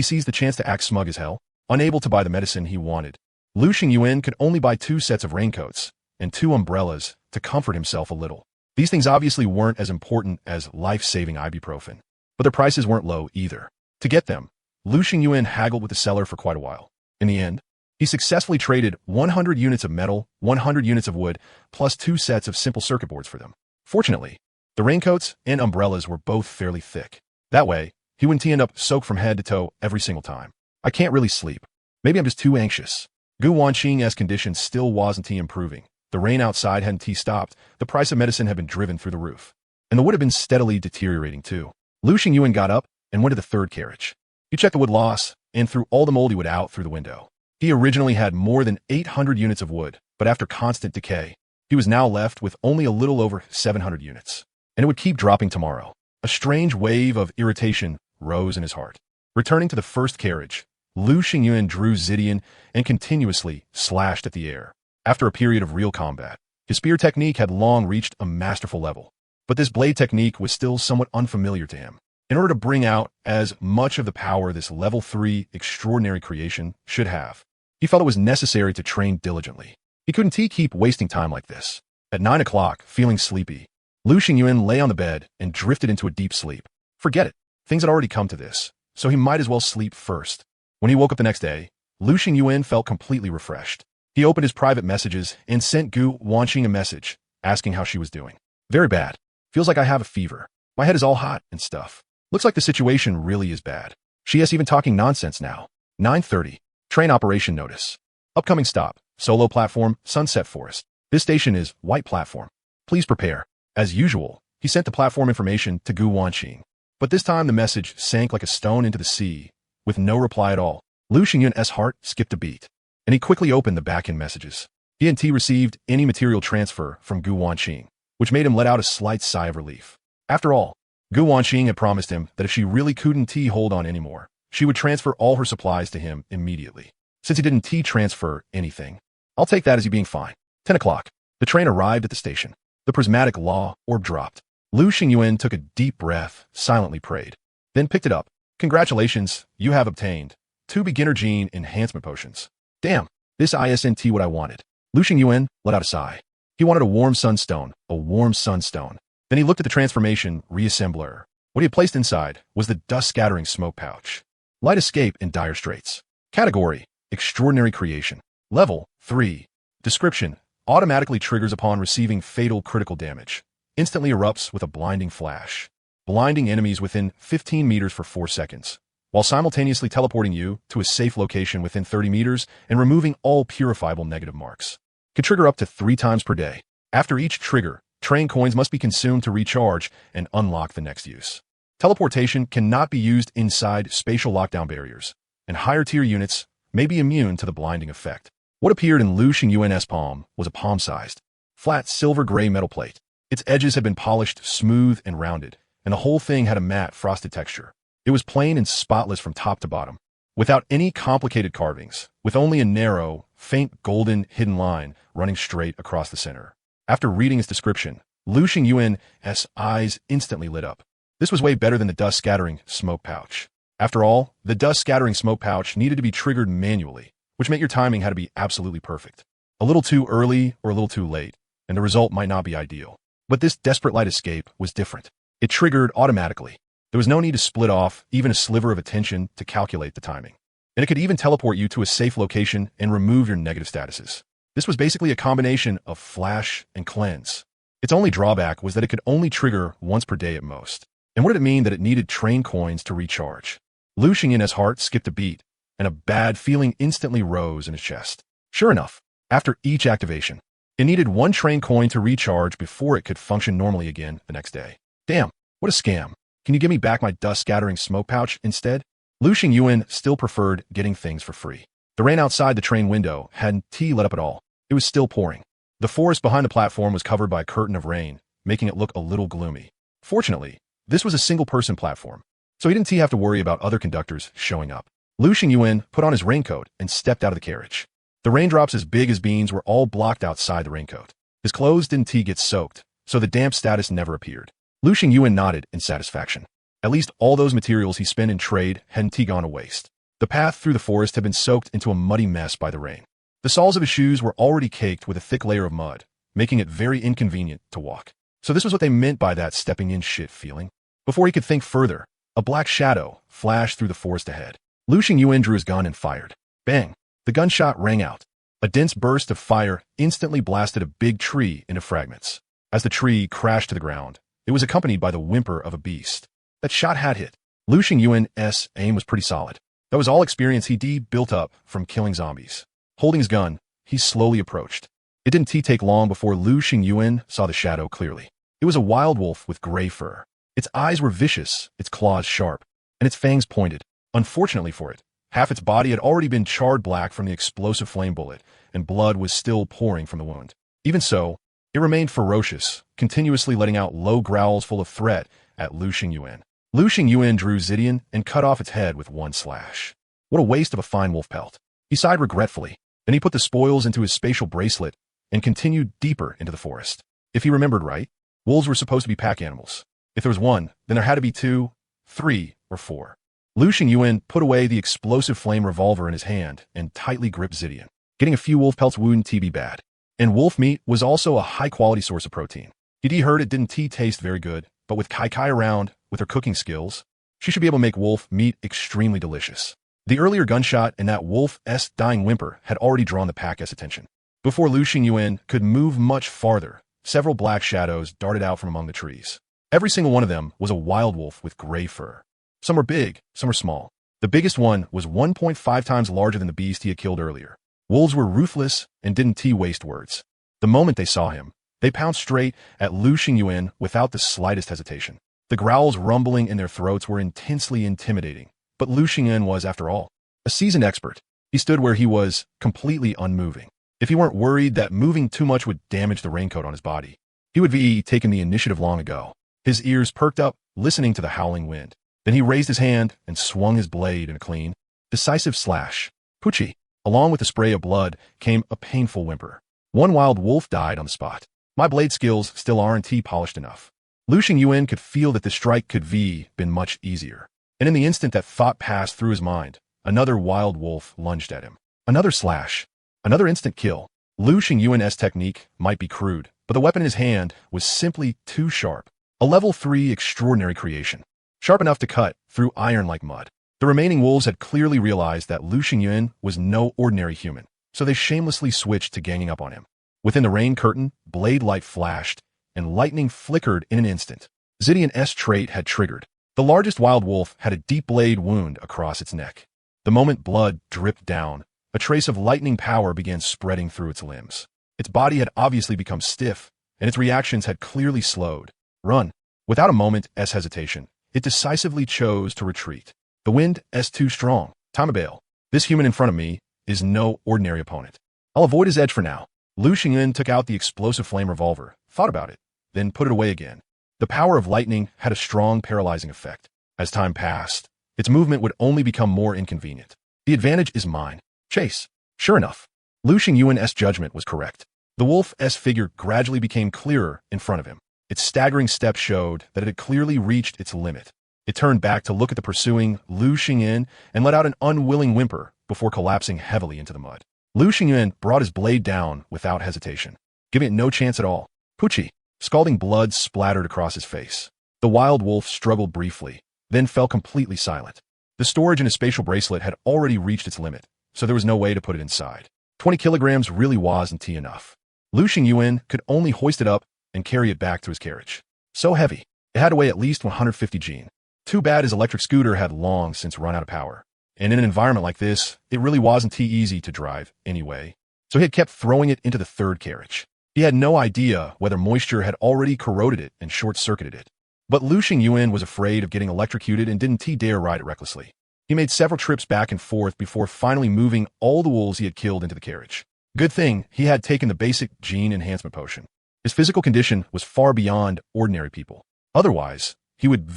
seized the chance to act smug as hell, unable to buy the medicine he wanted. Lu Xingyuan could only buy 2 sets of raincoats and 2 umbrellas to comfort himself a little. These things obviously weren't as important as life-saving ibuprofen, but their prices weren't low either. To get them, Lu Xingyuan haggled with the seller for quite a while. In the end, he successfully traded 100 units of metal, 100 units of wood, plus 2 sets of simple circuit boards for them. Fortunately, the raincoats and umbrellas were both fairly thick. That way, he wouldn't end up soaked from head to toe every single time. I can't really sleep. Maybe I'm just too anxious. Gu Wanqing's condition still wasn't improving. The rain outside hadn't stopped, the price of medicine had been driven through the roof. And the wood had been steadily deteriorating too. Lu Xingyuan got up and went to the third carriage. He checked the wood loss and threw all the moldy wood out through the window. He originally had more than 800 units of wood, but after constant decay, he was now left with only a little over 700 units. And it would keep dropping tomorrow. A strange wave of irritation rose in his heart. Returning to the first carriage, Lu Xingyuan drew Zidian and continuously slashed at the air. After a period of real combat, his spear technique had long reached a masterful level. But this blade technique was still somewhat unfamiliar to him. In order to bring out as much of the power this level 3 extraordinary creation should have, he felt it was necessary to train diligently. He couldn't keep wasting time like this. At 9 o'clock, feeling sleepy, Lu Xingyuan lay on the bed and drifted into a deep sleep. Forget it. Things had already come to this, so he might as well sleep first. When he woke up the next day, Lu Xingyuan felt completely refreshed. He opened his private messages and sent Gu Wanqing a message, asking how she was doing. Very bad. Feels like I have a fever. My head is all hot and stuff. Looks like the situation really is bad. She is even talking nonsense now. 9:30. Train operation notice. Upcoming stop. Solo platform, Sunset Forest. This station is white platform. Please prepare. As usual, he sent the platform information to Gu Wanqing. But this time the message sank like a stone into the sea, with no reply at all. Lu Xingyuan's heart skipped a beat, and he quickly opened the back-end messages. He hadn't received any material transfer from Gu Wanqing, which made him let out a slight sigh of relief. After all, Gu Wanqing had promised him that if she really couldn't hold on anymore, she would transfer all her supplies to him immediately. Since he didn't transfer anything, I'll take that as you being fine. 10 o'clock. The train arrived at the station. The Prismatic Orb dropped. Lu Xingyuan took a deep breath, silently prayed, then picked it up. Congratulations, you have obtained 2 beginner gene enhancement potions. Damn, this isn't what I wanted. Lu Xingyuan let out a sigh. He wanted a warm sunstone, a warm sunstone. Then he looked at the transformation reassembler. What he had placed inside was the dust-scattering smoke pouch. Light escape in dire straits. Category: Extraordinary creation. Level: 3. Description: Automatically triggers upon receiving fatal critical damage. Instantly erupts with a blinding flash, blinding enemies within 15 meters for 4 seconds, while simultaneously teleporting you to a safe location within 30 meters and removing all purifiable negative marks. Can trigger up to 3 times per day. After each trigger, train coins must be consumed to recharge and unlock the next use. Teleportation cannot be used inside spatial lockdown barriers, and higher-tier units may be immune to the blinding effect. What appeared in Lu Xingyuan's palm was a palm-sized, flat silver-gray metal plate. Its edges had been polished smooth and rounded, and the whole thing had a matte, frosted texture. It was plain and spotless from top to bottom, without any complicated carvings, with only a narrow, faint golden hidden line running straight across the center. After reading its description, Lu Xingyuan's eyes instantly lit up. This was way better than the dust-scattering smoke pouch. After all, the dust-scattering smoke pouch needed to be triggered manually, which meant your timing had to be absolutely perfect. A little too early or a little too late, and the result might not be ideal. But this desperate light escape was different. It triggered automatically. There was no need to split off even a sliver of attention to calculate the timing. And it could even teleport you to a safe location and remove your negative statuses. This was basically a combination of flash and cleanse. Its only drawback was that it could only trigger once per day at most. And what did it mean that it needed train coins to recharge? Lu Xingyuan's heart skipped a beat, and a bad feeling instantly rose in his chest. Sure enough, after each activation, it needed 1 train coin to recharge before it could function normally again the next day. Damn, what a scam. Can you give me back my dust-scattering smoke pouch instead? Lu Xingyuan still preferred getting things for free. The rain outside the train window hadn't let up at all. It was still pouring. The forest behind the platform was covered by a curtain of rain, making it look a little gloomy. Fortunately, this was a single-person platform, so he didn't have to worry about other conductors showing up. Lu Xingyuan put on his raincoat and stepped out of the carriage. The raindrops as big as beans were all blocked outside the raincoat. His clothes didn't get soaked, so the damp status never appeared. Lu Xingyuan nodded in satisfaction. At least all those materials he spent in trade hadn't gone to waste. The path through the forest had been soaked into a muddy mess by the rain. The soles of his shoes were already caked with a thick layer of mud, making it very inconvenient to walk. So this was what they meant by that stepping in shit feeling. Before he could think further, a black shadow flashed through the forest ahead. Lu Xingyuan drew his gun and fired. Bang! The gunshot rang out. A dense burst of fire instantly blasted a big tree into fragments. As the tree crashed to the ground, it was accompanied by the whimper of a beast. That shot had hit. Lu Xingyuan's aim was pretty solid. That was all experience he'd built up from killing zombies. Holding his gun, he slowly approached. It didn't take long before Lu Xingyuan saw the shadow clearly. It was a wild wolf with gray fur. Its eyes were vicious, its claws sharp, and its fangs pointed. Unfortunately for it, half its body had already been charred black from the explosive flame bullet, and blood was still pouring from the wound. Even so, it remained ferocious, continuously letting out low growls full of threat at Lu Xingyuan. Lu Xingyuan drew Zidian and cut off its head with one slash. What a waste of a fine wolf pelt. He sighed regretfully. Then he put the spoils into his spatial bracelet and continued deeper into the forest. If he remembered right, wolves were supposed to be pack animals. If there was one, then there had to be 2, 3, or 4. Lu Xingyuan put away the explosive flame revolver in his hand and tightly gripped Zidian. Getting a few wolf pelts wouldn't be bad. And wolf meat was also a high-quality source of protein. He'd heard it didn't taste very good, but with Kai around, with her cooking skills, she should be able to make wolf meat extremely delicious. The earlier gunshot and that wolf's dying whimper had already drawn the pack's attention. Before Lu Xingyuan could move much farther, several black shadows darted out from among the trees. Every single one of them was a wild wolf with gray fur. Some were big, some were small. The biggest one was 1.5 times larger than the beast he had killed earlier. Wolves were ruthless and didn't waste words. The moment they saw him, they pounced straight at Lu Xingyuan without the slightest hesitation. The growls rumbling in their throats were intensely intimidating, but Lu Xingyuan was, after all, a seasoned expert. He stood where he was, completely unmoving. If he weren't worried that moving too much would damage the raincoat on his body, he would be taken the initiative long ago. His ears perked up, listening to the howling wind. Then he raised his hand and swung his blade in a clean, decisive slash. Poochie! Along with the spray of blood came a painful whimper. One wild wolf died on the spot. My blade skills still aren't polished enough. Lu Xingyuan could feel that the strike could been much easier. And in the instant that thought passed through his mind, another wild wolf lunged at him. Another slash. Another instant kill. Lu Xingyuan's technique might be crude, but the weapon in his hand was simply too sharp. A level 3 extraordinary creation. Sharp enough to cut through iron like mud. The remaining wolves had clearly realized that Lu Xingyuan was no ordinary human, so they shamelessly switched to ganging up on him. Within the rain curtain, blade light flashed, and lightning flickered in an instant. Zidian's trait had triggered. The largest wild wolf had a deep blade wound across its neck. The moment blood dripped down, a trace of lightning power began spreading through its limbs. Its body had obviously become stiff, and its reactions had clearly slowed. Run. Without a moment's hesitation, it decisively chose to retreat. The wind's too strong. Time to bail. This human in front of me is no ordinary opponent. I'll avoid his edge for now. Lu Xingyuan took out the explosive flame revolver, thought about it, then put it away again. The power of lightning had a strong paralyzing effect. As time passed, its movement would only become more inconvenient. The advantage is mine. Chase. Sure enough, Lu Xingyuan's judgment was correct. The wolf's figure gradually became clearer in front of him. Its staggering steps showed that it had clearly reached its limit. It turned back to look at the pursuing Lu Xingyuan and let out an unwilling whimper before collapsing heavily into the mud. Lu Xingyuan brought his blade down without hesitation, giving it no chance at all. Poochie! Scalding blood splattered across his face. The wild wolf struggled briefly, then fell completely silent. The storage in his spatial bracelet had already reached its limit, so there was no way to put it inside. 20 kilograms really wasn't enough. Lu Xingyuan could only hoist it up and carry it back to his carriage. So heavy, it had to weigh at least 150 Gene. Too bad his electric scooter had long since run out of power. And in an environment like this, it really wasn't easy to drive anyway. So he had kept throwing it into the third carriage. He had no idea whether moisture had already corroded it and short-circuited it. But Lu Xingyuan was afraid of getting electrocuted and didn't dare ride it recklessly. He made several trips back and forth before finally moving all the wolves he had killed into the carriage. Good thing he had taken the basic gene enhancement potion. His physical condition was far beyond ordinary people. Otherwise, he would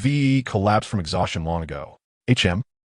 collapse from exhaustion long ago.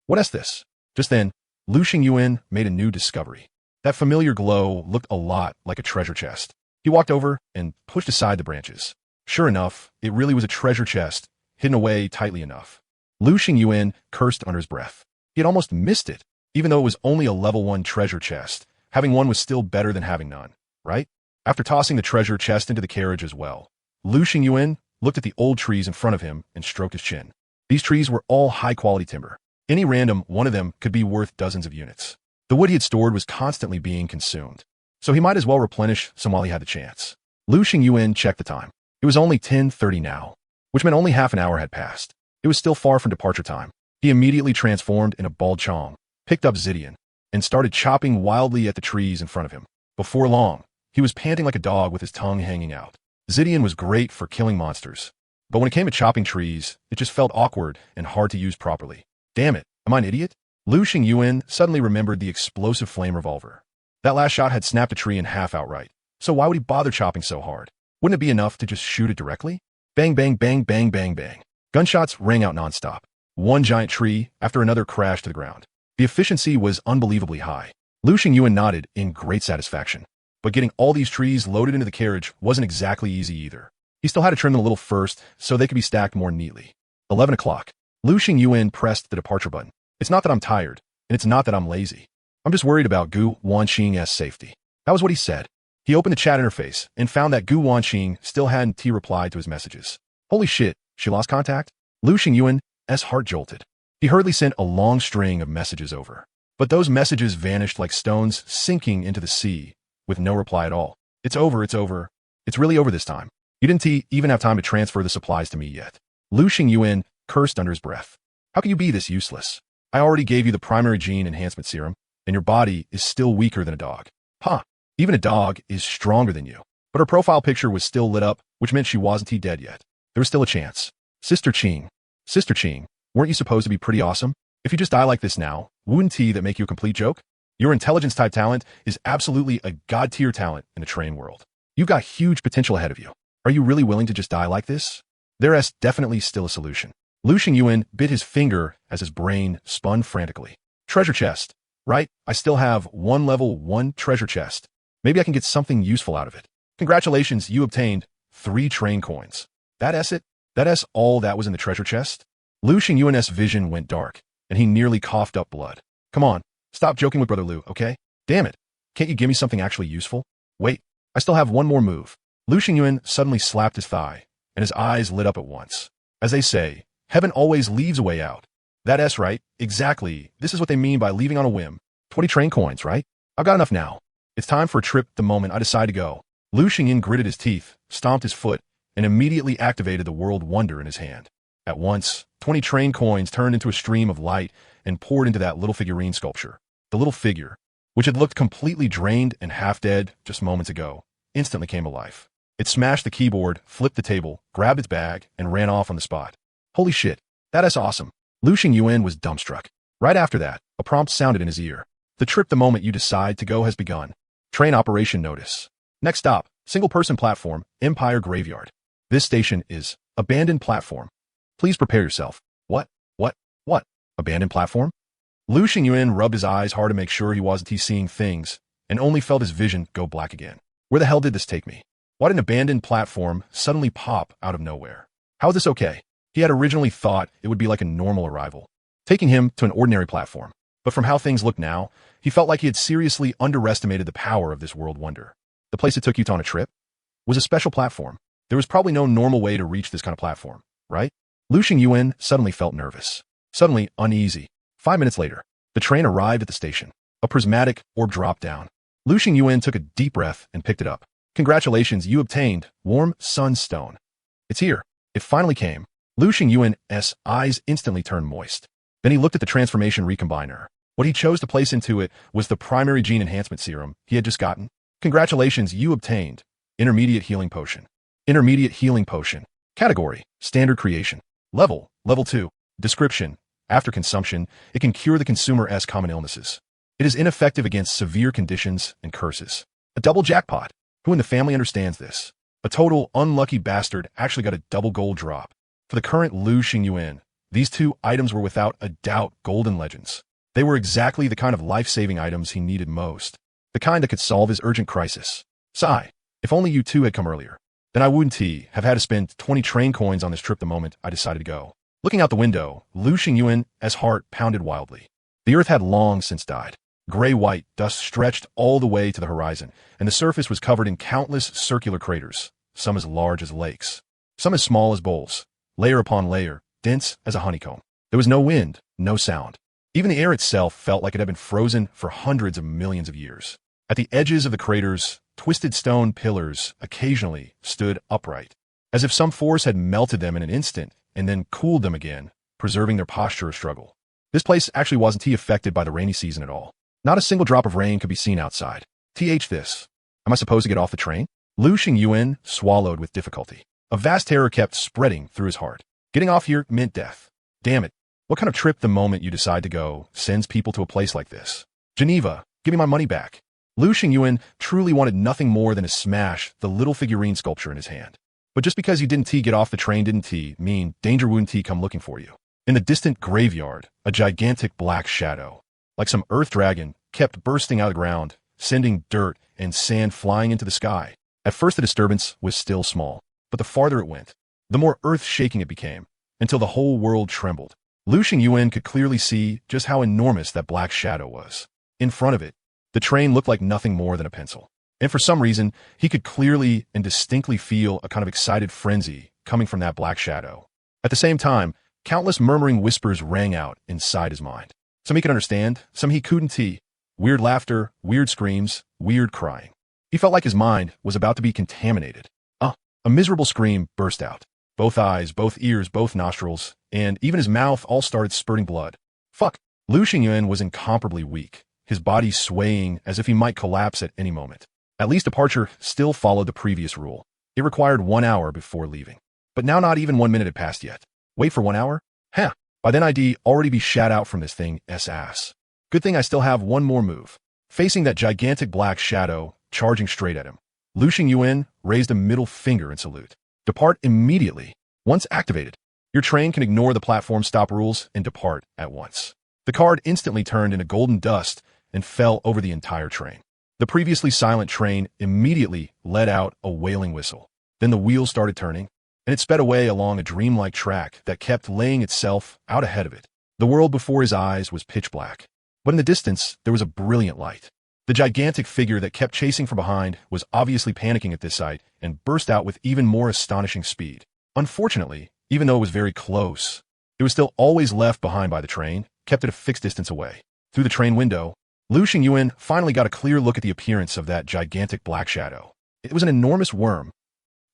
What is this? Just then, Lu Xingyuan made a new discovery. That familiar glow looked a lot like a treasure chest. He walked over and pushed aside the branches. Sure enough, it really was a treasure chest, hidden away tightly enough. Lu Xingyuan cursed under his breath. He had almost missed it, even though it was only a level 1 treasure chest. Having one was still better than having none, right? After tossing the treasure chest into the carriage as well, Lu Xingyuan looked at the old trees in front of him and stroked his chin. These trees were all high-quality timber. Any random one of them could be worth dozens of units. The wood he had stored was constantly being consumed, so he might as well replenish some while he had the chance. Lu Xingyuan checked the time. It was only 10:30 now, which meant only half an hour had passed. It was still far from departure time. He immediately transformed in a bald Chong, picked up Zidian, and started chopping wildly at the trees in front of him. Before long, he was panting like a dog with his tongue hanging out. Zidian was great for killing monsters, but when it came to chopping trees, it just felt awkward and hard to use properly. Damn it, am I an idiot? Lu Xingyuan suddenly remembered the explosive flame revolver. That last shot had snapped a tree in half outright, so why would he bother chopping so hard? Wouldn't it be enough to just shoot it directly? Bang, bang, bang, bang, bang, bang. Gunshots rang out nonstop. One giant tree after another crashed to the ground. The efficiency was unbelievably high. Lu Xingyuan nodded in great satisfaction. But getting all these trees loaded into the carriage wasn't exactly easy either. He still had to trim them a little first so they could be stacked more neatly. 11 o'clock. Lu Xingyuan pressed the departure button. It's not that I'm tired, and it's not that I'm lazy. I'm just worried about Gu Wanqing's safety. That was what he said. He opened the chat interface and found that Gu Wanqing still hadn't replied to his messages. Holy shit, she lost contact? Lu Xingyuan's heart jolted. He hurriedly sent a long string of messages over. But those messages vanished like stones sinking into the sea, with no reply at all. It's over, it's over. It's really over this time. You didn't even have time to transfer the supplies to me yet. Lu Xingyuan cursed under his breath. How can you be this useless? I already gave you the primary gene enhancement serum, and your body is still weaker than a dog. Huh. Even a dog is stronger than you. But her profile picture was still lit up, which meant she wasn't dead yet. There was still a chance. Sister Qing, weren't you supposed to be pretty awesome? If you just die like this now, wouldn't that make you a complete joke? Your intelligence-type talent is absolutely a god-tier talent in the train world. You've got huge potential ahead of you. Are you really willing to just die like this? There's definitely still a solution. Lu Xingyuan bit his finger as his brain spun frantically. Treasure chest. Right, I still have one level 1 treasure chest. Maybe I can get something useful out of it. Congratulations, you obtained 3 train coins. That's it? That's all that was in the treasure chest? Lu Xingyuan's vision went dark, and he nearly coughed up blood. Come on, stop joking with Brother Lu, okay? Damn it, can't you give me something actually useful? Wait, I still have one more move. Lu Xingyuan suddenly slapped his thigh, and his eyes lit up at once. As they say, heaven always leaves a way out. That's right, exactly. This is what they mean by leaving on a whim. 20 train coins, right? I've got enough now. It's time for a trip the moment I decide to go. Lu Xingyuan gritted his teeth, stomped his foot, and immediately activated the world wonder in his hand. At once, 20 train coins turned into a stream of light and poured into that little figurine sculpture. The little figure, which had looked completely drained and half dead just moments ago, instantly came alive. It smashed the keyboard, flipped the table, grabbed its bag, and ran off on the spot. Holy shit, that's awesome. Lu Xingyuan was dumbstruck. Right after that, a prompt sounded in his ear. The trip the moment you decide to go has begun. Train operation notice. Next stop, single-person platform, Empire Graveyard. This station is abandoned platform. Please prepare yourself. What? Abandoned platform? Lu Xingyuan rubbed his eyes hard to make sure he wasn't seeing things, and only felt his vision go black again. Where the hell did this take me? Why did an abandoned platform suddenly pop out of nowhere? How is this okay? He had originally thought it would be like a normal arrival, taking him to an ordinary platform. But from how things look now, he felt like he had seriously underestimated the power of this world wonder. The place it took you on a trip was a special platform. There was probably no normal way to reach this kind of platform, right? Lu Xingyuan suddenly felt nervous, suddenly uneasy. 5 minutes later, the train arrived at the station. A prismatic orb dropped down. Lu Xingyuan took a deep breath and picked it up. Congratulations, you obtained Warm Sunstone. It's here. It finally came. Lu Xingyuan's eyes instantly turned moist. Then he looked at the Transformation Recombiner. What he chose to place into it was the primary gene enhancement serum he had just gotten. Congratulations, you obtained Intermediate Healing Potion. Intermediate Healing Potion. Category, Standard Creation. Level, Level 2. Description, after consumption, it can cure the consumer's common illnesses. It is ineffective against severe conditions and curses. A double jackpot. Who in the family understands this? A total unlucky bastard actually got a double gold drop. For the current Lu Xingyuan, these 2 items were without a doubt golden legends. They were exactly the kind of life-saving items he needed most. The kind that could solve his urgent crisis. Sigh. If only you 2 had come earlier. Then I wouldn't have had to spend 20 train coins on this trip the moment I decided to go. Looking out the window, Lu Xingyuan's heart pounded wildly. The earth had long since died. Gray-white dust stretched all the way to the horizon, and the surface was covered in countless circular craters, some as large as lakes, some as small as bowls, layer upon layer, dense as a honeycomb. There was no wind, no sound. Even the air itself felt like it had been frozen for hundreds of millions of years. At the edges of the craters, twisted stone pillars occasionally stood upright, as if some force had melted them in an instant and then cooled them again, preserving their posture or struggle. This place actually wasn't affected by the rainy season at all. Not a single drop of rain could be seen outside. This. Am I supposed to get off the train? Lu Xingyuan swallowed with difficulty. A vast terror kept spreading through his heart. Getting off here meant death. Damn it. What kind of trip the moment you decide to go sends people to a place like this? Geneva, give me my money back. Lu Xingyuan truly wanted nothing more than to smash the little figurine sculpture in his hand. But just because you didn't get off the train didn't mean danger wouldn't come looking for you. In the distant graveyard, a gigantic black shadow, like some earth dragon, kept bursting out of the ground, sending dirt and sand flying into the sky. At first the disturbance was still small, but the farther it went, the more earth-shaking it became, until the whole world trembled. Lu Xingyuan could clearly see just how enormous that black shadow was. In front of it, the train looked like nothing more than a pencil. And for some reason, he could clearly and distinctly feel a kind of excited frenzy coming from that black shadow. At the same time, countless murmuring whispers rang out inside his mind. Some he could understand, some he couldn't. Weird laughter, weird screams, weird crying. He felt like his mind was about to be contaminated. A miserable scream burst out. Both eyes, both ears, both nostrils, and even his mouth all started spurting blood. Fuck! Lu Xingyuan was incomparably weak, his body swaying as if he might collapse at any moment. At least departure still followed the previous rule. It required 1 hour before leaving. But now not even 1 minute had passed yet. Wait for 1 hour? By then I'd already be shat out from this thing's ass. Good thing I still have one more move. Facing that gigantic black shadow, charging straight at him, Lu Xingyuan raised a middle finger in salute. Depart immediately. Once activated, your train can ignore the platform stop rules and depart at once. The card instantly turned into golden dust and fell over the entire train. The previously silent train immediately let out a wailing whistle. Then the wheels started turning, and it sped away along a dreamlike track that kept laying itself out ahead of it. The world before his eyes was pitch black, but in the distance there was a brilliant light. The gigantic figure that kept chasing from behind was obviously panicking at this sight and burst out with even more astonishing speed. Unfortunately, even though it was very close, it was still always left behind by the train, kept at a fixed distance away. Through the train window, Lu Xingyuan finally got a clear look at the appearance of that gigantic black shadow. It was an enormous worm.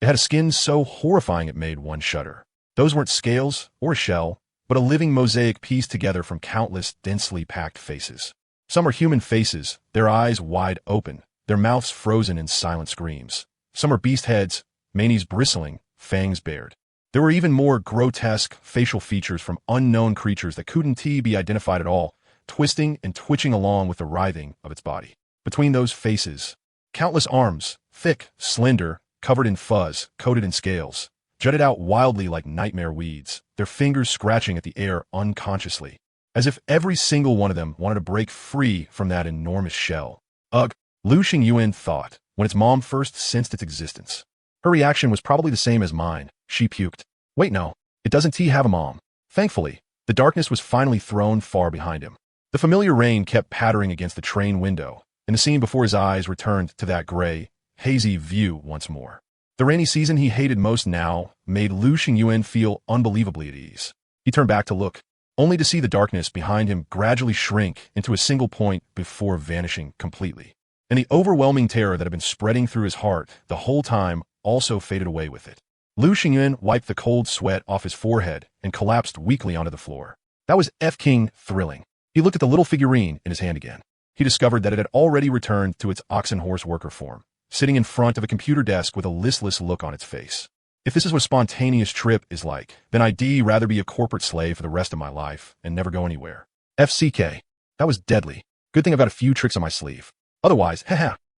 It had a skin so horrifying it made one shudder. Those weren't scales or a shell, but a living mosaic pieced together from countless densely packed faces. Some are human faces, their eyes wide open, their mouths frozen in silent screams. Some are beast heads, manes bristling, fangs bared. There were even more grotesque facial features from unknown creatures that couldn't be identified at all, twisting and twitching along with the writhing of its body. Between those faces, countless arms, thick, slender, covered in fuzz, coated in scales, jutted out wildly like nightmare weeds, their fingers scratching at the air unconsciously, as if every single one of them wanted to break free from that enormous shell. Ugh, Lu Xingyuan thought, when its mom first sensed its existence. Her reaction was probably the same as mine. She puked. Wait, no, it doesn't have a mom. Thankfully, the darkness was finally thrown far behind him. The familiar rain kept pattering against the train window, and the scene before his eyes returned to that gray, hazy view once more. The rainy season he hated most now made Lu Xingyuan feel unbelievably at ease. He turned back to look, only to see the darkness behind him gradually shrink into a single point before vanishing completely. And the overwhelming terror that had been spreading through his heart the whole time also faded away with it. Lu Xingyuan wiped the cold sweat off his forehead and collapsed weakly onto the floor. That was F-King thrilling. He looked at the little figurine in his hand again. He discovered that it had already returned to its ox-and-horse worker form, sitting in front of a computer desk with a listless look on its face. If this is what a spontaneous trip is like, then I'd rather be a corporate slave for the rest of my life and never go anywhere. FCK. That was deadly. Good thing I've got a few tricks on my sleeve. Otherwise,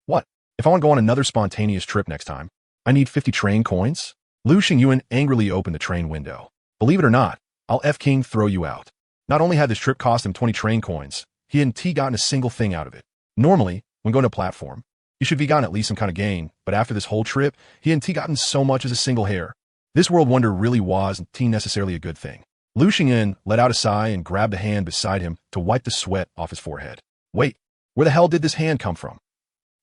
what? If I want to go on another spontaneous trip next time, I need 50 train coins? Lu Xingyuan angrily opened the train window. Believe it or not, I'll F-King throw you out. Not only had this trip cost him 20 train coins, he hadn't gotten a single thing out of it. Normally, when going to a platform, you should be gotten at least some kind of gain, but after this whole trip, he hadn't gotten so much as a single hair. This world wonder really wasn't necessarily a good thing. Lu Xingyuan let out a sigh and grabbed a hand beside him to wipe the sweat off his forehead. Wait, where the hell did this hand come from?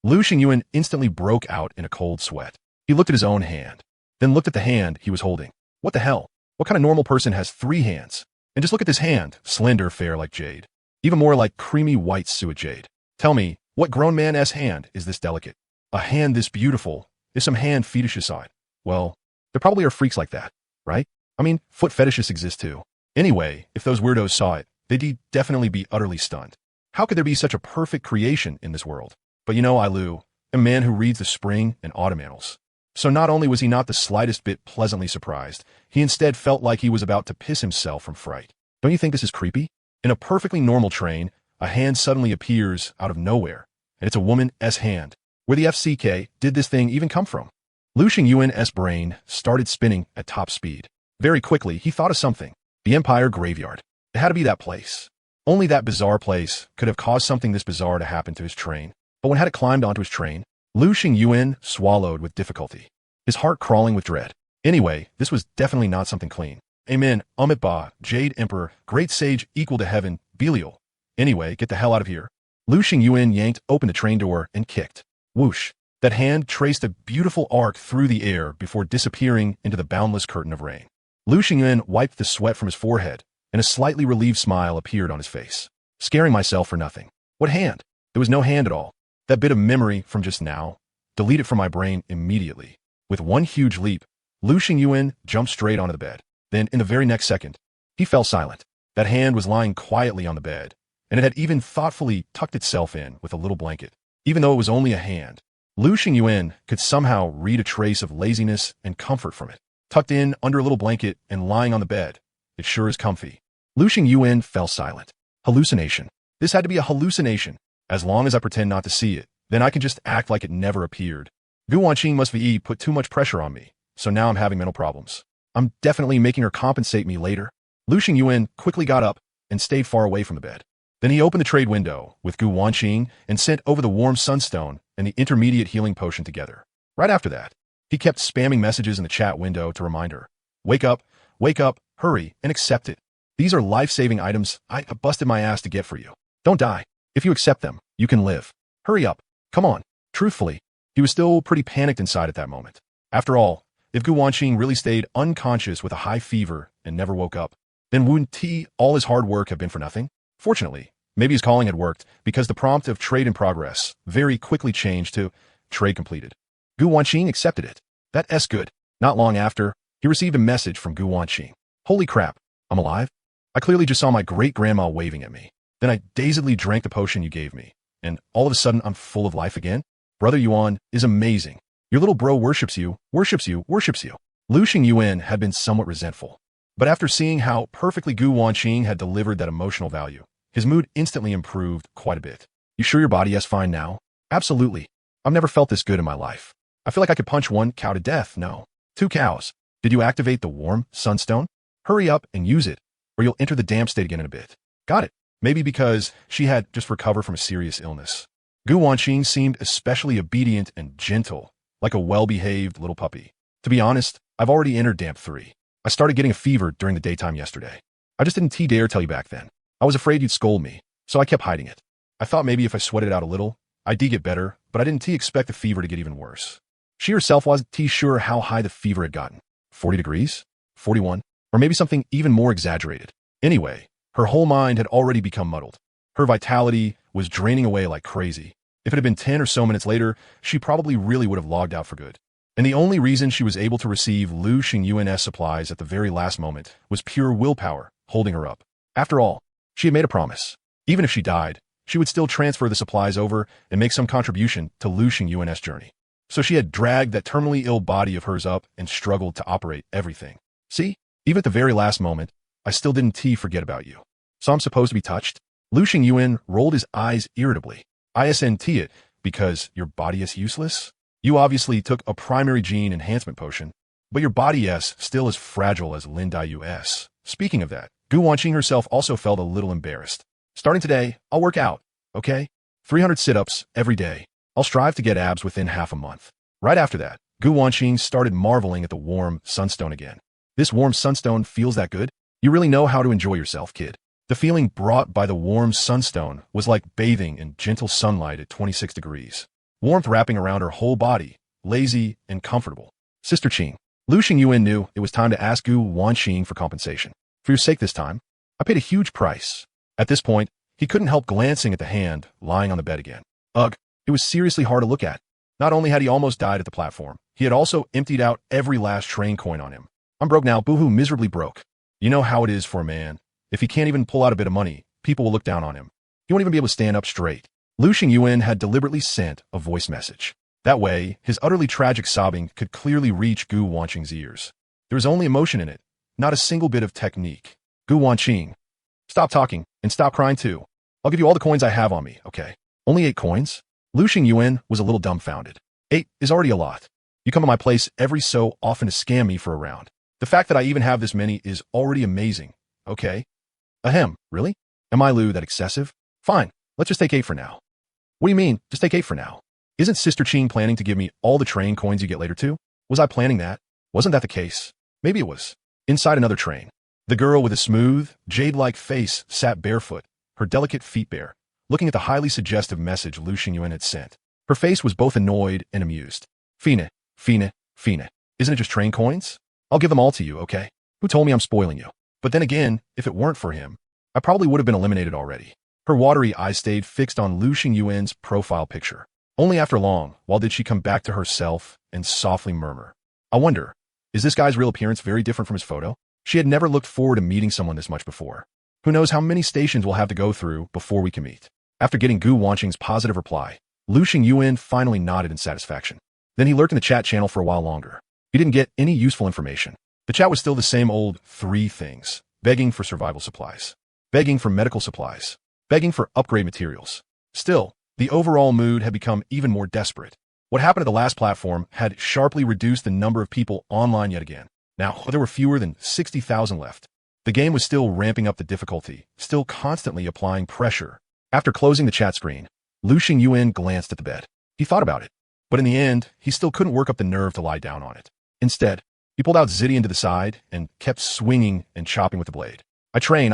Lu Xingyuan instantly broke out in a cold sweat. He looked at his own hand, then looked at the hand he was holding. What the hell? What kind of normal person has 3 hands? And just look at this hand, slender, fair like jade. Even more like creamy white suet jade. Tell me, what grown man-s hand is this delicate? A hand this beautiful? Is some hand fetishiside? Well, there probably are freaks like that, right? I mean, foot fetishists exist too. Anyway, if those weirdos saw it, they'd definitely be utterly stunned. How could there be such a perfect creation in this world? But you know, Ailu, a man who reads the spring and autumn annals. So not only was he not the slightest bit pleasantly surprised, he instead felt like he was about to piss himself from fright. Don't you think this is creepy? In a perfectly normal train, a hand suddenly appears out of nowhere, and it's a woman's hand. Where the FCK did this thing even come from? Lu Xingyuan's brain started spinning at top speed. Very quickly, he thought of something. The Empire Graveyard. It had to be that place. Only that bizarre place could have caused something this bizarre to happen to his train. But when had it climbed onto his train, Lu Xingyuan swallowed with difficulty, his heart crawling with dread. Anyway, this was definitely not something clean. Amen, Amitba, Jade Emperor, Great Sage equal to heaven, Belial. Anyway, get the hell out of here. Lu Xingyuan yanked open the train door and kicked. Whoosh. That hand traced a beautiful arc through the air before disappearing into the boundless curtain of rain. Lu Xingyuan wiped the sweat from his forehead, and a slightly relieved smile appeared on his face. Scaring myself for nothing. What hand? There was no hand at all. That bit of memory from just now, delete it from my brain immediately. With one huge leap, Lu Xingyuan jumped straight onto the bed. Then, in the very next second, he fell silent. That hand was lying quietly on the bed, and it had even thoughtfully tucked itself in with a little blanket. Even though it was only a hand, Lu Xingyuan could somehow read a trace of laziness and comfort from it. Tucked in under a little blanket and lying on the bed, it sure is comfy. Lu Xingyuan fell silent. Hallucination. This had to be a hallucination. As long as I pretend not to see it, then I can just act like it never appeared. Gu Wanqing must be put too much pressure on me, so now I'm having mental problems. I'm definitely making her compensate me later. Lu Xingyuan quickly got up and stayed far away from the bed. Then he opened the trade window with Gu Wanqing and sent over the warm sunstone and the intermediate healing potion together. Right after that, he kept spamming messages in the chat window to remind her. Wake up, hurry, and accept it. These are life-saving items I busted my ass to get for you. Don't die. If you accept them, you can live. Hurry up. Come on. Truthfully, he was still pretty panicked inside at that moment. After all, if Gu Wanqing really stayed unconscious with a high fever and never woke up, then wouldn't all his hard work have been for nothing? Fortunately, maybe his calling had worked because the prompt of trade in progress very quickly changed to trade completed. Gu Wanqing accepted it. That's good. Not long after, he received a message from Gu Wanqing. Holy crap, I'm alive? I clearly just saw my great-grandma waving at me. Then I dazedly drank the potion you gave me, and all of a sudden I'm full of life again? Brother Yuan is amazing. Your little bro worships you, worships you, worships you. Lu Xingyuan had been somewhat resentful. But after seeing how perfectly Gu Wanqing had delivered that emotional value, his mood instantly improved quite a bit. You sure your body is fine now? Absolutely. I've never felt this good in my life. I feel like I could punch one cow to death. No. 2 cows. Did you activate the warm sunstone? Hurry up and use it, or you'll enter the damp state again in a bit. Got it. Maybe because she had just recovered from a serious illness. Gu Wanqing seemed especially obedient and gentle, like a well-behaved little puppy. To be honest, I've already entered damp 3. I started getting a fever during the daytime yesterday. I just didn't dare tell you back then. I was afraid you'd scold me, so I kept hiding it. I thought maybe if I sweated out a little, I'd get better, but I didn't expect the fever to get even worse. She herself wasn't sure how high the fever had gotten. 40 degrees? 41? Or maybe something even more exaggerated. Anyway, her whole mind had already become muddled. Her vitality was draining away like crazy. If it had been 10 or so minutes later, she probably really would have logged out for good. And the only reason she was able to receive Lu Xingyuan's supplies at the very last moment was pure willpower holding her up. After all, she had made a promise. Even if she died, she would still transfer the supplies over and make some contribution to Lu Xingyuan's journey. So she had dragged that terminally ill body of hers up and struggled to operate everything. See, even at the very last moment, I still didn't forget about you. So I'm supposed to be touched? Lu Xingyuan rolled his eyes irritably. Isn't it because your body is useless? You obviously took a primary gene enhancement potion, but your body is still as fragile as Lin Daiu's. Speaking of that, Gu Wanqing herself also felt a little embarrassed. Starting today, I'll work out, okay? 300 sit-ups every day. I'll strive to get abs within half a month. Right after that, Gu Wanqing started marveling at the warm sunstone again. This warm sunstone feels that good? You really know how to enjoy yourself, kid. The feeling brought by the warm sunstone was like bathing in gentle sunlight at 26 degrees. Warmth wrapping around her whole body, lazy and comfortable. Sister Qing. Lu Xingyuan knew it was time to ask Gu Wanqing for compensation. For your sake this time, I paid a huge price. At this point, he couldn't help glancing at the hand lying on the bed again. Ugh, it was seriously hard to look at. Not only had he almost died at the platform, he had also emptied out every last train coin on him. I'm broke now, boohoo, miserably broke. You know how it is for a man. If he can't even pull out a bit of money, people will look down on him. He won't even be able to stand up straight. Lu Xingyuan had deliberately sent a voice message. That way, his utterly tragic sobbing could clearly reach Gu Wanqing's ears. There was only emotion in it, not a single bit of technique. Gu Wanqing, stop talking, and stop crying too. I'll give you all the coins I have on me, okay? Only 8 coins? Lu Xingyuan was a little dumbfounded. 8 is already a lot. You come to my place every so often to scam me for a round. The fact that I even have this many is already amazing, okay? Ahem, really? Am I, Lu, that excessive? Fine, let's just take 8 for now. What do you mean, just take 8 for now? Isn't Sister Qing planning to give me all the train coins you get later too? Was I planning that? Wasn't that the case? Maybe it was. Inside another train, the girl with a smooth, jade-like face sat barefoot, her delicate feet bare, looking at the highly suggestive message Lu Xingyuan had sent. Her face was both annoyed and amused. Fine, fine, fine. Isn't it just train coins? I'll give them all to you, okay? Who told me I'm spoiling you? But then again, if it weren't for him, I probably would have been eliminated already. Her watery eyes stayed fixed on Lu Xingyuan's profile picture. Only after long, while did she come back to herself and softly murmur, I wonder, is this guy's real appearance very different from his photo? She had never looked forward to meeting someone this much before. Who knows how many stations we'll have to go through before we can meet. After getting Gu Wanqing's positive reply, Lu Xingyuan finally nodded in satisfaction. Then he lurked in the chat channel for a while longer. He didn't get any useful information. The chat was still the same old 3 things. Begging for survival supplies. Begging for medical supplies. Begging for upgrade materials. Still, the overall mood had become even more desperate. What happened at the last platform had sharply reduced the number of people online yet again. Now, there were fewer than 60,000 left. The game was still ramping up the difficulty, still constantly applying pressure. After closing the chat screen, Lu Xingyuan glanced at the bed. He thought about it. But in the end, he still couldn't work up the nerve to lie down on it. Instead, he pulled out Zidian to the side and kept swinging and chopping with the blade. I train.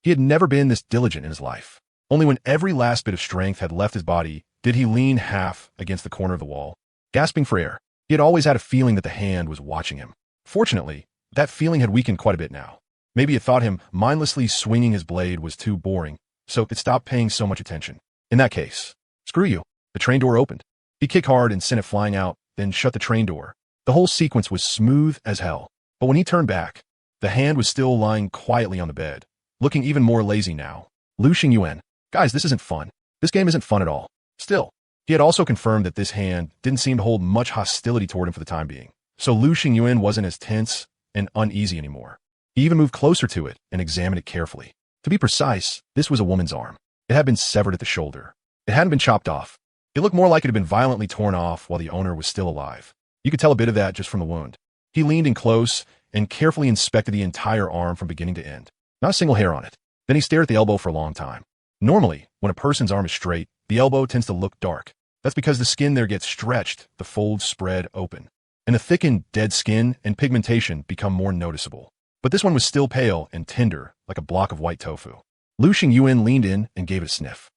He had never been this diligent in his life. Only when every last bit of strength had left his body did he lean half against the corner of the wall, gasping for air. He had always had a feeling that the hand was watching him. Fortunately, that feeling had weakened quite a bit now. Maybe it thought him mindlessly swinging his blade was too boring, so it stopped paying so much attention. In that case, screw you. The train door opened. He kicked hard and sent it flying out, then shut the train door. The whole sequence was smooth as hell. But when he turned back, the hand was still lying quietly on the bed, looking even more lazy now. Lu Xingyuan, guys, this isn't fun. This game isn't fun at all. Still, he had also confirmed that this hand didn't seem to hold much hostility toward him for the time being. So Lu Xingyuan wasn't as tense and uneasy anymore. He even moved closer to it and examined it carefully. To be precise, this was a woman's arm. It had been severed at the shoulder. It hadn't been chopped off. It looked more like it had been violently torn off while the owner was still alive. You could tell a bit of that just from the wound. He leaned in close and carefully inspected the entire arm from beginning to end. Not a single hair on it. Then he stared at the elbow for a long time. Normally, when a person's arm is straight, the elbow tends to look dark. That's because the skin there gets stretched, the folds spread open, and the thickened, dead skin and pigmentation become more noticeable. But this one was still pale and tender, like a block of white tofu. Lu Xingyuan leaned in and gave it a sniff.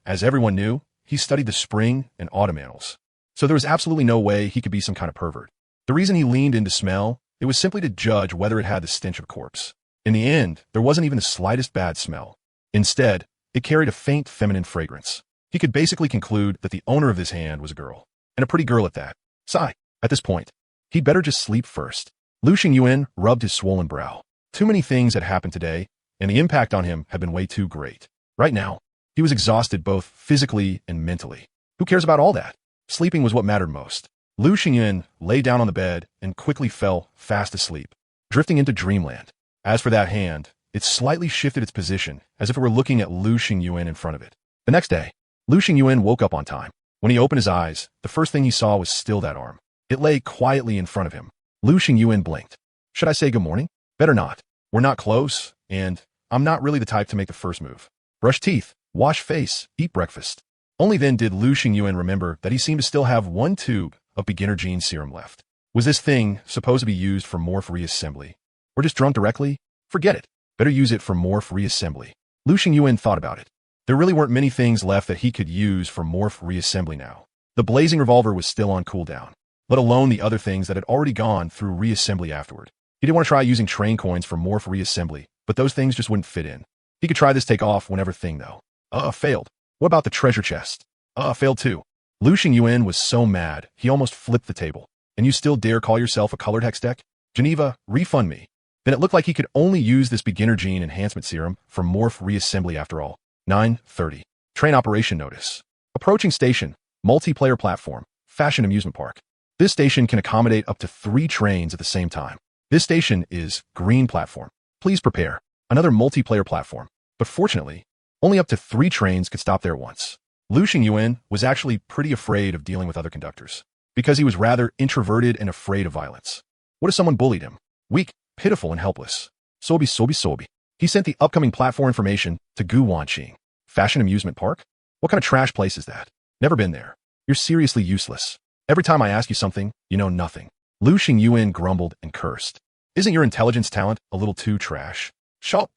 As everyone knew, he studied the spring and autumn annals. So there was absolutely no way he could be some kind of pervert. The reason he leaned in to smell, it was simply to judge whether it had the stench of a corpse. In the end, there wasn't even the slightest bad smell. Instead, it carried a faint feminine fragrance. He could basically conclude that the owner of this hand was a girl, and a pretty girl at that. Sigh. At this point, he'd better just sleep first. Lu Xingyuan rubbed his swollen brow. Too many things had happened today, and the impact on him had been way too great. Right now, he was exhausted both physically and mentally. Who cares about all that? Sleeping was what mattered most. Lu Xingyuan lay down on the bed and quickly fell fast asleep, drifting into dreamland. As for that hand, it slightly shifted its position, as if it were looking at Lu Xingyuan in front of it. The next day, Lu Xingyuan woke up on time. When he opened his eyes, the first thing he saw was still that arm. It lay quietly in front of him. Lu Xingyuan blinked. Should I say good morning? Better not. We're not close, and I'm not really the type to make the first move. Brush teeth, wash face, eat breakfast. Only then did Lu Xingyuan remember that he seemed to still have 1 tube of beginner gene serum left. Was this thing supposed to be used for morph reassembly? Or just drunk directly? Forget it. Better use it for morph reassembly. Lu Xingyuan thought about it. There really weren't many things left that he could use for morph reassembly now. The blazing revolver was still on cooldown, let alone the other things that had already gone through reassembly afterward. He didn't want to try using train coins for morph reassembly, but those things just wouldn't fit in. He could try this take off whenever thing though. Failed. What about the treasure chest? Failed too. Lu Xingyuan was so mad, he almost flipped the table. And you still dare call yourself a colored hex deck? Geneva, refund me. Then it looked like he could only use this beginner gene enhancement serum for morph reassembly after all. 9:30. Train operation notice. Approaching station, multiplayer platform, fashion amusement park. This station can accommodate up to 3 trains at the same time. This station is green platform. Please prepare. Another multiplayer platform. But fortunately, only up to 3 trains could stop there at once. Lu Xingyuan was actually pretty afraid of dealing with other conductors, because he was rather introverted and afraid of violence. What if someone bullied him? Weak, pitiful, and helpless. Sobi. He sent the upcoming platform information to Gu Wanqing. Fashion amusement park? What kind of trash place is that? Never been there. You're seriously useless. Every time I ask you something, you know nothing. Lu Xingyuan grumbled and cursed. Isn't your intelligence talent a little too trash? Shut.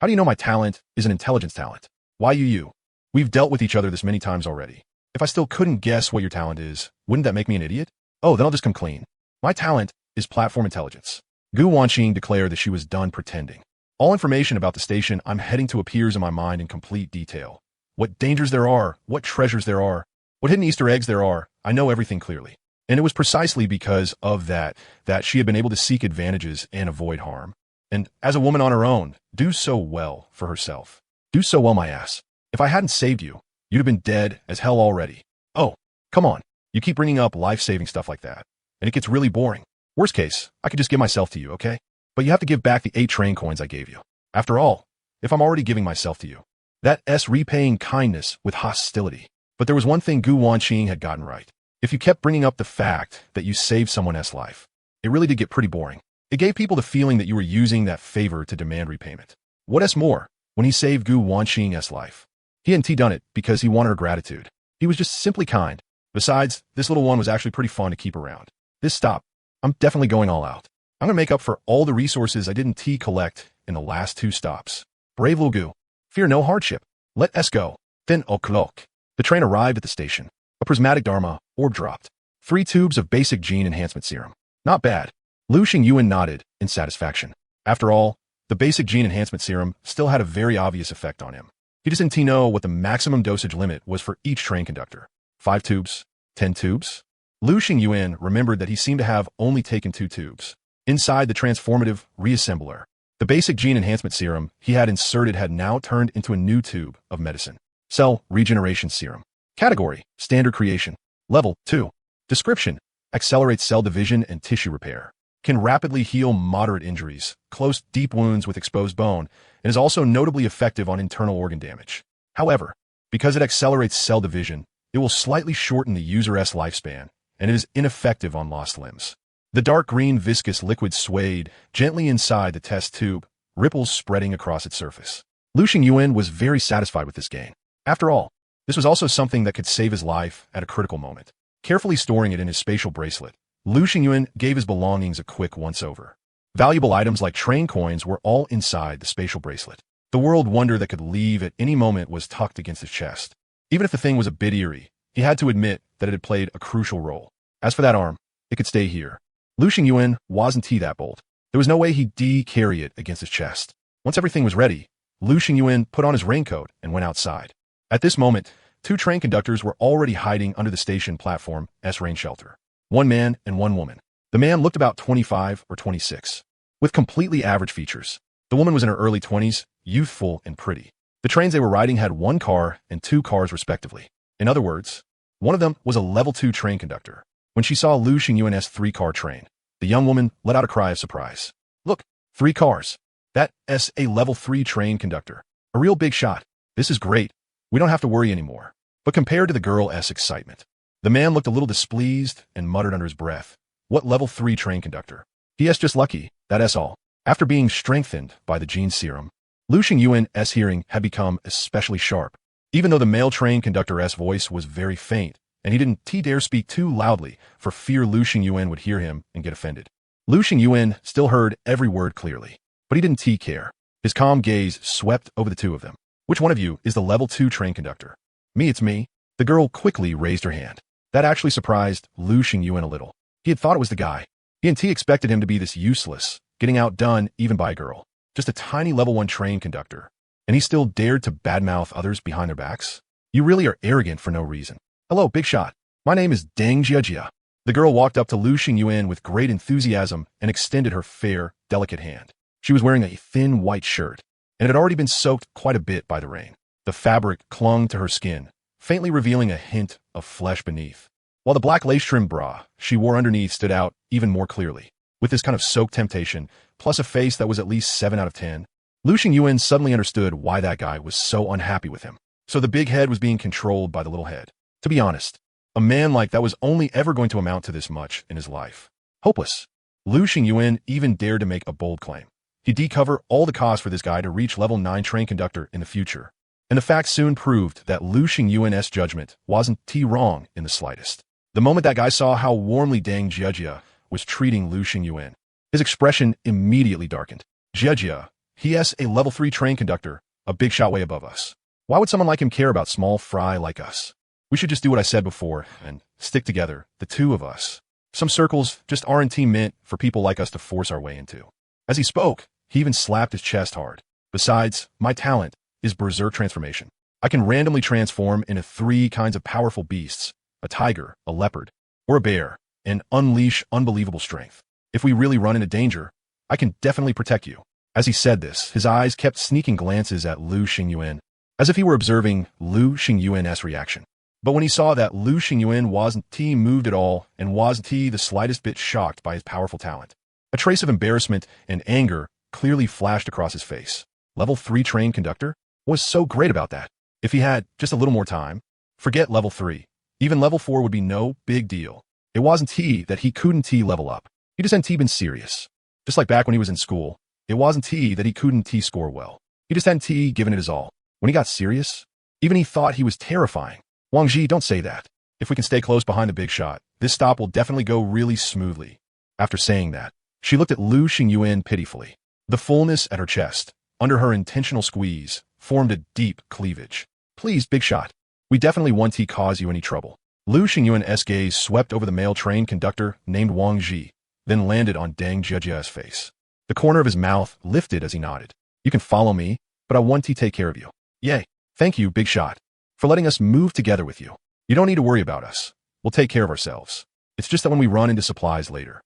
How do you know my talent is an intelligence talent? Why you? We've dealt with each other this many times already. If I still couldn't guess what your talent is, wouldn't that make me an idiot? Oh, then I'll just come clean. My talent is platform intelligence. Gu Wanqing declared that she was done pretending. All information about the station I'm heading to appears in my mind in complete detail. What dangers there are, what treasures there are, what hidden Easter eggs there are, I know everything clearly. And it was precisely because of that she had been able to seek advantages and avoid harm. And as a woman on her own, do so well for herself. Do so well, my ass. If I hadn't saved you, you'd have been dead as hell already. Oh, come on. You keep bringing up life-saving stuff like that, and it gets really boring. Worst case, I could just give myself to you, okay? But you have to give back the 8 train coins I gave you. After all, if I'm already giving myself to you, that's repaying kindness with hostility. But there was one thing Gu Wanqing had gotten right. If you kept bringing up the fact that you saved someone else's life, it really did get pretty boring. It gave people the feeling that you were using that favor to demand repayment. What else more, when he saved Gu Wanqing's life? He hadn't done it because he wanted her gratitude. He was just simply kind. Besides, this little one was actually pretty fun to keep around. This stop, I'm definitely going all out. I'm going to make up for all the resources I didn't collect in the last 2 stops. Brave little Gu. Fear no hardship. Let us go. Then o'clock. The train arrived at the station. A prismatic Dharma orb dropped. 3 tubes of basic gene enhancement serum. Not bad. Lu Xingyuan nodded in satisfaction. After all, the basic gene enhancement serum still had a very obvious effect on him. He just didn't know what the maximum dosage limit was for each train conductor. 5 tubes? 10 tubes? Lu Xingyuan remembered that he seemed to have only taken 2 tubes. Inside the transformative reassembler, the basic gene enhancement serum he had inserted had now turned into a new tube of medicine. Cell regeneration serum. Category, standard creation. Level 2. Description, accelerates cell division and tissue repair. Can rapidly heal moderate injuries, close deep wounds with exposed bone, and is also notably effective on internal organ damage. However, because it accelerates cell division, it will slightly shorten the user's lifespan, and it is ineffective on lost limbs. The dark green viscous liquid swayed gently inside the test tube, ripples spreading across its surface. Lu Xingyuan was very satisfied with this gain. After all, this was also something that could save his life at a critical moment. Carefully storing it in his spatial bracelet, Lu Xingyuan gave his belongings a quick once-over. Valuable items like train coins were all inside the spatial bracelet. The world wonder that could leave at any moment was tucked against his chest. Even if the thing was a bit eerie, he had to admit that it had played a crucial role. As for that arm, it could stay here. Lu Xingyuan wasn't that bold. There was no way he'd carry it against his chest. Once everything was ready, Lu Xingyuan put on his raincoat and went outside. At this moment, 2 train conductors were already hiding under the station platform rain shelter. 1 man and 1 woman. The man looked about 25 or 26, with completely average features. The woman was in her early 20s, youthful and pretty. The trains they were riding had 1 car and 2 cars respectively. In other words, one of them was a level 2 train conductor. When she saw Lu Xingyuan's 3-car train, the young woman let out a cry of surprise. Look, 3 cars. That's a level 3 train conductor. A real big shot. This is great. We don't have to worry anymore. But compared to the girl's excitement, the man looked a little displeased and muttered under his breath. What level 3 train conductor? P.S. just lucky, that's all. After being strengthened by the gene serum, Lu Xingyuan's hearing had become especially sharp, even though the male train conductor's voice was very faint, and he didn't dare speak too loudly for fear Lu Xingyuan would hear him and get offended. Lu Xingyuan still heard every word clearly, but he didn't care. His calm gaze swept over the 2 of them. Which one of you is the level 2 train conductor? Me, it's me. The girl quickly raised her hand. That actually surprised Lu Xingyuan a little. He had thought it was the guy. He expected him to be this useless, getting outdone even by a girl. Just a tiny level 1 train conductor. And he still dared to badmouth others behind their backs? You really are arrogant for no reason. Hello, big shot. My name is Deng Jiejia. The girl walked up to Lu Xingyuan with great enthusiasm and extended her fair, delicate hand. She was wearing a thin white shirt, and it had already been soaked quite a bit by the rain. The fabric clung to her skin, faintly revealing a hint of flesh beneath, while the black lace-trimmed bra she wore underneath stood out even more clearly. With this kind of soaked temptation, plus a face that was at least 7 out of 10, Lu Xingyuan suddenly understood why that guy was so unhappy with him. So the big head was being controlled by the little head. To be honest, a man like that was only ever going to amount to this much in his life. Hopeless. Lu Xingyuan even dared to make a bold claim. He'd decover all the costs for this guy to reach level 9 train conductor in the future. And the facts soon proved that Lu Xingyuan's judgment wasn't wrong in the slightest. The moment that guy saw how warmly Deng Jiejia was treating Lu Xingyuan, his expression immediately darkened. Jiejia, he's a level 3 train conductor, a big shot way above us. Why would someone like him care about small fry like us? We should just do what I said before and stick together, the two of us. Some circles just aren't meant for people like us to force our way into. As he spoke, he even slapped his chest hard. Besides, my talent is berserk transformation. I can randomly transform into 3 kinds of powerful beasts, a tiger, a leopard, or a bear, and unleash unbelievable strength. If we really run into danger, I can definitely protect you. As he said this, his eyes kept sneaking glances at Lu Xingyuan, as if he were observing Lu Xingyuan's reaction. But when he saw that Lu Xingyuan wasn't moved at all and wasn't the slightest bit shocked by his powerful talent, a trace of embarrassment and anger clearly flashed across his face. Level 3 train conductor? What was so great about that? If he had just a little more time, forget level 3. Even level 4 would be no big deal. It wasn't that he couldn't level up. He just hadn't been serious. Just like back when he was in school, it wasn't that he couldn't score well. He just hadn't given it his all. When he got serious, even he thought he was terrifying. Wang Ji, don't say that. If we can stay close behind the big shot, this stop will definitely go really smoothly. After saying that, she looked at Lu Xingyuan pitifully. The fullness at her chest, under her intentional squeeze, formed a deep cleavage. Please, big shot. We definitely won't cause you any trouble. Lu Xingyuan's gaze swept over the male train conductor named Wang Ji, then landed on Deng Jiejia's face. The corner of his mouth lifted as he nodded. You can follow me, but I want to take care of you. Yay. Thank you, big shot, for letting us move together with you. You don't need to worry about us. We'll take care of ourselves. It's just that when we run into supplies later.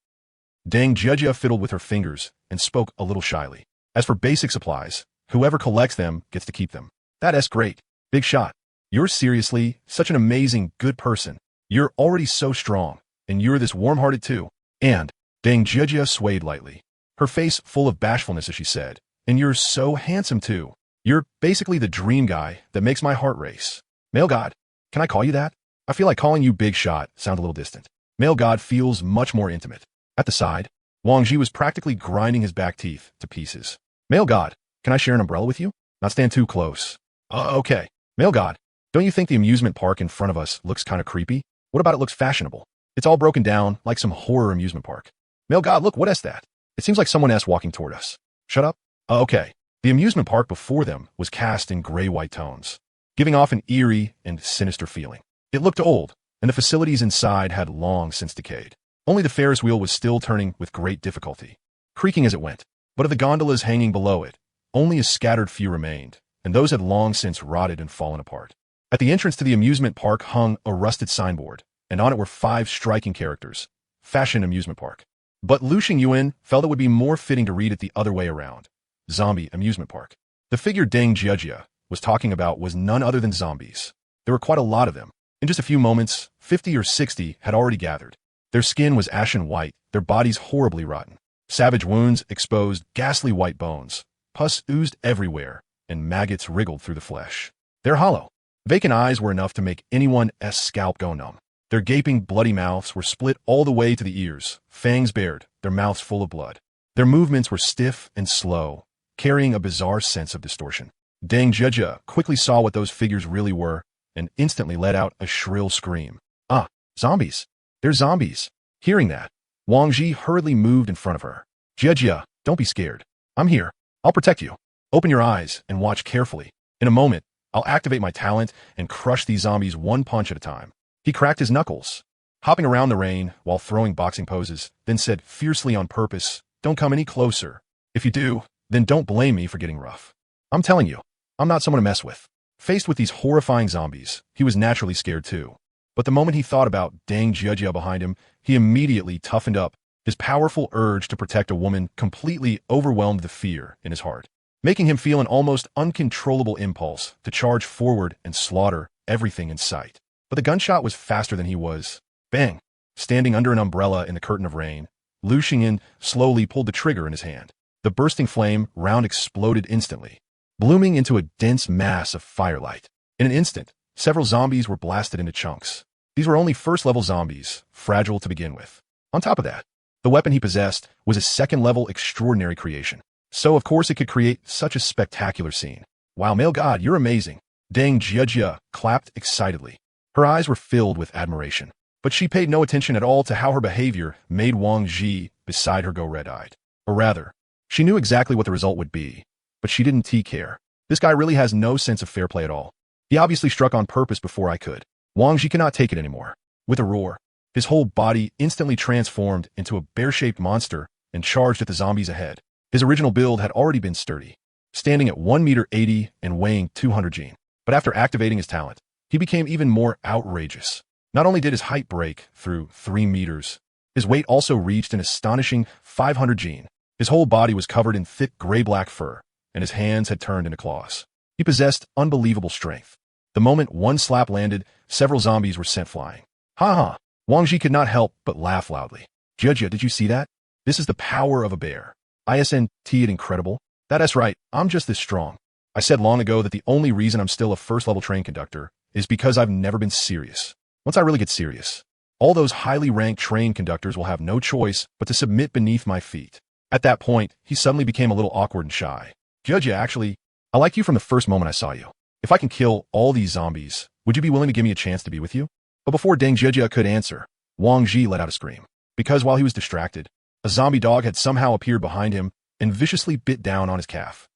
Deng Jiejia fiddled with her fingers and spoke a little shyly. As for basic supplies, whoever collects them gets to keep them. That's great. Big shot. You're seriously such an amazing, good person. You're already so strong, and you're this warm-hearted too. And Deng Jiejia swayed lightly, her face full of bashfulness as she said, and you're so handsome too. You're basically the dream guy that makes my heart race. Male God, can I call you that? I feel like calling you big shot sound a little distant. Male God feels much more intimate. At the side, Wang Ji was practically grinding his back teeth to pieces. Male God, can I share an umbrella with you? Not stand too close. Okay. Male God, don't you think the amusement park in front of us looks kind of creepy? What about it looks fashionable? It's all broken down like some horror amusement park. Male God, look, what is that? It seems like someone else walking toward us. Shut up. Okay. The amusement park before them was cast in gray-white tones, giving off an eerie and sinister feeling. It looked old, and the facilities inside had long since decayed. Only the Ferris wheel was still turning with great difficulty, creaking as it went. But of the gondolas hanging below it, only a scattered few remained, and those had long since rotted and fallen apart. At the entrance to the amusement park hung a rusted signboard, and on it were 5 striking characters: Fashion Amusement Park. But Lu Xingyuan felt it would be more fitting to read it the other way around: Zombie Amusement Park. The figure Deng Jiejia was talking about was none other than zombies. There were quite a lot of them. In just a few moments, 50 or 60 had already gathered. Their skin was ashen white, their bodies horribly rotten. Savage wounds exposed ghastly white bones. Pus oozed everywhere, and maggots wriggled through the flesh. Their hollow, vacant eyes were enough to make anyone's scalp go numb. Their gaping, bloody mouths were split all the way to the ears, fangs bared, their mouths full of blood. Their movements were stiff and slow, carrying a bizarre sense of distortion. Deng Jiejia quickly saw what those figures really were, and instantly let out a shrill scream. Ah, zombies! They're zombies! Hearing that, Wang Ji hurriedly moved in front of her. Jiejia, don't be scared. I'm here. I'll protect you. Open your eyes and watch carefully. In a moment, I'll activate my talent and crush these zombies one punch at a time. He cracked his knuckles, hopping around the rain while throwing boxing poses, then said fiercely on purpose, Don't come any closer. If you do, then don't blame me for getting rough. I'm telling you, I'm not someone to mess with. Faced with these horrifying zombies, he was naturally scared too. But the moment he thought about Dang Jia behind him, he immediately toughened up. His powerful urge to protect a woman completely overwhelmed the fear in his heart, making him feel an almost uncontrollable impulse to charge forward and slaughter everything in sight. But the gunshot was faster than he was. Bang! Standing under an umbrella in the curtain of rain, Lu Xingyan slowly pulled the trigger in his hand. The bursting flame round exploded instantly, blooming into a dense mass of firelight. In an instant, several zombies were blasted into chunks. These were only first-level zombies, fragile to begin with. On top of that, the weapon he possessed was a second-level extraordinary creation. So, of course, it could create such a spectacular scene. Wow, male god, you're amazing. Dang Jia clapped excitedly. Her eyes were filled with admiration, but she paid no attention at all to how her behavior made Wang Ji beside her go red-eyed. Or rather, she knew exactly what the result would be, but she didn't care. This guy really has no sense of fair play at all. He obviously struck on purpose before I could. Wang Ji cannot take it anymore. With a roar, his whole body instantly transformed into a bear-shaped monster and charged at the zombies ahead. His original build had already been sturdy, standing at 1 meter 80 and weighing 200 Jin. But after activating his talent, he became even more outrageous. Not only did his height break through 3 meters, his weight also reached an astonishing 500 Jin. His whole body was covered in thick gray-black fur, and his hands had turned into claws. He possessed unbelievable strength. The moment one slap landed, several zombies were sent flying. Ha ha! Wang Ji could not help but laugh loudly. Jia, did you see that? This is the power of a bear. Isn't it incredible? That's right, I'm just this strong. I said long ago that the only reason I'm still a first-level train conductor is because I've never been serious. Once I really get serious, all those highly ranked train conductors will have no choice but to submit beneath my feet. At that point, he suddenly became a little awkward and shy. Jia, actually, I liked you from the first moment I saw you. If I can kill all these zombies, would you be willing to give me a chance to be with you? But before Deng Jia could answer, Wang Ji let out a scream. Because while he was distracted, a zombie dog had somehow appeared behind him and viciously bit down on his calf.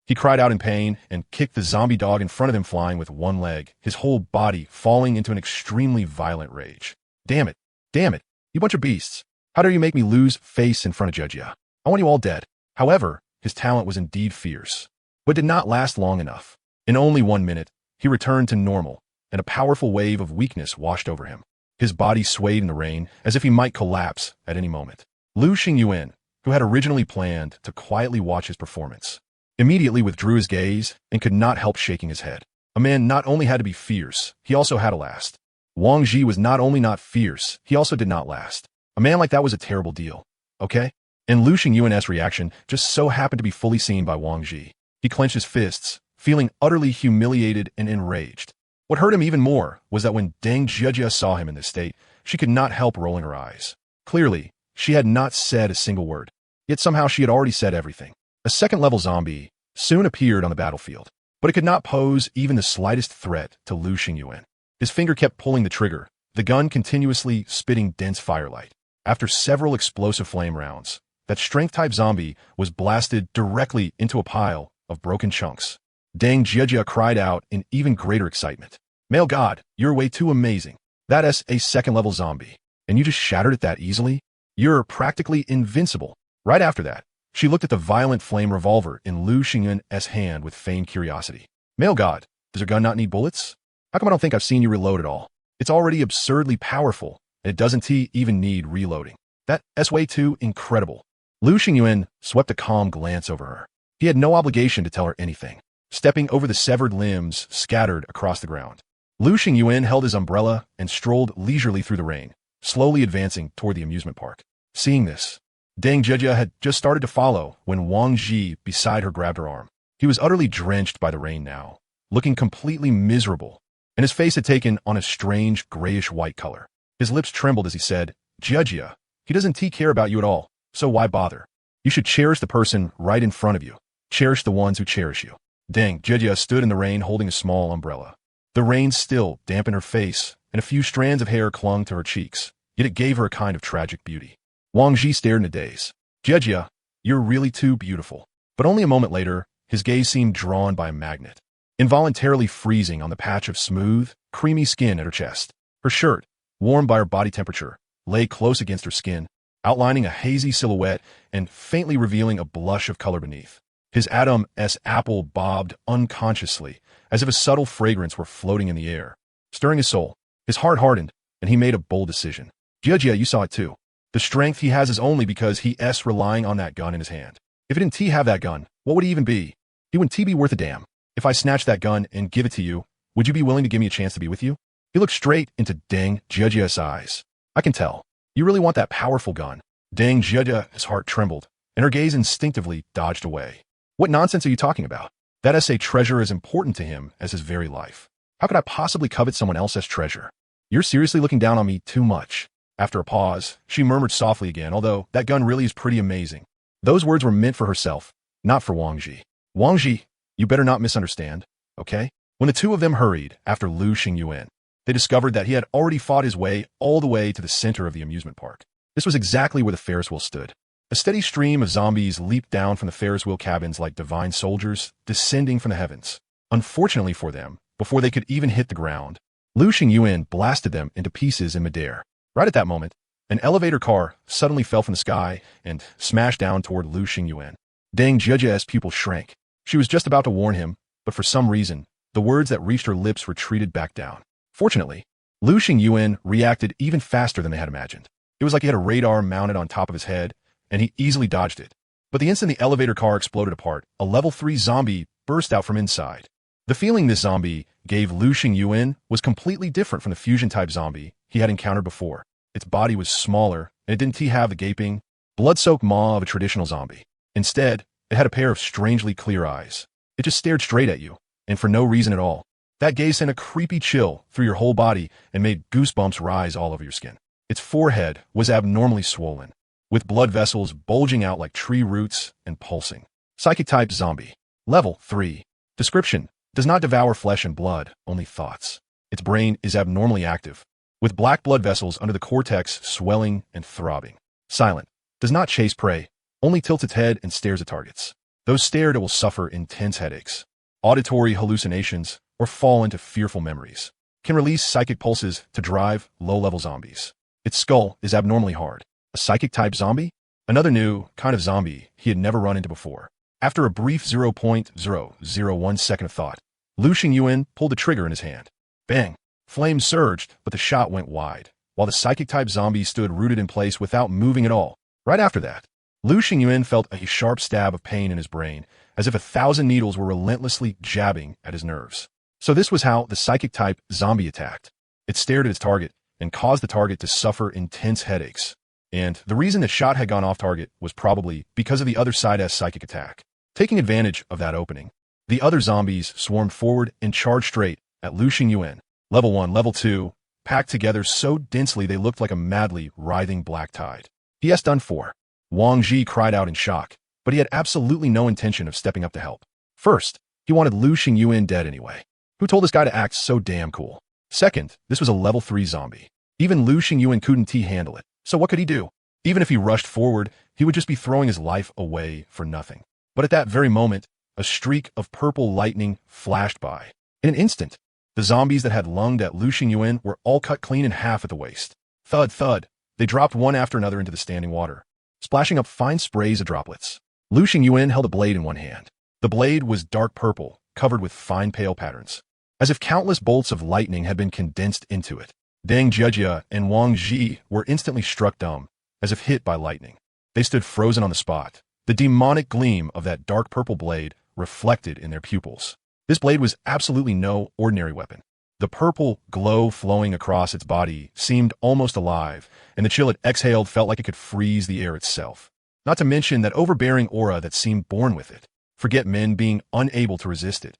He cried out in pain and kicked the zombie dog in front of him, flying with one leg, his whole body falling into an extremely violent rage. Damn it, you bunch of beasts. How dare you make me lose face in front of Jia? I want you all dead. However, his talent was indeed fierce, but did not last long enough. In only 1 minute, he returned to normal, and a powerful wave of weakness washed over him. His body swayed in the rain as if he might collapse at any moment. Lu Xingyuan, who had originally planned to quietly watch his performance, immediately withdrew his gaze and could not help shaking his head. A man not only had to be fierce, he also had to last. Wang Ji was not only not fierce, he also did not last. A man like that was a terrible deal. Okay? And Lu Xingyuan's reaction just so happened to be fully seen by Wang Ji. He clenched his fists, feeling utterly humiliated and enraged. What hurt him even more was that when Deng Jia saw him in this state, she could not help rolling her eyes. Clearly, she had not said a single word, yet somehow she had already said everything. A second-level zombie soon appeared on the battlefield, but it could not pose even the slightest threat to Lu Xingyuan. His finger kept pulling the trigger, the gun continuously spitting dense firelight. After several explosive flame rounds, that strength-type zombie was blasted directly into a pile of broken chunks. Deng Jia cried out in even greater excitement. Male god, you're way too amazing. That is a second-level zombie, and you just shattered it that easily? You're practically invincible. Right after that, she looked at the violent flame revolver in Lu Xingyuan's hand with feigned curiosity. Male god, does your gun not need bullets? How come I don't think I've seen you reload at all? It's already absurdly powerful, and it doesn't even need reloading. That's way too incredible. Lu Xingyuan swept a calm glance over her. He had no obligation to tell her anything. Stepping over the severed limbs scattered across the ground, Lu Xingyuan held his umbrella and strolled leisurely through the rain, slowly advancing toward the amusement park. Seeing this, Deng Jia had just started to follow when Wang Ji beside her grabbed her arm. He was utterly drenched by the rain now, looking completely miserable, and his face had taken on a strange grayish-white color. His lips trembled as he said, Jia, he doesn't care about you at all, so why bother? You should cherish the person right in front of you. Cherish the ones who cherish you. Deng Jia stood in the rain holding a small umbrella. The rain still dampened her face, and a few strands of hair clung to her cheeks, yet it gave her a kind of tragic beauty. Wang Ji stared in a daze. Jia, you're really too beautiful. But only a moment later, his gaze seemed drawn by a magnet, involuntarily freezing on the patch of smooth, creamy skin at her chest. Her shirt, warmed by her body temperature, lay close against her skin, outlining a hazy silhouette and faintly revealing a blush of color beneath. His Adam's apple bobbed unconsciously, as if a subtle fragrance were floating in the air. Stirring his soul, his heart hardened, and he made a bold decision. Jia, you saw it too. The strength he has is only because he's relying on that gun in his hand. If he didn't have that gun, what would he even be? He wouldn't be worth a damn. If I snatch that gun and give it to you, would you be willing to give me a chance to be with you? He looked straight into Deng Jiajia's eyes. I can tell. You really want that powerful gun. Deng Jiajia's heart trembled, and her gaze instinctively dodged away. What nonsense are you talking about? That SA treasure is important to him as his very life. How could I possibly covet someone else's treasure? You're seriously looking down on me too much. After a pause, she murmured softly again, although that gun really is pretty amazing. Those words were meant for herself, not for Wang Ji. Wang Ji, you better not misunderstand, okay? When the two of them hurried after Lu Xingyuan, they discovered that he had already fought his way all the way to the center of the amusement park. This was exactly where the Ferris wheel stood. A steady stream of zombies leaped down from the Ferris wheel cabins like divine soldiers descending from the heavens. Unfortunately for them, before they could even hit the ground, Lu Xingyuan blasted them into pieces in midair. Right at that moment, an elevator car suddenly fell from the sky and smashed down toward Lu Xingyuan. Deng Jiajia's pupil shrank. She was just about to warn him, but for some reason, the words that reached her lips retreated back down. Fortunately, Lu Xingyuan reacted even faster than they had imagined. It was like he had a radar mounted on top of his head, and he easily dodged it. But the instant the elevator car exploded apart, a level 3 zombie burst out from inside. The feeling this zombie gave Lu Xingyuan was completely different from the fusion-type zombie he had encountered before. Its body was smaller, and it didn't have the gaping, blood-soaked maw of a traditional zombie. Instead, it had a pair of strangely clear eyes. It just stared straight at you, and for no reason at all. That gaze sent a creepy chill through your whole body and made goosebumps rise all over your skin. Its forehead was abnormally swollen, with blood vessels bulging out like tree roots and pulsing. Psychic-type zombie. Level 3. Description: does not devour flesh and blood, only thoughts. Its brain is abnormally active, with black blood vessels under the cortex swelling and throbbing. Silent. Does not chase prey, only tilts its head and stares at targets. Those stared, it will suffer intense headaches, auditory hallucinations, or fall into fearful memories. Can release psychic pulses to drive low-level zombies. Its skull is abnormally hard. A psychic-type zombie? Another new kind of zombie he had never run into before. After a brief 0.001 second of thought, Lu Xingyuan pulled the trigger in his hand. Bang! Flames surged, but the shot went wide, while the psychic-type zombie stood rooted in place without moving at all. Right after that, Lu Xingyuan felt a sharp stab of pain in his brain, as if 1,000 needles were relentlessly jabbing at his nerves. So this was how the psychic-type zombie attacked. It stared at its target and caused the target to suffer intense headaches. And the reason the shot had gone off target was probably because of the other side's psychic attack. Taking advantage of that opening, the other zombies swarmed forward and charged straight at Lu Xingyuan. Level 1, Level 2, packed together so densely they looked like a madly writhing black tide. He done for. Wang Ji cried out in shock, but he had absolutely no intention of stepping up to help. First, he wanted Lu Xingyuan dead anyway. Who told this guy to act so damn cool? Second, this was a level 3 zombie. Even Lu Xingyuan couldn't handle it. So what could he do? Even if he rushed forward, he would just be throwing his life away for nothing. But at that very moment, a streak of purple lightning flashed by. In an instant, the zombies that had lunged at Lu Xingyuan were all cut clean in half at the waist. Thud, thud. They dropped one after another into the standing water, splashing up fine sprays of droplets. Lu Xingyuan held a blade in one hand. The blade was dark purple, covered with fine pale patterns, as if countless bolts of lightning had been condensed into it. Deng Jiajia and Wang Ji were instantly struck dumb, as if hit by lightning. They stood frozen on the spot, the demonic gleam of that dark purple blade reflected in their pupils. This blade was absolutely no ordinary weapon. The purple glow flowing across its body seemed almost alive, and the chill it exhaled felt like it could freeze the air itself. Not to mention that overbearing aura that seemed born with it. Forget men being unable to resist it.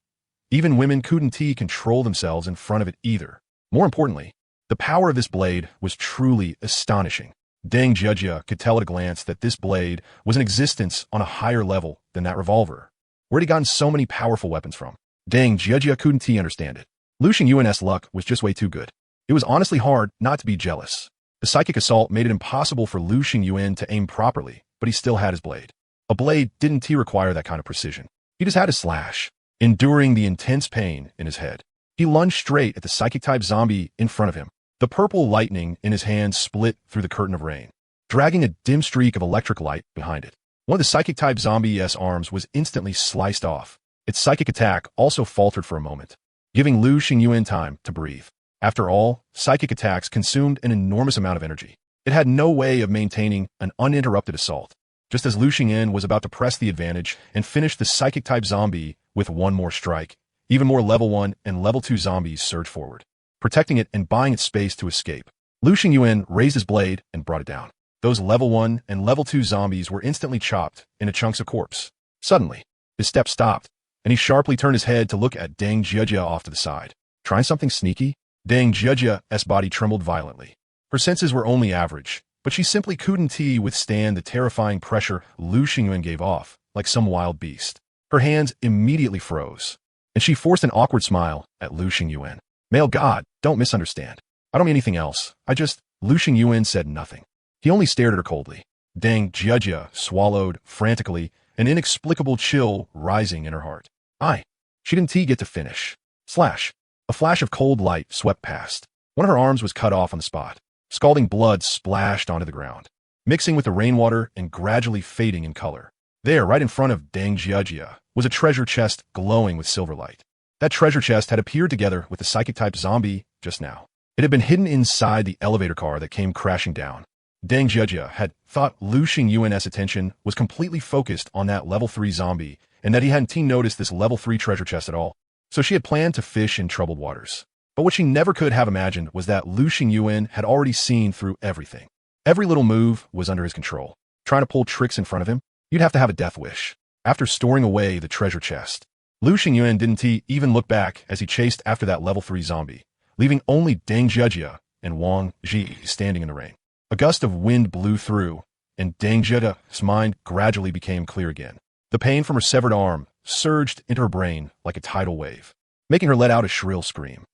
Even women couldn't control themselves in front of it either. More importantly, the power of this blade was truly astonishing. Deng Jiajia could tell at a glance that this blade was in existence on a higher level than that revolver. Where'd he gotten so many powerful weapons from? Deng Jiajia couldn't understand it. Lu Xingyuan's luck was just way too good. It was honestly hard not to be jealous. The psychic assault made it impossible for Lu Xingyuan to aim properly, but he still had his blade. A blade didn't require that kind of precision. He just had to slash, enduring the intense pain in his head. He lunged straight at the psychic-type zombie in front of him. The purple lightning in his hand split through the curtain of rain, dragging a dim streak of electric light behind it. One of the psychic-type zombie's arms was instantly sliced off. Its psychic attack also faltered for a moment, giving Lu Xingyuan time to breathe. After all, psychic attacks consumed an enormous amount of energy. It had no way of maintaining an uninterrupted assault. Just as Lu Xingyan was about to press the advantage and finish the psychic-type zombie with one more strike, even more level 1 and level 2 zombies surged forward, protecting it and buying it space to escape. Lu Xingyuan raised his blade and brought it down. Those level 1 and level 2 zombies were instantly chopped into chunks of corpse. Suddenly, his step stopped, and he sharply turned his head to look at Deng Jiejia off to the side. Trying something sneaky? Deng Jiejia's body trembled violently. Her senses were only average, but she simply couldn't withstand the terrifying pressure Lu Xingyuan gave off, like some wild beast. Her hands immediately froze, and she forced an awkward smile at Lu Xingyuan. Male god, don't misunderstand. I don't mean anything else. Lu Xingyuan said nothing. He only stared at her coldly. Deng Jiejia swallowed frantically, an inexplicable chill rising in her heart. She didn't get to finish. Slash. A flash of cold light swept past. One of her arms was cut off on the spot. Scalding blood splashed onto the ground, mixing with the rainwater and gradually fading in color. There, right in front of Deng Jiejia, was a treasure chest glowing with silver light. That treasure chest had appeared together with the psychic-type zombie just now. It had been hidden inside the elevator car that came crashing down. Deng Jiejia had thought Lu Xingyuan's attention was completely focused on that level 3 zombie and that he hadn't noticed this level 3 treasure chest at all. So she had planned to fish in troubled waters. But what she never could have imagined was that Lu Xingyuan had already seen through everything. Every little move was under his control. Trying to pull tricks in front of him, you'd have to have a death wish. After storing away the treasure chest, Lu Xingyuan didn't even look back as he chased after that level 3 zombie, leaving only Deng Jiejia and Wang Ji standing in the rain. A gust of wind blew through, and Deng Jiejia's mind gradually became clear again. The pain from her severed arm surged into her brain like a tidal wave, making her let out a shrill scream.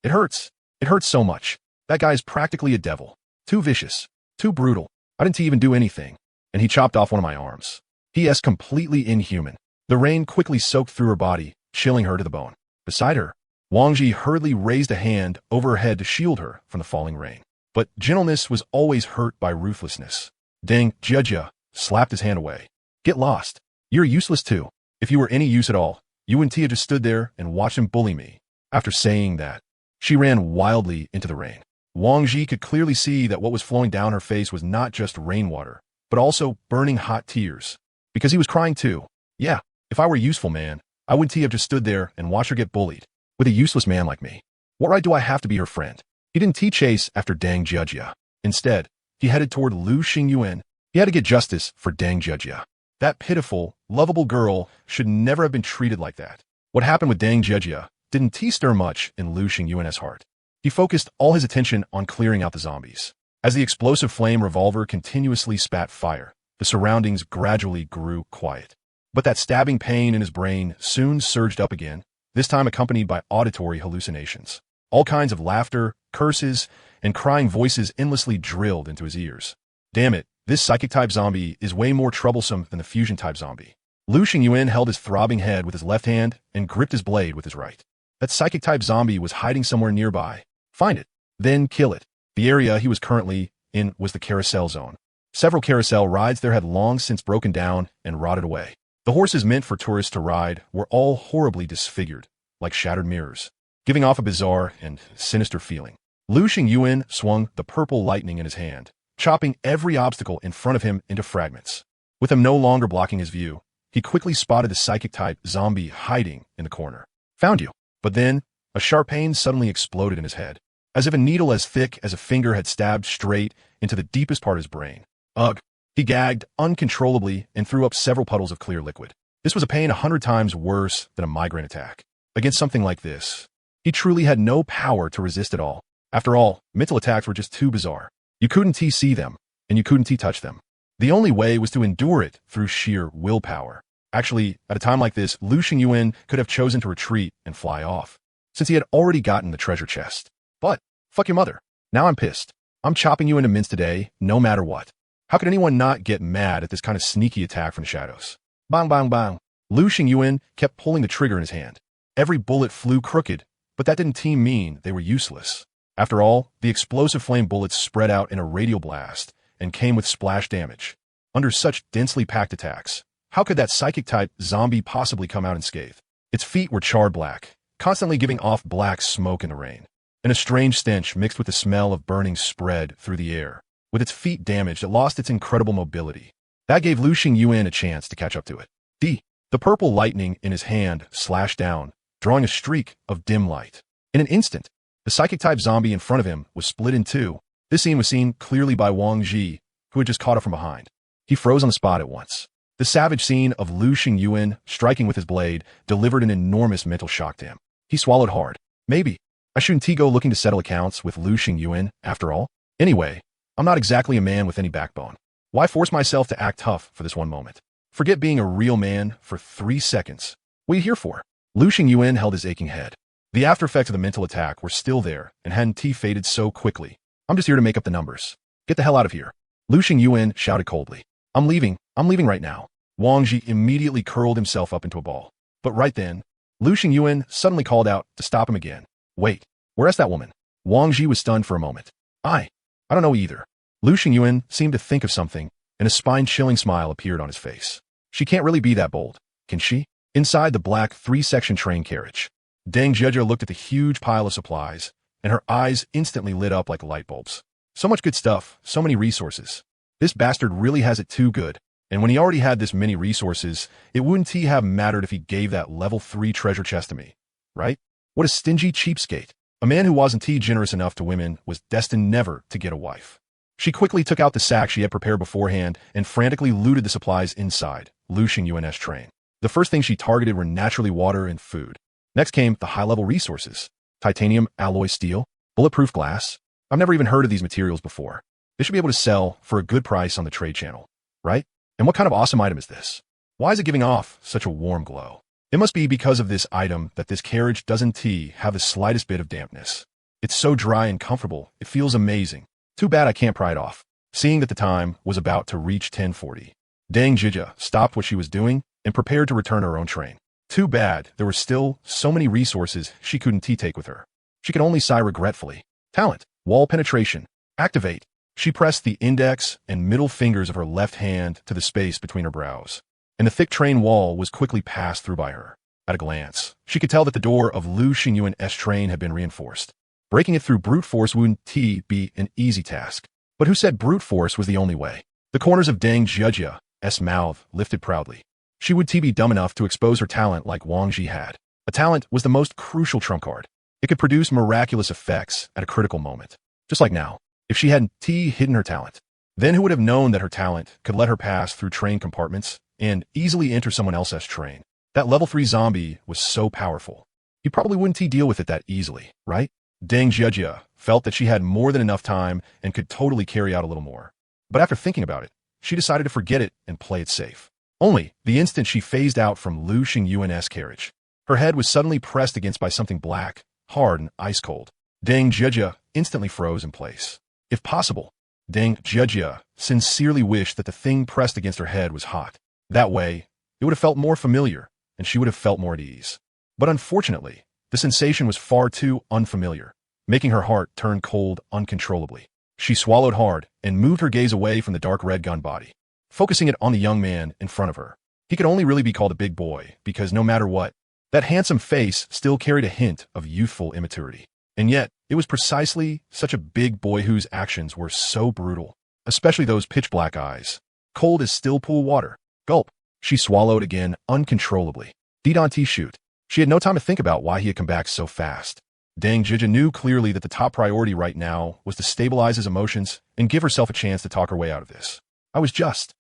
It hurts. It hurts so much. That guy's practically a devil. Too vicious. Too brutal. I didn't even do anything. And he chopped off one of my arms. He is completely inhuman. The rain quickly soaked through her body, chilling her to the bone. Beside her, Wang Ji hurriedly raised a hand over her head to shield her from the falling rain. But gentleness was always hurt by ruthlessness. Deng Jiejia slapped his hand away. Get lost. You're useless too. If you were any use at all, you and Tia just stood there and watched him bully me. After saying that, she ran wildly into the rain. Wang Ji could clearly see that what was flowing down her face was not just rainwater, but also burning hot tears. Because he was crying too. Yeah, if I were a useful man, I wouldn't have just stood there and watched her get bullied. With a useless man like me. What right do I have to be her friend? He didn't chase after Deng Jiejia. Instead, he headed toward Lu Xingyuan. He had to get justice for Deng Jiejia. That pitiful, lovable girl should never have been treated like that. What happened with Deng Jiejia didn't stir much in Lu Xingyuan's heart. He focused all his attention on clearing out the zombies. As the explosive flame revolver continuously spat fire, the surroundings gradually grew quiet. But that stabbing pain in his brain soon surged up again, this time accompanied by auditory hallucinations. All kinds of laughter, curses, and crying voices endlessly drilled into his ears. Damn it, this psychic-type zombie is way more troublesome than the fusion-type zombie. Lu Xingyuan held his throbbing head with his left hand and gripped his blade with his right. That psychic-type zombie was hiding somewhere nearby. Find it, then kill it. The area he was currently in was the carousel zone. Several carousel rides there had long since broken down and rotted away. The horses meant for tourists to ride were all horribly disfigured, like shattered mirrors, giving off a bizarre and sinister feeling. Lu Xingyuan swung the purple lightning in his hand, chopping every obstacle in front of him into fragments. With him no longer blocking his view, he quickly spotted the psychic-type zombie hiding in the corner. Found you. But then, a sharp pain suddenly exploded in his head, as if a needle as thick as a finger had stabbed straight into the deepest part of his brain. Ugh! He gagged uncontrollably and threw up several puddles of clear liquid. This was a pain 100 times worse than a migraine attack. Against something like this, he truly had no power to resist at all. After all, mental attacks were just too bizarre. You couldn't see them, and you couldn't touch them. The only way was to endure it through sheer willpower. Actually, at a time like this, Lu Xingyuan could have chosen to retreat and fly off, since he had already gotten the treasure chest. But, fuck your mother. Now I'm pissed. I'm chopping you into mince today, no matter what. How could anyone not get mad at this kind of sneaky attack from the shadows? Bang, bang, bang. Lu Xingyuan kept pulling the trigger in his hand. Every bullet flew crooked, but that didn't mean they were useless. After all, the explosive flame bullets spread out in a radial blast and came with splash damage. Under such densely packed attacks, how could that psychic-type zombie possibly come out unscathed? Its feet were charred black, constantly giving off black smoke in the rain, and a strange stench mixed with the smell of burning spread through the air. With its feet damaged, it lost its incredible mobility. That gave Lu Xingyuan a chance to catch up to it. The purple lightning in his hand slashed down, drawing a streak of dim light. In an instant, the psychic-type zombie in front of him was split in two. This scene was seen clearly by Wang Ji, who had just caught up from behind. He froze on the spot at once. The savage scene of Lu Xingyuan striking with his blade delivered an enormous mental shock to him. He swallowed hard. Maybe I shouldn't go looking to settle accounts with Lu Xingyuan, after all. Anyway, I'm not exactly a man with any backbone. Why force myself to act tough for this one moment? Forget being a real man for 3 seconds. What are you here for? Lu Xingyuan held his aching head. The after effects of the mental attack were still there and hadn't faded so quickly. I'm just here to make up the numbers. Get the hell out of here. Lu Xingyuan shouted coldly. I'm leaving right now. Wang Ji immediately curled himself up into a ball. But right then, Lu Xingyuan suddenly called out to stop him again. Wait, where's that woman? Wang Ji was stunned for a moment. I don't know either. Lu Xingyuan seemed to think of something, and a spine-chilling smile appeared on his face. She can't really be that bold, can she? Inside the black 3-section train carriage, Deng Zheja looked at the huge pile of supplies, and her eyes instantly lit up like light bulbs. So much good stuff, so many resources. This bastard really has it too good, and when he already had this many resources, it wouldn't have mattered if he gave that level 3 treasure chest to me, right? What a stingy cheapskate. A man who wasn't generous enough to women was destined never to get a wife. She quickly took out the sack she had prepared beforehand and frantically looted the supplies inside Lu Xingyuan's train. The first thing she targeted were naturally water and food. Next came the high-level resources. Titanium, alloy steel, bulletproof glass. I've never even heard of these materials before. They should be able to sell for a good price on the trade channel, right? And what kind of awesome item is this? Why is it giving off such a warm glow? It must be because of this item that this carriage doesn't have the slightest bit of dampness. It's so dry and comfortable, it feels amazing. Too bad I can't pry it off. Seeing that the time was about to reach 10:40, Deng Zheja stopped what she was doing and prepared to return her own train. Too bad there were still so many resources she couldn't take with her. She could only sigh regretfully. Talent, wall penetration, activate. She pressed the index and middle fingers of her left hand to the space between her brows, and the thick train wall was quickly passed through by her. At a glance, she could tell that the door of Lu Xingyuan's train had been reinforced. Breaking it through brute force wouldn't be an easy task. But who said brute force was the only way? The corners of Deng Zhejia's mouth lifted proudly. She would be dumb enough to expose her talent like Wang Ji had. A talent was the most crucial trump card. It could produce miraculous effects at a critical moment. Just like now, if she hadn't hidden her talent, then who would have known that her talent could let her pass through train compartments and easily enter someone else's train? That level 3 zombie was so powerful. You probably wouldn't deal with it that easily, right? Deng Zhejia felt that she had more than enough time and could totally carry out a little more. But after thinking about it, she decided to forget it and play it safe. Only the instant she phased out from Lu Xingyuan's carriage, her head was suddenly pressed against by something black, hard, and ice-cold. Deng Zheja instantly froze in place. If possible, Deng Zheja sincerely wished that the thing pressed against her head was hot. That way, it would have felt more familiar, and she would have felt more at ease. But unfortunately, the sensation was far too unfamiliar, making her heart turn cold uncontrollably. She swallowed hard and moved her gaze away from the dark red gun body, focusing it on the young man in front of her. He could only really be called a big boy because no matter what, that handsome face still carried a hint of youthful immaturity. And yet, it was precisely such a big boy whose actions were so brutal, especially those pitch-black eyes. Cold as still pool water. Gulp. She swallowed again uncontrollably. Didonti shoot. She had no time to think about why he had come back so fast. Deng Zheja knew clearly that the top priority right now was to stabilize his emotions and give herself a chance to talk her way out of this. I was just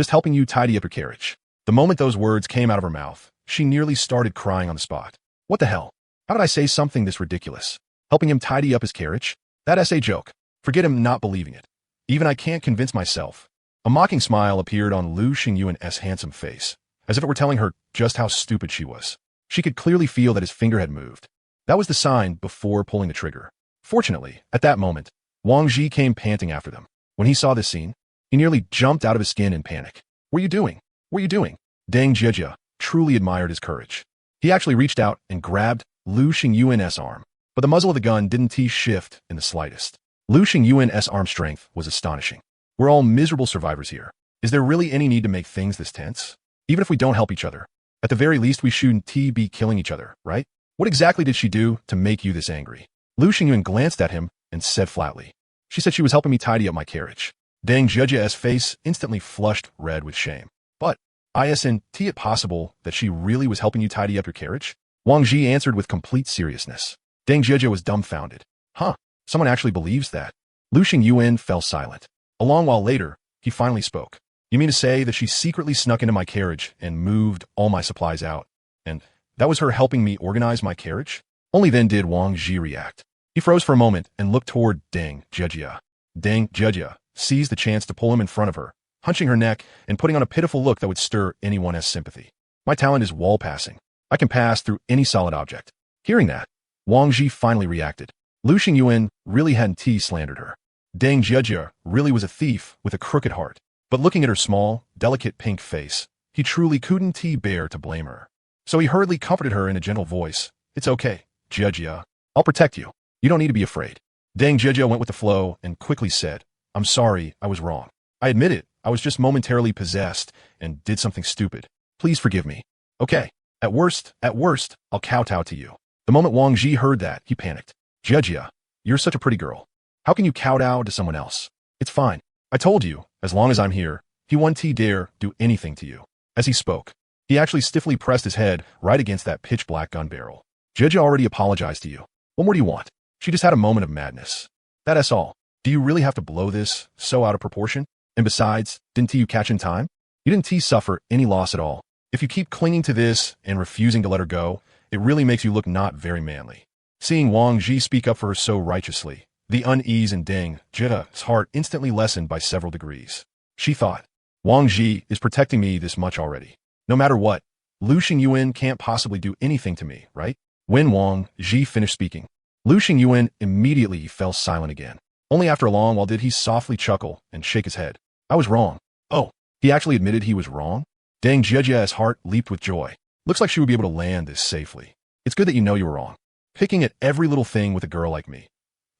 helping you tidy up your carriage. The moment those words came out of her mouth, she nearly started crying on the spot. What the hell? How did I say something this ridiculous? Helping him tidy up his carriage? That's a joke. Forget him not believing it. Even I can't convince myself. A mocking smile appeared on Lu Xingyuan's handsome face, as if it were telling her just how stupid she was. She could clearly feel that his finger had moved. That was the sign before pulling the trigger. Fortunately, at that moment, Wang Ji came panting after them. When he saw this scene, he nearly jumped out of his skin in panic. What are you doing? What are you doing? Deng Zheja truly admired his courage. He actually reached out and grabbed Lu Xingyuan's arm, but the muzzle of the gun didn't shift in the slightest. Lu Xingyuan's arm strength was astonishing. We're all miserable survivors here. Is there really any need to make things this tense? Even if we don't help each other, at the very least we shouldn't be killing each other, right? What exactly did she do to make you this angry? Lu Xingyuan glanced at him and said flatly. She said she was helping me tidy up my carriage. Deng Zhejia's face instantly flushed red with shame. But, isn't it possible that she really was helping you tidy up your carriage? Wang Ji answered with complete seriousness. Deng Zhejia was dumbfounded. Huh, someone actually believes that. Lu Xingyuan fell silent. A long while later, he finally spoke. You mean to say that she secretly snuck into my carriage and moved all my supplies out? And that was her helping me organize my carriage? Only then did Wang Ji react. He froze for a moment and looked toward Deng Zhejia. Deng Zhejia seized the chance to pull him in front of her, hunching her neck and putting on a pitiful look that would stir anyone's sympathy. My talent is wall passing. I can pass through any solid object. Hearing that, Wang Ji finally reacted. Lu Xingyuan really hadn't slandered her. Deng Zhejia really was a thief with a crooked heart. But looking at her small, delicate pink face, he truly couldn't bear to blame her. So he hurriedly comforted her in a gentle voice. It's okay, Zhejia. I'll protect you. You don't need to be afraid. Deng Zhejia went with the flow and quickly said, I'm sorry, I was wrong. I admit it, I was just momentarily possessed and did something stupid. Please forgive me. Okay, at worst, I'll kowtow to you. The moment Wang Ji heard that, he panicked. Zhejia, you're such a pretty girl. How can you kowtow to someone else? It's fine. I told you, as long as I'm here, he won't dare do anything to you. As he spoke, he actually stiffly pressed his head right against that pitch-black gun barrel. Zhejia already apologized to you. What more do you want? She just had a moment of madness. That's all. Do you really have to blow this so out of proportion? And besides, didn't you catch in time? You didn't suffer any loss at all. If you keep clinging to this and refusing to let her go, it really makes you look not very manly. Seeing Wang Ji speak up for her so righteously, the unease in Deng Zhejia's heart instantly lessened by several degrees. She thought, Wang Ji is protecting me this much already. No matter what, Lu Xingyuan can't possibly do anything to me, right? When Wang Ji finished speaking, Lu Xingyuan immediately fell silent again. Only after a long while did he softly chuckle and shake his head. I was wrong. Oh, he actually admitted he was wrong? Deng Zhejia's heart leaped with joy. Looks like she would be able to land this safely. It's good that you know you were wrong. Picking at every little thing with a girl like me.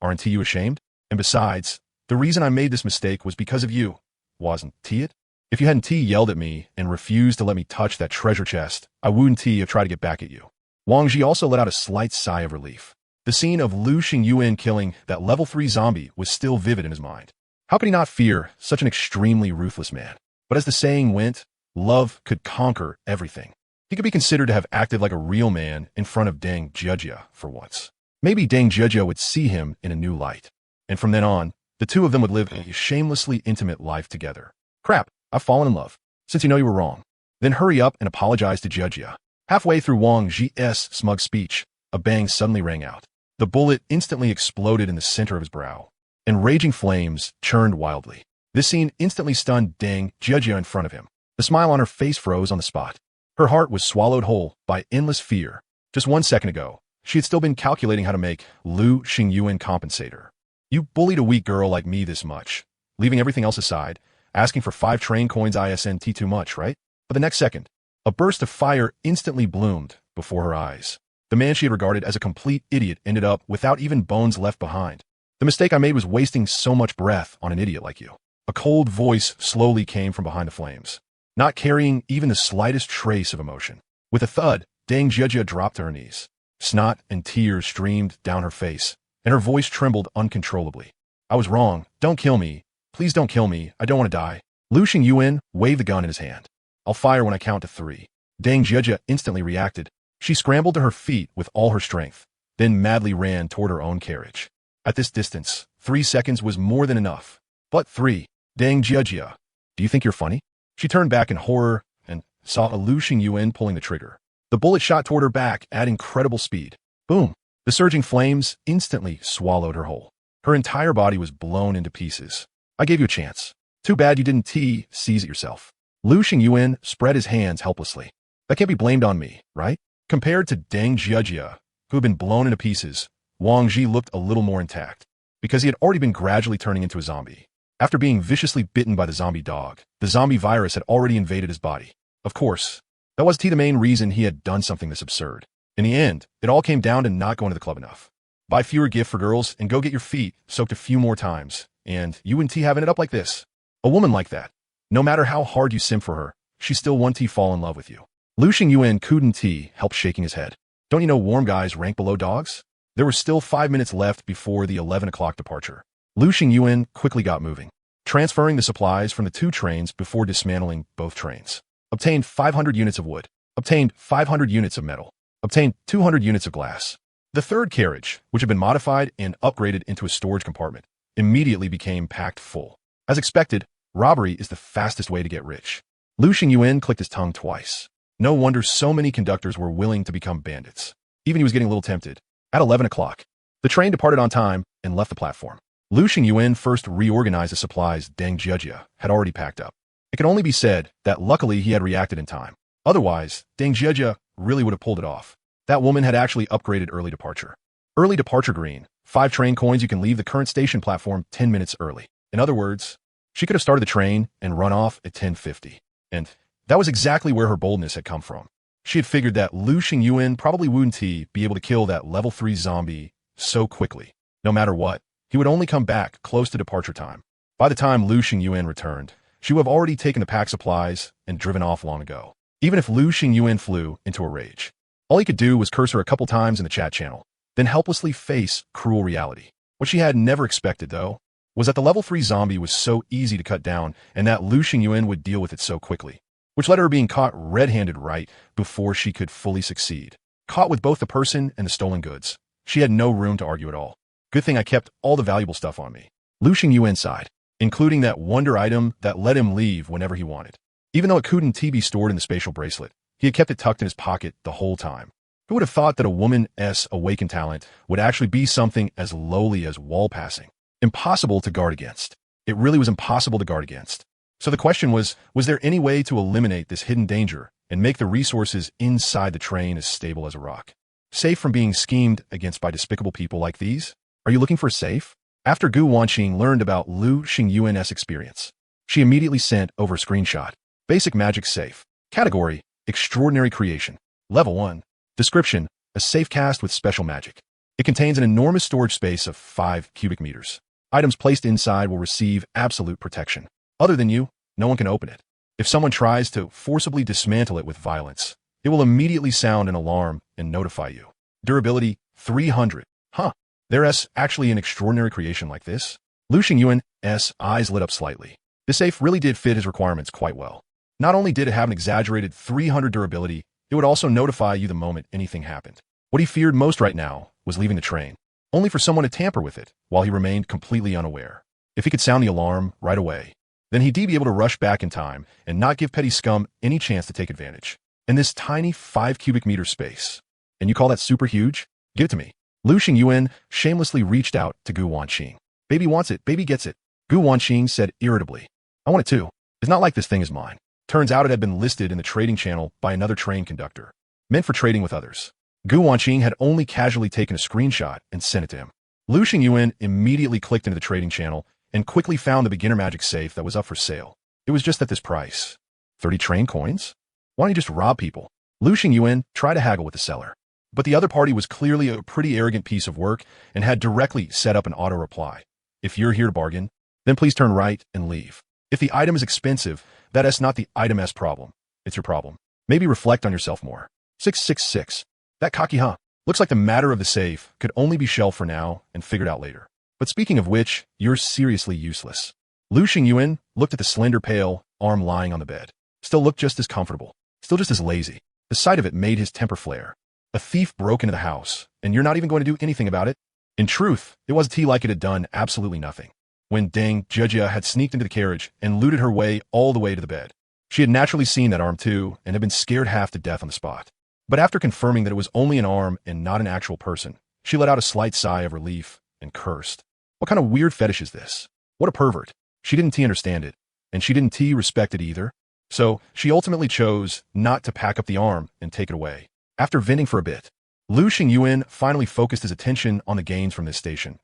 Aren't you ashamed? And besides, the reason I made this mistake was because of you. Wasn't it? If you hadn't yelled at me and refused to let me touch that treasure chest, I wouldn't have tried to get back at you. Wang Ji also let out a slight sigh of relief. The scene of Lu Xingyuan killing that level 3 zombie was still vivid in his mind. How could he not fear such an extremely ruthless man? But as the saying went, love could conquer everything. He could be considered to have acted like a real man in front of Deng Zhejia for once. Maybe Deng Zhejia would see him in a new light. And from then on, the two of them would live a shamelessly intimate life together. Crap, I've fallen in love. Since you know you were wrong. Then hurry up and apologize to Zhejia. Halfway through Wang Ji's smug speech, a bang suddenly rang out. The bullet instantly exploded in the center of his brow, and raging flames churned wildly. This scene instantly stunned Deng Zhejia in front of him. The smile on her face froze on the spot. Her heart was swallowed whole by endless fear. Just 1 second ago, she had still been calculating how to make Lu Xingyuan compensate her. You bullied a weak girl like me this much, leaving everything else aside, asking for 5 train coins isn't too much, right? But the next second, a burst of fire instantly bloomed before her eyes. The man she had regarded as a complete idiot ended up without even bones left behind. The mistake I made was wasting so much breath on an idiot like you. A cold voice slowly came from behind the flames, not carrying even the slightest trace of emotion. With a thud, Deng Zhejia dropped to her knees. Snot and tears streamed down her face, and her voice trembled uncontrollably. I was wrong. Don't kill me. Please don't kill me. I don't want to die. Lu Xingyuan waved the gun in his hand. I'll fire when I count to 3. Deng Zhejia instantly reacted. She scrambled to her feet with all her strength, then madly ran toward her own carriage. At this distance, 3 seconds was more than enough. But 3. Deng Zhejia, do you think you're funny? She turned back in horror and saw Lu Xingyuan pulling the trigger. The bullet shot toward her back at incredible speed. Boom! The surging flames instantly swallowed her whole. Her entire body was blown into pieces. I gave you a chance. Too bad you didn't seize it yourself. Lu Xingyuan spread his hands helplessly. That can't be blamed on me, right? Compared to Deng Zhejia, who had been blown into pieces, Wang Ji looked a little more intact, because he had already been gradually turning into a zombie. After being viciously bitten by the zombie dog, the zombie virus had already invaded his body. Of course, that wasn't the main reason he had done something this absurd. In the end, it all came down to not going to the club enough. Buy fewer gifts for girls and go get your feet soaked a few more times, and you and T having it up like this. A woman like that, no matter how hard you simp for her, she still won't fall in love with you. Lu Xingyuan couldn't help shaking his head. Don't you know warm guys rank below dogs? There were still 5 minutes left before the 11 o'clock departure. Lu Xingyuan quickly got moving, transferring the supplies from the 2 trains before dismantling both trains. Obtained 500 units of wood. Obtained 500 units of metal. Obtained 200 units of glass. The 3rd carriage, which had been modified and upgraded into a storage compartment, immediately became packed full. As expected, robbery is the fastest way to get rich. Lu Xingyuan clicked his tongue twice. No wonder so many conductors were willing to become bandits. Even he was getting a little tempted. At 11 o'clock, the train departed on time and left the platform. Lu Xingyuan first reorganized the supplies Deng Jiejia had already packed up. It can only be said that luckily he had reacted in time. Otherwise, Deng Jiejia really would have pulled it off. That woman had actually upgraded early departure. Early departure green, 5 train coins you can leave the current station platform 10 minutes early. In other words, she could have started the train and run off at 10:50. And that was exactly where her boldness had come from. She had figured that Lu Xingyuan probably wouldn't be able to kill that level 3 zombie so quickly. No matter what, he would only come back close to departure time. By the time Lu Xingyuan returned, she would have already taken the pack supplies and driven off long ago. Even if Lu Xingyuan flew into a rage, all he could do was curse her a couple times in the chat channel, then helplessly face cruel reality. What she had never expected, though, was that the level 3 zombie was so easy to cut down and that Lu Xingyuan would deal with it so quickly, which led to her being caught red-handed right before she could fully succeed. Caught with both the person and the stolen goods, she had no room to argue at all. Good thing I kept all the valuable stuff on me. Lu Xingyuan sighed, including that wonder item that let him leave whenever he wanted. Even though it couldn't be stored in the spatial bracelet, he had kept it tucked in his pocket the whole time. Who would have thought that a woman's awakened talent would actually be something as lowly as wall passing? Impossible to guard against. It really was impossible to guard against. So the question was there any way to eliminate this hidden danger and make the resources inside the train as stable as a rock? Safe from being schemed against by despicable people like these? Are you looking for a safe? After Gu Wanqing learned about Lu Xingyuan's experience, she immediately sent over a screenshot. Basic magic safe. Category, extraordinary creation. Level 1. Description, a safe cast with special magic. It contains an enormous storage space of 5 cubic meters. Items placed inside will receive absolute protection. Other than you, no one can open it. If someone tries to forcibly dismantle it with violence, it will immediately sound an alarm and notify you. Durability, 300. Huh. There's actually an extraordinary creation like this? Lu Xingyuan's eyes lit up slightly. This safe really did fit his requirements quite well. Not only did it have an exaggerated 300 durability, it would also notify you the moment anything happened. What he feared most right now was leaving the train, only for someone to tamper with it while he remained completely unaware. If he could sound the alarm right away, then he'd be able to rush back in time and not give petty scum any chance to take advantage. In this tiny 5 cubic meter space. And you call that super huge? Give it to me. Lu Xingyuan shamelessly reached out to Gu Wanqing. Baby wants it, baby gets it. Gu Wanqing said irritably. I want it too. It's not like this thing is mine. Turns out it had been listed in the trading channel by another train conductor, meant for trading with others. Gu Wanqing had only casually taken a screenshot and sent it to him. Lu Xingyuan immediately clicked into the trading channel and quickly found the beginner magic safe that was up for sale. It was just at this price. 30 train coins? Why don't you just rob people? Lu Xingyuan tried to haggle with the seller, but the other party was clearly a pretty arrogant piece of work and had directly set up an auto reply. If you're here to bargain, then please turn right and leave. If the item is expensive, that is not the item's problem. It's your problem. Maybe reflect on yourself more. 666. That cocky huh? Looks like the matter of the safe could only be shelved for now and figured out later. But speaking of which, you're seriously useless. Lu Xingyuan looked at the slender pale arm lying on the bed. Still looked just as comfortable. Still just as lazy. The sight of it made his temper flare. A thief broke into the house, and you're not even going to do anything about it? In truth, it wasn't like it had done absolutely nothing. When Deng Jiejia had sneaked into the carriage and looted her way all the way to the bed. She had naturally seen that arm too and had been scared half to death on the spot. But after confirming that it was only an arm and not an actual person, she let out a slight sigh of relief and cursed. What kind of weird fetish is this? What a pervert. She didn't understand it, and she didn't respect it either. So she ultimately chose not to pack up the arm and take it away. After venting for a bit, Lu Xingyuan finally focused his attention on the gains from this station.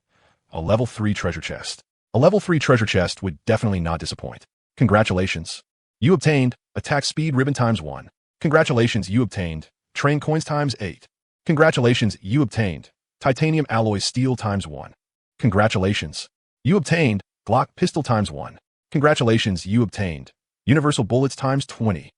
A level 3 treasure chest. A level 3 treasure chest would definitely not disappoint. Congratulations. You obtained attack speed ribbon ×1. Congratulations, you obtained train coins ×8. Congratulations, you obtained titanium alloy steel ×1. Congratulations. You obtained Glock pistol ×1. Congratulations, you obtained Universal Bullets times 20.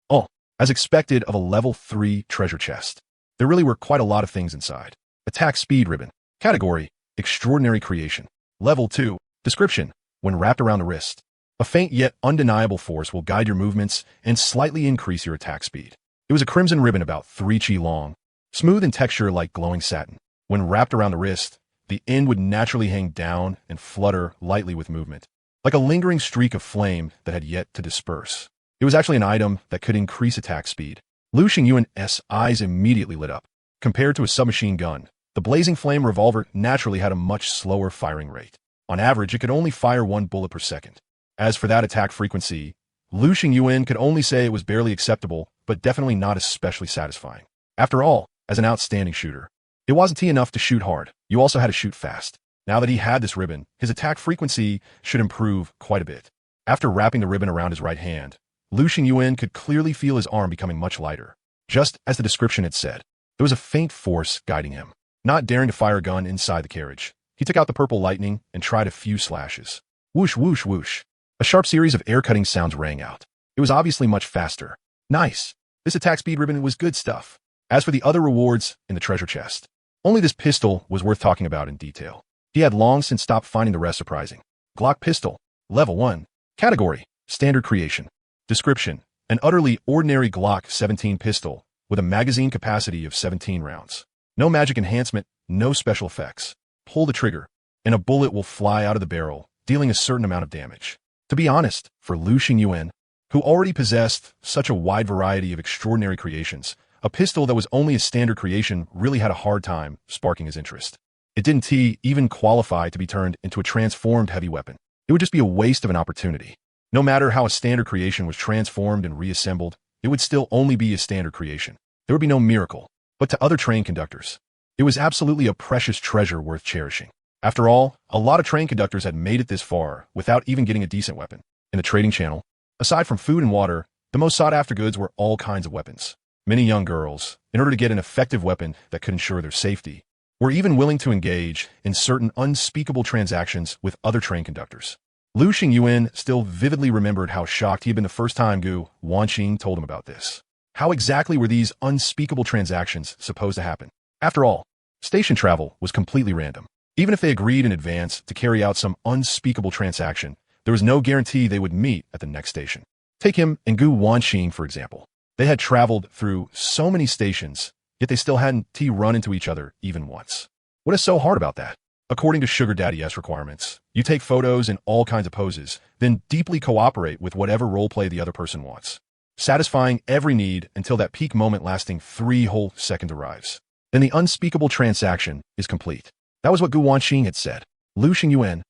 Oh, as expected of a level 3 treasure chest. There really were quite a lot of things inside. Attack Speed Ribbon. Category, Extraordinary Creation. Level 2. Description, when wrapped around the wrist. A faint yet undeniable force will guide your movements and slightly increase your attack speed. It was a crimson ribbon about 3 chi long, smooth in texture like glowing satin. When wrapped around the wrist, the end would naturally hang down and flutter lightly with movement, like a lingering streak of flame that had yet to disperse. It was actually an item that could increase attack speed. Lu Xingyuan's eyes immediately lit up. Compared to a submachine gun, the blazing flame revolver naturally had a much slower firing rate. On average, it could only fire 1 bullet per second. As for that attack frequency, Lu Xingyuan could only say it was barely acceptable, but definitely not especially satisfying. After all, as an outstanding shooter, it wasn't enough to shoot hard, you also had to shoot fast. Now that he had this ribbon, his attack frequency should improve quite a bit. After wrapping the ribbon around his right hand, Lu Xingyuan could clearly feel his arm becoming much lighter. Just as the description had said, there was a faint force guiding him. Not daring to fire a gun inside the carriage, he took out the purple lightning and tried a few slashes. Whoosh, whoosh, whoosh. A sharp series of air-cutting sounds rang out. It was obviously much faster. Nice. This attack speed ribbon was good stuff. As for the other rewards in the treasure chest, only this pistol was worth talking about in detail. He had long since stopped finding the rest surprising. Glock pistol. Level 1. Category, Standard Creation. Description, an utterly ordinary Glock 17 pistol with a magazine capacity of 17 rounds. No magic enhancement, no special effects. Pull the trigger, and a bullet will fly out of the barrel, dealing a certain amount of damage. To be honest, for Lu Xingyuan, who already possessed such a wide variety of extraordinary creations, a pistol that was only a standard creation really had a hard time sparking his interest. It didn't even qualify to be turned into a transformed heavy weapon. It would just be a waste of an opportunity. No matter how a standard creation was transformed and reassembled, it would still only be a standard creation. There would be no miracle. But to other train conductors, it was absolutely a precious treasure worth cherishing. After all, a lot of train conductors had made it this far without even getting a decent weapon. In the trading channel, aside from food and water, the most sought-after goods were all kinds of weapons. Many young girls, in order to get an effective weapon that could ensure their safety, were even willing to engage in certain unspeakable transactions with other train conductors. Lu Xingyuan still vividly remembered how shocked he had been the first time Gu Wanqing told him about this. How exactly were these unspeakable transactions supposed to happen? After all, station travel was completely random. Even if they agreed in advance to carry out some unspeakable transaction, there was no guarantee they would meet at the next station. Take him and Gu Wanqing, for example. They had traveled through so many stations, yet they still hadn't run into each other even once. What is so hard about that? According to Sugar Daddy-S requirements, you take photos in all kinds of poses, then deeply cooperate with whatever roleplay the other person wants, satisfying every need until that peak moment lasting 3 whole seconds arrives. Then the unspeakable transaction is complete. That was what Gu Wanqing had said. Lu Xingyuan,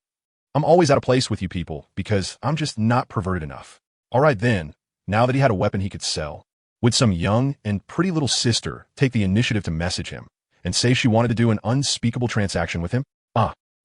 I'm always out of place with you people because I'm just not perverted enough. All right then, now that he had a weapon he could sell, would some young and pretty little sister take the initiative to message him and say she wanted to do an unspeakable transaction with him?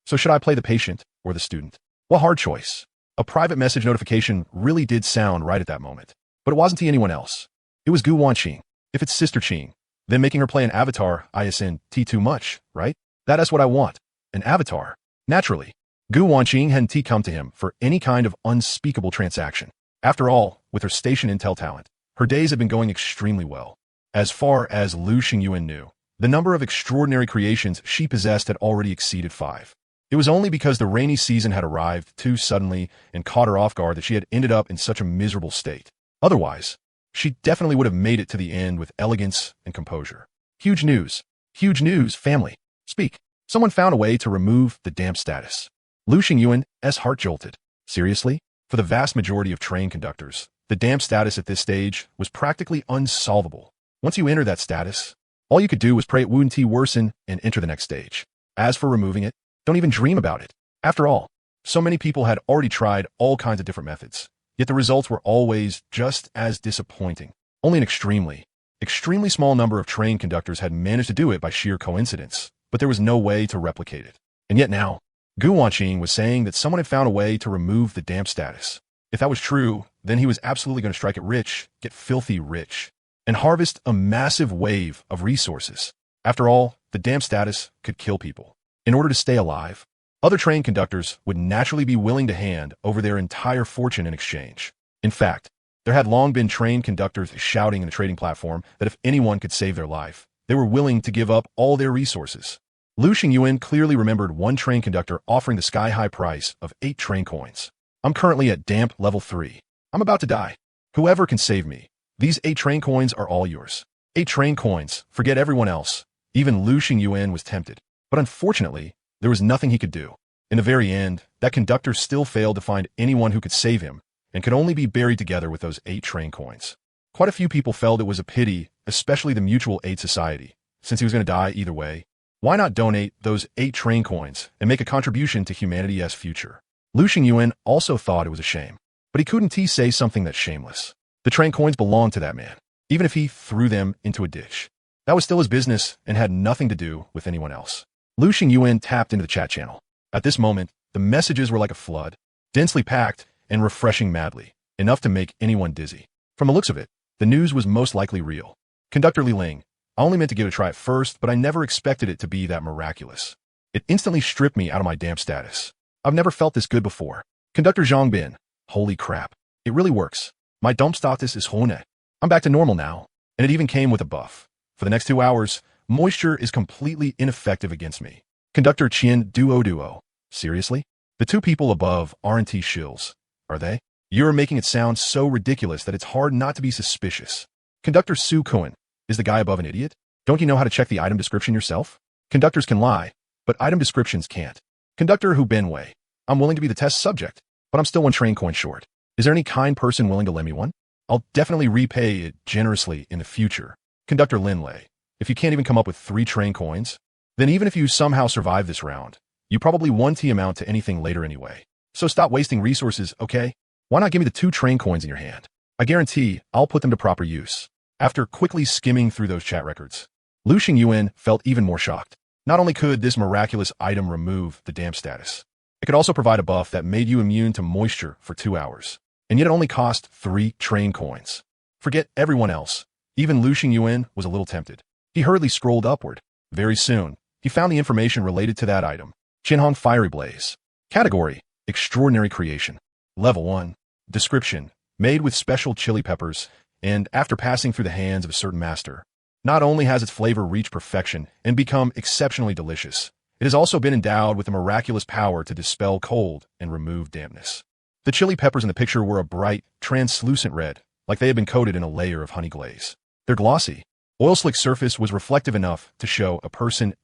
So should I play the patient or the student? What hard choice. A private message notification really did sound right at that moment. But it wasn't anyone else. It was Gu Wanqing. If it's Sister Qing, then making her play an avatar isn't too much, right? That is what I want. An avatar. Naturally, Gu Wanqing hadn't come to him for any kind of unspeakable transaction. After all, with her station intel talent, her days had been going extremely well. As far as Lu Xingyuan knew, the number of extraordinary creations she possessed had already exceeded 5. It was only because the rainy season had arrived too suddenly and caught her off guard that she had ended up in such a miserable state. Otherwise, she definitely would have made it to the end with elegance and composure. Huge news. Huge news, family. Speak. Someone found a way to remove the damp status. Lu Xingyuan's heart jolted. Seriously? For the vast majority of train conductors, the damp status at this stage was practically unsolvable. Once you enter that status, all you could do was pray it wouldn't worsen and enter the next stage. As for removing it, don't even dream about it. After all, so many people had already tried all kinds of different methods, yet the results were always just as disappointing. Only an extremely small number of train conductors had managed to do it by sheer coincidence, but there was no way to replicate it. And yet now, Gu Wanqing was saying that someone had found a way to remove the damp status. If that was true, then he was absolutely going to strike it rich, get filthy rich, and harvest a massive wave of resources. After all, the damp status could kill people. In order to stay alive, Other train conductors would naturally be willing to hand over their entire fortune in exchange. In fact, there had long been train conductors shouting in the trading platform that if anyone could save their life, they were willing to give up all their resources. Lu Xingyuan clearly remembered one train conductor offering the sky-high price of 8 train coins. I'm currently at damp level 3. I'm about to die. Whoever can save me, these 8 train coins are all yours. 8 train coins, forget everyone else. Even Lu Xingyuan was tempted. But unfortunately, there was nothing he could do. In the very end, that conductor still failed to find anyone who could save him, and could only be buried together with those 8 train coins. Quite a few people felt it was a pity, especially the Mutual Aid Society. Since he was going to die either way, why not donate those 8 train coins and make a contribution to humanity's future? Lu Xingyuan also thought it was a shame, but he couldn't say something that's shameless. The train coins belonged to that man, even if he threw them into a ditch. That was still his business and had nothing to do with anyone else. Lu Xingyuan tapped into the chat channel. At this moment, the messages were like a flood, densely packed and refreshing madly, enough to make anyone dizzy. From the looks of it, the news was most likely real. Conductor Li Ling, I only meant to give it a try at first, but I never expected it to be that miraculous. It instantly stripped me out of my damp status. I've never felt this good before. Conductor Zhang Bin, holy crap. It really works. My dump status is Hone. I'm back to normal now, and it even came with a buff. For the next 2 hours, moisture is completely ineffective against me. Conductor Qian Duo. Seriously? The 2 people above aren't shills, are they? You're making it sound so ridiculous that it's hard not to be suspicious. Conductor Su Kuan, is the guy above an idiot? Don't you know how to check the item description yourself? Conductors can lie, but item descriptions can't. Conductor Hu Benwei, I'm willing to be the test subject, but I'm still 1 train coin short. Is there any kind person willing to lend me one? I'll definitely repay it generously in the future. Conductor Lin Lei, if you can't even come up with 3 train coins, then even if you somehow survive this round, you probably won't amount to anything later anyway. So stop wasting resources, okay? Why not give me the 2 train coins in your hand? I guarantee I'll put them to proper use. After quickly skimming through those chat records, Lu Xingyuan felt even more shocked. Not only could this miraculous item remove the damp status, it could also provide a buff that made you immune to moisture for 2 hours. And yet it only cost 3 train coins. Forget everyone else. Even Lu Xingyuan was a little tempted. He hurriedly scrolled upward. Very soon, he found the information related to that item. Qinhong Fiery Blaze. Category: Extraordinary Creation. Level 1. Description: Made with special chili peppers, and after passing through the hands of a certain master, not only has its flavor reached perfection and become exceptionally delicious, it has also been endowed with a miraculous power to dispel cold and remove dampness. The chili peppers in the picture were a bright, translucent red, like they had been coated in a layer of honey glaze. Their glossy, oil-slick surface was reflective enough to show a person's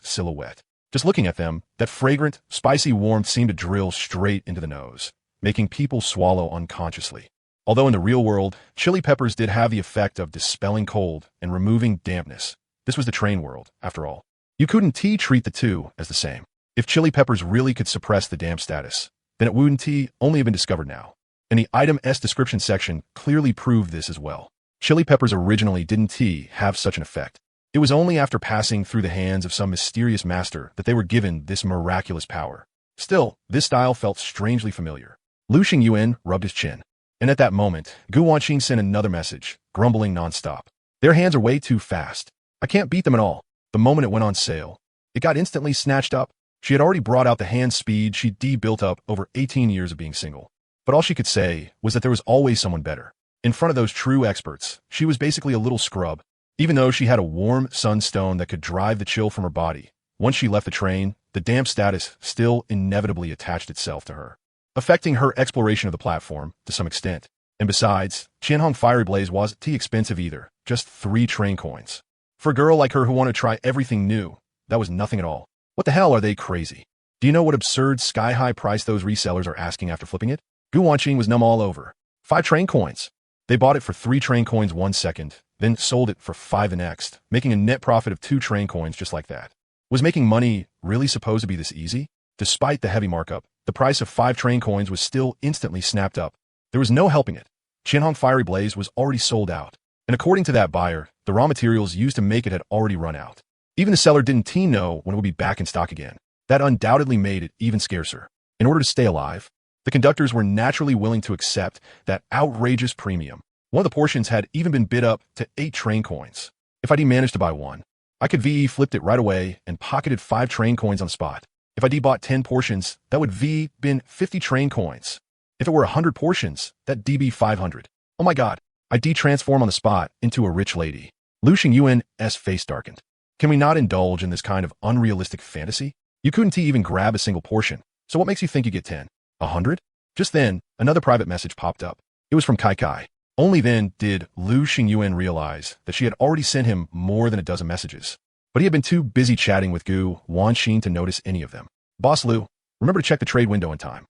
silhouette. Just looking at them, that fragrant, spicy warmth seemed to drill straight into the nose, making people swallow unconsciously. Although in the real world, chili peppers did have the effect of dispelling cold and removing dampness, this was the train world, after all. You couldn't treat the two as the same. If chili peppers really could suppress the damp status, then it wouldn't only have been discovered now. And the item's description section clearly proved this as well. Chili peppers originally didn't have such an effect. It was only after passing through the hands of some mysterious master that they were given this miraculous power. Still, this style felt strangely familiar. Lu Xingyuan rubbed his chin. And at that moment, Gu Wanqing sent another message, grumbling nonstop. Their hands are way too fast. I can't beat them at all. The moment it went on sale, it got instantly snatched up. She had already brought out the hand speed she'd built up over 18 years of being single. But all she could say was that there was always someone better. In front of those true experts, she was basically a little scrub. Even though she had a warm sunstone that could drive the chill from her body, once she left the train, the damp status still inevitably attached itself to her, affecting her exploration of the platform to some extent. And besides, Qianhong Fiery Blaze wasn't too expensive either, just 3 train coins. For a girl like her who wanted to try everything new, that was nothing at all. What the hell, are they crazy? Do you know what absurd sky-high price those resellers are asking after flipping it? Gu Wanqing was numb all over. 5 train coins. They bought it for 3 train coins 1 second, then sold it for 5 the next, making a net profit of 2 train coins just like that. Was making money really supposed to be this easy? Despite the heavy markup, the price of 5 train coins was still instantly snapped up. There was no helping it. Qianhong Fiery Blaze was already sold out, and according to that buyer, the raw materials used to make it had already run out. Even the seller didn't know when it would be back in stock again. That undoubtedly made it even scarcer. In order to stay alive, the conductors were naturally willing to accept that outrageous premium. One of the portions had even been bid up to 8 train coins. If I'd managed to buy one, I could flipped it right away and pocketed 5 train coins on the spot. If I bought 10 portions, that would been 50 train coins. If it were 100 portions, that'd be 500. Oh my god. I transform on the spot into a rich lady. Lu Xingyuan's face darkened. Can we not indulge in this kind of unrealistic fantasy? You couldn't even grab a single portion, so what makes you think you get 10? 100? Just then, another private message popped up. It was from Kai. Only then did Lu Xingyuan realize that she had already sent him more than a dozen messages. But he had been too busy chatting with Gu Wanxin to notice any of them. Boss Lu, remember to check the trade window in time.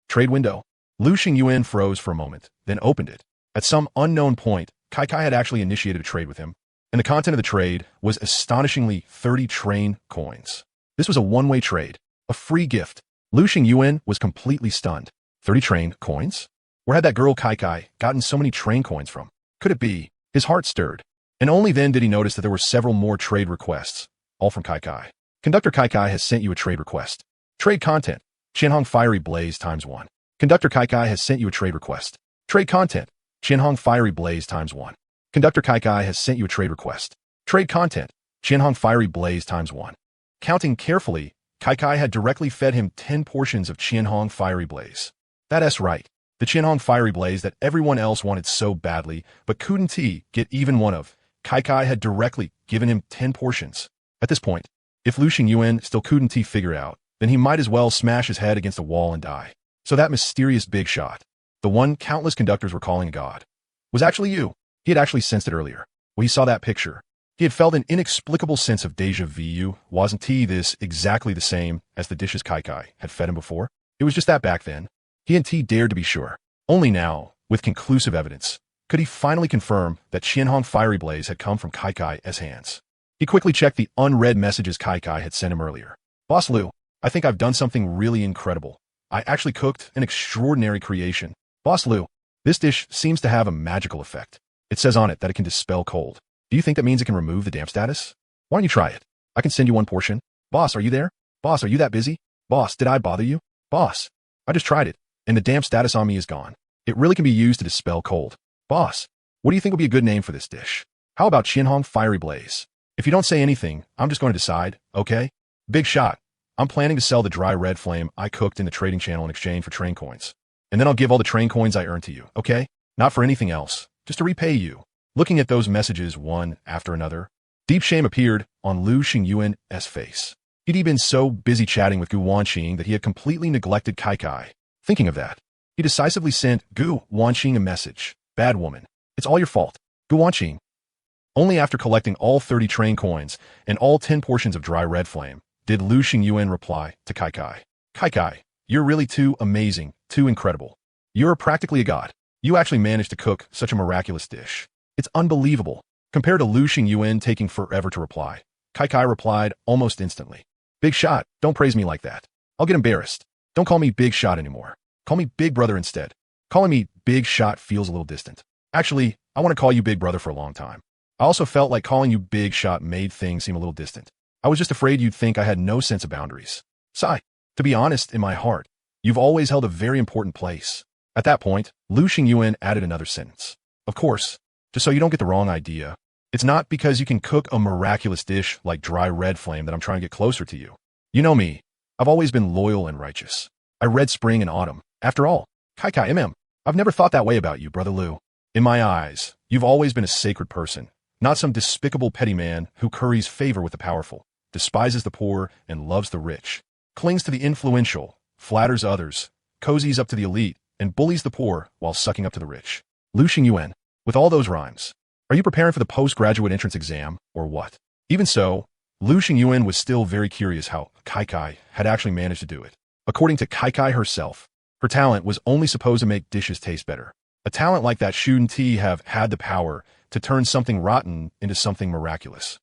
Trade window. Lu Xingyuan froze for a moment, then opened it. At some unknown point, Kai had actually initiated a trade with him, and the content of the trade was astonishingly 30 train coins. This was a one-way trade, a free gift. Lu Xingyuan was completely stunned. 30 train coins? Where had that girl Kai gotten so many train coins from? Could it be? His heart stirred. And only then did he notice that there were several more trade requests, all from Kai. Conductor Kai has sent you a trade request. Trade content. Qianhong Fiery Blaze ×1. Conductor Kai has sent you a trade request. Trade content. Qianhong Fiery Blaze ×1. Conductor Kai has sent you a trade request. Trade content. Qianhong Fiery Blaze ×1. Counting carefully, Kai had directly fed him 10 portions of Qianhong Fiery Blaze. That's right. The Qianhong Fiery Blaze that everyone else wanted so badly, but couldn't get even one of. Kai had directly given him 10 portions. At this point, if Lu Xingyuan still couldn't figure out, then he might as well smash his head against a wall and die. So that mysterious big shot, the one countless conductors were calling a god, was actually you. He had actually sensed it earlier. When he saw that picture, he had felt an inexplicable sense of déjà vu. Wasn't this exactly the same as the dishes Kai had fed him before? It was just that back then. He dared to be sure. Only now, with conclusive evidence, could he finally confirm that Qianhong Fiery Blaze had come from Kai's hands. He quickly checked the unread messages Kai had sent him earlier. Boss Lu, I think I've done something really incredible. I actually cooked an extraordinary creation. Boss Lu, this dish seems to have a magical effect. It says on it that it can dispel cold. Do you think that means it can remove the damp status? Why don't you try it? I can send you one portion. Boss, are you there? Boss, are you that busy? Boss, did I bother you? Boss, I just tried it, and the damp status on me is gone. It really can be used to dispel cold. Boss, what do you think would be a good name for this dish? How about Qianhong Fiery Blaze? If you don't say anything, I'm just going to decide, okay? Big shot. I'm planning to sell the dry red flame I cooked in the trading channel in exchange for train coins. And then I'll give all the train coins I earned to you, okay? Not for anything else, just to repay you. Looking at those messages one after another, deep shame appeared on Lu Xingyuan's face. He'd been so busy chatting with Gu Wanxin that he had completely neglected Kai. Thinking of that, he decisively sent Gu Wanxin a message. Bad woman. It's all your fault. Gu Wanxin. Only after collecting all 30 train coins and all 10 portions of dry red flame did Lu Xingyuan reply to Kai. Kai, you're really too amazing, too incredible. You're practically a god. You actually managed to cook such a miraculous dish. It's unbelievable. Compared to Lu Xingyuan taking forever to reply, Kai replied almost instantly. Big shot, don't praise me like that. I'll get embarrassed. Don't call me Big Shot anymore. Call me Big Brother instead. Calling me Big Shot feels a little distant. Actually, I want to call you Big Brother for a long time. I also felt like calling you Big Shot made things seem a little distant. I was just afraid you'd think I had no sense of boundaries. Sigh. To be honest, in my heart, you've always held a very important place. At that point, Lu Xingyuan added another sentence. Of course, just so you don't get the wrong idea, it's not because you can cook a miraculous dish like dry red flame that I'm trying to get closer to you. You know me. I've always been loyal and righteous. I read spring and autumn. After all, Kai, I've never thought that way about you, Brother Lu. In my eyes, you've always been a sacred person, not some despicable petty man who curries favor with the powerful, despises the poor and loves the rich, clings to the influential, flatters others, cozies up to the elite, and bullies the poor while sucking up to the rich. Lu Xingyuan, with all those rhymes, are you preparing for the postgraduate entrance exam, or what? Even so, Lu Xingyuan was still very curious how Kai had actually managed to do it. According to Kai herself, her talent was only supposed to make dishes taste better. A talent like that shouldn't have had the power to turn something rotten into something miraculous.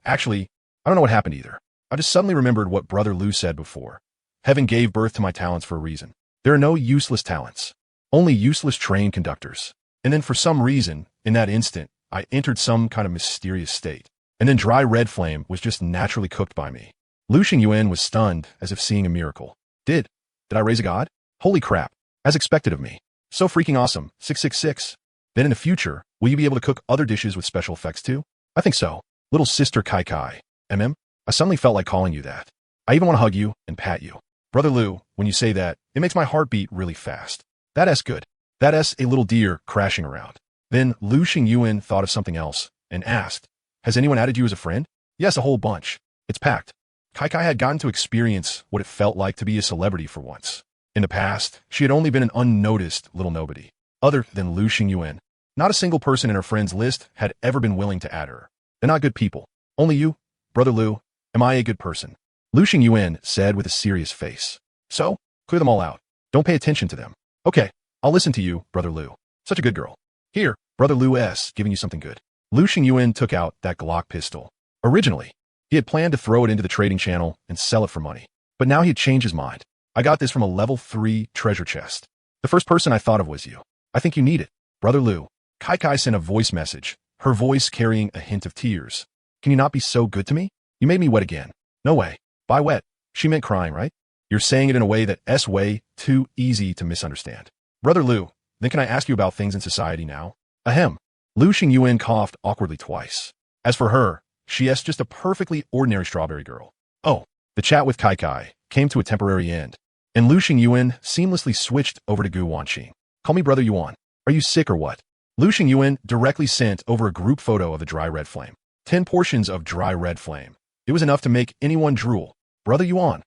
Actually, I don't know what happened either. I just suddenly remembered what Brother Lu said before. Heaven gave birth to my talents for a reason. There are no useless talents, only useless trained conductors. And then for some reason, in that instant, I entered some kind of mysterious state. And then dry red flame was just naturally cooked by me. Lu Xingyuan was stunned as if seeing a miracle. Did I raise a god? Holy crap. As expected of me. So freaking awesome. 666. Then in the future, will you be able to cook other dishes with special effects too? I think so. Little sister Kai. I suddenly felt like calling you that. I even want to hug you and pat you. Brother Lu, when you say that, it makes my heart beat really fast. That's good. That's a little deer crashing around. Then Lu Xingyuan thought of something else and asked, has anyone added you as a friend? Yes, a whole bunch. It's packed. Kai had gotten to experience what it felt like to be a celebrity for once. In the past, she had only been an unnoticed little nobody. Other than Lu Xingyuan, not a single person in her friends list had ever been willing to add her. They're not good people. Only you, Brother Lu. Am I a good person? Lu Xingyuan said with a serious face. So, clear them all out. Don't pay attention to them. Okay, I'll listen to you, Brother Lu. Such a good girl. Here, Brother Lu S. giving you something good. Lu Xingyuan took out that Glock pistol. Originally, he had planned to throw it into the trading channel and sell it for money. But now he had changed his mind. I got this from a level 3 treasure chest. The first person I thought of was you. I think you need it. Brother Lu. Kai sent a voice message, her voice carrying a hint of tears. Can you not be so good to me? You made me wet again. No way. By wet, she meant crying, right? You're saying it in a way that's way too easy to misunderstand. Brother Lu, then can I ask you about things in society now? Ahem. Lu Xingyuan coughed awkwardly twice. As for her, she is just a perfectly ordinary strawberry girl. Oh, the chat with Kai came to a temporary end, and Lu Xingyuan seamlessly switched over to Gu Wanqing. Call me Brother Yuan. Are you sick or what? Lu Xingyuan directly sent over a group photo of the dry red flame. 10 portions of dry red flame. It was enough to make anyone drool. Brother Yuan.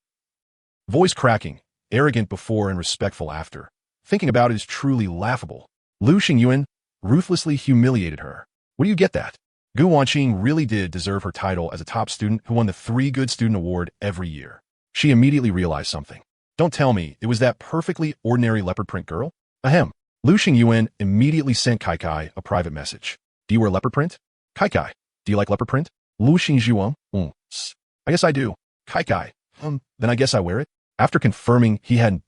Voice cracking, arrogant before and respectful after. Thinking about it is truly laughable. Lu Xingyuan ruthlessly humiliated her. Where do you get that? Gu Wanqing really did deserve her title as a top student who won the 3 Good Student Award every year. She immediately realized something. Don't tell me it was that perfectly ordinary leopard print girl? Ahem. Lu Xingyuan immediately sent Kai a private message. Do you wear leopard print? Kai, do you like leopard print? Lu Xingyuan, I guess I do. Kai, then I guess I wear it. After confirming he hadn't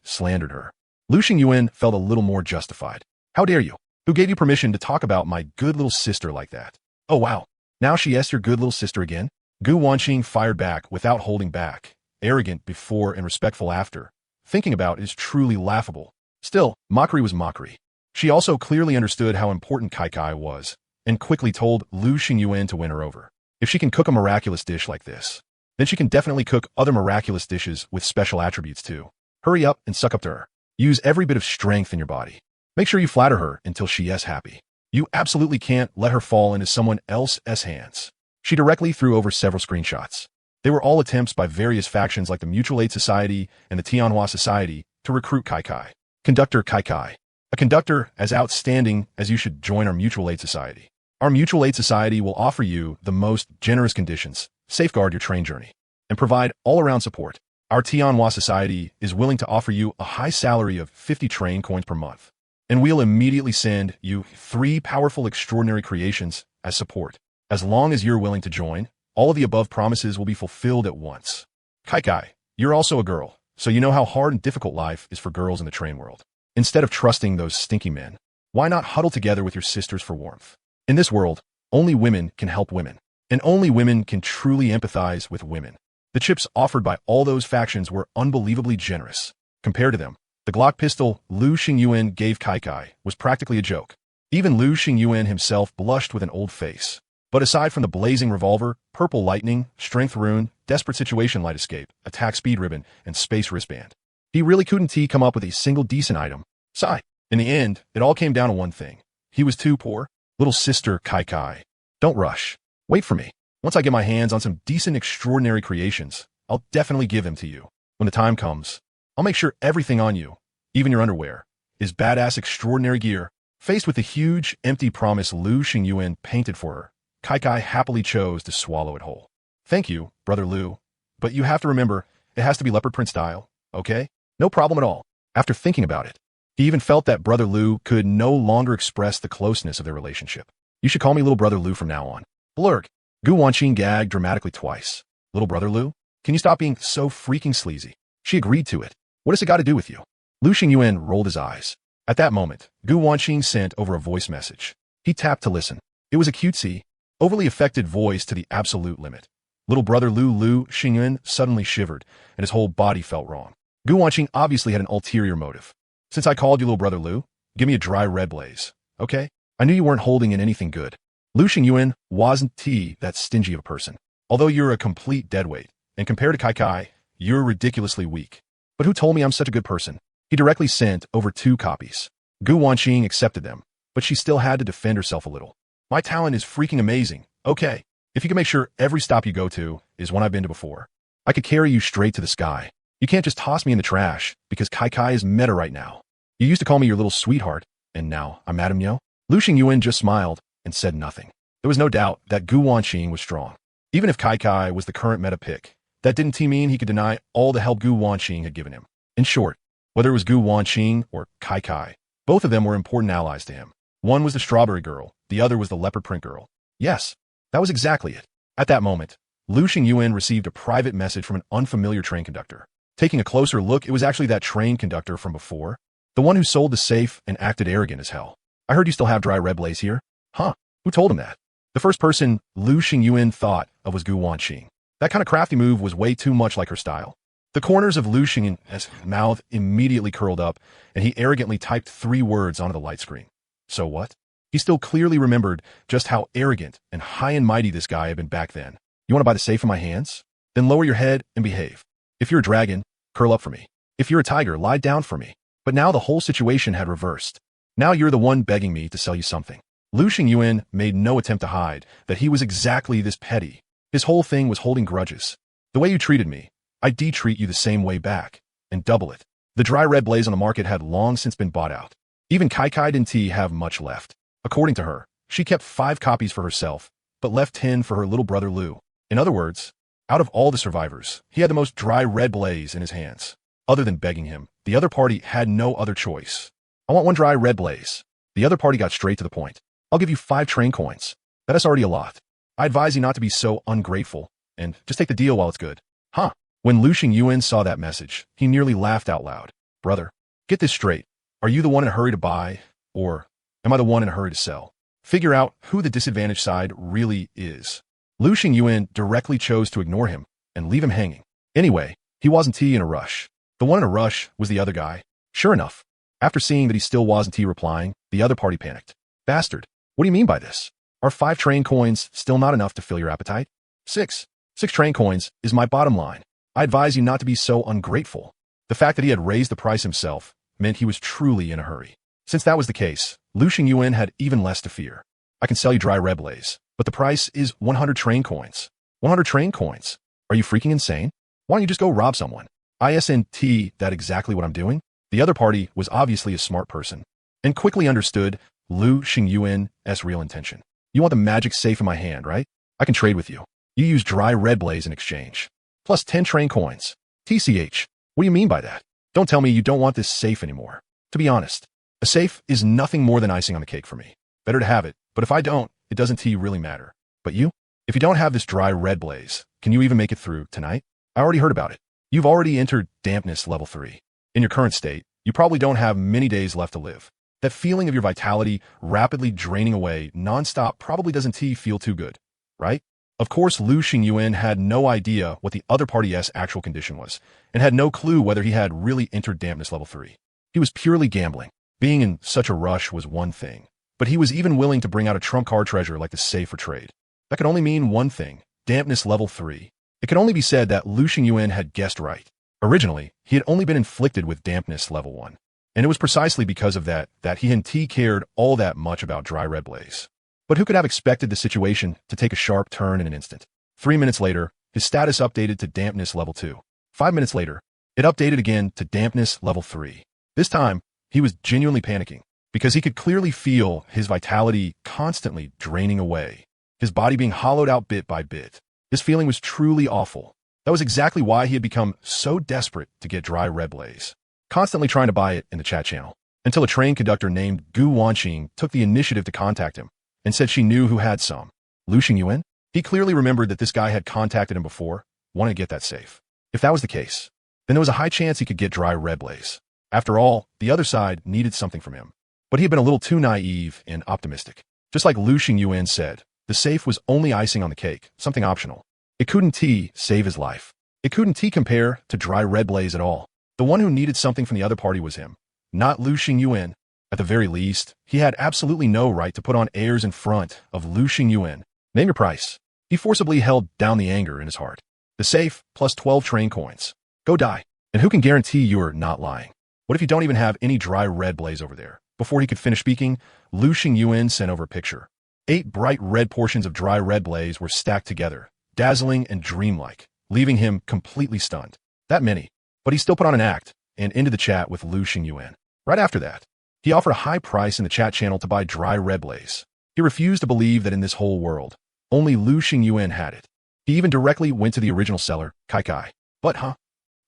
slandered her, Lu Xingyuan felt a little more justified. How dare you? Who gave you permission to talk about my good little sister like that? Oh wow, now she is your good little sister again? Gu Wanqing fired back without holding back, arrogant before and respectful after. Thinking about is truly laughable. Still, mockery was mockery. She also clearly understood how important Kai was, and quickly told Lu Xingyuan to win her over. If she can cook a miraculous dish like this, then she can definitely cook other miraculous dishes with special attributes too. Hurry up and suck up to her. Use every bit of strength in your body. Make sure you flatter her until she is happy. You absolutely can't let her fall into someone else's hands. She directly threw over several screenshots. They were all attempts by various factions like the Mutual Aid Society and the Tianhua Society to recruit Kai. Conductor Kai. A conductor as outstanding as you should join our Mutual Aid Society. Our Mutual Aid Society will offer you the most generous conditions, safeguard your train journey, and provide all-around support. Our Tianhua Society is willing to offer you a high salary of 50 train coins per month, and we'll immediately send you 3 powerful extraordinary creations as support. As long as you're willing to join, all of the above promises will be fulfilled at once. Kai, you're also a girl, so you know how hard and difficult life is for girls in the train world. Instead of trusting those stinky men, why not huddle together with your sisters for warmth? In this world, only women can help women, and only women can truly empathize with women. The chips offered by all those factions were unbelievably generous. Compared to them, the Glock pistol Lu Xingyuan gave Kai was practically a joke. Even Lu Xingyuan himself blushed with an old face. But aside from the blazing revolver, purple lightning, strength rune, desperate situation light escape, attack speed ribbon, and space wristband, he really couldn't come up with a single decent item. Sigh. In the end, it all came down to one thing. He was too poor. Little sister Kai. Don't rush. Wait for me. Once I get my hands on some decent extraordinary creations, I'll definitely give them to you. When the time comes, I'll make sure everything on you, even your underwear, is badass extraordinary gear. Faced with the huge, empty promise Lu Xingyuan painted for her, Kai happily chose to swallow it whole. Thank you, Brother Lu, but you have to remember, it has to be leopard print style, okay? No problem at all. After thinking about it, he even felt that Brother Lu could no longer express the closeness of their relationship. You should call me Little Brother Lu from now on. Blurg. Gu Wanqing gagged dramatically twice. Little Brother Lu? Can you stop being so freaking sleazy? She agreed to it. What has it got to do with you? Lu Xingyuan rolled his eyes. At that moment, Gu Wanqing sent over a voice message. He tapped to listen. It was a cutesy, overly affected voice to the absolute limit. Little Brother Lu Xingyuan suddenly shivered, and his whole body felt wrong. Gu Wanqing obviously had an ulterior motive. Since I called you Little Brother Lu, give me a dry red blaze, okay? I knew you weren't holding in anything good. Lu Xingyuan wasn't that stingy of a person. Although you're a complete deadweight, and compared to Kai Kai, you're ridiculously weak. But who told me I'm such a good person? He directly sent over 2 copies. Gu Wanqing accepted them, but she still had to defend herself a little. My talent is freaking amazing. Okay, if you can make sure every stop you go to is one I've been to before, I could carry you straight to the sky. You can't just toss me in the trash, because Kai Kai is meta right now. You used to call me your little sweetheart, and now I'm Madam Yo? Lu Xingyuan just smiled and said nothing. There was no doubt that Gu Wanqing was strong. Even if Kai Kai was the current meta pick, that didn't mean he could deny all the help Gu Wanqing had given him. In short, whether it was Gu Wanqing or Kai Kai, both of them were important allies to him. One was the strawberry girl, the other was the leopard print girl. Yes, that was exactly it. At that moment, Lu Xingyuan received a private message from an unfamiliar train conductor. Taking a closer look, it was actually that train conductor from before, the one who sold the safe and acted arrogant as hell. I heard you still have dry red blaze here? Huh? Who told him that? The first person Lu Xingyuan thought of was Gu Wanqing. That kind of crafty move was way too much like her style. The corners of Lu Xingyuan's mouth immediately curled up, and he arrogantly typed 3 words onto the light screen. So what? He still clearly remembered just how arrogant and high and mighty this guy had been back then. You want to buy the safe in my hands? Then lower your head and behave. If you're a dragon, curl up for me. If you're a tiger, lie down for me. But now the whole situation had reversed. Now you're the one begging me to sell you something. Lu Xingyuan made no attempt to hide that he was exactly this petty. His whole thing was holding grudges. The way you treated me, I de-treat you the same way back, and double it. The dry red blaze on the market had long since been bought out. Even Kai Kai didn't have much left. According to her, she kept 5 copies for herself, but left 10 for her little brother Lu. In other words, out of all the survivors, he had the most dry red blaze in his hands. Other than begging him, the other party had no other choice. I want 1 dry red blaze. The other party got straight to the point. I'll give you 5 train coins. That is already a lot. I advise you not to be so ungrateful, and just take the deal while it's good. Huh? When Lu Xingyuan saw that message, he nearly laughed out loud. Brother, get this straight. Are you the one in a hurry to buy, or am I the one in a hurry to sell? Figure out who the disadvantaged side really is. Lu Xingyuan directly chose to ignore him and leave him hanging. Anyway, he wasn't in a rush. The one in a rush was the other guy. Sure enough, after seeing that he still wasn't replying, the other party panicked. Bastard, what do you mean by this? Are 5 train coins still not enough to fill your appetite? 6 train coins is my bottom line. I advise you not to be so ungrateful. The fact that he had raised the price himself meant he was truly in a hurry. Since that was the case, Lu Xingyuan had even less to fear. I can sell you dry red blaze, but the price is 100 train coins. 100 train coins? Are you freaking insane? Why don't you just go rob someone? Isn't that exactly what I'm doing? The other party was obviously a smart person and quickly understood Lu Xingyuan's real intention. You want the magic safe in my hand, right? I can trade with you. You use dry red blaze in exchange. Plus 10 train coins. TCH, what do you mean by that? Don't tell me you don't want this safe anymore. To be honest, a safe is nothing more than icing on the cake for me. Better to have it, but if I don't, it doesn't really matter. But you? If you don't have this dry red blaze, can you even make it through tonight? I already heard about it. You've already entered dampness level 3. In your current state, you probably don't have many days left to live. That feeling of your vitality rapidly draining away nonstop probably doesn't feel too good, right? Of course, Lu Xingyuan had no idea what the other party's actual condition was, and had no clue whether he had really entered dampness level 3. He was purely gambling. Being in such a rush was one thing, but he was even willing to bring out a trump card treasure like the safe for trade. That could only mean one thing, dampness level 3. It could only be said that Lu Xingyuan had guessed right. Originally, he had only been inflicted with dampness level 1, and it was precisely because of that he hadn't cared all that much about dry red blaze. But who could have expected the situation to take a sharp turn in an instant? 3 minutes later, his status updated to dampness level 2. 5 minutes later, it updated again to dampness level 3. This time, he was genuinely panicking, because he could clearly feel his vitality constantly draining away, his body being hollowed out bit by bit. This feeling was truly awful. That was exactly why he had become so desperate to get dry red blaze, constantly trying to buy it in the chat channel, until a train conductor named Gu Wanqing took the initiative to contact him and said she knew who had some. Lu Xingyuan? He clearly remembered that this guy had contacted him before, wanted to get that safe. If that was the case, then there was a high chance he could get dry red blaze. After all, the other side needed something from him. But he had been a little too naive and optimistic. Just like Lu Xingyuan said, the safe was only icing on the cake, something optional. It couldn't save his life. It couldn't compare to dry red blaze at all. The one who needed something from the other party was him, not Lu Xingyuan. At the very least, he had absolutely no right to put on airs in front of Lu Xingyuan. Name your price. He forcibly held down the anger in his heart. The safe, plus 12 train coins. Go die. And who can guarantee you're not lying? What if you don't even have any dry red blaze over there? Before he could finish speaking, Lu Xingyuan sent over a picture. 8 bright red portions of dry red blaze were stacked together, dazzling and dreamlike, leaving him completely stunned. That many. But he still put on an act and ended the chat with Lu Xingyuan. Right after that, he offered a high price in the chat channel to buy dry red blaze. He refused to believe that in this whole world, only Lu Xingyuan had it. He even directly went to the original seller, Kai Kai. But,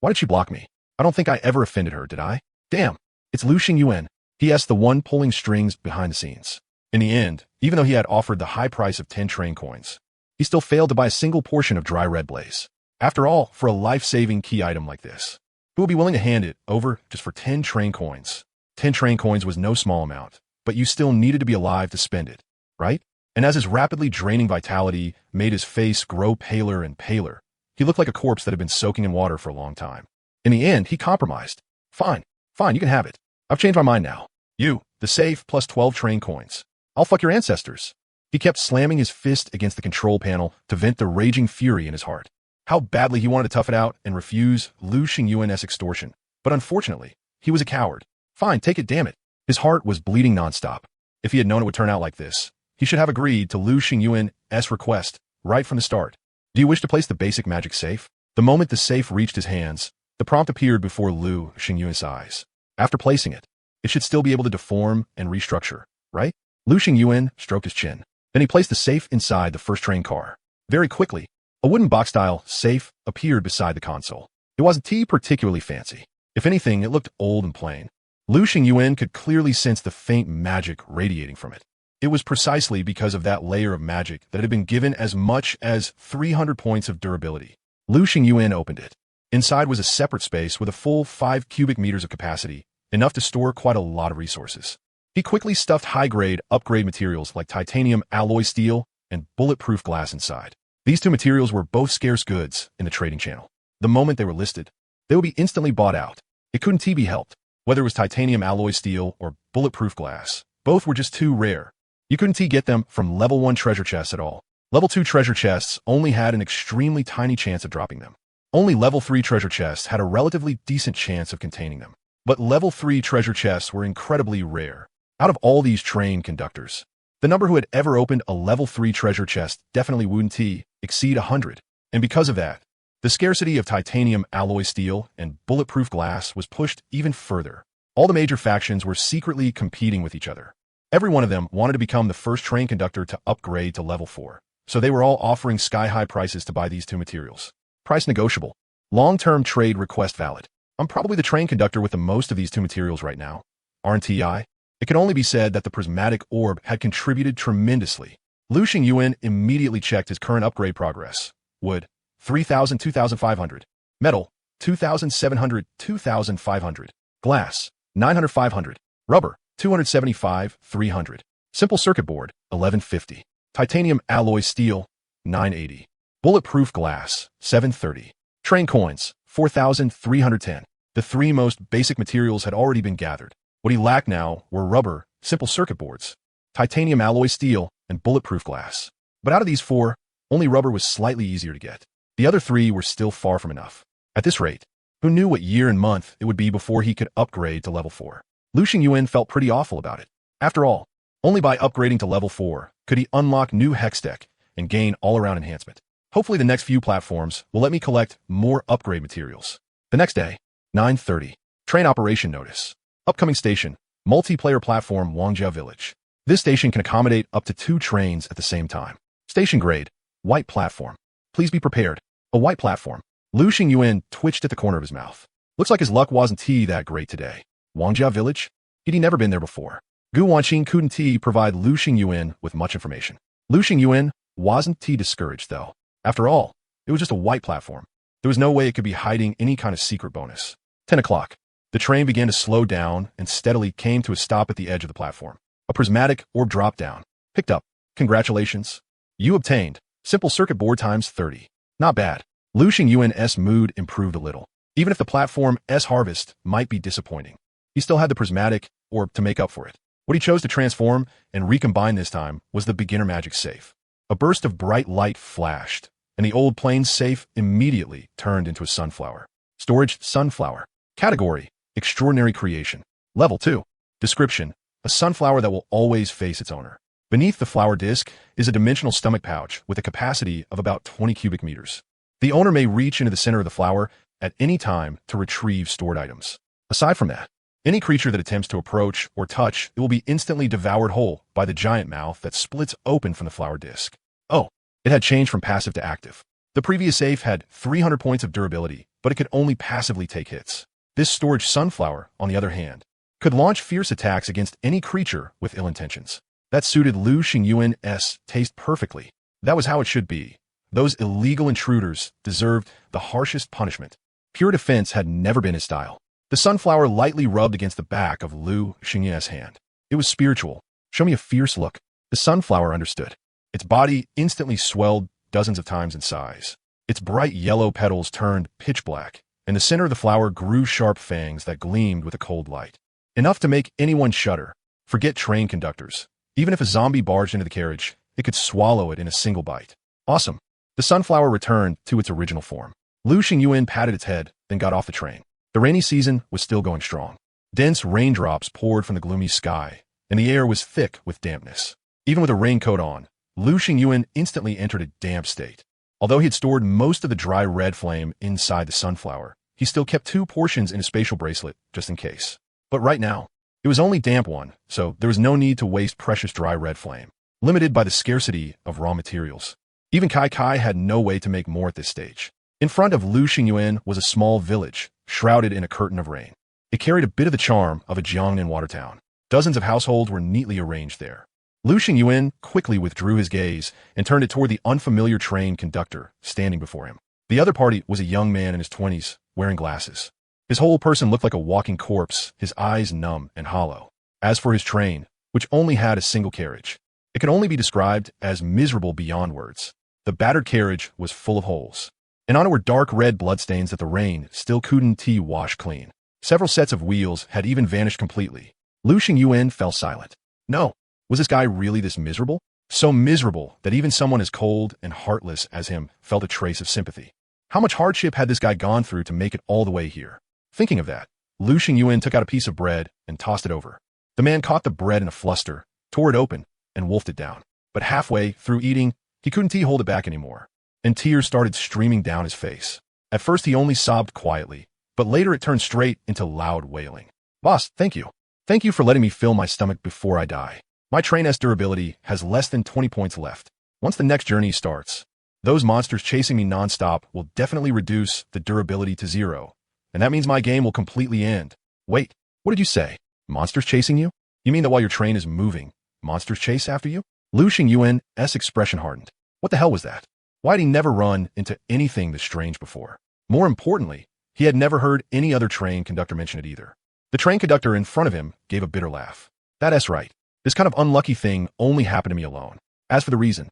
why did she block me? I don't think I ever offended her, did I? Damn, it's Lu Xingyuan. He asked the one pulling strings behind the scenes. In the end, even though he had offered the high price of 10 train coins, he still failed to buy a single portion of dry red blaze. After all, for a life-saving key item like this, who would be willing to hand it over just for 10 train coins? 10 train coins was no small amount, but you still needed to be alive to spend it, right? And as his rapidly draining vitality made his face grow paler and paler, he looked like a corpse that had been soaking in water for a long time. In the end, he compromised. Fine, you can have it. I've changed my mind now. You, the safe, plus 12 train coins. I'll fuck your ancestors. He kept slamming his fist against the control panel to vent the raging fury in his heart. How badly he wanted to tough it out and refuse Lu Xingyuan's extortion. But unfortunately, he was a coward. Fine, take it, damn it. His heart was bleeding nonstop. If he had known it would turn out like this, he should have agreed to Lu Xingyuan's request right from the start. Do you wish to place the basic magic safe? The moment the safe reached his hands, the prompt appeared before Lu Xingyuan's eyes. After placing it, it should still be able to deform and restructure, right? Lu Xingyuan stroked his chin. Then he placed the safe inside the first train car. Very quickly, a wooden box-style safe appeared beside the console. It wasn't particularly fancy. If anything, it looked old and plain. Lu Xingyuan could clearly sense the faint magic radiating from it. It was precisely because of that layer of magic that it had been given as much as 300 points of durability. Lu Xingyuan opened it. Inside was a separate space with a full 5 cubic meters of capacity, enough to store quite a lot of resources. He quickly stuffed high-grade upgrade materials like titanium alloy steel and bulletproof glass inside. These two materials were both scarce goods in the trading channel. The moment they were listed, they would be instantly bought out. It couldn't be helped. Whether it was titanium alloy steel or bulletproof glass, both were just too rare. You couldn't get them from level 1 treasure chests at all. Level 2 treasure chests only had an extremely tiny chance of dropping them. Only level 3 treasure chests had a relatively decent chance of containing them. But level 3 treasure chests were incredibly rare. Out of all these train conductors, the number who had ever opened a level 3 treasure chest definitely wouldn't exceed 100. And because of that, the scarcity of titanium alloy steel and bulletproof glass was pushed even further. All the major factions were secretly competing with each other. Every one of them wanted to become the first train conductor to upgrade to level 4. So they were all offering sky-high prices to buy these two materials. Price negotiable. Long-term trade request valid. I'm probably the train conductor with the most of these two materials right now. Aren't I? It can only be said that the Prismatic Orb had contributed tremendously. Lu Xingyuan immediately checked his current upgrade progress. Wood, 3,000, 2,500. Metal, 2,700, 2,500. Glass, 900, 500. Rubber, 275, 300. Simple circuit board, 1150. Titanium alloy steel, 980. Bulletproof glass, 730. Train coins, 4,310. The three most basic materials had already been gathered. What he lacked now were rubber, simple circuit boards, titanium alloy steel, and bulletproof glass. But out of these four, only rubber was slightly easier to get. The other three were still far from enough. At this rate, who knew what year and month it would be before he could upgrade to level 4? Lu Xingyuan felt pretty awful about it. After all, only by upgrading to level 4 could he unlock new hex deck and gain all-around enhancement. Hopefully the next few platforms will let me collect more upgrade materials. The next day, 9:30. Train operation notice. Upcoming station, multiplayer platform Wangjia Village. This station can accommodate up to 2 trains at the same time. Station grade, white platform. Please be prepared. A white platform. Lu Xingyuan twitched at the corner of his mouth. Looks like his luck wasn't that great today. Wangjia Village? He'd never been there before. Gu Wanqing couldn't provide Lu Xingyuan with much information. Lu Xingyuan wasn't discouraged though. After all, it was just a white platform. There was no way it could be hiding any kind of secret bonus. 10 o'clock. The train began to slow down and steadily came to a stop at the edge of the platform. A prismatic orb dropped down. Picked up. Congratulations. You obtained. Simple circuit board times 30. Not bad. Lu Xingyuan's mood improved a little. Even if the platform's harvest might be disappointing, he still had the prismatic orb to make up for it. What he chose to transform and recombine this time was the beginner magic safe. A burst of bright light flashed, and the old plains safe immediately turned into a sunflower. Storage: sunflower. Category: extraordinary creation. Level 2. Description: a sunflower that will always face its owner. Beneath the flower disc is a dimensional stomach pouch with a capacity of about 20 cubic meters. The owner may reach into the center of the flower at any time to retrieve stored items. Aside from that, any creature that attempts to approach or touch it will be instantly devoured whole by the giant mouth that splits open from the flower disc. Oh, it had changed from passive to active. The previous safe had 300 points of durability, but it could only passively take hits. This storage sunflower, on the other hand, could launch fierce attacks against any creature with ill intentions. That suited Lu Xingyuan's taste perfectly. That was how it should be. Those illegal intruders deserved the harshest punishment. Pure defense had never been his style. The sunflower lightly rubbed against the back of Lu Xingyuan's hand. It was spiritual. Show me a fierce look. The sunflower understood. Its body instantly swelled dozens of times in size. Its bright yellow petals turned pitch black. In the center of the flower grew sharp fangs that gleamed with a cold light. Enough to make anyone shudder. Forget train conductors. Even if a zombie barged into the carriage, it could swallow it in a single bite. Awesome. The sunflower returned to its original form. Lu Xingyuan patted its head, then got off the train. The rainy season was still going strong. Dense raindrops poured from the gloomy sky, and the air was thick with dampness. Even with a raincoat on, Lu Xingyuan instantly entered a damp state. Although he had stored most of the dry red flame inside the sunflower, he still kept 2 portions in his spatial bracelet, just in case. But right now, it was only damp one, so there was no need to waste precious dry red flame, limited by the scarcity of raw materials. Even Kai Kai had no way to make more at this stage. In front of Lu Xingyuan was a small village, shrouded in a curtain of rain. It carried a bit of the charm of a Jiangnan water town. Dozens of households were neatly arranged there. Lu Xingyuan quickly withdrew his gaze and turned it toward the unfamiliar train conductor standing before him. The other party was a young man in his 20s, wearing glasses. His whole person looked like a walking corpse, his eyes numb and hollow. As for his train, which only had a single carriage, it could only be described as miserable beyond words. The battered carriage was full of holes, and on it were dark red bloodstains that the rain still couldn't wash clean. Several sets of wheels had even vanished completely. Lu Xingyuan fell silent. No, was this guy really this miserable? So miserable that even someone as cold and heartless as him felt a trace of sympathy. How much hardship had this guy gone through to make it all the way here? Thinking of that, Lu Xingyuan took out a piece of bread and tossed it over. The man caught the bread in a fluster, tore it open, and wolfed it down. But halfway through eating, he couldn't hold it back anymore, and tears started streaming down his face. At first he only sobbed quietly, but later it turned straight into loud wailing. Boss, thank you. Thank you for letting me fill my stomach before I die. My train's durability has less than 20 points left. Once the next journey starts, those monsters chasing me nonstop will definitely reduce the durability to 0. And that means my game will completely end. Wait, what did you say? Monsters chasing you? You mean that while your train is moving, monsters chase after you? Lu Xingyuan's expression hardened. What the hell was that? Why had he never run into anything this strange before? More importantly, he had never heard any other train conductor mention it either. The train conductor in front of him gave a bitter laugh. That's right. This kind of unlucky thing only happened to me alone. As for the reason,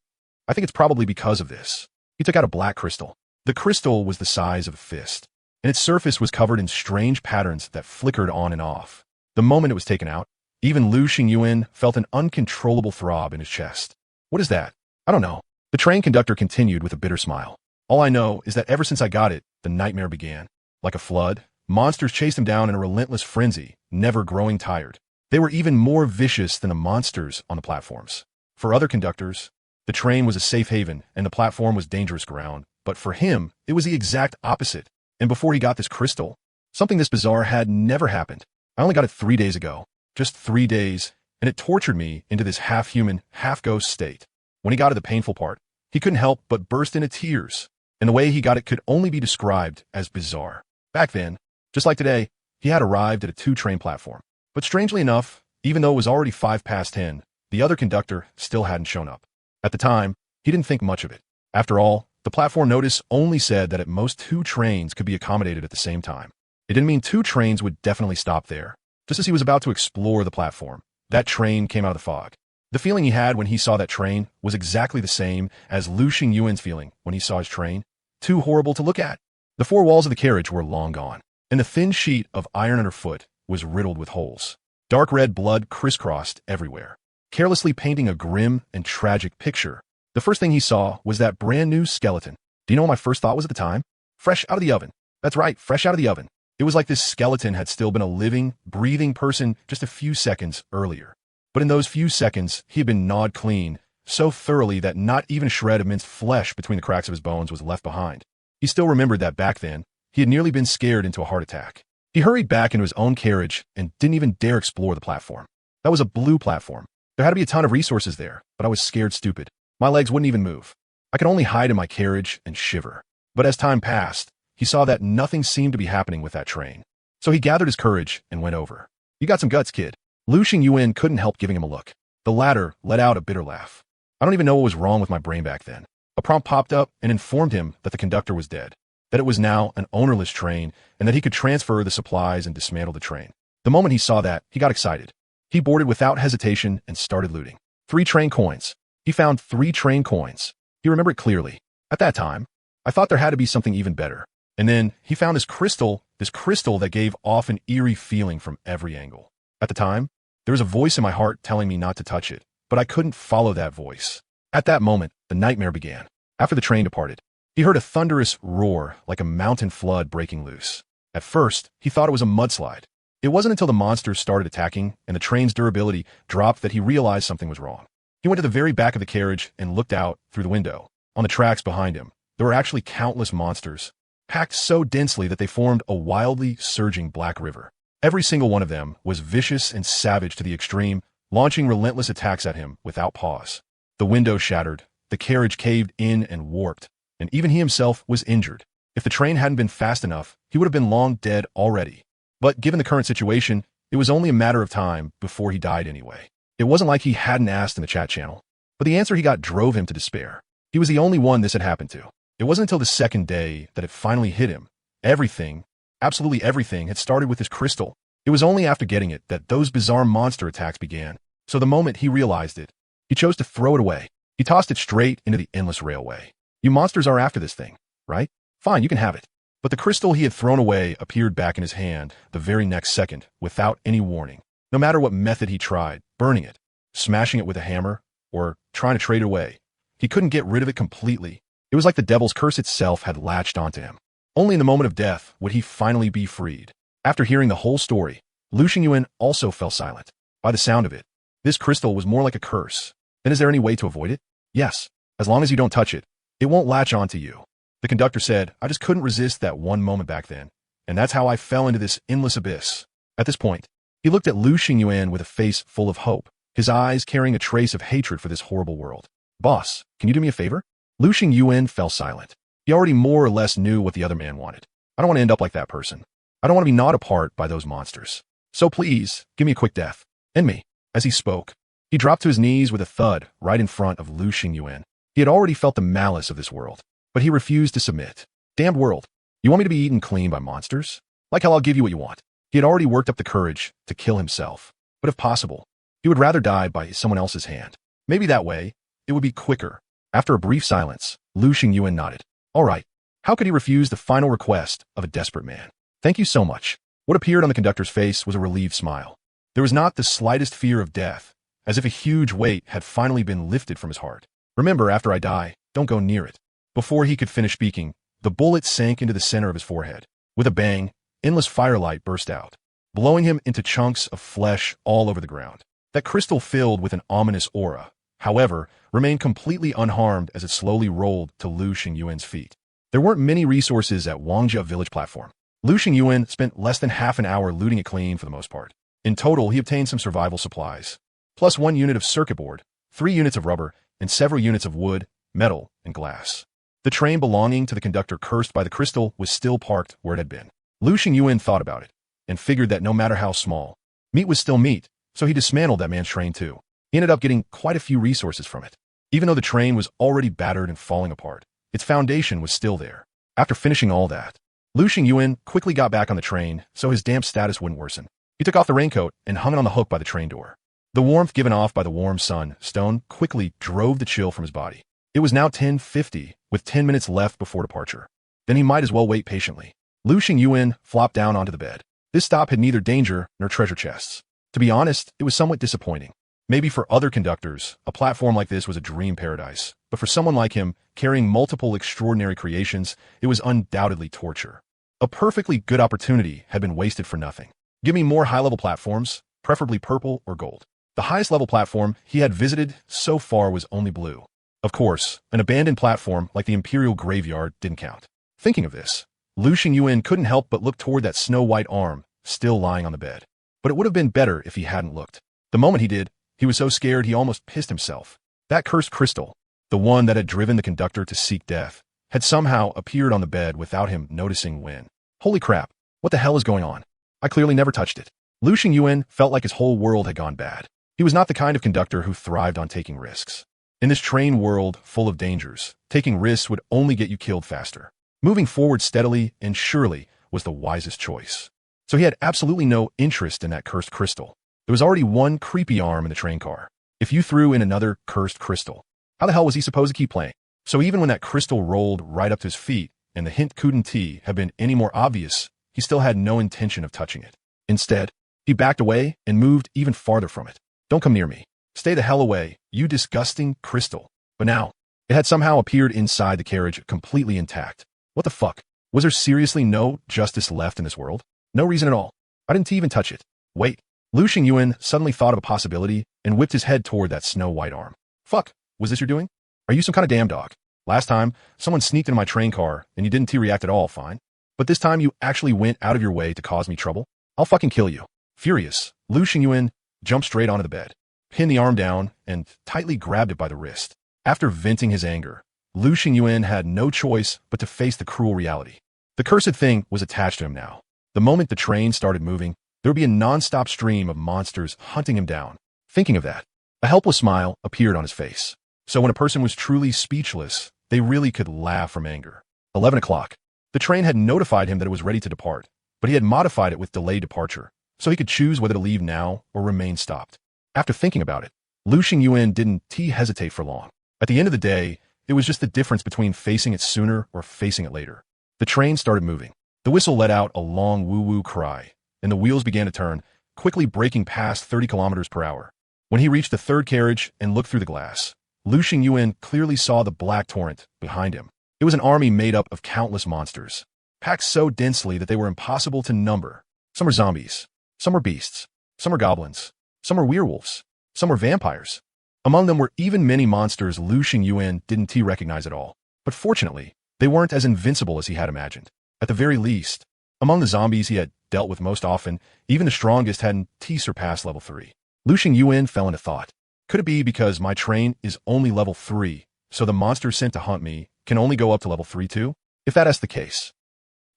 I think it's probably because of this. He took out a black crystal. The crystal was the size of a fist, and its surface was covered in strange patterns that flickered on and off. The moment it was taken out, even Lu Xingyuan felt an uncontrollable throb in his chest. What is that? I don't know. The train conductor continued with a bitter smile. All I know is that ever since I got it, the nightmare began. Like a flood, monsters chased him down in a relentless frenzy, never growing tired. They were even more vicious than the monsters on the platforms. For other conductors, the train was a safe haven and the platform was dangerous ground. But for him, it was the exact opposite. And before he got this crystal, something this bizarre had never happened. I only got it 3 days ago. Just 3 days, and it tortured me into this half-human, half-ghost state. When he got to the painful part, he couldn't help but burst into tears, and the way he got it could only be described as bizarre. Back then, just like today, he had arrived at a 2-train platform. But strangely enough, even though it was already 10:05, the other conductor still hadn't shown up. At the time, he didn't think much of it. After all, the platform notice only said that at most 2 trains could be accommodated at the same time. It didn't mean 2 trains would definitely stop there. Just as he was about to explore the platform, that train came out of the fog. The feeling he had when he saw that train was exactly the same as Lu Xingyuan's feeling when he saw his train. Too horrible to look at. The 4 walls of the carriage were long gone, and the thin sheet of iron underfoot was riddled with holes. Dark red blood crisscrossed everywhere. Carelessly painting a grim and tragic picture, the first thing he saw was that brand new skeleton. Do you know what my first thought was at the time? Fresh out of the oven. That's right, fresh out of the oven. It was like this skeleton had still been a living, breathing person just a few seconds earlier. But in those few seconds, he had been gnawed clean, so thoroughly that not even a shred of minced flesh between the cracks of his bones was left behind. He still remembered that back then, he had nearly been scared into a heart attack. He hurried back into his own carriage and didn't even dare explore the platform. That was a blue platform. There had to be a ton of resources there, but I was scared stupid. My legs wouldn't even move. I could only hide in my carriage and shiver. But as time passed, he saw that nothing seemed to be happening with that train. So he gathered his courage and went over. You got some guts, kid. Lu Xingyuan couldn't help giving him a look. The latter let out a bitter laugh. I don't even know what was wrong with my brain back then. A prompt popped up and informed him that the conductor was dead, that it was now an ownerless train, and that he could transfer the supplies and dismantle the train. The moment he saw that, he got excited. He boarded without hesitation and started looting. 3 train coins. He found 3 train coins. He remembered it clearly. At that time, I thought there had to be something even better. And then he found this crystal that gave off an eerie feeling from every angle. At the time, there was a voice in my heart telling me not to touch it, but I couldn't follow that voice. At that moment, the nightmare began. After the train departed, he heard a thunderous roar like a mountain flood breaking loose. At first, he thought it was a mudslide. It wasn't until the monsters started attacking and the train's durability dropped that he realized something was wrong. He went to the very back of the carriage and looked out through the window. On the tracks behind him, there were actually countless monsters, packed so densely that they formed a wildly surging black river. Every single one of them was vicious and savage to the extreme, launching relentless attacks at him without pause. The window shattered, the carriage caved in and warped, and even he himself was injured. If the train hadn't been fast enough, he would have been long dead already. But given the current situation, it was only a matter of time before he died anyway. It wasn't like he hadn't asked in the chat channel, but the answer he got drove him to despair. He was the only one this had happened to. It wasn't until the second day that it finally hit him. Everything, absolutely everything, had started with his crystal. It was only after getting it that those bizarre monster attacks began. So the moment he realized it, he chose to throw it away. He tossed it straight into the endless railway. You monsters are after this thing, right? Fine, you can have it. But the crystal he had thrown away appeared back in his hand the very next second without any warning. No matter what method he tried, burning it, smashing it with a hammer, or trying to trade it away, he couldn't get rid of it completely. It was like the devil's curse itself had latched onto him. Only in the moment of death would he finally be freed. After hearing the whole story, Lu Xingyuan also fell silent. By the sound of it, this crystal was more like a curse. Then is there any way to avoid it? Yes. As long as you don't touch it, it won't latch onto you. The conductor said, I just couldn't resist that one moment back then. And that's how I fell into this endless abyss. At this point, he looked at Lu Xingyuan with a face full of hope, his eyes carrying a trace of hatred for this horrible world. Boss, can you do me a favor? Lu Xingyuan fell silent. He already more or less knew what the other man wanted. I don't want to end up like that person. I don't want to be gnawed apart by those monsters. So please, give me a quick death. End me. As he spoke, he dropped to his knees with a thud right in front of Lu Xingyuan. He had already felt the malice of this world, but he refused to submit. Damned world, you want me to be eaten clean by monsters? Like hell, I'll give you what you want. He had already worked up the courage to kill himself, but if possible, he would rather die by someone else's hand. Maybe that way, it would be quicker. After a brief silence, Lu Xingyuan nodded. All right. How could he refuse the final request of a desperate man? Thank you so much. What appeared on the conductor's face was a relieved smile. There was not the slightest fear of death, as if a huge weight had finally been lifted from his heart. Remember, after I die, don't go near it. Before he could finish speaking, the bullet sank into the center of his forehead. With a bang, endless firelight burst out, blowing him into chunks of flesh all over the ground. That crystal filled with an ominous aura, however, remained completely unharmed as it slowly rolled to Lu Xingyuan's feet. There weren't many resources at Wangjia village platform. Lu Xingyuan spent less than half an hour looting it clean for the most part. In total, he obtained some survival supplies, plus 1 unit of circuit board, 3 units of rubber, and several units of wood, metal, and glass. The train belonging to the conductor cursed by the crystal was still parked where it had been. Lu Xingyuan thought about it, and figured that no matter how small, meat was still meat, so he dismantled that man's train too. He ended up getting quite a few resources from it. Even though the train was already battered and falling apart, its foundation was still there. After finishing all that, Lu Xingyuan quickly got back on the train so his damp status wouldn't worsen. He took off the raincoat and hung it on the hook by the train door. The warmth given off by the warm sun stone quickly drove the chill from his body. It was now 10:50, with 10 minutes left before departure. Then he might as well wait patiently. Lu Xingyuan flopped down onto the bed. This stop had neither danger nor treasure chests. To be honest, it was somewhat disappointing. Maybe for other conductors, a platform like this was a dream paradise, but for someone like him, carrying multiple extraordinary creations, it was undoubtedly torture. A perfectly good opportunity had been wasted for nothing. Give me more high-level platforms, preferably purple or gold. The highest level platform he had visited so far was only blue. Of course, an abandoned platform like the Imperial Graveyard didn't count. Thinking of this, Lu Xingyuan couldn't help but look toward that snow-white arm, still lying on the bed. But it would have been better if he hadn't looked. The moment he did, he was so scared he almost pissed himself. That cursed crystal, the one that had driven the conductor to seek death, had somehow appeared on the bed without him noticing when. Holy crap, what the hell is going on? I clearly never touched it. Lu Xingyuan felt like his whole world had gone bad. He was not the kind of conductor who thrived on taking risks. In this train world full of dangers, taking risks would only get you killed faster. Moving forward steadily and surely was the wisest choice. So he had absolutely no interest in that cursed crystal. There was already one creepy arm in the train car. If you threw in another cursed crystal, how the hell was he supposed to keep playing? So even when that crystal rolled right up to his feet and the hint couldn't have been any more obvious, he still had no intention of touching it. Instead, he backed away and moved even farther from it. Don't come near me. Stay the hell away, you disgusting crystal. But now, it had somehow appeared inside the carriage completely intact. What the fuck? Was there seriously no justice left in this world? No reason at all. I didn't even touch it. Wait. Lu Xingyuan suddenly thought of a possibility and whipped his head toward that snow-white arm. Fuck, was this your doing? Are you some kind of damn dog? Last time, someone sneaked into my train car and you didn't T-react at all, fine. But this time you actually went out of your way to cause me trouble? I'll fucking kill you. Furious, Lu Xingyuan jumped straight onto the bed, pinned the arm down, and tightly grabbed it by the wrist. After venting his anger, Lu Xingyuan had no choice but to face the cruel reality. The cursed thing was attached to him now. The moment the train started moving, there would be a non-stop stream of monsters hunting him down. Thinking of that, a helpless smile appeared on his face. So when a person was truly speechless, they really could laugh from anger. 11 o'clock. The train had notified him that it was ready to depart, but he had modified it with delayed departure, so he could choose whether to leave now or remain stopped. After thinking about it, Lu Xingyuan didn't hesitate for long. At the end of the day, it was just the difference between facing it sooner or facing it later. The train started moving. The whistle let out a long woo-woo cry, and the wheels began to turn, quickly braking past 30 kilometers per hour. When he reached the third carriage and looked through the glass, Lu Xingyuan clearly saw the black torrent behind him. It was an army made up of countless monsters, packed so densely that they were impossible to number. Some were zombies, some were beasts, some were goblins, some were werewolves, some were vampires. Among them were even many monsters Lu Xingyuan didn't recognize at all. But fortunately, they weren't as invincible as he had imagined. At the very least, among the zombies he had dealt with most often, even the strongest hadn't surpassed level 3. Lu Xingyuan fell into thought. Could it be because my train is only level 3, so the monsters sent to hunt me can only go up to level 3 too? If that's the case,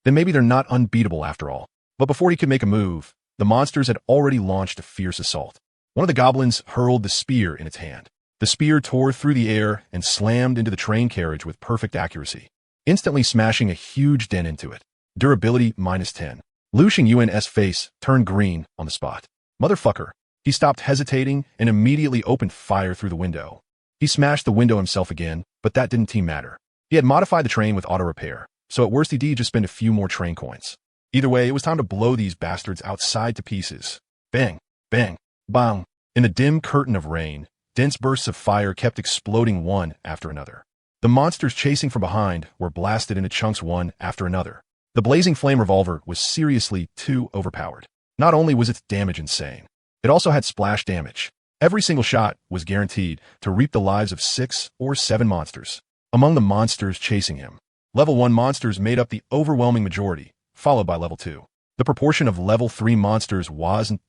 then maybe they're not unbeatable after all. But before he could make a move, the monsters had already launched a fierce assault. One of the goblins hurled the spear in its hand. The spear tore through the air and slammed into the train carriage with perfect accuracy, instantly smashing a huge dent into it. Durability -10. Lu Xingyuan's face turned green on the spot. Motherfucker. He stopped hesitating and immediately opened fire through the window. He smashed the window himself again, but that didn't matter. He had modified the train with auto repair, so at worst he'd just spend a few more train coins. Either way, it was time to blow these bastards outside to pieces. Bang, bang, bang. In the dim curtain of rain, dense bursts of fire kept exploding one after another. The monsters chasing from behind were blasted into chunks one after another. The blazing flame revolver was seriously too overpowered. Not only was its damage insane, it also had splash damage. Every single shot was guaranteed to reap the lives of 6 or 7 monsters. Among the monsters chasing him, level 1 monsters made up the overwhelming majority, followed by level 2. The proportion of level 3 monsters wasn't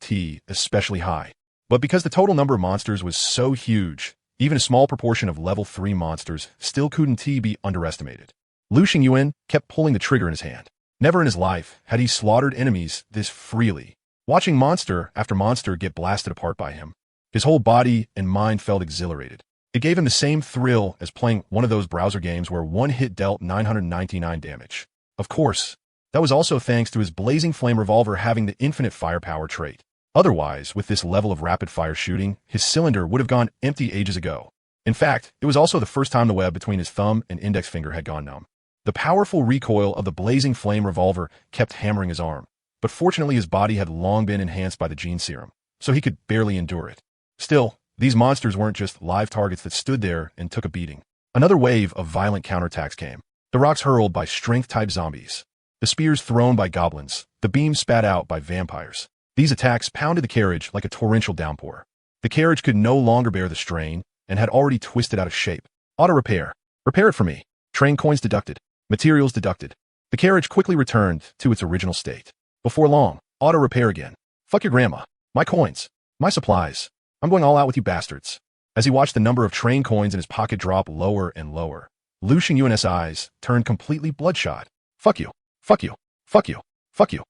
especially high. But because the total number of monsters was so huge, even a small proportion of level 3 monsters still couldn't be underestimated. Lu Xingyuan kept pulling the trigger in his hand. Never in his life had he slaughtered enemies this freely. Watching monster after monster get blasted apart by him, his whole body and mind felt exhilarated. It gave him the same thrill as playing one of those browser games where one hit dealt 999 damage. Of course, that was also thanks to his blazing flame revolver having the infinite firepower trait. Otherwise, with this level of rapid-fire shooting, his cylinder would have gone empty ages ago. In fact, it was also the first time the web between his thumb and index finger had gone numb. The powerful recoil of the blazing flame revolver kept hammering his arm, but fortunately his body had long been enhanced by the gene serum, so he could barely endure it. Still, These monsters weren't just live targets that stood there and took a beating. Another wave of violent counterattacks came. The rocks hurled by strength-type zombies. The spears thrown by goblins. The beams spat out by vampires. These attacks pounded the carriage like a torrential downpour. The carriage could no longer bear the strain and had already twisted out of shape. Auto repair. Repair it for me. Train coins deducted. Materials deducted. The carriage quickly returned to its original state. Before long, auto repair again. Fuck your grandma. My coins. My supplies. I'm going all out with you bastards. As he watched the number of train coins in his pocket drop lower and lower, Lu Xingyuan's eyes turned completely bloodshot. Fuck you. Fuck you. Fuck you. Fuck you.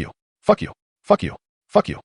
Fuck you. Fuck you. Fuck you. Fuck you.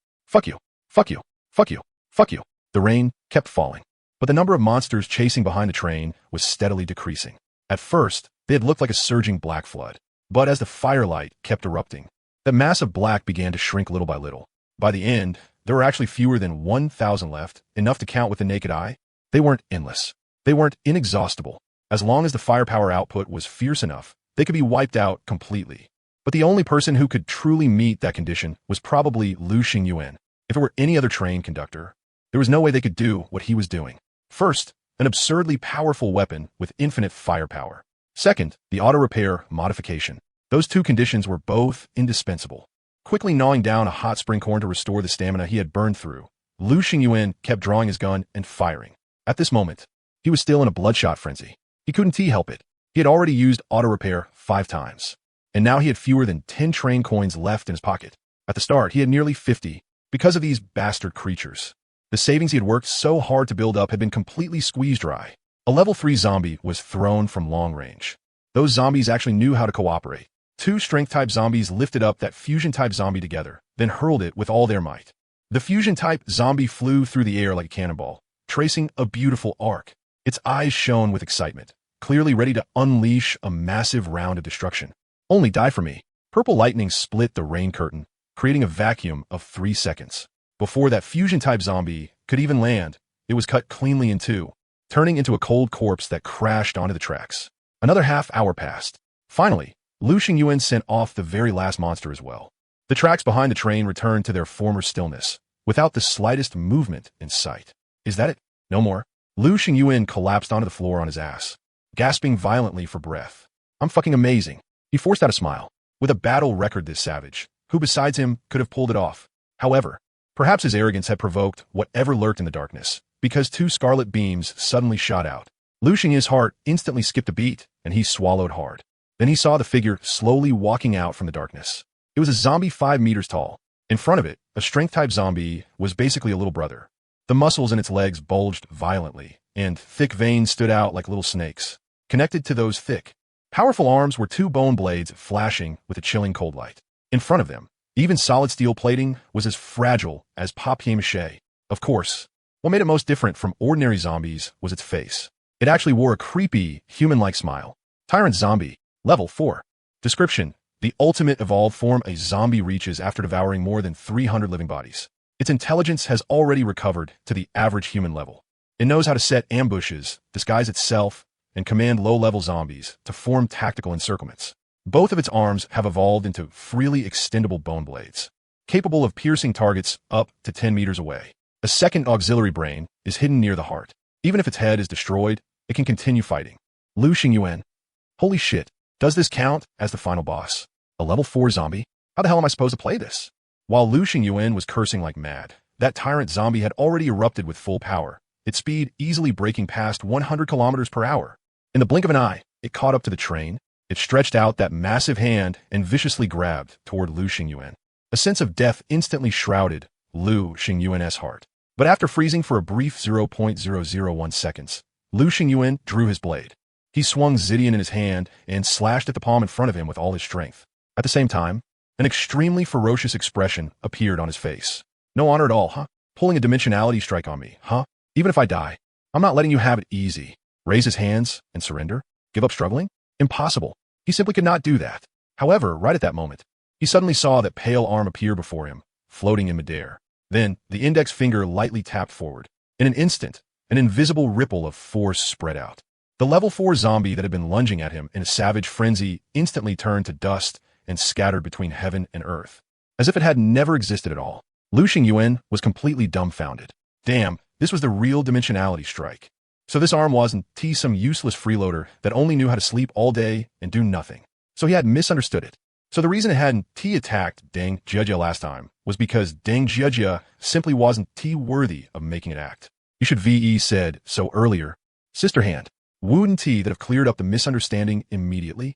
Fuck you. Fuck you. Fuck you. Fuck you. The rain kept falling, but the number of monsters chasing behind the train was steadily decreasing. At first, they had looked like a surging black flood, but as the firelight kept erupting, the mass of black began to shrink little by little. By the end, there were actually fewer than 1,000 left, enough to count with the naked eye. They weren't endless. They weren't inexhaustible. As long as the firepower output was fierce enough, they could be wiped out completely. But the only person who could truly meet that condition was probably Lu Xingyuan. If it were any other train conductor, there was no way they could do what he was doing. First, an absurdly powerful weapon with infinite firepower. Second, the auto-repair modification. Those two conditions were both indispensable. Quickly gnawing down a hot spring corn to restore the stamina he had burned through, Lu Xingyuan kept drawing his gun and firing. At this moment, he was still in a bloodshot frenzy. He couldn't help it. He had already used auto-repair 5 times, and now he had fewer than 10 train coins left in his pocket. At the start, he had nearly 50, because of these bastard creatures. The savings he had worked so hard to build up had been completely squeezed dry. A level 3 zombie was thrown from long range. Those zombies actually knew how to cooperate. 2 strength-type zombies lifted up that fusion-type zombie together, then hurled it with all their might. The fusion-type zombie flew through the air like a cannonball, tracing a beautiful arc. Its eyes shone with excitement, clearly ready to unleash a massive round of destruction. Only die for me. Purple lightning split the rain curtain, creating a vacuum of 3 seconds. Before that fusion-type zombie could even land, it was cut cleanly in 2, turning into a cold corpse that crashed onto the tracks. Another half-hour passed. Finally, Lu Xingyuan sent off the very last monster as well. The tracks behind the train returned to their former stillness, without the slightest movement in sight. Is that it? No more. Lu Xingyuan collapsed onto the floor on his ass, gasping violently for breath. I'm fucking amazing. He forced out a smile. With a battle record this savage, who besides him could have pulled it off? However, perhaps his arrogance had provoked whatever lurked in the darkness, because 2 scarlet beams suddenly shot out. Lu Xingyuan's heart instantly skipped a beat, and he swallowed hard. Then he saw the figure slowly walking out from the darkness. It was a zombie 5 meters tall. In front of it, a strength-type zombie was basically a little brother. The muscles in its legs bulged violently, and thick veins stood out like little snakes. Connected to those thick, powerful arms were 2 bone blades flashing with a chilling cold light. In front of them, even solid steel plating was as fragile as papier-mâché. Of course, what made it most different from ordinary zombies was its face. It actually wore a creepy, human-like smile. Tyrant Zombie. Level 4. Description: the ultimate evolved form a zombie reaches after devouring more than 300 living bodies. Its intelligence has already recovered to the average human level. It knows how to set ambushes, disguise itself, and command low-level zombies to form tactical encirclements. Both of its arms have evolved into freely extendable bone blades, capable of piercing targets up to 10 meters away. A second auxiliary brain is hidden near the heart. Even if its head is destroyed, it can continue fighting. Lu Xingyuan. Holy shit. Does this count as the final boss? A level 4 zombie? How the hell am I supposed to play this? While Lu Xingyuan was cursing like mad, that tyrant zombie had already erupted with full power, its speed easily breaking past 100 kilometers per hour. In the blink of an eye, it caught up to the train. It stretched out that massive hand and viciously grabbed toward Lu Xingyuan. A sense of death instantly shrouded Lu Xingyuan's heart. But after freezing for a brief 0.001 seconds, Lu Xingyuan drew his blade. He swung Zidian in his hand and slashed at the palm in front of him with all his strength. At the same time, an extremely ferocious expression appeared on his face. No honor at all, huh? Pulling a dimensionality strike on me, huh? Even if I die, I'm not letting you have it easy. Raise his hands and surrender? Give up struggling? Impossible. He simply could not do that. However, right at that moment, he suddenly saw that pale arm appear before him, floating in midair. Then, the index finger lightly tapped forward. In an instant, an invisible ripple of force spread out. The level 4 zombie that had been lunging at him in a savage frenzy instantly turned to dust and scattered between heaven and earth, as if it had never existed at all. Lu Xingyuan was completely dumbfounded. Damn, This was the real dimensionality strike. So this arm wasn't T some useless freeloader that only knew how to sleep all day and do nothing. So he had misunderstood it. So the reason it hadn't T attacked Deng Jia last time was because Deng Jia simply wasn't T worthy of making it act. You should VE said so earlier. Sister hand. Wouldn't T that have cleared up the misunderstanding immediately?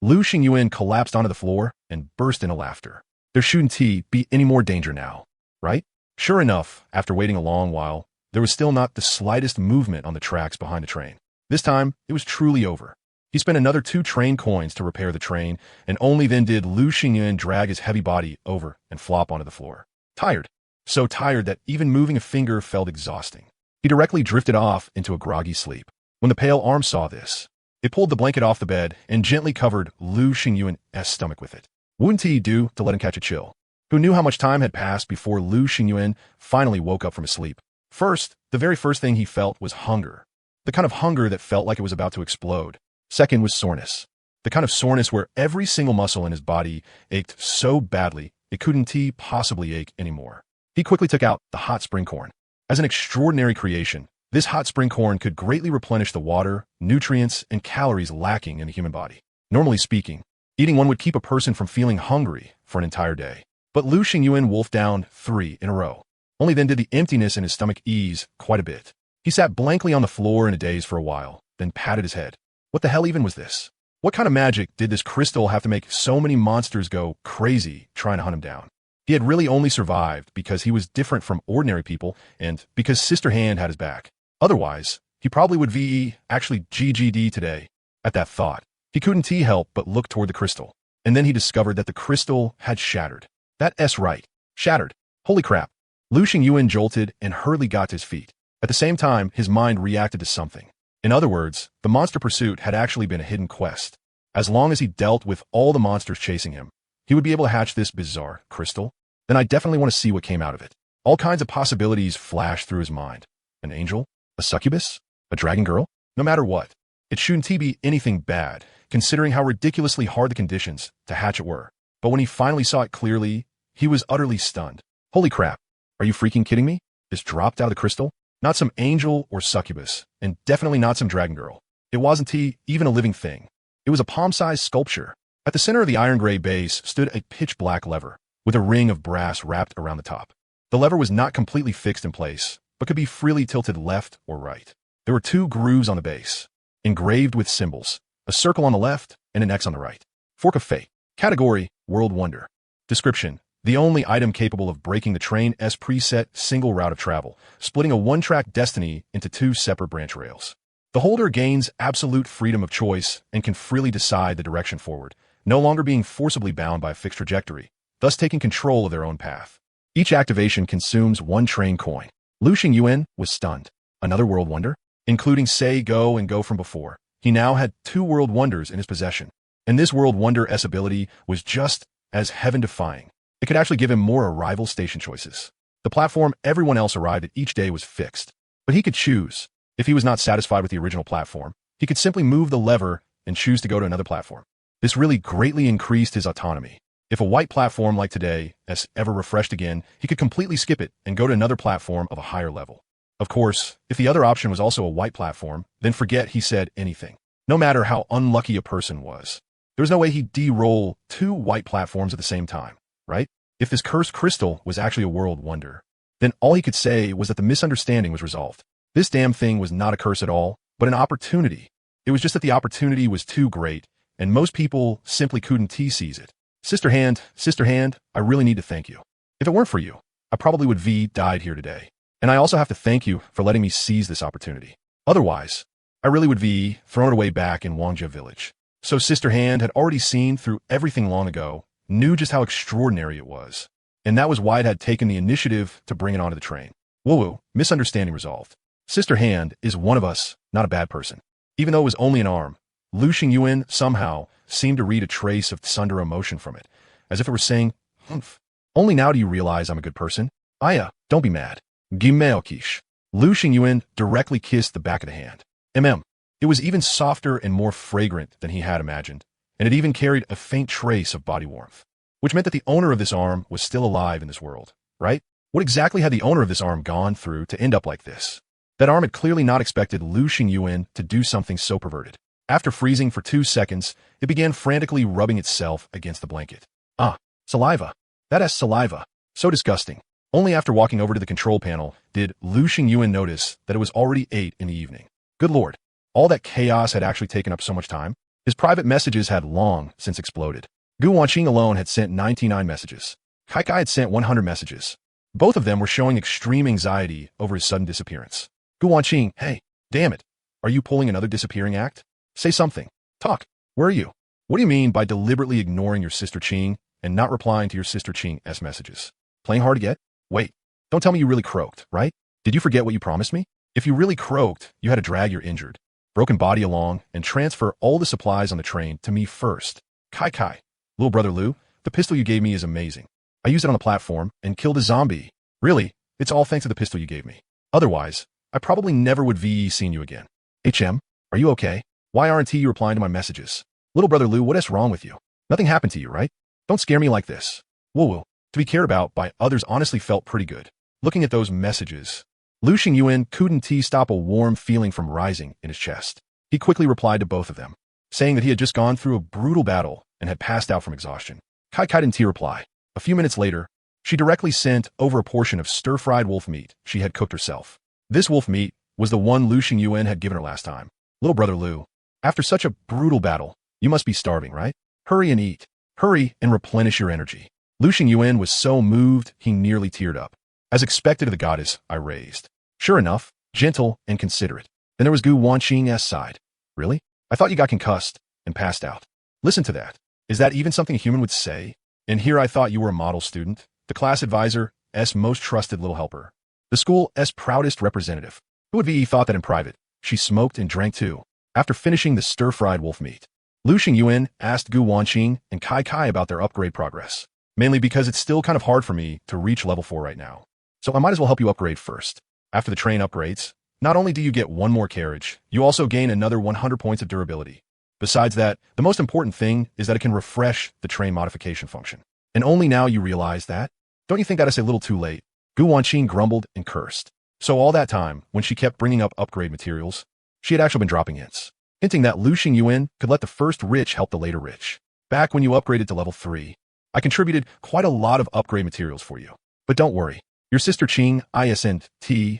Lu Xingyuan collapsed onto the floor and burst into laughter. There shouldn't T be any more danger now, right? Sure enough, after waiting a long while, there was still not the slightest movement on the tracks behind the train. This time, it was truly over. He spent another 2 train coins to repair the train, and only then did Lu Xingyuan drag his heavy body over and flop onto the floor. Tired. So tired that even moving a finger felt exhausting. He directly drifted off into a groggy sleep. When the pale arm saw this, it pulled the blanket off the bed and gently covered Lu Xingyuan's stomach with it. Wouldn't he do to let him catch a chill? Who knew how much time had passed before Lu Xingyuan finally woke up from his sleep? First, the very first thing he felt was hunger. The kind of hunger that felt like it was about to explode. Second was soreness. The kind of soreness where every single muscle in his body ached so badly it couldn't possibly ache anymore. He quickly took out the hot spring corn. As an extraordinary creation, this hot spring corn could greatly replenish the water, nutrients, and calories lacking in the human body. Normally speaking, eating one would keep a person from feeling hungry for an entire day. But Lu Xingyuan wolfed down 3 in a row. Only then did the emptiness in his stomach ease quite a bit. He sat blankly on the floor in a daze for a while, then patted his head. What the hell even was this? What kind of magic did this crystal have to make so many monsters go crazy trying to hunt him down? He had really only survived because he was different from ordinary people and because Sister Hand had his back. Otherwise, he probably would VE actually GGD today. At that thought, he couldn't help but look toward the crystal. And then he discovered that the crystal had shattered. That's right. Shattered. Holy crap. Lu Xingyuan jolted and hurriedly got to his feet. At the same time, his mind reacted to something. In other words, the monster pursuit had actually been a hidden quest. As long as he dealt with all the monsters chasing him, he would be able to hatch this bizarre crystal. Then I definitely want to see what came out of it. All kinds of possibilities flashed through his mind. An angel? A succubus? A dragon girl? No matter what, it shouldn't be anything bad, considering how ridiculously hard the conditions to hatch it were. But when he finally saw it clearly, he was utterly stunned. Holy crap. Are you freaking kidding me? This dropped out of the crystal? Not some angel or succubus, and definitely not some dragon girl. It wasn't even a living thing. It was a palm-sized sculpture. At the center of the iron-gray base stood a pitch-black lever, with a ring of brass wrapped around the top. The lever was not completely fixed in place, but could be freely tilted left or right. There were 2 grooves on the base, engraved with symbols, a circle on the left and an X on the right. Fork of Fate. Category, World Wonder. Description. The only item capable of breaking the train's preset single route of travel, splitting a 1-track destiny into 2 separate branch rails. The holder gains absolute freedom of choice and can freely decide the direction forward, no longer being forcibly bound by a fixed trajectory, thus taking control of their own path. Each activation consumes 1 train coin. Lu Xingyuan was stunned. Another world wonder? Including Say Go and Go from before. He now had 2 world wonders in his possession, and this world wonder's ability was just as heaven-defying. It could actually give him more arrival station choices. The platform everyone else arrived at each day was fixed, but he could choose. If he was not satisfied with the original platform, he could simply move the lever and choose to go to another platform. This really greatly increased his autonomy. If a white platform like today is ever refreshed again, he could completely skip it and go to another platform of a higher level. Of course, if the other option was also a white platform, then forget he said anything. No matter how unlucky a person was, there was no way he'd de-roll 2 white platforms at the same time. Right? If this cursed crystal was actually a world wonder, then all he could say was that the misunderstanding was resolved. This damn thing was not a curse at all, but an opportunity. It was just that the opportunity was too great, and most people simply couldn't seize it. Sister Hand, I really need to thank you. If it weren't for you, I probably would died here today. And I also have to thank you for letting me seize this opportunity. Otherwise, I really would thrown it away back in Wangjia village. So Sister Hand had already seen through everything long ago, knew just how extraordinary it was. And that was why it had taken the initiative to bring it onto the train. Woo-woo, misunderstanding resolved. Sister Hand is one of us, not a bad person. Even though it was only an arm, Lu Xingyuan somehow seemed to read a trace of thunder emotion from it, as if it were saying, "Humph. Only now do you realize I'm a good person? Aya, don't be mad." Gimeo Kish. Lu Xingyuan directly kissed the back of the hand. It was even softer and more fragrant than he had imagined, and it even carried a faint trace of body warmth, which meant that the owner of this arm was still alive in this world, right? What exactly had the owner of this arm gone through to end up like this? That arm had clearly not expected Lu Xingyuan to do something so perverted. After freezing for 2 seconds, it began frantically rubbing itself against the blanket. Ah, saliva. That is saliva. So disgusting. Only after walking over to the control panel did Lu Xingyuan notice that it was already 8 in the evening. Good lord. All that chaos had actually taken up so much time. His private messages had long since exploded. Gu Wanqing alone had sent 99 messages. Kai Kai had sent 100 messages. Both of them were showing extreme anxiety over his sudden disappearance. Gu Wanqing, hey, damn it. Are you pulling another disappearing act? Say something. Talk. Where are you? What do you mean by deliberately ignoring your sister Qing and not replying to your sister Qing's messages? Playing hard to get? Wait. Don't tell me you really croaked, right? Did you forget what you promised me? If you really croaked, you had to drag your injured, broken body along and transfer all the supplies on the train to me first. Kai Kai. Little brother Lu, the pistol you gave me is amazing. I used it on the platform and killed a zombie. Really, it's all thanks to the pistol you gave me. Otherwise, I probably never would VE seen you again. HM, are you okay? Why aren't you replying to my messages? Little brother Lu, what is wrong with you? Nothing happened to you, right? Don't scare me like this. Woo-woo. To be cared about by others honestly felt pretty good. Looking at those messages, Lu Xingyuan couldn't stop a warm feeling from rising in his chest. He quickly replied to both of them, saying that he had just gone through a brutal battle and had passed out from exhaustion. Kai Kai didn't reply. A few minutes later, she directly sent over a portion of stir-fried wolf meat she had cooked herself. This wolf meat was the one Lu Xingyuan had given her last time. Little brother Lu, after such a brutal battle, you must be starving, right? Hurry and eat. Hurry and replenish your energy. Lu Xingyuan was so moved he nearly teared up. As expected of the goddess, I raised. Sure enough, gentle and considerate. Then there was Gu Wanqing's side. Really? I thought you got concussed and passed out. Listen to that. Is that even something a human would say? And here I thought you were a model student, the class advisor's most trusted little helper, the school's proudest representative. Who would be thought that in private? She smoked and drank too. After finishing the stir-fried wolf meat, Lu Xingyuan asked Gu Wanqing and Kai Kai about their upgrade progress, mainly because it's still kind of hard for me to reach level 4 right now. So I might as well help you upgrade first. After the train upgrades, not only do you get 1 more carriage, you also gain another 100 points of durability. Besides that, the most important thing is that it can refresh the train modification function. And only now you realize that? Don't you think that is a little too late? Gu Wanqing grumbled and cursed. So all that time, when she kept bringing up upgrade materials, she had actually been dropping hints, hinting that Lu Xingyuan could let the first rich help the later rich. Back when you upgraded to level 3, I contributed quite a lot of upgrade materials for you. But don't worry, your sister Qing isn't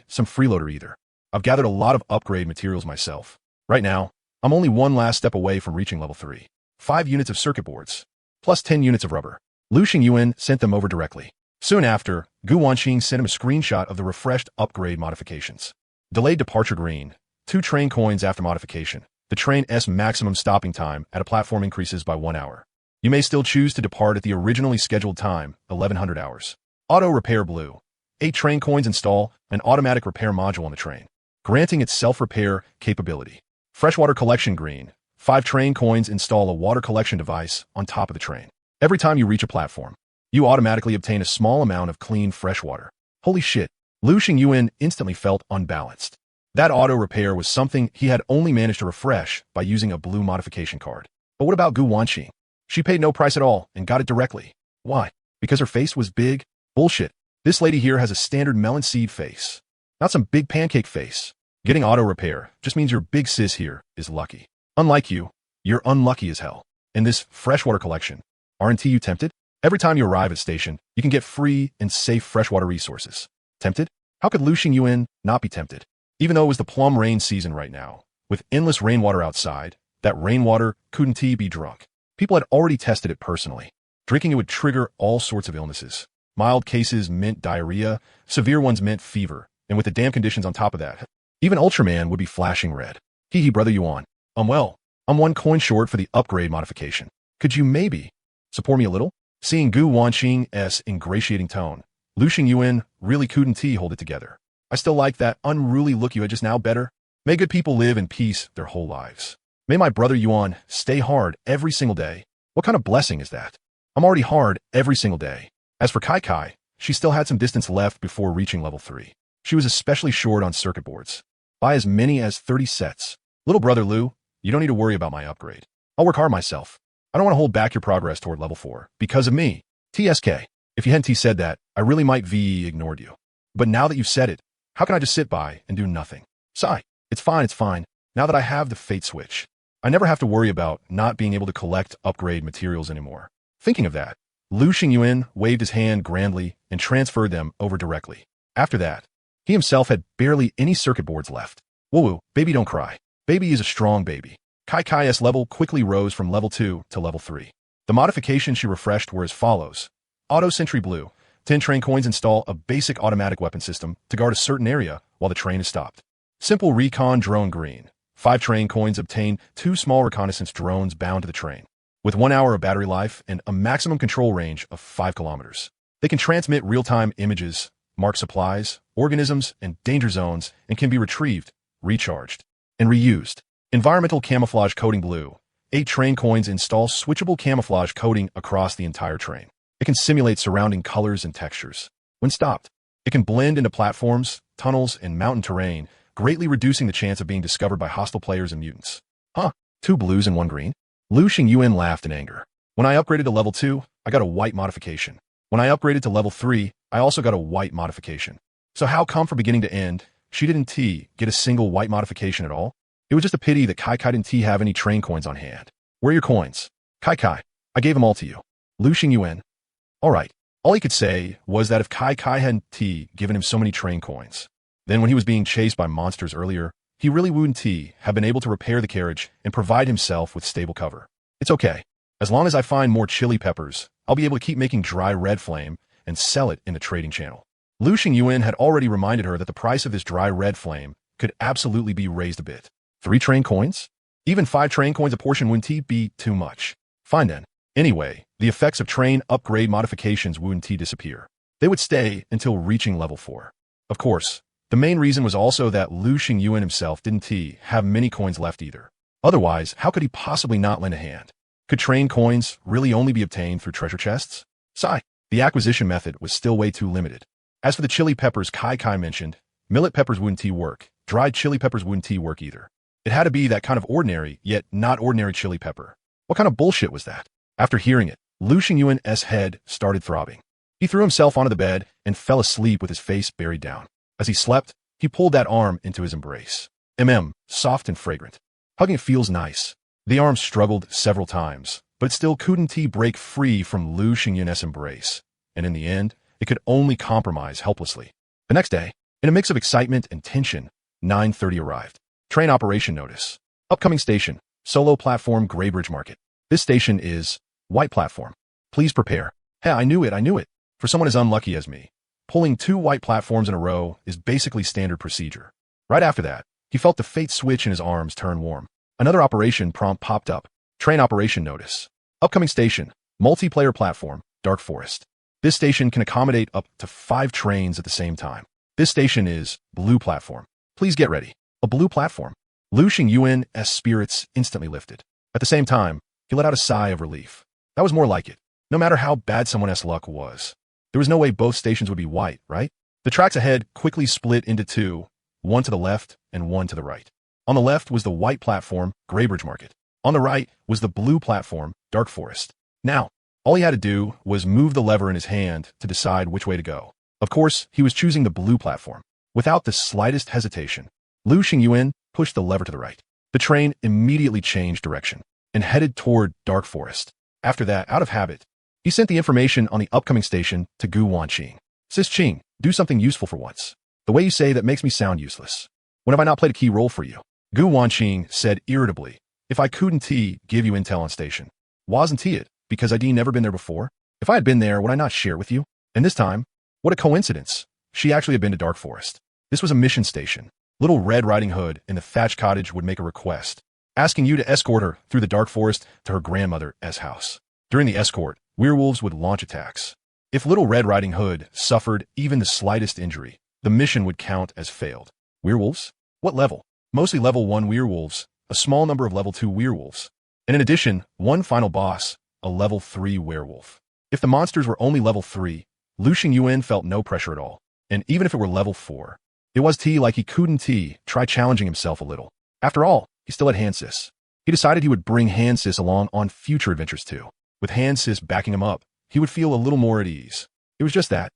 some freeloader either. I've gathered a lot of upgrade materials myself. Right now, I'm only one last step away from reaching level 3. 5 units of circuit boards, plus 10 units of rubber. Lu Xingyuan sent them over directly. Soon after, Gu Wanqing sent him a screenshot of the refreshed upgrade modifications. Delayed departure green, 2 train coins after modification. The train's maximum stopping time at a platform increases by 1 hour. You may still choose to depart at the originally scheduled time, 1100 hours. Auto repair blue. 8 train coins install an automatic repair module on the train, granting its self-repair capability. Freshwater collection green. 5 train coins install a water collection device on top of the train. Every time you reach a platform, you automatically obtain a small amount of clean fresh water. Holy shit. Lu Xingyuan instantly felt unbalanced. That auto repair was something he had only managed to refresh by using a blue modification card. But what about Gu Wanqing? She paid no price at all and got it directly. Why? Because her face was big? Bullshit. This lady here has a standard melon seed face, not some big pancake face. Getting auto repair just means your big sis here is lucky. Unlike you, you're unlucky as hell. In this freshwater collection, aren't you tempted? Every time you arrive at station, you can get free and safe freshwater resources. Tempted? How could Lu Xingyuan not be tempted? Even though it was the plum rain season right now, with endless rainwater outside, that rainwater couldn't be drunk. People had already tested it personally. Drinking it would trigger all sorts of illnesses. Mild cases meant diarrhea, severe ones meant fever, and with the damn conditions on top of that, even Ultraman would be flashing red. Hee hee, brother Yuan. Well, I'm 1 coin short for the upgrade modification. Could you maybe support me a little? Seeing Gu Wanqing's ingratiating tone, Lu Xingyuan really couldn't hold it together. I still like that unruly look you had just now better. May good people live in peace their whole lives. May my brother Yuan stay hard every single day. What kind of blessing is that? I'm already hard every single day. As for Kai Kai, she still had some distance left before reaching level 3. She was especially short on circuit boards. Buy as many as 30 sets. Little brother Lu, you don't need to worry about my upgrade. I'll work hard myself. I don't want to hold back your progress toward level 4 because of me. TSK. If you hadn't said that, I really might have ignored you. But now that you've said it, how can I just sit by and do nothing? Sigh. It's fine. Now that I have the fate switch, I never have to worry about not being able to collect upgrade materials anymore. Thinking of that, Lu Xingyuan waved his hand grandly and transferred them over directly. After that, he himself had barely any circuit boards left. Woo, baby don't cry. Baby is a strong baby. Kai Kai's level quickly rose from level 2 to level 3. The modifications she refreshed were as follows. Auto Sentry Blue. 10 train coins install a basic automatic weapon system to guard a certain area while the train is stopped. Simple Recon Drone Green. 5 train coins obtain 2 small reconnaissance drones bound to the train. With 1 hour of battery life and a maximum control range of 5 kilometers. They can transmit real-time images, mark supplies, organisms, and danger zones, and can be retrieved, recharged, and reused. Environmental Camouflage Coating Blue. 8 train coins install switchable camouflage coating across the entire train. It can simulate surrounding colors and textures. When stopped, it can blend into platforms, tunnels, and mountain terrain, greatly reducing the chance of being discovered by hostile players and mutants. Huh, 2 blues and 1 green? Lu Xingyuan laughed in anger. When I upgraded to level 2, I got a white modification. When I upgraded to level 3, I also got a white modification. So how come from beginning to end, she didn't get a single white modification at all? It was just a pity that Kai didn't have any train coins on hand. Where are your coins? Kai, I gave them all to you. Lu Xingyuan. Alright. All he could say was that if Kai hadn't given him so many train coins, then when he was being chased by monsters earlier, he really wouldn't have been able to repair the carriage and provide himself with stable cover. It's okay. As long as I find more chili peppers, I'll be able to keep making dry red flame and sell it in the trading channel. Lu Xingyuan had already reminded her that the price of this dry red flame could absolutely be raised a bit. 3 train coins? Even 5 train coins a portion wouldn't be too much. Fine then. Anyway, the effects of train upgrade modifications wouldn't disappear. They would stay until reaching level 4. Of course, the main reason was also that Lu Xingyuan himself didn't have many coins left either. Otherwise, how could he possibly not lend a hand? Could train coins really only be obtained through treasure chests? Sigh. The acquisition method was still way too limited. As for the chili peppers Kai mentioned, millet peppers wouldn't work. Dried chili peppers wouldn't work either. It had to be that kind of ordinary, yet not ordinary chili pepper. What kind of bullshit was that? After hearing it, Lu Xingyuan's head started throbbing. He threw himself onto the bed and fell asleep with his face buried down. As he slept, he pulled that arm into his embrace. Soft and fragrant. Hugging it feels nice. The arm struggled several times, but it still couldn't break free from Lu Xingyuan's embrace, and in the end, it could only compromise helplessly. The next day, in a mix of excitement and tension, 9:30 arrived. Train operation notice. Upcoming station, Solo Platform Greybridge Market. This station is white platform. Please prepare. Hey, I knew it. For someone as unlucky as me, pulling 2 white platforms in a row is basically standard procedure. Right after that, he felt the fate switch in his arms turn warm. Another operation prompt popped up. Train operation notice. Upcoming station, multiplayer platform, Dark Forest. This station can accommodate up to 5 trains at the same time. This station is blue platform. Please get ready. A blue platform. Lu Xingyuan's spirits instantly lifted. At the same time, he let out a sigh of relief. That was more like it. No matter how bad someone's luck was, there was no way both stations would be white, right? The tracks ahead quickly split into 2, one to the left and one to the right. On the left was the white platform, Greybridge Market. On the right was the blue platform, Dark Forest. Now, all he had to do was move the lever in his hand to decide which way to go. Of course, he was choosing the blue platform. Without the slightest hesitation, Lu Xingyuan pushed the lever to the right. The train immediately changed direction and headed toward Dark Forest. After that, out of habit, he sent the information on the upcoming station to Gu Wanqing. Sis Qing, do something useful for once. The way you say that makes me sound useless. When have I not played a key role for you? Gu Wanqing said irritably, if I couldn't give you intel on station. Wasn't it, because I'd never been there before? If I had been there, would I not share with you? And this time, what a coincidence. She actually had been to Dark Forest. This was a mission station. Little Red Riding Hood in the thatch cottage would make a request, asking you to escort her through the Dark Forest to her grandmother's house. During the escort, werewolves would launch attacks. If Little Red Riding Hood suffered even the slightest injury, the mission would count as failed. Werewolves? What level? Mostly level 1 werewolves, a small number of level 2 werewolves, and in addition, one final boss, a level 3 werewolf. If the monsters were only level 3, Lu Xingyuan felt no pressure at all, and even if it were level 4, it was like he couldn't try challenging himself a little. After all, he still had Hansis. He decided he would bring Hansis along on future adventures too. With Hansis backing him up, he would feel a little more at ease. It was just that.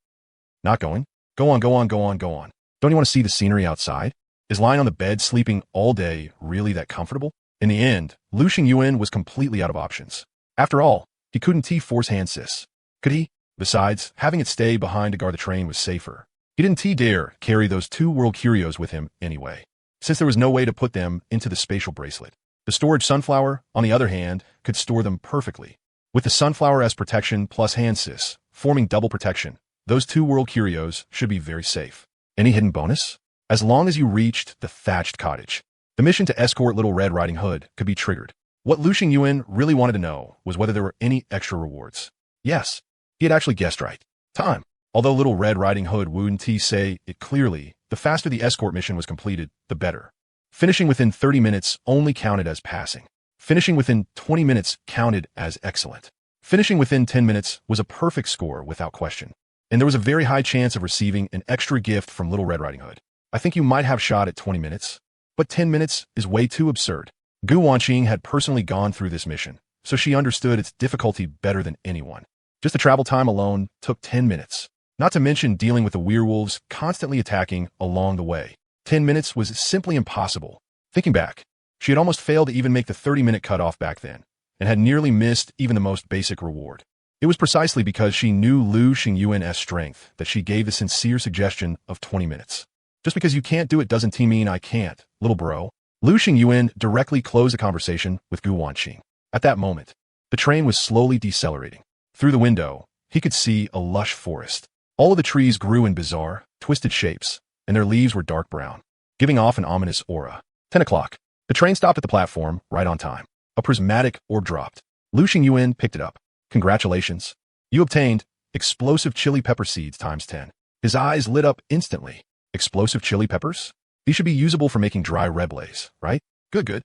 Not going. Go on, go on, go on, go on. Don't you want to see the scenery outside? Is lying on the bed sleeping all day really that comfortable? In the end, Lu Xingyuan was completely out of options. After all, he couldn't force hand sis. Could he? Besides, having it stay behind to guard the train was safer. He didn't dare carry those two world curios with him anyway, since there was no way to put them into the spatial bracelet. The storage sunflower, on the other hand, could store them perfectly. With the sunflower as protection plus hand sis, forming double protection, those two world curios should be very safe. Any hidden bonus? As long as you reached the thatched cottage, the mission to escort Little Red Riding Hood could be triggered. What Lu Xingyuan really wanted to know was whether there were any extra rewards. Yes, he had actually guessed right. Time. Although Little Red Riding Hood wouldn't say it clearly, the faster the escort mission was completed, the better. Finishing within 30 minutes only counted as passing. Finishing within 20 minutes counted as excellent. Finishing within 10 minutes was a perfect score without question. And there was a very high chance of receiving an extra gift from Little Red Riding Hood. I think you might have shot at 20 minutes, but 10 minutes is way too absurd. Gu Wanqing had personally gone through this mission, so she understood its difficulty better than anyone. Just the travel time alone took 10 minutes. Not to mention dealing with the werewolves constantly attacking along the way. 10 minutes was simply impossible. Thinking back, she had almost failed to even make the 30-minute cutoff back then, and had nearly missed even the most basic reward. It was precisely because she knew Lu Xingyuan's strength that she gave the sincere suggestion of 20 minutes. Just because you can't do it doesn't mean I can't, little bro. Lu Xingyuan directly closed the conversation with Gu Wanqing. At that moment, the train was slowly decelerating. Through the window, he could see a lush forest. All of the trees grew in bizarre, twisted shapes, and their leaves were dark brown, giving off an ominous aura. 10 o'clock. The train stopped at the platform, right on time. A prismatic orb dropped. Lu Xingyuan picked it up. Congratulations. You obtained explosive chili pepper seeds times 10. His eyes lit up instantly. Explosive chili peppers? These should be usable for making dry red blaze, right? Good.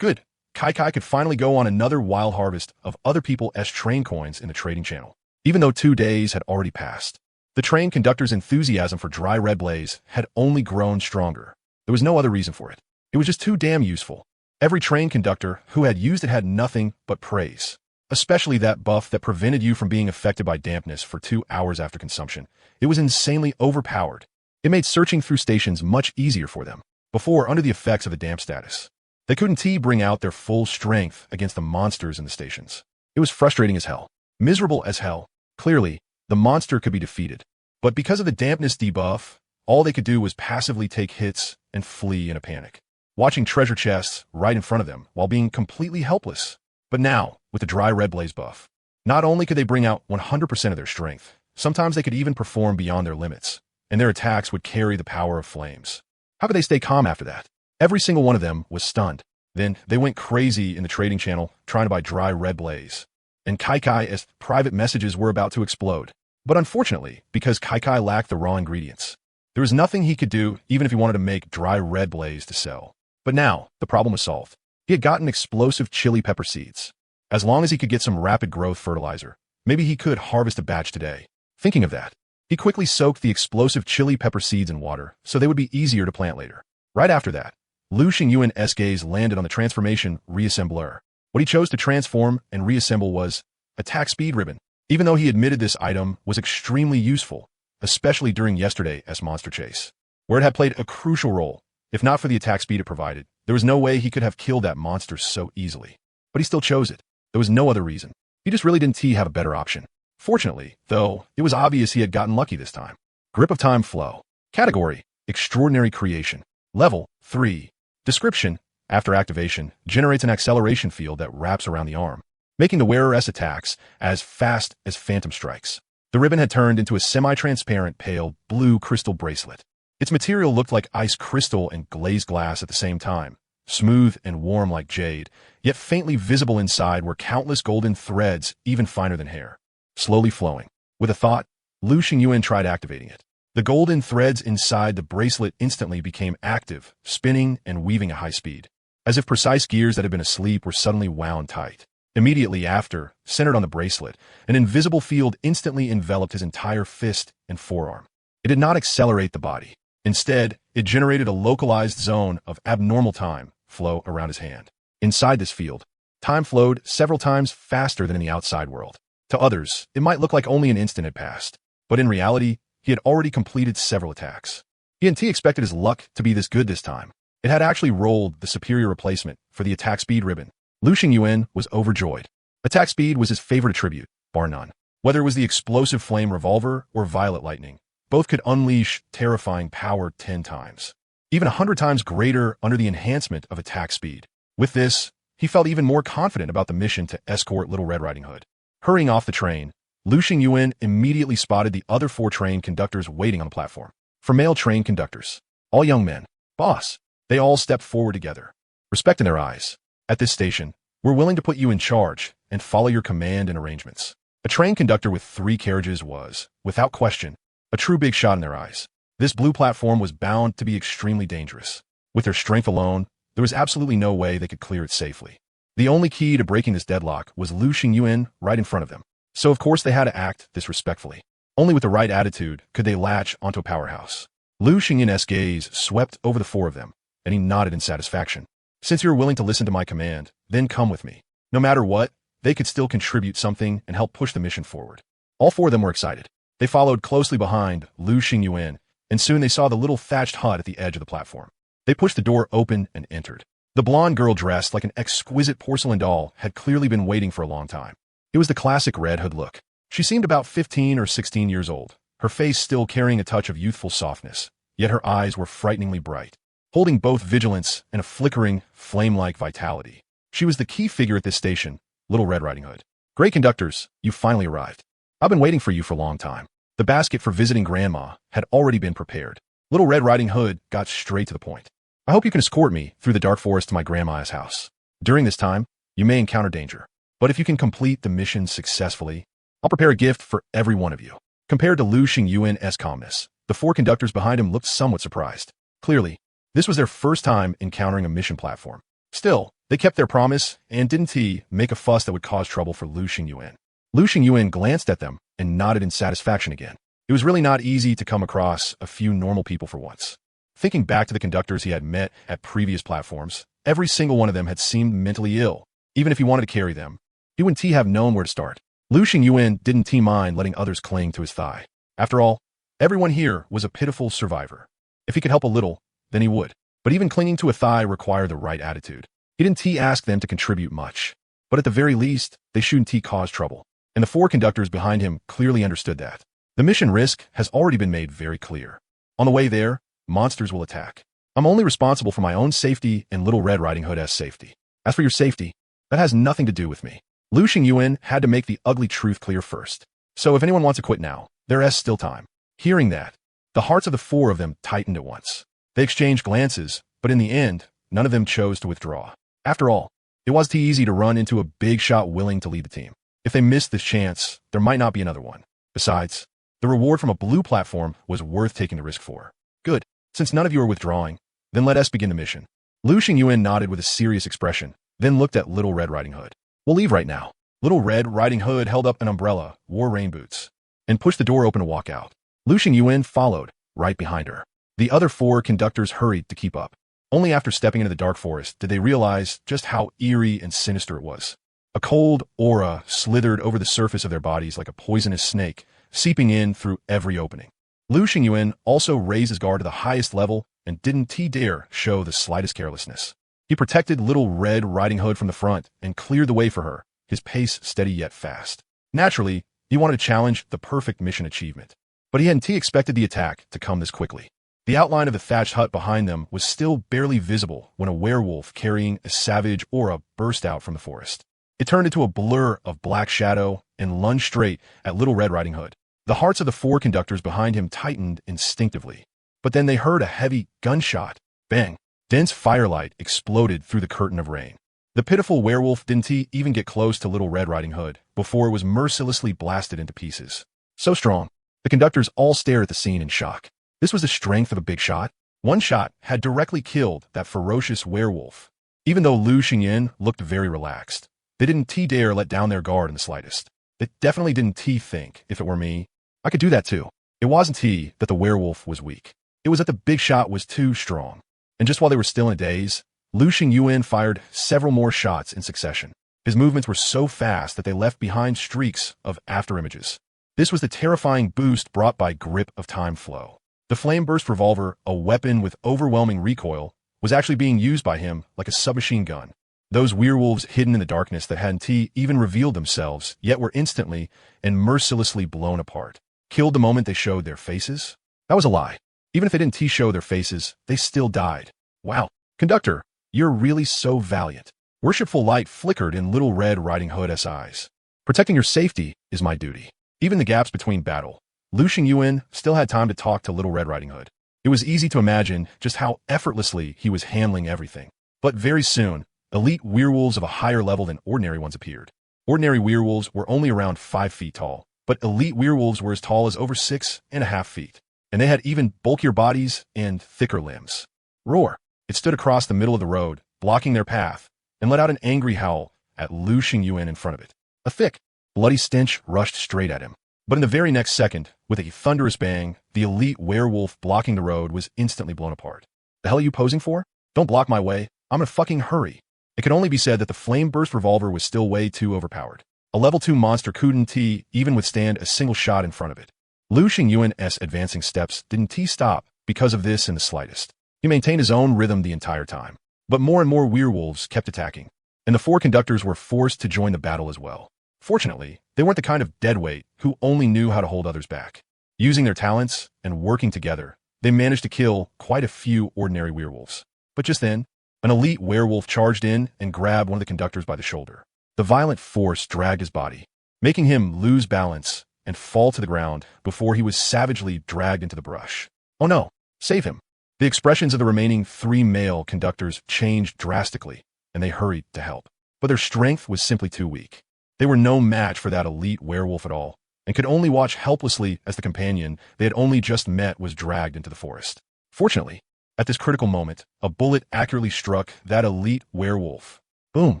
Kai could finally go on another wild harvest of other people's train coins in the trading channel, even though 2 days had already passed. The train conductor's enthusiasm for dry red blaze had only grown stronger. There was no other reason for it. It was just too damn useful. Every train conductor who had used it had nothing but praise. Especially that buff that prevented you from being affected by dampness for 2 hours after consumption. It was insanely overpowered. It made searching through stations much easier for them. Before, under the effects of the damp status, they couldn't bring out their full strength against the monsters in the stations. It was frustrating as hell. Miserable as hell. Clearly, the monster could be defeated. But because of the dampness debuff, all they could do was passively take hits and flee in a panic, watching treasure chests right in front of them while being completely helpless. But now, with the dry red blaze buff, not only could they bring out 100% of their strength, sometimes they could even perform beyond their limits, and their attacks would carry the power of flames. How could they stay calm after that? Every single one of them was stunned. Then they went crazy in the trading channel trying to buy dry red blaze. And Kai-Kai's private messages were about to explode. But unfortunately, because Kai lacked the raw ingredients, there was nothing he could do even if he wanted to make dry red blaze to sell. But now, the problem was solved. He had gotten explosive chili pepper seeds. As long as he could get some rapid growth fertilizer, maybe he could harvest a batch today. Thinking of that, he quickly soaked the explosive chili pepper seeds in water so they would be easier to plant later. Right after that, Lu Xingyuan's gaze landed on the transformation reassembler. What he chose to transform and reassemble was attack speed ribbon. Even though he admitted this item was extremely useful, especially during yesterday's monster chase, where it had played a crucial role. If not for the attack speed it provided, there was no way he could have killed that monster so easily. But he still chose it. There was no other reason. He just really didn't have a better option. Fortunately, though, it was obvious he had gotten lucky this time. Grip of Time Flow. Category: Extraordinary Creation. Level 3. Description: after activation, generates an acceleration field that wraps around the arm, making the wearer's attacks as fast as phantom strikes. The ribbon had turned into a semi-transparent pale blue crystal bracelet. Its material looked like ice crystal and glazed glass at the same time, smooth and warm like jade, yet faintly visible inside were countless golden threads even finer than hair, slowly flowing. With a thought, Lu Xingyuan tried activating it. The golden threads inside the bracelet instantly became active, spinning and weaving at high speed, as if precise gears that had been asleep were suddenly wound tight. Immediately after, centered on the bracelet, an invisible field instantly enveloped his entire fist and forearm. It did not accelerate the body. Instead, it generated a localized zone of abnormal time flow around his hand. Inside this field, time flowed several times faster than in the outside world. To others, it might look like only an instant had passed. But in reality, he had already completed several attacks. He and T expected his luck to be this good this time. It had actually rolled the superior replacement for the attack speed ribbon. Lu Xingyuan was overjoyed. Attack speed was his favorite attribute, bar none. Whether it was the explosive flame revolver or violet lightning, both could unleash terrifying power 10 times. Even 100 times greater under the enhancement of attack speed. With this, he felt even more confident about the mission to escort Little Red Riding Hood. Hurrying off the train, Lu Xingyuan immediately spotted the other 4 train conductors waiting on the platform. For male train conductors, all young men. Boss. They all stepped forward together, respect in their eyes. At this station, we're willing to put you in charge and follow your command and arrangements. A train conductor with 3 carriages was, without question, a true big shot in their eyes. This blue platform was bound to be extremely dangerous. With their strength alone, there was absolutely no way they could clear it safely. The only key to breaking this deadlock was Lu Xingyuan right in front of them. So of course they had to act disrespectfully. Only with the right attitude could they latch onto a powerhouse. Lu Xingyuan's gaze swept over the 4 of them, and he nodded in satisfaction. Since you're willing to listen to my command, then come with me. No matter what, they could still contribute something and help push the mission forward. All 4 of them were excited. They followed closely behind Lu Xingyuan, and soon they saw the little thatched hut at the edge of the platform. They pushed the door open and entered. The blonde girl dressed like an exquisite porcelain doll had clearly been waiting for a long time. It was the classic Red Hood look. She seemed about 15 or 16 years old, her face still carrying a touch of youthful softness, yet her eyes were frighteningly bright, holding both vigilance and a flickering, flame-like vitality. She was the key figure at this station, Little Red Riding Hood. Great conductors, you finally arrived. I've been waiting for you for a long time. The basket for visiting Grandma had already been prepared. Little Red Riding Hood got straight to the point. I hope you can escort me through the dark forest to my grandma's house. During this time, you may encounter danger. But if you can complete the mission successfully, I'll prepare a gift for every one of you. Compared to Lu Xingyuan's calmness, the 4 conductors behind him looked somewhat surprised. Clearly, this was their first time encountering a mission platform. Still, they kept their promise and didn't make a fuss that would cause trouble for Lu Xingyuan. Lu Xingyuan glanced at them and nodded in satisfaction again. It was really not easy to come across a few normal people for once. Thinking back to the conductors he had met at previous platforms, every single one of them had seemed mentally ill. Even if he wanted to carry them, he wouldn't have known where to start. Lu Xingyuan didn't mind letting others cling to his thigh. After all, everyone here was a pitiful survivor. If he could help a little, then he would. But even clinging to a thigh required the right attitude. He didn't ask them to contribute much. But at the very least, they shouldn't cause trouble. And the 4 conductors behind him clearly understood that. The mission risk has already been made very clear. On the way there, monsters will attack. I'm only responsible for my own safety and Little Red Riding Hood's safety. As for your safety, that has nothing to do with me. Lu Xingyuan had to make the ugly truth clear first. So if anyone wants to quit now, there's still time. Hearing that, the hearts of the 4 of them tightened at once. They exchanged glances, but in the end, none of them chose to withdraw. After all, it was too easy to run into a big shot willing to lead the team. If they missed this chance, there might not be another one. Besides, the reward from a blue platform was worth taking the risk for. Good. Since none of you are withdrawing, then let us begin the mission. Lu Xingyuan nodded with a serious expression, then looked at Little Red Riding Hood. We'll leave right now. Little Red Riding Hood held up an umbrella, wore rain boots, and pushed the door open to walk out. Lu Xingyuan followed, right behind her. The other 4 conductors hurried to keep up. Only after stepping into the dark forest did they realize just how eerie and sinister it was. A cold aura slithered over the surface of their bodies like a poisonous snake, seeping in through every opening. Lu Xingyuan also raised his guard to the highest level and didn't dare show the slightest carelessness. He protected Little Red Riding Hood from the front and cleared the way for her, his pace steady yet fast. Naturally, he wanted to challenge the perfect mission achievement. But he hadn't expected the attack to come this quickly. The outline of the thatched hut behind them was still barely visible when a werewolf carrying a savage aura burst out from the forest. It turned into a blur of black shadow and lunged straight at Little Red Riding Hood. The hearts of the 4 conductors behind him tightened instinctively. But then they heard a heavy gunshot. Bang! Dense firelight exploded through the curtain of rain. The pitiful werewolf didn't even get close to Little Red Riding Hood before it was mercilessly blasted into pieces. So strong, the conductors all stared at the scene in shock. This was the strength of a big shot. One shot had directly killed that ferocious werewolf. Even though Lu Xingyuan looked very relaxed, they didn't dare let down their guard in the slightest. They definitely didn't think, if it were me, I could do that too. It wasn't that the werewolf was weak. It was that the big shot was too strong. And just while they were still in a daze, Lu Xingyuan fired several more shots in succession. His movements were so fast that they left behind streaks of afterimages. This was the terrifying boost brought by Grip of Time Flow. The Flame Burst Revolver, a weapon with overwhelming recoil, was actually being used by him like a submachine gun. Those werewolves hidden in the darkness that hadn't even revealed themselves, yet were instantly and mercilessly blown apart. Killed the moment they showed their faces? That was a lie. Even if they didn't show their faces, they still died. Wow. Conductor, you're really so valiant. Worshipful light flickered in Little Red Riding Hood's eyes. Protecting your safety is my duty. Even the gaps between battle, Lu Xingyuan still had time to talk to Little Red Riding Hood. It was easy to imagine just how effortlessly he was handling everything. But very soon, elite werewolves of a higher level than ordinary ones appeared. Ordinary werewolves were only around 5 feet tall, but elite werewolves were as tall as over 6.5 feet. And they had even bulkier bodies and thicker limbs. Roar! It stood across the middle of the road, blocking their path, and let out an angry howl at Lu Xingyuan in front of it. A thick, bloody stench rushed straight at him. But in the very next second, with a thunderous bang, the elite werewolf blocking the road was instantly blown apart. The hell are you posing for? Don't block my way. I'm gonna fucking hurry. It could only be said that the Flame Burst Revolver was still way too overpowered. A level 2 monster couldn't even withstand a single shot in front of it. Lu Xingyuan's advancing steps didn't stop because of this in the slightest. He maintained his own rhythm the entire time. But more and more werewolves kept attacking, and the 4 conductors were forced to join the battle as well. Fortunately, they weren't the kind of deadweight who only knew how to hold others back. Using their talents and working together, they managed to kill quite a few ordinary werewolves. But just then, an elite werewolf charged in and grabbed one of the conductors by the shoulder. The violent force dragged his body, making him lose balance and fall to the ground before he was savagely dragged into the brush. Oh no, save him. The expressions of the remaining 3 male conductors changed drastically, and they hurried to help. But their strength was simply too weak. They were no match for that elite werewolf at all, and could only watch helplessly as the companion they had only just met was dragged into the forest. Fortunately, at this critical moment, a bullet accurately struck that elite werewolf. Boom!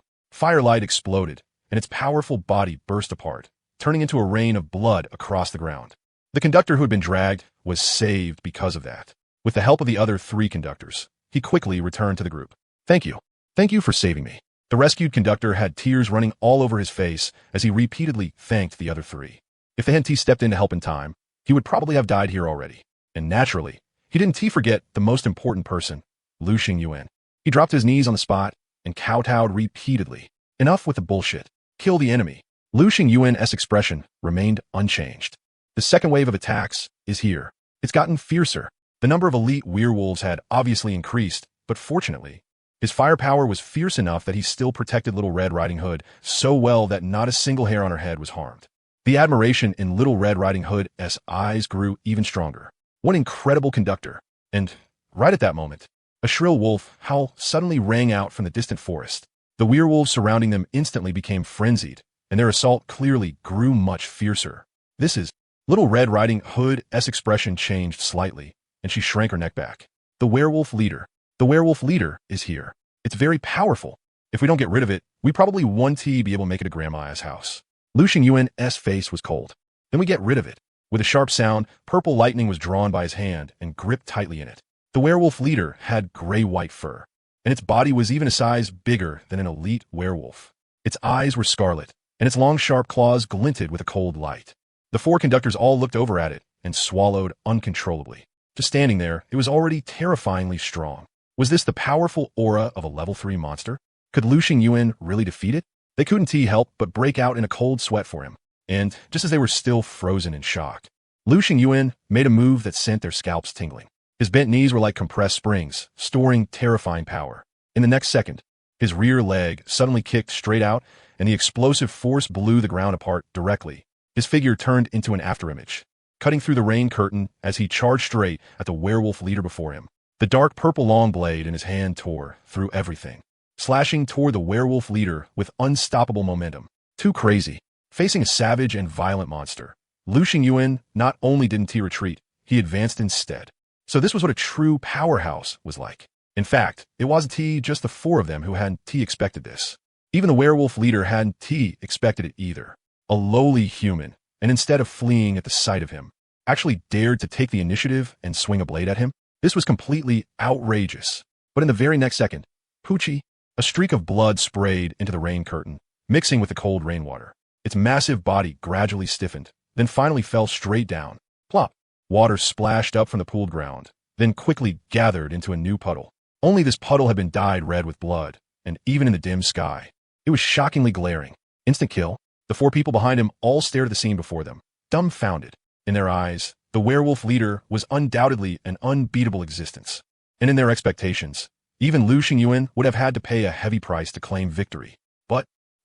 Firelight exploded, and its powerful body burst apart, turning into a rain of blood across the ground. The conductor who had been dragged was saved because of that. With the help of the other 3 conductors, he quickly returned to the group. Thank you. Thank you for saving me. The rescued conductor had tears running all over his face as he repeatedly thanked the other 3. If the Henti stepped in to help in time, he would probably have died here already. And naturally, he didn't forget the most important person, Lu Xingyuan. He dropped his knees on the spot and kowtowed repeatedly. Enough with the bullshit. Kill the enemy. Lu Xingyuan's expression remained unchanged. The second wave of attacks is here. It's gotten fiercer. The number of elite werewolves had obviously increased, but fortunately, his firepower was fierce enough that he still protected Little Red Riding Hood so well that not a single hair on her head was harmed. The admiration in Little Red Riding Hood's eyes grew even stronger. What incredible conductor! And right at that moment, a shrill wolf howl suddenly rang out from the distant forest. The werewolves surrounding them instantly became frenzied, and their assault clearly grew much fiercer. This is Little Red Riding Hood's expression changed slightly, and she shrank her neck back. The werewolf leader. The werewolf leader is here. It's very powerful. If we don't get rid of it, we probably won't be able to make it to Grandma's house. Lu Xingyuan's face was cold. Then we get rid of it. With a sharp sound, purple lightning was drawn by his hand and gripped tightly in it. The werewolf leader had gray-white fur, and its body was even a size bigger than an elite werewolf. Its eyes were scarlet, and its long sharp claws glinted with a cold light. The 4 conductors all looked over at it and swallowed uncontrollably. Just standing there, it was already terrifyingly strong. Was this the powerful aura of a level 3 monster? Could Lu Xingyuan really defeat it? They couldn't help but break out in a cold sweat for him. And just as they were still frozen in shock, Lu Xingyuan made a move that sent their scalps tingling. His bent knees were like compressed springs, storing terrifying power. In the next second, his rear leg suddenly kicked straight out, and the explosive force blew the ground apart directly. His figure turned into an afterimage, cutting through the rain curtain as he charged straight at the werewolf leader before him. The dark purple long blade in his hand tore through everything, slashing toward the werewolf leader with unstoppable momentum. Too crazy. Facing a savage and violent monster, Lu Xingyuan not only didn't retreat, he advanced instead. So this was what a true powerhouse was like. In fact, it wasn't just the 4 of them who hadn't expected this. Even the werewolf leader hadn't expected it either. A lowly human, and instead of fleeing at the sight of him, actually dared to take the initiative and swing a blade at him. This was completely outrageous. But in the very next second, Poochie, a streak of blood sprayed into the rain curtain, mixing with the cold rainwater. Its massive body gradually stiffened, then finally fell straight down. Plop! Water splashed up from the pooled ground, then quickly gathered into a new puddle. Only this puddle had been dyed red with blood, and even in the dim sky, it was shockingly glaring. Instant kill. The four people behind him all stared at the scene before them, dumbfounded. In their eyes, the werewolf leader was undoubtedly an unbeatable existence. And in their expectations, even Lu Xingyuan would have had to pay a heavy price to claim victory.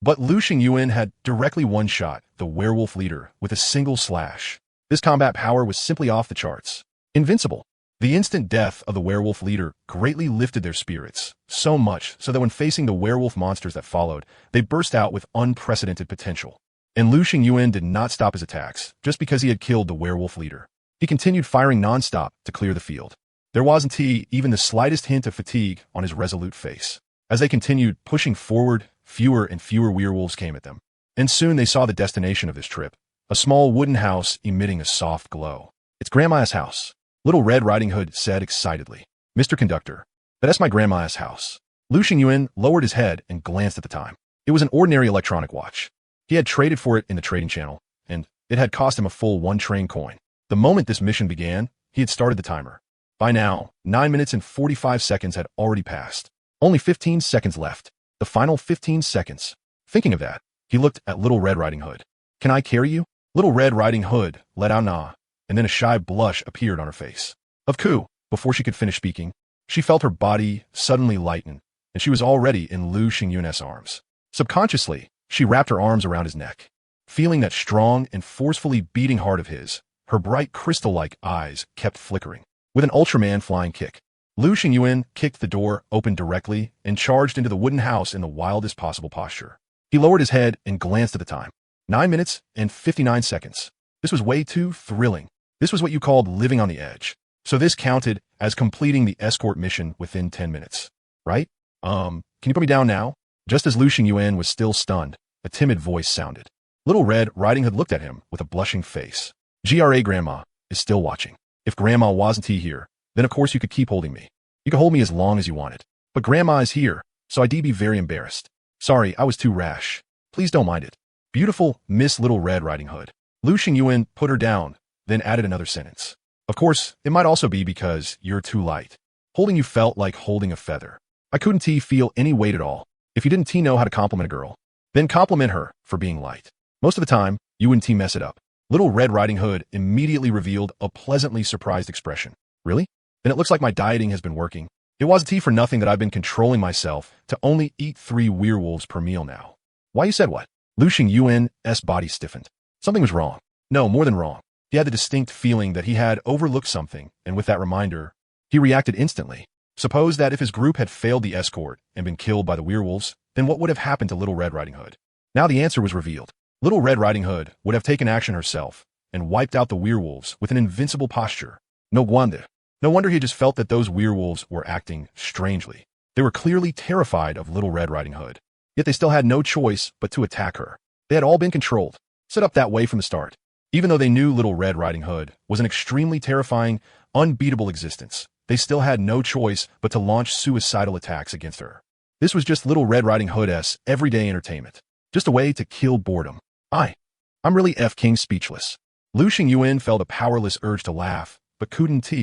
But Lu Xingyuan had directly one-shot the werewolf leader with a single slash. This combat power was simply off the charts. Invincible. The instant death of the werewolf leader greatly lifted their spirits, so much so that when facing the werewolf monsters that followed, they burst out with unprecedented potential. And Lu Xingyuan did not stop his attacks just because he had killed the werewolf leader. He continued firing non-stop to clear the field. There wasn't even the slightest hint of fatigue on his resolute face. As they continued pushing forward, fewer and fewer werewolves came at them. And soon they saw the destination of this trip, a small wooden house emitting a soft glow. "It's Grandma's house," Little Red Riding Hood said excitedly. "Mr. Conductor, that's my grandma's house." Lu Xingyuan lowered his head and glanced at the time. It was an ordinary electronic watch. He had traded for it in the trading channel, and it had cost him a full 1 train coin. The moment this mission began, he had started the timer. By now, 9 minutes and 45 seconds had already passed. Only 15 seconds left. The final 15 seconds. Thinking of that, he looked at Little Red Riding Hood. "Can I carry you?" Little Red Riding Hood let out an ah, and then a shy blush appeared on her face. Of coup, before she could finish speaking, she felt her body suddenly lighten, and she was already in Lu Xingyuan's arms. Subconsciously, she wrapped her arms around his neck. Feeling that strong and forcefully beating heart of his, her bright crystal-like eyes kept flickering. With an Ultraman flying kick, Lu Xingyuan kicked the door open directly and charged into the wooden house in the wildest possible posture. He lowered his head and glanced at the time. 9 minutes and 59 seconds. This was way too thrilling. This was what you called living on the edge. So this counted as completing the escort mission within 10 minutes. Right? Can you put me down now? Just as Lu Xingyuan was still stunned, a timid voice sounded. Little Red Riding Hood looked at him with a blushing face. "GRA Grandma is still watching. If Grandma wasn't here, then of course you could keep holding me. You could hold me as long as you wanted. But Grandma is here, so I'd be very embarrassed. Sorry, I was too rash. Please don't mind it. Beautiful Miss Little Red Riding Hood." Lu Xingyuan put her down, then added another sentence. "Of course, it might also be because you're too light. Holding you felt like holding a feather. I couldn't feel any weight at all. If you didn't know how to compliment a girl, then compliment her for being light. Most of the time, you wouldn't mess it up." Little Red Riding Hood immediately revealed a pleasantly surprised expression. "Really? Then it looks like my dieting has been working. It wasn't for nothing that I've been controlling myself to only eat 3 werewolves per meal now." "Why you said what?" Lu Xingyuan's body stiffened. Something was wrong. No, more than wrong. He had the distinct feeling that he had overlooked something, and with that reminder, he reacted instantly. Suppose that if his group had failed the escort and been killed by the werewolves, then what would have happened to Little Red Riding Hood? Now the answer was revealed. Little Red Riding Hood would have taken action herself and wiped out the werewolves with an invincible posture. No wonder he just felt that those werewolves were acting strangely. They were clearly terrified of Little Red Riding Hood, yet they still had no choice but to attack her. They had all been controlled, set up that way from the start. Even though they knew Little Red Riding Hood was an extremely terrifying, unbeatable existence, they still had no choice but to launch suicidal attacks against her. This was just Little Red Riding Hood's everyday entertainment. Just a way to kill boredom. I'm really King speechless. Lu Xingyuan felt a powerless urge to laugh, but couldn't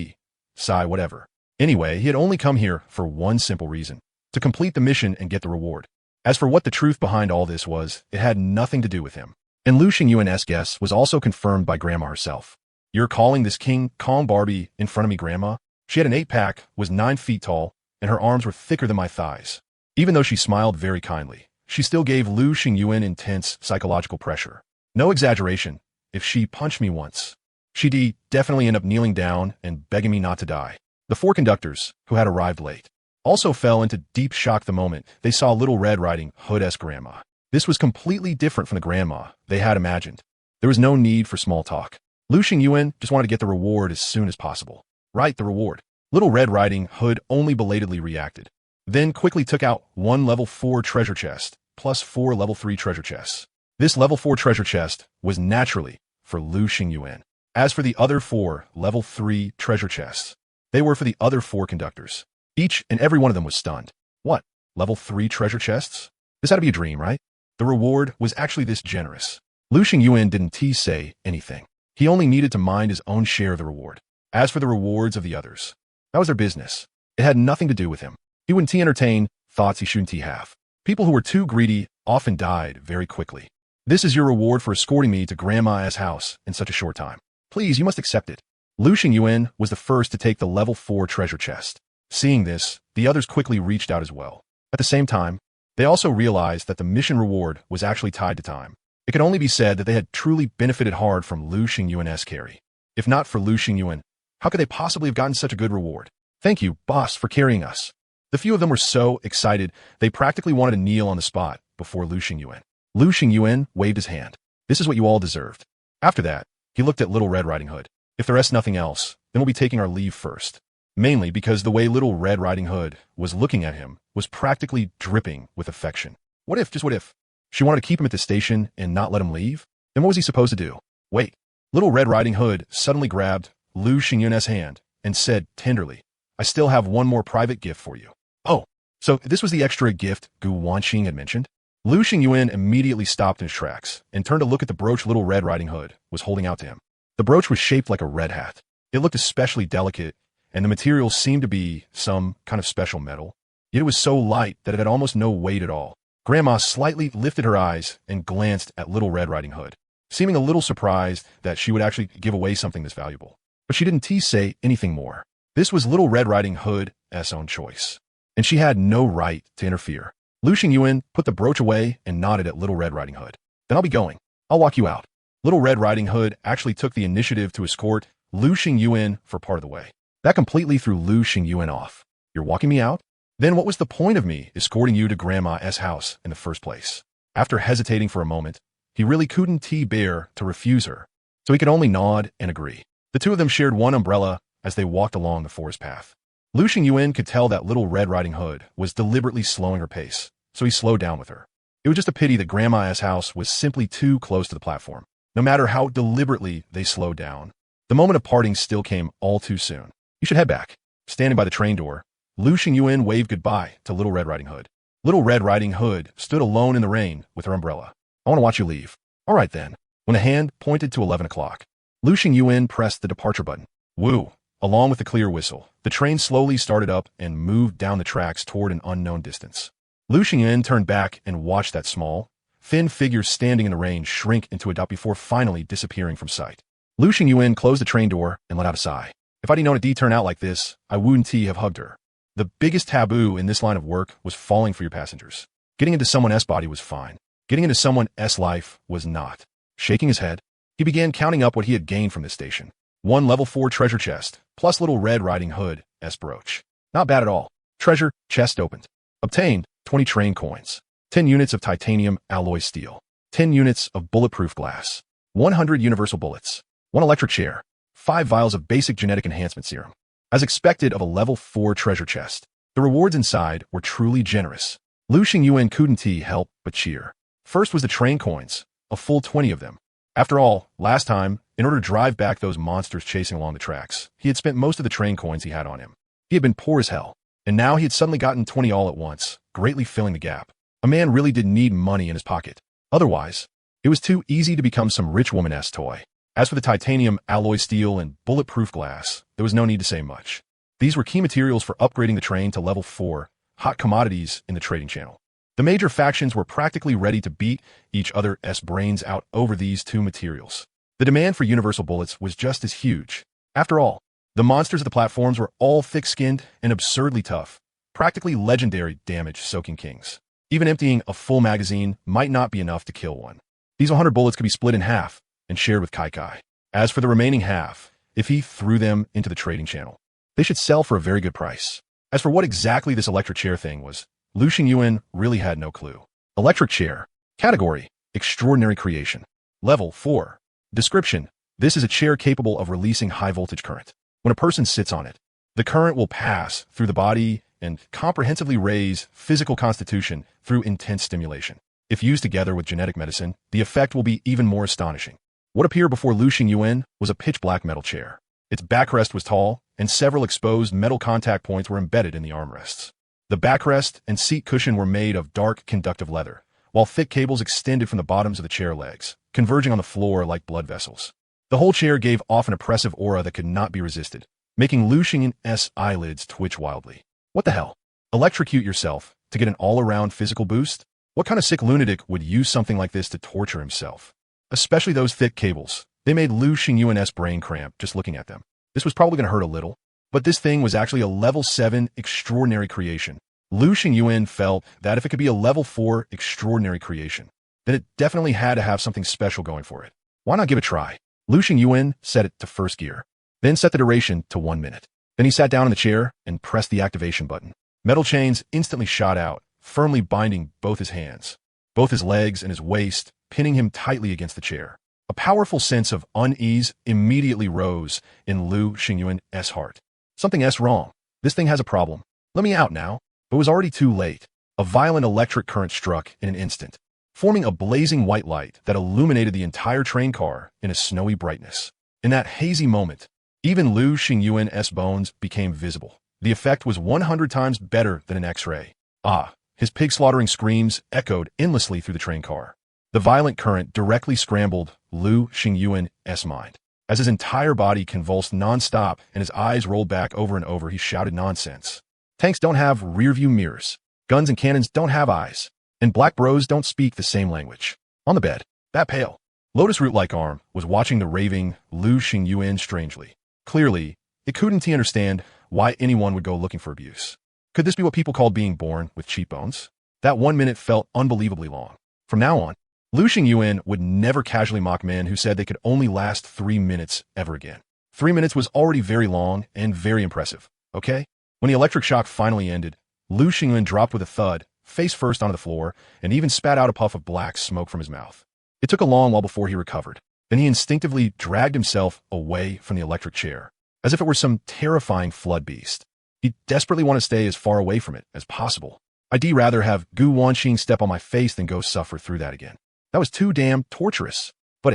sigh whatever. Anyway, he had only come here for one simple reason: to complete the mission and get the reward. As for what the truth behind all this was, it had nothing to do with him. And Lu Xingyuan's guess was also confirmed by Grandma herself. "You're calling this King Kong Barbie in front of me, Grandma?" She had an 8-pack, was 9 feet tall, and her arms were thicker than my thighs. Even though she smiled very kindly, she still gave Lu Xingyuan intense psychological pressure. No exaggeration, if she punched me once, she'd definitely end up kneeling down and begging me not to die. The 4 conductors, who had arrived late, also fell into deep shock the moment they saw Little Red Riding Hood's grandma. This was completely different from the grandma they had imagined. There was no need for small talk. Lu Xingyuan just wanted to get the reward as soon as possible. Right, the reward. Little Red Riding Hood only belatedly reacted, then quickly took out 1 level 4 treasure chest, plus 4 level 3 treasure chests. This level 4 treasure chest was naturally for Lu Xingyuan. As for the other 4 level 3 treasure chests, they were for the other 4 conductors. Each and every one of them was stunned. What? Level 3 treasure chests? This had to be a dream, right? The reward was actually this generous. Lu Xingyuan didn't say anything. He only needed to mind his own share of the reward. As for the rewards of the others, that was their business. It had nothing to do with him. He wouldn't entertain thoughts he shouldn't have. People who were too greedy often died very quickly. This is your reward for escorting me to Grandma's house in such a short time. Please, you must accept it. Lu Xingyuan was the first to take the level 4 treasure chest. Seeing this, the others quickly reached out as well. At the same time, they also realized that the mission reward was actually tied to time. It could only be said that they had truly benefited hard from Lu Xingyuan's carry. If not for Lu Xingyuan, how could they possibly have gotten such a good reward? Thank you, boss, for carrying us. The few of them were so excited, they practically wanted to kneel on the spot before Lu Xingyuan. Lu Xingyuan waved his hand. This is what you all deserved. After that, he looked at Little Red Riding Hood. If the rest nothing else, then we'll be taking our leave first. Mainly because the way Little Red Riding Hood was looking at him was practically dripping with affection. What if, just what if, she wanted to keep him at the station and not let him leave? Then what was he supposed to do? Wait. Little Red Riding Hood suddenly grabbed Lu Xingyuan's hand and said tenderly, I still have one more private gift for you. Oh, so this was the extra gift Gu Wanqing had mentioned? Lu Xingyuan immediately stopped in his tracks and turned to look at the brooch Little Red Riding Hood was holding out to him. The brooch was shaped like a red hat. It looked especially delicate, and the material seemed to be some kind of special metal. Yet it was so light that it had almost no weight at all. Grandma slightly lifted her eyes and glanced at Little Red Riding Hood, seeming a little surprised that she would actually give away something this valuable. But she didn't say anything more. This was Little Red Riding Hood's own choice, and she had no right to interfere. Lu Xingyuan put the brooch away and nodded at Little Red Riding Hood. Then I'll be going. I'll walk you out. Little Red Riding Hood actually took the initiative to escort Lu Xingyuan for part of the way. That completely threw Lu Xingyuan off. You're walking me out? Then what was the point of me escorting you to Grandma's house in the first place? After hesitating for a moment, he really couldn't bear to refuse her, so he could only nod and agree. The two of them shared one umbrella as they walked along the forest path. Lu Xingyuan could tell that Little Red Riding Hood was deliberately slowing her pace, so he slowed down with her. It was just a pity that Grandma's house was simply too close to the platform. No matter how deliberately they slowed down, the moment of parting still came all too soon. You should head back. Standing by the train door, Lu Xingyuan waved goodbye to Little Red Riding Hood. Little Red Riding Hood stood alone in the rain with her umbrella. I want to watch you leave. All right then. When a hand pointed to 11 o'clock, Lu Xingyuan pressed the departure button. Woo! Along with the clear whistle, the train slowly started up and moved down the tracks toward an unknown distance. Lu Xingyuan turned back and watched that small, thin figure standing in the rain shrink into a dot before finally disappearing from sight. Lu Xingyuan closed the train door and let out a sigh. If I'd known it'd turn out like this, I wouldn't have hugged her. The biggest taboo in this line of work was falling for your passengers. Getting into someone else's body was fine. Getting into someone else's life was not. Shaking his head, he began counting up what he had gained from this station. 1 level 4 treasure chest, plus Little Red Riding Hood's brooch. Not bad at all. Treasure chest opened. Obtained 20 train coins, 10 units of titanium alloy steel, 10 units of bulletproof glass, 100 universal bullets, 1 electric chair, 5 vials of basic genetic enhancement serum. As expected of a level 4 treasure chest, the rewards inside were truly generous. Lu Xingyuan couldn't help but cheer. First was the train coins, a full 20 of them. After all, last time, in order to drive back those monsters chasing along the tracks, he had spent most of the train coins he had on him. He had been poor as hell, and now he had suddenly gotten 20 all at once, greatly filling the gap. A man really did need money in his pocket. Otherwise, it was too easy to become some rich woman-esque toy. As for the titanium alloy steel and bulletproof glass, there was no need to say much. These were key materials for upgrading the train to level 4, hot commodities in the trading channel. The major factions were practically ready to beat each other's brains out over these two materials. The demand for universal bullets was just as huge. After all, the monsters of the platforms were all thick-skinned and absurdly tough, practically legendary damage-soaking kings. Even emptying a full magazine might not be enough to kill one. These 100 bullets could be split in half and shared with Kai Kai. As for the remaining half, if he threw them into the trading channel, they should sell for a very good price. As for what exactly this electric chair thing was, Lu Xingyuan really had no clue. Electric chair. Category: Extraordinary creation. Level 4. Description: This is a chair capable of releasing high-voltage current. When a person sits on it, the current will pass through the body and comprehensively raise physical constitution through intense stimulation. If used together with genetic medicine, the effect will be even more astonishing. What appeared before Lu Xingyuan was a pitch-black metal chair. Its backrest was tall, and several exposed metal contact points were embedded in the armrests. The backrest and seat cushion were made of dark conductive leather, while thick cables extended from the bottoms of the chair legs, converging on the floor like blood vessels. The whole chair gave off an oppressive aura that could not be resisted, making Lu Xingyun's eyelids twitch wildly. What the hell? Electrocute yourself to get an all-around physical boost? What kind of sick lunatic would use something like this to torture himself? Especially those thick cables. They made Lu Xingyun's brain cramp just looking at them. This was probably going to hurt a little, but this thing was actually a level 7 extraordinary creation. Lu Xingyun felt that if it could be a level 4 extraordinary creation, then it definitely had to have something special going for it. Why not give it a try? Lu Xingyun set it to first gear, then set the duration to 1 minute. Then he sat down in the chair and pressed the activation button. Metal chains instantly shot out, firmly binding both his hands, both his legs and his waist, pinning him tightly against the chair. A powerful sense of unease immediately rose in Lu Xingyun's heart. Something's wrong. This thing has a problem. Let me out now. But it was already too late. A violent electric current struck in an instant, forming a blazing white light that illuminated the entire train car in a snowy brightness. In that hazy moment, even Lu Xingyun's bones became visible. The effect was 100 times better than an X-ray. Ah, his pig-slaughtering screams echoed endlessly through the train car. The violent current directly scrambled Lu Xingyun's mind. As his entire body convulsed non-stop and his eyes rolled back over and over, he shouted nonsense. Tanks don't have rear-view mirrors. Guns and cannons don't have eyes. And black bros don't speak the same language. On the bed, that pale, lotus root-like arm was watching the raving Lu Xingyun strangely. Clearly, it couldn't he understand why anyone would go looking for abuse. Could this be what people called being born with cheekbones? That 1 minute felt unbelievably long. From now on, Lu Xingyun would never casually mock men who said they could only last 3 minutes ever again. 3 minutes was already very long and very impressive, okay? When the electric shock finally ended, Lu Xingyun dropped with a thud, face first onto the floor, and even spat out a puff of black smoke from his mouth. It took a long while before he recovered. Then he instinctively dragged himself away from the electric chair, as if it were some terrifying flood beast. He desperately wanted to stay as far away from it as possible. I'd rather have Gu Wanxing step on my face than go suffer through that again. That was too damn torturous. But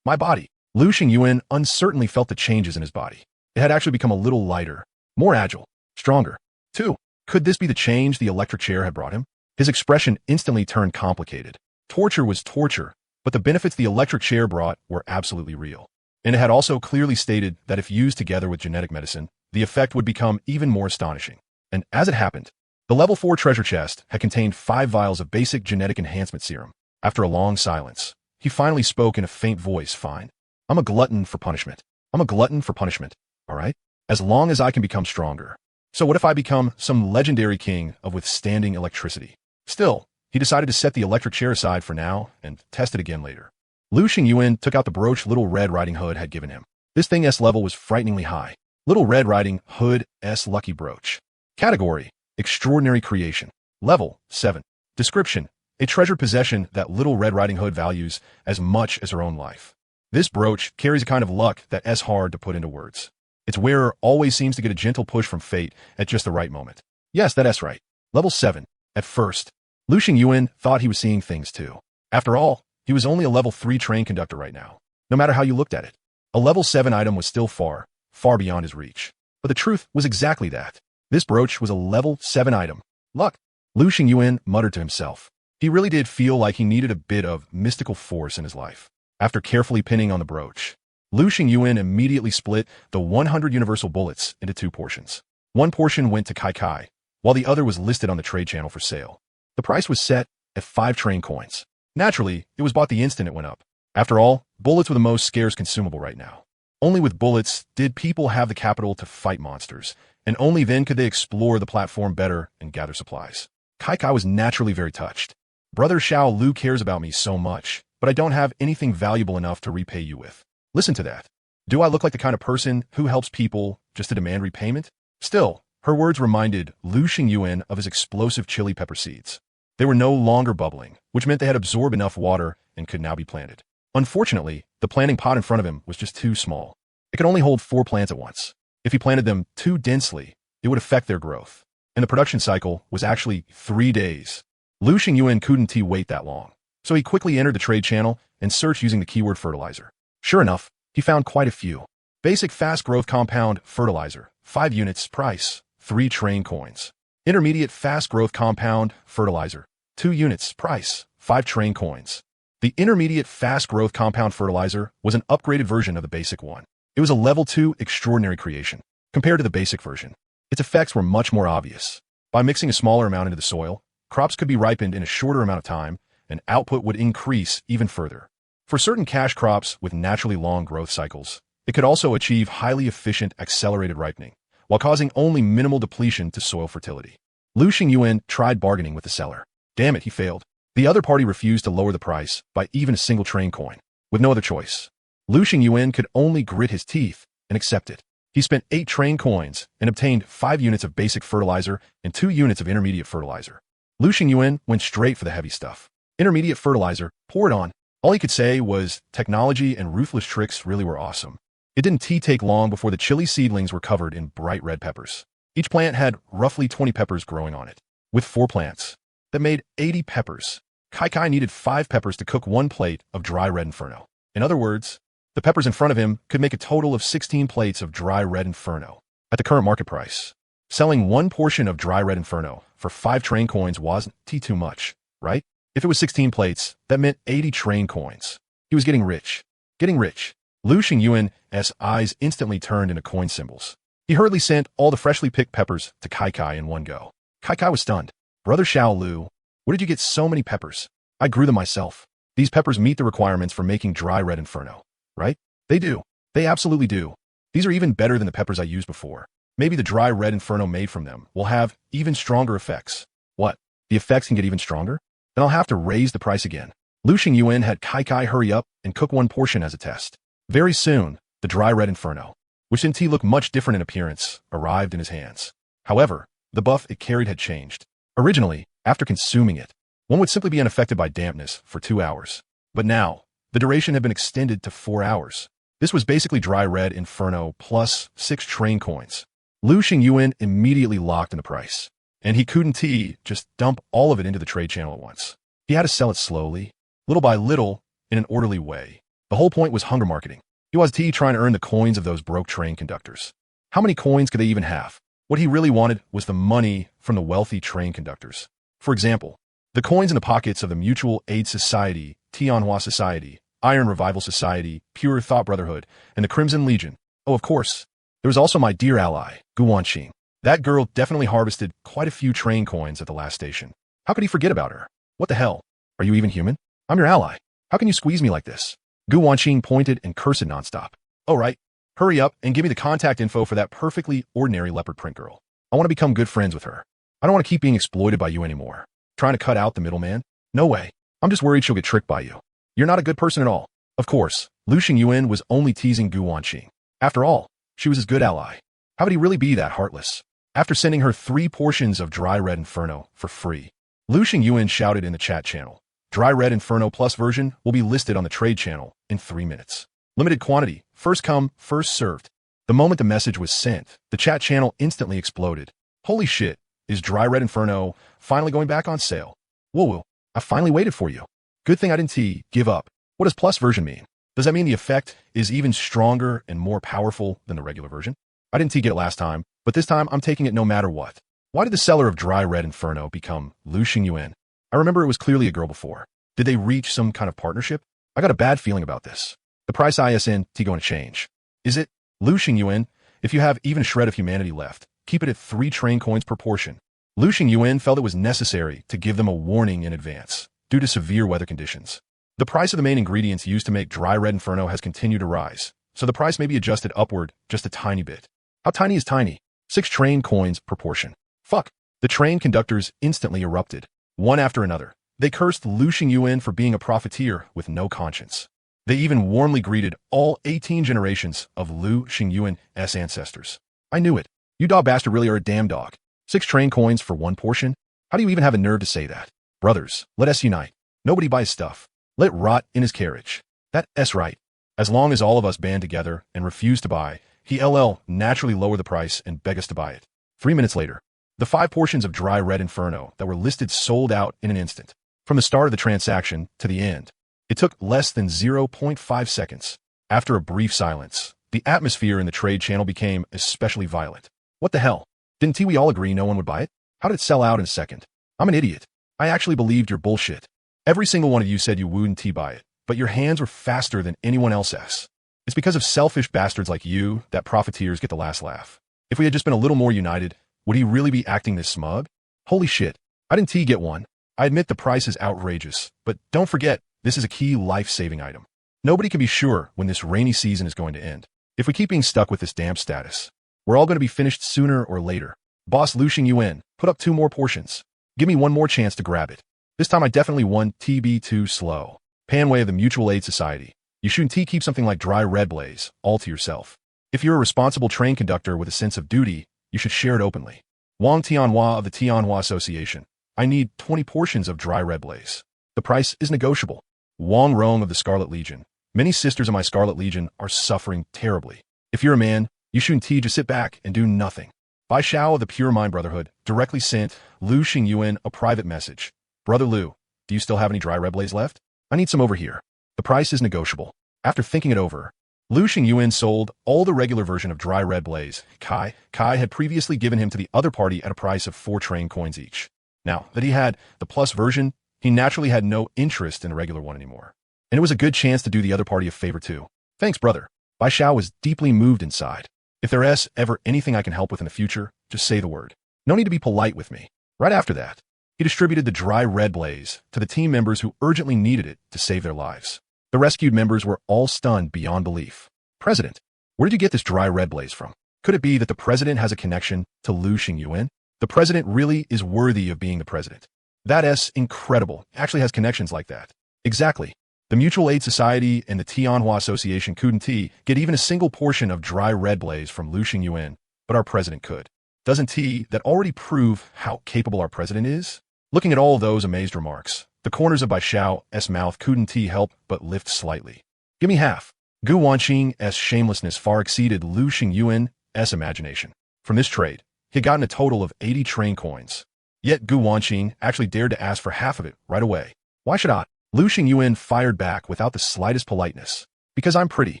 my body. Lu Xingyun uncertainly felt the changes in his body. It had actually become a little lighter, more agile, stronger. 2. Could this be the change the electric chair had brought him? His expression instantly turned complicated. Torture was torture, but the benefits the electric chair brought were absolutely real. And it had also clearly stated that if used together with genetic medicine, the effect would become even more astonishing. And as it happened, the level 4 treasure chest had contained 5 vials of basic genetic enhancement serum. After a long silence, he finally spoke in a faint voice. Fine. I'm a glutton for punishment. I'm a glutton for punishment, all right? As long as I can become stronger. So what if I become some legendary king of withstanding electricity? Still, he decided to set the electric chair aside for now and test it again later. Lu Xingyun took out the brooch Little Red Riding Hood had given him. This thing's level was frighteningly high. Little Red Riding Hood's lucky brooch. Category: Extraordinary Creation. Level: 7. Description: a treasured possession that Little Red Riding Hood values as much as her own life. This brooch carries a kind of luck that's hard to put into words. Its wearer always seems to get a gentle push from fate at just the right moment. Yes, that's right. Level 7. At first, Lu Xingyun thought he was seeing things too. After all, he was only a level 3 train conductor right now, no matter how you looked at it. A level 7 item was still far, far beyond his reach. But the truth was exactly that. This brooch was a level 7 item. Luck. Lu Xingyun muttered to himself. He really did feel like he needed a bit of mystical force in his life. After carefully pinning on the brooch, Lu Xingyun immediately split the 100 universal bullets into 2 portions. One portion went to Kai, while the other was listed on the trade channel for sale. The price was set at 5 train coins. Naturally, it was bought the instant it went up. After all, bullets were the most scarce consumable right now. Only with bullets did people have the capital to fight monsters, and only then could they explore the platform better and gather supplies. Kai was naturally very touched. Brother Xiao Lu cares about me so much, but I don't have anything valuable enough to repay you with. Listen to that. Do I look like the kind of person who helps people just to demand repayment? Still, her words reminded Lu Xingyun of his explosive chili pepper seeds. They were no longer bubbling, which meant they had absorbed enough water and could now be planted. Unfortunately, the planting pot in front of him was just too small. It could only hold 4 plants at once. If he planted them too densely, it would affect their growth. And the production cycle was actually 3 days. Lu Xingyun couldn't wait that long. So he quickly entered the trade channel and searched using the keyword fertilizer. Sure enough, he found quite a few. Basic fast growth compound fertilizer, 5 units, price, 3 train coins. Intermediate fast growth compound fertilizer, 2 units, price, 5 train coins. The intermediate fast growth compound fertilizer was an upgraded version of the basic one. It was a level 2 extraordinary creation. Compared to the basic version, its effects were much more obvious. By mixing a smaller amount into the soil, crops could be ripened in a shorter amount of time, and output would increase even further. For certain cash crops with naturally long growth cycles, it could also achieve highly efficient accelerated ripening, while causing only minimal depletion to soil fertility. Lu Xingyuan tried bargaining with the seller. Damn it, he failed. The other party refused to lower the price by even a single train coin. With no other choice, Lu Xingyuan could only grit his teeth and accept it. He spent 8 train coins and obtained 5 units of basic fertilizer and 2 units of intermediate fertilizer. Lu Xingyuan went straight for the heavy stuff. Intermediate fertilizer, pour it on. All he could say was technology and ruthless tricks really were awesome. It didn't take long before the chili seedlings were covered in bright red peppers. Each plant had roughly 20 peppers growing on it. With 4 plants, that made 80 peppers. Kai needed 5 peppers to cook 1 plate of dry red inferno. In other words, the peppers in front of him could make a total of 16 plates of dry red inferno. At the current market price, selling 1 portion of dry red inferno for 5 train coins wasn't too much, right? If it was 16 plates, that meant 80 train coins. He was getting rich. Getting rich. Lu Xingyuan's eyes instantly turned into coin symbols. He hurriedly sent all the freshly picked peppers to Kai in one go. Kai was stunned. Brother Xiao Lu, where did you get so many peppers? I grew them myself. These peppers meet the requirements for making dry red inferno, right? They do. They absolutely do. These are even better than the peppers I used before. Maybe the dry red inferno made from them will have even stronger effects. What? The effects can get even stronger? Then I'll have to raise the price again. Lu Xingyuan had Kai hurry up and cook 1 portion as a test. Very soon, the dry red inferno, which didn't look much different in appearance, arrived in his hands. However, the buff it carried had changed. Originally, after consuming it, one would simply be unaffected by dampness for 2 hours. But now, the duration had been extended to 4 hours. This was basically dry red inferno plus 6 train coins. Lu Xingyuan immediately locked in the price, and he couldn't just dump all of it into the trade channel at once. He had to sell it slowly, little by little, in an orderly way. The whole point was hunger marketing. He was trying to earn the coins of those broke train conductors. How many coins could they even have? What he really wanted was the money from the wealthy train conductors. For example, the coins in the pockets of the Mutual Aid Society, Tianhua Society, Iron Revival Society, Pure Thought Brotherhood, and the Crimson Legion. Oh, of course. There was also my dear ally, Gu Wanqing. That girl definitely harvested quite a few train coins at the last station. How could he forget about her? What the hell? Are you even human? I'm your ally. How can you squeeze me like this? Gu Wanqing pointed and cursed nonstop. Oh, right. Hurry up and give me the contact info for that perfectly ordinary leopard print girl. I want to become good friends with her. I don't want to keep being exploited by you anymore. Trying to cut out the middleman? No way. I'm just worried she'll get tricked by you. You're not a good person at all. Of course, Lu Xingyuan was only teasing Gu Wanqing. After all, she was his good ally. How would he really be that heartless? After sending her 3 portions of dry red inferno for free, Lu Xingyuan shouted in the chat channel, Dry Red Inferno Plus version will be listed on the trade channel in 3 minutes. Limited quantity, first come, first served. The moment the message was sent, the chat channel instantly exploded. Holy shit, is Dry Red Inferno finally going back on sale? Woo, I finally waited for you. Good thing I didn't give up. What does plus version mean? Does that mean the effect is even stronger and more powerful than the regular version? I didn't get it last time, but this time I'm taking it no matter what. Why did the seller of Dry Red Inferno become Lu Xingyuan? I remember it was clearly a girl before. Did they reach some kind of partnership? I got a bad feeling about this. The price ISN going to change. Is it? Lu Xingyuan, if you have even a shred of humanity left, keep it at 3 train coins per portion. Lu Xingyuan felt it was necessary to give them a warning in advance, due to severe weather conditions. The price of the main ingredients used to make Dry Red Inferno has continued to rise, so the price may be adjusted upward just a tiny bit. How tiny is tiny? 6 train coins per portion. Fuck. The train conductors instantly erupted, one after another. They cursed Lu Xingyuan for being a profiteer with no conscience. They even warmly greeted all 18 generations of Lu Xingyuan's ancestors. I knew it. You dog bastard really are a damn dog. 6 train coins for 1 portion? How do you even have a nerve to say that? Brothers, let us unite. Nobody buys stuff. Let rot in his carriage. That's right. As long as all of us band together and refuse to buy, he naturally lower the price and beg us to buy it. 3 minutes later, the 5 portions of Dry Red Inferno that were listed sold out in an instant. From the start of the transaction to the end, it took less than 0.5 seconds. After a brief silence, the atmosphere in the trade channel became especially violent. What the hell? Didn't we all agree no one would buy it? How did it sell out in a second? I'm an idiot. I actually believed your bullshit. Every single one of you said you wouldn't buy it, but your hands were faster than anyone else's. It's because of selfish bastards like you that profiteers get the last laugh. If we had just been a little more united, would he really be acting this smug? Holy shit, I didn't get one. I admit the price is outrageous, but don't forget, this is a key life-saving item. Nobody can be sure when this rainy season is going to end. If we keep being stuck with this damp status, we're all going to be finished sooner or later. Boss Lushing Yuan, put up 2 more portions. Give me 1 more chance to grab it. This time I definitely won TB too slow. Panway of the Mutual Aid Society. You shouldn't keep something like dry red blaze all to yourself. If you're a responsible train conductor with a sense of duty, you should share it openly. Wang Tianhua of the Tianhua Association. I need 20 portions of dry red blaze. The price is negotiable. Wang Rong of the Scarlet Legion. Many sisters of my Scarlet Legion are suffering terribly. If you're a man, you shouldn't just sit back and do nothing. Bai Xiao of the Pure Mind Brotherhood directly sent Lu Xingyuan a private message. Brother Lu, do you still have any dry red blaze left? I need some over here. The price is negotiable. After thinking it over, Lu Xingyuan sold all the regular version of dry red blaze Kai had previously given him to the other party at a price of 4 train coins each. Now that he had the plus version, he naturally had no interest in the regular one anymore. And it was a good chance to do the other party a favor too. Thanks, brother. Bai Xiao was deeply moved inside. If there's ever anything I can help with in the future, just say the word. No need to be polite with me. Right after that, he distributed the dry red blaze to the team members who urgently needed it to save their lives. The rescued members were all stunned beyond belief. President, where did you get this dry red blaze from? Could it be that the president has a connection to Lu Xingyuan? The president really is worthy of being the president. That's incredible. Actually has connections like that. Exactly. The Mutual Aid Society and the Tianhua Association couldn't get even a single portion of dry red blaze from Lu Xingyuan, but our president could. Doesn't that already prove how capable our president is? Looking at all those amazed remarks, the corners of Bai Xiao's mouth couldn't help but lift slightly. Give me half. Gu Wanqing's shamelessness far exceeded Lu Xingyuan's imagination. From this trade, he had gotten a total of 80 train coins. Yet Gu Wanqing actually dared to ask for half of it right away. Why should I? Lu Xingyuan fired back without the slightest politeness. Because I'm pretty.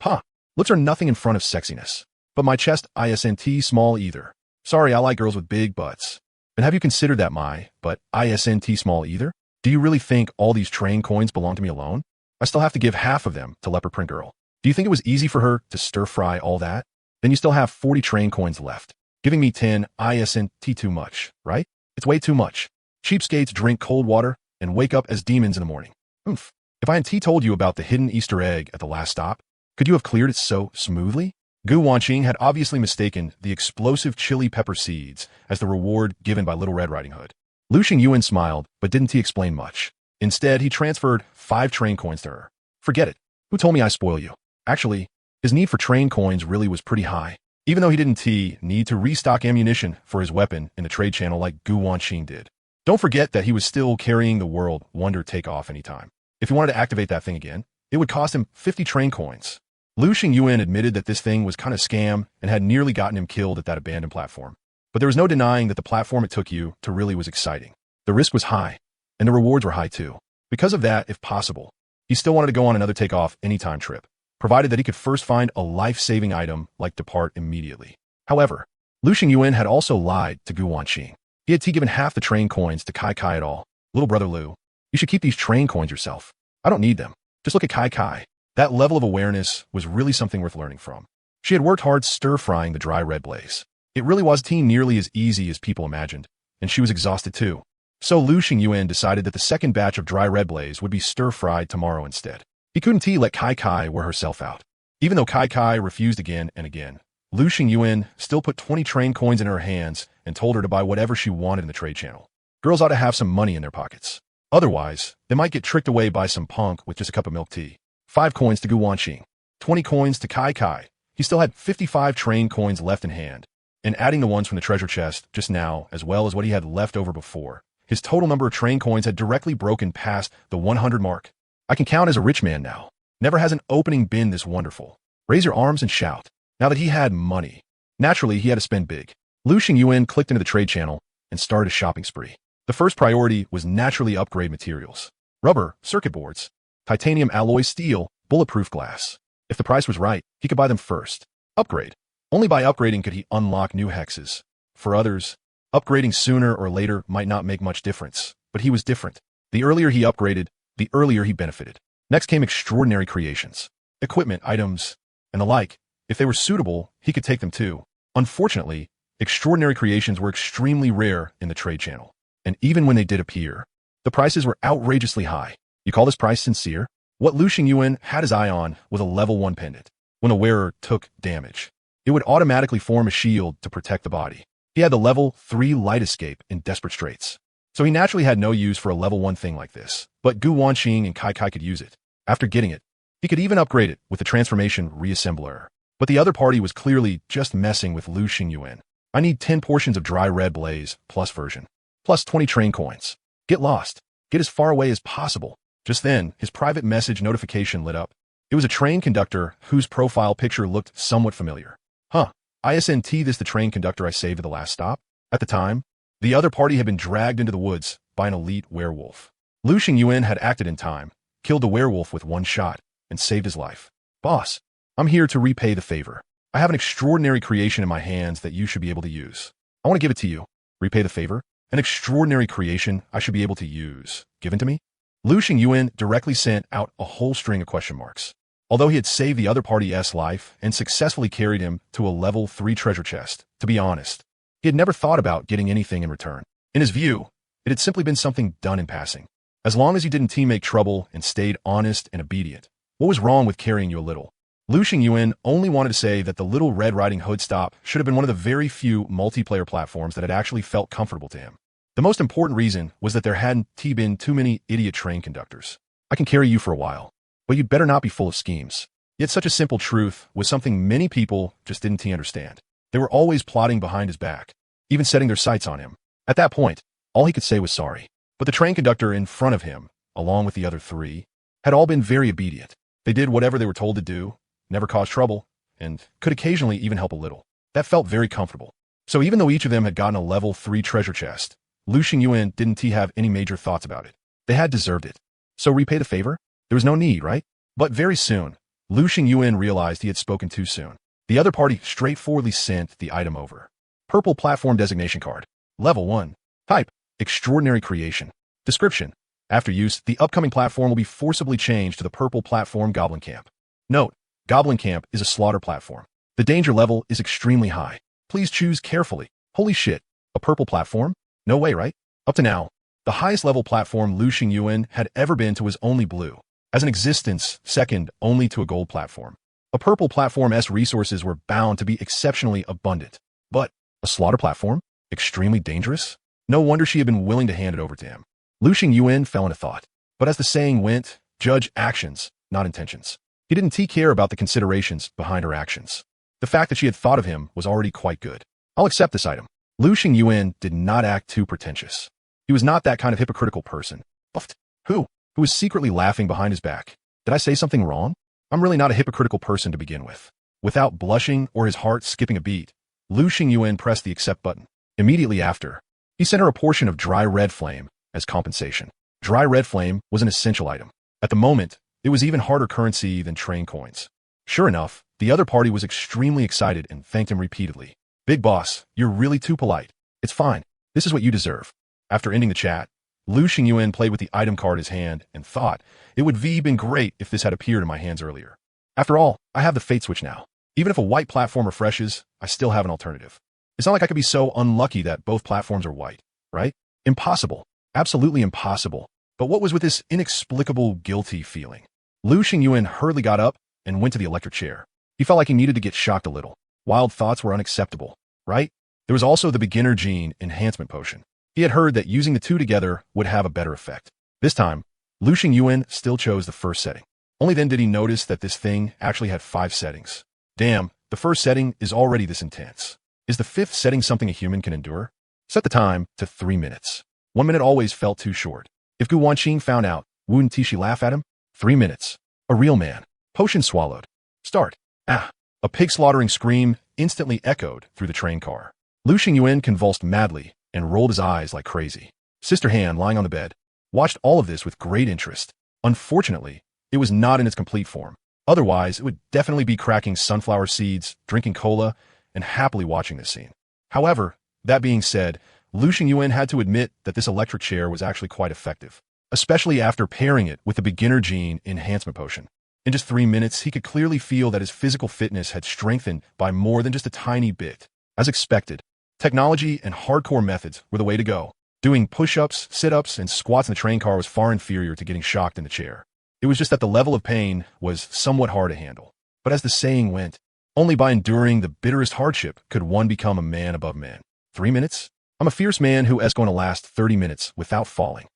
Huh. Looks are nothing in front of sexiness. But my chest isn't small either. Sorry, I like girls with big butts. And have you considered that my butt isn't small either? Do you really think all these train coins belong to me alone? I still have to give half of them to Leopard Print Girl. Do you think it was easy for her to stir-fry all that? Then you still have 40 train coins left. Giving me 10 isn't too much, right? It's way too much. Cheapskates drink cold water and wake up as demons in the morning. Oomph. If I hadn't told you about the hidden Easter egg at the last stop, could you have cleared it so smoothly? Gu Wanqing had obviously mistaken the explosive chili pepper seeds as the reward given by Little Red Riding Hood. Lu Xingyuan smiled, but didn't explain much. Instead, he transferred 5 train coins to her. Forget it. Who told me I spoil you? Actually, his need for train coins really was pretty high, even though he didn't need to restock ammunition for his weapon in the trade channel like Gu Wanqing did. Don't forget that he was still carrying the World Wonder Takeoff anytime. If he wanted to activate that thing again, it would cost him 50 train coins. Lu Xingyuan admitted that this thing was kind of scam and had nearly gotten him killed at that abandoned platform. But there was no denying that the platform it took you to really was exciting. The risk was high, and the rewards were high too. Because of that, if possible, he still wanted to go on another takeoff anytime trip, provided that he could first find a life-saving item like depart immediately. However, Lu Xingyuan had also lied to Gu Wanqing. He had given half the train coins to Kai at all. Little brother Lu, you should keep these train coins yourself. I don't need them. Just look at Kai. That level of awareness was really something worth learning from. She had worked hard stir-frying the dry red blaze. It really wasn't nearly as easy as people imagined, and she was exhausted too. So Lu Xingyuan decided that the second batch of dry red blaze would be stir-fried tomorrow instead. He couldn't let Kai wear herself out. Even though Kai refused again and again, Lu Xingyuan still put 20 train coins in her hands and told her to buy whatever she wanted in the trade channel. Girls ought to have some money in their pockets. Otherwise, they might get tricked away by some punk with just a cup of milk tea. 5 coins to Gu Wanqing, 20 coins to Kai. He still had 55 train coins left in hand, and adding the ones from the treasure chest just now, as well as what he had left over before, his total number of train coins had directly broken past the 100 mark. I can count as a rich man now. Never has an opening been this wonderful. Raise your arms and shout. Now that he had money, naturally he had to spend big. Lu Xingyuan clicked into the trade channel and started a shopping spree. The first priority was naturally upgrade materials. Rubber, circuit boards, titanium alloy steel, bulletproof glass. If the price was right, he could buy them first. Upgrade. Only by upgrading could he unlock new hexes. For others, upgrading sooner or later might not make much difference, but he was different. The earlier he upgraded, the earlier he benefited. Next came extraordinary creations. Equipment, items, and the like. If they were suitable, he could take them too. Unfortunately, extraordinary creations were extremely rare in the trade channel. And even when they did appear, the prices were outrageously high. You call this price sincere? What Lu Xingyuan had his eye on was a level 1 pendant. When a wearer took damage, it would automatically form a shield to protect the body. He had the level 3 light escape in desperate straits. So he naturally had no use for a level 1 thing like this. But Gu Wanqing and Kai Kai could use it. After getting it, he could even upgrade it with the transformation reassembler. But the other party was clearly just messing with Lu Xingyuan. I need 10 portions of dry red blaze plus version, plus 20 train coins. Get lost. Get as far away as possible. Just then, his private message notification lit up. It was a train conductor whose profile picture looked somewhat familiar. Huh. ISNT this the train conductor I saved at the last stop? At the time, the other party had been dragged into the woods by an elite werewolf. Lu Xingyuan had acted in time, killed the werewolf with one shot, and saved his life. Boss, I'm here to repay the favor. I have an extraordinary creation in my hands that you should be able to use. I want to give it to you. Repay the favor? An extraordinary creation I should be able to use. Given to me? Lu Xingyuan directly sent out a whole string of question marks. Although he had saved the other party's life and successfully carried him to a level 3 treasure chest, to be honest, he had never thought about getting anything in return. In his view, it had simply been something done in passing. As long as he didn't make trouble and stayed honest and obedient, what was wrong with carrying you a little? Lu Xingyuan only wanted to say that the Little Red Riding Hood stop should have been one of the very few multiplayer platforms that had actually felt comfortable to him. The most important reason was that there hadn't been too many idiot train conductors. I can carry you for a while, but you'd better not be full of schemes. Yet such a simple truth was something many people just didn't understand. They were always plotting behind his back, even setting their sights on him. At that point, all he could say was sorry. But the train conductor in front of him, along with the other 3, had all been very obedient. They did whatever they were told to do, never caused trouble, and could occasionally even help a little. That felt very comfortable. So even though each of them had gotten a level 3 treasure chest, Lu Xingyuan didn't have any major thoughts about it. They had deserved it. So repay the favor? There was no need, right? But very soon, Lu Xingyuan realized he had spoken too soon. The other party straightforwardly sent the item over. Purple platform designation card. Level 1. Type. Extraordinary creation. Description. After use, the upcoming platform will be forcibly changed to the purple platform Goblin Camp. Note, Goblin Camp is a slaughter platform. The danger level is extremely high. Please choose carefully. Holy shit. A purple platform? No way, right? Up to now, the highest level platform Lu Xingyuan had ever been to was only blue. As an existence, second only to a gold platform. A purple platform's resources were bound to be exceptionally abundant. But a slaughter platform? Extremely dangerous? No wonder she had been willing to hand it over to him. Lu Xingyuan fell into thought. But as the saying went, judge actions, not intentions. He didn't care about the considerations behind her actions. The fact that she had thought of him was already quite good. I'll accept this item. Lu Xingyuan did not act too pretentious. He was not that kind of hypocritical person. Buffed. Who was secretly laughing behind his back. Did I say something wrong? I'm really not a hypocritical person to begin with. Without blushing or his heart skipping a beat, Lu Xingyuan pressed the accept button. Immediately after, he sent her a portion of dry red flame as compensation. Dry red flame was an essential item. At the moment, it was even harder currency than train coins. Sure enough, the other party was extremely excited and thanked him repeatedly. Big boss, you're really too polite. It's fine. This is what you deserve. After ending the chat, Lu Xingyuan played with the item card in his hand and thought, it would have been great if this had appeared in my hands earlier. After all, I have the fate switch now. Even if a white platform refreshes, I still have an alternative. It's not like I could be so unlucky that both platforms are white, right? Impossible. Absolutely impossible. But what was with this inexplicable guilty feeling? Lu Xingyuan hurriedly got up and went to the electric chair. He felt like he needed to get shocked a little. Wild thoughts were unacceptable, right? There was also the beginner gene enhancement potion. He had heard that using the two together would have a better effect. This time, Lu Xingyuan still chose the first setting. Only then did he notice that this thing actually had 5 settings. Damn, the first setting is already this intense. Is the 5th setting something a human can endure? Set the time to 3 minutes. 1 minute always felt too short. If Gu Wanqing found out, wouldn't she laugh at him? 3 minutes. A real man. Potion swallowed. Start. Ah. A pig-slaughtering scream instantly echoed through the train car. Lu Xingyuan convulsed madly and rolled his eyes like crazy. Sister Han, lying on the bed, watched all of this with great interest. Unfortunately, it was not in its complete form. Otherwise, it would definitely be cracking sunflower seeds, drinking cola, and happily watching this scene. However, that being said, Lu Xingyuan had to admit that this electric chair was actually quite effective. especially after pairing it with the beginner gene enhancement potion. In just 3 minutes, he could clearly feel that his physical fitness had strengthened by more than just a tiny bit. As expected, technology and hardcore methods were the way to go. Doing push-ups, sit-ups, and squats in the train car was far inferior to getting shocked in the chair. It was just that the level of pain was somewhat hard to handle. But as the saying went, only by enduring the bitterest hardship could one become a man above man. 3 minutes? I'm a fierce man who is going to last 30 minutes without falling.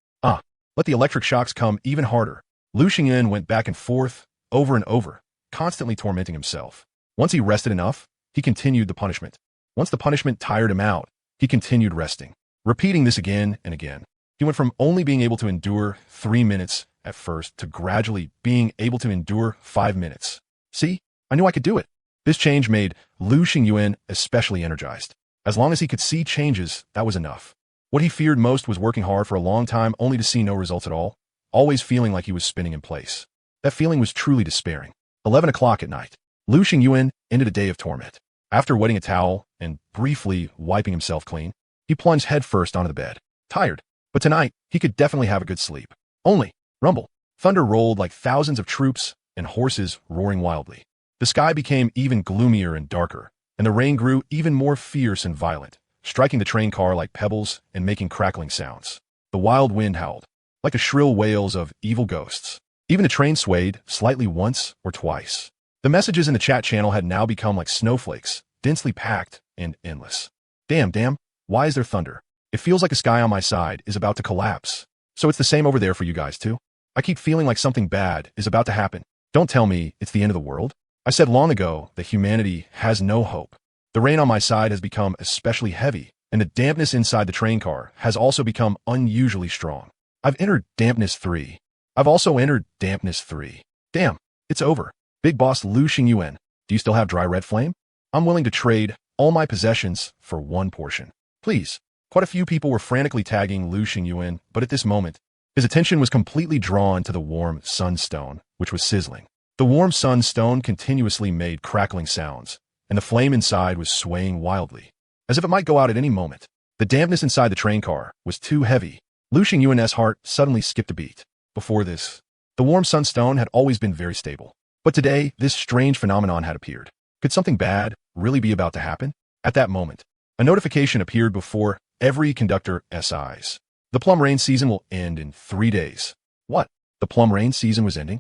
Let the electric shocks come even harder. Lu Xingyan went back and forth, over and over, constantly tormenting himself. Once he rested enough, he continued the punishment. Once the punishment tired him out, he continued resting. Repeating this again and again. He went from only being able to endure 3 minutes at first to gradually being able to endure 5 minutes. See? I knew I could do it. This change made Lu Xingyan especially energized. As long as he could see changes, that was enough. What he feared most was working hard for a long time only to see no results at all, always feeling like he was spinning in place. That feeling was truly despairing. 11 o'clock at night. Lu Xingyan ended a day of torment. After wetting a towel and briefly wiping himself clean, he plunged headfirst onto the bed. Tired, but tonight he could definitely have a good sleep. Only, rumble, thunder rolled like thousands of troops and horses roaring wildly. The sky became even gloomier and darker, and the rain grew even more fierce and violent, striking the train car like pebbles and making crackling sounds. The wild wind howled, like the shrill wails of evil ghosts. Even the train swayed slightly once or twice. The messages in the chat channel had now become like snowflakes, densely packed and endless. Damn, why is there thunder? It feels like the sky on my side is about to collapse. So it's the same over there for you guys too? I keep feeling like something bad is about to happen. Don't tell me it's the end of the world. I said long ago that humanity has no hope. The rain on my side has become especially heavy, and the dampness inside the train car has also become unusually strong. I've entered dampness 3. I've also entered dampness 3. Damn, it's over. Big boss Lu Xingyan, do you still have dry red flame? I'm willing to trade all my possessions for one portion. Please. Quite a few people were frantically tagging Lu Xingyan, but at this moment, his attention was completely drawn to the warm sunstone, which was sizzling. The warm sunstone continuously made crackling sounds, and the flame inside was swaying wildly, as if it might go out at any moment. The dampness inside the train car was too heavy. Lu Xingyan's heart suddenly skipped a beat. Before this, the warm sunstone had always been very stable. But today, this strange phenomenon had appeared. Could something bad really be about to happen? At that moment, a notification appeared before every conductor's eyes. The plum rain season will end in 3 days. What? The plum rain season was ending?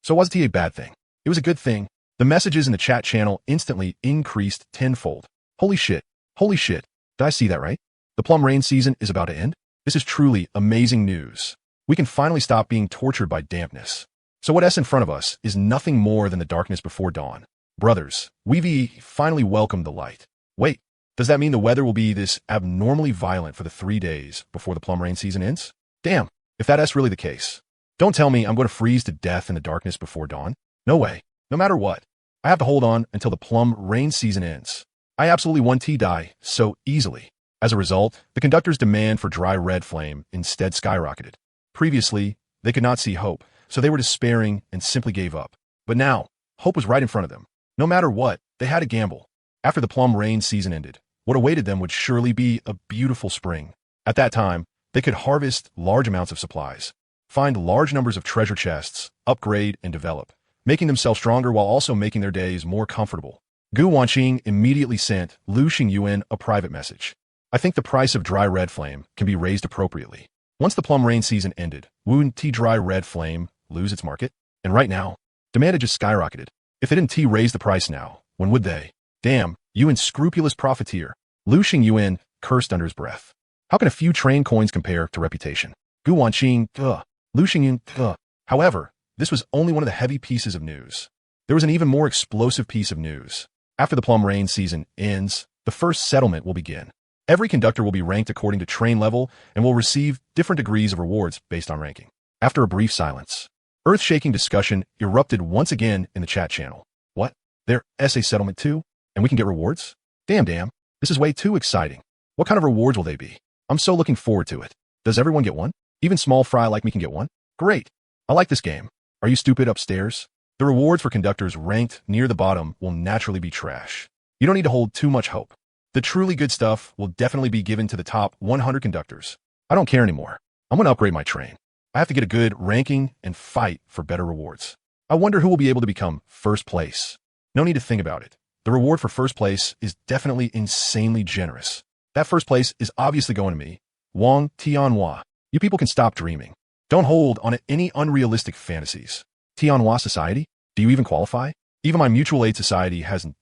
So wasn't it a bad thing? It was a good thing. The messages in the chat channel instantly increased tenfold. Holy shit. Did I see that right? The plum rain season is about to end? This is truly amazing news. We can finally stop being tortured by dampness. So what's in front of us is nothing more than the darkness before dawn. Brothers, we've finally welcomed the light. Wait, does that mean the weather will be this abnormally violent for the 3 days before the plum rain season ends? Damn, if that's really the case. Don't tell me I'm going to freeze to death in the darkness before dawn. No way. No matter what, I have to hold on until the plum rain season ends. I absolutely want to die so easily. As a result, the conductor's demand for dry red flame instead skyrocketed. Previously, they could not see hope, so they were despairing and simply gave up. But now, hope was right in front of them. No matter what, they had to gamble. After the plum rain season ended, what awaited them would surely be a beautiful spring. At that time, they could harvest large amounts of supplies, find large numbers of treasure chests, upgrade and develop, making themselves stronger while also making their days more comfortable. Gu Wanqing immediately sent Lu Xingyan a private message. I think the price of dry red flame can be raised appropriately. Once the plum rain season ended, wouldn't dry red flame lose its market? And right now, demand had just skyrocketed. If they didn't raise the price now, when would they? Damn, you unscrupulous profiteer. Lu Xingyan cursed under his breath. How can a few train coins compare to reputation? Gu Wanqing, Lu Xingyan, However, this was only one of the heavy pieces of news. There was an even more explosive piece of news. After the plum rain season ends, the first settlement will begin. Every conductor will be ranked according to train level and will receive different degrees of rewards based on ranking. After a brief silence, earth-shaking discussion erupted once again in the chat channel. What? There's a settlement too? And we can get rewards? Damn, this is way too exciting. What kind of rewards will they be? I'm so looking forward to it. Does everyone get one? Even small fry like me can get one? Great. I like this game. Are you stupid upstairs? The rewards for conductors ranked near the bottom will naturally be trash. You don't need to hold too much hope. The truly good stuff will definitely be given to the top 100 conductors. I don't care anymore. I'm going to upgrade my train. I have to get a good ranking and fight for better rewards. I wonder who will be able to become first place. No need to think about it. The reward for first place is definitely insanely generous. That first place is obviously going to me. Wang Tianhua. You people can stop dreaming. Don't hold on to any unrealistic fantasies. Tianhua Society? Do you even qualify? Even my mutual aid society hasn't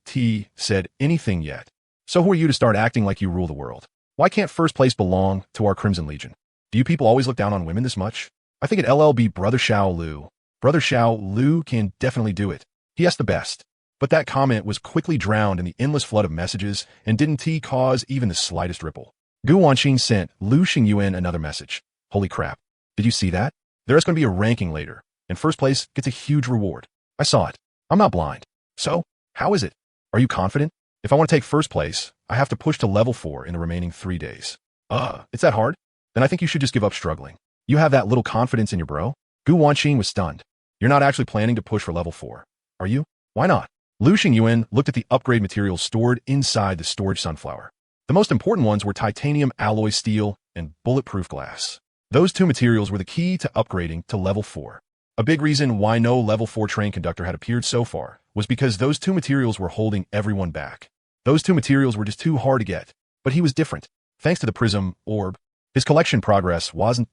said anything yet. So who are you to start acting like you rule the world? Why can't first place belong to our Crimson Legion? Do you people always look down on women this much? I think at LLB Brother Xiao Lu. Brother Xiao Lu can definitely do it. He has the best. But that comment was quickly drowned in the endless flood of messages and didn't cause even the slightest ripple. Gu Wanqing sent Lu Xingyuan another message. Holy crap. Did you see that? There is going to be a ranking later, and first place gets a huge reward. I saw it. I'm not blind. So, how is it? Are you confident? If I want to take first place, I have to push to level 4 in the remaining 3 days. It's that hard? Then I think you should just give up struggling. You have that little confidence in your bro? Gu Wanqing was stunned. You're not actually planning to push for level 4, are you? Why not? Lu Xingyuan looked at the upgrade materials stored inside the storage sunflower. The most important ones were titanium alloy steel and bulletproof glass. Those 2 materials were the key to upgrading to level 4. A big reason why no level 4 train conductor had appeared so far was because those 2 materials were holding everyone back. Those 2 materials were just too hard to get, but he was different. Thanks to the Prism Orb, his collection progress wasn't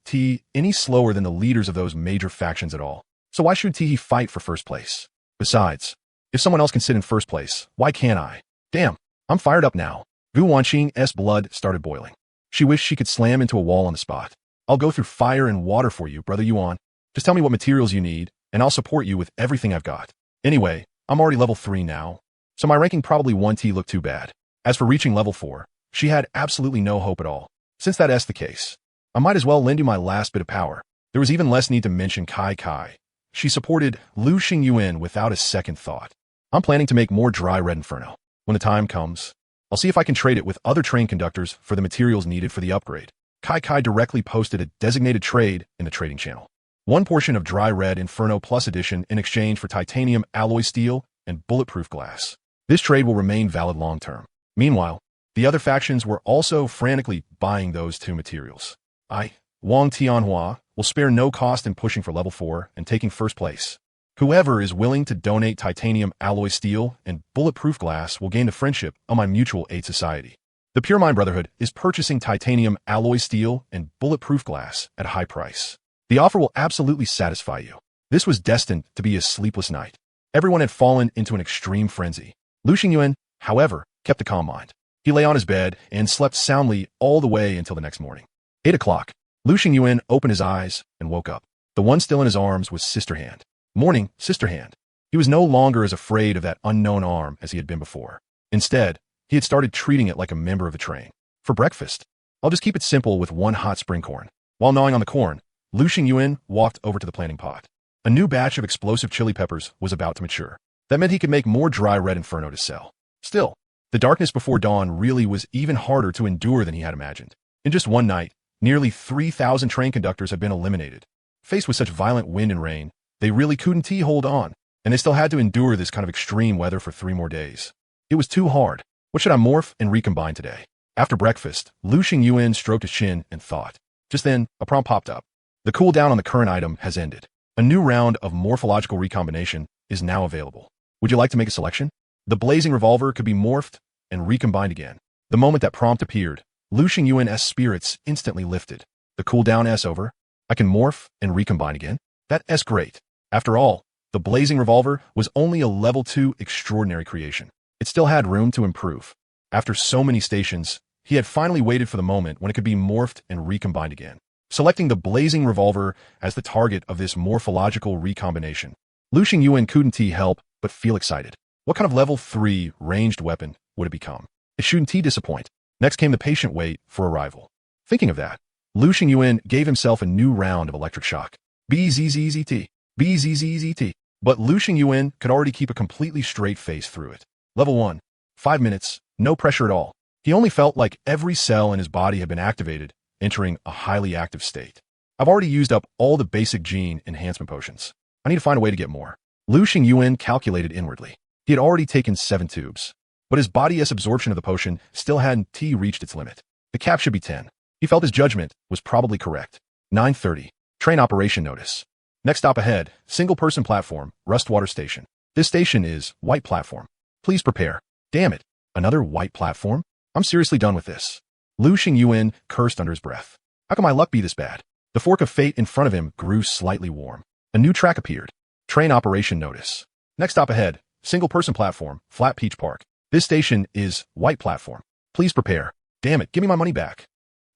any slower than the leaders of those major factions at all. So why should he fight for first place? Besides, if someone else can sit in first place, why can't I? Damn, I'm fired up now. Gu Wanqing's blood started boiling. She wished she could slam into a wall on the spot. I'll go through fire and water for you, Brother Yuan. Just tell me what materials you need, and I'll support you with everything I've got. Anyway, I'm already level 3 now, so my ranking probably won't look too bad. As for reaching level 4, she had absolutely no hope at all. Since that's the case, I might as well lend you my last bit of power. There was even less need to mention Kai Kai. She supported Lu Xingyuan without a second thought. I'm planning to make more dry red inferno. When the time comes, I'll see if I can trade it with other train conductors for the materials needed for the upgrade. Kai Kai directly posted a designated trade in the trading channel. 1 portion of dry red inferno plus edition in exchange for titanium alloy steel and bulletproof glass. This trade will remain valid long term. Meanwhile, the other factions were also frantically buying those 2 materials. Wang Tianhua, will spare no cost in pushing for level 4 and taking first place. Whoever is willing to donate titanium alloy steel and bulletproof glass will gain the friendship of my mutual aid society. The Pure Mind Brotherhood is purchasing titanium alloy steel and bulletproof glass at a high price. The offer will absolutely satisfy you. This was destined to be a sleepless night. Everyone had fallen into an extreme frenzy. Lu Xingyuan, however, kept a calm mind. He lay on his bed and slept soundly all the way until the next morning. 8 o'clock. Lu Xingyuan opened his eyes and woke up. The one still in his arms was Sister Hand. Morning, Sister Hand. He was no longer as afraid of that unknown arm as he had been before. Instead, he had started treating it like a member of the train. For breakfast, I'll just keep it simple with 1 hot spring corn. While gnawing on the corn, Lu Xingyuan walked over to the planting pot. A new batch of explosive chili peppers was about to mature. That meant he could make more dry red inferno to sell. Still, the darkness before dawn really was even harder to endure than he had imagined. In just one night, nearly 3,000 train conductors had been eliminated. Faced with such violent wind and rain, they really couldn't hold on, and they still had to endure this kind of extreme weather for 3 more days. It was too hard. What should I morph and recombine today? After breakfast, Lu Xingyuan stroked his chin and thought. Just then, a prompt popped up. The cooldown on the current item has ended. A new round of morphological recombination is now available. Would you like to make a selection? The blazing revolver could be morphed and recombined again. The moment that prompt appeared, Lu Xingyuan's spirits instantly lifted. The cooldown S over. I can morph and recombine again. That's great. After all, the blazing revolver was only a level 2 extraordinary creation. It still had room to improve. After so many stations, he had finally waited for the moment when it could be morphed and recombined again. Selecting the blazing revolver as the target of this morphological recombination, Lu Xingyuan couldn't help but feel excited. What kind of level 3 ranged weapon would it become? It shouldn't disappoint. Next came the patient wait for arrival. Thinking of that, Lu Xingyuan gave himself a new round of electric shock. BZZZT. BZZZT. But Lu Xingyuan could already keep a completely straight face through it. Level 1. 5 minutes. No pressure at all. He only felt like every cell in his body had been activated, entering a highly active state. I've already used up all the basic gene enhancement potions. I need to find a way to get more. Lu Xingyuan calculated inwardly. He had already taken 7 tubes, but his body's absorption of the potion still hadn't reached its limit. The cap should be 10. He felt his judgment was probably correct. 9:30. Train operation notice. Next stop ahead, single-person platform, Rustwater Station. This station is white platform. Please prepare. Damn it. Another white platform? I'm seriously done with this. Lu Xingyuan cursed under his breath. How can my luck be this bad? The fork of fate in front of him grew slightly warm. A new track appeared. Train operation notice. Next stop ahead, single-person platform, Flat Peach Park. This station is white platform. Please prepare. Damn it, give me my money back.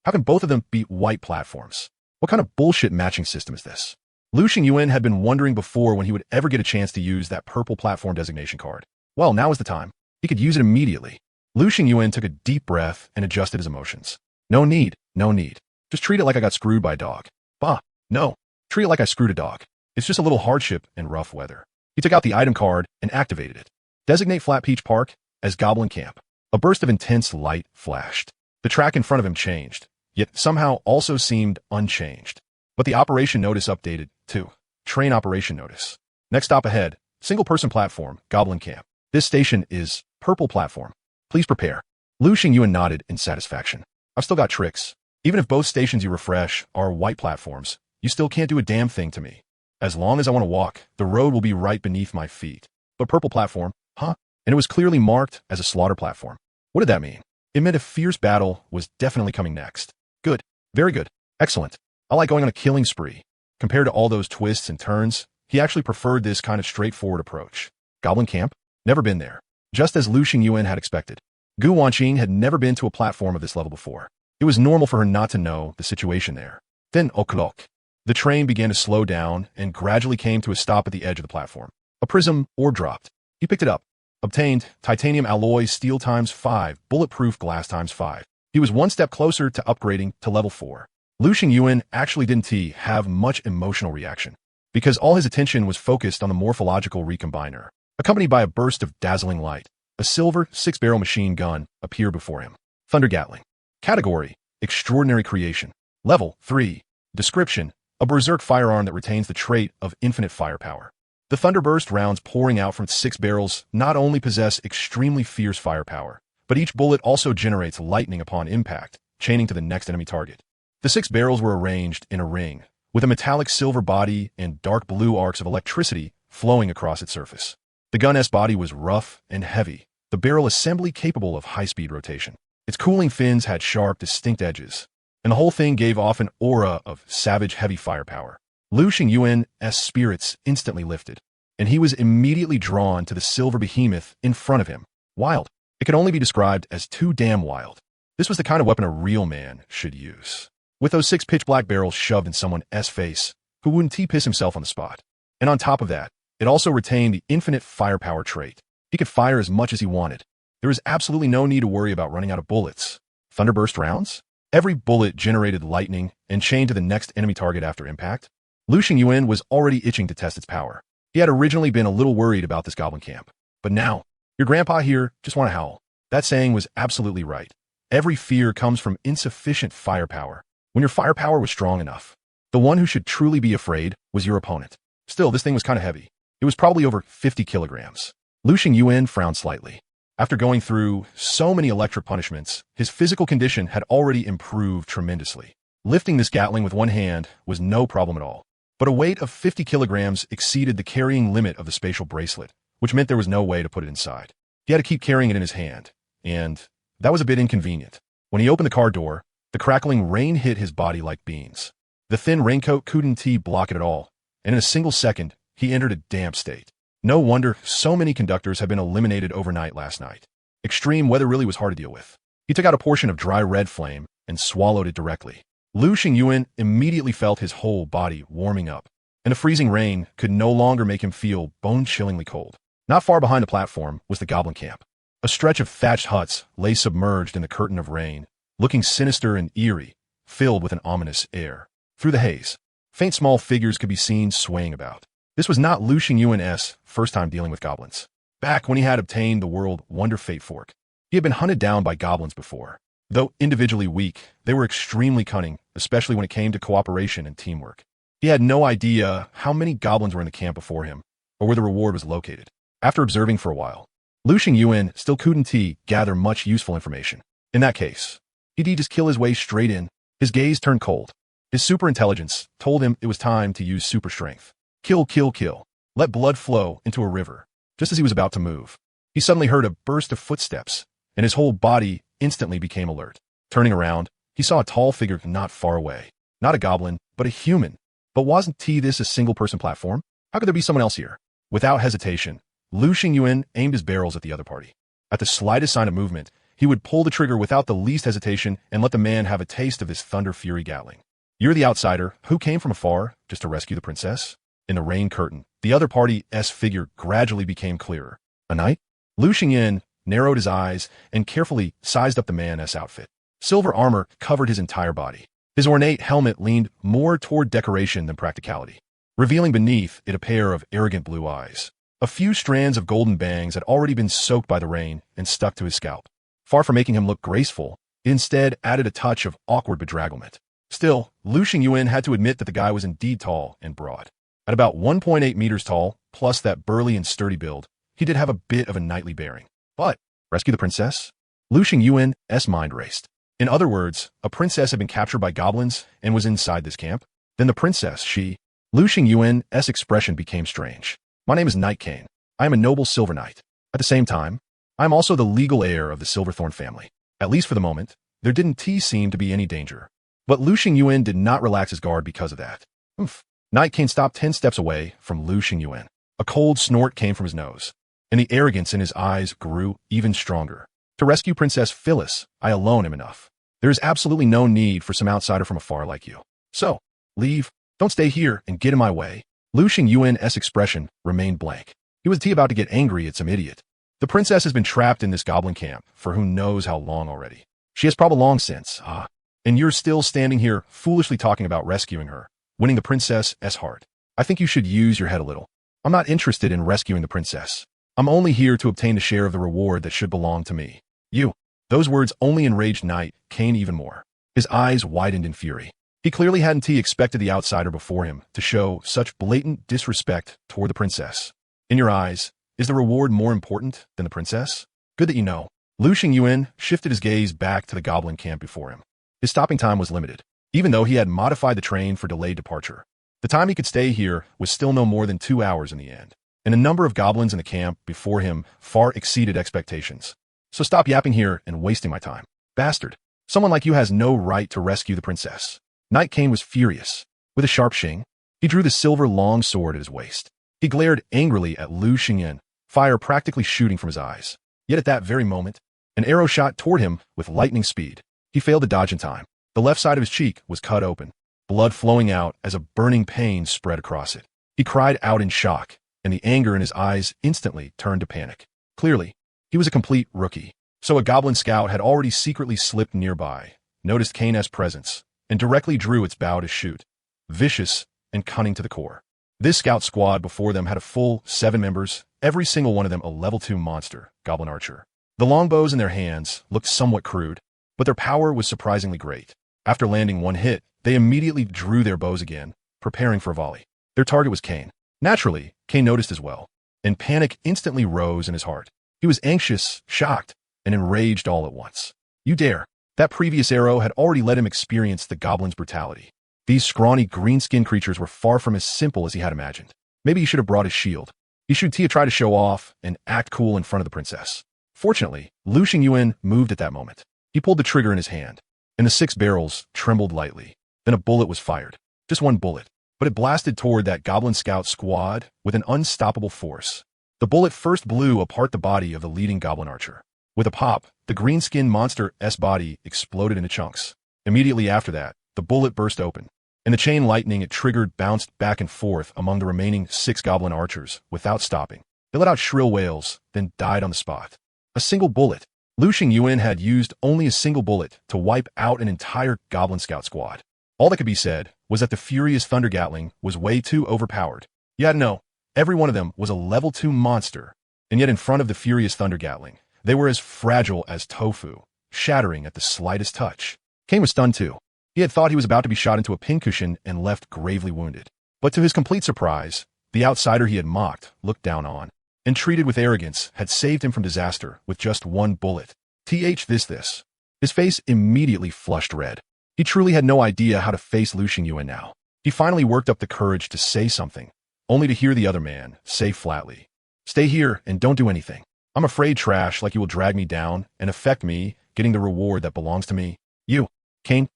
How can both of them be white platforms? What kind of bullshit matching system is this? Lu Xingyuan had been wondering before when he would ever get a chance to use that purple platform designation card. Well, now is the time. He could use it immediately. Lu Xingyuan took a deep breath and adjusted his emotions. No need. Just treat it like I got screwed by a dog. Bah, no. Treat it like I screwed a dog. It's just a little hardship and rough weather. He took out the item card and activated it. Designate Flat Peach Park as Goblin Camp. A burst of intense light flashed. The track in front of him changed, yet somehow also seemed unchanged. But the operation notice updated, too. Train operation notice. Next stop ahead, single-person platform, Goblin Camp. This station is purple platform. Please prepare. Lu Xingyuan nodded in satisfaction. I've still got tricks. Even if both stations you refresh are white platforms, you still can't do a damn thing to me. As long as I want to walk, the road will be right beneath my feet. But purple platform, huh? And it was clearly marked as a slaughter platform. What did that mean? It meant a fierce battle was definitely coming next. Good. Very good. Excellent. I like going on a killing spree. Compared to all those twists and turns, he actually preferred this kind of straightforward approach. Goblin Camp? Never been there. Just as Lu Xingyuan had expected. Gu Wanqing had never been to a platform of this level before. It was normal for her not to know the situation there. Then o'clock. The train began to slow down and gradually came to a stop at the edge of the platform. A prism orb dropped. He picked it up. Obtained titanium alloy steel times 5, bulletproof glass times 5. He was one step closer to upgrading to level 4. Lu Xingyuan actually didn't have much emotional reaction, because all his attention was focused on the morphological recombiner. Accompanied by a burst of dazzling light, a silver 6-barrel machine gun appeared before him. Thunder Gatling. Category: Extraordinary Creation. Level 3. Description: a berserk firearm that retains the trait of infinite firepower. The Thunderburst rounds pouring out from its 6 barrels not only possess extremely fierce firepower, but each bullet also generates lightning upon impact, chaining to the next enemy target. The 6 barrels were arranged in a ring, with a metallic silver body and dark blue arcs of electricity flowing across its surface. The gun's body was rough and heavy, the barrel assembly capable of high-speed rotation. Its cooling fins had sharp, distinct edges, and the whole thing gave off an aura of savage, heavy firepower. Lu Xingyuan's spirits instantly lifted, and he was immediately drawn to the silver behemoth in front of him. Wild. It could only be described as too damn wild. This was the kind of weapon a real man should use. With those 6 pitch-black barrels shoved in someone's face, who wouldn't piss himself on the spot. And on top of that, it also retained the infinite firepower trait. He could fire as much as he wanted. There was absolutely no need to worry about running out of bullets. Thunderburst rounds? Every bullet generated lightning and chained to the next enemy target after impact. Lu Xingyuan was already itching to test its power. He had originally been a little worried about this goblin camp. But now, your grandpa here just want to howl. That saying was absolutely right. Every fear comes from insufficient firepower. When your firepower was strong enough, the one who should truly be afraid was your opponent. Still, this thing was kind of heavy. It was probably over 50 kilograms. Lu Xingyuan frowned slightly. After going through so many electric punishments, his physical condition had already improved tremendously. Lifting this Gatling with one hand was no problem at all. But a weight of 50 kilograms exceeded the carrying limit of the spatial bracelet, which meant there was no way to put it inside. He had to keep carrying it in his hand, and that was a bit inconvenient. When he opened the car door, the crackling rain hit his body like beans. The thin raincoat couldn't block it at all, and in a single second, he entered a damp state. No wonder so many conductors had been eliminated overnight last night. Extreme weather really was hard to deal with. He took out a portion of dry red flame and swallowed it directly. Lu Xingyuan immediately felt his whole body warming up, and the freezing rain could no longer make him feel bone-chillingly cold. Not far behind the platform was the goblin camp. A stretch of thatched huts lay submerged in the curtain of rain, looking sinister and eerie, filled with an ominous air. Through the haze, faint small figures could be seen swaying about. This was not Lu Xingyuan's first time dealing with goblins. Back when he had obtained the World Wonder Fate Fork, he had been hunted down by goblins before. Though individually weak, they were extremely cunning, especially when it came to cooperation and teamwork. He had no idea how many goblins were in the camp before him, or where the reward was located. After observing for a while, Lu Xingyuan still couldn't gather much useful information. In that case, he'd just kill his way straight in. His gaze turned cold. His super intelligence told him it was time to use super strength. Kill, kill, kill. Let blood flow into a river. Just as he was about to move, he suddenly heard a burst of footsteps, and his whole body instantly became alert. Turning around, he saw a tall figure not far away. Not a goblin, but a human. But wasn't this a single-person platform? How could there be someone else here? Without hesitation, Lu Xingyuan aimed his barrels at the other party. At the slightest sign of movement, he would pull the trigger without the least hesitation and let the man have a taste of his thunder fury gatling. You're the outsider who came from afar just to rescue the princess? In the rain curtain, the other party's figure gradually became clearer. A knight? Lu Xingyan narrowed his eyes and carefully sized up the man's outfit. Silver armor covered his entire body. His ornate helmet leaned more toward decoration than practicality, revealing beneath it a pair of arrogant blue eyes. A few strands of golden bangs had already been soaked by the rain and stuck to his scalp. Far from making him look graceful, it instead added a touch of awkward bedragglement. Still, Lu Xingyuan had to admit that the guy was indeed tall and broad. At about 1.8 meters tall, plus that burly and sturdy build, he did have a bit of a knightly bearing. But, rescue the princess? Lu Xingyuan's mind raced. In other words, a princess had been captured by goblins and was inside this camp? Then the princess, Lu Xingyuan's expression became strange. My name is Knight Kane. I am a noble silver knight. At the same time, I am also the legal heir of the Silverthorn family. At least for the moment, there didn't seem to be any danger. But Lu Xingyuan did not relax his guard because of that. Oof. Knight Kane stopped 10 steps away from Lu Xingyuan. A cold snort came from his nose, and the arrogance in his eyes grew even stronger. To rescue Princess Phyllis, I alone am enough. There is absolutely no need for some outsider from afar like you. So, leave. Don't stay here and get in my way. Lu Xingyuan's expression remained blank. He was about to get angry at some idiot. The princess has been trapped in this goblin camp for who knows how long already. She has probably long since, and you're still standing here foolishly talking about rescuing her, winning the princess's heart. I think you should use your head a little. I'm not interested in rescuing the princess. I'm only here to obtain a share of the reward that should belong to me. You. Those words only enraged Knight Kane even more. His eyes widened in fury. He clearly hadn't expected the outsider before him to show such blatant disrespect toward the princess. In your eyes, is the reward more important than the princess? Good that you know. Lu Xingyuan shifted his gaze back to the goblin camp before him. His stopping time was limited, even though he had modified the train for delayed departure. The time he could stay here was still no more than 2 hours in the end, and the number of goblins in the camp before him far exceeded expectations. So stop yapping here and wasting my time. Bastard. Someone like you has no right to rescue the princess. Knight Kane was furious. With a sharp shing, he drew the silver long sword at his waist. He glared angrily at Lu Xingyan, fire practically shooting from his eyes. Yet at that very moment, an arrow shot toward him with lightning speed. He failed to dodge in time. The left side of his cheek was cut open, blood flowing out as a burning pain spread across it. He cried out in shock, and the anger in his eyes instantly turned to panic. Clearly, he was a complete rookie. So a goblin scout had already secretly slipped nearby, noticed Kane's presence, and directly drew its bow to shoot, vicious and cunning to the core. This scout squad before them had a full 7 members, every single one of them a level 2 monster, goblin archer. The longbows in their hands looked somewhat crude, but their power was surprisingly great. After landing one hit, they immediately drew their bows again, preparing for a volley. Their target was Kane. Naturally, Kane noticed as well, and panic instantly rose in his heart. He was anxious, shocked, and enraged all at once. You dare. That previous arrow had already let him experience the goblin's brutality. These scrawny green-skinned creatures were far from as simple as he had imagined. Maybe he should have brought his shield. He should try to show off and act cool in front of the princess. Fortunately, Lu Xingyuan moved at that moment. He pulled the trigger in his hand, and the 6 barrels trembled lightly. Then a bullet was fired. Just one bullet, but it blasted toward that goblin scout squad with an unstoppable force. The bullet first blew apart the body of the leading goblin archer. With a pop, the green-skinned monster's body exploded into chunks. Immediately after that, the bullet burst open, and the chain lightning it triggered bounced back and forth among the remaining 6 goblin archers without stopping. They let out shrill wails, then died on the spot. A single bullet. Lu Xingyuan had used only a single bullet to wipe out an entire goblin scout squad. All that could be said was that the furious thunder gatling was way too overpowered. Yeah, no, every one of them was a level 2 monster, and yet in front of the furious thunder gatling, they were as fragile as tofu, shattering at the slightest touch. Kane was stunned too. He had thought he was about to be shot into a pincushion and left gravely wounded. But to his complete surprise, the outsider he had mocked, looked down on, and treated with arrogance, had saved him from disaster with just one bullet. This. His face immediately flushed red. He truly had no idea how to face Lu Xingyuan now. He finally worked up the courage to say something, only to hear the other man say flatly, "Stay here and don't do anything. I'm afraid, trash, like you will drag me down and affect me getting the reward that belongs to me." "You?" Kane's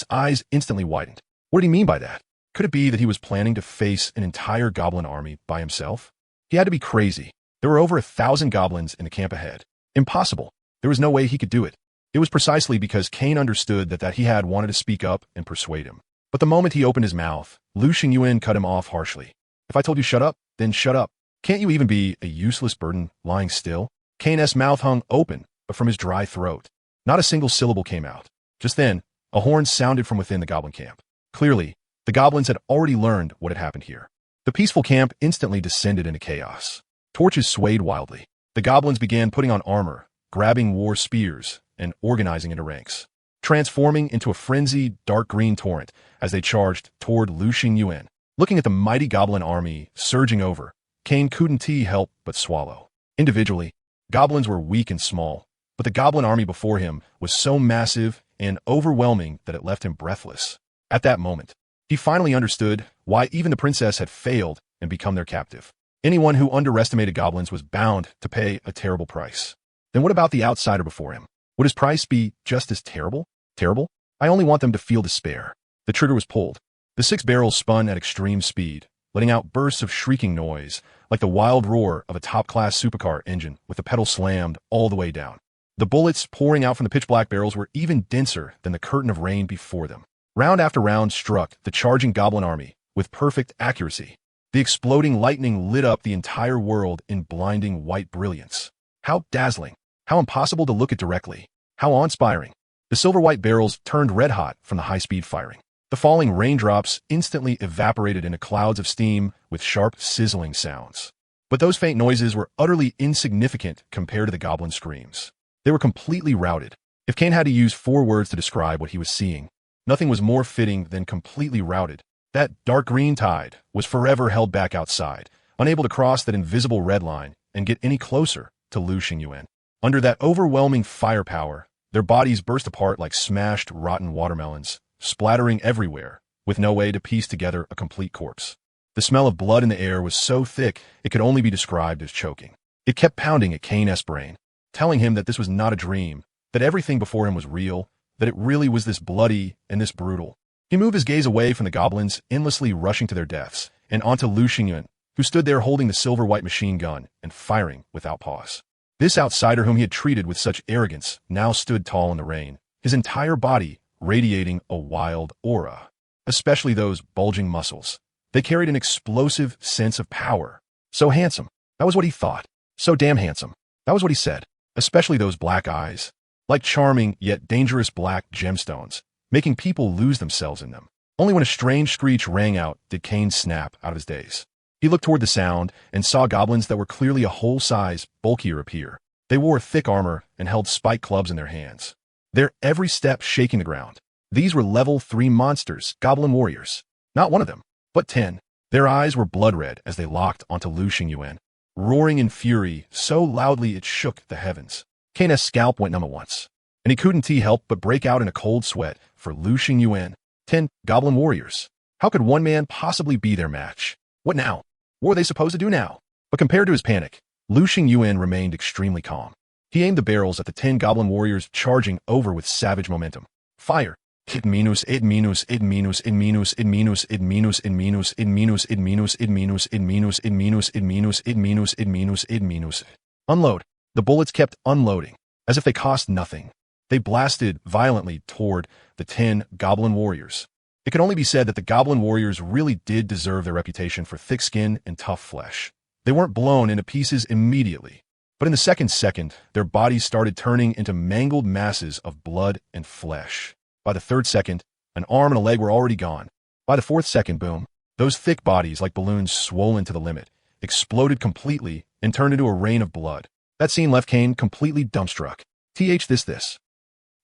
eyes instantly widened. What did he mean by that? Could it be that he was planning to face an entire goblin army by himself? He had to be crazy. There were over 1,000 goblins in the camp ahead. Impossible. There was no way he could do it. It was precisely because Kane understood that he had wanted to speak up and persuade him. But the moment he opened his mouth, Lu Xingyuan cut him off harshly. "If I told you shut up, then shut up. Can't you even be a useless burden lying still?" Kane's mouth hung open, but from his dry throat, not a single syllable came out. Just then, a horn sounded from within the goblin camp. Clearly, the goblins had already learned what had happened here. The peaceful camp instantly descended into chaos. Torches swayed wildly. The goblins began putting on armor, grabbing war spears, and organizing into ranks, transforming into a frenzied dark green torrent as they charged toward Lu Xingyuan. Looking at the mighty goblin army surging over, Kane couldn't help but swallow. Individually, goblins were weak and small, but the goblin army before him was so massive and overwhelming that it left him breathless. At that moment, he finally understood why even the princess had failed and become their captive. Anyone who underestimated goblins was bound to pay a terrible price. Then what about the outsider before him? Would his price be just as terrible? Terrible? I only want them to feel despair. The trigger was pulled. The 6 barrels spun at extreme speed, letting out bursts of shrieking noise, like the wild roar of a top-class supercar engine with the pedal slammed all the way down. The bullets pouring out from the pitch-black barrels were even denser than the curtain of rain before them. Round after round struck the charging goblin army with perfect accuracy. The exploding lightning lit up the entire world in blinding white brilliance. How dazzling! How impossible to look at directly! How awe-inspiring! The silver-white barrels turned red-hot from the high-speed firing. The falling raindrops instantly evaporated into clouds of steam with sharp, sizzling sounds. But those faint noises were utterly insignificant compared to the goblin screams. They were completely routed. If Kane had to use 4 words to describe what he was seeing, nothing was more fitting than completely routed. That dark green tide was forever held back outside, unable to cross that invisible red line and get any closer to Lu Xingyuan. Under that overwhelming firepower, their bodies burst apart like smashed, rotten watermelons, splattering everywhere, with no way to piece together a complete corpse. The smell of blood in the air was so thick it could only be described as choking. It kept pounding at Kane's brain, telling him that this was not a dream, that everything before him was real, that it really was this bloody and this brutal. He moved his gaze away from the goblins endlessly rushing to their deaths, and onto Lu Xingyuan, who stood there holding the silver-white machine gun and firing without pause. This outsider whom he had treated with such arrogance now stood tall in the rain, his entire body radiating a wild aura, especially those bulging muscles. They carried an explosive sense of power. So handsome. That was what he thought. So damn handsome. That was what he said. Especially those black eyes. Like charming yet dangerous black gemstones, making people lose themselves in them. Only when a strange screech rang out did Kane snap out of his daze. He looked toward the sound and saw goblins that were clearly a whole size bulkier appear. They wore thick armor and held spike clubs in their hands, their every step shaking the ground. These were level 3 monsters, goblin warriors. Not one of them, but 10. Their eyes were blood red as they locked onto Lu Xingyuan, roaring in fury so loudly it shook the heavens. Kane's scalp went numb at once, and he couldn't help but break out in a cold sweat for Lu Xingyuan. 10 goblin warriors. How could one man possibly be their match? What now? What were they supposed to do now? But compared to his panic, Lu Xingyuan remained extremely calm. He aimed the barrels at the 10 goblin warriors charging over with savage momentum. Fire! It minus, it minus, it minus, it minus, it minus, it minus, it minus, it minus, it minus, it minus, it minus, it minus, it minus, it minus, it minus, it minus. Unload. The bullets kept unloading, as if they cost nothing. They blasted violently toward the 10 goblin warriors. It could only be said that the goblin warriors really did deserve their reputation for thick skin and tough flesh. They weren't blown into pieces immediately, but in the second, their bodies started turning into mangled masses of blood and flesh. By the 3rd second, an arm and a leg were already gone. By the 4th second, boom, those thick bodies like balloons swollen to the limit, exploded completely and turned into a rain of blood. That scene left Kane completely dumbstruck. This.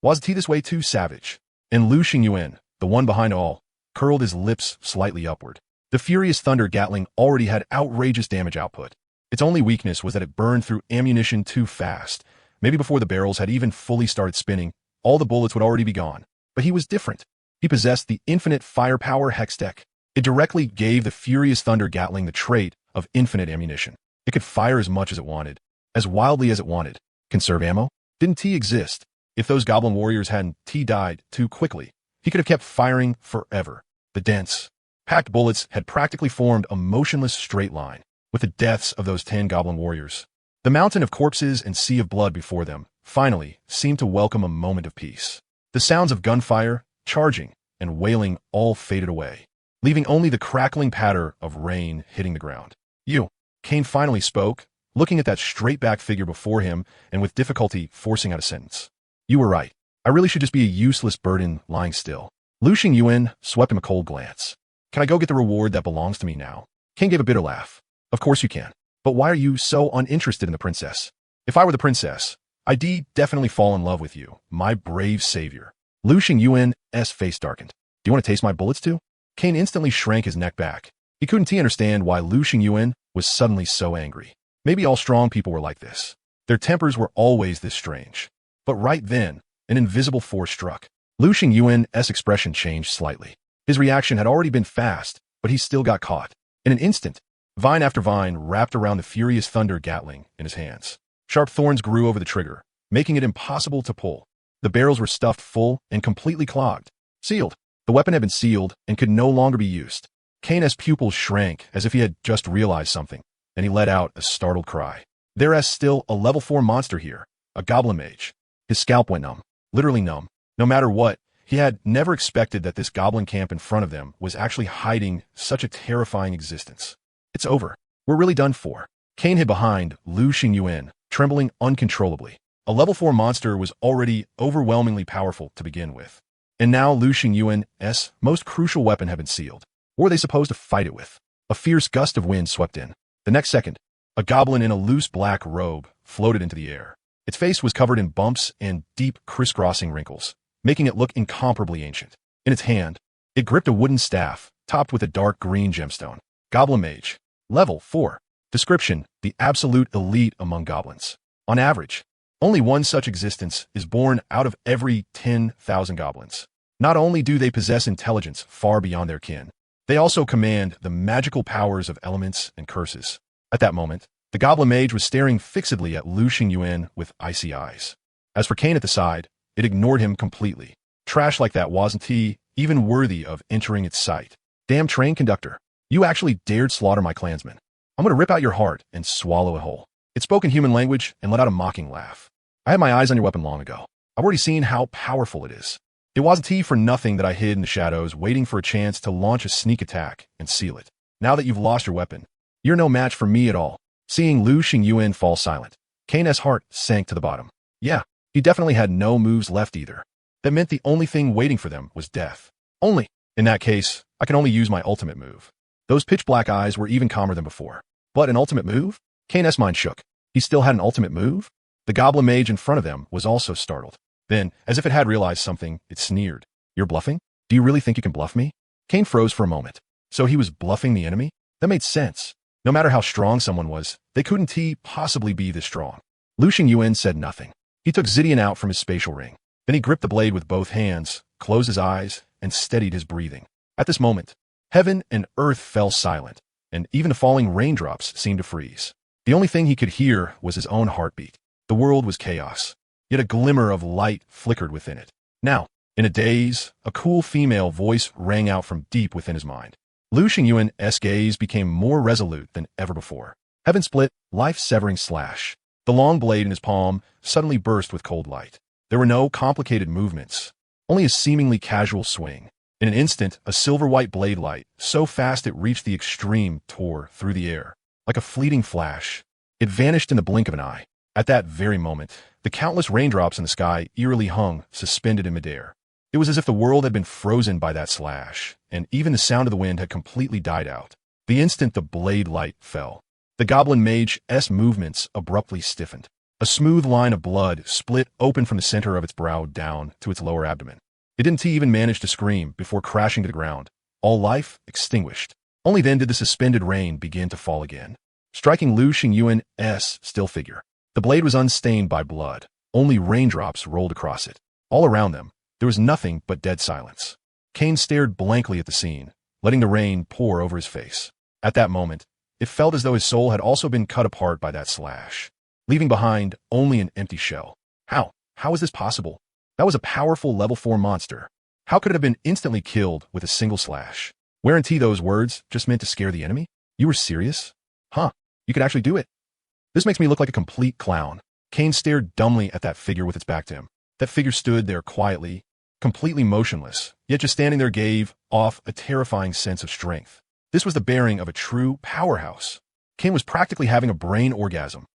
Was it this way too savage? And Lu Xingyuan, the one behind all, curled his lips slightly upward. The furious thunder Gatling already had outrageous damage output. Its only weakness was that it burned through ammunition too fast. Maybe before the barrels had even fully started spinning, all the bullets would already be gone. But he was different. He possessed the infinite firepower hex deck. It directly gave the Furious Thunder Gatling the trait of infinite ammunition. It could fire as much as it wanted, as wildly as it wanted. Conserve ammo? Didn't T exist? If those goblin warriors hadn't died too quickly, he could have kept firing forever. The dense, packed bullets had practically formed a motionless straight line with the deaths of those 10 goblin warriors. The mountain of corpses and sea of blood before them, finally, seemed to welcome a moment of peace. The sounds of gunfire, charging, and wailing all faded away, leaving only the crackling patter of rain hitting the ground. You, Kane finally spoke, looking at that straight-back figure before him and with difficulty forcing out a sentence. You were right. I really should just be a useless burden lying still. Lu Xingyuan swept him a cold glance. Can I go get the reward that belongs to me now? Kane gave a bitter laugh. Of course you can. But why are you so uninterested in the princess? If I were the princess, I'd definitely fall in love with you, my brave savior. Lu Xingyuan's face darkened. Do you want to taste my bullets too? Kane instantly shrank his neck back. He couldn't understand why Lu Xingyuan was suddenly so angry. Maybe all strong people were like this. Their tempers were always this strange. But right then, an invisible force struck. Lu Xingyuan's expression changed slightly. His reaction had already been fast, but he still got caught. In an instant, vine after vine wrapped around the Furious Thunder Gatling in his hands. Sharp thorns grew over the trigger, making it impossible to pull. The barrels were stuffed full and completely clogged. Sealed. The weapon had been sealed and could no longer be used. Kane's pupils shrank as if he had just realized something, and he let out a startled cry. There's still a level 4 monster here, a goblin mage. His scalp went numb, literally numb. No matter what, he had never expected that this goblin camp in front of them was actually hiding such a terrifying existence. It's over. We're really done for. Kane hid behind Lu Xingyuan, trembling uncontrollably. A level 4 monster was already overwhelmingly powerful to begin with. And now Lu Xingyuan's most crucial weapon had been sealed. What were they supposed to fight it with? A fierce gust of wind swept in. The next second, a goblin in a loose black robe floated into the air. Its face was covered in bumps and deep crisscrossing wrinkles, making it look incomparably ancient. In its hand, it gripped a wooden staff, topped with a dark green gemstone. Goblin Mage. Level 4. Description: the absolute elite among goblins. On average, only one such existence is born out of every 10,000 goblins. Not only do they possess intelligence far beyond their kin, they also command the magical powers of elements and curses. At that moment, the Goblin Mage was staring fixedly at Lu Xingyuan with icy eyes. As for Kane at the side, it ignored him completely. Trash like that wasn't he even worthy of entering its sight. Damn train conductor. You actually dared slaughter my clansmen. I'm going to rip out your heart and swallow it whole. It spoke in human language and let out a mocking laugh. I had my eyes on your weapon long ago. I've already seen how powerful it is. It wasn't he for nothing that I hid in the shadows, waiting for a chance to launch a sneak attack and seal it. Now that you've lost your weapon, you're no match for me at all. Seeing Lu Xingyuan fall silent, Kane's heart sank to the bottom. Yeah, he definitely had no moves left either. That meant the only thing waiting for them was death. Only. In that case, I can only use my ultimate move. Those pitch-black eyes were even calmer than before. But an ultimate move? Kane's mind shook. He still had an ultimate move? The Goblin Mage in front of them was also startled. Then, as if it had realized something, it sneered. You're bluffing? Do you really think you can bluff me? Kane froze for a moment. So he was bluffing the enemy? That made sense. No matter how strong someone was, they couldn't possibly be this strong. Lu Xingyuan said nothing. He took Zidian out from his spatial ring. Then he gripped the blade with both hands, closed his eyes, and steadied his breathing. At this moment, heaven and earth fell silent, and even the falling raindrops seemed to freeze. The only thing he could hear was his own heartbeat. The world was chaos, yet a glimmer of light flickered within it. Now, in a daze, a cool female voice rang out from deep within his mind. Lu Xingyuan's gaze became more resolute than ever before. Heaven split, life-severing slash. The long blade in his palm suddenly burst with cold light. There were no complicated movements, only a seemingly casual swing. In an instant, a silver-white blade light, so fast it reached the extreme, tore through the air. Like a fleeting flash, it vanished in the blink of an eye. At that very moment, the countless raindrops in the sky eerily hung, suspended in midair. It was as if the world had been frozen by that slash, and even the sound of the wind had completely died out. The instant the blade light fell, the Goblin Mage's movements abruptly stiffened. A smooth line of blood split open from the center of its brow down to its lower abdomen. It didn't even manage to scream before crashing to the ground, all life extinguished. Only then did the suspended rain begin to fall again, striking Lu Xingyuan's still figure. The blade was unstained by blood, only raindrops rolled across it. All around them, there was nothing but dead silence. Kane stared blankly at the scene, letting the rain pour over his face. At that moment, it felt as though his soul had also been cut apart by that slash, leaving behind only an empty shell. How? How is this possible? That was a powerful level 4 monster. How could it have been instantly killed with a single slash? Guarantee those words just meant to scare the enemy? You were serious? Huh, you could actually do it. This makes me look like a complete clown. Kane stared dumbly at that figure with its back to him. That figure stood there quietly, completely motionless, yet just standing there gave off a terrifying sense of strength. This was the bearing of a true powerhouse. Kane was practically having a brain orgasm.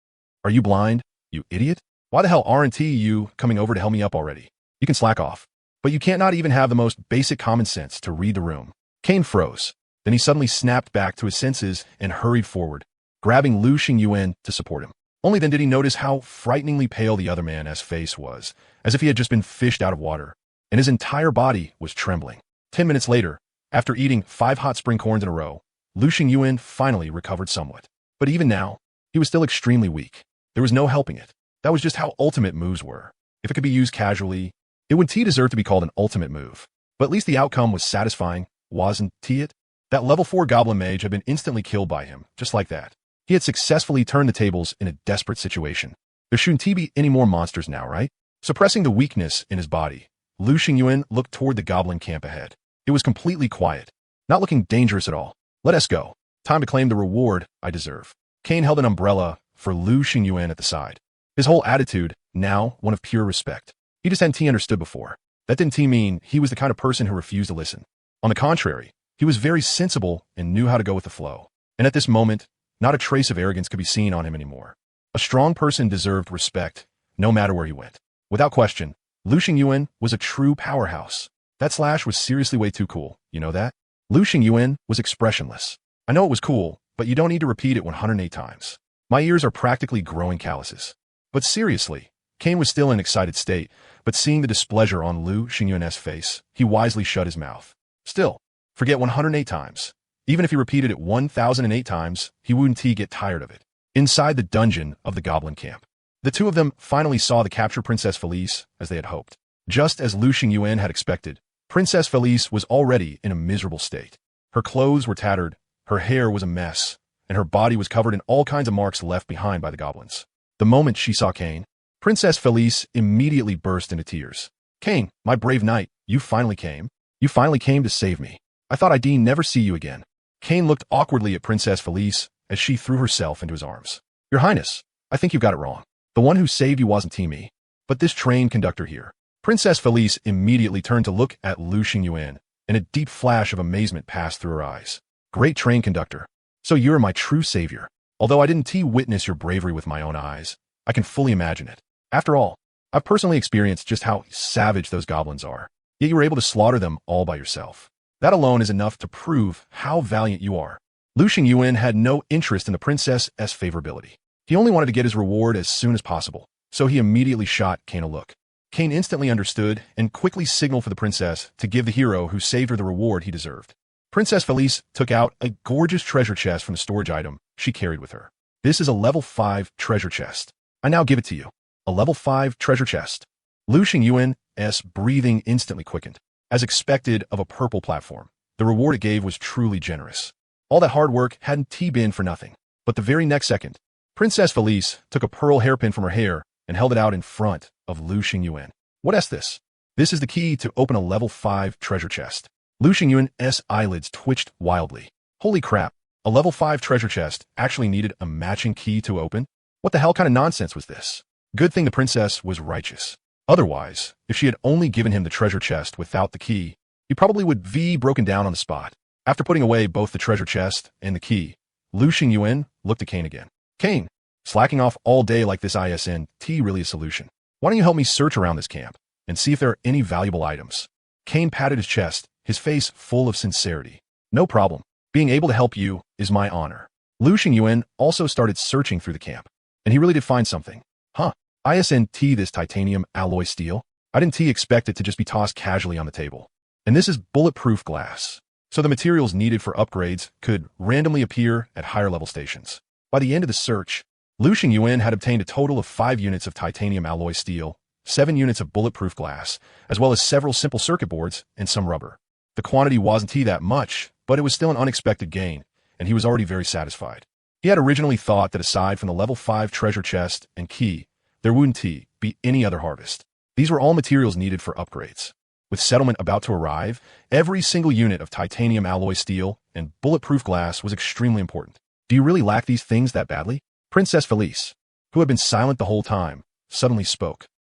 Are you blind, you idiot? Why the hell aren't you coming over to help me up already? You can slack off. But you can't not even have the most basic common sense to read the room. Kane froze. Then he suddenly snapped back to his senses and hurried forward, grabbing Lu Xingyuan to support him. Only then did he notice how frighteningly pale the other man's face was, as if he had just been fished out of water, and his entire body was trembling. 10 minutes later, after eating 5 hot spring corns in a row, Lu Xingyuan finally recovered somewhat. But even now, he was still extremely weak. There was no helping it. That was just how ultimate moves were. If it could be used casually, it would deserve to be called an ultimate move. But at least the outcome was satisfying, wasn't it? That level 4 goblin mage had been instantly killed by him, just like that. He had successfully turned the tables in a desperate situation. There shouldn't be any more monsters now, right? Suppressing the weakness in his body, Lu Xingyuan looked toward the goblin camp ahead. It was completely quiet, not looking dangerous at all. Let us go. Time to claim the reward I deserve. Kane held an umbrella for Lu Xingyuan at the side. His whole attitude, now one of pure respect. He just hadn't understood before. That didn't mean he was the kind of person who refused to listen. On the contrary, he was very sensible and knew how to go with the flow. And at this moment, not a trace of arrogance could be seen on him anymore. A strong person deserved respect, no matter where he went. Without question, Lu Xingyuan was a true powerhouse. That slash was seriously way too cool, you know that? Lu Xingyuan was expressionless. I know it was cool, but you don't need to repeat it 108 times. My ears are practically growing calluses. But seriously, Kane was still in an excited state, but seeing the displeasure on Lu Xingyuan's face, he wisely shut his mouth. Still, forget 108 times. Even if he repeated it 1,008 times, he wouldn't get tired of it. Inside the dungeon of the goblin camp, the two of them finally saw the captured Princess Felice as they had hoped. Just as Lu Xingyuan had expected, Princess Felice was already in a miserable state. Her clothes were tattered, her hair was a mess, and her body was covered in all kinds of marks left behind by the goblins. The moment she saw Kane, Princess Felice immediately burst into tears. Kane, my brave knight, you finally came. You finally came to save me. I thought I'd never see you again. Kane looked awkwardly at Princess Felice as she threw herself into his arms. Your Highness, I think you got it wrong. The one who saved you wasn't me, but this train conductor here. Princess Felice immediately turned to look at Lu Xingyuan, and a deep flash of amazement passed through her eyes. Great train conductor. So you're my true savior. Although I didn't witness your bravery with my own eyes, I can fully imagine it. After all, I've personally experienced just how savage those goblins are, yet you were able to slaughter them all by yourself. That alone is enough to prove how valiant you are. Lu Xingyuan had no interest in the princess's favorability. He only wanted to get his reward as soon as possible, so he immediately shot Kane a look. Kane instantly understood and quickly signaled for the princess to give the hero who saved her the reward he deserved. Princess Felice took out a gorgeous treasure chest from the storage item she carried with her. This is a level 5 treasure chest. I now give it to you. A level 5 treasure chest. Lu Xingyuan's breathing instantly quickened. As expected of a purple platform, the reward it gave was truly generous. All that hard work hadn't been for nothing. But the very next second, Princess Felice took a pearl hairpin from her hair and held it out in front of Lu Xingyuan. What is this? This is the key to open a level 5 treasure chest. Lu Xingyuan's eyelids twitched wildly. Holy crap, a level 5 treasure chest actually needed a matching key to open? What the hell kind of nonsense was this? Good thing the princess was righteous. Otherwise, if she had only given him the treasure chest without the key, he probably would be broken down on the spot. After putting away both the treasure chest and the key, Lu Xingyuan looked at Kane again. Kane, slacking off all day like this isn't really a solution. Why don't you help me search around this camp and see if there are any valuable items? Kane patted his chest, his face full of sincerity. No problem. Being able to help you is my honor. Lu Xingyuan also started searching through the camp, and he really did find something. Huh. Isn't this titanium alloy steel? I didn't expect it to just be tossed casually on the table. And this is bulletproof glass. So the materials needed for upgrades could randomly appear at higher level stations. By the end of the search, Lu Xingyuan had obtained a total of 5 units of titanium alloy steel, 7 units of bulletproof glass, as well as several simple circuit boards and some rubber. The quantity wasn't that much, but it was still an unexpected gain, and he was already very satisfied. He had originally thought that aside from the level 5 treasure chest and key, there wouldn't be any other harvest. These were all materials needed for upgrades. With settlement about to arrive, every single unit of titanium alloy steel and bulletproof glass was extremely important. Do you really lack these things that badly? Princess Felice, who had been silent the whole time, suddenly spoke.